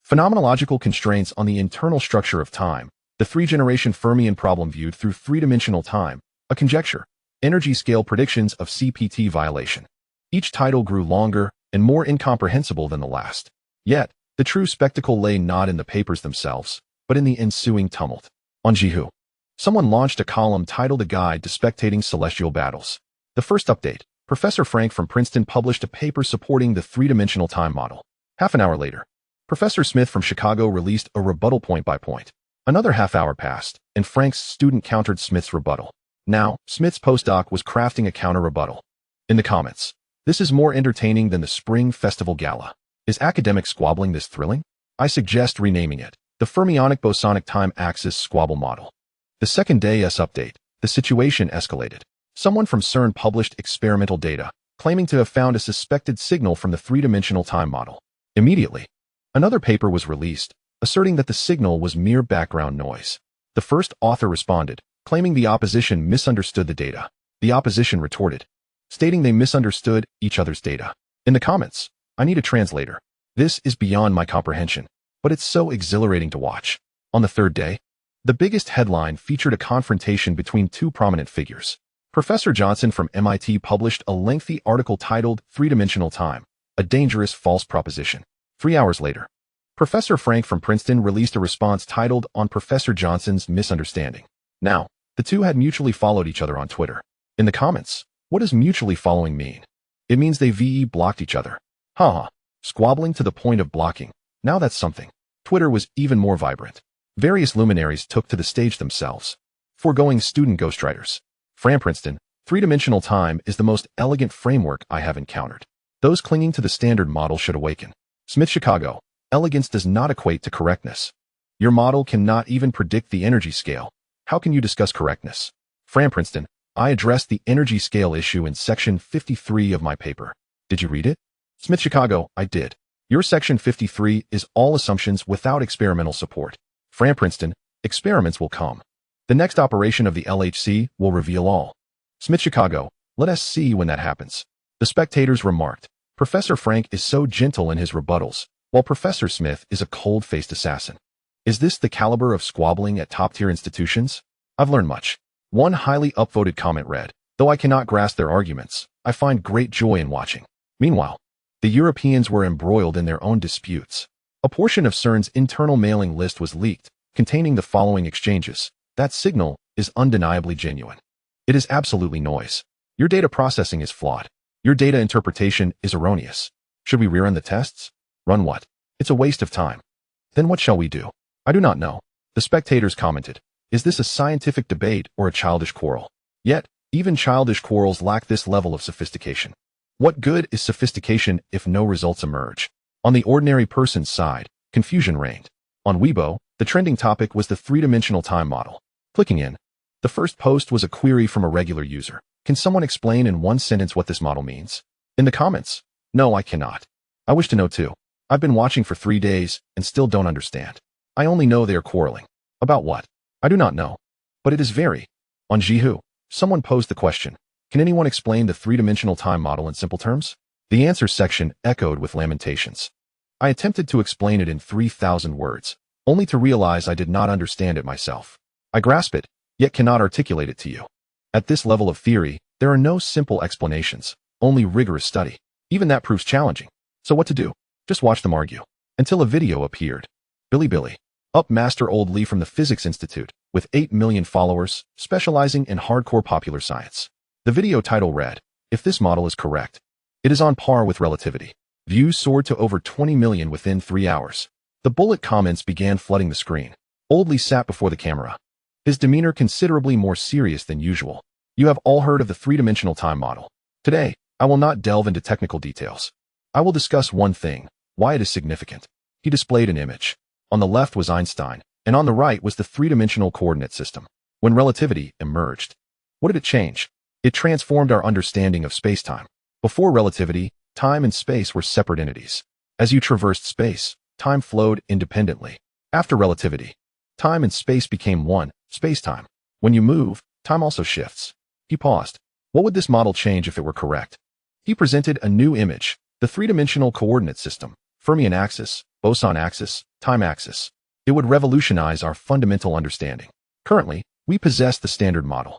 Phenomenological constraints on the internal structure of time, the three-generation Fermion problem viewed through three-dimensional time, a conjecture, energy scale predictions of CPT violation. Each title grew longer and more incomprehensible than the last. Yet, the true spectacle lay not in the papers themselves, but in the ensuing tumult. On Jihu, someone launched a column titled A Guide to Spectating Celestial Battles. The first update, Professor Frank from Princeton published a paper supporting the three-dimensional time model. Half an hour later, Professor Smith from Chicago released a rebuttal point by point. Another half-hour passed, and Frank's student countered Smith's rebuttal. Now, Smith's postdoc was crafting a counter-rebuttal. In the comments, this is more entertaining than the Spring Festival Gala. Is academic squabbling this thrilling? I suggest renaming it the Fermionic Bosonic Time Axis Squabble Model. The second day's update, the situation escalated. Someone from CERN published experimental data, claiming to have found a suspected signal from the three-dimensional time model. Immediately, another paper was released, asserting that the signal was mere background noise. The first author responded, claiming the opposition misunderstood the data. The opposition retorted, stating they misunderstood each other's data. In the comments, I need a translator. This is beyond my comprehension, but it's so exhilarating to watch. On the third day, the biggest headline featured a confrontation between two prominent figures. Professor Johnson from MIT published a lengthy article titled Three-Dimensional Time, a Dangerous False Proposition. 3 hours later, Professor Frank from Princeton released a response titled On Professor Johnson's Misunderstanding. Now, the two had mutually followed each other on Twitter. In the comments, what does mutually following mean? It means they VE blocked each other. Haha, squabbling to the point of blocking. Now that's something. Twitter was even more vibrant. Various luminaries took to the stage themselves. Foregoing student ghostwriters. From Princeton, three-dimensional time is the most elegant framework I have encountered. Those clinging to the standard model should awaken. Smith Chicago, elegance does not equate to correctness. Your model cannot even predict the energy scale. How can you discuss correctness? From Princeton, I addressed the energy scale issue in section 53 of my paper. Did you read it? Smith Chicago, I did. Your section 53 is all assumptions without experimental support. From Princeton, experiments will come. The next operation of the LHC will reveal all. Smith Chicago, let us see when that happens. The spectators remarked, Professor Frank is so gentle in his rebuttals, while Professor Smith is a cold-faced assassin. Is this the caliber of squabbling at top-tier institutions? I've learned much. One highly upvoted comment read, though I cannot grasp their arguments, I find great joy in watching. Meanwhile, the Europeans were embroiled in their own disputes. A portion of CERN's internal mailing list was leaked, containing the following exchanges. That signal is undeniably genuine. It is absolutely noise. Your data processing is flawed. Your data interpretation is erroneous. Should we rerun the tests? Run what? It's a waste of time. Then what shall we do? I do not know. The spectators commented, is this a scientific debate or a childish quarrel? Yet, even childish quarrels lack this level of sophistication. What good is sophistication if no results emerge? On the ordinary person's side, confusion reigned. On Weibo, the trending topic was the three-dimensional time model. Clicking in, the first post was a query from a regular user. Can someone explain in one sentence what this model means? In the comments, no, I cannot. I wish to know too. I've been watching for 3 days and still don't understand. I only know they are quarreling. About what? I do not know. But it is very. On Godhood, someone posed the question, can anyone explain the three-dimensional time model in simple terms? The answer section echoed with lamentations. I attempted to explain it in 3,000 words, only to realize I did not understand it myself. I grasp it, yet cannot articulate it to you. At this level of theory, there are no simple explanations, only rigorous study. Even that proves challenging. So what to do? Just watch them argue. Until a video appeared. Billy. Up Master Old Lee from the Physics Institute, with 8 million followers, specializing in hardcore popular science. The video title read, if this model is correct, it is on par with relativity. Views soared to over 20 million within 3 hours. The bullet comments began flooding the screen. Old Lee sat before the camera. His demeanor considerably more serious than usual. You have all heard of the three-dimensional time model. Today, I will not delve into technical details. I will discuss one thing, why it is significant. He displayed an image. On the left was Einstein, and on the right was the three-dimensional coordinate system. When relativity emerged, what did it change? It transformed our understanding of space-time. Before relativity, time and space were separate entities. As you traversed space, time flowed independently. After relativity, time and space became one, space-time. When you move, time also shifts. He paused. What would this model change if it were correct? He presented a new image, the three-dimensional coordinate system, Fermion axis, boson axis, time axis. It would revolutionize our fundamental understanding. Currently, we possess the standard model.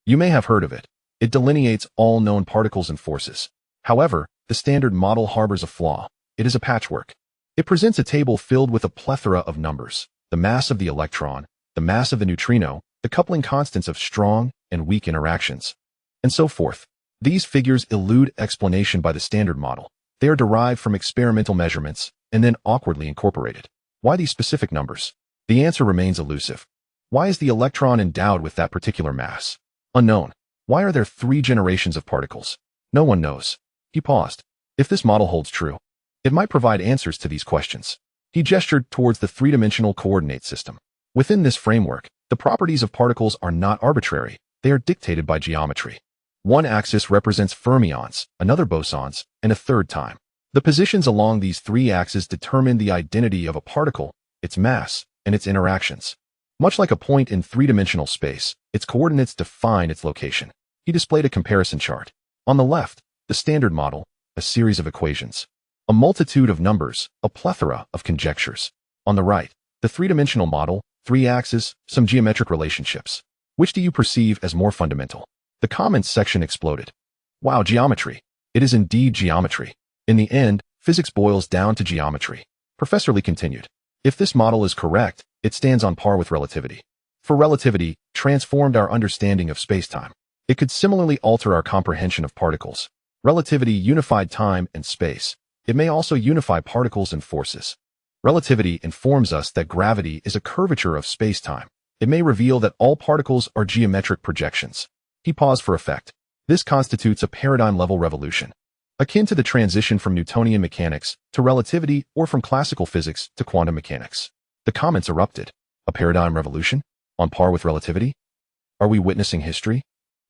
You may have heard of it. It delineates all known particles and forces. However, the standard model harbors a flaw. It is a patchwork. It presents a table filled with a plethora of numbers, the mass of the electron, the mass of the neutrino, the coupling constants of strong and weak interactions, and so forth. These figures elude explanation by the standard model. They are derived from experimental measurements, and then awkwardly incorporated. Why these specific numbers? The answer remains elusive. Why is the electron endowed with that particular mass? Unknown. Why are there 3 generations of particles? No one knows. He paused. If this model holds true, it might provide answers to these questions. He gestured towards the 3-dimensional coordinate system. Within this framework, the properties of particles are not arbitrary. They are dictated by geometry. One axis represents fermions, another bosons, and a third time. The positions along these 3 axes determine the identity of a particle, its mass, and its interactions. Much like a point in 3-dimensional space, its coordinates define its location. He displayed a comparison chart. On the left, the standard model, a series of equations. A multitude of numbers, a plethora of conjectures. On the right, the 3-dimensional model, 3 axes, some geometric relationships. Which do you perceive as more fundamental? The comments section exploded. Wow, geometry. It is indeed geometry. In the end, physics boils down to geometry. Professor Lee continued. If this model is correct, it stands on par with relativity. For relativity transformed our understanding of spacetime. It could similarly alter our comprehension of particles. Relativity unified time and space. It may also unify particles and forces. Relativity informs us that gravity is a curvature of spacetime. It may reveal that all particles are geometric projections. He paused for effect. This constitutes a paradigm-level revolution, akin to the transition from Newtonian mechanics to relativity or from classical physics to quantum mechanics. The comments erupted. A paradigm revolution? On par with relativity? Are we witnessing history?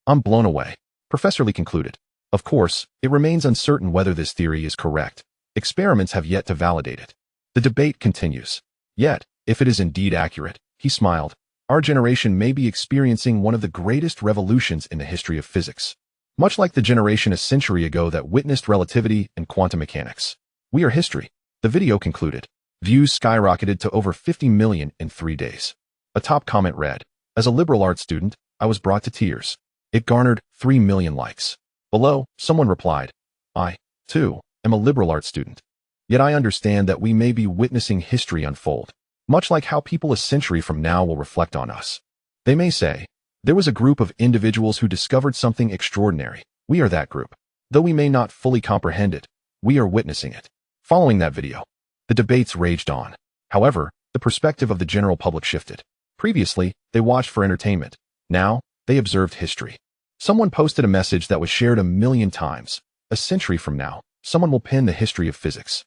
I'm blown away. Professor Lee concluded. Of course, it remains uncertain whether this theory is correct. Experiments have yet to validate it. The debate continues. Yet, if it is indeed accurate, he smiled, our generation may be experiencing one of the greatest revolutions in the history of physics. Much like the generation a century ago that witnessed relativity and quantum mechanics. We are history. The video concluded. Views skyrocketed to over 50 million in 3 days. A top comment read, as a liberal arts student, I was brought to tears. It garnered 3 million likes. Below, someone replied, I, too, am a liberal arts student. Yet I understand that we may be witnessing history unfold, much like how people a century from now will reflect on us. They may say, there was a group of individuals who discovered something extraordinary. We are that group. Though we may not fully comprehend it, we are witnessing it. Following that video, the debates raged on. However, the perspective of the general public shifted. Previously, they watched for entertainment. Now, they observed history. Someone posted a message that was shared 1 million times. A century from now, someone will pen the history of physics.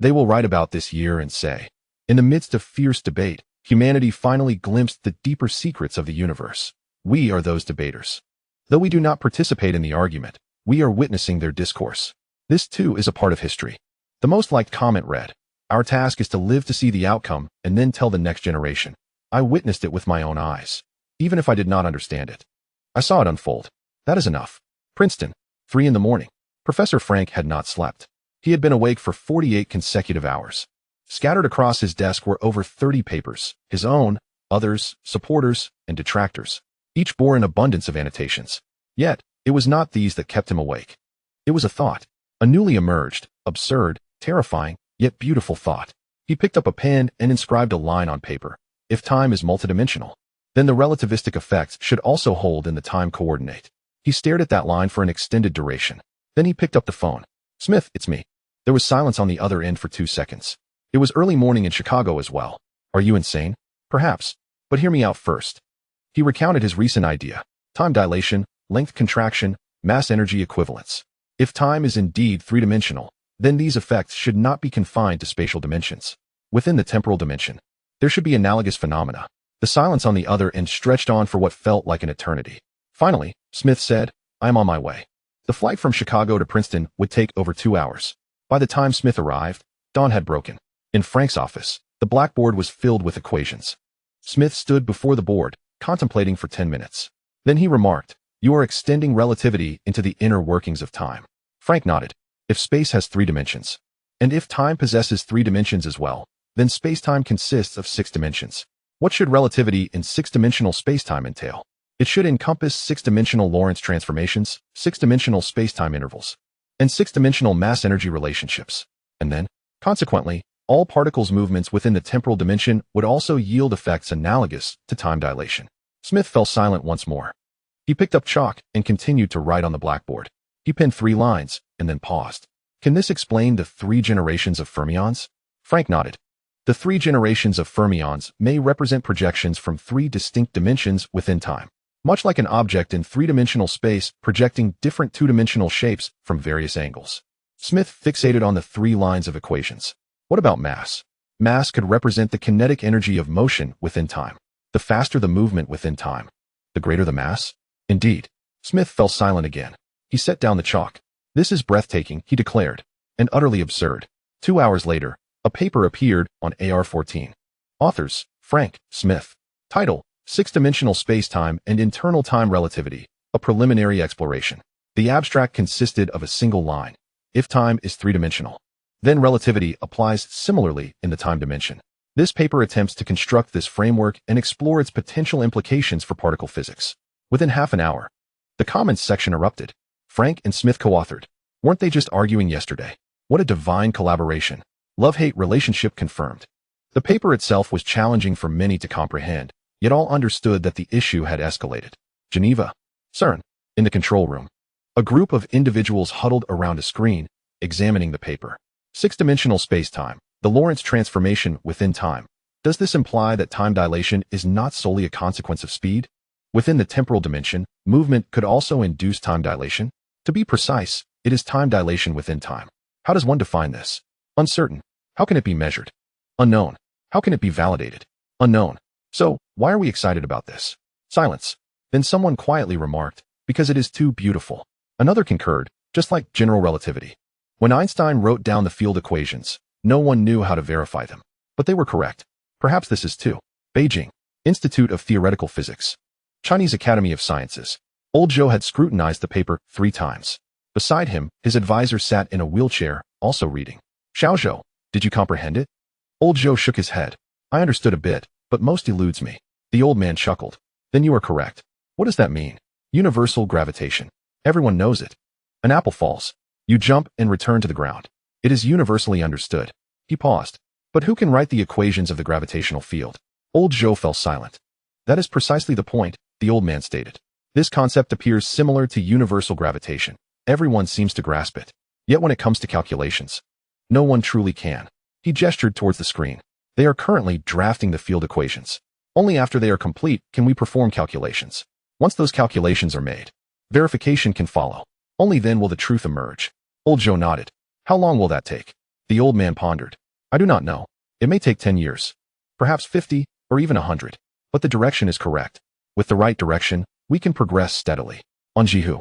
They will write about this year and say, in the midst of fierce debate, humanity finally glimpsed the deeper secrets of the universe. We are those debaters. Though we do not participate in the argument, we are witnessing their discourse. This too is a part of history. The most liked comment read, our task is to live to see the outcome and then tell the next generation. I witnessed it with my own eyes. Even if I did not understand it. I saw it unfold. That is enough. Princeton, 3 a.m. Professor Frank had not slept. He had been awake for 48 consecutive hours. Scattered across his desk were over 30 papers, his own, others, supporters, and detractors. Each bore an abundance of annotations. Yet, it was not these that kept him awake. It was a thought, a newly emerged, absurd, terrifying, yet beautiful thought. He picked up a pen and inscribed a line on paper. If time is multidimensional, then the relativistic effects should also hold in the time coordinate. He stared at that line for an extended duration. Then he picked up the phone. Smith, it's me. There was silence on the other end for 2 seconds. It was early morning in Chicago as well. Are you insane? Perhaps. But hear me out first. He recounted his recent idea. Time dilation, length contraction, mass energy equivalence. If time is indeed 3-dimensional, then these effects should not be confined to spatial dimensions. Within the temporal dimension, there should be analogous phenomena. The silence on the other end stretched on for what felt like an eternity. Finally, Smith said, I am on my way. The flight from Chicago to Princeton would take over 2 hours. By the time Smith arrived, dawn had broken. In Frank's office, the blackboard was filled with equations. Smith stood before the board, contemplating for 10 minutes. Then he remarked, you are extending relativity into the inner workings of time. Frank nodded. If space has 3 dimensions, and if time possesses 3 dimensions as well, then spacetime consists of 6 dimensions. What should relativity in 6-dimensional spacetime entail? It should encompass 6-dimensional Lorentz transformations, 6-dimensional spacetime intervals, and 6-dimensional mass-energy relationships. And then, consequently, all particles' movements within the temporal dimension would also yield effects analogous to time dilation. Smith fell silent once more. He picked up chalk and continued to write on the blackboard. He penned 3 lines, and then paused. Can this explain the 3 generations of fermions? Frank nodded. The three generations of fermions may represent projections from three distinct dimensions within time, much like an object in three-dimensional space projecting different two-dimensional shapes from various angles. Smith fixated on the three lines of equations. What about mass? Mass could represent the kinetic energy of motion within time. The faster the movement within time, the greater the mass? Indeed. Smith fell silent again. He set down the chalk. This is breathtaking, he declared, and utterly absurd. 2 hours later, a paper appeared on AR-14. Authors, Frank, Smith. Title, Six-Dimensional Space-Time and Internal Time Relativity, a Preliminary Exploration. The abstract consisted of a single line. If time is three-dimensional, then relativity applies similarly in the time dimension. This paper attempts to construct this framework and explore its potential implications for particle physics. Within half an hour, the comments section erupted. Frank and Smith co-authored. Weren't they just arguing yesterday? What a divine collaboration. Love-hate relationship confirmed. The paper itself was challenging for many to comprehend, yet all understood that the issue had escalated. Geneva. CERN. In the control room. A group of individuals huddled around a screen, examining the paper. Six-dimensional space-time, the Lorentz transformation within time. Does this imply that time dilation is not solely a consequence of speed? Within the temporal dimension, movement could also induce time dilation? To be precise, it is time dilation within time. How does one define this? Uncertain. How can it be measured? Unknown. How can it be validated? Unknown. So, why are we excited about this? Silence. Then someone quietly remarked, because it is too beautiful. Another concurred, just like general relativity. When Einstein wrote down the field equations, no one knew how to verify them. But they were correct. Perhaps this is too. Beijing. Institute of Theoretical Physics. Chinese Academy of Sciences. Old Zhou had scrutinized the paper 3 times. Beside him, his advisor sat in a wheelchair, also reading. Xiaozhou, did you comprehend it? Old Zhou shook his head. I understood a bit, but most eludes me. The old man chuckled. Then you are correct. What does that mean? Universal gravitation. Everyone knows it. An apple falls. You jump and return to the ground. It is universally understood. He paused. But who can write the equations of the gravitational field? Old Zhou fell silent. That is precisely the point, the old man stated. This concept appears similar to universal gravitation. Everyone seems to grasp it. Yet when it comes to calculations, no one truly can. He gestured towards the screen. They are currently drafting the field equations. Only after they are complete can we perform calculations. Once those calculations are made, verification can follow. Only then will the truth emerge. Old Zhou nodded. How long will that take? The old man pondered. I do not know. It may take 10 years. Perhaps 50, or even 100. But the direction is correct. With the right direction, we can progress steadily. On Jihu.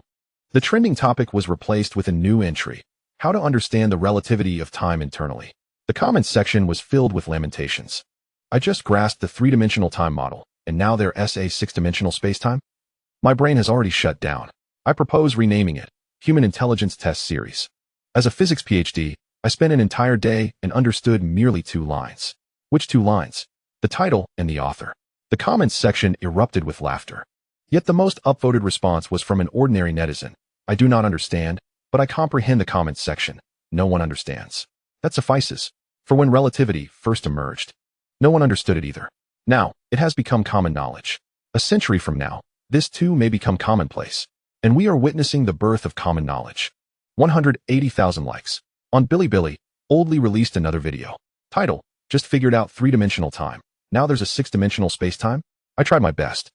The trending topic was replaced with a new entry. How to understand the relativity of time internally. The comments section was filled with lamentations. I just grasped the three-dimensional time model, and now there's a six-dimensional space-time? My brain has already shut down. I propose renaming it Human Intelligence Test Series. As a physics PhD, I spent an entire day and understood merely 2 lines. Which 2 lines? The title and the author. The comments section erupted with laughter. Yet the most upvoted response was from an ordinary netizen. I do not understand, but I comprehend the comments section. No one understands. That suffices. For when relativity first emerged, no one understood it either. Now, it has become common knowledge. A century from now, this too may become commonplace. And we are witnessing the birth of common knowledge. 180,000 likes. On Bilibili, Oldly released another video. Title, just figured out three-dimensional time. Now there's a six-dimensional space-time? I tried my best.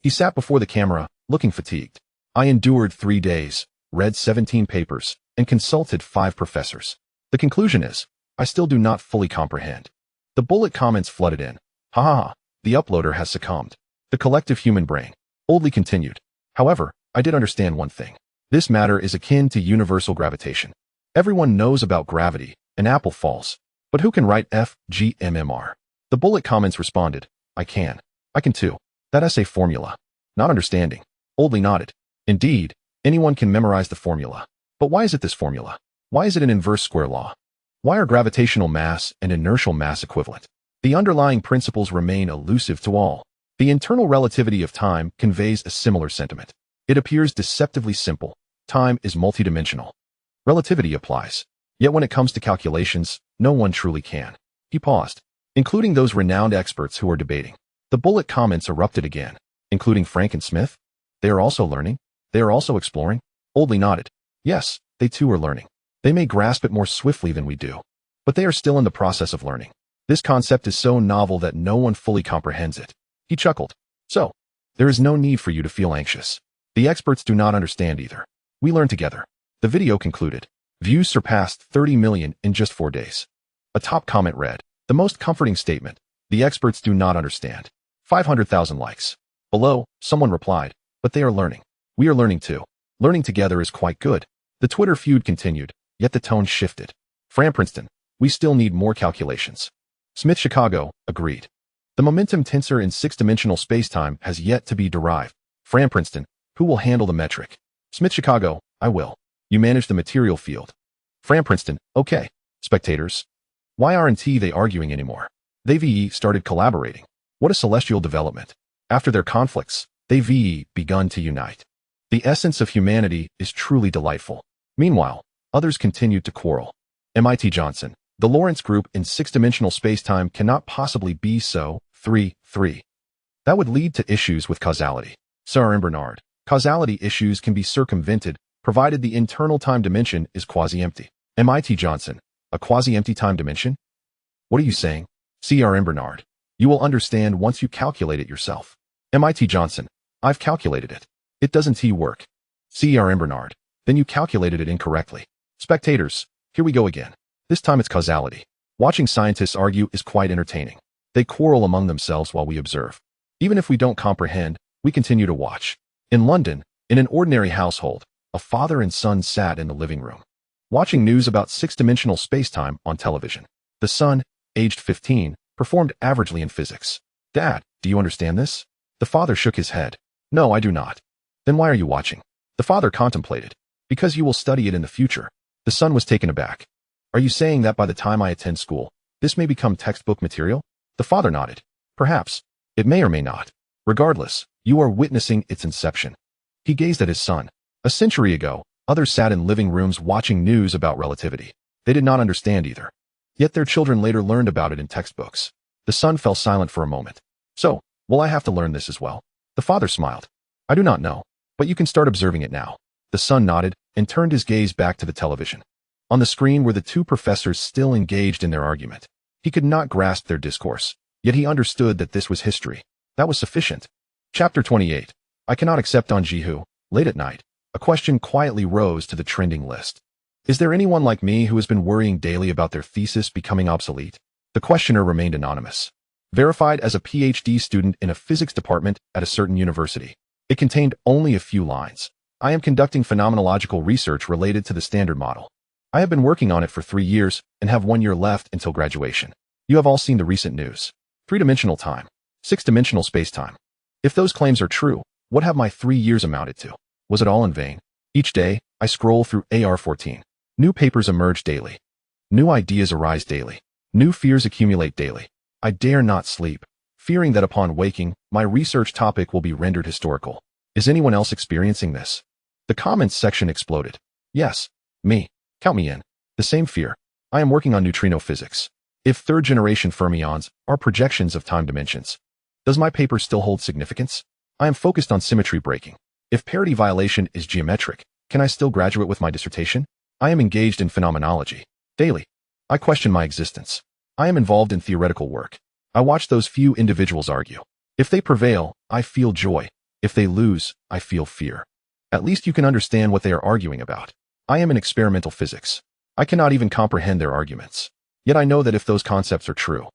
He sat before the camera, looking fatigued. I endured 3 days, read 17 papers, and consulted 5 professors. The conclusion is, I still do not fully comprehend. The bullet comments flooded in. Ha ha ha, the uploader has succumbed. The collective human brain. Oldly continued. However, I did understand one thing. This matter is akin to universal gravitation. Everyone knows about gravity, an apple falls. But who can write FGMMR? The bullet comments responded, I can. I can too. That essay formula. Not understanding. Oldly nodded. Indeed, anyone can memorize the formula. But why is it this formula? Why is it an inverse square law? Why are gravitational mass and inertial mass equivalent? The underlying principles remain elusive to all. The internal relativity of time conveys a similar sentiment. It appears deceptively simple. Time is multidimensional. Relativity applies. Yet when it comes to calculations, no one truly can. He paused, including those renowned experts who are debating. The bullet comments erupted again, including Frank and Smith. They are also learning. They are also exploring. Oldly nodded. Yes, they too are learning. They may grasp it more swiftly than we do. but they are still in the process of learning. This concept is so novel that no one fully comprehends it. He chuckled. So, there is no need for you to feel anxious. The experts do not understand either. We learn together. The video concluded. Views surpassed 30 million in just 4 days. A top comment read, the most comforting statement. The experts do not understand. 500,000 likes. Below, someone replied, but they are learning. We are learning too. Learning together is quite good. The Twitter feud continued, yet the tone shifted. Fran Princeton, we still need more calculations. Smith Chicago, agreed. The momentum tensor in six-dimensional spacetime has yet to be derived. Fran Princeton, who will handle the metric? Smith Chicago, I will. You manage the material field. Fran Princeton, okay. Spectators. Why aren't they arguing anymore? They started collaborating. What a celestial development. After their conflicts, they've begun to unite. The essence of humanity is truly delightful. Meanwhile, others continued to quarrel. MIT Johnson, the Lorentz group in six-dimensional spacetime cannot possibly be so, 3. That would lead to issues with causality. Xirang Bernard, causality issues can be circumvented, provided the internal time dimension is quasi-empty. MIT Johnson, a quasi-empty time dimension? What are you saying? Xirang Bernard, you will understand once you calculate it yourself. MIT Johnson, I've calculated it. It doesn't work. Xirang Bernard, then you calculated it incorrectly. Spectators, here we go again. This time it's causality. Watching scientists argue is quite entertaining. They quarrel among themselves while we observe. Even if we don't comprehend, we continue to watch. In London, in an ordinary household, a father and son sat in the living room, watching news about six-dimensional spacetime on television. The son, aged 15, performed averagely in physics. Dad, do you understand this? The father shook his head. No, I do not. Then why are you watching? The father contemplated. Because you will study it in the future. The son was taken aback. Are you saying that by the time I attend school, this may become textbook material? The father nodded. Perhaps. It may or may not. Regardless, you are witnessing its inception. He gazed at his son. A century ago, others sat in living rooms watching news about relativity. They did not understand either. Yet their children later learned about it in textbooks. The son fell silent for a moment. So, will I have to learn this as well? The father smiled. I do not know, but you can start observing it now. The son nodded and turned his gaze back to the television. On the screen were the two professors still engaged in their argument. He could not grasp their discourse, yet he understood that this was history. That was sufficient. Chapter 28. I cannot accept on Jihu. Late at night, a question quietly rose to the trending list. Is there anyone like me who has been worrying daily about their thesis becoming obsolete? The questioner remained anonymous. Verified as a PhD student in a physics department at a certain university. It contained only a few lines. I am conducting phenomenological research related to the Standard Model. I have been working on it for 3 years and have 1 year left until graduation. You have all seen the recent news. 3-dimensional time. 6-dimensional spacetime. If those claims are true, what have my 3 years amounted to? Was it all in vain? Each day, I scroll through AR-14. New papers emerge daily. New ideas arise daily. New fears accumulate daily. I dare not sleep, fearing that upon waking, my research topic will be rendered historical. Is anyone else experiencing this? The comments section exploded. Yes, me. Count me in. The same fear. I am working on neutrino physics. If third-generation fermions are projections of time dimensions, does my paper still hold significance? I am focused on symmetry breaking. If parity violation is geometric, can I still graduate with my dissertation? I am engaged in phenomenology. Daily. I question my existence. I am involved in theoretical work. I watch those few individuals argue. If they prevail, I feel joy. If they lose, I feel fear. At least you can understand what they are arguing about. I am in experimental physics. I cannot even comprehend their arguments. Yet I know that if those concepts are true,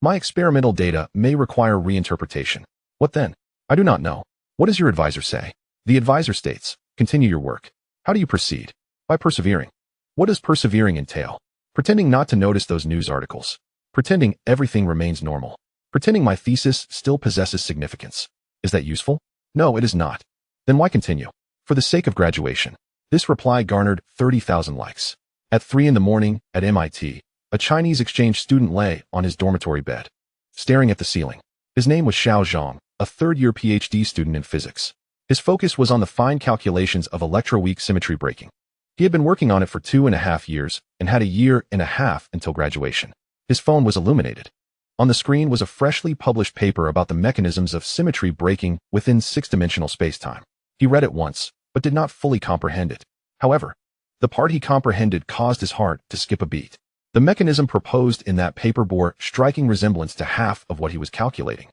my experimental data may require reinterpretation. What then? I do not know. What does your advisor say? The advisor states, continue your work. How do you proceed? By persevering. What does persevering entail? Pretending not to notice those news articles. Pretending everything remains normal. Pretending my thesis still possesses significance. Is that useful? No, it is not. Then why continue? For the sake of graduation. This reply garnered 30,000 likes. At 3 in the morning, at MIT, a Chinese exchange student lay on his dormitory bed, staring at the ceiling. His name was Xiao Zhang, a third-year PhD student in physics. His focus was on the fine calculations of electroweak symmetry breaking. He had been working on it for 2.5 years and had 1.5 years until graduation. His phone was illuminated. On the screen was a freshly published paper about the mechanisms of symmetry breaking within six-dimensional spacetime. He read it once, but did not fully comprehend it. However, the part he comprehended caused his heart to skip a beat. The mechanism proposed in that paper bore striking resemblance to half of what he was calculating.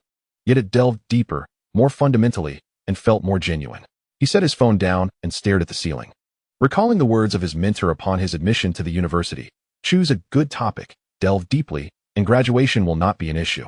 Yet it delved deeper, more fundamentally, and felt more genuine. He set his phone down and stared at the ceiling. Recalling the words of his mentor upon his admission to the university, choose a good topic, delve deeply, and graduation will not be an issue.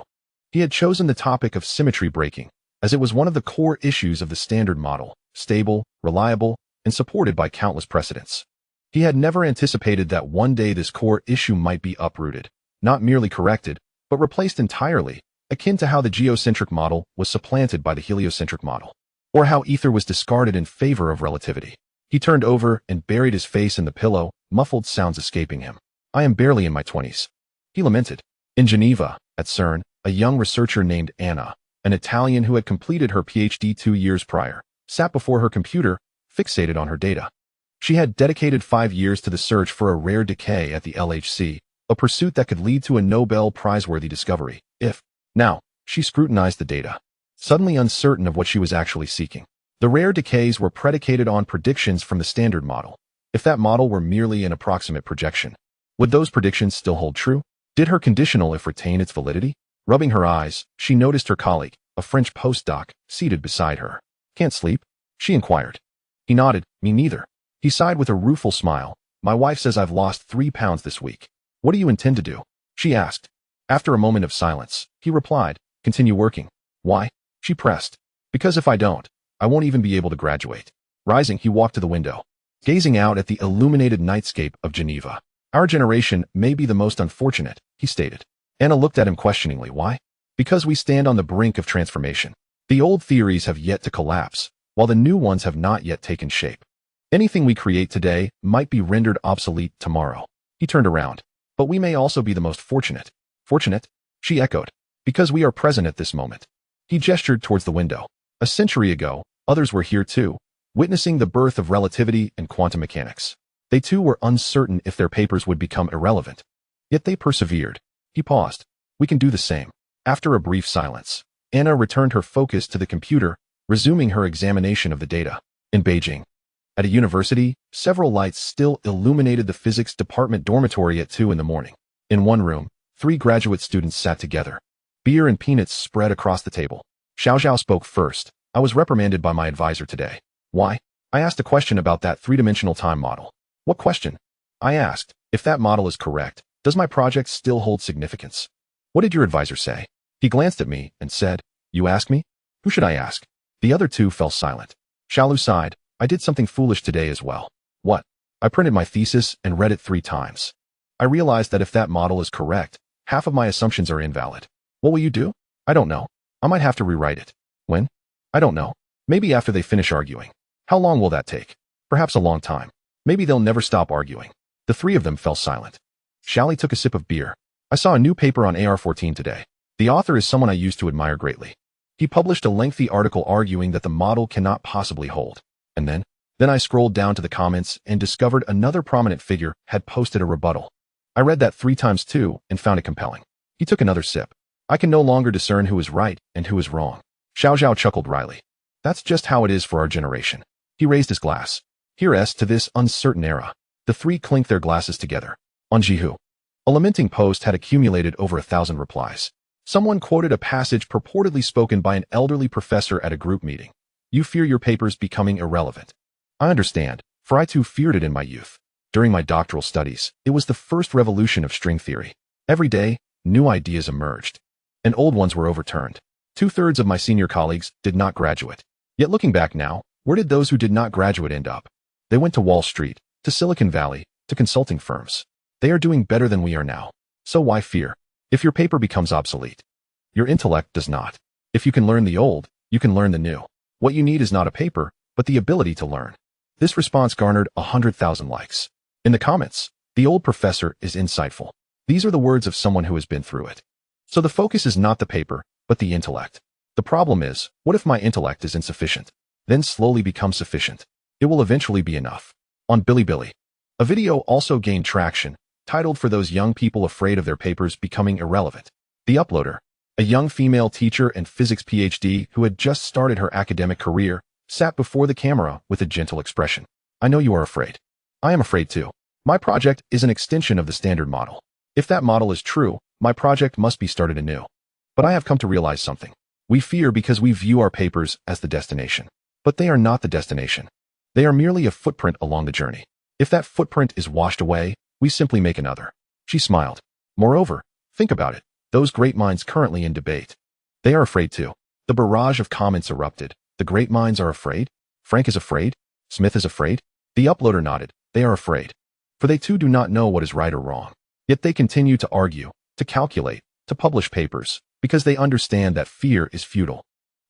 He had chosen the topic of symmetry breaking, as it was one of the core issues of the standard model, stable, reliable, and supported by countless precedents. He had never anticipated that one day this core issue might be uprooted, not merely corrected, but replaced entirely, akin to how the geocentric model was supplanted by the heliocentric model, or how ether was discarded in favor of relativity. He turned over and buried his face in the pillow, muffled sounds escaping him. I am barely in my 20s. He lamented. In Geneva, at Xirang, a young researcher named Anna, an Italian who had completed her PhD 2 years prior, sat before her computer, fixated on her data. She had dedicated 5 years to the search for a rare decay at the LHC, a pursuit that could lead to a Nobel Prize-worthy discovery, if. Now, she scrutinized the data, suddenly uncertain of what she was actually seeking. The rare decays were predicated on predictions from the standard model. If that model were merely an approximate projection, would those predictions still hold true? Did her conditional if retain its validity? Rubbing her eyes, she noticed her colleague, a French postdoc, seated beside her. Can't sleep? She inquired. He nodded. Me neither. He sighed with a rueful smile. My wife says I've lost 3 pounds this week. What do you intend to do? She asked. After a moment of silence, he replied, continue working. Why? She pressed. Because if I don't, I won't even be able to graduate. Rising, he walked to the window, gazing out at the illuminated nightscape of Geneva. Our generation may be the most unfortunate, he stated. Anna looked at him questioningly. Why? Because we stand on the brink of transformation. The old theories have yet to collapse, while the new ones have not yet taken shape. Anything we create today might be rendered obsolete tomorrow. He turned around. But we may also be the most fortunate. Fortunate? She echoed. Because we are present at this moment. He gestured towards the window. A century ago, others were here too, witnessing the birth of relativity and quantum mechanics. They too were uncertain if their papers would become irrelevant. Yet they persevered. He paused. We can do the same. After a brief silence, Anna returned her focus to the computer, resuming her examination of the data. In Beijing, at a university, several lights still illuminated the physics department dormitory at 2 in the morning. In one room, 3 graduate students sat together. Beer and peanuts spread across the table. Xiao Zhao spoke first. I was reprimanded by my advisor today. Why? I asked a question about that 3-dimensional time model. What question? I asked, if that model is correct, does my project still hold significance? What did your advisor say? He glanced at me and said, you ask me? Who should I ask? The other 2 fell silent. Xiaolu sighed. I did something foolish today as well. What? I printed my thesis and read it 3 times. I realized that if that model is correct, half of my assumptions are invalid. What will you do? I don't know. I might have to rewrite it. When? I don't know. Maybe after they finish arguing. How long will that take? Perhaps a long time. Maybe they'll never stop arguing. The 3 of them fell silent. Xiaoli took a sip of beer. I saw a new paper on AR-14 today. The author is someone I used to admire greatly. He published a lengthy article arguing that the model cannot possibly hold. And then I scrolled down to the comments and discovered another prominent figure had posted a rebuttal. I read that 3 times too and found it compelling. He took another sip. I can no longer discern who is right and who is wrong. Xiao Zhao chuckled wryly. That's just how it is for our generation. He raised his glass. Here's to this uncertain era. The 3 clinked their glasses together. On Jihu. A lamenting post had accumulated over 1,000 replies. Someone quoted a passage purportedly spoken by an elderly professor at a group meeting. You fear your papers becoming irrelevant. I understand, for I too feared it in my youth. During my doctoral studies, it was the first revolution of string theory. Every day, new ideas emerged, and old ones were overturned. 2/3 of my senior colleagues did not graduate. Yet looking back now, where did those who did not graduate end up? They went to Wall Street, to Silicon Valley, to consulting firms. They are doing better than we are now. So why fear? If your paper becomes obsolete, your intellect does not. If you can learn the old, you can learn the new. What you need is not a paper, but the ability to learn. This response garnered 100,000 likes. In the comments, the old professor is insightful. These are the words of someone who has been through it. So the focus is not the paper, but the intellect. The problem is, what if my intellect is insufficient? Then slowly become sufficient. It will eventually be enough. On Bilibili, a video also gained traction, titled For Those Young People Afraid of Their Papers Becoming Irrelevant. The uploader, a young female teacher and physics PhD who had just started her academic career, sat before the camera with a gentle expression. I know you are afraid. I am afraid too. My project is an extension of the standard model. If that model is true, my project must be started anew. But I have come to realize something. We fear because we view our papers as the destination. But they are not the destination. They are merely a footprint along the journey. If that footprint is washed away, we simply make another. She smiled. Moreover, think about it. Those great minds currently in debate. They are afraid too. The barrage of comments erupted. The great minds are afraid? Frank is afraid? Smith is afraid? The uploader nodded. They are afraid. For they too do not know what is right or wrong. Yet they continue to argue, to calculate, to publish papers, because they understand that fear is futile.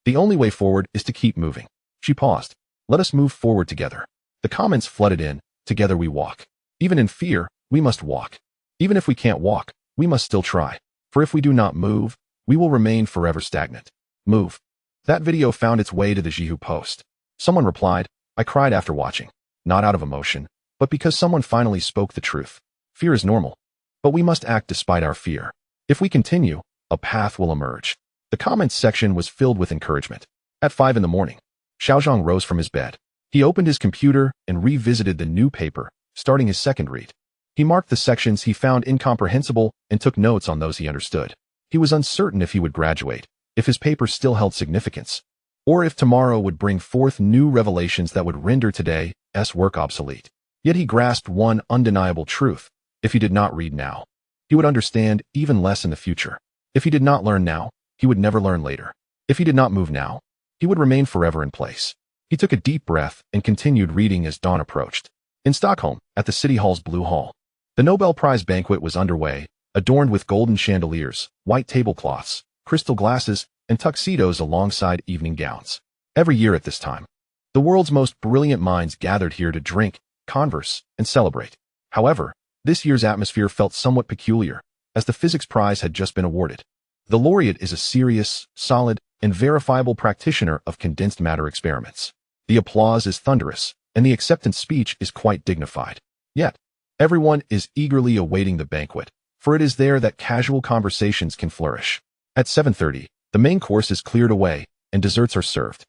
The only way forward is to keep moving. She paused. Let us move forward together. The comments flooded in. Together we walk. Even in fear, we must walk. Even if we can't walk, we must still try. For if we do not move, we will remain forever stagnant. Move. That video found its way to the Jihu post. Someone replied, I cried after watching. Not out of emotion, but because someone finally spoke the truth. Fear is normal. But we must act despite our fear. If we continue, a path will emerge. The comments section was filled with encouragement. At 5 in the morning, Xirang rose from his bed. He opened his computer and revisited the new paper, starting his second read. He marked the sections he found incomprehensible and took notes on those he understood. He was uncertain if he would graduate, if his paper still held significance, or if tomorrow would bring forth new revelations that would render today's work obsolete. Yet he grasped one undeniable truth. If he did not read now, he would understand even less in the future. If he did not learn now, he would never learn later. If he did not move now, he would remain forever in place. He took a deep breath and continued reading as dawn approached. In Stockholm, at the City Hall's Blue Hall, the Nobel Prize banquet was underway, adorned with golden chandeliers, white tablecloths, crystal glasses, and tuxedos alongside evening gowns. Every year at this time, the world's most brilliant minds gathered here to drink, converse, and celebrate. However, this year's atmosphere felt somewhat peculiar, as the physics prize had just been awarded. The laureate is a serious, solid, and verifiable practitioner of condensed matter experiments. The applause is thunderous, and the acceptance speech is quite dignified. Yet, everyone is eagerly awaiting the banquet, for it is there that casual conversations can flourish. At 7:30, the main course is cleared away, and desserts are served.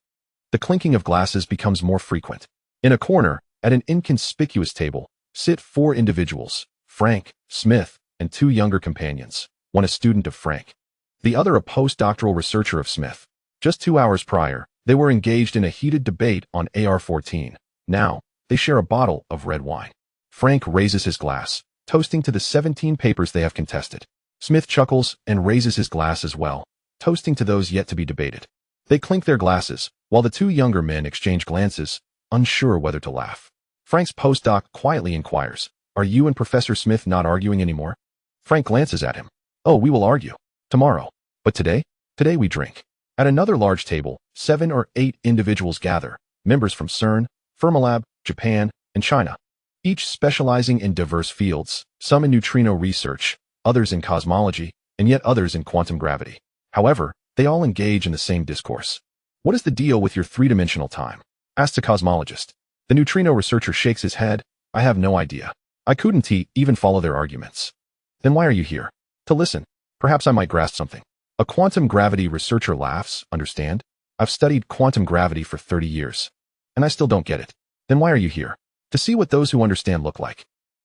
The clinking of glasses becomes more frequent. In a corner, at an inconspicuous table, sit 4 individuals, Frank, Smith, and 2 younger companions, one a student of Frank, the other a postdoctoral researcher of Smith. Just 2 hours prior, they were engaged in a heated debate on AR-14. Now, they share a bottle of red wine. Frank raises his glass, toasting to the 17 papers they have contested. Smith chuckles and raises his glass as well, toasting to those yet to be debated. They clink their glasses, while the 2 younger men exchange glances, unsure whether to laugh. Frank's postdoc quietly inquires, Are you and Professor Smith not arguing anymore? Frank glances at him. Oh, we will argue. Tomorrow. But today? Today we drink. At another large table, 7 or 8 individuals gather, members from CERN, Fermilab, Japan, and China, each specializing in diverse fields, some in neutrino research, others in cosmology, and yet others in quantum gravity. However, they all engage in the same discourse. What is the deal with your 3-dimensional time? Asks a cosmologist. The neutrino researcher shakes his head. I have no idea. I couldn't even follow their arguments. Then why are you here? To listen. Perhaps I might grasp something. A quantum gravity researcher laughs, understand? I've studied quantum gravity for 30 years. And I still don't get it. Then why are you here? To see what those who understand look like.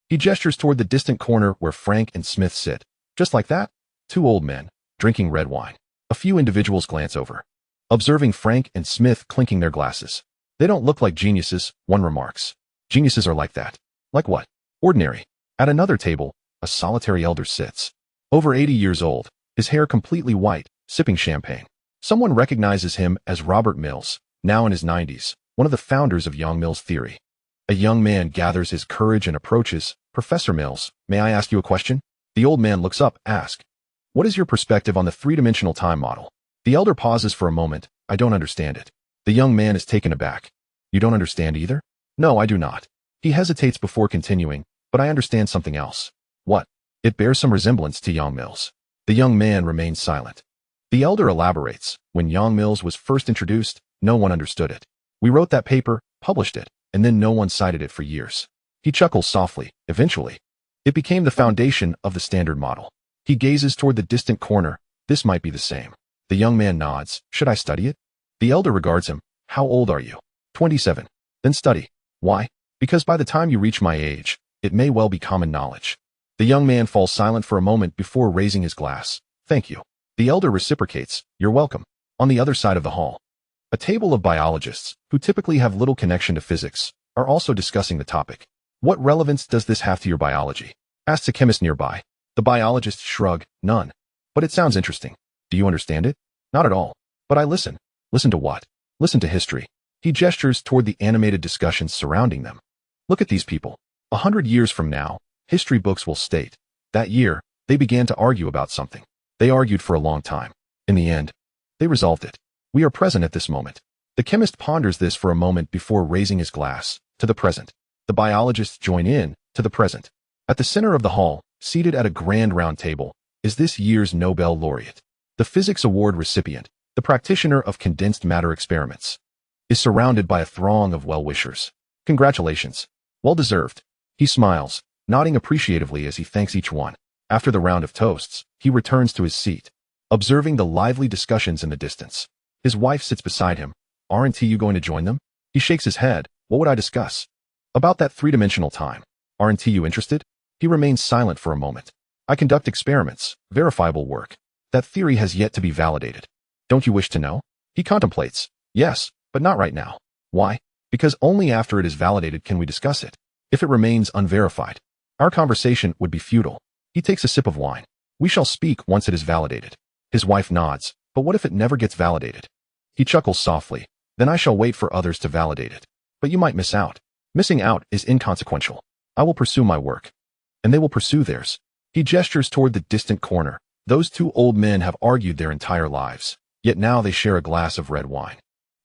He gestures toward the distant corner where Frank and Smith sit. Just like that, 2 old men, drinking red wine. A few individuals glance over, observing Frank and Smith clinking their glasses. They don't look like geniuses, one remarks. Geniuses are like that. Like what? Ordinary. At another table, a solitary elder sits. Over 80 years old, his hair completely white, sipping champagne. Someone recognizes him as Robert Mills, now in his 90s, one of the founders of Young Mills theory. A young man gathers his courage and approaches. Professor Mills, may I ask you a question? The old man looks up, asks, What is your perspective on the 3-dimensional time model? The elder pauses for a moment. I don't understand it. The young man is taken aback. You don't understand either? No, I do not. He hesitates before continuing, but I understand something else. What? It bears some resemblance to Young Mills. The young man remains silent. The elder elaborates. When Young Mills was first introduced, no one understood it. We wrote that paper, published it, and then no one cited it for years. He chuckles softly. Eventually, it became the foundation of the standard model. He gazes toward the distant corner. This might be the same. The young man nods. Should I study it? The elder regards him. How old are you? 27. Then study. Why? Because by the time you reach my age, it may well be common knowledge. The young man falls silent for a moment before raising his glass. Thank you. The elder reciprocates. You're welcome. On the other side of the hall, a table of biologists, who typically have little connection to physics, are also discussing the topic. What relevance does this have to your biology? Asks a chemist nearby. The biologists shrug. None. But it sounds interesting. Do you understand it? Not at all. But I listen. Listen to what? Listen to history. He gestures toward the animated discussions surrounding them. Look at these people. 100 years from now, history books will state, that year, they began to argue about something. They argued for a long time. In the end, they resolved it. We are present at this moment. The chemist ponders this for a moment before raising his glass. To the present. The biologists join in. To the present. At the center of the hall, seated at a grand round table, is this year's Nobel laureate. The physics award recipient, the practitioner of condensed matter experiments, is surrounded by a throng of well-wishers. Congratulations. Well deserved. He smiles, nodding appreciatively as he thanks each one. After the round of toasts, he returns to his seat, observing the lively discussions in the distance. His wife sits beside him. Aren't you going to join them? He shakes his head. What would I discuss? About that three-dimensional time. Aren't you interested? He remains silent for a moment. I conduct experiments, verifiable work. That theory has yet to be validated. Don't you wish to know? He contemplates. Yes, but not right now. Why? Because only after it is validated can we discuss it. If it remains unverified, our conversation would be futile. He takes a sip of wine. We shall speak once it is validated. His wife nods. But what if it never gets validated? He chuckles softly. Then I shall wait for others to validate it. But you might miss out. Missing out is inconsequential. I will pursue my work. And they will pursue theirs. He gestures toward the distant corner. Those two old men have argued their entire lives. Yet now they share a glass of red wine.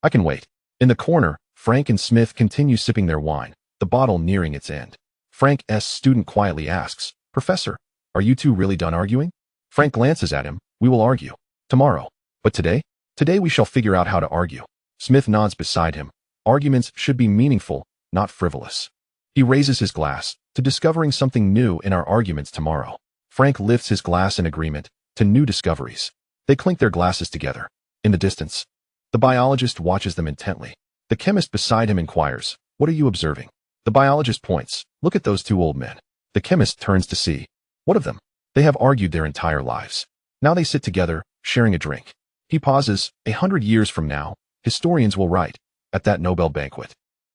I can wait. In the corner, Frank and Smith continue sipping their wine, the bottle nearing its end. Frank's student quietly asks, Professor, are you two really done arguing? Frank glances at him. We will argue. Tomorrow. But today? Today we shall figure out how to argue. Smith nods beside him. Arguments should be meaningful, not frivolous. He raises his glass, to discovering something new in our arguments tomorrow. Frank lifts his glass in agreement, to new discoveries. They clink their glasses together. In the distance, the biologist watches them intently. The chemist beside him inquires, What are you observing? The biologist points, Look at those two old men. The chemist turns to see. What of them? They have argued their entire lives. Now they sit together, sharing a drink. He pauses. 100 years from now, historians will write, at that Nobel banquet.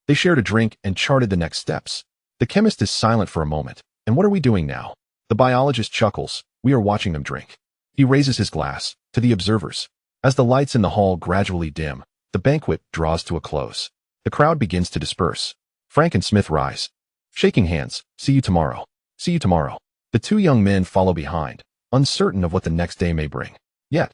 They shared a drink and charted the next steps. The chemist is silent for a moment. And what are we doing now? The biologist chuckles. We are watching them drink. He raises his glass, to the observers. As the lights in the hall gradually dim, the banquet draws to a close. The crowd begins to disperse. Frank and Smith rise. Shaking hands. See you tomorrow. See you tomorrow. The two young men follow behind, uncertain of what the next day may bring. Yet,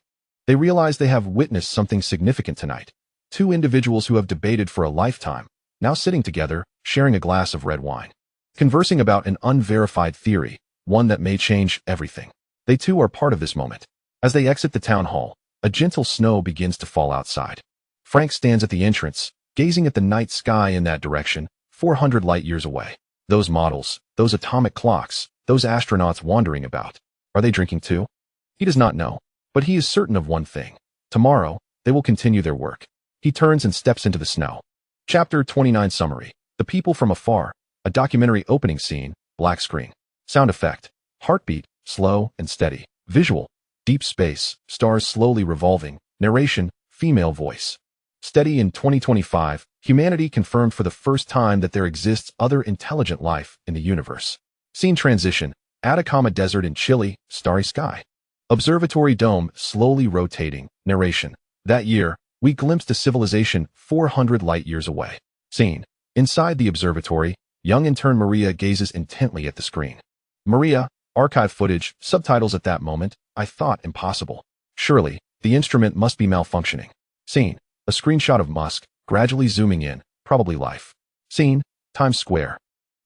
they realize they have witnessed something significant tonight. Two individuals who have debated for a lifetime, now sitting together, sharing a glass of red wine. Conversing about an unverified theory, one that may change everything. They too are part of this moment. As they exit the town hall, a gentle snow begins to fall outside. Frank stands at the entrance, gazing at the night sky in that direction, 400 light years away. Those models, those atomic clocks, those astronauts wandering about. Are they drinking too? He does not know, but he is certain of one thing. Tomorrow, they will continue their work. He turns and steps into the snow. Chapter 29 Summary. The People from Afar. A documentary opening scene, black screen. Sound effect. Heartbeat, slow and steady. Visual. Deep space, stars slowly revolving. Narration, female voice. Steady in 2025, humanity confirmed for the first time that there exists other intelligent life in the universe. Scene transition. Atacama Desert in Chile, starry sky. Observatory dome slowly rotating. Narration. That year, we glimpsed a civilization 400 light years away. Scene. Inside the observatory, young intern Maria gazes intently at the screen. Maria, archive footage, subtitles at that moment, I thought impossible. Surely, the instrument must be malfunctioning. Scene. A screenshot of Musk, gradually zooming in, probably life. Scene. Times Square.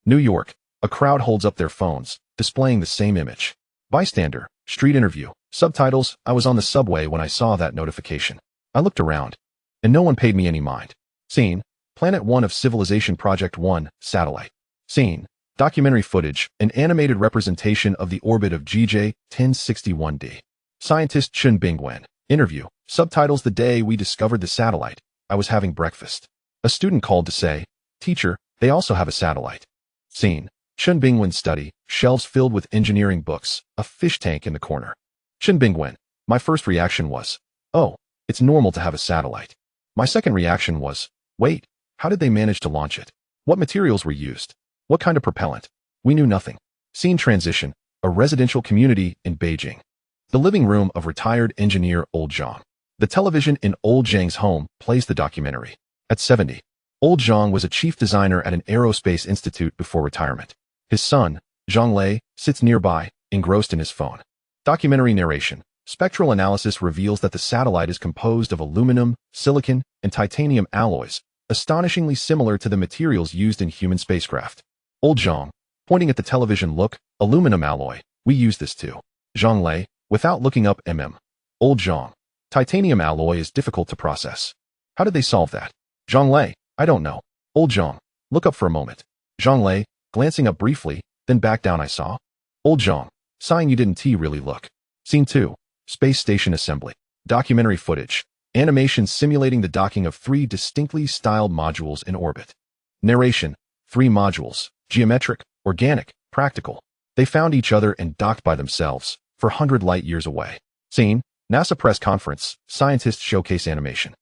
New York. A crowd holds up their phones, displaying the same image. Bystander. Street interview. Subtitles. I was on the subway when I saw that notification. I looked around, and no one paid me any mind. Scene. Planet 1 of Civilization Project 1, satellite. Scene. Documentary footage, an animated representation of the orbit of GJ 1061d. Scientist Chun Bingwen. Interview. Subtitles. The day we discovered the satellite, I was having breakfast. A student called to say, Teacher, they also have a satellite. Scene. Chen Bingwen's study, shelves filled with engineering books, a fish tank in the corner. Chen Bingwen, my first reaction was, oh, it's normal to have a satellite. My second reaction was, wait, how did they manage to launch it? What materials were used? What kind of propellant? We knew nothing. Scene transition, a residential community in Beijing. The living room of retired engineer Old Zhang. The television in Old Zhang's home plays the documentary. At 70, Old Zhang was a chief designer at an aerospace institute before retirement. His son, Zhang Lei, sits nearby, engrossed in his phone. Documentary narration. Spectral analysis reveals that the satellite is composed of aluminum, silicon, and titanium alloys, astonishingly similar to the materials used in human spacecraft. Old Zhang, pointing at the television, look, aluminum alloy, we use this too. Zhang Lei, without looking up Old Zhang, titanium alloy is difficult to process. How did they solve that? Zhang Lei, I don't know. Old Zhang, look up for a moment. Zhang Lei, glancing up briefly, then back down I saw. Old Zhang, sighing you didn't really look. Scene 2. Space Station Assembly. Documentary footage. Animation simulating the docking of 3 distinctly styled modules in orbit. Narration. 3 modules. Geometric, organic, practical. They found each other and docked by themselves, 400 light years away. Scene. NASA press conference. Scientists showcase animation.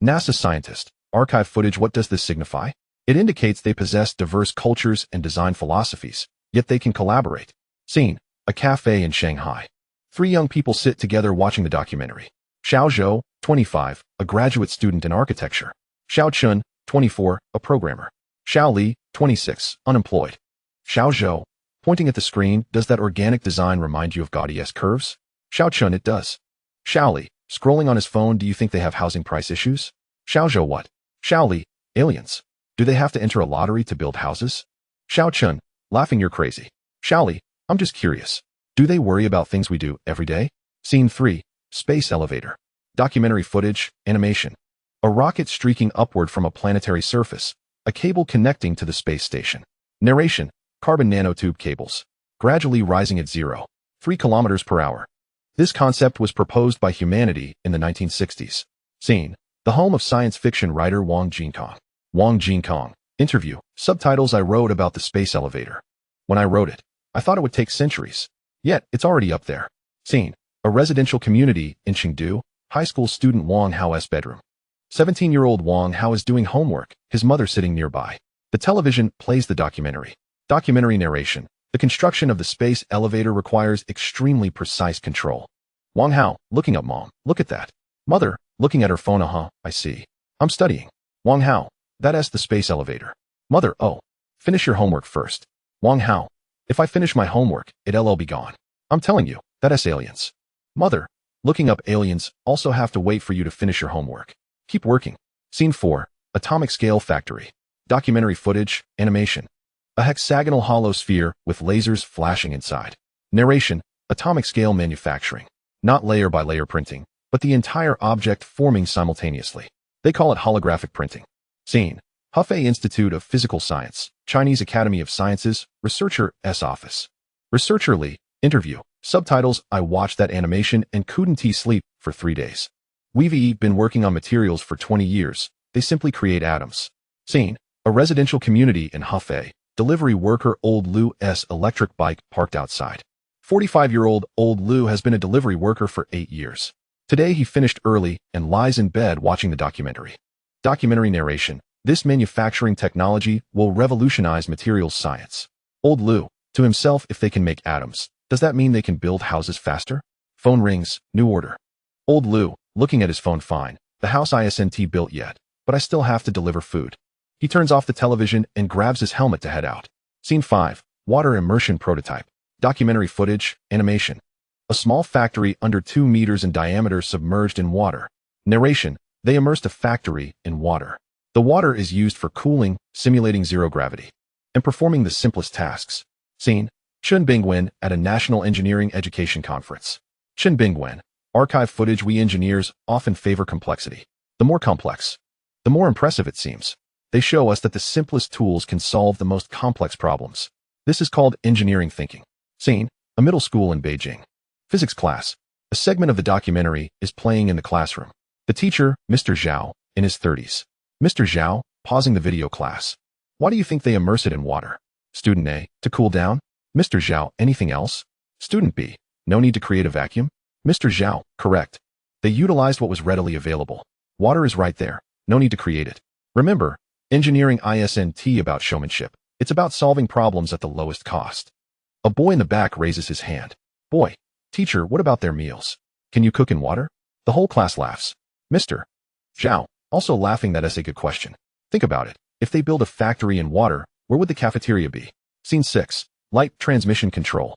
NASA scientist. Archive footage. What does this signify? It indicates they possess diverse cultures and design philosophies, yet they can collaborate. Scene. A cafe in Shanghai. 3 young people sit together watching the documentary. Xiao Zhou, 25, a graduate student in architecture. Xiao Chun, 24, a programmer. Xiao Li, 26, unemployed. Xiao Zhou, pointing at the screen, does that organic design remind you of Gaudí's curves? Xiao Chun, it does. Xiao Li, scrolling on his phone, do you think they have housing price issues? Xiao Zhou, what? Xiao Li, aliens. Do they have to enter a lottery to build houses? Xiao Chun, laughing, you're crazy. Xiao Li, I'm just curious. Do they worry about things we do every day? Scene 3. Space Elevator. Documentary footage, animation. A rocket streaking upward from a planetary surface, a cable connecting to the space station. Narration. Carbon nanotube cables. Gradually rising at 0.3 kilometers per hour. This concept was proposed by humanity in the 1960s. Scene. The home of science fiction writer Wang Jinkong. Wang Jinkong. Interview. Subtitles. I wrote about the space elevator. When I wrote it, I thought it would take centuries. Yet, it's already up there. Scene. A residential community in Chengdu, high school student Wang Hao's bedroom. 17-year-old Wang Hao is doing homework, his mother sitting nearby. The television plays the documentary. Documentary narration. The construction of the space elevator requires extremely precise control. Wang Hao, looking up, Mom, look at that. Mother, looking at her phone, I see. I'm studying. Wang Hao, that's the space elevator. Mother, oh, finish your homework first. Wang Hao, if I finish my homework, it'll be gone. I'm telling you, that's aliens. Mother, looking up, aliens also have to wait for you to finish your homework. Keep working. Scene 4. Atomic Scale Factory. Documentary footage, animation. A hexagonal hollow sphere with lasers flashing inside. Narration. Atomic scale manufacturing. Not layer by layer printing, but the entire object forming simultaneously. They call it holographic printing. Scene. Hefei Institute of Physical Science, Chinese Academy of Sciences, Researcher S office. Researcher Li, interview. Subtitles. I watched that animation and couldn't sleep for 3 days. We've been working on materials for 20 years. They simply create atoms. Scene. A residential community in Hefei. Delivery worker Old Lu's electric bike parked outside. 45-year-old Old Lu has been a delivery worker for 8 years. Today he finished early and lies in bed watching the documentary. Documentary narration. This manufacturing technology will revolutionize materials science. Old Lu, to himself, if they can make atoms, does that mean they can build houses faster? Phone rings, new order. Old Lu, looking at his phone, fine, the house isn't built yet, but I still have to deliver food. He turns off the television and grabs his helmet to head out. Scene 5. Water immersion prototype. Documentary footage, animation. A small factory under 2 meters in diameter submerged in water. Narration. They immersed a factory in water. The water is used for cooling, simulating zero gravity, and performing the simplest tasks. Scene. Chen Bingwen at a National Engineering Education Conference. Chen Bingwen. Archive footage. We engineers often favor complexity. The more complex, the more impressive it seems. They show us that the simplest tools can solve the most complex problems. This is called engineering thinking. Scene. A middle school in Beijing. Physics class. A segment of the documentary is playing in the classroom. The teacher, Mr. Zhao, in his 30s. Mr. Zhao, pausing the video class. Why do you think they immerse it in water? Student A, to cool down? Mr. Zhao, anything else? Student B, no need to create a vacuum? Mr. Zhao, correct. They utilized what was readily available. Water is right there. No need to create it. Remember, engineering isn't about showmanship. It's about solving problems at the lowest cost. A boy in the back raises his hand. Boy, teacher, what about their meals? Can you cook in water? The whole class laughs. Mr. Zhao, also laughing, that's a good question. Think about it. If they build a factory in water, where would the cafeteria be? Scene 6. Light transmission control.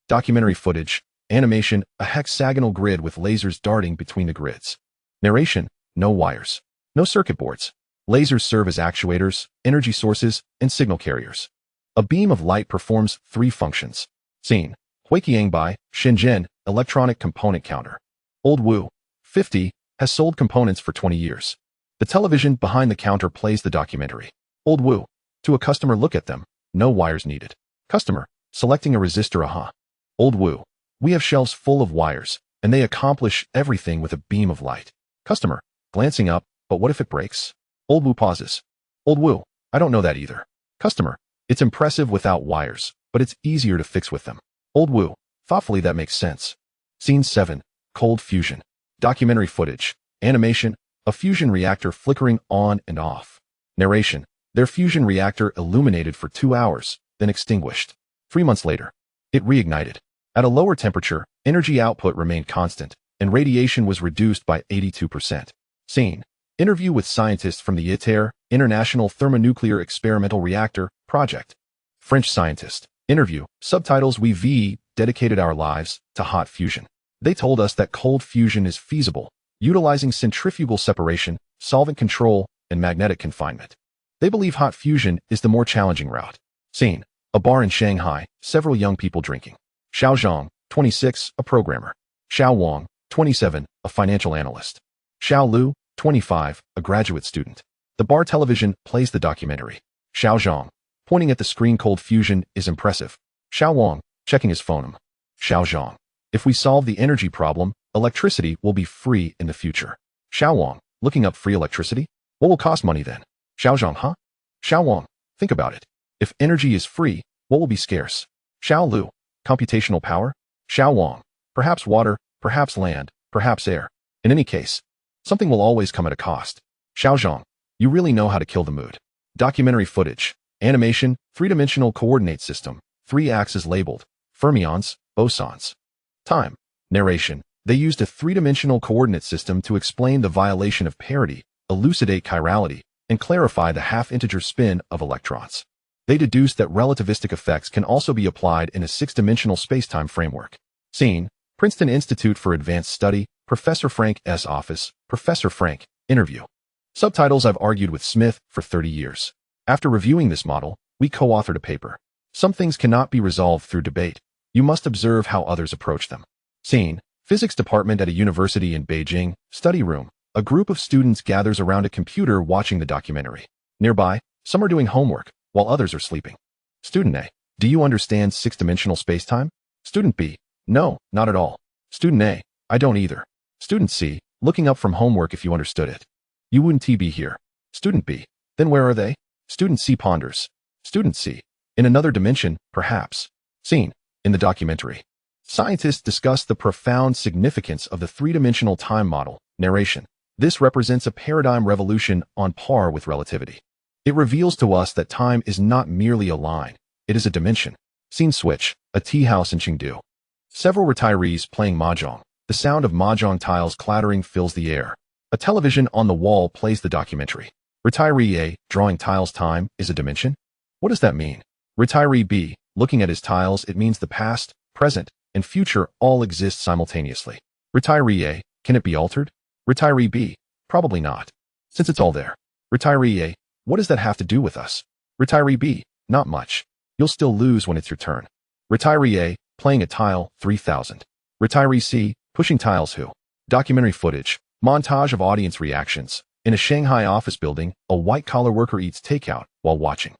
Documentary footage. Animation, a hexagonal grid with lasers darting between the grids. Narration, no wires. No circuit boards. Lasers serve as actuators, energy sources, and signal carriers. A beam of light performs 3 functions. Scene. Huiqiangbai, Shenzhen, electronic component counter. Old Wu, 50, has sold components for 20 years. The television behind the counter plays the documentary. Old Wu, to a customer, look at them. No wires needed. Customer, selecting a resistor, aha. Old Wu, we have shelves full of wires, and they accomplish everything with a beam of light. Customer, glancing up, but what if it breaks? Old Wu pauses. Old Wu, I don't know that either. Customer, it's impressive without wires, but it's easier to fix with them. Old Wu, thoughtfully, that makes sense. Scene 7. Cold fusion. Documentary footage. Animation, a fusion reactor flickering on and off. Narration, their fusion reactor illuminated for 2 hours, then extinguished. 3 months later, it reignited. At a lower temperature, energy output remained constant, and radiation was reduced by 82%. Scene. Interview with scientists from the ITER, International Thermonuclear Experimental Reactor, project. French scientist. Interview. Subtitles. We've dedicated our lives to hot fusion. They told us that cold fusion is feasible, utilizing centrifugal separation, solvent control, and magnetic confinement. They believe hot fusion is the more challenging route. Scene. A bar in Shanghai, several young people drinking. Xiao Zhang, 26, a programmer. Xiao Wang, 27, a financial analyst. Xiao Lu, 25, a graduate student. The bar television plays the documentary. Xiao Zhang, pointing at the screen, cold fusion is impressive. Xiao Wang, checking his phone. Xiao Zhang, if we solve the energy problem, electricity will be free in the future. Xiao Wang, looking up free electricity? What will cost money then? Xiao Zhang, huh? Xiao Wang, think about it. If energy is free, what will be scarce? Xiao Lu, computational power? Xiao Wang, perhaps water, perhaps land, perhaps air. In any case, something will always come at a cost. Xiao Zhang, you really know how to kill the mood. Documentary footage. Animation, 3-dimensional coordinate system, 3 axes labeled, fermions, bosons. Time. Narration. They used a 3-dimensional coordinate system to explain the violation of parity, elucidate chirality, and clarify the half-integer spin of electrons. They deduced that relativistic effects can also be applied in a 6-dimensional spacetime framework. Scene. Princeton Institute for Advanced Study, Professor Frank S. Office, Professor Frank, interview. Subtitles. I've argued with Smith for 30 years. After reviewing this model, we co-authored a paper. Some things cannot be resolved through debate. You must observe how others approach them. Scene. Physics department at a university in Beijing, study room. A group of students gathers around a computer watching the documentary. Nearby, some are doing homework, while others are sleeping. Student A, do you understand 6-dimensional spacetime? Student B, no, not at all. Student A, I don't either. Student C, looking up from homework, if you understood it. You wouldn't be here. Student B, then where are they? Student C ponders. Student C, in another dimension, perhaps. Scene. In the documentary, scientists discuss the profound significance of the 3-dimensional time model. Narration. This represents a paradigm revolution on par with relativity. It reveals to us that time is not merely a line, it is a dimension. Scene switch, a tea house in Chengdu. Several retirees playing mahjong. The sound of mahjong tiles clattering fills the air. A television on the wall plays the documentary. Retiree A, drawing tiles. Time is a dimension? What does that mean? Retiree B, looking at his tiles, it means the past, present, and future all exist simultaneously. Retiree A, can it be altered? Retiree B, probably not, since it's all there. Retiree A, what does that have to do with us? Retiree B, not much. You'll still lose when it's your turn. Retiree A, playing a tile, 3000. Retiree C, pushing tiles. Who? Documentary footage, montage of audience reactions. In a Shanghai office building, a white-collar worker eats takeout while watching.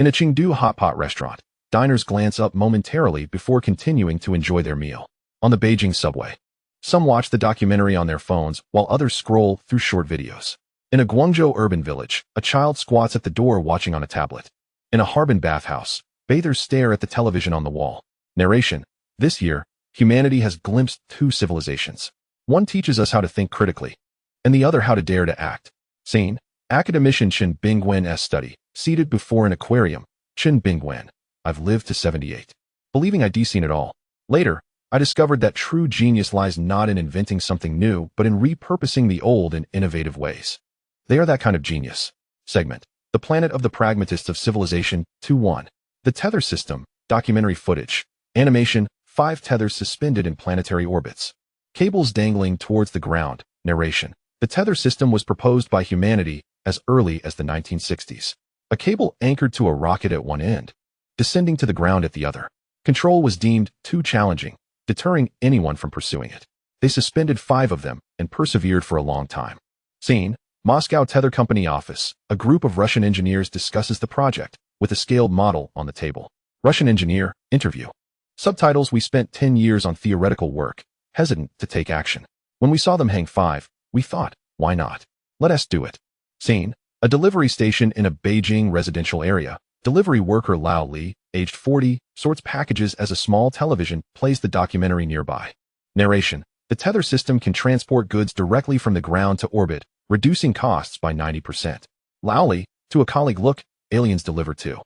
In a Chengdu hot pot restaurant, diners glance up momentarily before continuing to enjoy their meal. On the Beijing subway, some watch the documentary on their phones while others scroll through short videos. In a Guangzhou urban village, a child squats at the door watching on a tablet. In a Harbin bathhouse, Bathers stare at the television on the wall. Narration. This year, humanity has glimpsed two civilizations. One teaches us how to think critically, and the other how to dare to act. Scene. Academician Chen Bingwen's study, seated before an aquarium. Chen Bingwen. I've lived to 78. Believing I'd seen it all. Later, I discovered that true genius lies not in inventing something new, but in repurposing the old in innovative ways. They are that kind of genius. Segment. The Planet of the Pragmatists of Civilization 2-1. The Tether System, documentary footage. Animation, 5 tethers suspended in planetary orbits. Cables dangling towards the ground. Narration. The tether system was proposed by humanity as early as the 1960s. A cable anchored to a rocket at one end, descending to the ground at the other. Control was deemed too challenging, deterring anyone from pursuing it. They suspended 5 of them and persevered for a long time. Scene. Moscow Tether Company office. A group of Russian engineers discusses the project, with a scaled model on the table. Russian engineer, interview. Subtitles. We spent 10 years on theoretical work, hesitant to take action. When we saw them hang 5, we thought, why not? Let us do it. Scene. A delivery station in a Beijing residential area. Delivery worker Lao Li, aged 40, sorts packages as a small television plays the documentary nearby. Narration. The tether system can transport goods directly from the ground to orbit, reducing costs by 90%. Lao Li, to a colleague, look, aliens deliver too.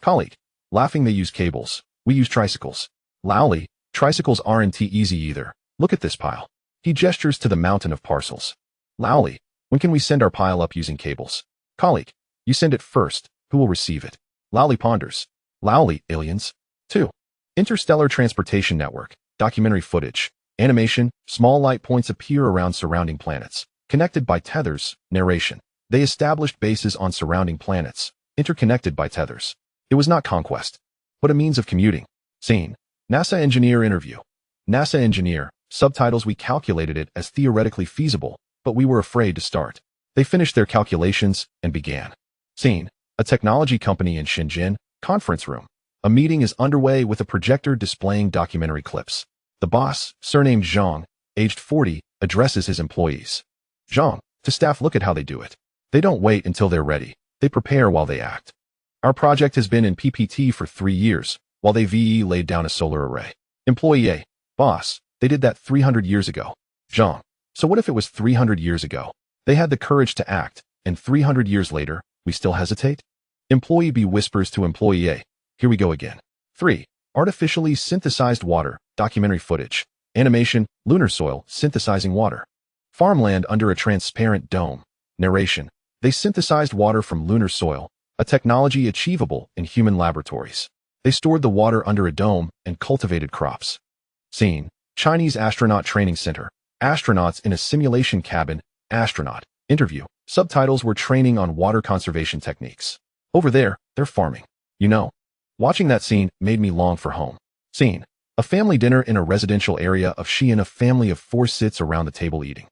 Colleague. Laughing, they use cables. We use tricycles. Lao Li, tricycles aren't easy either. Look at this pile. He gestures to the mountain of parcels. Lao Li, when can we send our pile up using cables? Colleague. You send it first. Who will receive it? Lao Li ponders. Lao Li, aliens. 2. Interstellar Transportation Network. Documentary footage. Animation. Small light points appear around surrounding planets. Connected by tethers. Narration. They established bases on surrounding planets, interconnected by tethers. It was not conquest, but a means of commuting. Scene. NASA engineer interview. NASA engineer. Subtitles. We calculated it as theoretically feasible, but we were afraid to start. They finished their calculations and began. Scene. A technology company in Shenzhen, conference room. A meeting is underway with a projector displaying documentary clips. The boss, surnamed Xirang, aged 40, addresses his employees. Xirang, to staff, look at how they do it. They don't wait until they're ready. They prepare while they act. Our project has been in PPT for 3 years, while they VE laid down a solar array. Employee A, boss, they did that 300 years ago. Xirang, so what if it was 300 years ago? They had the courage to act, and 300 years later, we still hesitate? Employee B whispers to Employee A, here we go again. 3. Artificially synthesized water, documentary footage. Animation, lunar soil, synthesizing water. Farmland under a transparent dome. Narration, they synthesized water from lunar soil, a technology achievable in human laboratories. They stored the water under a dome and cultivated crops. Scene, Chinese Astronaut Training Center. Astronauts in a simulation cabin. Astronaut. Interview. Subtitles. Were training on water conservation techniques. Over there, they're farming. You know. Watching that scene made me long for home. Scene. A family dinner in a residential area of Xi'an. A family of 4 sits around the table eating.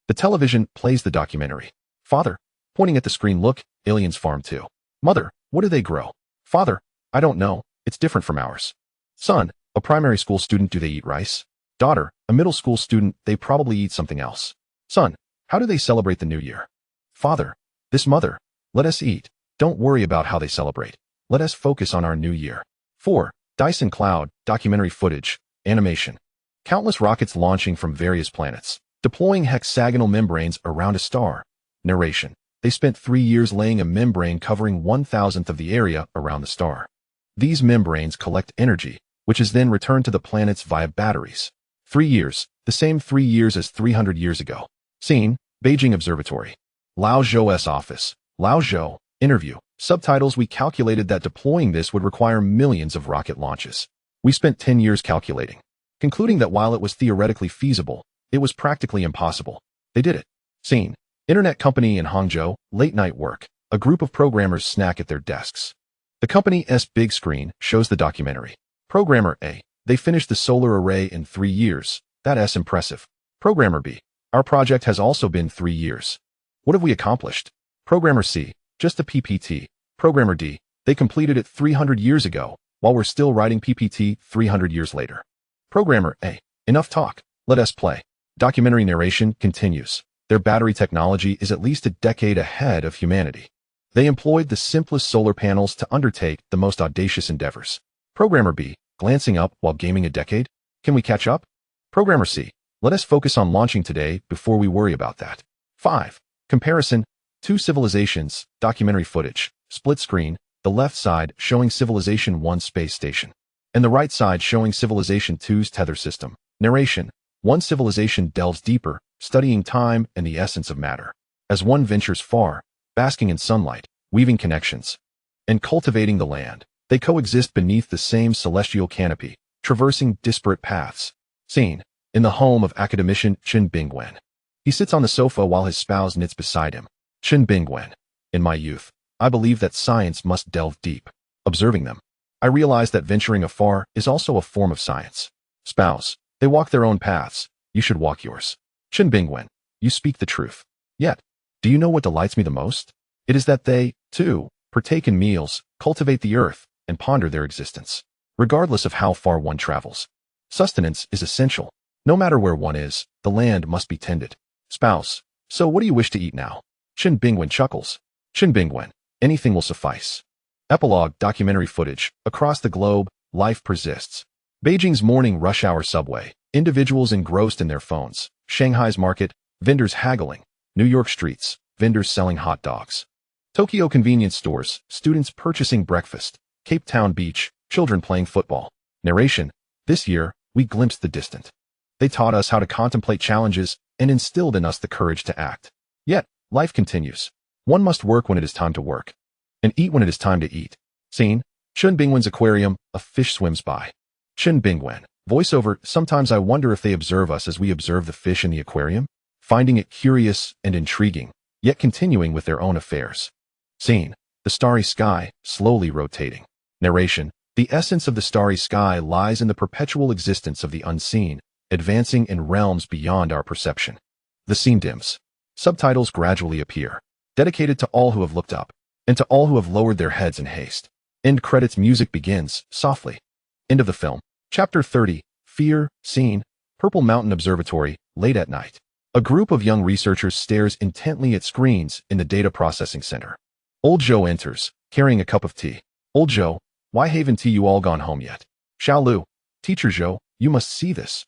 The television plays the documentary. Father, pointing at the screen, look, aliens farm too. Mother, what do they grow? Father, I don't know, it's different from ours. Son, a primary school student, do they eat rice? Daughter, a middle school student, they probably eat something else. Son, how do they celebrate the new year? Father, this mother, let us eat. Don't worry about how they celebrate. Let us focus on our new year. 4. Dyson Cloud, documentary footage, animation. Countless rockets launching from various planets, deploying hexagonal membranes around a star. Narration, they spent 3 years laying a membrane covering 1,000th of the area around the star. These membranes collect energy, which is then returned to the planets via batteries. 3 years, the same 3 years as 300 years ago. Scene, Beijing Observatory. Lao Zhou's office. Lao Zhou, interview. Subtitles. We calculated that deploying this would require millions of rocket launches. We spent 10 years calculating, concluding that while it was theoretically feasible, it was practically impossible. They did it. Scene, Internet company in Hangzhou, late night work. A group of programmers snack at their desks. The company's big screen shows the documentary. Programmer A, they finished the solar array in 3 years. That's impressive. Programmer B, our project has also been 3 years. What have we accomplished? Programmer C, just a PPT. Programmer D, they completed it 300 years ago, while we're still writing PPT 300 years later. Programmer A, enough talk, let us play. Documentary narration continues. Their battery technology is at least a decade ahead of humanity. They employed the simplest solar panels to undertake the most audacious endeavors. Programmer B, glancing up while gaming a decade. Can we catch up? Programmer C, let us focus on launching today before we worry about that. 5. Comparison. Two civilizations, documentary footage, split screen, the left side showing Civilization 1's space station, and the right side showing Civilization 2's tether system. Narration. One civilization delves deeper, studying time and the essence of matter. As one ventures far, basking in sunlight, weaving connections, and cultivating the land, they coexist beneath the same celestial canopy, traversing disparate paths. Scene. In the home of academician Chen Bingwen. He sits on the sofa while his spouse knits beside him. Chen Bingwen. In my youth, I believed that science must delve deep. Observing them, I realized that venturing afar is also a form of science. Spouse. They walk their own paths. You should walk yours. Chen Bingwen. You speak the truth. Yet, do you know what delights me the most? It is that they, too, partake in meals, cultivate the earth, and ponder their existence. Regardless of how far one travels. Sustenance is essential. No matter where one is, the land must be tended. Spouse. So what do you wish to eat now? Chen Bingwen chuckles. Chen Bingwen. Anything will suffice. Epilogue. Documentary footage. Across the globe, life persists. Beijing's morning rush hour subway. Individuals engrossed in their phones. Shanghai's market. Vendors haggling. New York streets. Vendors selling hot dogs. Tokyo convenience stores. Students purchasing breakfast. Cape Town beach. Children playing football. Narration. This year, we glimpsed the distant. They taught us how to contemplate challenges and instilled in us the courage to act. Yet, life continues. One must work when it is time to work, and eat when it is time to eat. Scene. Chen Bingwen's aquarium, a fish swims by. Chen Bingwen. Voiceover. Sometimes I wonder if they observe us as we observe the fish in the aquarium, finding it curious and intriguing, yet continuing with their own affairs. Scene. The starry sky, slowly rotating. Narration. The essence of the starry sky lies in the perpetual existence of the unseen, advancing in realms beyond our perception. The scene dims. Subtitles gradually appear, dedicated to all who have looked up, and to all who have lowered their heads in haste. End credits. Music begins, softly. End of the film. Chapter 30. Fear. Scene. Purple Mountain Observatory, late at night. A group of young researchers stares intently at screens in the data processing center. Old Joe enters, carrying a cup of tea. Old Joe, why haven't you all gone home yet? Xiao Lu. Teacher Joe, you must see this.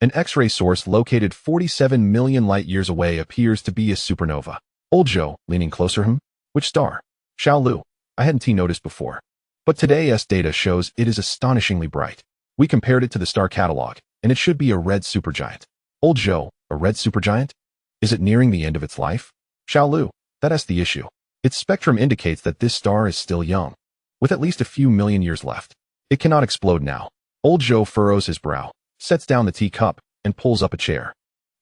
An X-ray source located 47 million light-years away appears to be a supernova. Old Joe, leaning closer. Which star? Xiao Lu. I hadn't noticed before. But today's data shows it is astonishingly bright. We compared it to the star catalog, and it should be a red supergiant. Old Joe, a red supergiant? Is it nearing the end of its life? Xiao Lu. That's the issue. Its spectrum indicates that this star is still young, with at least a few million years left. It cannot explode now. Old Joe furrows his brow, sets down the teacup, and pulls up a chair.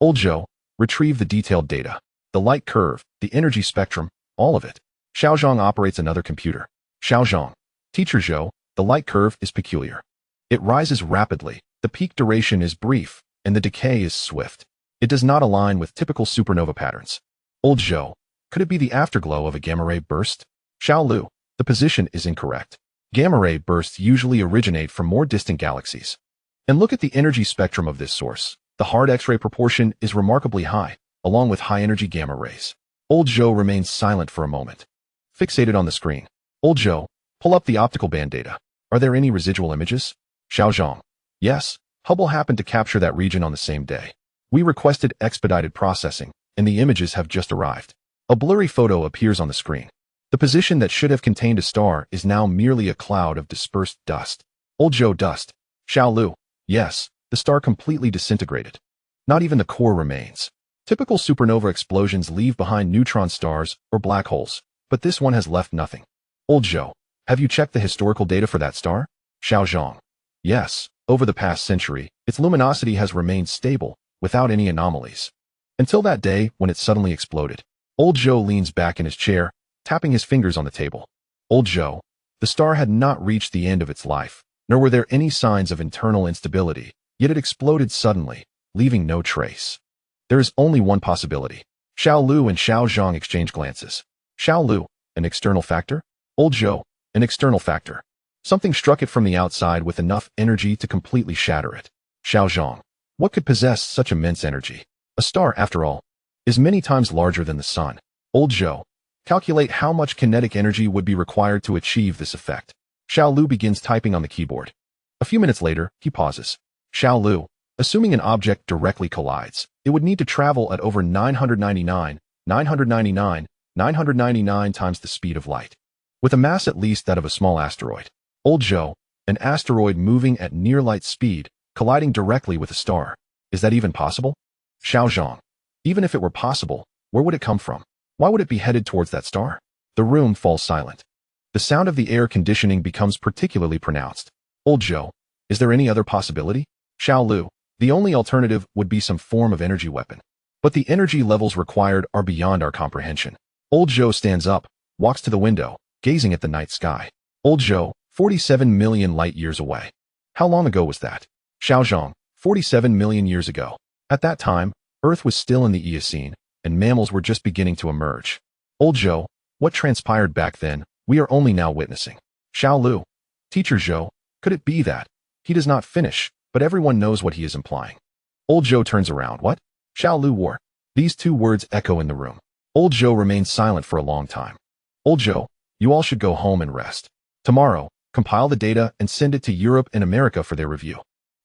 Old Joe, retrieve the detailed data. The light curve, the energy spectrum, all of it. Xiaozhang operates another computer. Xiaozhang. Teacher Zhou, the light curve is peculiar. It rises rapidly, the peak duration is brief, and the decay is swift. It does not align with typical supernova patterns. Old Zhou. Could it be the afterglow of a gamma-ray burst? Xiao Lu. The position is incorrect. Gamma-ray bursts usually originate from more distant galaxies. And look at the energy spectrum of this source. The hard X-ray proportion is remarkably high, along with high-energy gamma rays. Old Zhou remains silent for a moment, fixated on the screen. Old Zhou, pull up the optical band data. Are there any residual images? Xiaozhang. Yes, Hubble happened to capture that region on the same day. We requested expedited processing, and the images have just arrived. A blurry photo appears on the screen. The position that should have contained a star is now merely a cloud of dispersed dust. Old Zhou. Dust. Xiao Lu. Yes, the star completely disintegrated. Not even the core remains. Typical supernova explosions leave behind neutron stars or black holes, but this one has left nothing. Old Zhou. Have you checked the historical data for that star? Xiaozhang. Yes, over the past century, its luminosity has remained stable, without any anomalies. Until that day when it suddenly exploded. Old Zhou leans back in his chair, tapping his fingers on the table. Old Zhou. The star had not reached the end of its life, nor were there any signs of internal instability, yet it exploded suddenly, leaving no trace. There is only one possibility. Xiao Lu and Xiaozhang exchange glances. Xiao Lu, an external factor? Old Zhou, an external factor. Something struck it from the outside with enough energy to completely shatter it. Xiaozhang. What could possess such immense energy? A star, after all, is many times larger than the sun. Old Zhou. Calculate how much kinetic energy would be required to achieve this effect. Xiao Lu begins typing on the keyboard. A few minutes later, he pauses. Xiao Lu, assuming an object directly collides, it would need to travel at over 999 times the speed of light. With a mass at least that of a small asteroid. Old Zhou, an asteroid moving at near light speed, colliding directly with a star. Is that even possible? Xiao Zhang, even if it were possible, where would it come from? Why would it be headed towards that star? The room falls silent. The sound of the air conditioning becomes particularly pronounced. Old Zhou, is there any other possibility? Xiao Lu, the only alternative would be some form of energy weapon. But the energy levels required are beyond our comprehension. Old Zhou stands up, walks to the window, gazing at the night sky. Old Zhou, 47 million light years away. How long ago was that? Xiao Zhang, 47 million years ago. At that time, Earth was still in the Eocene, and mammals were just beginning to emerge. Old Zhou, what transpired back then, we are only now witnessing. Xiao Lu, Teacher Zhou, could it be that? He does not finish, but everyone knows what he is implying. Old Zhou turns around. What? Xiao Lu war. These two words echo in the room. Old Zhou remains silent for a long time. Old Zhou, you all should go home and rest. Tomorrow, compile the data and send it to Europe and America for their review.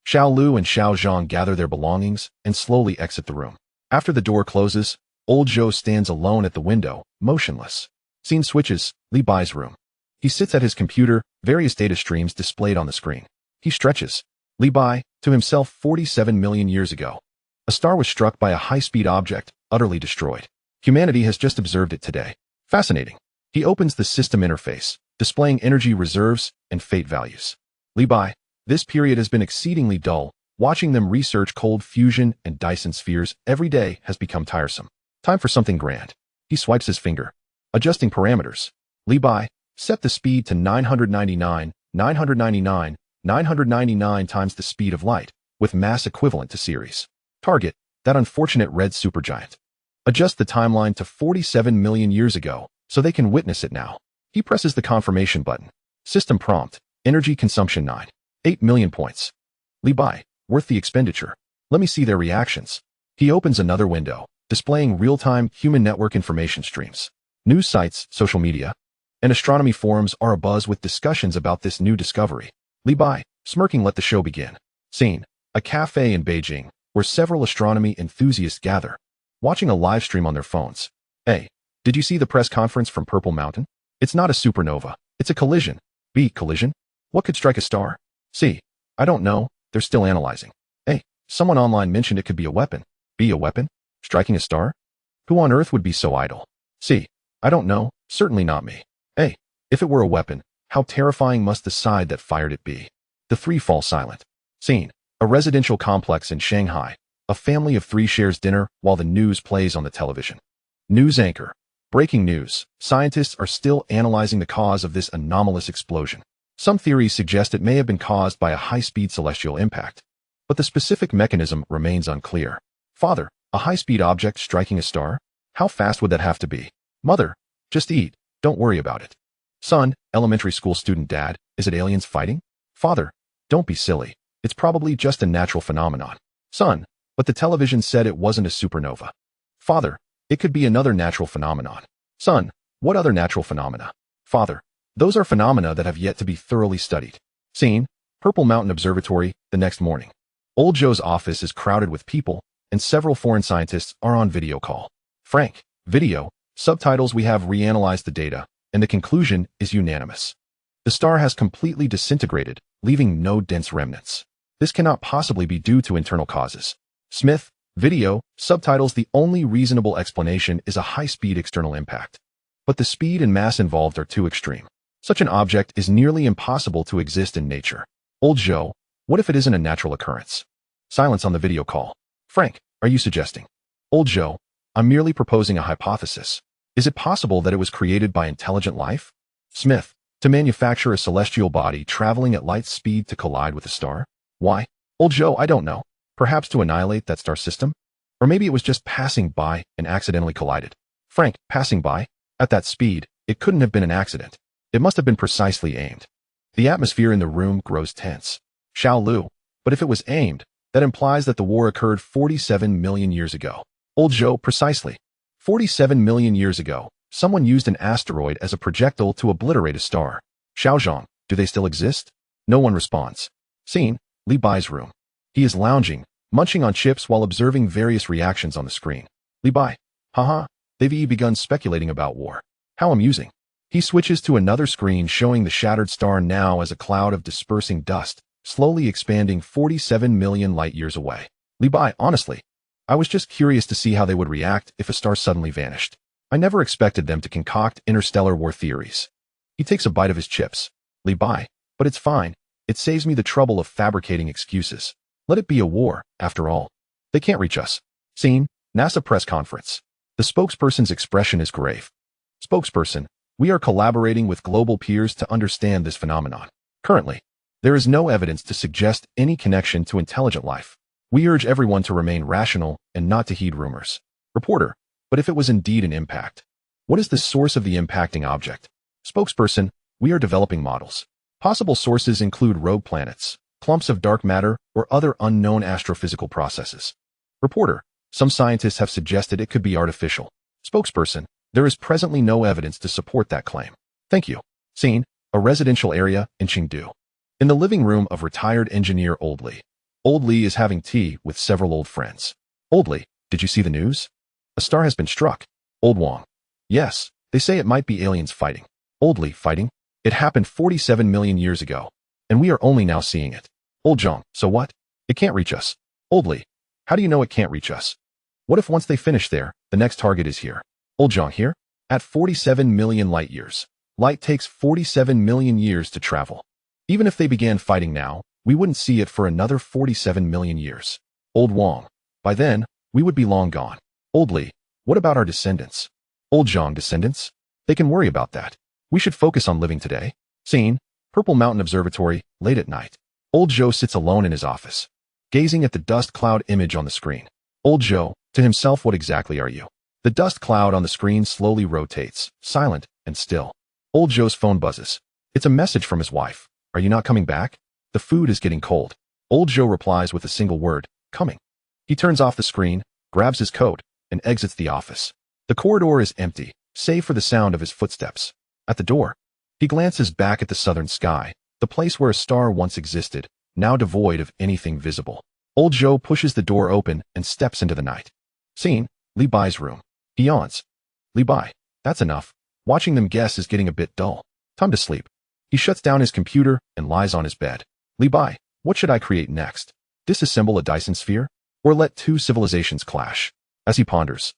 Xiao Lu and Xiao Zhang gather their belongings and slowly exit the room. After the door closes, Old Zhou stands alone at the window, motionless. Scene switches, Li Bai's room. He sits at his computer, various data streams displayed on the screen. He stretches. Li Bai, to himself 47 million years ago. A star was struck by a high-speed object, utterly destroyed. Humanity has just observed it today. Fascinating. He opens the system interface, displaying energy reserves and fate values. Li Bai, this period has been exceedingly dull. Watching them research cold fusion and Dyson spheres every day has become tiresome. Time for something grand. He swipes his finger. Adjusting parameters. Li Bai, set the speed to 999 times the speed of light, with mass equivalent to Ceres. Target, that unfortunate red supergiant. Adjust the timeline to 47 million years ago, so they can witness it now. He presses the confirmation button. System prompt, energy consumption 8 million points. Li Bai, worth the expenditure. Let me see their reactions. He opens another window, displaying real-time human network information streams. News sites, social media, and astronomy forums are abuzz with discussions about this new discovery. Li Bai, smirking, let the show begin. Scene, a cafe in Beijing, where several astronomy enthusiasts gather, watching a live stream on their phones. A. Did you see the press conference from Purple Mountain? It's not a supernova. It's a collision. B. Collision? What could strike a star? C. I don't know. They're still analyzing. A. Someone online mentioned it could be a weapon. B. A weapon? Striking a star? Who on earth would be so idle? C. I don't know. Certainly not me. A. If it were a weapon, how terrifying must the side that fired it be? The three fall silent. Scene, a residential complex in Shanghai. A family of three shares dinner while the news plays on the television. News anchor. Breaking news. Scientists are still analyzing the cause of this anomalous explosion. Some theories suggest it may have been caused by a high-speed celestial impact, but the specific mechanism remains unclear. Father, a high-speed object striking a star? How fast would that have to be? Mother, just eat. Don't worry about it. Son, elementary school student. Dad, is it aliens fighting? Father, don't be silly. It's probably just a natural phenomenon. Son, but the television said it wasn't a supernova. Father, it could be another natural phenomenon. Son, what other natural phenomena? Father, those are phenomena that have yet to be thoroughly studied. Scene, Purple Mountain Observatory, the next morning. Old Zhou's office is crowded with people, and several foreign scientists are on video call. Frank, video, subtitles. We have reanalyzed the data, and the conclusion is unanimous. The star has completely disintegrated, leaving no dense remnants. This cannot possibly be due to internal causes. Smith, video, subtitles. The only reasonable explanation is a high-speed external impact. But the speed and mass involved are too extreme. Such an object is nearly impossible to exist in nature. Old Zhou, what if it isn't a natural occurrence? Silence on the video call. Frank, are you suggesting? Old Zhou, I'm merely proposing a hypothesis. Is it possible that it was created by intelligent life? Smith, to manufacture a celestial body traveling at light speed to collide with a star? Why? Old Zhou, I don't know. Perhaps to annihilate that star system? Or maybe it was just passing by and accidentally collided. Frank, passing by? At that speed, it couldn't have been an accident. It must have been precisely aimed. The atmosphere in the room grows tense. Xiao Lu, but if it was aimed, that implies that the war occurred 47 million years ago. Old Zhou, precisely. 47 million years ago, Someone used an asteroid as a projectile to obliterate a star. Xirang, do they still exist? No one responds. Scene, Li Bai's room. He is lounging, munching on chips while observing various reactions on the screen. Li Bai. Haha, they've begun speculating about war. How amusing. He switches to another screen showing the shattered star now as a cloud of dispersing dust, slowly expanding 47 million light-years away. Li Bai, honestly, I was just curious to see how they would react if a star suddenly vanished. I never expected them to concoct interstellar war theories. He takes a bite of his chips. Li Bai, but it's fine. It saves me the trouble of fabricating excuses. Let it be a war, after all. They can't reach us. Scene, NASA press conference. The spokesperson's expression is grave. Spokesperson, we are collaborating with global peers to understand this phenomenon. Currently, there is no evidence to suggest any connection to intelligent life. We urge everyone to remain rational and not to heed rumors. Reporter, but if it was indeed an impact, what is the source of the impacting object? Spokesperson, we are developing models. Possible sources include rogue planets, clumps of dark matter, or other unknown astrophysical processes. Reporter, some scientists have suggested it could be artificial. Spokesperson, there is presently no evidence to support that claim. Thank you. Scene, a residential area in Chengdu. In the living room of retired engineer Old Li. Old Li is having tea with several old friends. Old Li, did you see the news? A star has been struck. Old Wang. Yes, they say it might be aliens fighting. Old Li, fighting? It happened 47 million years ago, and we are only now seeing it. Old Zhang, so what? It can't reach us. Old Li, how do you know it can't reach us? What if once they finish there, the next target is here? Old Zhang, here? At 47 million light years. Light takes 47 million years to travel. Even if they began fighting now, we wouldn't see it for another 47 million years. Old Wang, by then, we would be long gone. Old Li, what about our descendants? Old Zhang, descendants? They can worry about that. We should focus on living today. Scene, Purple Mountain Observatory, late at night. Old Zhou sits alone in his office, gazing at the dust cloud image on the screen. Old Zhou, to himself, what exactly are you? The dust cloud on the screen slowly rotates, silent and still. Old Zhou's phone buzzes. It's a message from his wife. Are you not coming back? The food is getting cold. Old Zhou replies with a single word, coming. He turns off the screen, grabs his coat, and exits the office. The corridor is empty, save for the sound of his footsteps. At the door, he glances back at the southern sky, the place where a star once existed, now devoid of anything visible. Old Zhou pushes the door open and steps into the night. Scene, Li Bai's room. He yawns. Li Bai, that's enough. Watching them guess is getting a bit dull. Time to sleep. He shuts down his computer and lies on his bed. Li Bai, what should I create next? Disassemble a Dyson sphere? Or let two civilizations clash? As he ponders,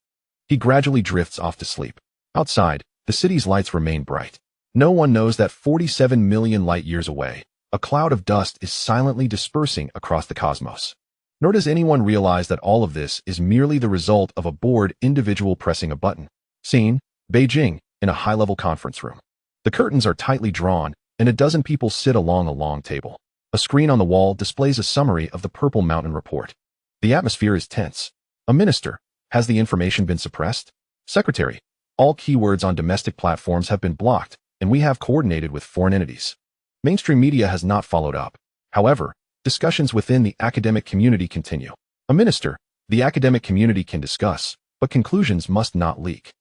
he gradually drifts off to sleep. Outside, the city's lights remain bright. No one knows that 47 million light years away, a cloud of dust is silently dispersing across the cosmos. Nor does anyone realize that all of this is merely the result of a bored individual pressing a button. Scene, Beijing, in a high-level conference room. The curtains are tightly drawn, and a dozen people sit along a long table. A screen on the wall displays a summary of the Purple Mountain report. The atmosphere is tense. A minister. Has the information been suppressed? Secretary. All keywords on domestic platforms have been blocked, and we have coordinated with foreign entities. Mainstream media has not followed up. However, discussions within the academic community continue. A minister. The academic community can discuss, but conclusions must not leak.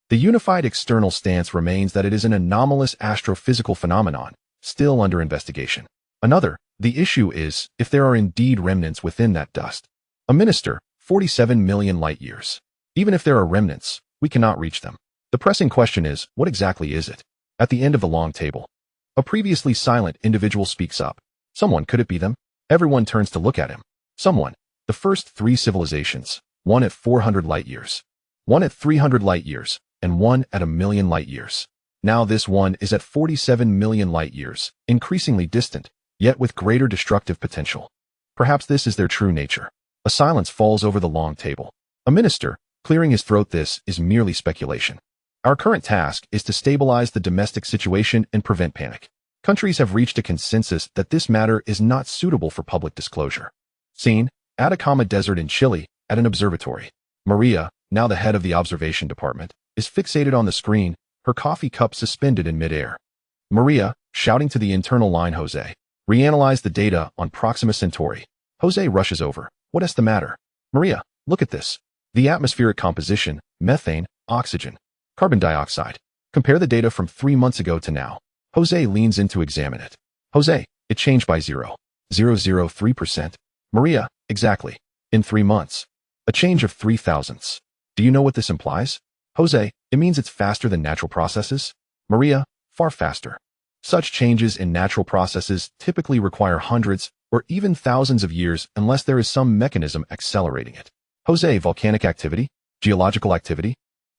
The unified external stance remains that it is an anomalous astrophysical phenomenon, still under investigation. Another, the issue is, if there are indeed remnants within that dust. A minister, 47 million light years. Even if there are remnants, we cannot reach them. The pressing question is, what exactly is it? At the end of the long table, a previously silent individual speaks up. Someone, could it be them? Everyone turns to look at him. Someone, the first three civilizations, one at 400 light years, one at 300 light years, and one at 1,000,000 light years. Now this one is at 47 million light years, increasingly distant, yet with greater destructive potential. Perhaps this is their true nature. A silence falls over the long table. A minister, clearing his throat. This is merely speculation. Our current task is to stabilize the domestic situation and prevent panic. Countries have reached a consensus that this matter is not suitable for public disclosure. Scene, Atacama Desert in Chile, at an observatory. Maria, now the head of the observation department, is fixated on the screen, her coffee cup suspended in midair. Maria, shouting to the internal line, Jose, reanalyze the data on Proxima Centauri. Jose rushes over. What is the matter? Maria, look at this. The atmospheric composition, methane, oxygen, Carbon dioxide. Compare the data from 3 months ago to now. Jose leans in to examine it. Jose, it changed by 0.003%. Maria, exactly. In 3 months. A change of 3 thousandths. Do you know what this implies? Jose, it means it's faster than natural processes. Maria, far faster. Such changes in natural processes typically require hundreds or even thousands of years unless there is some mechanism accelerating it. Jose, volcanic activity? Geological activity?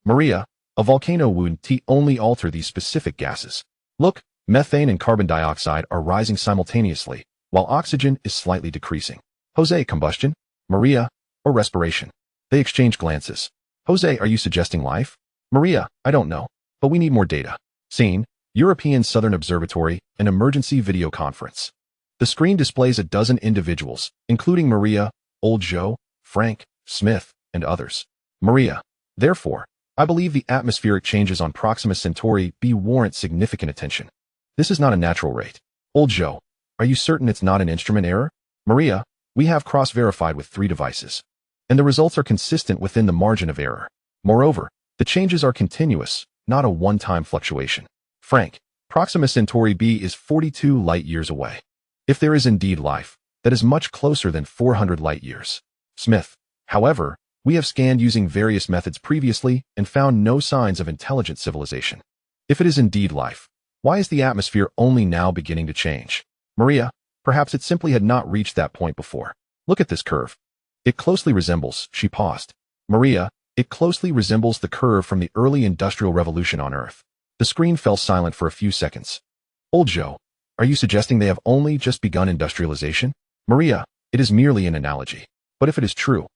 Maria, a volcano would only alter these specific gases. Look, methane and carbon dioxide are rising simultaneously, while oxygen is slightly decreasing. Jose, combustion? Maria, or respiration? They exchange glances. Jose, are you suggesting life? Maria, I don't know, but we need more data. Scene, European Southern Observatory, an emergency video conference. The screen displays a dozen individuals, including Maria, Old Joe, Frank, Smith, and others. Maria, therefore, I believe the atmospheric changes on Proxima Centauri b warrant significant attention. This is not a natural rate. Old Joe, are you certain it's not an instrument error? Maria, we have cross-verified with 3 devices, and the results are consistent within the margin of error. Moreover, the changes are continuous, not a one-time fluctuation. Frank, Proxima Centauri b is 42 light-years away. If there is indeed life, that is much closer than 400 light-years. Smith, however, we have scanned using various methods previously and found no signs of intelligent civilization. If it is indeed life, why is the atmosphere only now beginning to change? Maria, perhaps it simply had not reached that point before. Look at this curve. It closely resembles, she paused. Maria, it closely resembles the curve from the early Industrial Revolution on Earth. The screen fell silent for a few seconds. Old Joe, are you suggesting they have only just begun industrialization? Maria, it is merely an analogy. But if it is true,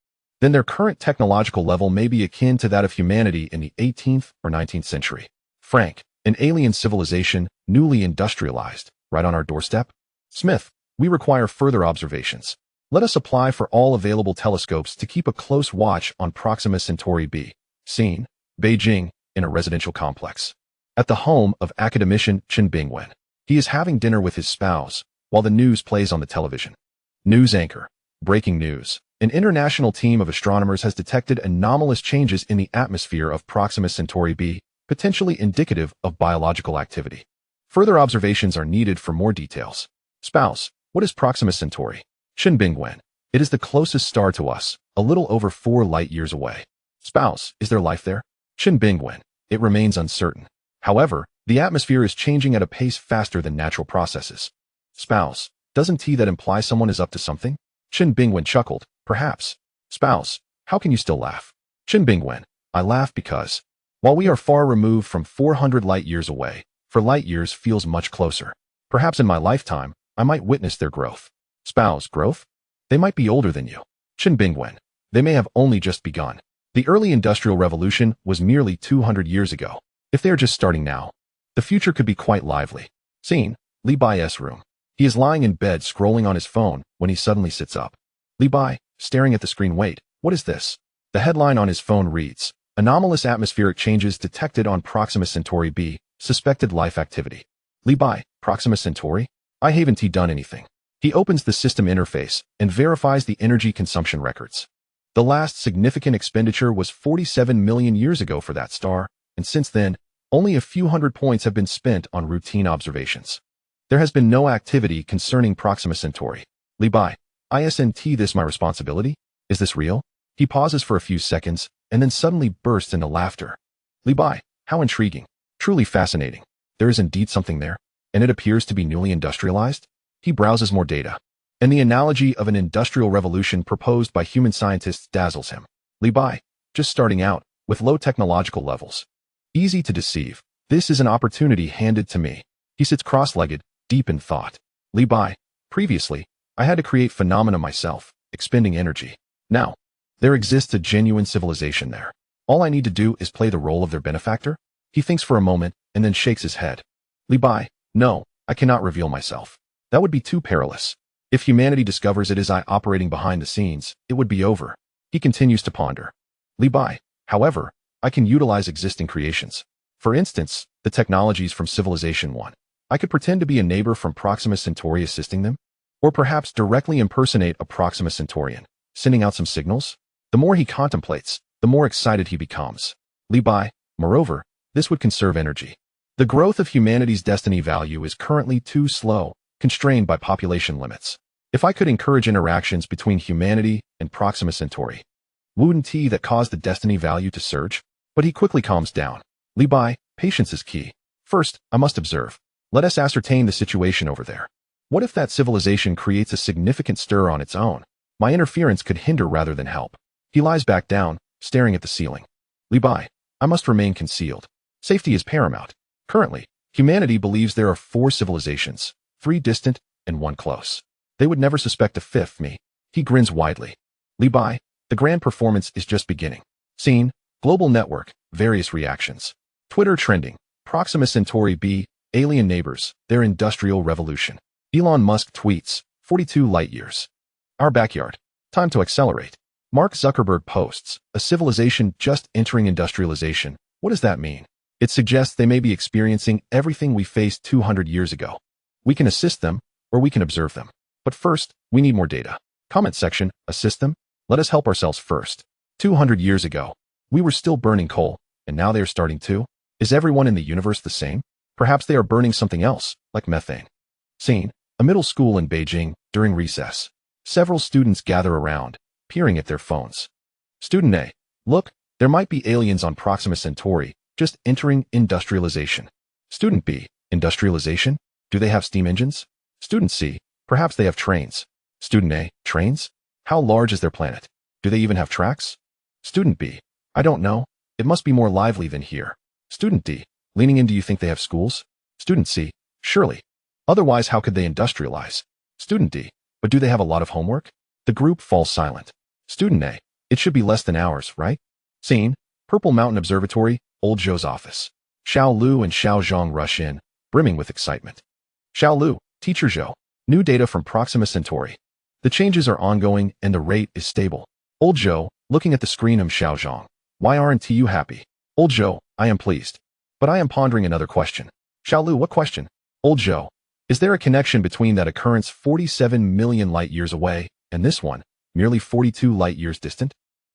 then their current technological level may be akin to that of humanity in the 18th or 19th century. Frank, an alien civilization, newly industrialized, right on our doorstep? Smith, we require further observations. Let us apply for all available telescopes to keep a close watch on Proxima Centauri b. Scene, Beijing, in a residential complex. At the home of academician Chen Bingwen. He is having dinner with his spouse, while the news plays on the television. News anchor. Breaking news. An international team of astronomers has detected anomalous changes in the atmosphere of Proxima Centauri b, potentially indicative of biological activity. Further observations are needed for more details. Spouse, what is Proxima Centauri? Chen Bingwen. It is the closest star to us, a little over 4 light-years away. Spouse, is there life there? Chen Bingwen. It remains uncertain. However, the atmosphere is changing at a pace faster than natural processes. Spouse, doesn't that imply someone is up to something? Chen Bingwen chuckled, perhaps. Spouse, how can you still laugh? Chen Bingwen, I laugh because, while we are far removed from 400 light-years away, for light-years feels much closer. Perhaps in my lifetime, I might witness their growth. Spouse, growth? They might be older than you. Chen Bingwen, they may have only just begun. The early Industrial Revolution was merely 200 years ago. If they are just starting now, the future could be quite lively. Scene, Li Bai's room. He is lying in bed scrolling on his phone when he suddenly sits up. Li Bai, staring at the screen, wait, what is this? The headline on his phone reads, Anomalous atmospheric changes detected on Proxima Centauri b, suspected life activity. Li Bai, Proxima Centauri? I haven't done anything. He opens the system interface and verifies the energy consumption records. The last significant expenditure was 47 million years ago for that star, and since then, only a few hundred points have been spent on routine observations. There has been no activity concerning Proxima Centauri. Li Bai, isn't this my responsibility? Is this real? He pauses for a few seconds, and then suddenly bursts into laughter. Li Bai, how intriguing. Truly fascinating. There is indeed something there, and it appears to be newly industrialized? He browses more data, and the analogy of an industrial revolution proposed by human scientists dazzles him. Li Bai, just starting out, with low technological levels. Easy to deceive. This is an opportunity handed to me. He sits cross-legged, deep in thought. Li Bai, previously, I had to create phenomena myself, expending energy. Now, there exists a genuine civilization there. All I need to do is play the role of their benefactor? He thinks for a moment, and then shakes his head. Li Bai, no, I cannot reveal myself. That would be too perilous. If humanity discovers it is I operating behind the scenes, it would be over. He continues to ponder. Li Bai, however, I can utilize existing creations. For instance, the technologies from Civilization 1. I could pretend to be a neighbor from Proxima Centauri assisting them, or perhaps directly impersonate a Proxima Centaurian, sending out some signals. The more he contemplates, the more excited he becomes. Li Bai, moreover, This would conserve energy. The growth of humanity's destiny value is currently too slow, constrained by population limits. If I could encourage interactions between humanity and Proxima Centauri, wouldn't that cause the destiny value to surge? But he quickly calms down. Li Bai, patience is key. First, I must observe. Let us ascertain the situation over there. What if that civilization creates a significant stir on its own? My interference could hinder rather than help. He lies back down, staring at the ceiling. Li Bai, I must remain concealed. Safety is paramount. Currently, humanity believes there are 4 civilizations, 3 distant and 1 close. They would never suspect a 5th me. He grins widely. Li Bai, the grand performance is just beginning. Scene, global network, various reactions. Twitter trending, Proxima Centauri B, alien neighbors, their industrial revolution. Elon Musk tweets, 42 light years. Our backyard. Time to accelerate. Mark Zuckerberg posts, a civilization just entering industrialization. What does that mean? It suggests they may be experiencing everything we faced 200 years ago. We can assist them, or we can observe them. But first, we need more data. Comment section, assist them? Let us help ourselves first. 200 years ago, we were still burning coal, and now they are starting to? Is everyone in the universe the same? Perhaps they are burning something else, like methane. Scene, a middle school in Beijing, during recess. Several students gather around, peering at their phones. Student A, look, there might be aliens on Proxima Centauri, just entering industrialization. Student B, industrialization? Do they have steam engines? Student C, perhaps they have trains. Student A, trains? How large is their planet? Do they even have tracks? Student B, I don't know. It must be more lively than here. Student D, leaning in, do you think they have schools? Student C, surely. Otherwise, how could they industrialize? Student D, but do they have a lot of homework? The group falls silent. Student A, it should be less than ours, right? Scene, Purple Mountain Observatory, Old Zhou's office. Xiao Lu and Xiao Zhang rush in, brimming with excitement. Xiao Lu, Teacher Zhou, new data from Proxima Centauri. The changes are ongoing and the rate is stable. Old Zhou, looking at the screen of Xiao Zhang. Why aren't you happy? Old Zhou, I am pleased. But I am pondering another question. Xiao Lu, what question? Old Zhou, is there a connection between that occurrence 47 million light years away and this one, merely 42 light years distant?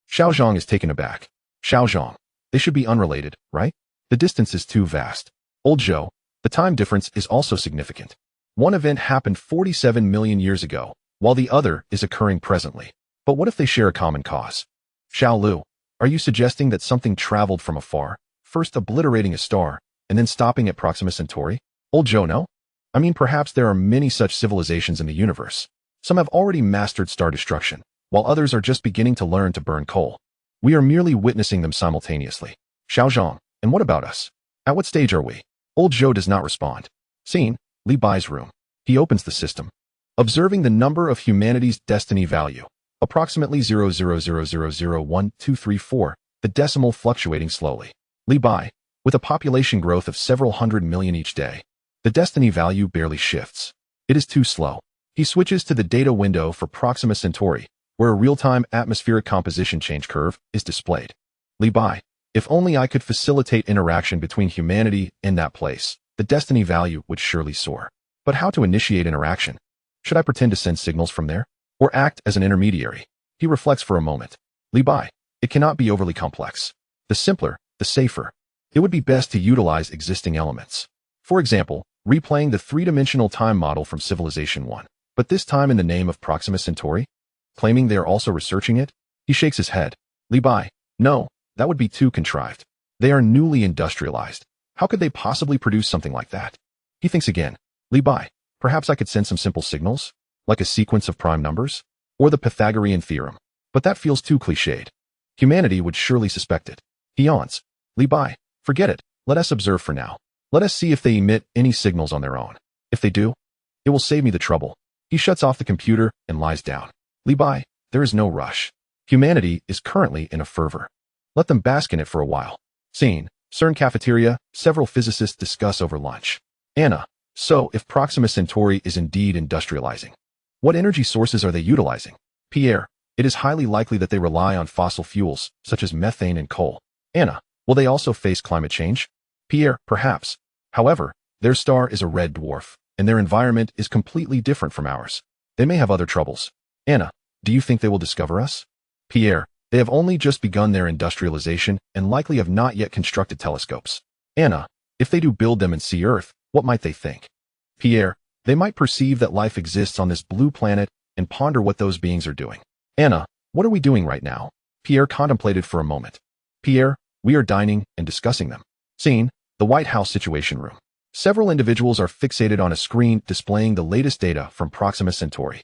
Xiao Zhang is taken aback. Xiao Zhang, they should be unrelated, right? The distance is too vast. Old Zhou, the time difference is also significant. One event happened 47 million years ago, while the other is occurring presently. But what if they share a common cause? Xiao Lu, are you suggesting that something traveled from afar, first obliterating a star, and then stopping at Proxima Centauri? Old Zhou, no? I mean, perhaps there are many such civilizations in the universe. Some have already mastered star destruction, while others are just beginning to learn to burn coal. We are merely witnessing them simultaneously. Xiao Zhang, and what about us? At what stage are we? Old Zhou does not respond. Scene, Li Bai's room. He opens the system. Observing the number of humanity's destiny value, approximately 0.00001234, the decimal fluctuating slowly. Li Bai, with a population growth of several hundred million each day, the destiny value barely shifts. It is too slow. He switches to the data window for Proxima Centauri, where a real-time atmospheric composition change curve is displayed. Li Bai, if only I could facilitate interaction between humanity and that place, the destiny value would surely soar. But how to initiate interaction? Should I pretend to send signals from there? Or act as an intermediary? He reflects for a moment. Li Bai, it cannot be overly complex. The simpler, the safer. It would be best to utilize existing elements. For example, replaying the three-dimensional time model from Civilization 1, but this time in the name of Proxima Centauri? Claiming they are also researching it? He shakes his head. Li Bai, no, that would be too contrived. They are newly industrialized. How could they possibly produce something like that? He thinks again. Li Bai, perhaps I could send some simple signals? Like a sequence of prime numbers? Or the Pythagorean theorem? But that feels too cliched. Humanity would surely suspect it. He yawns. Li Bai, forget it. Let us observe for now. Let us see if they emit any signals on their own. If they do, it will save me the trouble. He shuts off the computer and lies down. Li Bai, there is no rush. Humanity is currently in a fervor. Let them bask in it for a while. Scene, CERN cafeteria, several physicists discuss over lunch. Anna, so if Proxima Centauri is indeed industrializing, what energy sources are they utilizing? Pierre, it is highly likely that they rely on fossil fuels, such as methane and coal. Anna, will they also face climate change? Pierre, perhaps. However, their star is a red dwarf, and their environment is completely different from ours. They may have other troubles. Anna, do you think they will discover us? Pierre, they have only just begun their industrialization and likely have not yet constructed telescopes. Anna, if they do build them and see Earth, what might they think? Pierre, they might perceive that life exists on this blue planet and ponder what those beings are doing. Anna, what are we doing right now? Pierre contemplated for a moment. Pierre, we are dining and discussing them. Scene, the White House Situation Room. Several individuals are fixated on a screen displaying the latest data from Proxima Centauri.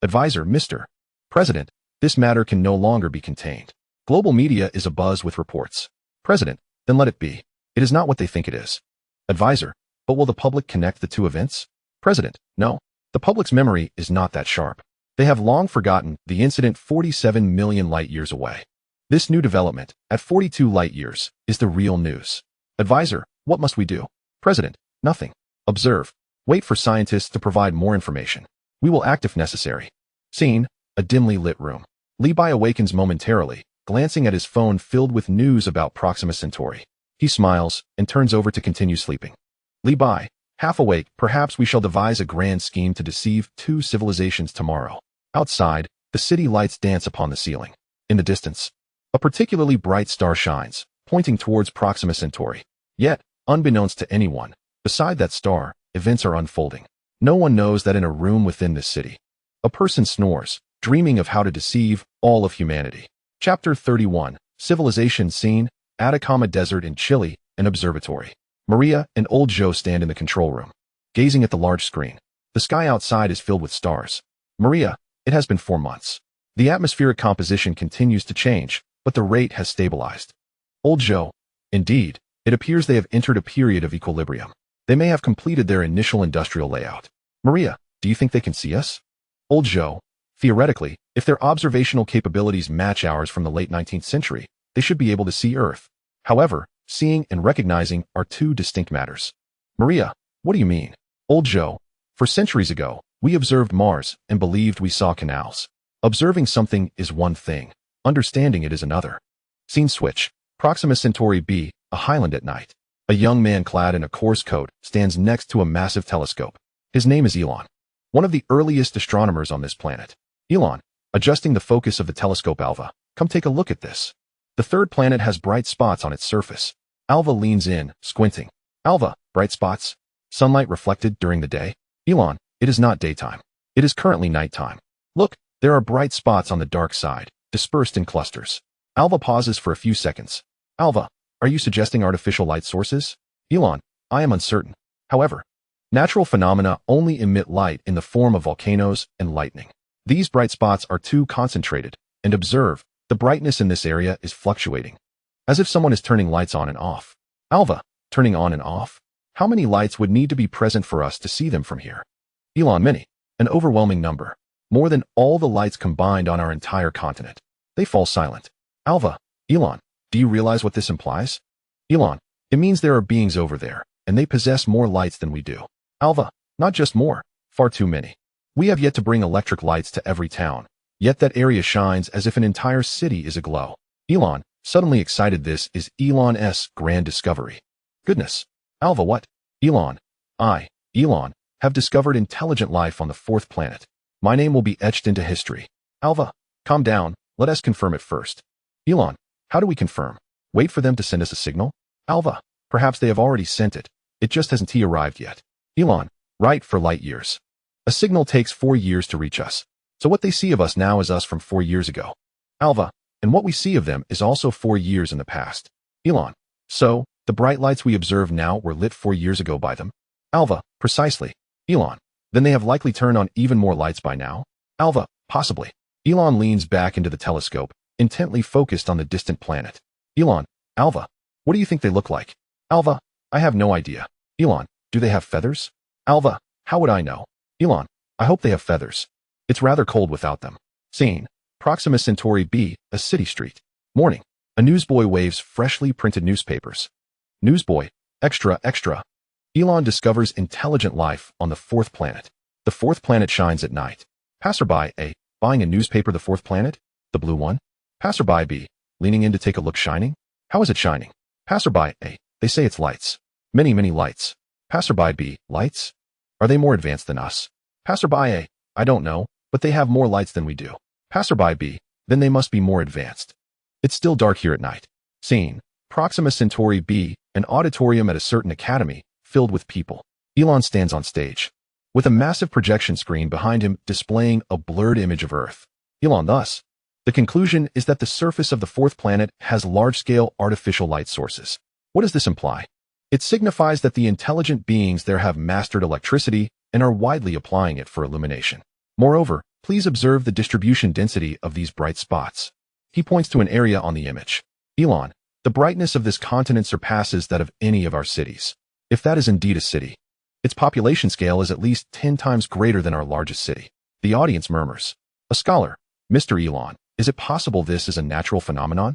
Advisor, Mr. President, this matter can no longer be contained. Global media is abuzz with reports. President, then let it be. It is not what they think it is. Advisor, but will the public connect the two events? President, no. The public's memory is not that sharp. They have long forgotten the incident 47 million light-years away. This new development, at 42 light-years, is the real news. Advisor, what must we do? President, nothing. Observe. Wait for scientists to provide more information. We will act if necessary. Scene, a dimly lit room. Li Bai awakens momentarily, glancing at his phone filled with news about Proxima Centauri. He smiles and turns over to continue sleeping. Li Bai, half awake, perhaps we shall devise a grand scheme to deceive two civilizations tomorrow. Outside, the city lights dance upon the ceiling. In the distance, a particularly bright star shines, pointing towards Proxima Centauri. Yet, unbeknownst to anyone, beside that star, events are unfolding. No one knows that in a room within this city, a person snores, dreaming of how to deceive all of humanity. Chapter 31, Civilization Scene, Atacama Desert in Chile, an observatory. Maria and old Joe stand in the control room, gazing at the large screen. The sky outside is filled with stars. Maria, it has been 4 months. The atmospheric composition continues to change, but the rate has stabilized. Old Joe, indeed, it appears they have entered a period of equilibrium. They may have completed their initial industrial layout. Maria, do you think they can see us? Old Joe, theoretically, if their observational capabilities match ours from the late 19th century, they should be able to see Earth. However, seeing and recognizing are two distinct matters. Maria, what do you mean? Old Joe, for centuries ago, we observed Mars and believed we saw canals. Observing something is one thing. Understanding it is another. Scene switch. Proxima Centauri b, a highland at night. A young man clad in a coarse coat stands next to a massive telescope. His name is Elon, one of the earliest astronomers on this planet. Elon, adjusting the focus of the telescope. Alva, come take a look at this. The third planet has bright spots on its surface. Alva leans in, squinting. Alva, bright spots? Sunlight reflected during the day? Elon, it is not daytime. It is currently nighttime. Look, there are bright spots on the dark side, dispersed in clusters. Alva pauses for a few seconds. Alva, are you suggesting artificial light sources? Elon, I am uncertain. However, natural phenomena only emit light in the form of volcanoes and lightning. These bright spots are too concentrated, and observe, the brightness in this area is fluctuating, as if someone is turning lights on and off. Alva, turning on and off? How many lights would need to be present for us to see them from here? Elon, many. An overwhelming number. More than all the lights combined on our entire continent. They fall silent. Alva, Elon, do you realize what this implies? Elon, it means there are beings over there, and they possess more lights than we do. Alva, not just more, far too many. We have yet to bring electric lights to every town, yet that area shines as if an entire city is aglow. Elon, suddenly excited, this is Elon's grand discovery. Goodness. Alva, what? Elon, Elon, have discovered intelligent life on the fourth planet. My name will be etched into history. Alva, calm down, let us confirm it first. Elon, how do we confirm? Wait for them to send us a signal? Alva, perhaps they have already sent it. It just hasn't arrived yet. Elon, right, for light years. A signal takes 4 years to reach us. So what they see of us now is us from 4 years ago. Alva, and what we see of them is also 4 years in the past. Elon, so, the bright lights we observe now were lit 4 years ago by them? Alva, precisely. Elon, then they have likely turned on even more lights by now? Alva, possibly. Elon leans back into the telescope, intently focused on the distant planet. Elon, Alva, what do you think they look like? Alva, I have no idea. Elon, do they have feathers? Alva, how would I know? Elon, I hope they have feathers. It's rather cold without them. Scene, Proxima Centauri b, a city street. Morning. A newsboy waves freshly printed newspapers. Newsboy, extra, extra. Elon discovers intelligent life on the fourth planet. The fourth planet shines at night. Passerby A, buying a newspaper. The fourth planet? The blue one? Passerby B, leaning in to take a look. Shining? How is it shining? Passerby A, they say it's lights. Many, many lights. Passerby B, lights? Are they more advanced than us? Passerby A, I don't know, but they have more lights than we do. Passerby B, then they must be more advanced. It's still dark here at night. Scene, Proxima Centauri b, an auditorium at a certain academy, filled with people. Elon stands on stage, with a massive projection screen behind him displaying a blurred image of Earth. Elon thus. The conclusion is that the surface of the fourth planet has large-scale artificial light sources. What does this imply? It signifies that the intelligent beings there have mastered electricity and are widely applying it for illumination. Moreover, please observe the distribution density of these bright spots. He points to an area on the image. Elon, the brightness of this continent surpasses that of any of our cities. If that is indeed a city, its population scale is at least 10 times greater than our largest city. The audience murmurs. A scholar, Mr. Elon, is it possible this is a natural phenomenon?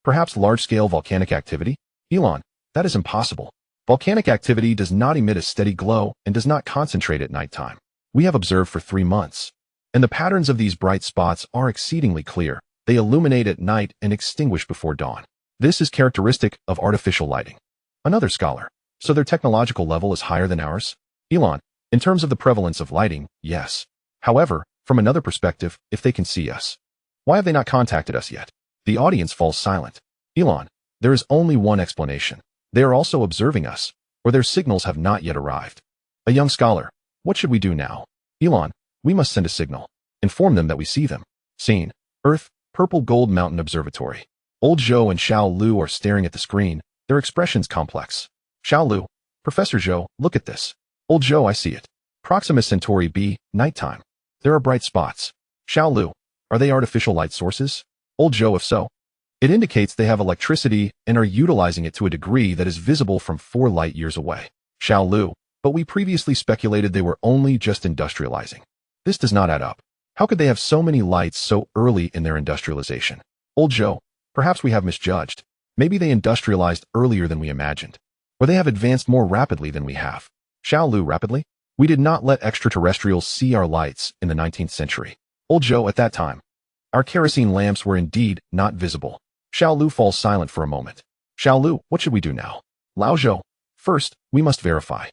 Perhaps large-scale volcanic activity? Elon, that is impossible. Volcanic activity does not emit a steady glow and does not concentrate at nighttime. We have observed for 3 months. And the patterns of these bright spots are exceedingly clear. They illuminate at night and extinguish before dawn. This is characteristic of artificial lighting. Another scholar. So their technological level is higher than ours? Elon, in terms of the prevalence of lighting, yes. However, from another perspective, if they can see us, why have they not contacted us yet? The audience falls silent. Elon, there is only one explanation. They are also observing us, or their signals have not yet arrived. A young scholar, what should we do now? Elon, we must send a signal. Inform them that we see them. Scene, Earth, Purple Gold Mountain Observatory. Old Zhou and Xiao Lu are staring at the screen, their expressions complex. Xiao Lu, Professor Zhou, look at this. Old Zhou, I see it. Proxima Centauri b, nighttime. There are bright spots. Xiao Lu, are they artificial light sources? Old Zhou, if so, it indicates they have electricity and are utilizing it to a degree that is visible from 4 light years away. Xiao Lu, but we previously speculated they were only just industrializing. This does not add up. How could they have so many lights so early in their industrialization? Old Zhou, perhaps we have misjudged. Maybe they industrialized earlier than we imagined. Or they have advanced more rapidly than we have. Xiao Lu, rapidly? We did not let extraterrestrials see our lights in the 19th century. Old Zhou, at that time, our kerosene lamps were indeed not visible. Xiao Lu falls silent for a moment. Xiao Lu, what should we do now? Lao Zhou, first, we must verify.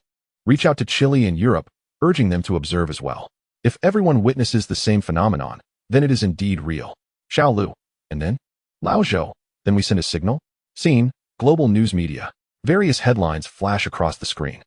Reach out to Chile and Europe, urging them to observe as well. If everyone witnesses the same phenomenon, then it is indeed real. Xiao Lu, and then? Lao Zhou, then we send a signal? Scene, global news media. Various headlines flash across the screen.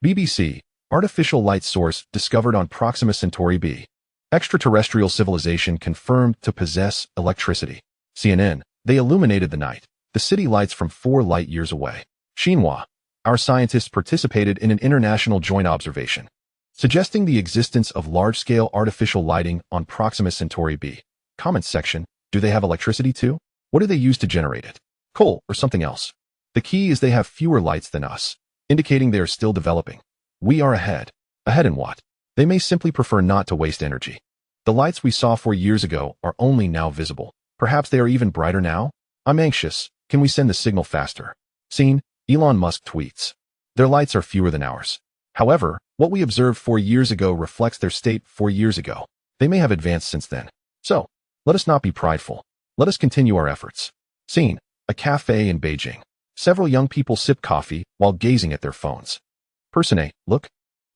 BBC, artificial light source discovered on Proxima Centauri b. Extraterrestrial civilization confirmed to possess electricity. CNN, they illuminated the night. The city lights from 4 light years away. Xinhua, our scientists participated in an international joint observation, suggesting the existence of large-scale artificial lighting on Proxima Centauri b. Comments section, do they have electricity too? What do they use to generate it? Coal or something else? The key is they have fewer lights than us, indicating they are still developing. We are ahead. Ahead in what? They may simply prefer not to waste energy. The lights we saw 4 years ago are only now visible. Perhaps they are even brighter now? I'm anxious. Can we send the signal faster? Scene, Elon Musk tweets. Their lights are fewer than ours. However, what we observed 4 years ago reflects their state 4 years ago. They may have advanced since then. So, let us not be prideful. Let us continue our efforts. Scene, a cafe in Beijing. Several young people sip coffee while gazing at their phones. Person A, look.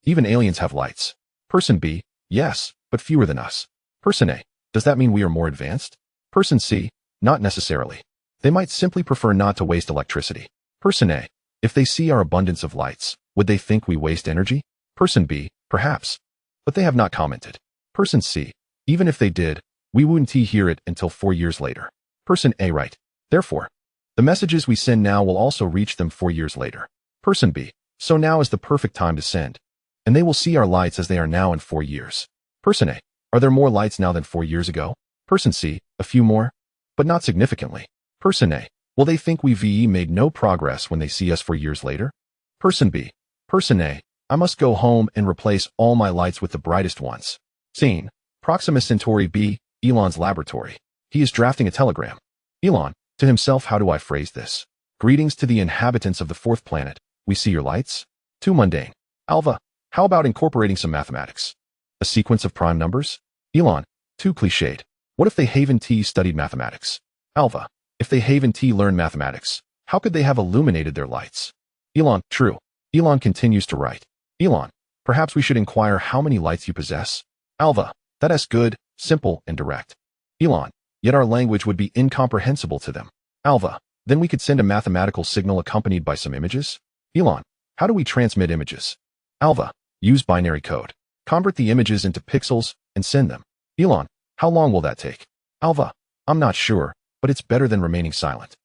Even aliens have lights. Person B, yes, but fewer than us. Person A, does that mean we are more advanced? Person C, not necessarily. They might simply prefer not to waste electricity. Person A, if they see our abundance of lights, would they think we waste energy? Person B, perhaps. But they have not commented. Person C, even if they did, we wouldn't hear it until 4 years later. Person A, right. Therefore, the messages we send now will also reach them 4 years later. Person B, so now is the perfect time to send. And they will see our lights as they are now in 4 years. Person A, are there more lights now than 4 years ago? Person C, a few more, but not significantly. Person A, will they think we made no progress when they see us 4 years later? Person B, Person A, I must go home and replace all my lights with the brightest ones. Scene, Proxima Centauri b, Elon's laboratory. He is drafting a telegram. Elon, to himself, how do I phrase this? Greetings to the inhabitants of the fourth planet. We see your lights? Too mundane. Alva, how about incorporating some mathematics? A sequence of prime numbers? Elon, too cliched. What if they haven't studied mathematics? Alva, if they haven't learned mathematics, how could they have illuminated their lights? Elon, true. Elon continues to write. Elon, perhaps we should inquire how many lights you possess? Alva, that is good, simple, and direct. Elon, yet our language would be incomprehensible to them. Alva, Then we could send a mathematical signal accompanied by some images? Elon, how do we transmit images? Alva, use binary code. Convert the images into pixels and send them. Elon, how long will that take? Alva, I'm not sure, but it's better than remaining silent.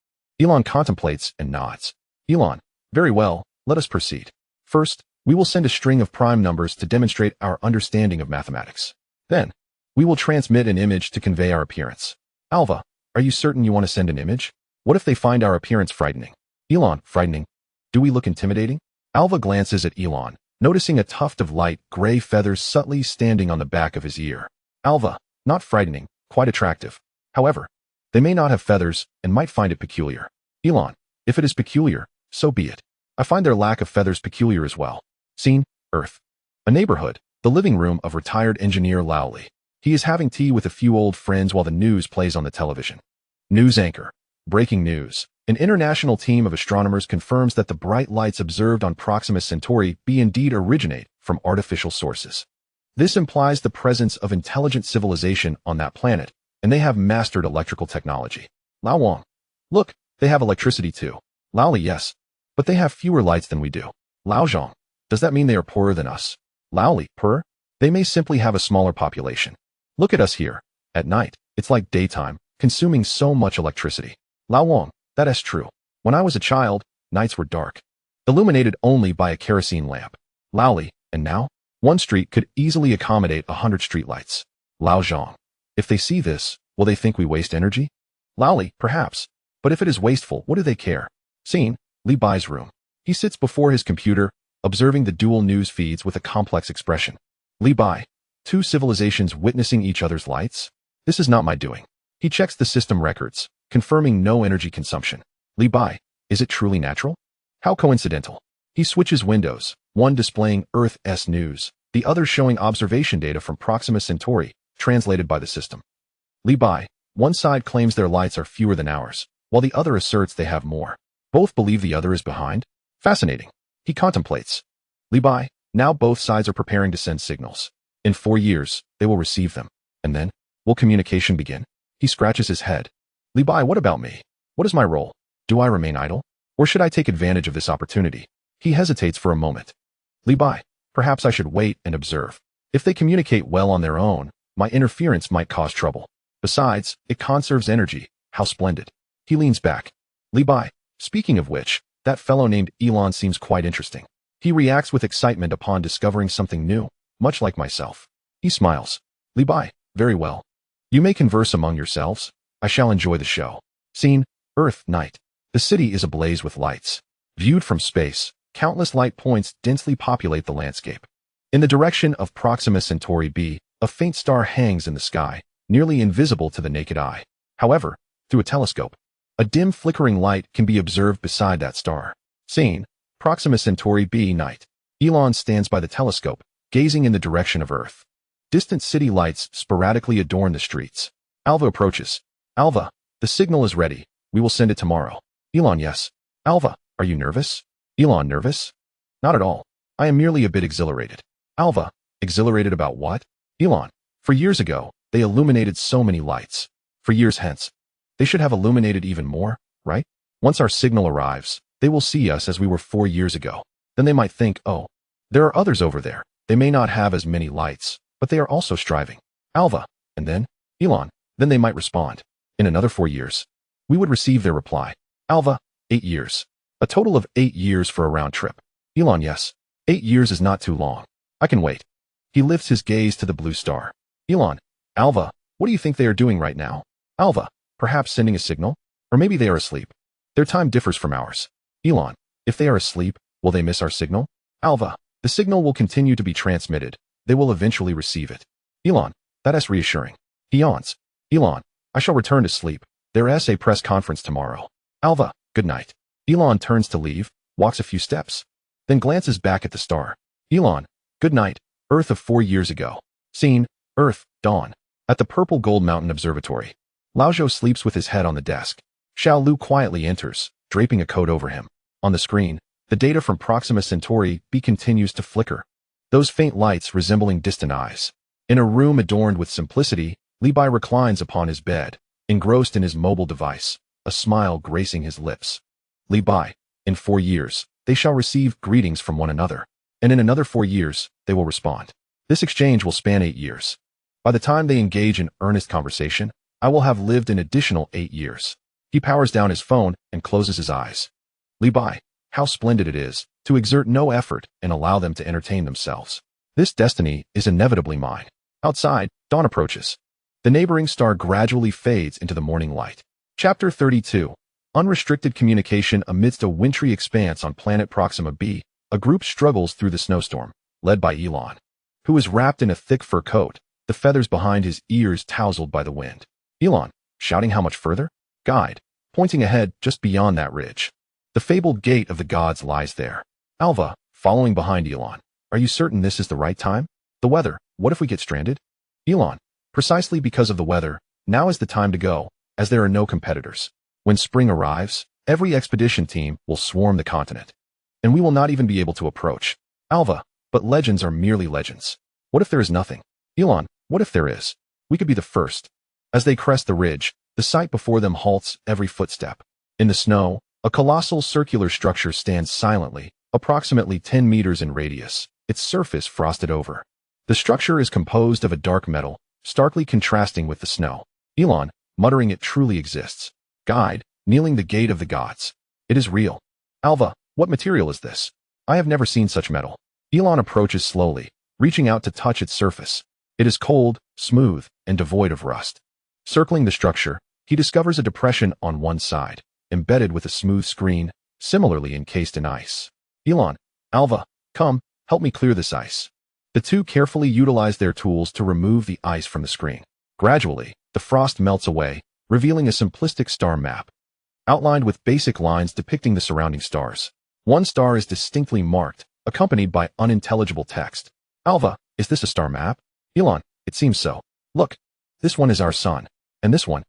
Elon contemplates and nods. Elon, very well, let us proceed. First, we will send a string of prime numbers to demonstrate our understanding of mathematics. Then, we will transmit an image to convey our appearance. Alva, are you certain you want to send an image? What if they find our appearance frightening? Elon, frightening? Do we look intimidating? Alva glances at Elon, noticing a tuft of light gray feathers subtly standing on the back of his ear. Alva, not frightening, quite attractive. However, they may not have feathers and might find it peculiar. Elon, if it is peculiar, so be it. I find their lack of feathers peculiar as well. Scene, Earth. A neighborhood, the living room of retired engineer Lowley. He is having tea with a few old friends while the news plays on the television. News anchor. Breaking news. An international team of astronomers confirms that the bright lights observed on Proxima Centauri B indeed originate from artificial sources. This implies the presence of intelligent civilization on that planet, and they have mastered electrical technology. Lao Wang. Look, they have electricity too. Lowley, yes. But they have fewer lights than we do. Lao Zhang. Does that mean they are poorer than us? Lowley, poor? They may simply have a smaller population. Look at us here. At night, it's like daytime, consuming so much electricity. Lao Wang, that is true. When I was a child, nights were dark, illuminated only by a kerosene lamp. Lowley, and now? One street could easily accommodate 100 streetlights. Lao Zhang. If they see this, will they think we waste energy? Lowley, perhaps. But if it is wasteful, what do they care? Scene, Li Bai's room. He sits before his computer, observing the dual news feeds with a complex expression. Li Bai. Two civilizations witnessing each other's lights? This is not my doing. He checks the system records, confirming no energy consumption. Li Bai. Is it truly natural? How coincidental. He switches windows, one displaying Earth's news, the other showing observation data from Proxima Centauri, translated by the system. Li Bai. One side claims their lights are fewer than ours, while the other asserts they have more. Both believe the other is behind? Fascinating. He contemplates. Li Bai. Now both sides are preparing to send signals. In 4 years, they will receive them. And then, will communication begin? He scratches his head. Li Bai, what about me? What is my role? Do I remain idle? Or should I take advantage of this opportunity? He hesitates for a moment. Li Bai, perhaps I should wait and observe. If they communicate well on their own, my interference might cause trouble. Besides, it conserves energy. How splendid. He leans back. Li Bai, speaking of which, that fellow named Elon seems quite interesting. He reacts with excitement upon discovering something new, much like myself. He smiles. Li Bai, very well. You may converse among yourselves. I shall enjoy the show. Scene, Earth, night. The city is ablaze with lights. Viewed from space, countless light points densely populate the landscape. In the direction of Proxima Centauri B, a faint star hangs in the sky, nearly invisible to the naked eye. However, through a telescope, a dim flickering light can be observed beside that star. Scene, Proxima Centauri B, night. Elon stands by the telescope, gazing in the direction of Earth. Distant city lights sporadically adorn the streets. Alva approaches. Alva, the signal is ready. We will send it tomorrow. Elon, yes. Alva, are you nervous? Elon, nervous? Not at all. I am merely a bit exhilarated. Alva, exhilarated about what? Elon, for years ago, they illuminated so many lights. For years hence, they should have illuminated even more, right? Once our signal arrives, they will see us as we were 4 years ago. Then they might think, oh, there are others over there. They may not have as many lights, but they are also striving. Alva, and then? Elon, then they might respond. In another 4 years, we would receive their reply. Alva, 8 years. A total of 8 years for a round trip. Elon, yes. 8 years is not too long. I can wait. He lifts his gaze to the blue star. Elon, Alva, what do you think they are doing right now? Alva, perhaps sending a signal? Or maybe they are asleep. Their time differs from ours. Elon, if they are asleep, will they miss our signal? Alva, the signal will continue to be transmitted. They will eventually receive it. Elon, that is reassuring. He yawns. Elon, I shall return to sleep. There is a press conference tomorrow. Alva, good night. Elon turns to leave, walks a few steps, then glances back at the star. Elon, good night. Earth of 4 years ago. Scene, Earth, dawn. At the Purple Gold Mountain Observatory. Laozhou sleeps with his head on the desk. Xiao Lu quietly enters, draping a coat over him. On the screen, the data from Proxima Centauri B continues to flicker. Those faint lights resembling distant eyes. In a room adorned with simplicity, Li Bai reclines upon his bed, engrossed in his mobile device. a smile gracing his lips. Li Bai, in 4 years, they shall receive greetings from one another, and in another 4 years, they will respond. This exchange will span 8 years. By the time they engage in earnest conversation, I will have lived an additional 8 years. He powers down his phone and closes his eyes. Li Bai, how splendid it is to exert no effort and allow them to entertain themselves. This destiny is inevitably mine. Outside, dawn approaches. The neighboring star gradually fades into the morning light. Chapter 32. Unrestricted communication amidst a wintry expanse on planet Proxima b. A group struggles through the snowstorm, led by Elon, who is wrapped in a thick fur coat, the feathers behind his ears tousled by the wind. Elon, shouting how much further? Guide, pointing ahead just beyond that ridge. The fabled gate of the gods lies there. Alva, following behind Elon. Are you certain this is the right time? The weather, what if we get stranded? Elon, precisely because of the weather, now is the time to go, as there are no competitors. When spring arrives, every expedition team will swarm the continent, and we will not even be able to approach. Alva, but legends are merely legends. What if there is nothing? Elon, what if there is? We could be the first. As they crest the ridge, the sight before them halts every footstep. In the snow, a colossal circular structure stands silently, approximately 10 meters in radius, its surface frosted over. The structure is composed of a dark metal, starkly contrasting with the snow. Elon, muttering it truly exists. Guide, kneeling the gate of the gods. It is real. Alva, what material is this? I have never seen such metal. Elon approaches slowly, reaching out to touch its surface. It is cold, smooth, and devoid of rust. Circling the structure, he discovers a depression on one side, embedded with a smooth screen, similarly encased in ice. Elon, Alva, come, help me clear this ice. The two carefully utilize their tools to remove the ice from the screen. Gradually, the frost melts away, revealing a simplistic star map, outlined with basic lines depicting the surrounding stars. One star is distinctly marked, accompanied by unintelligible text. Alva, is this a star map? Elon, it seems so. Look, this one is our sun, and this one.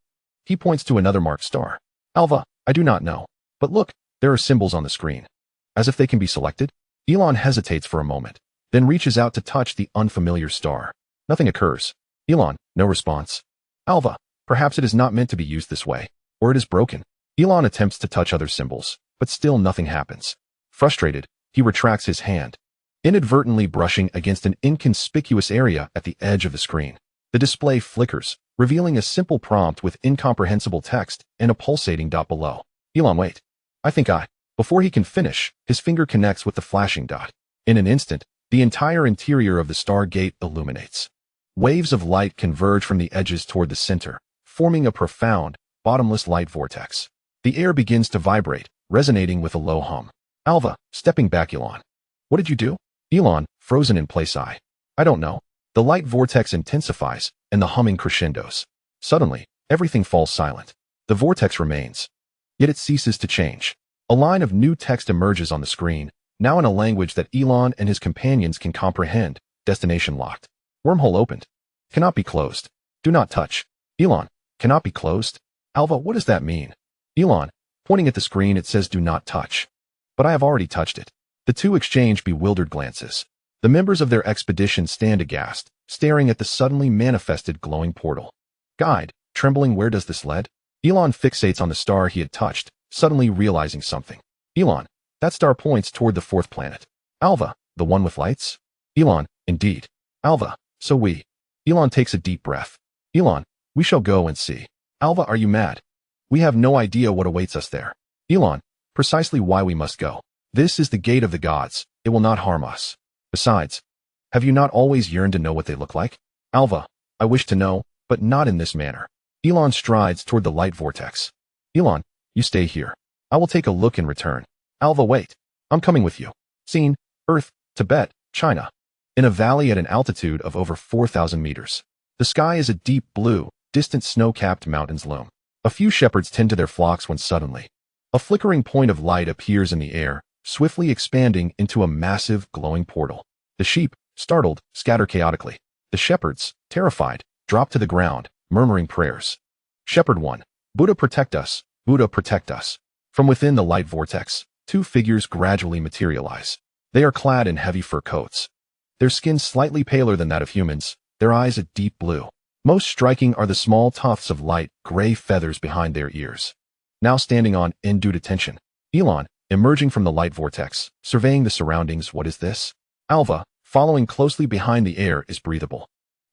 He points to another marked star. Alva, I do not know. But look, there are symbols on the screen. As if they can be selected? Elon hesitates for a moment, then reaches out to touch the unfamiliar star. Nothing occurs. Elon, no response. Alva, perhaps it is not meant to be used this way, or it is broken. Elon attempts to touch other symbols, but still nothing happens. Frustrated, he retracts his hand, inadvertently brushing against an inconspicuous area at the edge of the screen. The display flickers, revealing a simple prompt with incomprehensible text and a pulsating dot below. Elon, wait. Before he can finish, his finger connects with the flashing dot. In an instant, the entire interior of the star gate illuminates. Waves of light converge from the edges toward the center, forming a profound, bottomless light vortex. The air begins to vibrate, resonating with a low hum. Alva, stepping back. Elon, what did you do? Elon, frozen in place. I don't know. The light vortex intensifies, and the humming crescendos. Suddenly, everything falls silent. The vortex remains, yet it ceases to change. A line of new text emerges on the screen, now in a language that Elon and his companions can comprehend. Destination locked. Wormhole opened. Cannot be closed. Do not touch. Elon, cannot be closed? Alva, what does that mean? Elon, pointing at the screen, it says do not touch. But I have already touched it. The two exchange bewildered glances. The members of their expedition stand aghast, staring at the suddenly manifested glowing portal. Guide, trembling, where does this lead? Elon fixates on the star he had touched, suddenly realizing something. Elon, that star points toward the fourth planet. Alva, the one with lights? Elon, indeed. Alva, so we. Elon takes a deep breath. Elon, we shall go and see. Alva, are you mad? We have no idea what awaits us there. Elon, precisely why we must go. This is the gate of the gods. It will not harm us. Besides, have you not always yearned to know what they look like? Alva, I wish to know, but not in this manner. Elon strides toward the light vortex. Elon, you stay here. I will take a look and return. Alva, wait. I'm coming with you. Scene, Earth, Tibet, China. In a valley at an altitude of over 4,000 meters. The sky is a deep blue, distant snow-capped mountains loom. A few shepherds tend to their flocks when suddenly a flickering point of light appears in the air, swiftly expanding into a massive, glowing portal. The sheep, startled, scatter chaotically. The shepherds, terrified, drop to the ground, murmuring prayers. Shepherd 1. Buddha protect us, Buddha protect us. From within the light vortex, two figures gradually materialize. They are clad in heavy fur coats. Their skin slightly paler than that of humans, their eyes a deep blue. Most striking are the small tufts of light gray feathers behind their ears. now standing on end due to tension. Elon, emerging from the light vortex, surveying the surroundings. What is this? Alva, following closely behind. The air is breathable.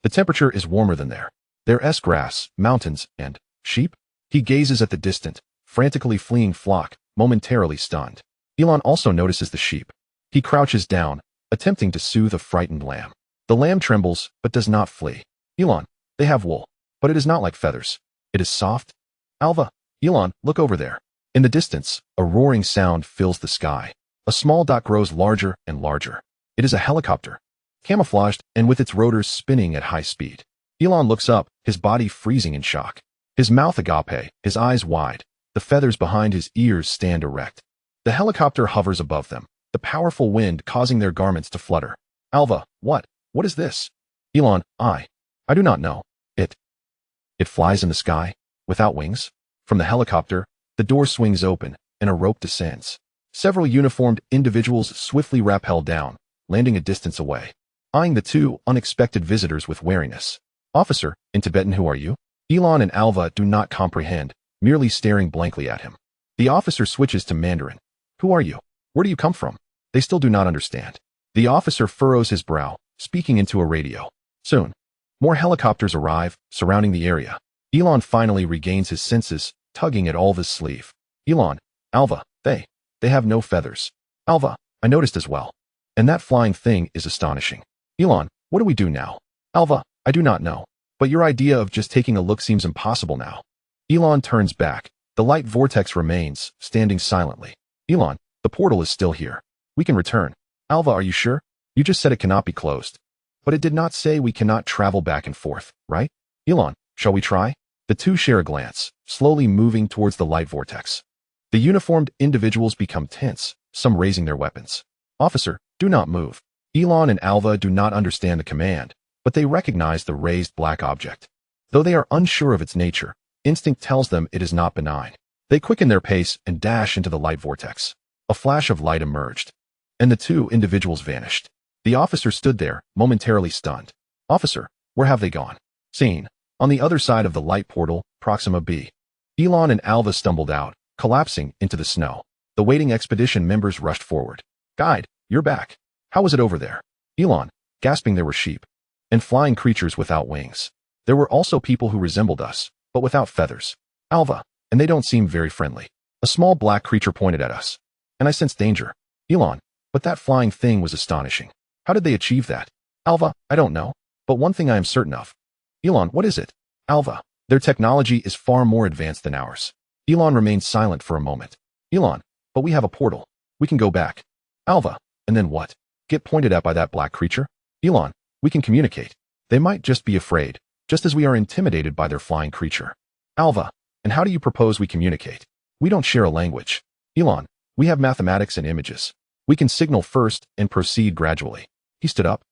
The temperature is warmer than there. There's grass, mountains, and sheep? He gazes at the distant, frantically fleeing flock, momentarily stunned. Elon also notices the sheep. He crouches down, attempting to soothe a frightened lamb. The lamb trembles, but does not flee. Elon, they have wool, but it is not like feathers. It is soft. Alva, Elon, look over there. In the distance, a roaring sound fills the sky. A small dot grows larger and larger. It is a helicopter, camouflaged and with its rotors spinning at high speed. Elon looks up, his body freezing in shock. His mouth agape, his eyes wide. The feathers behind his ears stand erect. The helicopter hovers above them, the powerful wind causing their garments to flutter. Alva, what? What is this? Elon, I do not know. It flies in the sky, without wings. From the helicopter, the door swings open, and a rope descends. Several uniformed individuals swiftly rappel down, landing a distance away, eyeing the two unexpected visitors with wariness. Officer, in Tibetan, who are you? Elon and Alva do not comprehend, merely staring blankly at him. The officer switches to Mandarin. Who are you? Where do you come from? They still do not understand. The officer furrows his brow, speaking into a radio. Soon, more helicopters arrive, surrounding the area. Elon finally regains his senses, tugging at Alva's sleeve. Elon, Alva, they have no feathers. Alva, I noticed as well. And that flying thing is astonishing. Elon, what do we do now? Alva, I do not know. But your idea of just taking a look seems impossible now. Elon turns back. The light vortex remains, standing silently. Elon, the portal is still here. We can return. Alva, are you sure? You just said it cannot be closed. But it did not say we cannot travel back and forth, right? Elon, shall we try? The two share a glance, slowly moving towards the light vortex. The uniformed individuals become tense, some raising their weapons. Officer, do not move. Elon and Alva do not understand the command, but they recognize the raised black object. Though they are unsure of its nature, instinct tells them it is not benign. They quicken their pace and dash into the light vortex. A flash of light emerged, and the two individuals vanished. The officer stood there, momentarily stunned. Officer, where have they gone? Scene. On the other side of the light portal, Proxima B. Elon and Alva stumbled out, collapsing into the snow. The waiting expedition members rushed forward. Guide, you're back. How was it over there? Elon, gasping. There were sheep and flying creatures without wings. There were also people who resembled us, but without feathers. Alva, and they don't seem very friendly. A small black creature pointed at us, and I sensed danger. Elon, but that flying thing was astonishing. How did they achieve that? Alva, I don't know, but one thing I am certain of. Elon, what is it? Alva, their technology is far more advanced than ours. Elon remained silent for a moment. Elon, but we have a portal. We can go back. Alva, and then what? Get pointed at by that black creature? Elon, we can communicate. They might just be afraid, just as we are intimidated by their flying creature. Alva, and how do you propose we communicate? We don't share a language. Elon, we have mathematics and images. We can signal first and proceed gradually. He stood up,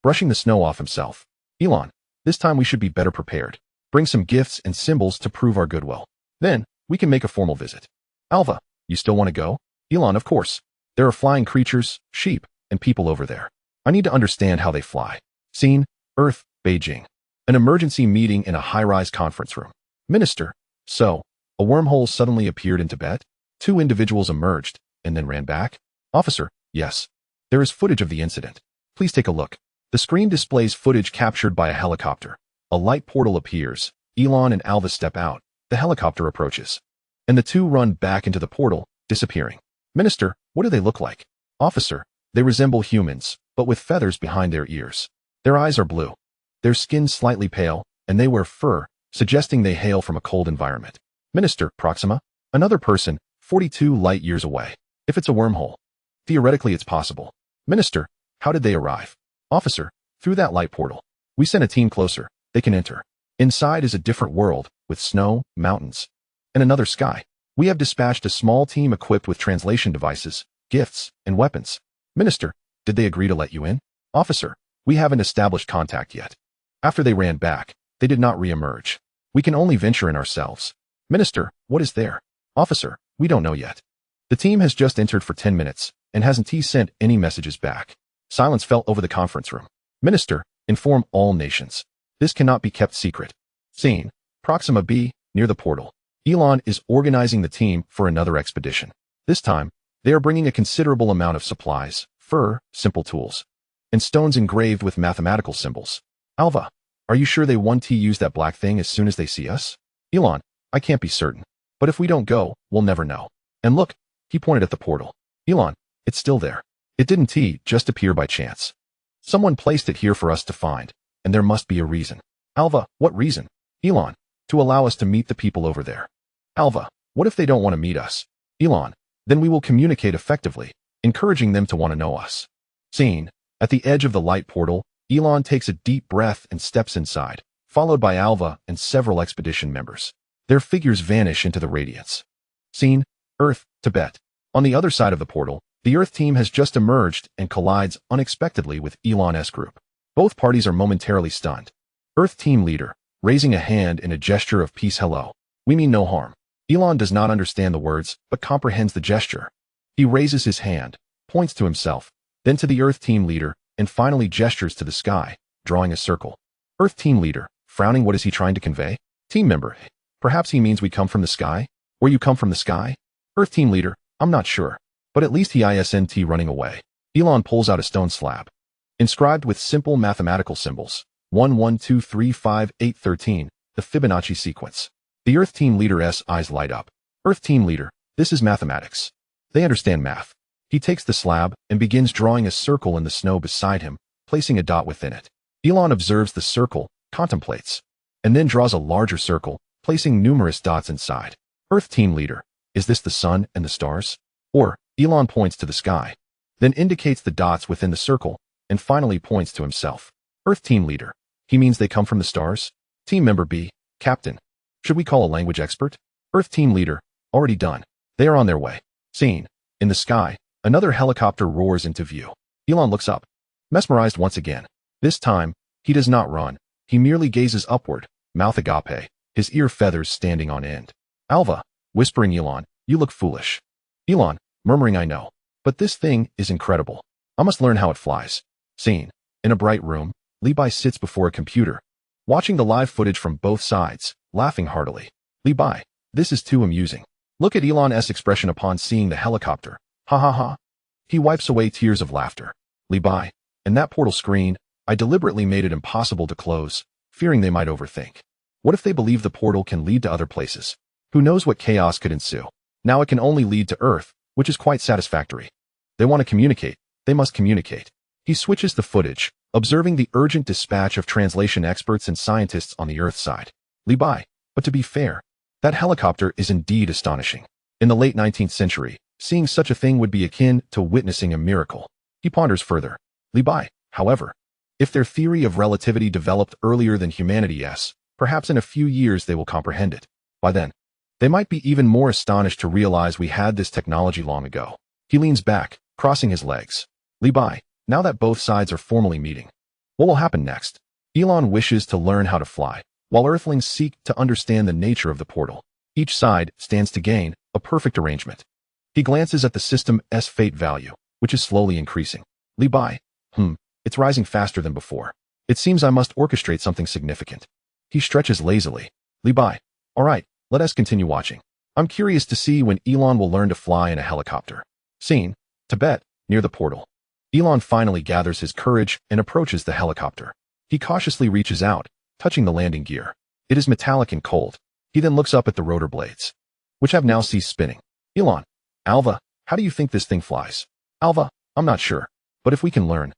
brushing the snow off himself. Elon, this time we should be better prepared. Bring some gifts and symbols to prove our goodwill. Then, we can make a formal visit. Alva, you still want to go? Elon, of course. There are flying creatures, sheep, and people over there. I need to understand how they fly. Scene, Earth, Beijing. An emergency meeting in a high-rise conference room. Minister, so, a wormhole suddenly appeared in Tibet? Two individuals emerged, and then ran back? Officer, yes. There is footage of the incident. Please take a look. The screen displays footage captured by a helicopter. A light portal appears. Elon and Alva step out. The helicopter approaches, and the two run back into the portal, disappearing. Minister, what do they look like? Officer, they resemble humans, but with feathers behind their ears. Their eyes are blue. Their skin slightly pale, and they wear fur, suggesting they hail from a cold environment. Minister, Proxima, another person, 42 light years away. If it's a wormhole, theoretically it's possible. Minister, how did they arrive? Officer, through that light portal. We sent a team closer. They can enter. Inside is a different world, with snow, mountains, and another sky. We have dispatched a small team equipped with translation devices, gifts, and weapons. Minister, did they agree to let you in? Officer, we haven't established contact yet. After they ran back, they did not re-emerge. We can only venture in ourselves. Minister, what is there? Officer, we don't know yet. The team has just entered for 10 minutes, and hasn't sent any messages back. Silence fell over the conference room. Minister, inform all nations. This cannot be kept secret. Scene, Proxima B, near the portal. Elon is organizing the team for another expedition. This time, they are bringing a considerable amount of supplies, fur, simple tools, and stones engraved with mathematical symbols. Alva, are you sure they want to use that black thing as soon as they see us? Elon, I can't be certain. But if we don't go, we'll never know. And look, he pointed at the portal. Elon, it's still there. It didn't just appear by chance. Someone placed it here for us to find, and there must be a reason. Alva, what reason? Elon, to allow us to meet the people over there. Alva, what if they don't want to meet us? Elon, then we will communicate effectively, encouraging them to want to know us. Scene. At the edge of the light portal, Elon takes a deep breath and steps inside, followed by Alva and several expedition members. Their figures vanish into the radiance. Scene. Earth, Tibet. On the other side of the portal, the Earth team has just emerged and collides unexpectedly with Elon's group. Both parties are momentarily stunned. Earth team leader, raising a hand in a gesture of peace. Hello. We mean no harm. Elon does not understand the words, but comprehends the gesture. He raises his hand, points to himself, then to the Earth team leader, and finally gestures to the sky, drawing a circle. Earth team leader, frowning. What is he trying to convey? Team member, perhaps he means we come from the sky? Where you come from the sky? Earth team leader, I'm not sure. But at least he isn't running away. Elon pulls out a stone slab, inscribed with simple mathematical symbols. 1 1 2 3 5 8 13, the Fibonacci sequence. The Earth team leader's eyes light up. Earth team leader, this is mathematics. They understand math. He takes the slab and begins drawing a circle in the snow beside him, placing a dot within it. Elon observes the circle, contemplates, and then draws a larger circle, placing numerous dots inside. Earth team leader, is this the sun and the stars? Or, Elon points to the sky, then indicates the dots within the circle, and finally points to himself. Earth team leader, he means they come from the stars? Team member B, Captain, should we call a language expert? Earth team leader, already done. They are on their way. Scene. In the sky, another helicopter roars into view. Elon looks up, mesmerized once again. This time, he does not run. He merely gazes upward, mouth agape, his ear feathers standing on end. Alva, whispering Elon, you look foolish. Elon, murmuring I know. But this thing is incredible. I must learn how it flies. Scene. In a bright room, Levi sits before a computer, watching the live footage from both sides, laughing heartily. Levi, this is too amusing. Look at Elon's expression upon seeing the helicopter. Ha ha ha. He wipes away tears of laughter. Levi, and that portal screen, I deliberately made it impossible to close, fearing they might overthink. What if they believe the portal can lead to other places? Who knows what chaos could ensue? Now it can only lead to Earth, which is quite satisfactory. They want to communicate. They must communicate. He switches the footage, observing the urgent dispatch of translation experts and scientists on the Earth side. Levi, but to be fair, that helicopter is indeed astonishing. In the late 19th century, seeing such a thing would be akin to witnessing a miracle. He ponders further. Levi, however, if their theory of relativity developed earlier than humanity's, perhaps in a few years they will comprehend it. By then, they might be even more astonished to realize we had this technology long ago. He leans back, crossing his legs. Levi, now that both sides are formally meeting, what will happen next? Elon wishes to learn how to fly, while Earthlings seek to understand the nature of the portal. Each side stands to gain a perfect arrangement. He glances at the system's fate value, which is slowly increasing. Levi, it's rising faster than before. It seems I must orchestrate something significant. He stretches lazily. Levi, all right, let us continue watching. I'm curious to see when Elon will learn to fly in a helicopter. Scene. Tibet, near the portal. Elon finally gathers his courage and approaches the helicopter. He cautiously reaches out, touching the landing gear. It is metallic and cold. He then looks up at the rotor blades, which have now ceased spinning. Elon, Alva, how do you think this thing flies? Alva, I'm not sure. But if we can learn,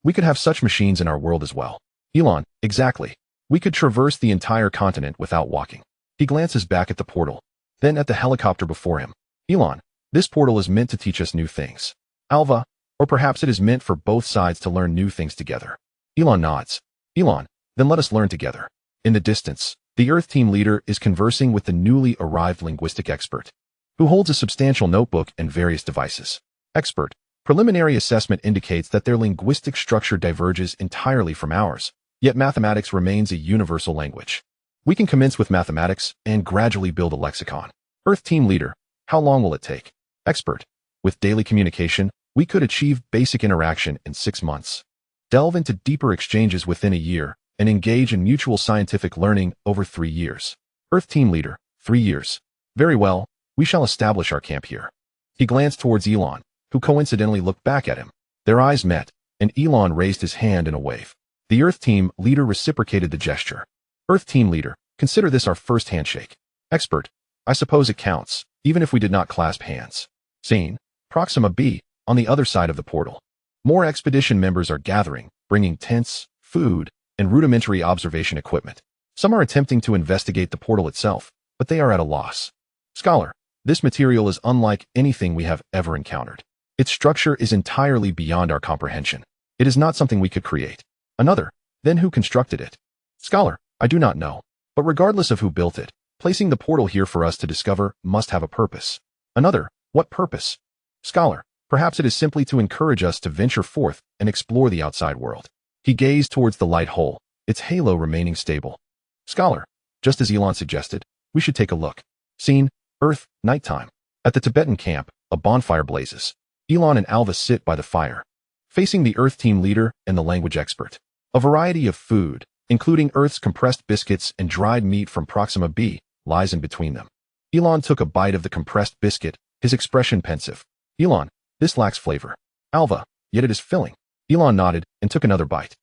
we could have such machines in our world as well. Elon, exactly. We could traverse the entire continent without walking. He glances back at the portal, then at the helicopter before him. Elon, this portal is meant to teach us new things. Alva, or perhaps it is meant for both sides to learn new things together. Elon nods. Elon, then let us learn together. In the distance, the Earth team leader is conversing with the newly arrived linguistic expert, who holds a substantial notebook and various devices. Expert, preliminary assessment indicates that their linguistic structure diverges entirely from ours, yet mathematics remains a universal language. We can commence with mathematics and gradually build a lexicon. Earth team leader, how long will it take? Expert, with daily communication, we could achieve basic interaction in 6 months, delve into deeper exchanges within a year, and engage in mutual scientific learning over 3 years. Earth team leader, 3 years. Very well, we shall establish our camp here. He glanced towards Elon, who coincidentally looked back at him. Their eyes met, and Elon raised his hand in a wave. The Earth Team leader reciprocated the gesture. Earth Team leader, consider this our first handshake. Expert, I suppose it counts, even if we did not clasp hands. Scene, Proxima B, on the other side of the portal. More expedition members are gathering, bringing tents, food, and rudimentary observation equipment. Some are attempting to investigate the portal itself, but they are at a loss. Scholar, this material is unlike anything we have ever encountered. Its structure is entirely beyond our comprehension. It is not something we could create. Another, then who constructed it? Scholar, I do not know. But regardless of who built it, placing the portal here for us to discover must have a purpose. Another, what purpose? Scholar, perhaps it is simply to encourage us to venture forth and explore the outside world. He gazed towards the light hole, its halo remaining stable. Scholar, just as Elon suggested, we should take a look. Scene, Earth, nighttime. At the Tibetan camp, a bonfire blazes. Elon and Alva sit by the fire, facing the Earth Team leader and the language expert. A variety of food, including Earth's compressed biscuits and dried meat from Proxima B, lies in between them. Elon took a bite of the compressed biscuit, his expression pensive. Elon, this lacks flavor. Alva, yet it is filling. Elon nodded and took another bite.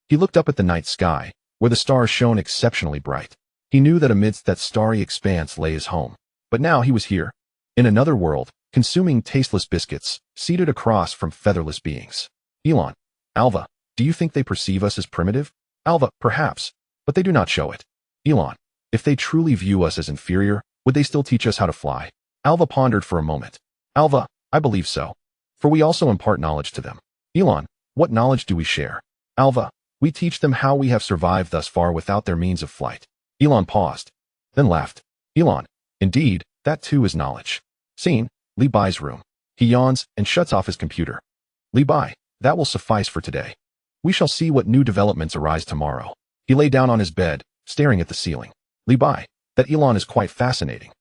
He looked up at the night sky, where the stars shone exceptionally bright. He knew that amidst that starry expanse lay his home. But now he was here, in another world, consuming tasteless biscuits, seated across from featherless beings. Elon, Alva, do you think they perceive us as primitive? Alva, perhaps, but they do not show it. Elon, if they truly view us as inferior, would they still teach us how to fly? Alva pondered for a moment. Alva, I believe so. For we also impart knowledge to them. Elon, what knowledge do we share? Alva, we teach them how we have survived thus far without their means of flight. Elon paused, then laughed. Elon, indeed, that too is knowledge. Scene, Li Bai's room. He yawns and shuts off his computer. Li Bai, that will suffice for today. We shall see what new developments arise tomorrow. He lay down on his bed, staring at the ceiling. Li Bai, that Elon is quite fascinating.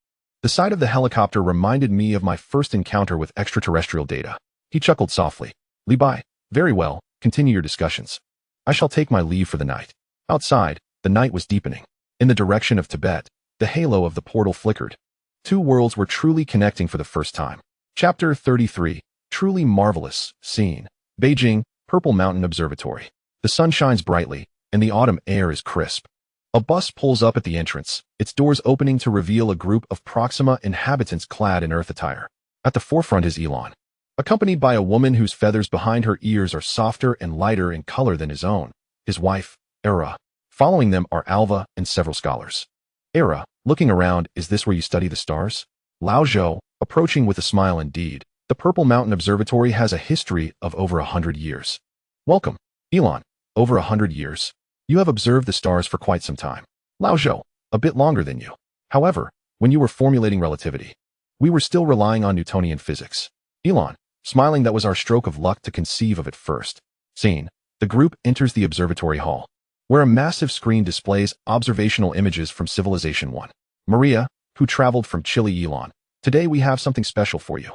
The sight of the helicopter reminded me of my first encounter with extraterrestrial data. He chuckled softly. Li Bai, very well, continue your discussions. I shall take my leave for the night. Outside, the night was deepening. In the direction of Tibet, the halo of the portal flickered. Two worlds were truly connecting for the first time. Chapter 33, Truly Marvelous, Scene, Beijing, Purple Mountain Observatory. The sun shines brightly, and the autumn air is crisp. A bus pulls up at the entrance, its doors opening to reveal a group of Proxima inhabitants clad in Earth attire. At the forefront is Elon, accompanied by a woman whose feathers behind her ears are softer and lighter in color than his own, his wife, Era. Following them are Alva and several scholars. Era, looking around, is this where you study the stars? Lao Zhou, approaching with a smile indeed. The Purple Mountain Observatory has a history of over 100 years. Welcome, Elon. Over 100 years. You have observed the stars for quite some time. Lao Zhou, a bit longer than you. However, when you were formulating relativity, we were still relying on Newtonian physics. Elon, smiling, that was our stroke of luck to conceive of it first. Scene, the group enters the observatory hall, where a massive screen displays observational images from Civilization 1. Maria, who traveled from Chile. Elon, today we have something special for you.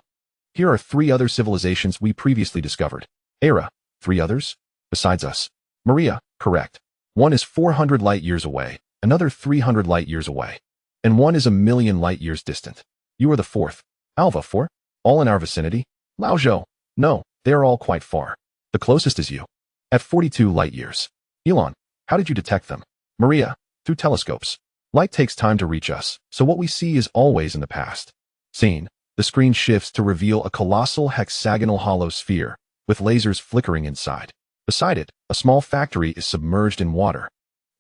Here are 3 other civilizations we previously discovered. Era, 3 others? Besides us. Maria, correct. One is 400 light-years away, another 300 light-years away, and one is 1,000,000 light-years distant. You are the 4th. Alva, 4? All in our vicinity? Lao Zhou, no, they are all quite far. The closest is you. At 42 light-years. Elon, how did you detect them? Maria, through telescopes. Light takes time to reach us, so what we see is always in the past. Scene, the screen shifts to reveal a colossal hexagonal hollow sphere, with lasers flickering inside. Beside it, a small factory is submerged in water.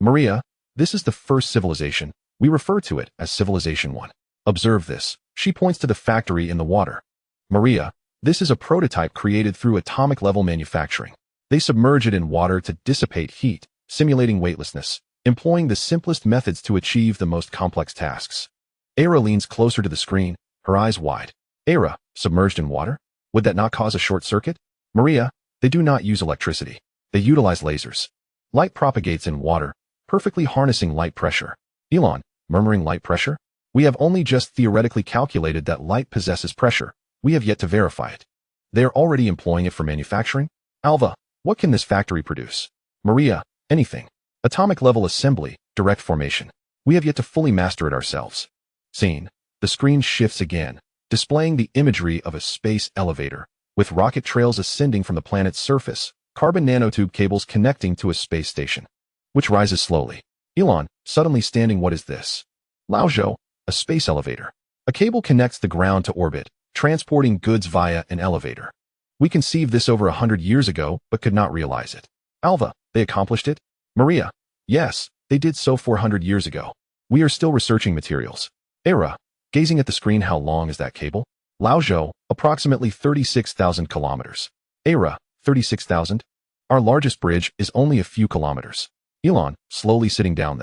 Maria, this is the first civilization. We refer to it as Civilization 1. Observe this. She points to the factory in the water. Maria, this is a prototype created through atomic-level manufacturing. They submerge it in water to dissipate heat, simulating weightlessness, employing the simplest methods to achieve the most complex tasks. Era leans closer to the screen, her eyes wide. Era, submerged in water? Would that not cause a short circuit? Maria, they do not use electricity. They utilize lasers. Light propagates in water, perfectly harnessing light pressure. Elon, murmuring light pressure? We have only just theoretically calculated that light possesses pressure. We have yet to verify it. They are already employing it for manufacturing? Alva, what can this factory produce? Maria, anything. Atomic level assembly, direct formation. We have yet to fully master it ourselves. Scene, the screen shifts again, displaying the imagery of a space elevator, with rocket trails ascending from the planet's surface, carbon nanotube cables connecting to a space station, which rises slowly. Elon, suddenly standing. What is this? Laozhou, a space elevator. A cable connects the ground to orbit, transporting goods via an elevator. We conceived this over 100 years ago, but could not realize it. Alva, they accomplished it? Maria, yes, they did so 400 years ago. We are still researching materials. Era, gazing at the screen. How long is that cable? Laozhou, approximately 36,000 kilometers. Era, 36,000? Our largest bridge is only a few kilometers. Elon, slowly sitting down.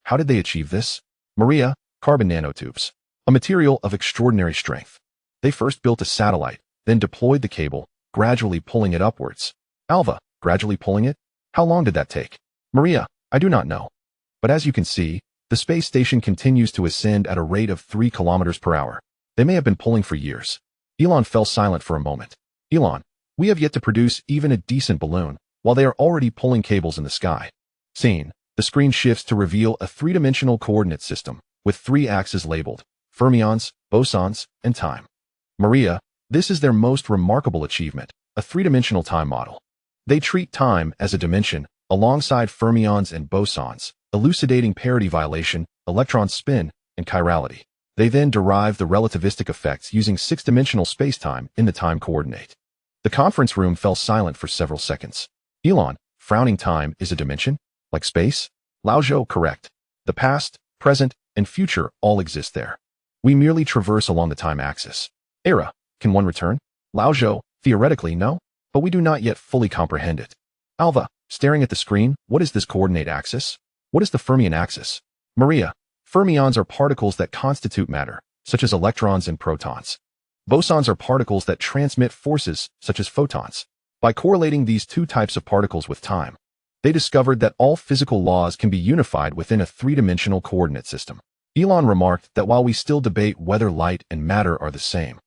How did they achieve this? Maria, carbon nanotubes. A material of extraordinary strength. They first built a satellite, then deployed the cable, gradually pulling it upwards. Alva, gradually pulling it? How long did that take? Maria, I do not know. But as you can see, the space station continues to ascend at a rate of 3 kilometers per hour. They may have been pulling for years. Elon fell silent for a moment. Elon, we have yet to produce even a decent balloon, while they are already pulling cables in the sky. Scene. The screen shifts to reveal a three-dimensional coordinate system, with 3 axes labeled fermions, bosons, and time. Maria, this is their most remarkable achievement, a three-dimensional time model. They treat time as a dimension, alongside fermions and bosons, elucidating parity violation, electron spin, and chirality. They then derive the relativistic effects using 6-dimensional spacetime in the time coordinate. The conference room fell silent for several seconds. Elon, frowning. Time is a dimension? Like space? Laozhou, correct. The past, present, and future all exist there. We merely traverse along the time axis. Era, can one return? Laozhou, theoretically, no, but we do not yet fully comprehend it. Alva, staring at the screen. What is this coordinate axis? What is the fermion axis? Maria, fermions are particles that constitute matter, such as electrons and protons. Bosons are particles that transmit forces, such as photons. By correlating these 2 types of particles with time, they discovered that all physical laws can be unified within a 3-dimensional coordinate system. Elon remarked that while we still debate whether light and matter are the same,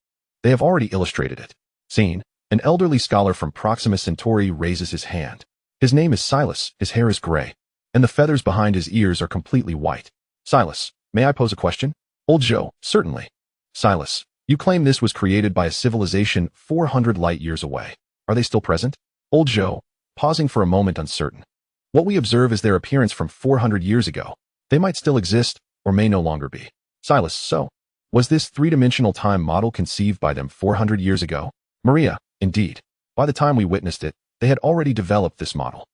they have already illustrated it. Scene. An elderly scholar from Proxima Centauri raises his hand. His name is Silas, his hair is gray, and the feathers behind his ears are completely white. Silas, may I pose a question? Old Joe, certainly. Silas, you claim this was created by a civilization 400 light years away. Are they still present? Old Joe, pausing for a moment, uncertain. What we observe is their appearance from 400 years ago. They might still exist, or may no longer be. Silas, so? Was this 3-dimensional time model conceived by them 400 years ago? Maria, indeed. By the time we witnessed it, they had already developed this model.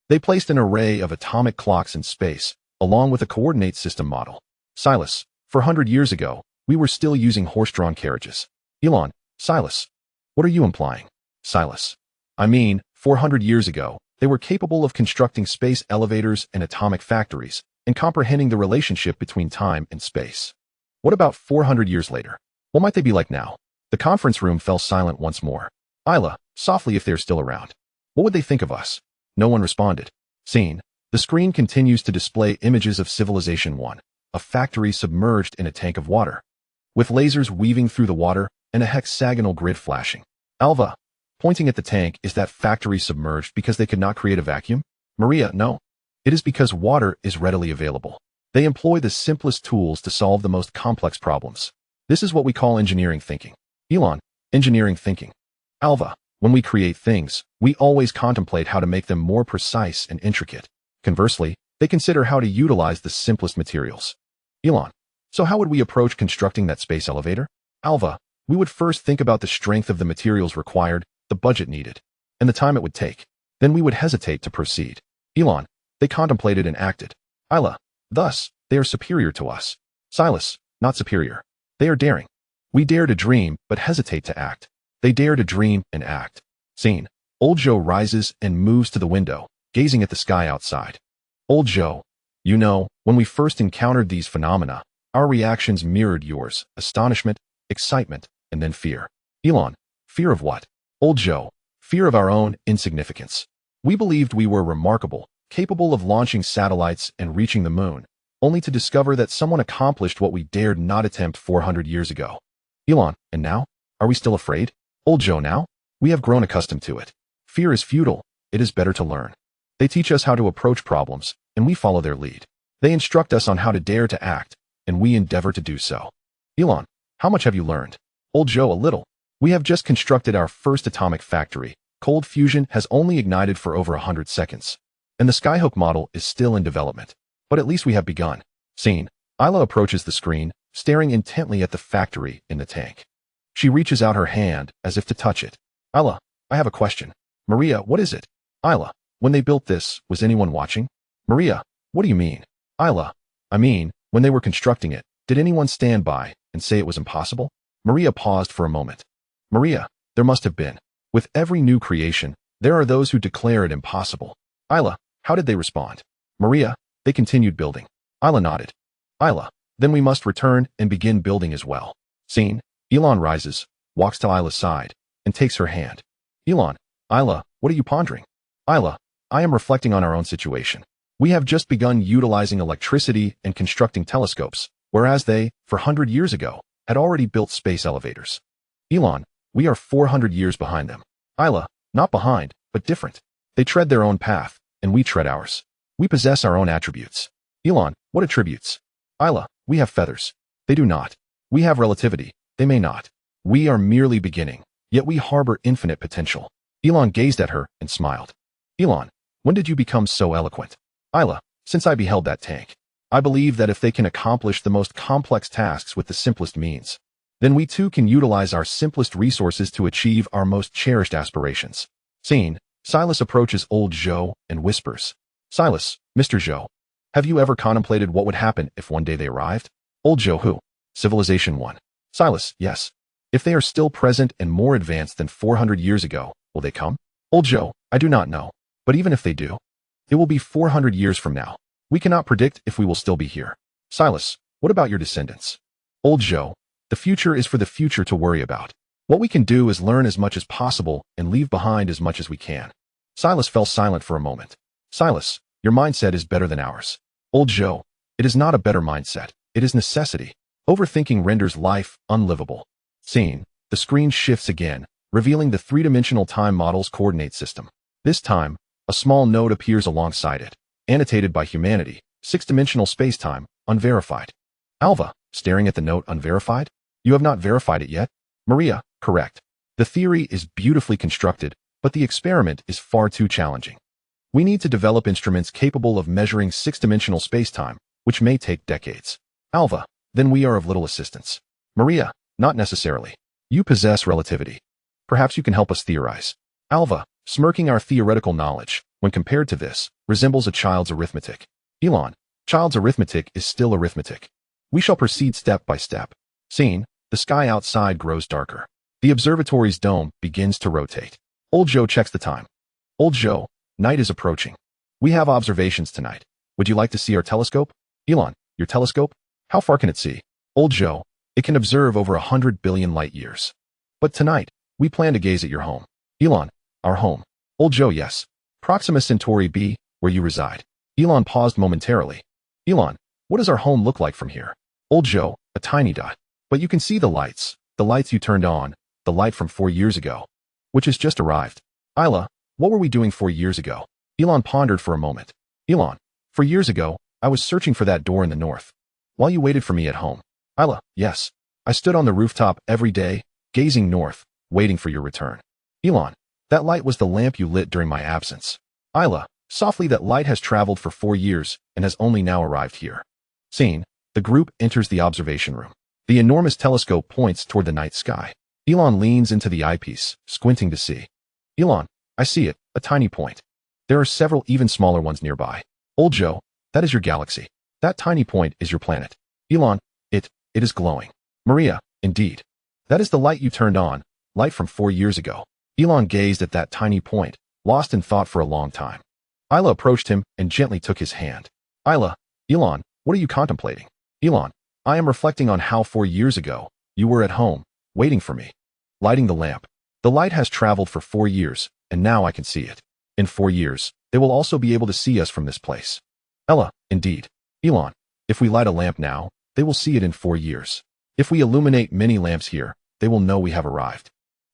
They placed an array of atomic clocks in space, along with a coordinate system model. Silas, 400 years ago, we were still using horse-drawn carriages. Elon, Silas, what are you implying? Silas, I mean, 400 years ago, they were capable of constructing space elevators and atomic factories, and comprehending the relationship between time and space. What about 400 years later? What might they be like now? The conference room fell silent once more. Isla, softly, if they're still around. What would they think of us? No one responded. Scene. The screen continues to display images of Civilization 1, a factory submerged in a tank of water, with lasers weaving through the water and a hexagonal grid flashing. Alva, pointing at the tank, is that factory submerged because they could not create a vacuum? Maria, no. It is because water is readily available. They employ the simplest tools to solve the most complex problems. This is what we call engineering thinking. Elon, engineering thinking. Alva, when we create things, we always contemplate how to make them more precise and intricate. Conversely, they consider how to utilize the simplest materials. Elon, so how would we approach constructing that space elevator? Alva, we would first think about the strength of the materials required, the budget needed, and the time it would take. Then we would hesitate to proceed. Elon, they contemplated and acted. Isla, thus, they are superior to us. Silas, not superior. They are daring. We dare to dream, but hesitate to act. They dare to dream and act. Scene. Old Joe rises and moves to the window, gazing at the sky outside. Old Joe, you know, when we first encountered these phenomena, our reactions mirrored yours: astonishment, excitement, and then fear. Elon, fear of what? Old Joe, fear of our own insignificance. We believed we were remarkable, capable of launching satellites and reaching the moon, only to discover that someone accomplished what we dared not attempt 400 years ago. Elon, and now? Are we still afraid? Old Joe, now? We have grown accustomed to it. Fear is futile. It is better to learn. They teach us how to approach problems, and we follow their lead. They instruct us on how to dare to act, and we endeavor to do so. Elon, How much have you learned? Old Joe, a little. We have just constructed our first atomic factory. Cold fusion has only ignited for over 100 seconds. And the Skyhook model is still in development. But at least we have begun. Scene. Isla approaches the screen, staring intently at the factory in the tank. She reaches out her hand as if to touch it. Isla, I have a question. Maria, what is it? Isla, when they built this, was anyone watching? Maria, what do you mean? Isla, I mean, when they were constructing it, did anyone stand by and say it was impossible? Maria paused for a moment. Maria, there must have been. With every new creation, there are those who declare it impossible. Isla, how did they respond? Maria, they continued building. Isla nodded. Isla, then we must return and begin building as well. Scene. Elon rises, walks to Isla's side, and takes her hand. Elon, Isla, what are you pondering? Isla, I am reflecting on our own situation. We have just begun utilizing electricity and constructing telescopes, whereas they, 400 years ago, had already built space elevators. Elon, we are 400 years behind them. Isla, not behind, but different. They tread their own path, and we tread ours. We possess our own attributes. Elon, what attributes? Isla, we have feathers. They do not. We have relativity. They may not. We are merely beginning, yet we harbor infinite potential. Elon gazed at her and smiled. Elon, when did you become so eloquent? Isla, since I beheld that tank. I believe that if they can accomplish the most complex tasks with the simplest means, then we too can utilize our simplest resources to achieve our most cherished aspirations. Scene. Silas approaches old Joe and whispers. Silas, Mr. Joe, have you ever contemplated what would happen if one day they arrived? Old Joe, who? Civilization 1. Silas, yes. If they are still present and more advanced than 400 years ago, will they come? Old Joe, I do not know. But even if they do, it will be 400 years from now. We cannot predict if we will still be here. Silas, what about your descendants? Old Joe, the future is for the future to worry about. What we can do is learn as much as possible and leave behind as much as we can. Silas fell silent for a moment. Silas, your mindset is better than ours. Old Joe, it is not a better mindset. It is necessity. Overthinking renders life unlivable. Scene. The screen shifts again, revealing the three-dimensional time model's coordinate system. This time, a small note appears alongside it, annotated by humanity, six-dimensional space-time, unverified. Alva, staring at the note, unverified? You have not verified it yet? Maria, correct. The theory is beautifully constructed, but the experiment is far too challenging. We need to develop instruments capable of measuring six-dimensional space-time, which may take decades. Alva, then we are of little assistance. Maria, not necessarily. You possess relativity. Perhaps you can help us theorize. Alva, smirking, our theoretical knowledge, when compared to this, resembles a child's arithmetic. Elon, child's arithmetic is still arithmetic. We shall proceed step by step. Scene. The sky outside grows darker. The observatory's dome begins to rotate. Old Joe checks the time. Old Joe, night is approaching. We have observations tonight. Would you like to see our telescope? Elon, your telescope? How far can it see? Old Joe, it can observe over 100 billion light years. But tonight, we plan to gaze at your home. Elon, our home. Old Joe, yes. Proxima Centauri b, where you reside. Elon paused momentarily. Elon, what does our home look like from here? Old Joe, a tiny dot. But you can see the lights you turned on, the light from 4 years ago, which has just arrived. Isla, what were we doing 4 years ago? Elon pondered for a moment. Elon, 4 years ago, I was searching for that door in the north. While you waited for me at home. Isla, yes. I stood on the rooftop every day, gazing north, waiting for your return. Elon, that light was the lamp you lit during my absence. Isla, softly, that light has traveled for 4 years and has only now arrived here. Scene. The group enters the observation room. The enormous telescope points toward the night sky. Elon leans into the eyepiece, squinting to see. Elon, I see it, a tiny point. There are several even smaller ones nearby. Old Joe, that is your galaxy. That tiny point is your planet. Elon, it is glowing. Maria, indeed. That is the light you turned on, light from 4 years ago. Elon gazed at that tiny point, lost in thought for a long time. Isla approached him and gently took his hand. Isla, Elon, what are you contemplating? Elon, I am reflecting on how 4 years ago, you were at home, waiting for me. Lighting the lamp. The light has traveled for 4 years, and now I can see it. In 4 years, they will also be able to see us from this place. Ella, indeed. Elon, if we light a lamp now, they will see it in 4 years. If we illuminate many lamps here, they will know we have arrived.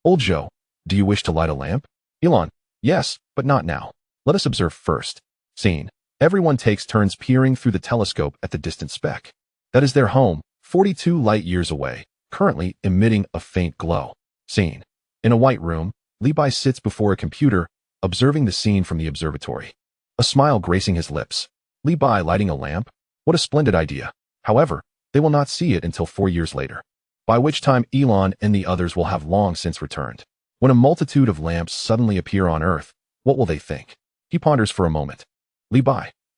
Old Joe, do you wish to light a lamp? Elon, yes, but not now. Let us observe first. Scene. Everyone takes turns peering through the telescope at the distant speck. That is their home, 42 light years away, currently emitting a faint glow. Scene. In a white room, Li sits before a computer, observing the scene from the observatory. A smile gracing his lips. Li lighting a lamp? What a splendid idea. However, they will not see it until 4 years later, by which time Elon and the others will have long since returned. When a multitude of lamps suddenly appear on Earth, what will they think? He ponders for a moment. Li,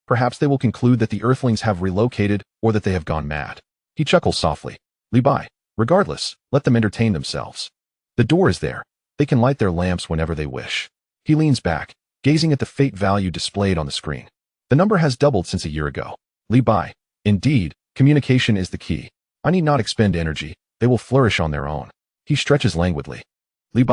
perhaps they will conclude that the Earthlings have relocated or that they have gone mad. He chuckles softly. Li, regardless, let them entertain themselves. The door is there. They can light their lamps whenever they wish. He leans back, gazing at the fate value displayed on the screen. The number has doubled since a year ago. Li, indeed, communication is the key. I need not expend energy. They will flourish on their own. He stretches languidly. Li,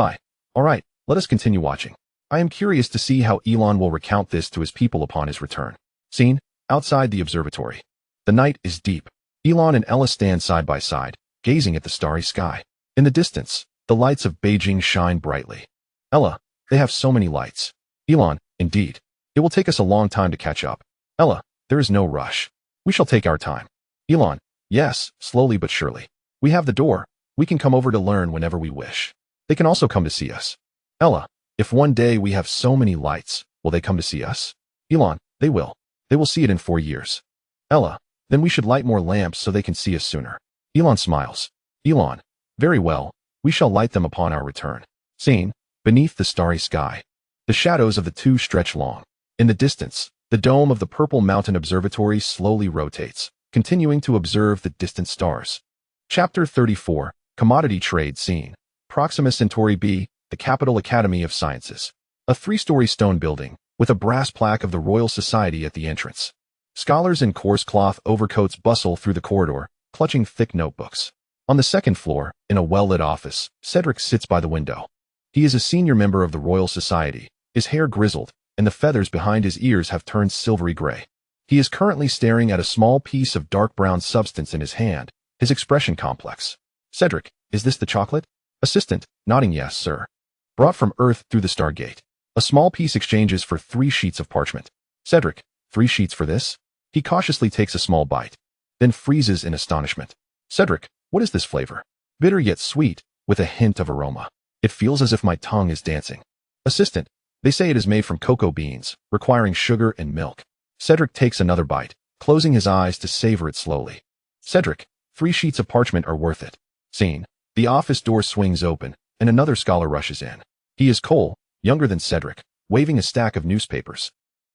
all right, let us continue watching. I am curious to see how Elon will recount this to his people upon his return. Scene. Outside the observatory. The night is deep. Elon and Ella stand side by side, gazing at the starry sky. In the distance, the lights of Beijing shine brightly. Ella, they have so many lights. Elon, indeed. It will take us a long time to catch up. Ella, there is no rush. We shall take our time. Elon, yes, slowly but surely. We have the door. We can come over to learn whenever we wish. They can also come to see us. Ella, if one day we have so many lights, will they come to see us? Elon, they will. They will see it in 4 years. Ella, then we should light more lamps so they can see us sooner. Elon smiles. Elon, very well. We shall light them upon our return. Scene. Beneath the starry sky. The shadows of the two stretch long. In the distance, the dome of the Purple Mountain Observatory slowly rotates, continuing to observe the distant stars. Chapter 34. Commodity Trade Scene. Proxima Centauri B, the Capital Academy of Sciences. A 3-story stone building, with a brass plaque of the Royal Society at the entrance. Scholars in coarse cloth overcoats bustle through the corridor, clutching thick notebooks. On the second floor, in a well-lit office, Cedric sits by the window. He is a senior member of the Royal Society, his hair grizzled, and the feathers behind his ears have turned silvery gray. He is currently staring at a small piece of dark brown substance in his hand, his expression complex. Cedric, is this the chocolate? Assistant, nodding yes, sir. Brought from Earth through the Stargate. A small piece exchanges for 3 sheets of parchment. Cedric, 3 sheets for this? He cautiously takes a small bite, then freezes in astonishment. Cedric, what is this flavor? Bitter yet sweet, with a hint of aroma. It feels as if my tongue is dancing. Assistant, they say it is made from cocoa beans, requiring sugar and milk. Cedric takes another bite, closing his eyes to savor it slowly. Cedric, 3 sheets of parchment are worth it. Scene. The office door swings open, and another scholar rushes in. He is Cole, younger than Cedric, waving a stack of newspapers.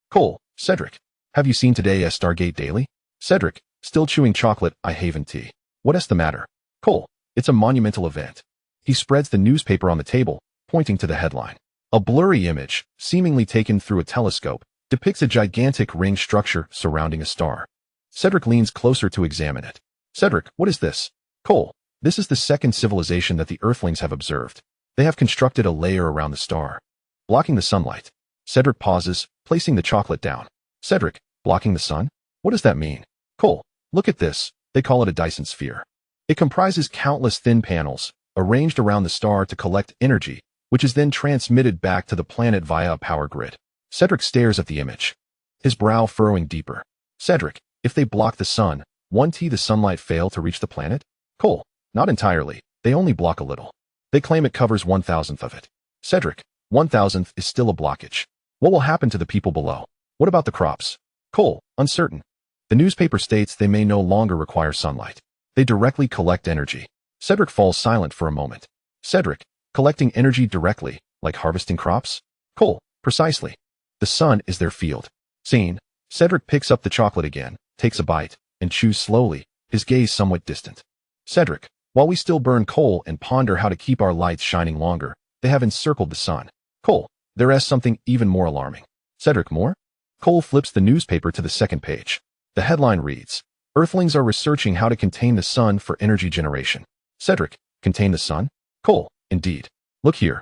Cole, Cedric, have you seen today as Stargate Daily? Cedric, still chewing chocolate, I haven tea. What is the matter? Cole, it's a monumental event. He spreads the newspaper on the table, pointing to the headline. A blurry image, seemingly taken through a telescope, depicts a gigantic ring structure surrounding a star. Cedric leans closer to examine it. Cedric, what is this? Cole, this is the second civilization that the Earthlings have observed. They have constructed a layer around the star, blocking the sunlight. Cedric pauses, placing the chocolate down. Cedric, blocking the sun? What does that mean? Cole, look at this. They call it a Dyson sphere. It comprises countless thin panels, arranged around the star to collect energy, which is then transmitted back to the planet via a power grid. Cedric stares at the image, his brow furrowing deeper. Cedric, if they block the sun, won't the sunlight fail to reach the planet? Cole, not entirely. They only block a little. They claim it covers 1/1000th of it. Cedric, 1/1000th is still a blockage. What will happen to the people below? What about the crops? Cole, uncertain. The newspaper states they may no longer require sunlight. They directly collect energy. Cedric falls silent for a moment. Cedric, collecting energy directly, like harvesting crops? Cole, precisely. The sun is their field. Scene. Cedric picks up the chocolate again, takes a bite, and chews slowly, his gaze somewhat distant. Cedric, while we still burn coal and ponder how to keep our lights shining longer, they have encircled the sun. Cole, there is something even more alarming. Cedric, more? Cole flips the newspaper to the second page. The headline reads, Earthlings are researching how to contain the sun for energy generation. Cedric, contain the sun? Cole, indeed. Look here.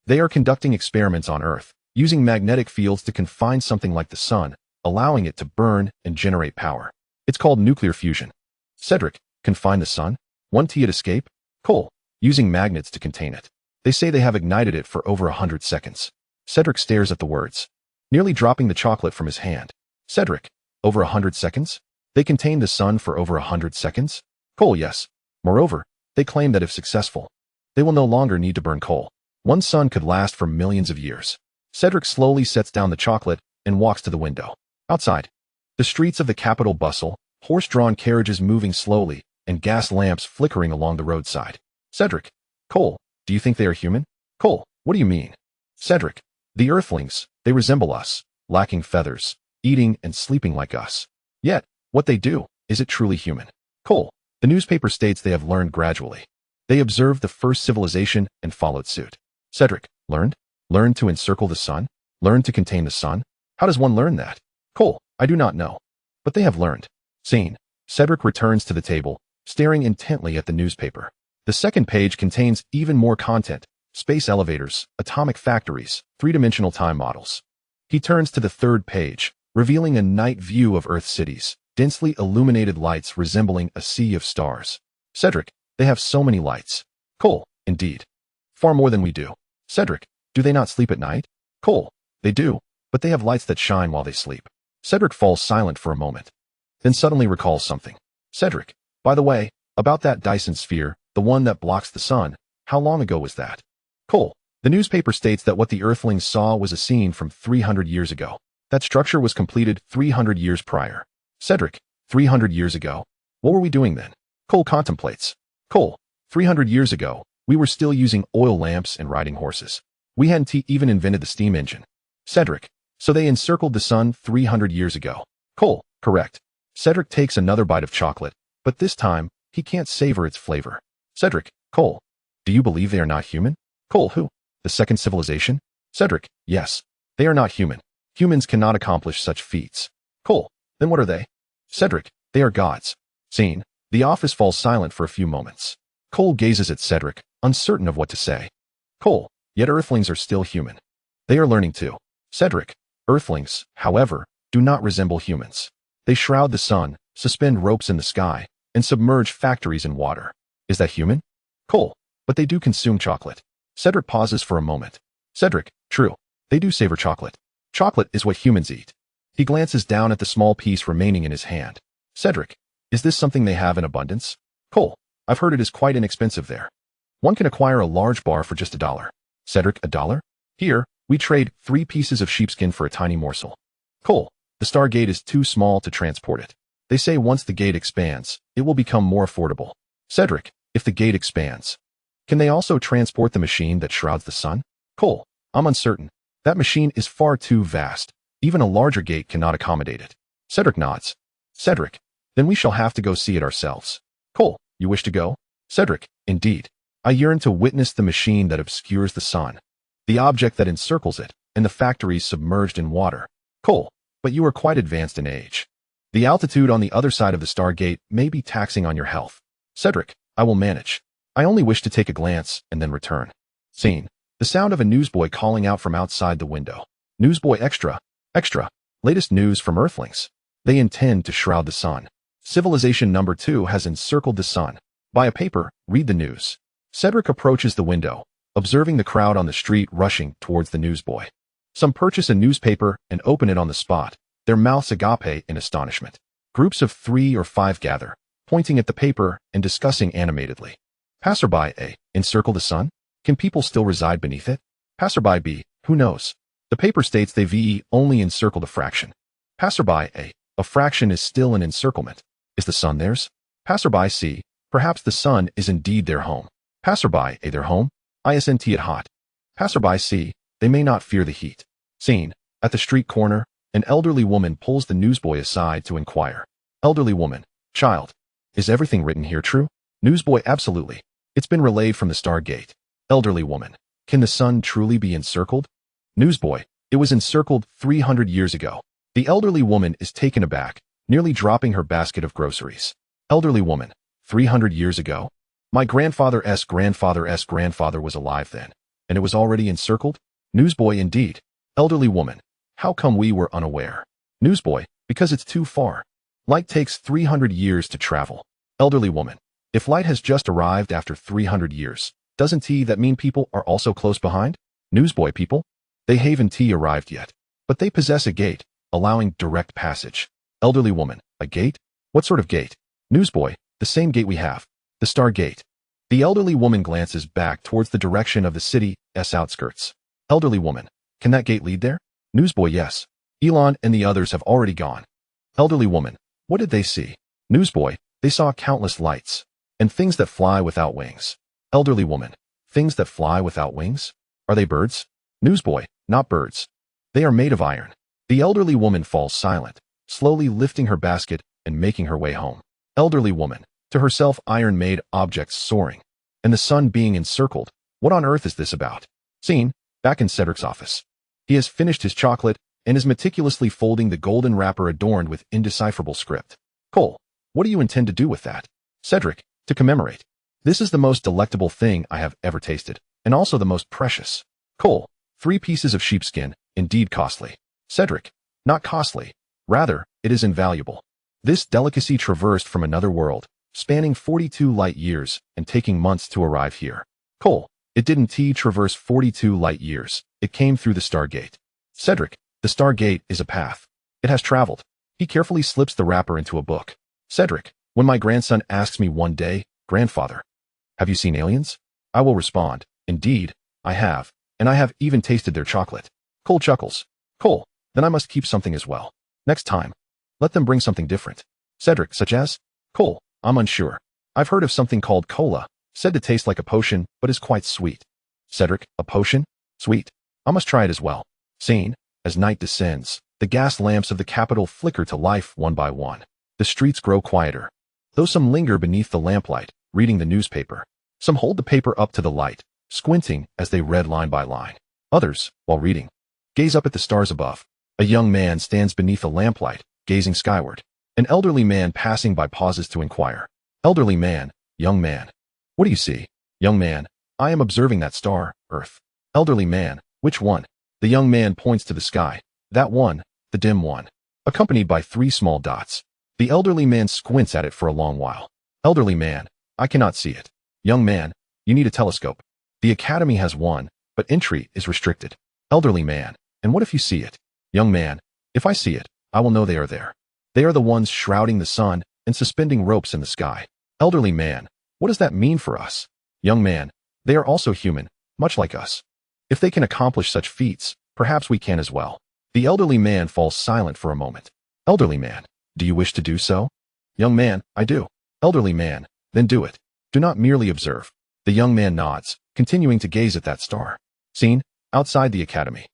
They are conducting experiments on Earth, using magnetic fields to confine something like the sun, allowing it to burn and generate power. It's called nuclear fusion. Cedric, confine the sun? Won't it escape? Cole, using magnets to contain it. They say they have ignited it for over 100 seconds. Cedric stares at the words, nearly dropping the chocolate from his hand. Cedric, over 100 seconds? They contain the sun for over 100 seconds? Cole, yes. Moreover, They claim that if successful, they will no longer need to burn coal. One sun could last for millions of years. Cedric slowly sets down the chocolate and walks to the window. Outside, the streets of the capital bustle, horse-drawn carriages moving slowly, and gas lamps flickering along the roadside. Cedric, Cole, do you think they are human? Cole, what do you mean? Cedric, the Earthlings, they resemble us, lacking feathers, eating and sleeping like us. Yet, what they do, is it truly human? Cole, the newspaper states they have learned gradually. They observed the first civilization and followed suit. Cedric, learned? Learned to encircle the sun? Learned to contain the sun? How does one learn that? Cole, I do not know. But they have learned. Scene. Cedric returns to the table, staring intently at the newspaper. The second page contains even more content: space elevators, atomic factories, three-dimensional time models. He turns to the third page, revealing a night view of Earth cities, densely illuminated lights resembling a sea of stars. Cedric, they have so many lights. Cole, indeed. Far more than we do. Cedric, do they not sleep at night? Cole, they do, but they have lights that shine while they sleep. Cedric falls silent for a moment, then suddenly recalls something. Cedric, by the way, about that Dyson sphere, the one that blocks the sun, how long ago was that? Cole, the newspaper states that what the Earthlings saw was a scene from 300 years ago. That structure was completed 300 years prior. Cedric, 300 years ago? What were we doing then? Cole contemplates. Cole, 300 years ago, we were still using oil lamps and riding horses. We hadn't even invented the steam engine. Cedric, so they encircled the sun 300 years ago. Cole, correct. Cedric takes another bite of chocolate, but this time, he can't savor its flavor. Cedric, Cole, do you believe they are not human? Cole, who? The second civilization? Cedric, yes. They are not human. Humans cannot accomplish such feats. Cole, then what are they? Cedric, they are gods. Scene. The office falls silent for a few moments. Cole gazes at Cedric, uncertain of what to say. Cole, yet Earthlings are still human. They are learning too. Cedric, Earthlings, however, do not resemble humans. They shroud the sun, suspend ropes in the sky, and submerge factories in water. Is that human? Cole, but they do consume chocolate. Cedric pauses for a moment. Cedric, true. They do savor chocolate. Chocolate is what humans eat. He glances down at the small piece remaining in his hand. Cedric, is this something they have in abundance? Cole, I've heard it is quite inexpensive there. One can acquire a large bar for just $1. Cedric, $1? Here, we trade 3 pieces of sheepskin for a tiny morsel. Cole, the Stargate is too small to transport it. They say once the gate expands, it will become more affordable. Cedric, if the gate expands, can they also transport the machine that shrouds the sun? Cole, I'm uncertain. That machine is far too vast. Even a larger gate cannot accommodate it. Cedric nods. Cedric, then we shall have to go see it ourselves. Cole, you wish to go? Cedric, indeed. I yearn to witness the machine that obscures the sun, the object that encircles it, and the factories submerged in water. Cole, but you are quite advanced in age. The altitude on the other side of the Stargate may be taxing on your health. Cedric, I will manage. I only wish to take a glance and then return. Scene. The sound of a newsboy calling out from outside the window. Newsboy extra. Extra. Latest news from Earthlings. They intend to shroud the sun. Civilization number 2 has encircled the sun. Buy a paper, read the news. Cedric approaches the window, observing the crowd on the street rushing towards the newsboy. Some purchase a newspaper and open it on the spot, their mouths agape in astonishment. Groups of 3 or 5 gather, pointing at the paper and discussing animatedly. Passerby A. Encircle the sun? Can people still reside beneath it? Passerby B. Who knows? The paper states they VE only encircled a fraction. Passerby A. A fraction is still an encirclement. Is the sun theirs? Passerby C. Perhaps the sun is indeed their home. Passerby A. Their home? ISNT it hot. Passerby C. They may not fear the heat. Scene. At the street corner, an elderly woman pulls the newsboy aside to inquire. Elderly woman. Child. Is everything written here true? Newsboy. Absolutely. It's been relayed from the Stargate. Elderly woman. Can the sun truly be encircled? Newsboy. It was encircled 300 years ago. The elderly woman is taken aback, nearly dropping her basket of groceries. Elderly woman. 300 years ago? My grandfather's grandfather was alive then, and it was already encircled? Newsboy. Indeed. Elderly woman. How come we were unaware? Newsboy. Because it's too far. Light takes 300 years to travel. Elderly woman. If light has just arrived after 300 years, doesn't that mean people are also close behind? Newsboy. People? They haven't arrived yet, but they possess a gate, allowing direct passage. Elderly woman. A gate? What sort of gate? Newsboy. The same gate we have. The Stargate. The elderly woman glances back towards the direction of the city's outskirts. Elderly woman, can that gate lead there? Newsboy, yes. Elon and the others have already gone. Elderly woman, what did they see? Newsboy, they saw countless lights and things that fly without wings. Elderly woman, things that fly without wings? Are they birds? Newsboy, not birds. They are made of iron. The elderly woman falls silent, slowly lifting her basket and making her way home. Elderly woman, to herself, iron-made objects soaring, and the sun being encircled. What on earth is this about? Scene, back in Cedric's office. He has finished his chocolate and is meticulously folding the golden wrapper adorned with indecipherable script. Cole, what do you intend to do with that? Cedric, to commemorate. This is the most delectable thing I have ever tasted, and also the most precious. Cole, 3 pieces of sheepskin, indeed costly. Cedric, not costly. Rather, it is invaluable. This delicacy traversed from another world, spanning 42 light years and taking months to arrive here. Cole, it didn't traverse 42 light years. It came through the Stargate. Cedric, the Stargate is a path. It has traveled. He carefully slips the wrapper into a book. Cedric, when my grandson asks me one day, grandfather, have you seen aliens? I will respond, indeed, I have, and I have even tasted their chocolate. Cole chuckles. Cole, then I must keep something as well. Next time, let them bring something different. Cedric, such as? Cole, I'm unsure. I've heard of something called cola, said to taste like a potion, but is quite sweet. Cedric, a potion? Sweet. I must try it as well. Scene, as night descends, the gas lamps of the capital flicker to life one by one. The streets grow quieter, though some linger beneath the lamplight, reading the newspaper. Some hold the paper up to the light, squinting as they read line by line. Others, while reading, gaze up at the stars above. A young man stands beneath a lamplight, gazing skyward. An elderly man passing by pauses to inquire. Elderly man, young man. What do you see? Young man, I am observing that star, Earth. Elderly man, which one? The young man points to the sky. That one, the dim one, accompanied by 3 small dots. The elderly man squints at it for a long while. Elderly man, I cannot see it. Young man, you need a telescope. The academy has one, but entry is restricted. Elderly man, and what if you see it? Young man, if I see it, I will know they are there. They are the ones shrouding the sun and suspending ropes in the sky. Elderly man, what does that mean for us? Young man, they are also human, much like us. If they can accomplish such feats, perhaps we can as well. The elderly man falls silent for a moment. Elderly man, do you wish to do so? Young man, I do. Elderly man, then do it. Do not merely observe. The young man nods, continuing to gaze at that star. Scene, outside the academy.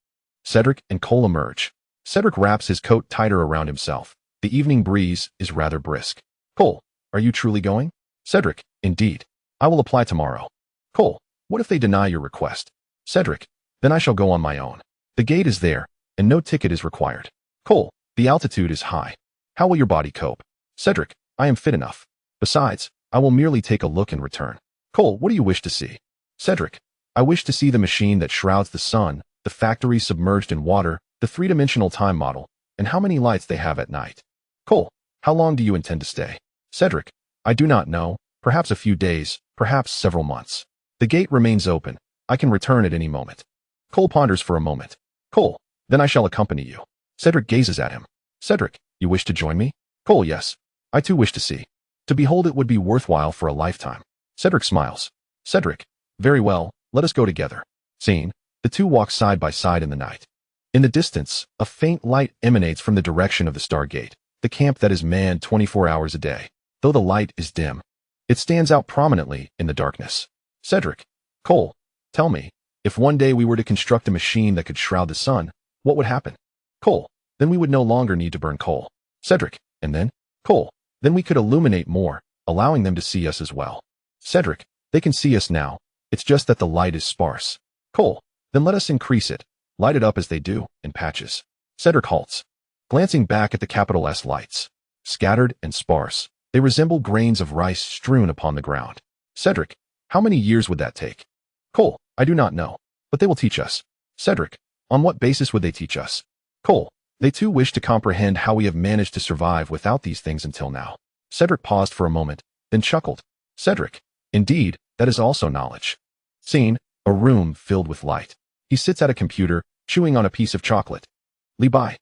Cedric and Cole emerge. Cedric wraps his coat tighter around himself. The evening breeze is rather brisk. Cole, are you truly going? Cedric, indeed. I will apply tomorrow. Cole, what if they deny your request? Cedric, then I shall go on my own. The gate is there, and no ticket is required. Cole, the altitude is high. How will your body cope? Cedric, I am fit enough. Besides, I will merely take a look and return. Cole, what do you wish to see? Cedric, I wish to see the machine that shrouds the sun, the factory submerged in water, the 3-dimensional time model, and how many lights they have at night. Cole, how long do you intend to stay? Cedric, I do not know, perhaps a few days, perhaps several months. The gate remains open. I can return at any moment. Cole ponders for a moment. Cole, then I shall accompany you. Cedric gazes at him. Cedric, you wish to join me? Cole, yes. I too wish to see. To behold it would be worthwhile for a lifetime. Cedric smiles. Cedric, very well, let us go together. Scene, the two walk side by side in the night. In the distance, a faint light emanates from the direction of the Stargate, the camp that is manned 24 hours a day. Though the light is dim, it stands out prominently in the darkness. Cedric, Cole, tell me, if one day we were to construct a machine that could shroud the sun, what would happen? Cole, then we would no longer need to burn coal. Cedric, and then? Cole, then we could illuminate more, allowing them to see us as well. Cedric, they can see us now. It's just that the light is sparse. Cole, then let us increase it, light it up as they do, in patches. Cedric halts, glancing back at the capital S lights. Scattered and sparse, they resemble grains of rice strewn upon the ground. Cedric, how many years would that take? Cole, I do not know, but they will teach us. Cedric, on what basis would they teach us? Cole, they too wish to comprehend how we have managed to survive without these things until now. Cedric paused for a moment, then chuckled. Cedric, indeed, that is also knowledge. Scene, a room filled with light. He sits at a computer, chewing on a piece of chocolate. Levi,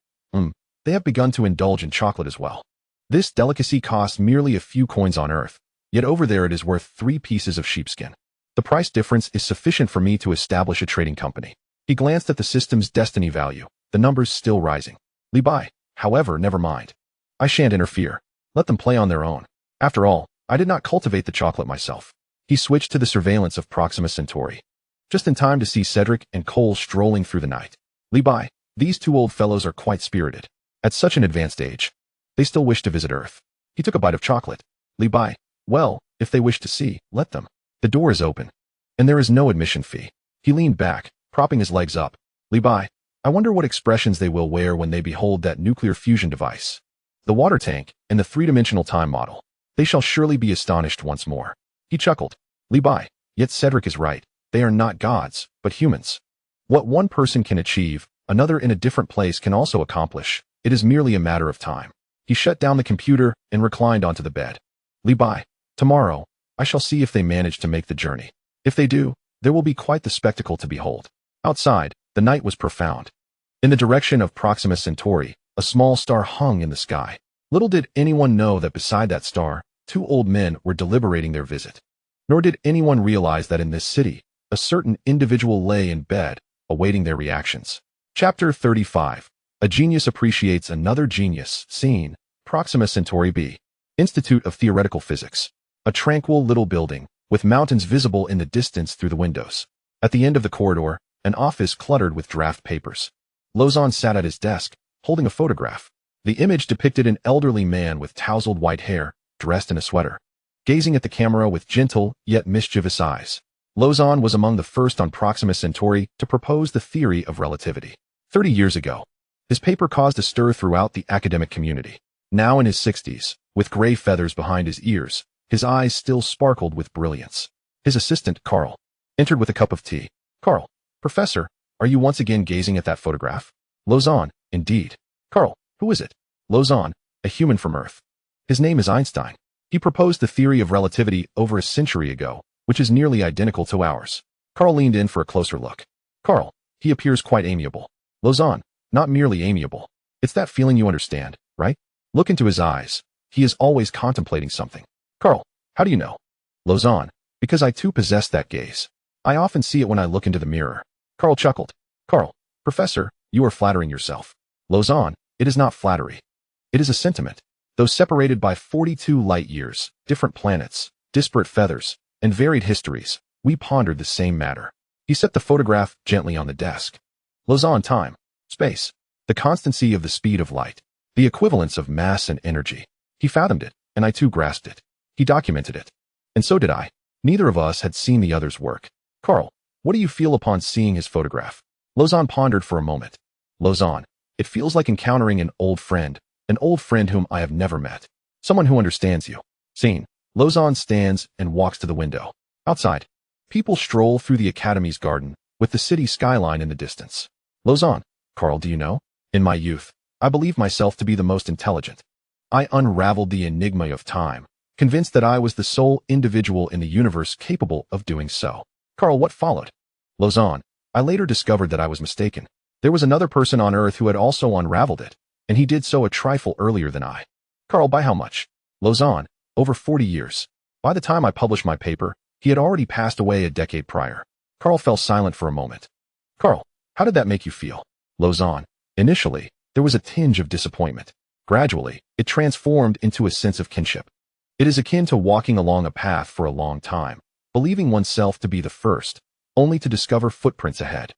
they have begun to indulge in chocolate as well. This delicacy costs merely a few coins on Earth, Yet over there it is worth 3 pieces of sheepskin. The price difference is sufficient for me to establish a trading company. He glanced at the system's destiny value, the numbers still rising. Li Bai, however, never mind. I shan't interfere. Let them play on their own. After all, I did not cultivate the chocolate myself. He switched to the surveillance of Proxima Centauri. Just in time to see Cedric and Cole strolling through the night. Li Bai, these 2 old fellows are quite spirited. At such an advanced age, they still wish to visit Earth. He took a bite of chocolate. Li Bai, well, if they wish to see, let them. The door is open, and there is no admission fee. He leaned back, propping his legs up. Li Bai, I wonder what expressions they will wear when they behold that nuclear fusion device. The water tank, and the 3-dimensional time model. They shall surely be astonished once more. He chuckled. Li Bai, yet Cedric is right. They are not gods, but humans. What one person can achieve, another in a different place can also accomplish. It is merely a matter of time. He shut down the computer and reclined onto the bed. Li Bai, tomorrow, I shall see if they manage to make the journey. If they do, there will be quite the spectacle to behold. Outside, the night was profound. In the direction of Proxima Centauri, a small star hung in the sky. Little did anyone know that beside that star, 2 old men were deliberating their visit. Nor did anyone realize that in this city, a certain individual lay in bed, awaiting their reactions. Chapter 35. A genius appreciates another genius. Scene, Proxima Centauri B. Institute of Theoretical Physics. A tranquil little building, with mountains visible in the distance through the windows. At the end of the corridor, an office cluttered with draft papers. Lozon sat at his desk, holding a photograph. The image depicted an elderly man with tousled white hair, dressed in a sweater, gazing at the camera with gentle yet mischievous eyes. Lozon was among the first on Proxima Centauri to propose the theory of relativity. 30 years ago, his paper caused a stir throughout the academic community. Now in his 60s, with gray feathers behind his ears, his eyes still sparkled with brilliance. His assistant, Carl, entered with a cup of tea. Carl, Professor, are you once again gazing at that photograph? Lozon, indeed. Carl, who is it? Lozon, a human from Earth. His name is Einstein. He proposed the theory of relativity over a century ago, which is nearly identical to ours. Carl leaned in for a closer look. Carl, he appears quite amiable. Lozon, not merely amiable. It's that feeling you understand, right? Look into his eyes. He is always contemplating something. Carl, how do you know? Lozon, because I too possess that gaze. I often see it when I look into the mirror. Carl chuckled. Carl, Professor, you are flattering yourself. Lozon, it is not flattery. It is a sentiment. Though separated by 42 light years, different planets, disparate feathers, and varied histories, we pondered the same matter. He set the photograph gently on the desk. Lozon, time, space, the constancy of the speed of light, the equivalence of mass and energy. He fathomed it, and I too grasped it. He documented it. And so did I. Neither of us had seen the other's work. Carl, what do you feel upon seeing his photograph? Lozon pondered for a moment. Lozon, it feels like encountering an old friend whom I have never met. Someone who understands you. Scene. Lozon stands and walks to the window. Outside, people stroll through the Academy's garden, with the city skyline in the distance. Lozon, Carl, do you know? In my youth, I believed myself to be the most intelligent. I unraveled the enigma of time, convinced that I was the sole individual in the universe capable of doing so. Carl, what followed? Lozon, I later discovered that I was mistaken. There was another person on Earth who had also unraveled it, and he did so a trifle earlier than I. Carl, by how much? Lozon, over 40 years. By the time I published my paper, he had already passed away a decade prior. Carl fell silent for a moment. Carl, how did that make you feel? Lozon, initially, there was a tinge of disappointment. Gradually, it transformed into a sense of kinship. It is akin to walking along a path for a long time, believing oneself to be the first, only to discover footprints ahead.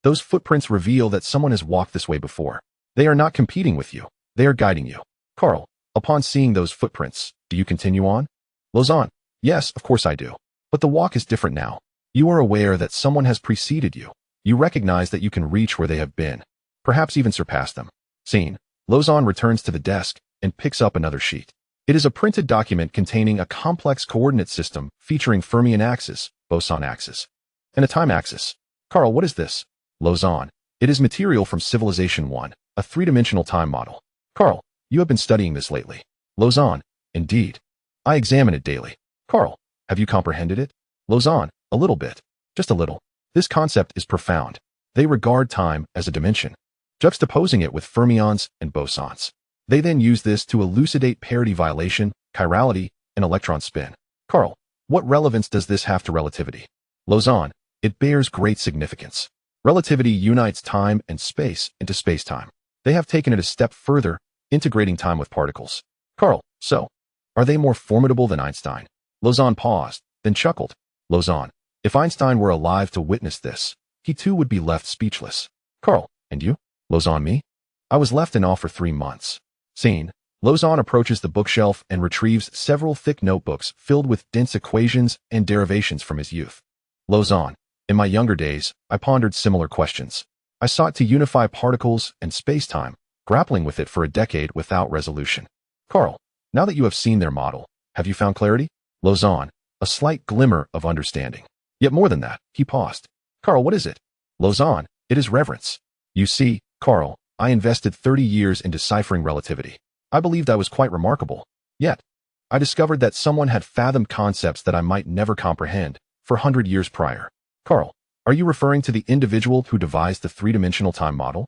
Those footprints reveal that someone has walked this way before. They are not competing with you. They are guiding you. Carl, upon seeing those footprints, do you continue on? Lozon, yes, of course I do. But the walk is different now. You are aware that someone has preceded you. You recognize that you can reach where they have been, perhaps even surpass them. Scene. Lozon returns to the desk and picks up another sheet. It is a printed document containing a complex coordinate system featuring Fermion axis, boson axis, and a time axis. Carl, what is this? Lozon, it is material from Civilization 1, a 3-dimensional time model. Carl, you have been studying this lately. Lozon, indeed. I examine it daily. Carl, have you comprehended it? Lozon, a little bit. Just a little. This concept is profound. They regard time as a dimension, juxtaposing it with fermions and bosons. They then use this to elucidate parity violation, chirality, and electron spin. Carl, what relevance does this have to relativity? Lausanne, it bears great significance. Relativity unites time and space into space-time. They have taken it a step further, integrating time with particles. Carl, so, are they more formidable than Einstein? Lausanne paused, then chuckled. Lausanne, if Einstein were alive to witness this, he too would be left speechless. Carl, and you? Lausanne, me? I was left in awe for 3 months. Scene. Lausanne approaches the bookshelf and retrieves several thick notebooks filled with dense equations and derivations from his youth. Lausanne, in my younger days, I pondered similar questions. I sought to unify particles and space-time, grappling with it for a decade without resolution. Carl, now that you have seen their model, have you found clarity? Lausanne, a slight glimmer of understanding. Yet more than that, he paused. Carl, what is it? Lausanne, it is reverence. You see, Carl, I invested 30 years in deciphering relativity. I believed I was quite remarkable. Yet, I discovered that someone had fathomed concepts that I might never comprehend for 100 years prior. Carl, are you referring to the individual who devised the three-dimensional time model?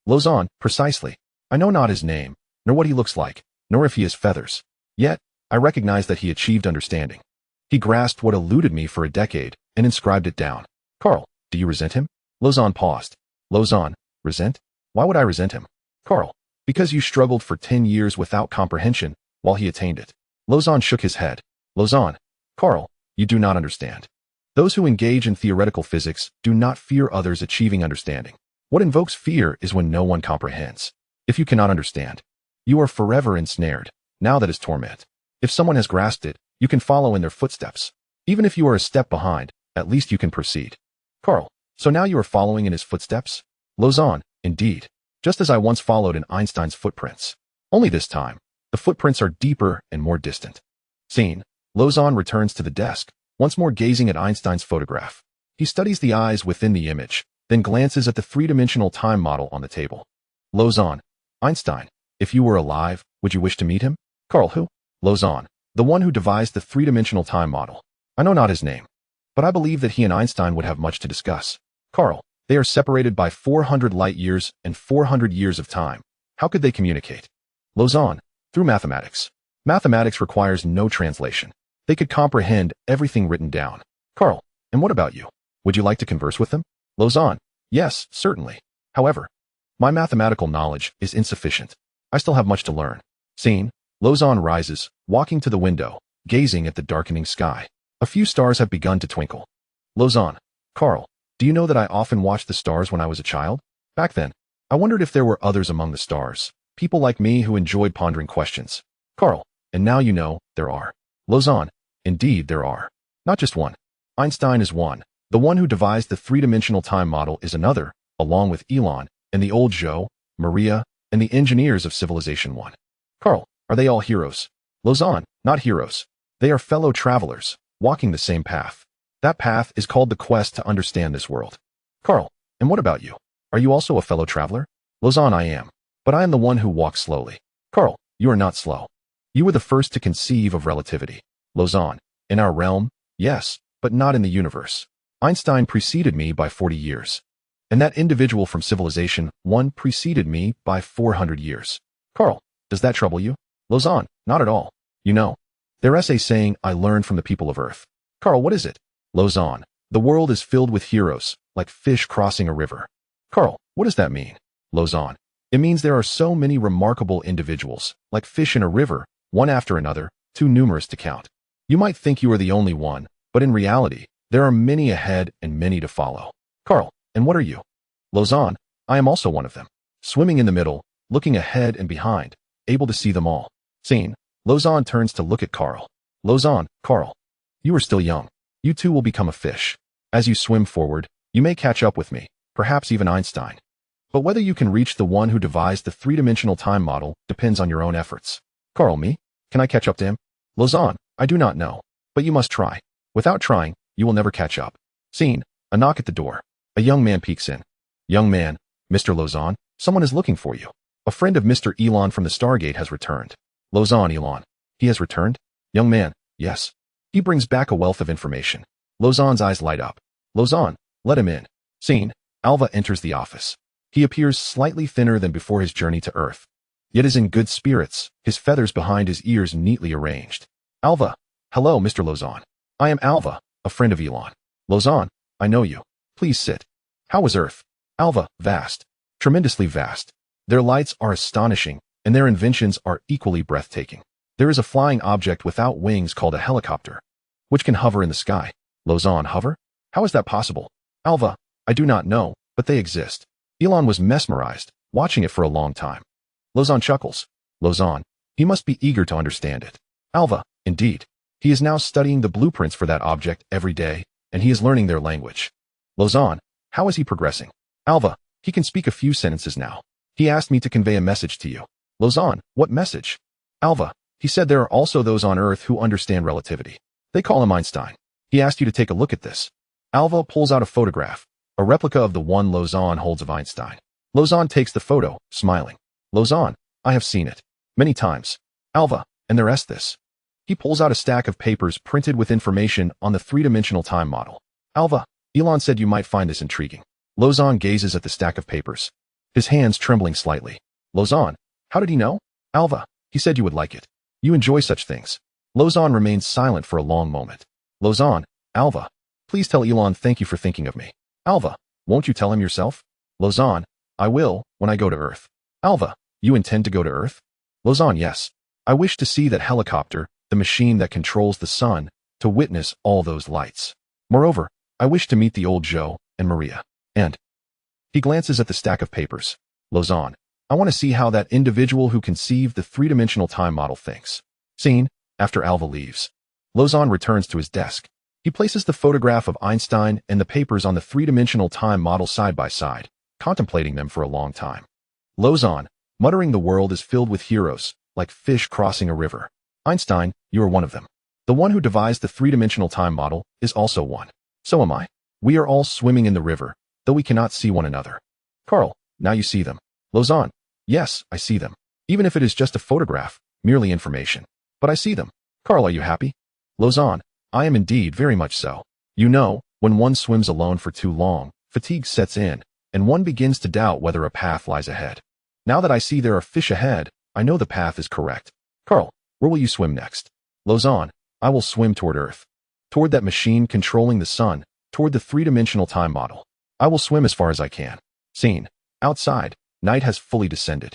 Lausanne, precisely. I know not his name, nor what he looks like, nor if he has feathers. Yet, I recognize that he achieved understanding. He grasped what eluded me for a decade and inscribed it down. Carl, do you resent him? Lausanne paused. Lausanne, resent? Why would I resent him? Carl, because you struggled for 10 years without comprehension while he attained it. Lausanne shook his head. Lausanne, Carl, you do not understand. Those who engage in theoretical physics do not fear others achieving understanding. What invokes fear is when no one comprehends. If you cannot understand, you are forever ensnared. Now that is torment. If someone has grasped it, you can follow in their footsteps. Even if you are a step behind, at least you can proceed. Carl, so now you are following in his footsteps? Lausanne, indeed. Just as I once followed in Einstein's footprints. Only this time, the footprints are deeper and more distant. Scene. Lausanne returns to the desk, once more gazing at Einstein's photograph. He studies the eyes within the image, then glances at the three-dimensional time model on the table. Lausanne, Einstein, if you were alive, would you wish to meet him? Carl, who? Lausanne, the one who devised the three-dimensional time model. I know not his name, but I believe that he and Einstein would have much to discuss. Carl, they are separated by 400 light years and 400 years of time. How could they communicate? Lausanne, through mathematics. Mathematics requires no translation. They could comprehend everything written down. Carl, and what about you? Would you like to converse with them? Lausanne, yes, certainly. However, my mathematical knowledge is insufficient. I still have much to learn. Scene. Lausanne rises, walking to the window, gazing at the darkening sky. A few stars have begun to twinkle. Lausanne, Carl, do you know that I often watched the stars when I was a child? Back then, I wondered if there were others among the stars, people like me who enjoyed pondering questions. Carl, and now you know, there are. Lausanne, indeed there are. Not just one. Einstein is one. The one who devised the three-dimensional time model is another, along with Elon, and the old Joe, Maria, and the engineers of Civilization 1. Carl, are they all heroes? Lausanne, not heroes. They are fellow travelers, walking the same path. That path is called the quest to understand this world. Carl, and what about you? Are you also a fellow traveler? Lausanne, I am. But I am the one who walks slowly. Carl, you are not slow. You were the first to conceive of relativity. Lausanne, in our realm, yes, but not in the universe. Einstein preceded me by 40 years. And that individual from Civilization 1 preceded me by 400 years. Carl, does that trouble you? Lausanne, not at all. You know, their essay saying, I learned from the people of Earth. Carl, what is it? Lausanne, the world is filled with heroes, like fish crossing a river. Carl, what does that mean? Lausanne, it means there are so many remarkable individuals, like fish in a river, one after another, too numerous to count. You might think you are the only one, but in reality, there are many ahead and many to follow. Carl, and what are you? Lausanne, I am also one of them. Swimming in the middle, looking ahead and behind, able to see them all. Scene. Lausanne turns to look at Carl. Lausanne, Carl, you are still young. You too will become a fish. As you swim forward, you may catch up with me, perhaps even Einstein. But whether you can reach the one who devised the three-dimensional time model depends on your own efforts. Carl, me? Can I catch up to him? Lausanne, I do not know, but you must try. Without trying, you will never catch up. Scene. A knock at the door. A young man peeks in. Young man, Mr. Lausanne, someone is looking for you. A friend of Mr. Elon from the Stargate has returned. Lausanne, Elon. He has returned? Young man, yes. He brings back a wealth of information. Lausanne's eyes light up. Lausanne, let him in. Scene. Alva enters the office. He appears slightly thinner than before his journey to Earth, yet is in good spirits, his feathers behind his ears neatly arranged. Alva, Hello, Mr. Lozon. I am Alva, a friend of Elon. Lozon, I know you. Please sit. How was Earth? Alva, vast. Tremendously vast. Their lights are astonishing, and their inventions are equally breathtaking. There is a flying object without wings called a helicopter, which can hover in the sky. Lozon, hover? How is that possible? Alva, I do not know, but they exist. Elon was mesmerized, watching it for a long time. Lozon chuckles. Lozon, he must be eager to understand it. Alva, indeed. He is now studying the blueprints for that object every day, and he is learning their language. Lozon, how is he progressing? Alva, he can speak a few sentences now. He asked me to convey a message to you. Lozon, what message? Alva, he said there are also those on Earth who understand relativity. They call him Einstein. He asked you to take a look at this. Alva pulls out a photograph, a replica of the one Lozon holds of Einstein. Lozon takes the photo, smiling. Lozon, I have seen it. Many times. Alva, and there is this. He pulls out a stack of papers printed with information on the three-dimensional time model. Alva, Elon said you might find this intriguing. Lozon gazes at the stack of papers, his hands trembling slightly. Lozon, how did he know? Alva, he said you would like it. You enjoy such things. Lozon remains silent for a long moment. Lozon, Alva, please tell Elon thank you for thinking of me. Alva, won't you tell him yourself? Lozon, I will, when I go to Earth. Alva, you intend to go to Earth? Lozon, yes. I wish to see that helicopter, the machine that controls the sun, to witness all those lights. Moreover, I wish to meet the old Joe and Maria. And he glances at the stack of papers. Lozon, I want to see how that individual who conceived the three-dimensional time model thinks. Scene, after Alva leaves. Lozon returns to his desk. He places the photograph of Einstein and the papers on the three-dimensional time model side by side, contemplating them for a long time. Lozon, muttering the world is filled with heroes, like fish crossing a river. Einstein, you are one of them. The one who devised the three-dimensional time model is also one. So am I. We are all swimming in the river, though we cannot see one another. Carl, now you see them. Lozon, yes, I see them. Even if it is just a photograph, merely information. But I see them. Carl, are you happy? Lozon, I am indeed very much so. You know, when one swims alone for too long, fatigue sets in, and one begins to doubt whether a path lies ahead. Now that I see there are fish ahead, I know the path is correct. Carl, where will you swim next? Lozon, I will swim toward Earth. Toward that machine controlling the sun, toward the three-dimensional time model. I will swim as far as I can. Scene. Outside, night has fully descended.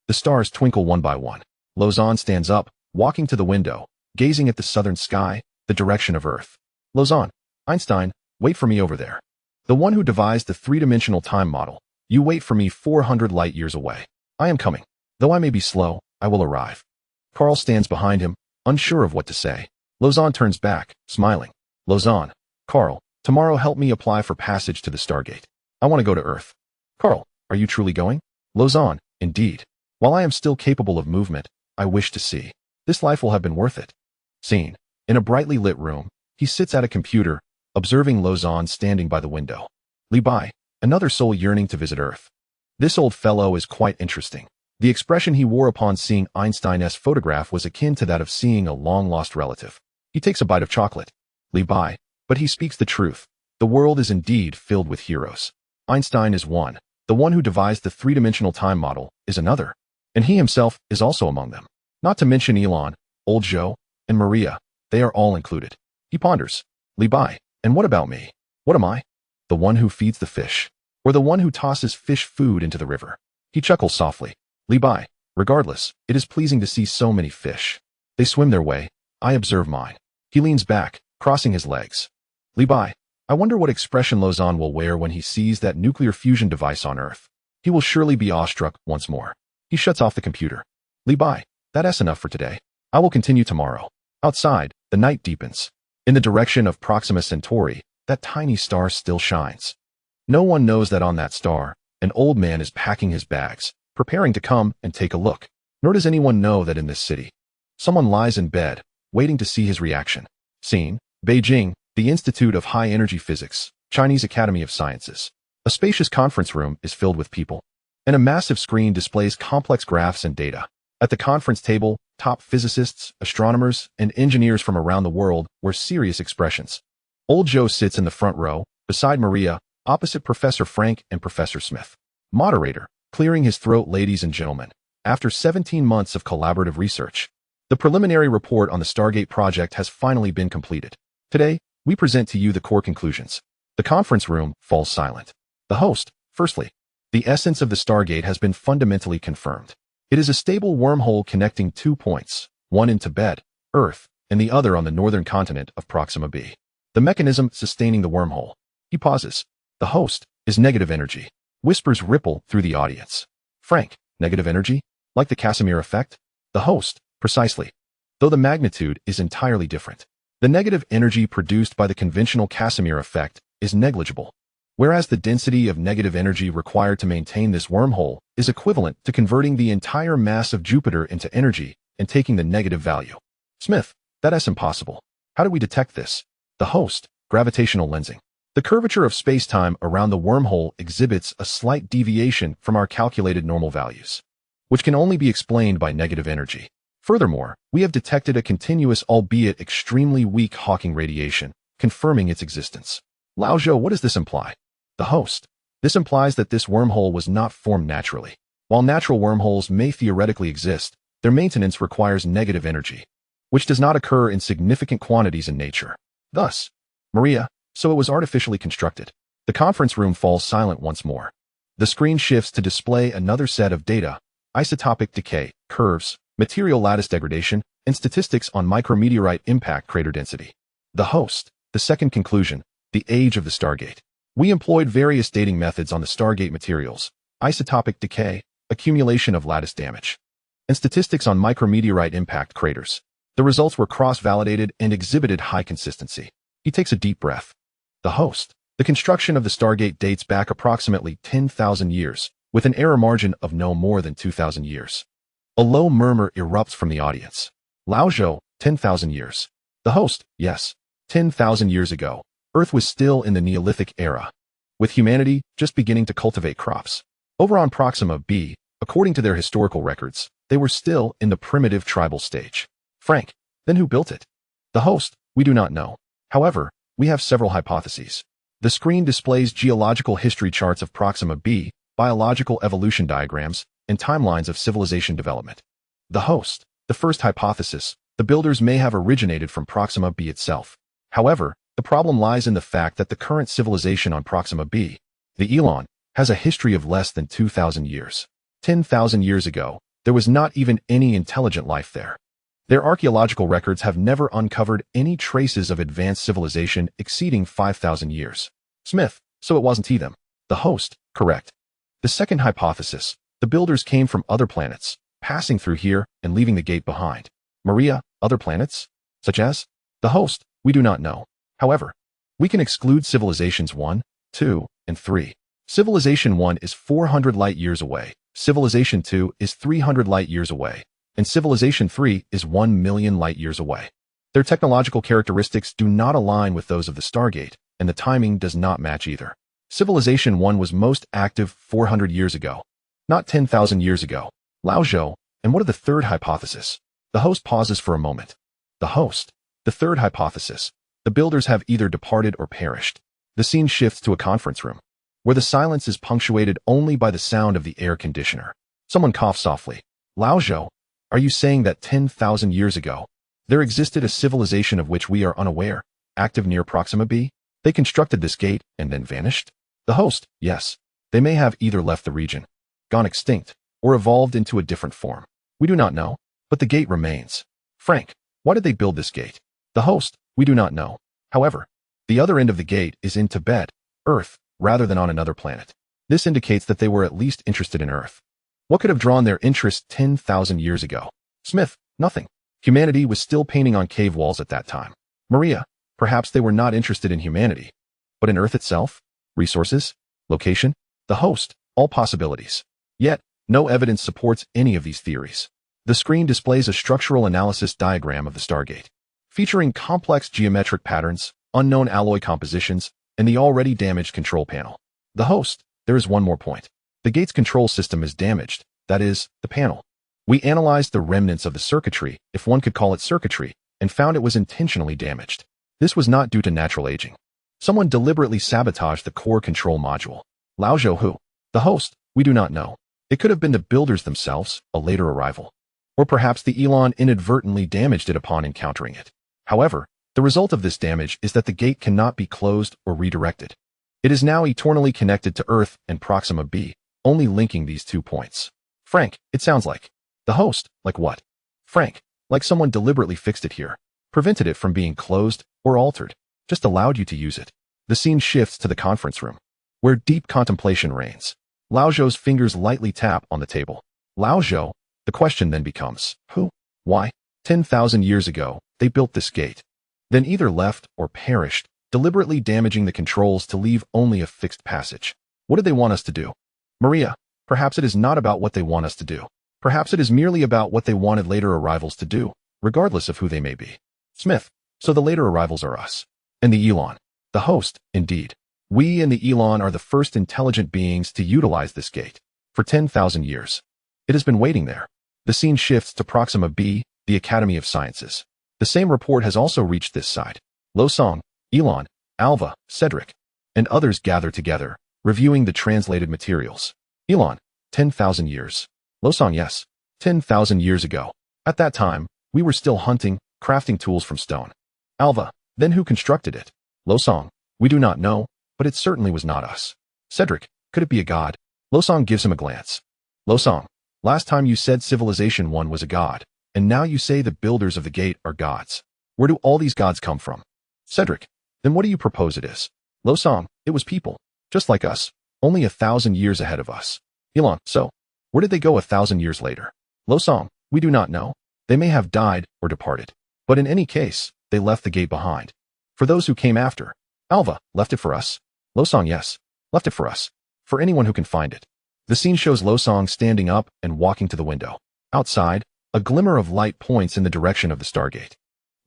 The stars twinkle one by one. Lozon stands up, walking to the window, gazing at the southern sky, the direction of Earth. Lozon, Einstein, wait for me over there. The one who devised the three-dimensional time model. You wait for me 400 light years away. I am coming. Though I may be slow, I will arrive. Carl stands behind him, unsure of what to say. Lozon turns back, smiling. Lozon, Carl, tomorrow help me apply for passage to the Stargate. I want to go to Earth. Carl, are you truly going? Lozon, indeed. While I am still capable of movement, I wish to see. This life will have been worth it. Scene. In a brightly lit room, he sits at a computer, observing Lozon standing by the window. Li Bai, another soul yearning to visit Earth. This old fellow is quite interesting. The expression he wore upon seeing Einstein's photograph was akin to that of seeing a long-lost relative. He takes a bite of chocolate. Li Bai, but he speaks the truth. The world is indeed filled with heroes. Einstein is one. The one who devised the three-dimensional time model is another. And he himself is also among them. Not to mention Elon, old Joe, and Maria. They are all included. He ponders. Li Bai, and what about me? What am I? The one who feeds the fish? Or the one who tosses fish food into the river? He chuckles softly. Li Bai, regardless, it is pleasing to see so many fish. They swim their way. I observe mine. He leans back, crossing his legs. Li Bai, I wonder what expression Lozon will wear when he sees that nuclear fusion device on Earth. He will surely be awestruck once more. He shuts off the computer. Li Bai, that's enough for today. I will continue tomorrow. Outside, the night deepens. In the direction of Proxima Centauri, that tiny star still shines. No one knows that on that star, an old man is packing his bags, preparing to come and take a look. Nor does anyone know that in this city, someone lies in bed, waiting to see his reaction. Scene, Beijing, the Institute of High Energy Physics, Chinese Academy of Sciences. A spacious conference room is filled with people, and a massive screen displays complex graphs and data. At the conference table, top physicists, astronomers, and engineers from around the world wear serious expressions. Old Joe sits in the front row, beside Maria, opposite Professor Frank and Professor Smith. Moderator, clearing his throat, ladies and gentlemen, after 17 months of collaborative research, The preliminary report on the Stargate project has finally been completed. Today, we present to you the core conclusions. The conference room falls silent. The host, firstly, the essence of the Stargate has been fundamentally confirmed. It is a stable wormhole connecting 2 points, one in Tibet, Earth, and the other on the northern continent of Proxima b. The mechanism sustaining the wormhole. He pauses. The host is negative energy. Whispers ripple through the audience. Frank, negative energy? Like the Casimir effect? The host, precisely. Though the magnitude is entirely different. The negative energy produced by the conventional Casimir effect is negligible, whereas the density of negative energy required to maintain this wormhole is equivalent to converting the entire mass of Jupiter into energy and taking the negative value. Smith, that's impossible. How do we detect this? The host, gravitational lensing. The curvature of space-time around the wormhole exhibits a slight deviation from our calculated normal values, which can only be explained by negative energy. Furthermore, we have detected a continuous albeit extremely weak Hawking radiation, confirming its existence. Lao Zhou, what does this imply? The host. This implies that this wormhole was not formed naturally. While natural wormholes may theoretically exist, their maintenance requires negative energy, which does not occur in significant quantities in nature. Thus, Maria, so it was artificially constructed. The conference room falls silent once more. The screen shifts to display another set of data: isotopic decay, curves, material lattice degradation, and statistics on micrometeorite impact crater density. The host, the second conclusion, the age of the Stargate. We employed various dating methods on the Stargate materials: isotopic decay, accumulation of lattice damage, and statistics on micrometeorite impact craters. The results were cross-validated and exhibited high consistency. He takes a deep breath. The host. The construction of the Stargate dates back approximately 10,000 years, with an error margin of no more than 2,000 years. A low murmur erupts from the audience. Lao Zhou, 10,000 years. The host, yes. 10,000 years ago, Earth was still in the Neolithic era, with humanity just beginning to cultivate crops. Over on Proxima b, according to their historical records, they were still in the primitive tribal stage. Frank, then who built it? The host, we do not know. However, we have several hypotheses. The screen displays geological history charts of Proxima b, biological evolution diagrams, and timelines of civilization development. The host, the first hypothesis, the builders may have originated from Proxima b itself. However, the problem lies in the fact that the current civilization on Proxima b, the Elon, has a history of less than 2,000 years. 10,000 years ago, there was not even any intelligent life there. Their archaeological records have never uncovered any traces of advanced civilization exceeding 5,000 years. Smith, so it wasn't he them. The host, correct. The second hypothesis, the builders came from other planets, passing through here and leaving the gate behind. Maria, other planets? Such as? The host, we do not know. However, we can exclude civilizations 1, 2, and 3. Civilization 1 is 400 light-years away, Civilization 2 is 300 light-years away, and Civilization 3 is 1 million light-years away. Their technological characteristics do not align with those of the Stargate, and the timing does not match either. Civilization 1 was most active 400 years ago, not 10,000 years ago. Lao Zhou, and what of the third hypothesis? The host pauses for a moment. The host, the third hypothesis, the builders have either departed or perished. The scene shifts to a conference room, where the silence is punctuated only by the sound of the air conditioner. Someone coughs softly. Lao Zhou, are you saying that 10,000 years ago, there existed a civilization of which we are unaware, active near Proxima b? They constructed this gate and then vanished? The host, yes. They may have either left the region, gone extinct, or evolved into a different form. We do not know, but the gate remains. Frank, why did they build this gate? The host, we do not know. However, the other end of the gate is in Tibet, Earth, rather than on another planet. This indicates that they were at least interested in Earth. What could have drawn their interest 10,000 years ago? Smith, nothing. Humanity was still painting on cave walls at that time. Maria, perhaps they were not interested in humanity, but in Earth itself? Resources? Location? The host, all possibilities. Yet, no evidence supports any of these theories. The screen displays a structural analysis diagram of the Stargate, featuring complex geometric patterns, unknown alloy compositions, and the already damaged control panel. The host, there is one more point. The gate's control system is damaged, that is, the panel. We analyzed the remnants of the circuitry, if one could call it circuitry, and found it was intentionally damaged. This was not due to natural aging. Someone deliberately sabotaged the core control module. Lao Zhou who? The host, we do not know. It could have been the builders themselves, a later arrival. Or perhaps the Elon inadvertently damaged it upon encountering it. However, the result of this damage is that the gate cannot be closed or redirected. It is now eternally connected to Earth and Proxima b, only linking these 2 points. Frank, it sounds like. The host, like what? Frank, like someone deliberately fixed it here, prevented it from being closed or altered, just allowed you to use it. The scene shifts to the conference room, where deep contemplation reigns. Lao Zhou's fingers lightly tap on the table. Lao Zhou, the question then becomes, who? Why? 10,000 years ago, they built this gate. Then either left or perished, deliberately damaging the controls to leave only a fixed passage. What did they want us to do? Maria, perhaps it is not about what they want us to do. Perhaps it is merely about what they wanted later arrivals to do, regardless of who they may be. Smith, so the later arrivals are us. And the Elon. The host, indeed. We and the Elon are the first intelligent beings to utilize this gate. For 10,000 years. It has been waiting there. The scene shifts to Proxima b, the Academy of Sciences. The same report has also reached this side. Lo Song, Elon, Alva, Cedric, and others gather together, reviewing the translated materials. Elon, 10,000 years. Lo Song, yes. 10,000 years ago. At that time, we were still hunting, crafting tools from stone. Alva, then who constructed it? Lo Song, we do not know, but it certainly was not us. Cedric, could it be a god? Lo Song gives him a glance. Lo Song, last time you said Civilization 1 was a god, and now you say the builders of the gate are gods. Where do all these gods come from? Cedric, then what do you propose it is? Lo Song, it was people, just like us, only 1,000 years ahead of us. Elon, so, where did they go 1,000 years later? Lo Song, we do not know. They may have died or departed. But in any case, they left the gate behind. For those who came after, Alva, left it for us. Lo Song, yes, left it for us. For anyone who can find it. The scene shows Lo Song standing up and walking to the window. Outside, a glimmer of light points in the direction of the Stargate.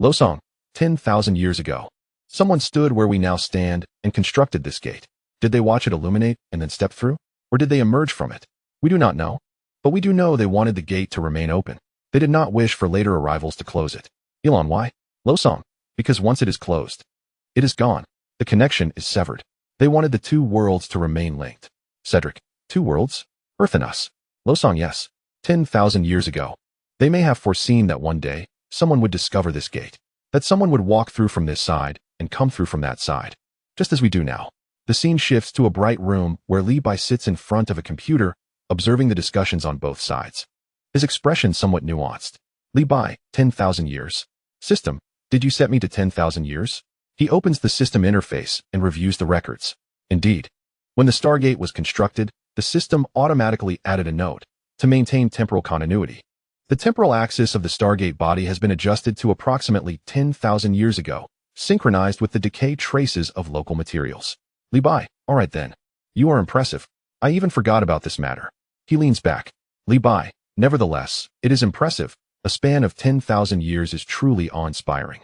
Lo Song, 10,000 years ago. Someone stood where we now stand and constructed this gate. Did they watch it illuminate and then step through? Or did they emerge from it? We do not know. But we do know they wanted the gate to remain open. They did not wish for later arrivals to close it. Elon, why? Lo Song, because once it is closed, it is gone. The connection is severed. They wanted the 2 worlds to remain linked. Cedric, 2 worlds? Earth and us. Lo Song, yes. 10,000 years ago. They may have foreseen that one day, someone would discover this gate. That someone would walk through from this side and come through from that side. Just as we do now. The scene shifts to a bright room where Li Bai sits in front of a computer, observing the discussions on both sides. His expression somewhat nuanced. Li Bai, 10,000 years. System, did you set me to 10,000 years? He opens the system interface and reviews the records. Indeed. When the Stargate was constructed, the system automatically added a note to maintain temporal continuity. The temporal axis of the Stargate body has been adjusted to approximately 10,000 years ago, synchronized with the decay traces of local materials. Li Bai, all right then. You are impressive. I even forgot about this matter. He leans back. Li Bai, nevertheless, it is impressive. A span of 10,000 years is truly awe-inspiring.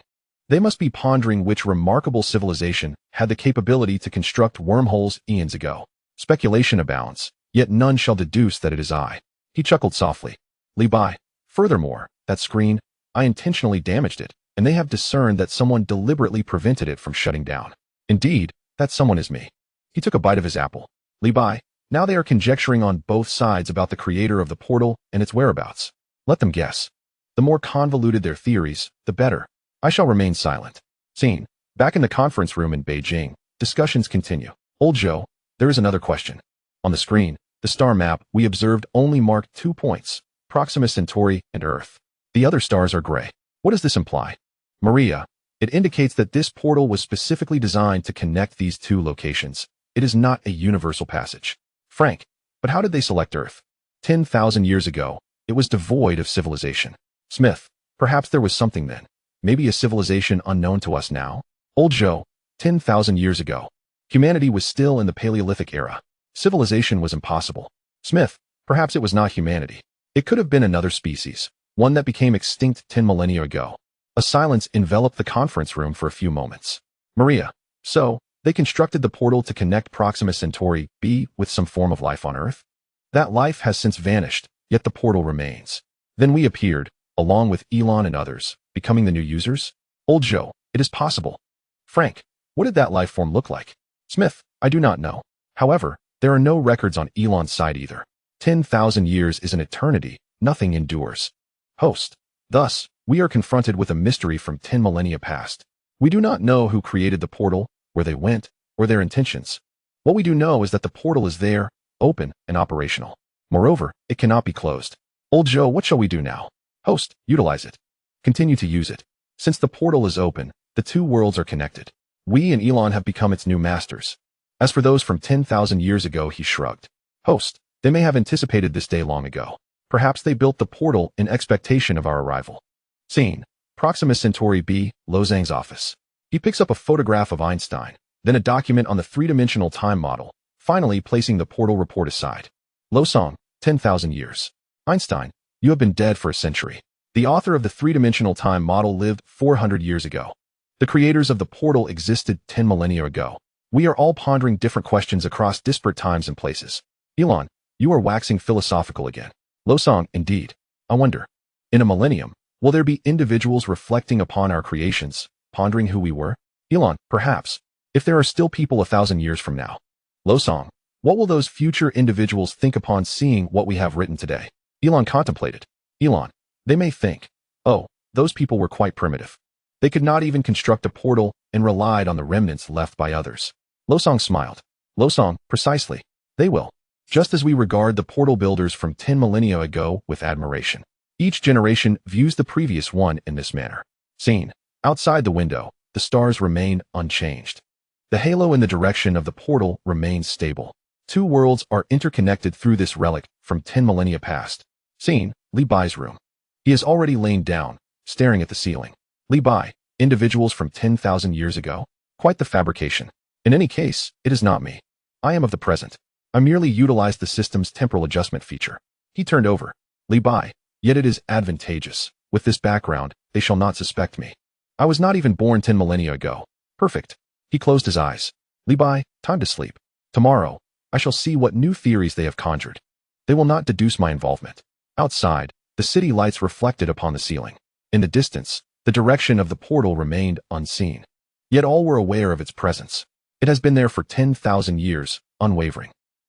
They must be pondering which remarkable civilization had the capability to construct wormholes eons ago. Speculation abounds, yet none shall deduce that it is I. He chuckled softly. Li Bai, furthermore, that screen, I intentionally damaged it, and they have discerned that someone deliberately prevented it from shutting down. Indeed, that someone is me. He took a bite of his apple. Li Bai, now they are conjecturing on both sides about the creator of the portal and its whereabouts. Let them guess. The more convoluted their theories, the better. I shall remain silent. Scene. Back in the conference room in Beijing, discussions continue. Old Zhou, there is another question. On the screen, the star map we observed only marked 2 points, Proxima Centauri and Earth. The other stars are gray. What does this imply? Maria, it indicates that this portal was specifically designed to connect these 2 locations. It is not a universal passage. Frank, but how did they select Earth? 10,000 years ago, it was devoid of civilization. Smith, perhaps there was something then. Maybe a civilization unknown to us now? Old Zhou, 10,000 years ago. Humanity was still in the Paleolithic era. Civilization was impossible. Smith, perhaps it was not humanity. It could have been another species, one that became extinct 10 millennia ago. A silence enveloped the conference room for a few moments. Maria, so, they constructed the portal to connect Proxima Centauri b with some form of life on Earth? That life has since vanished, yet the portal remains. Then we appeared, along with Elon and others, becoming the new users? Old Zhou, it is possible. Frank, what did that life form look like? Smith, I do not know. However, there are no records on Elon's side either. 10,000 years is an eternity, nothing endures. Host. Thus, we are confronted with a mystery from 10 millennia past. We do not know who created the portal, where they went, or their intentions. What we do know is that the portal is there, open, and operational. Moreover, it cannot be closed. Old Joe, what shall we do now? Host. Utilize it. Continue to use it. Since the portal is open, the two worlds are connected. We and Elon have become its new masters. As for those from 10,000 years ago, he shrugged. Host. They may have anticipated this day long ago. Perhaps they built the portal in expectation of our arrival. Scene. Proxima Centauri B, Lozang's office. He picks up a photograph of Einstein, then a document on the three-dimensional time model, finally placing the portal report aside. Lozang, 10,000 years. Einstein, you have been dead for a century. The author of the three-dimensional time model lived 400 years ago. The creators of the portal existed 10 millennia ago. We are all pondering different questions across disparate times and places. Elon, you are waxing philosophical again. Lozang, indeed. I wonder. In a millennium, will there be individuals reflecting upon our creations, pondering who we were? Elon, perhaps. If there are still people 1,000 years from now. Lozang, what will those future individuals think upon seeing what we have written today? Elon contemplated. Elon, they may think, oh, those people were quite primitive. They could not even construct a portal and relied on the remnants left by others. Lozang smiled. Lozang, precisely. They will. Just as we regard the portal builders from 10 millennia ago with admiration. Each generation views the previous one in this manner. Scene. Outside the window, the stars remain unchanged. The halo in the direction of the portal remains stable. Two worlds are interconnected through this relic from 10 millennia past. Scene. Li Bai's room. He has already lain down, staring at the ceiling. Li Bai, individuals from 10,000 years ago? Quite the fabrication. In any case, it is not me. I am of the present. I merely utilized the system's temporal adjustment feature. He turned over. Li Bai, yet it is advantageous. With this background, they shall not suspect me. I was not even born 10 millennia ago. Perfect. He closed his eyes. Li Bai, time to sleep. Tomorrow, I shall see what new theories they have conjured. They will not deduce my involvement. Outside, the city lights reflected upon the ceiling. In the distance, the direction of the portal remained unseen. Yet all were aware of its presence. It has been there for 10,000 years, unwavering.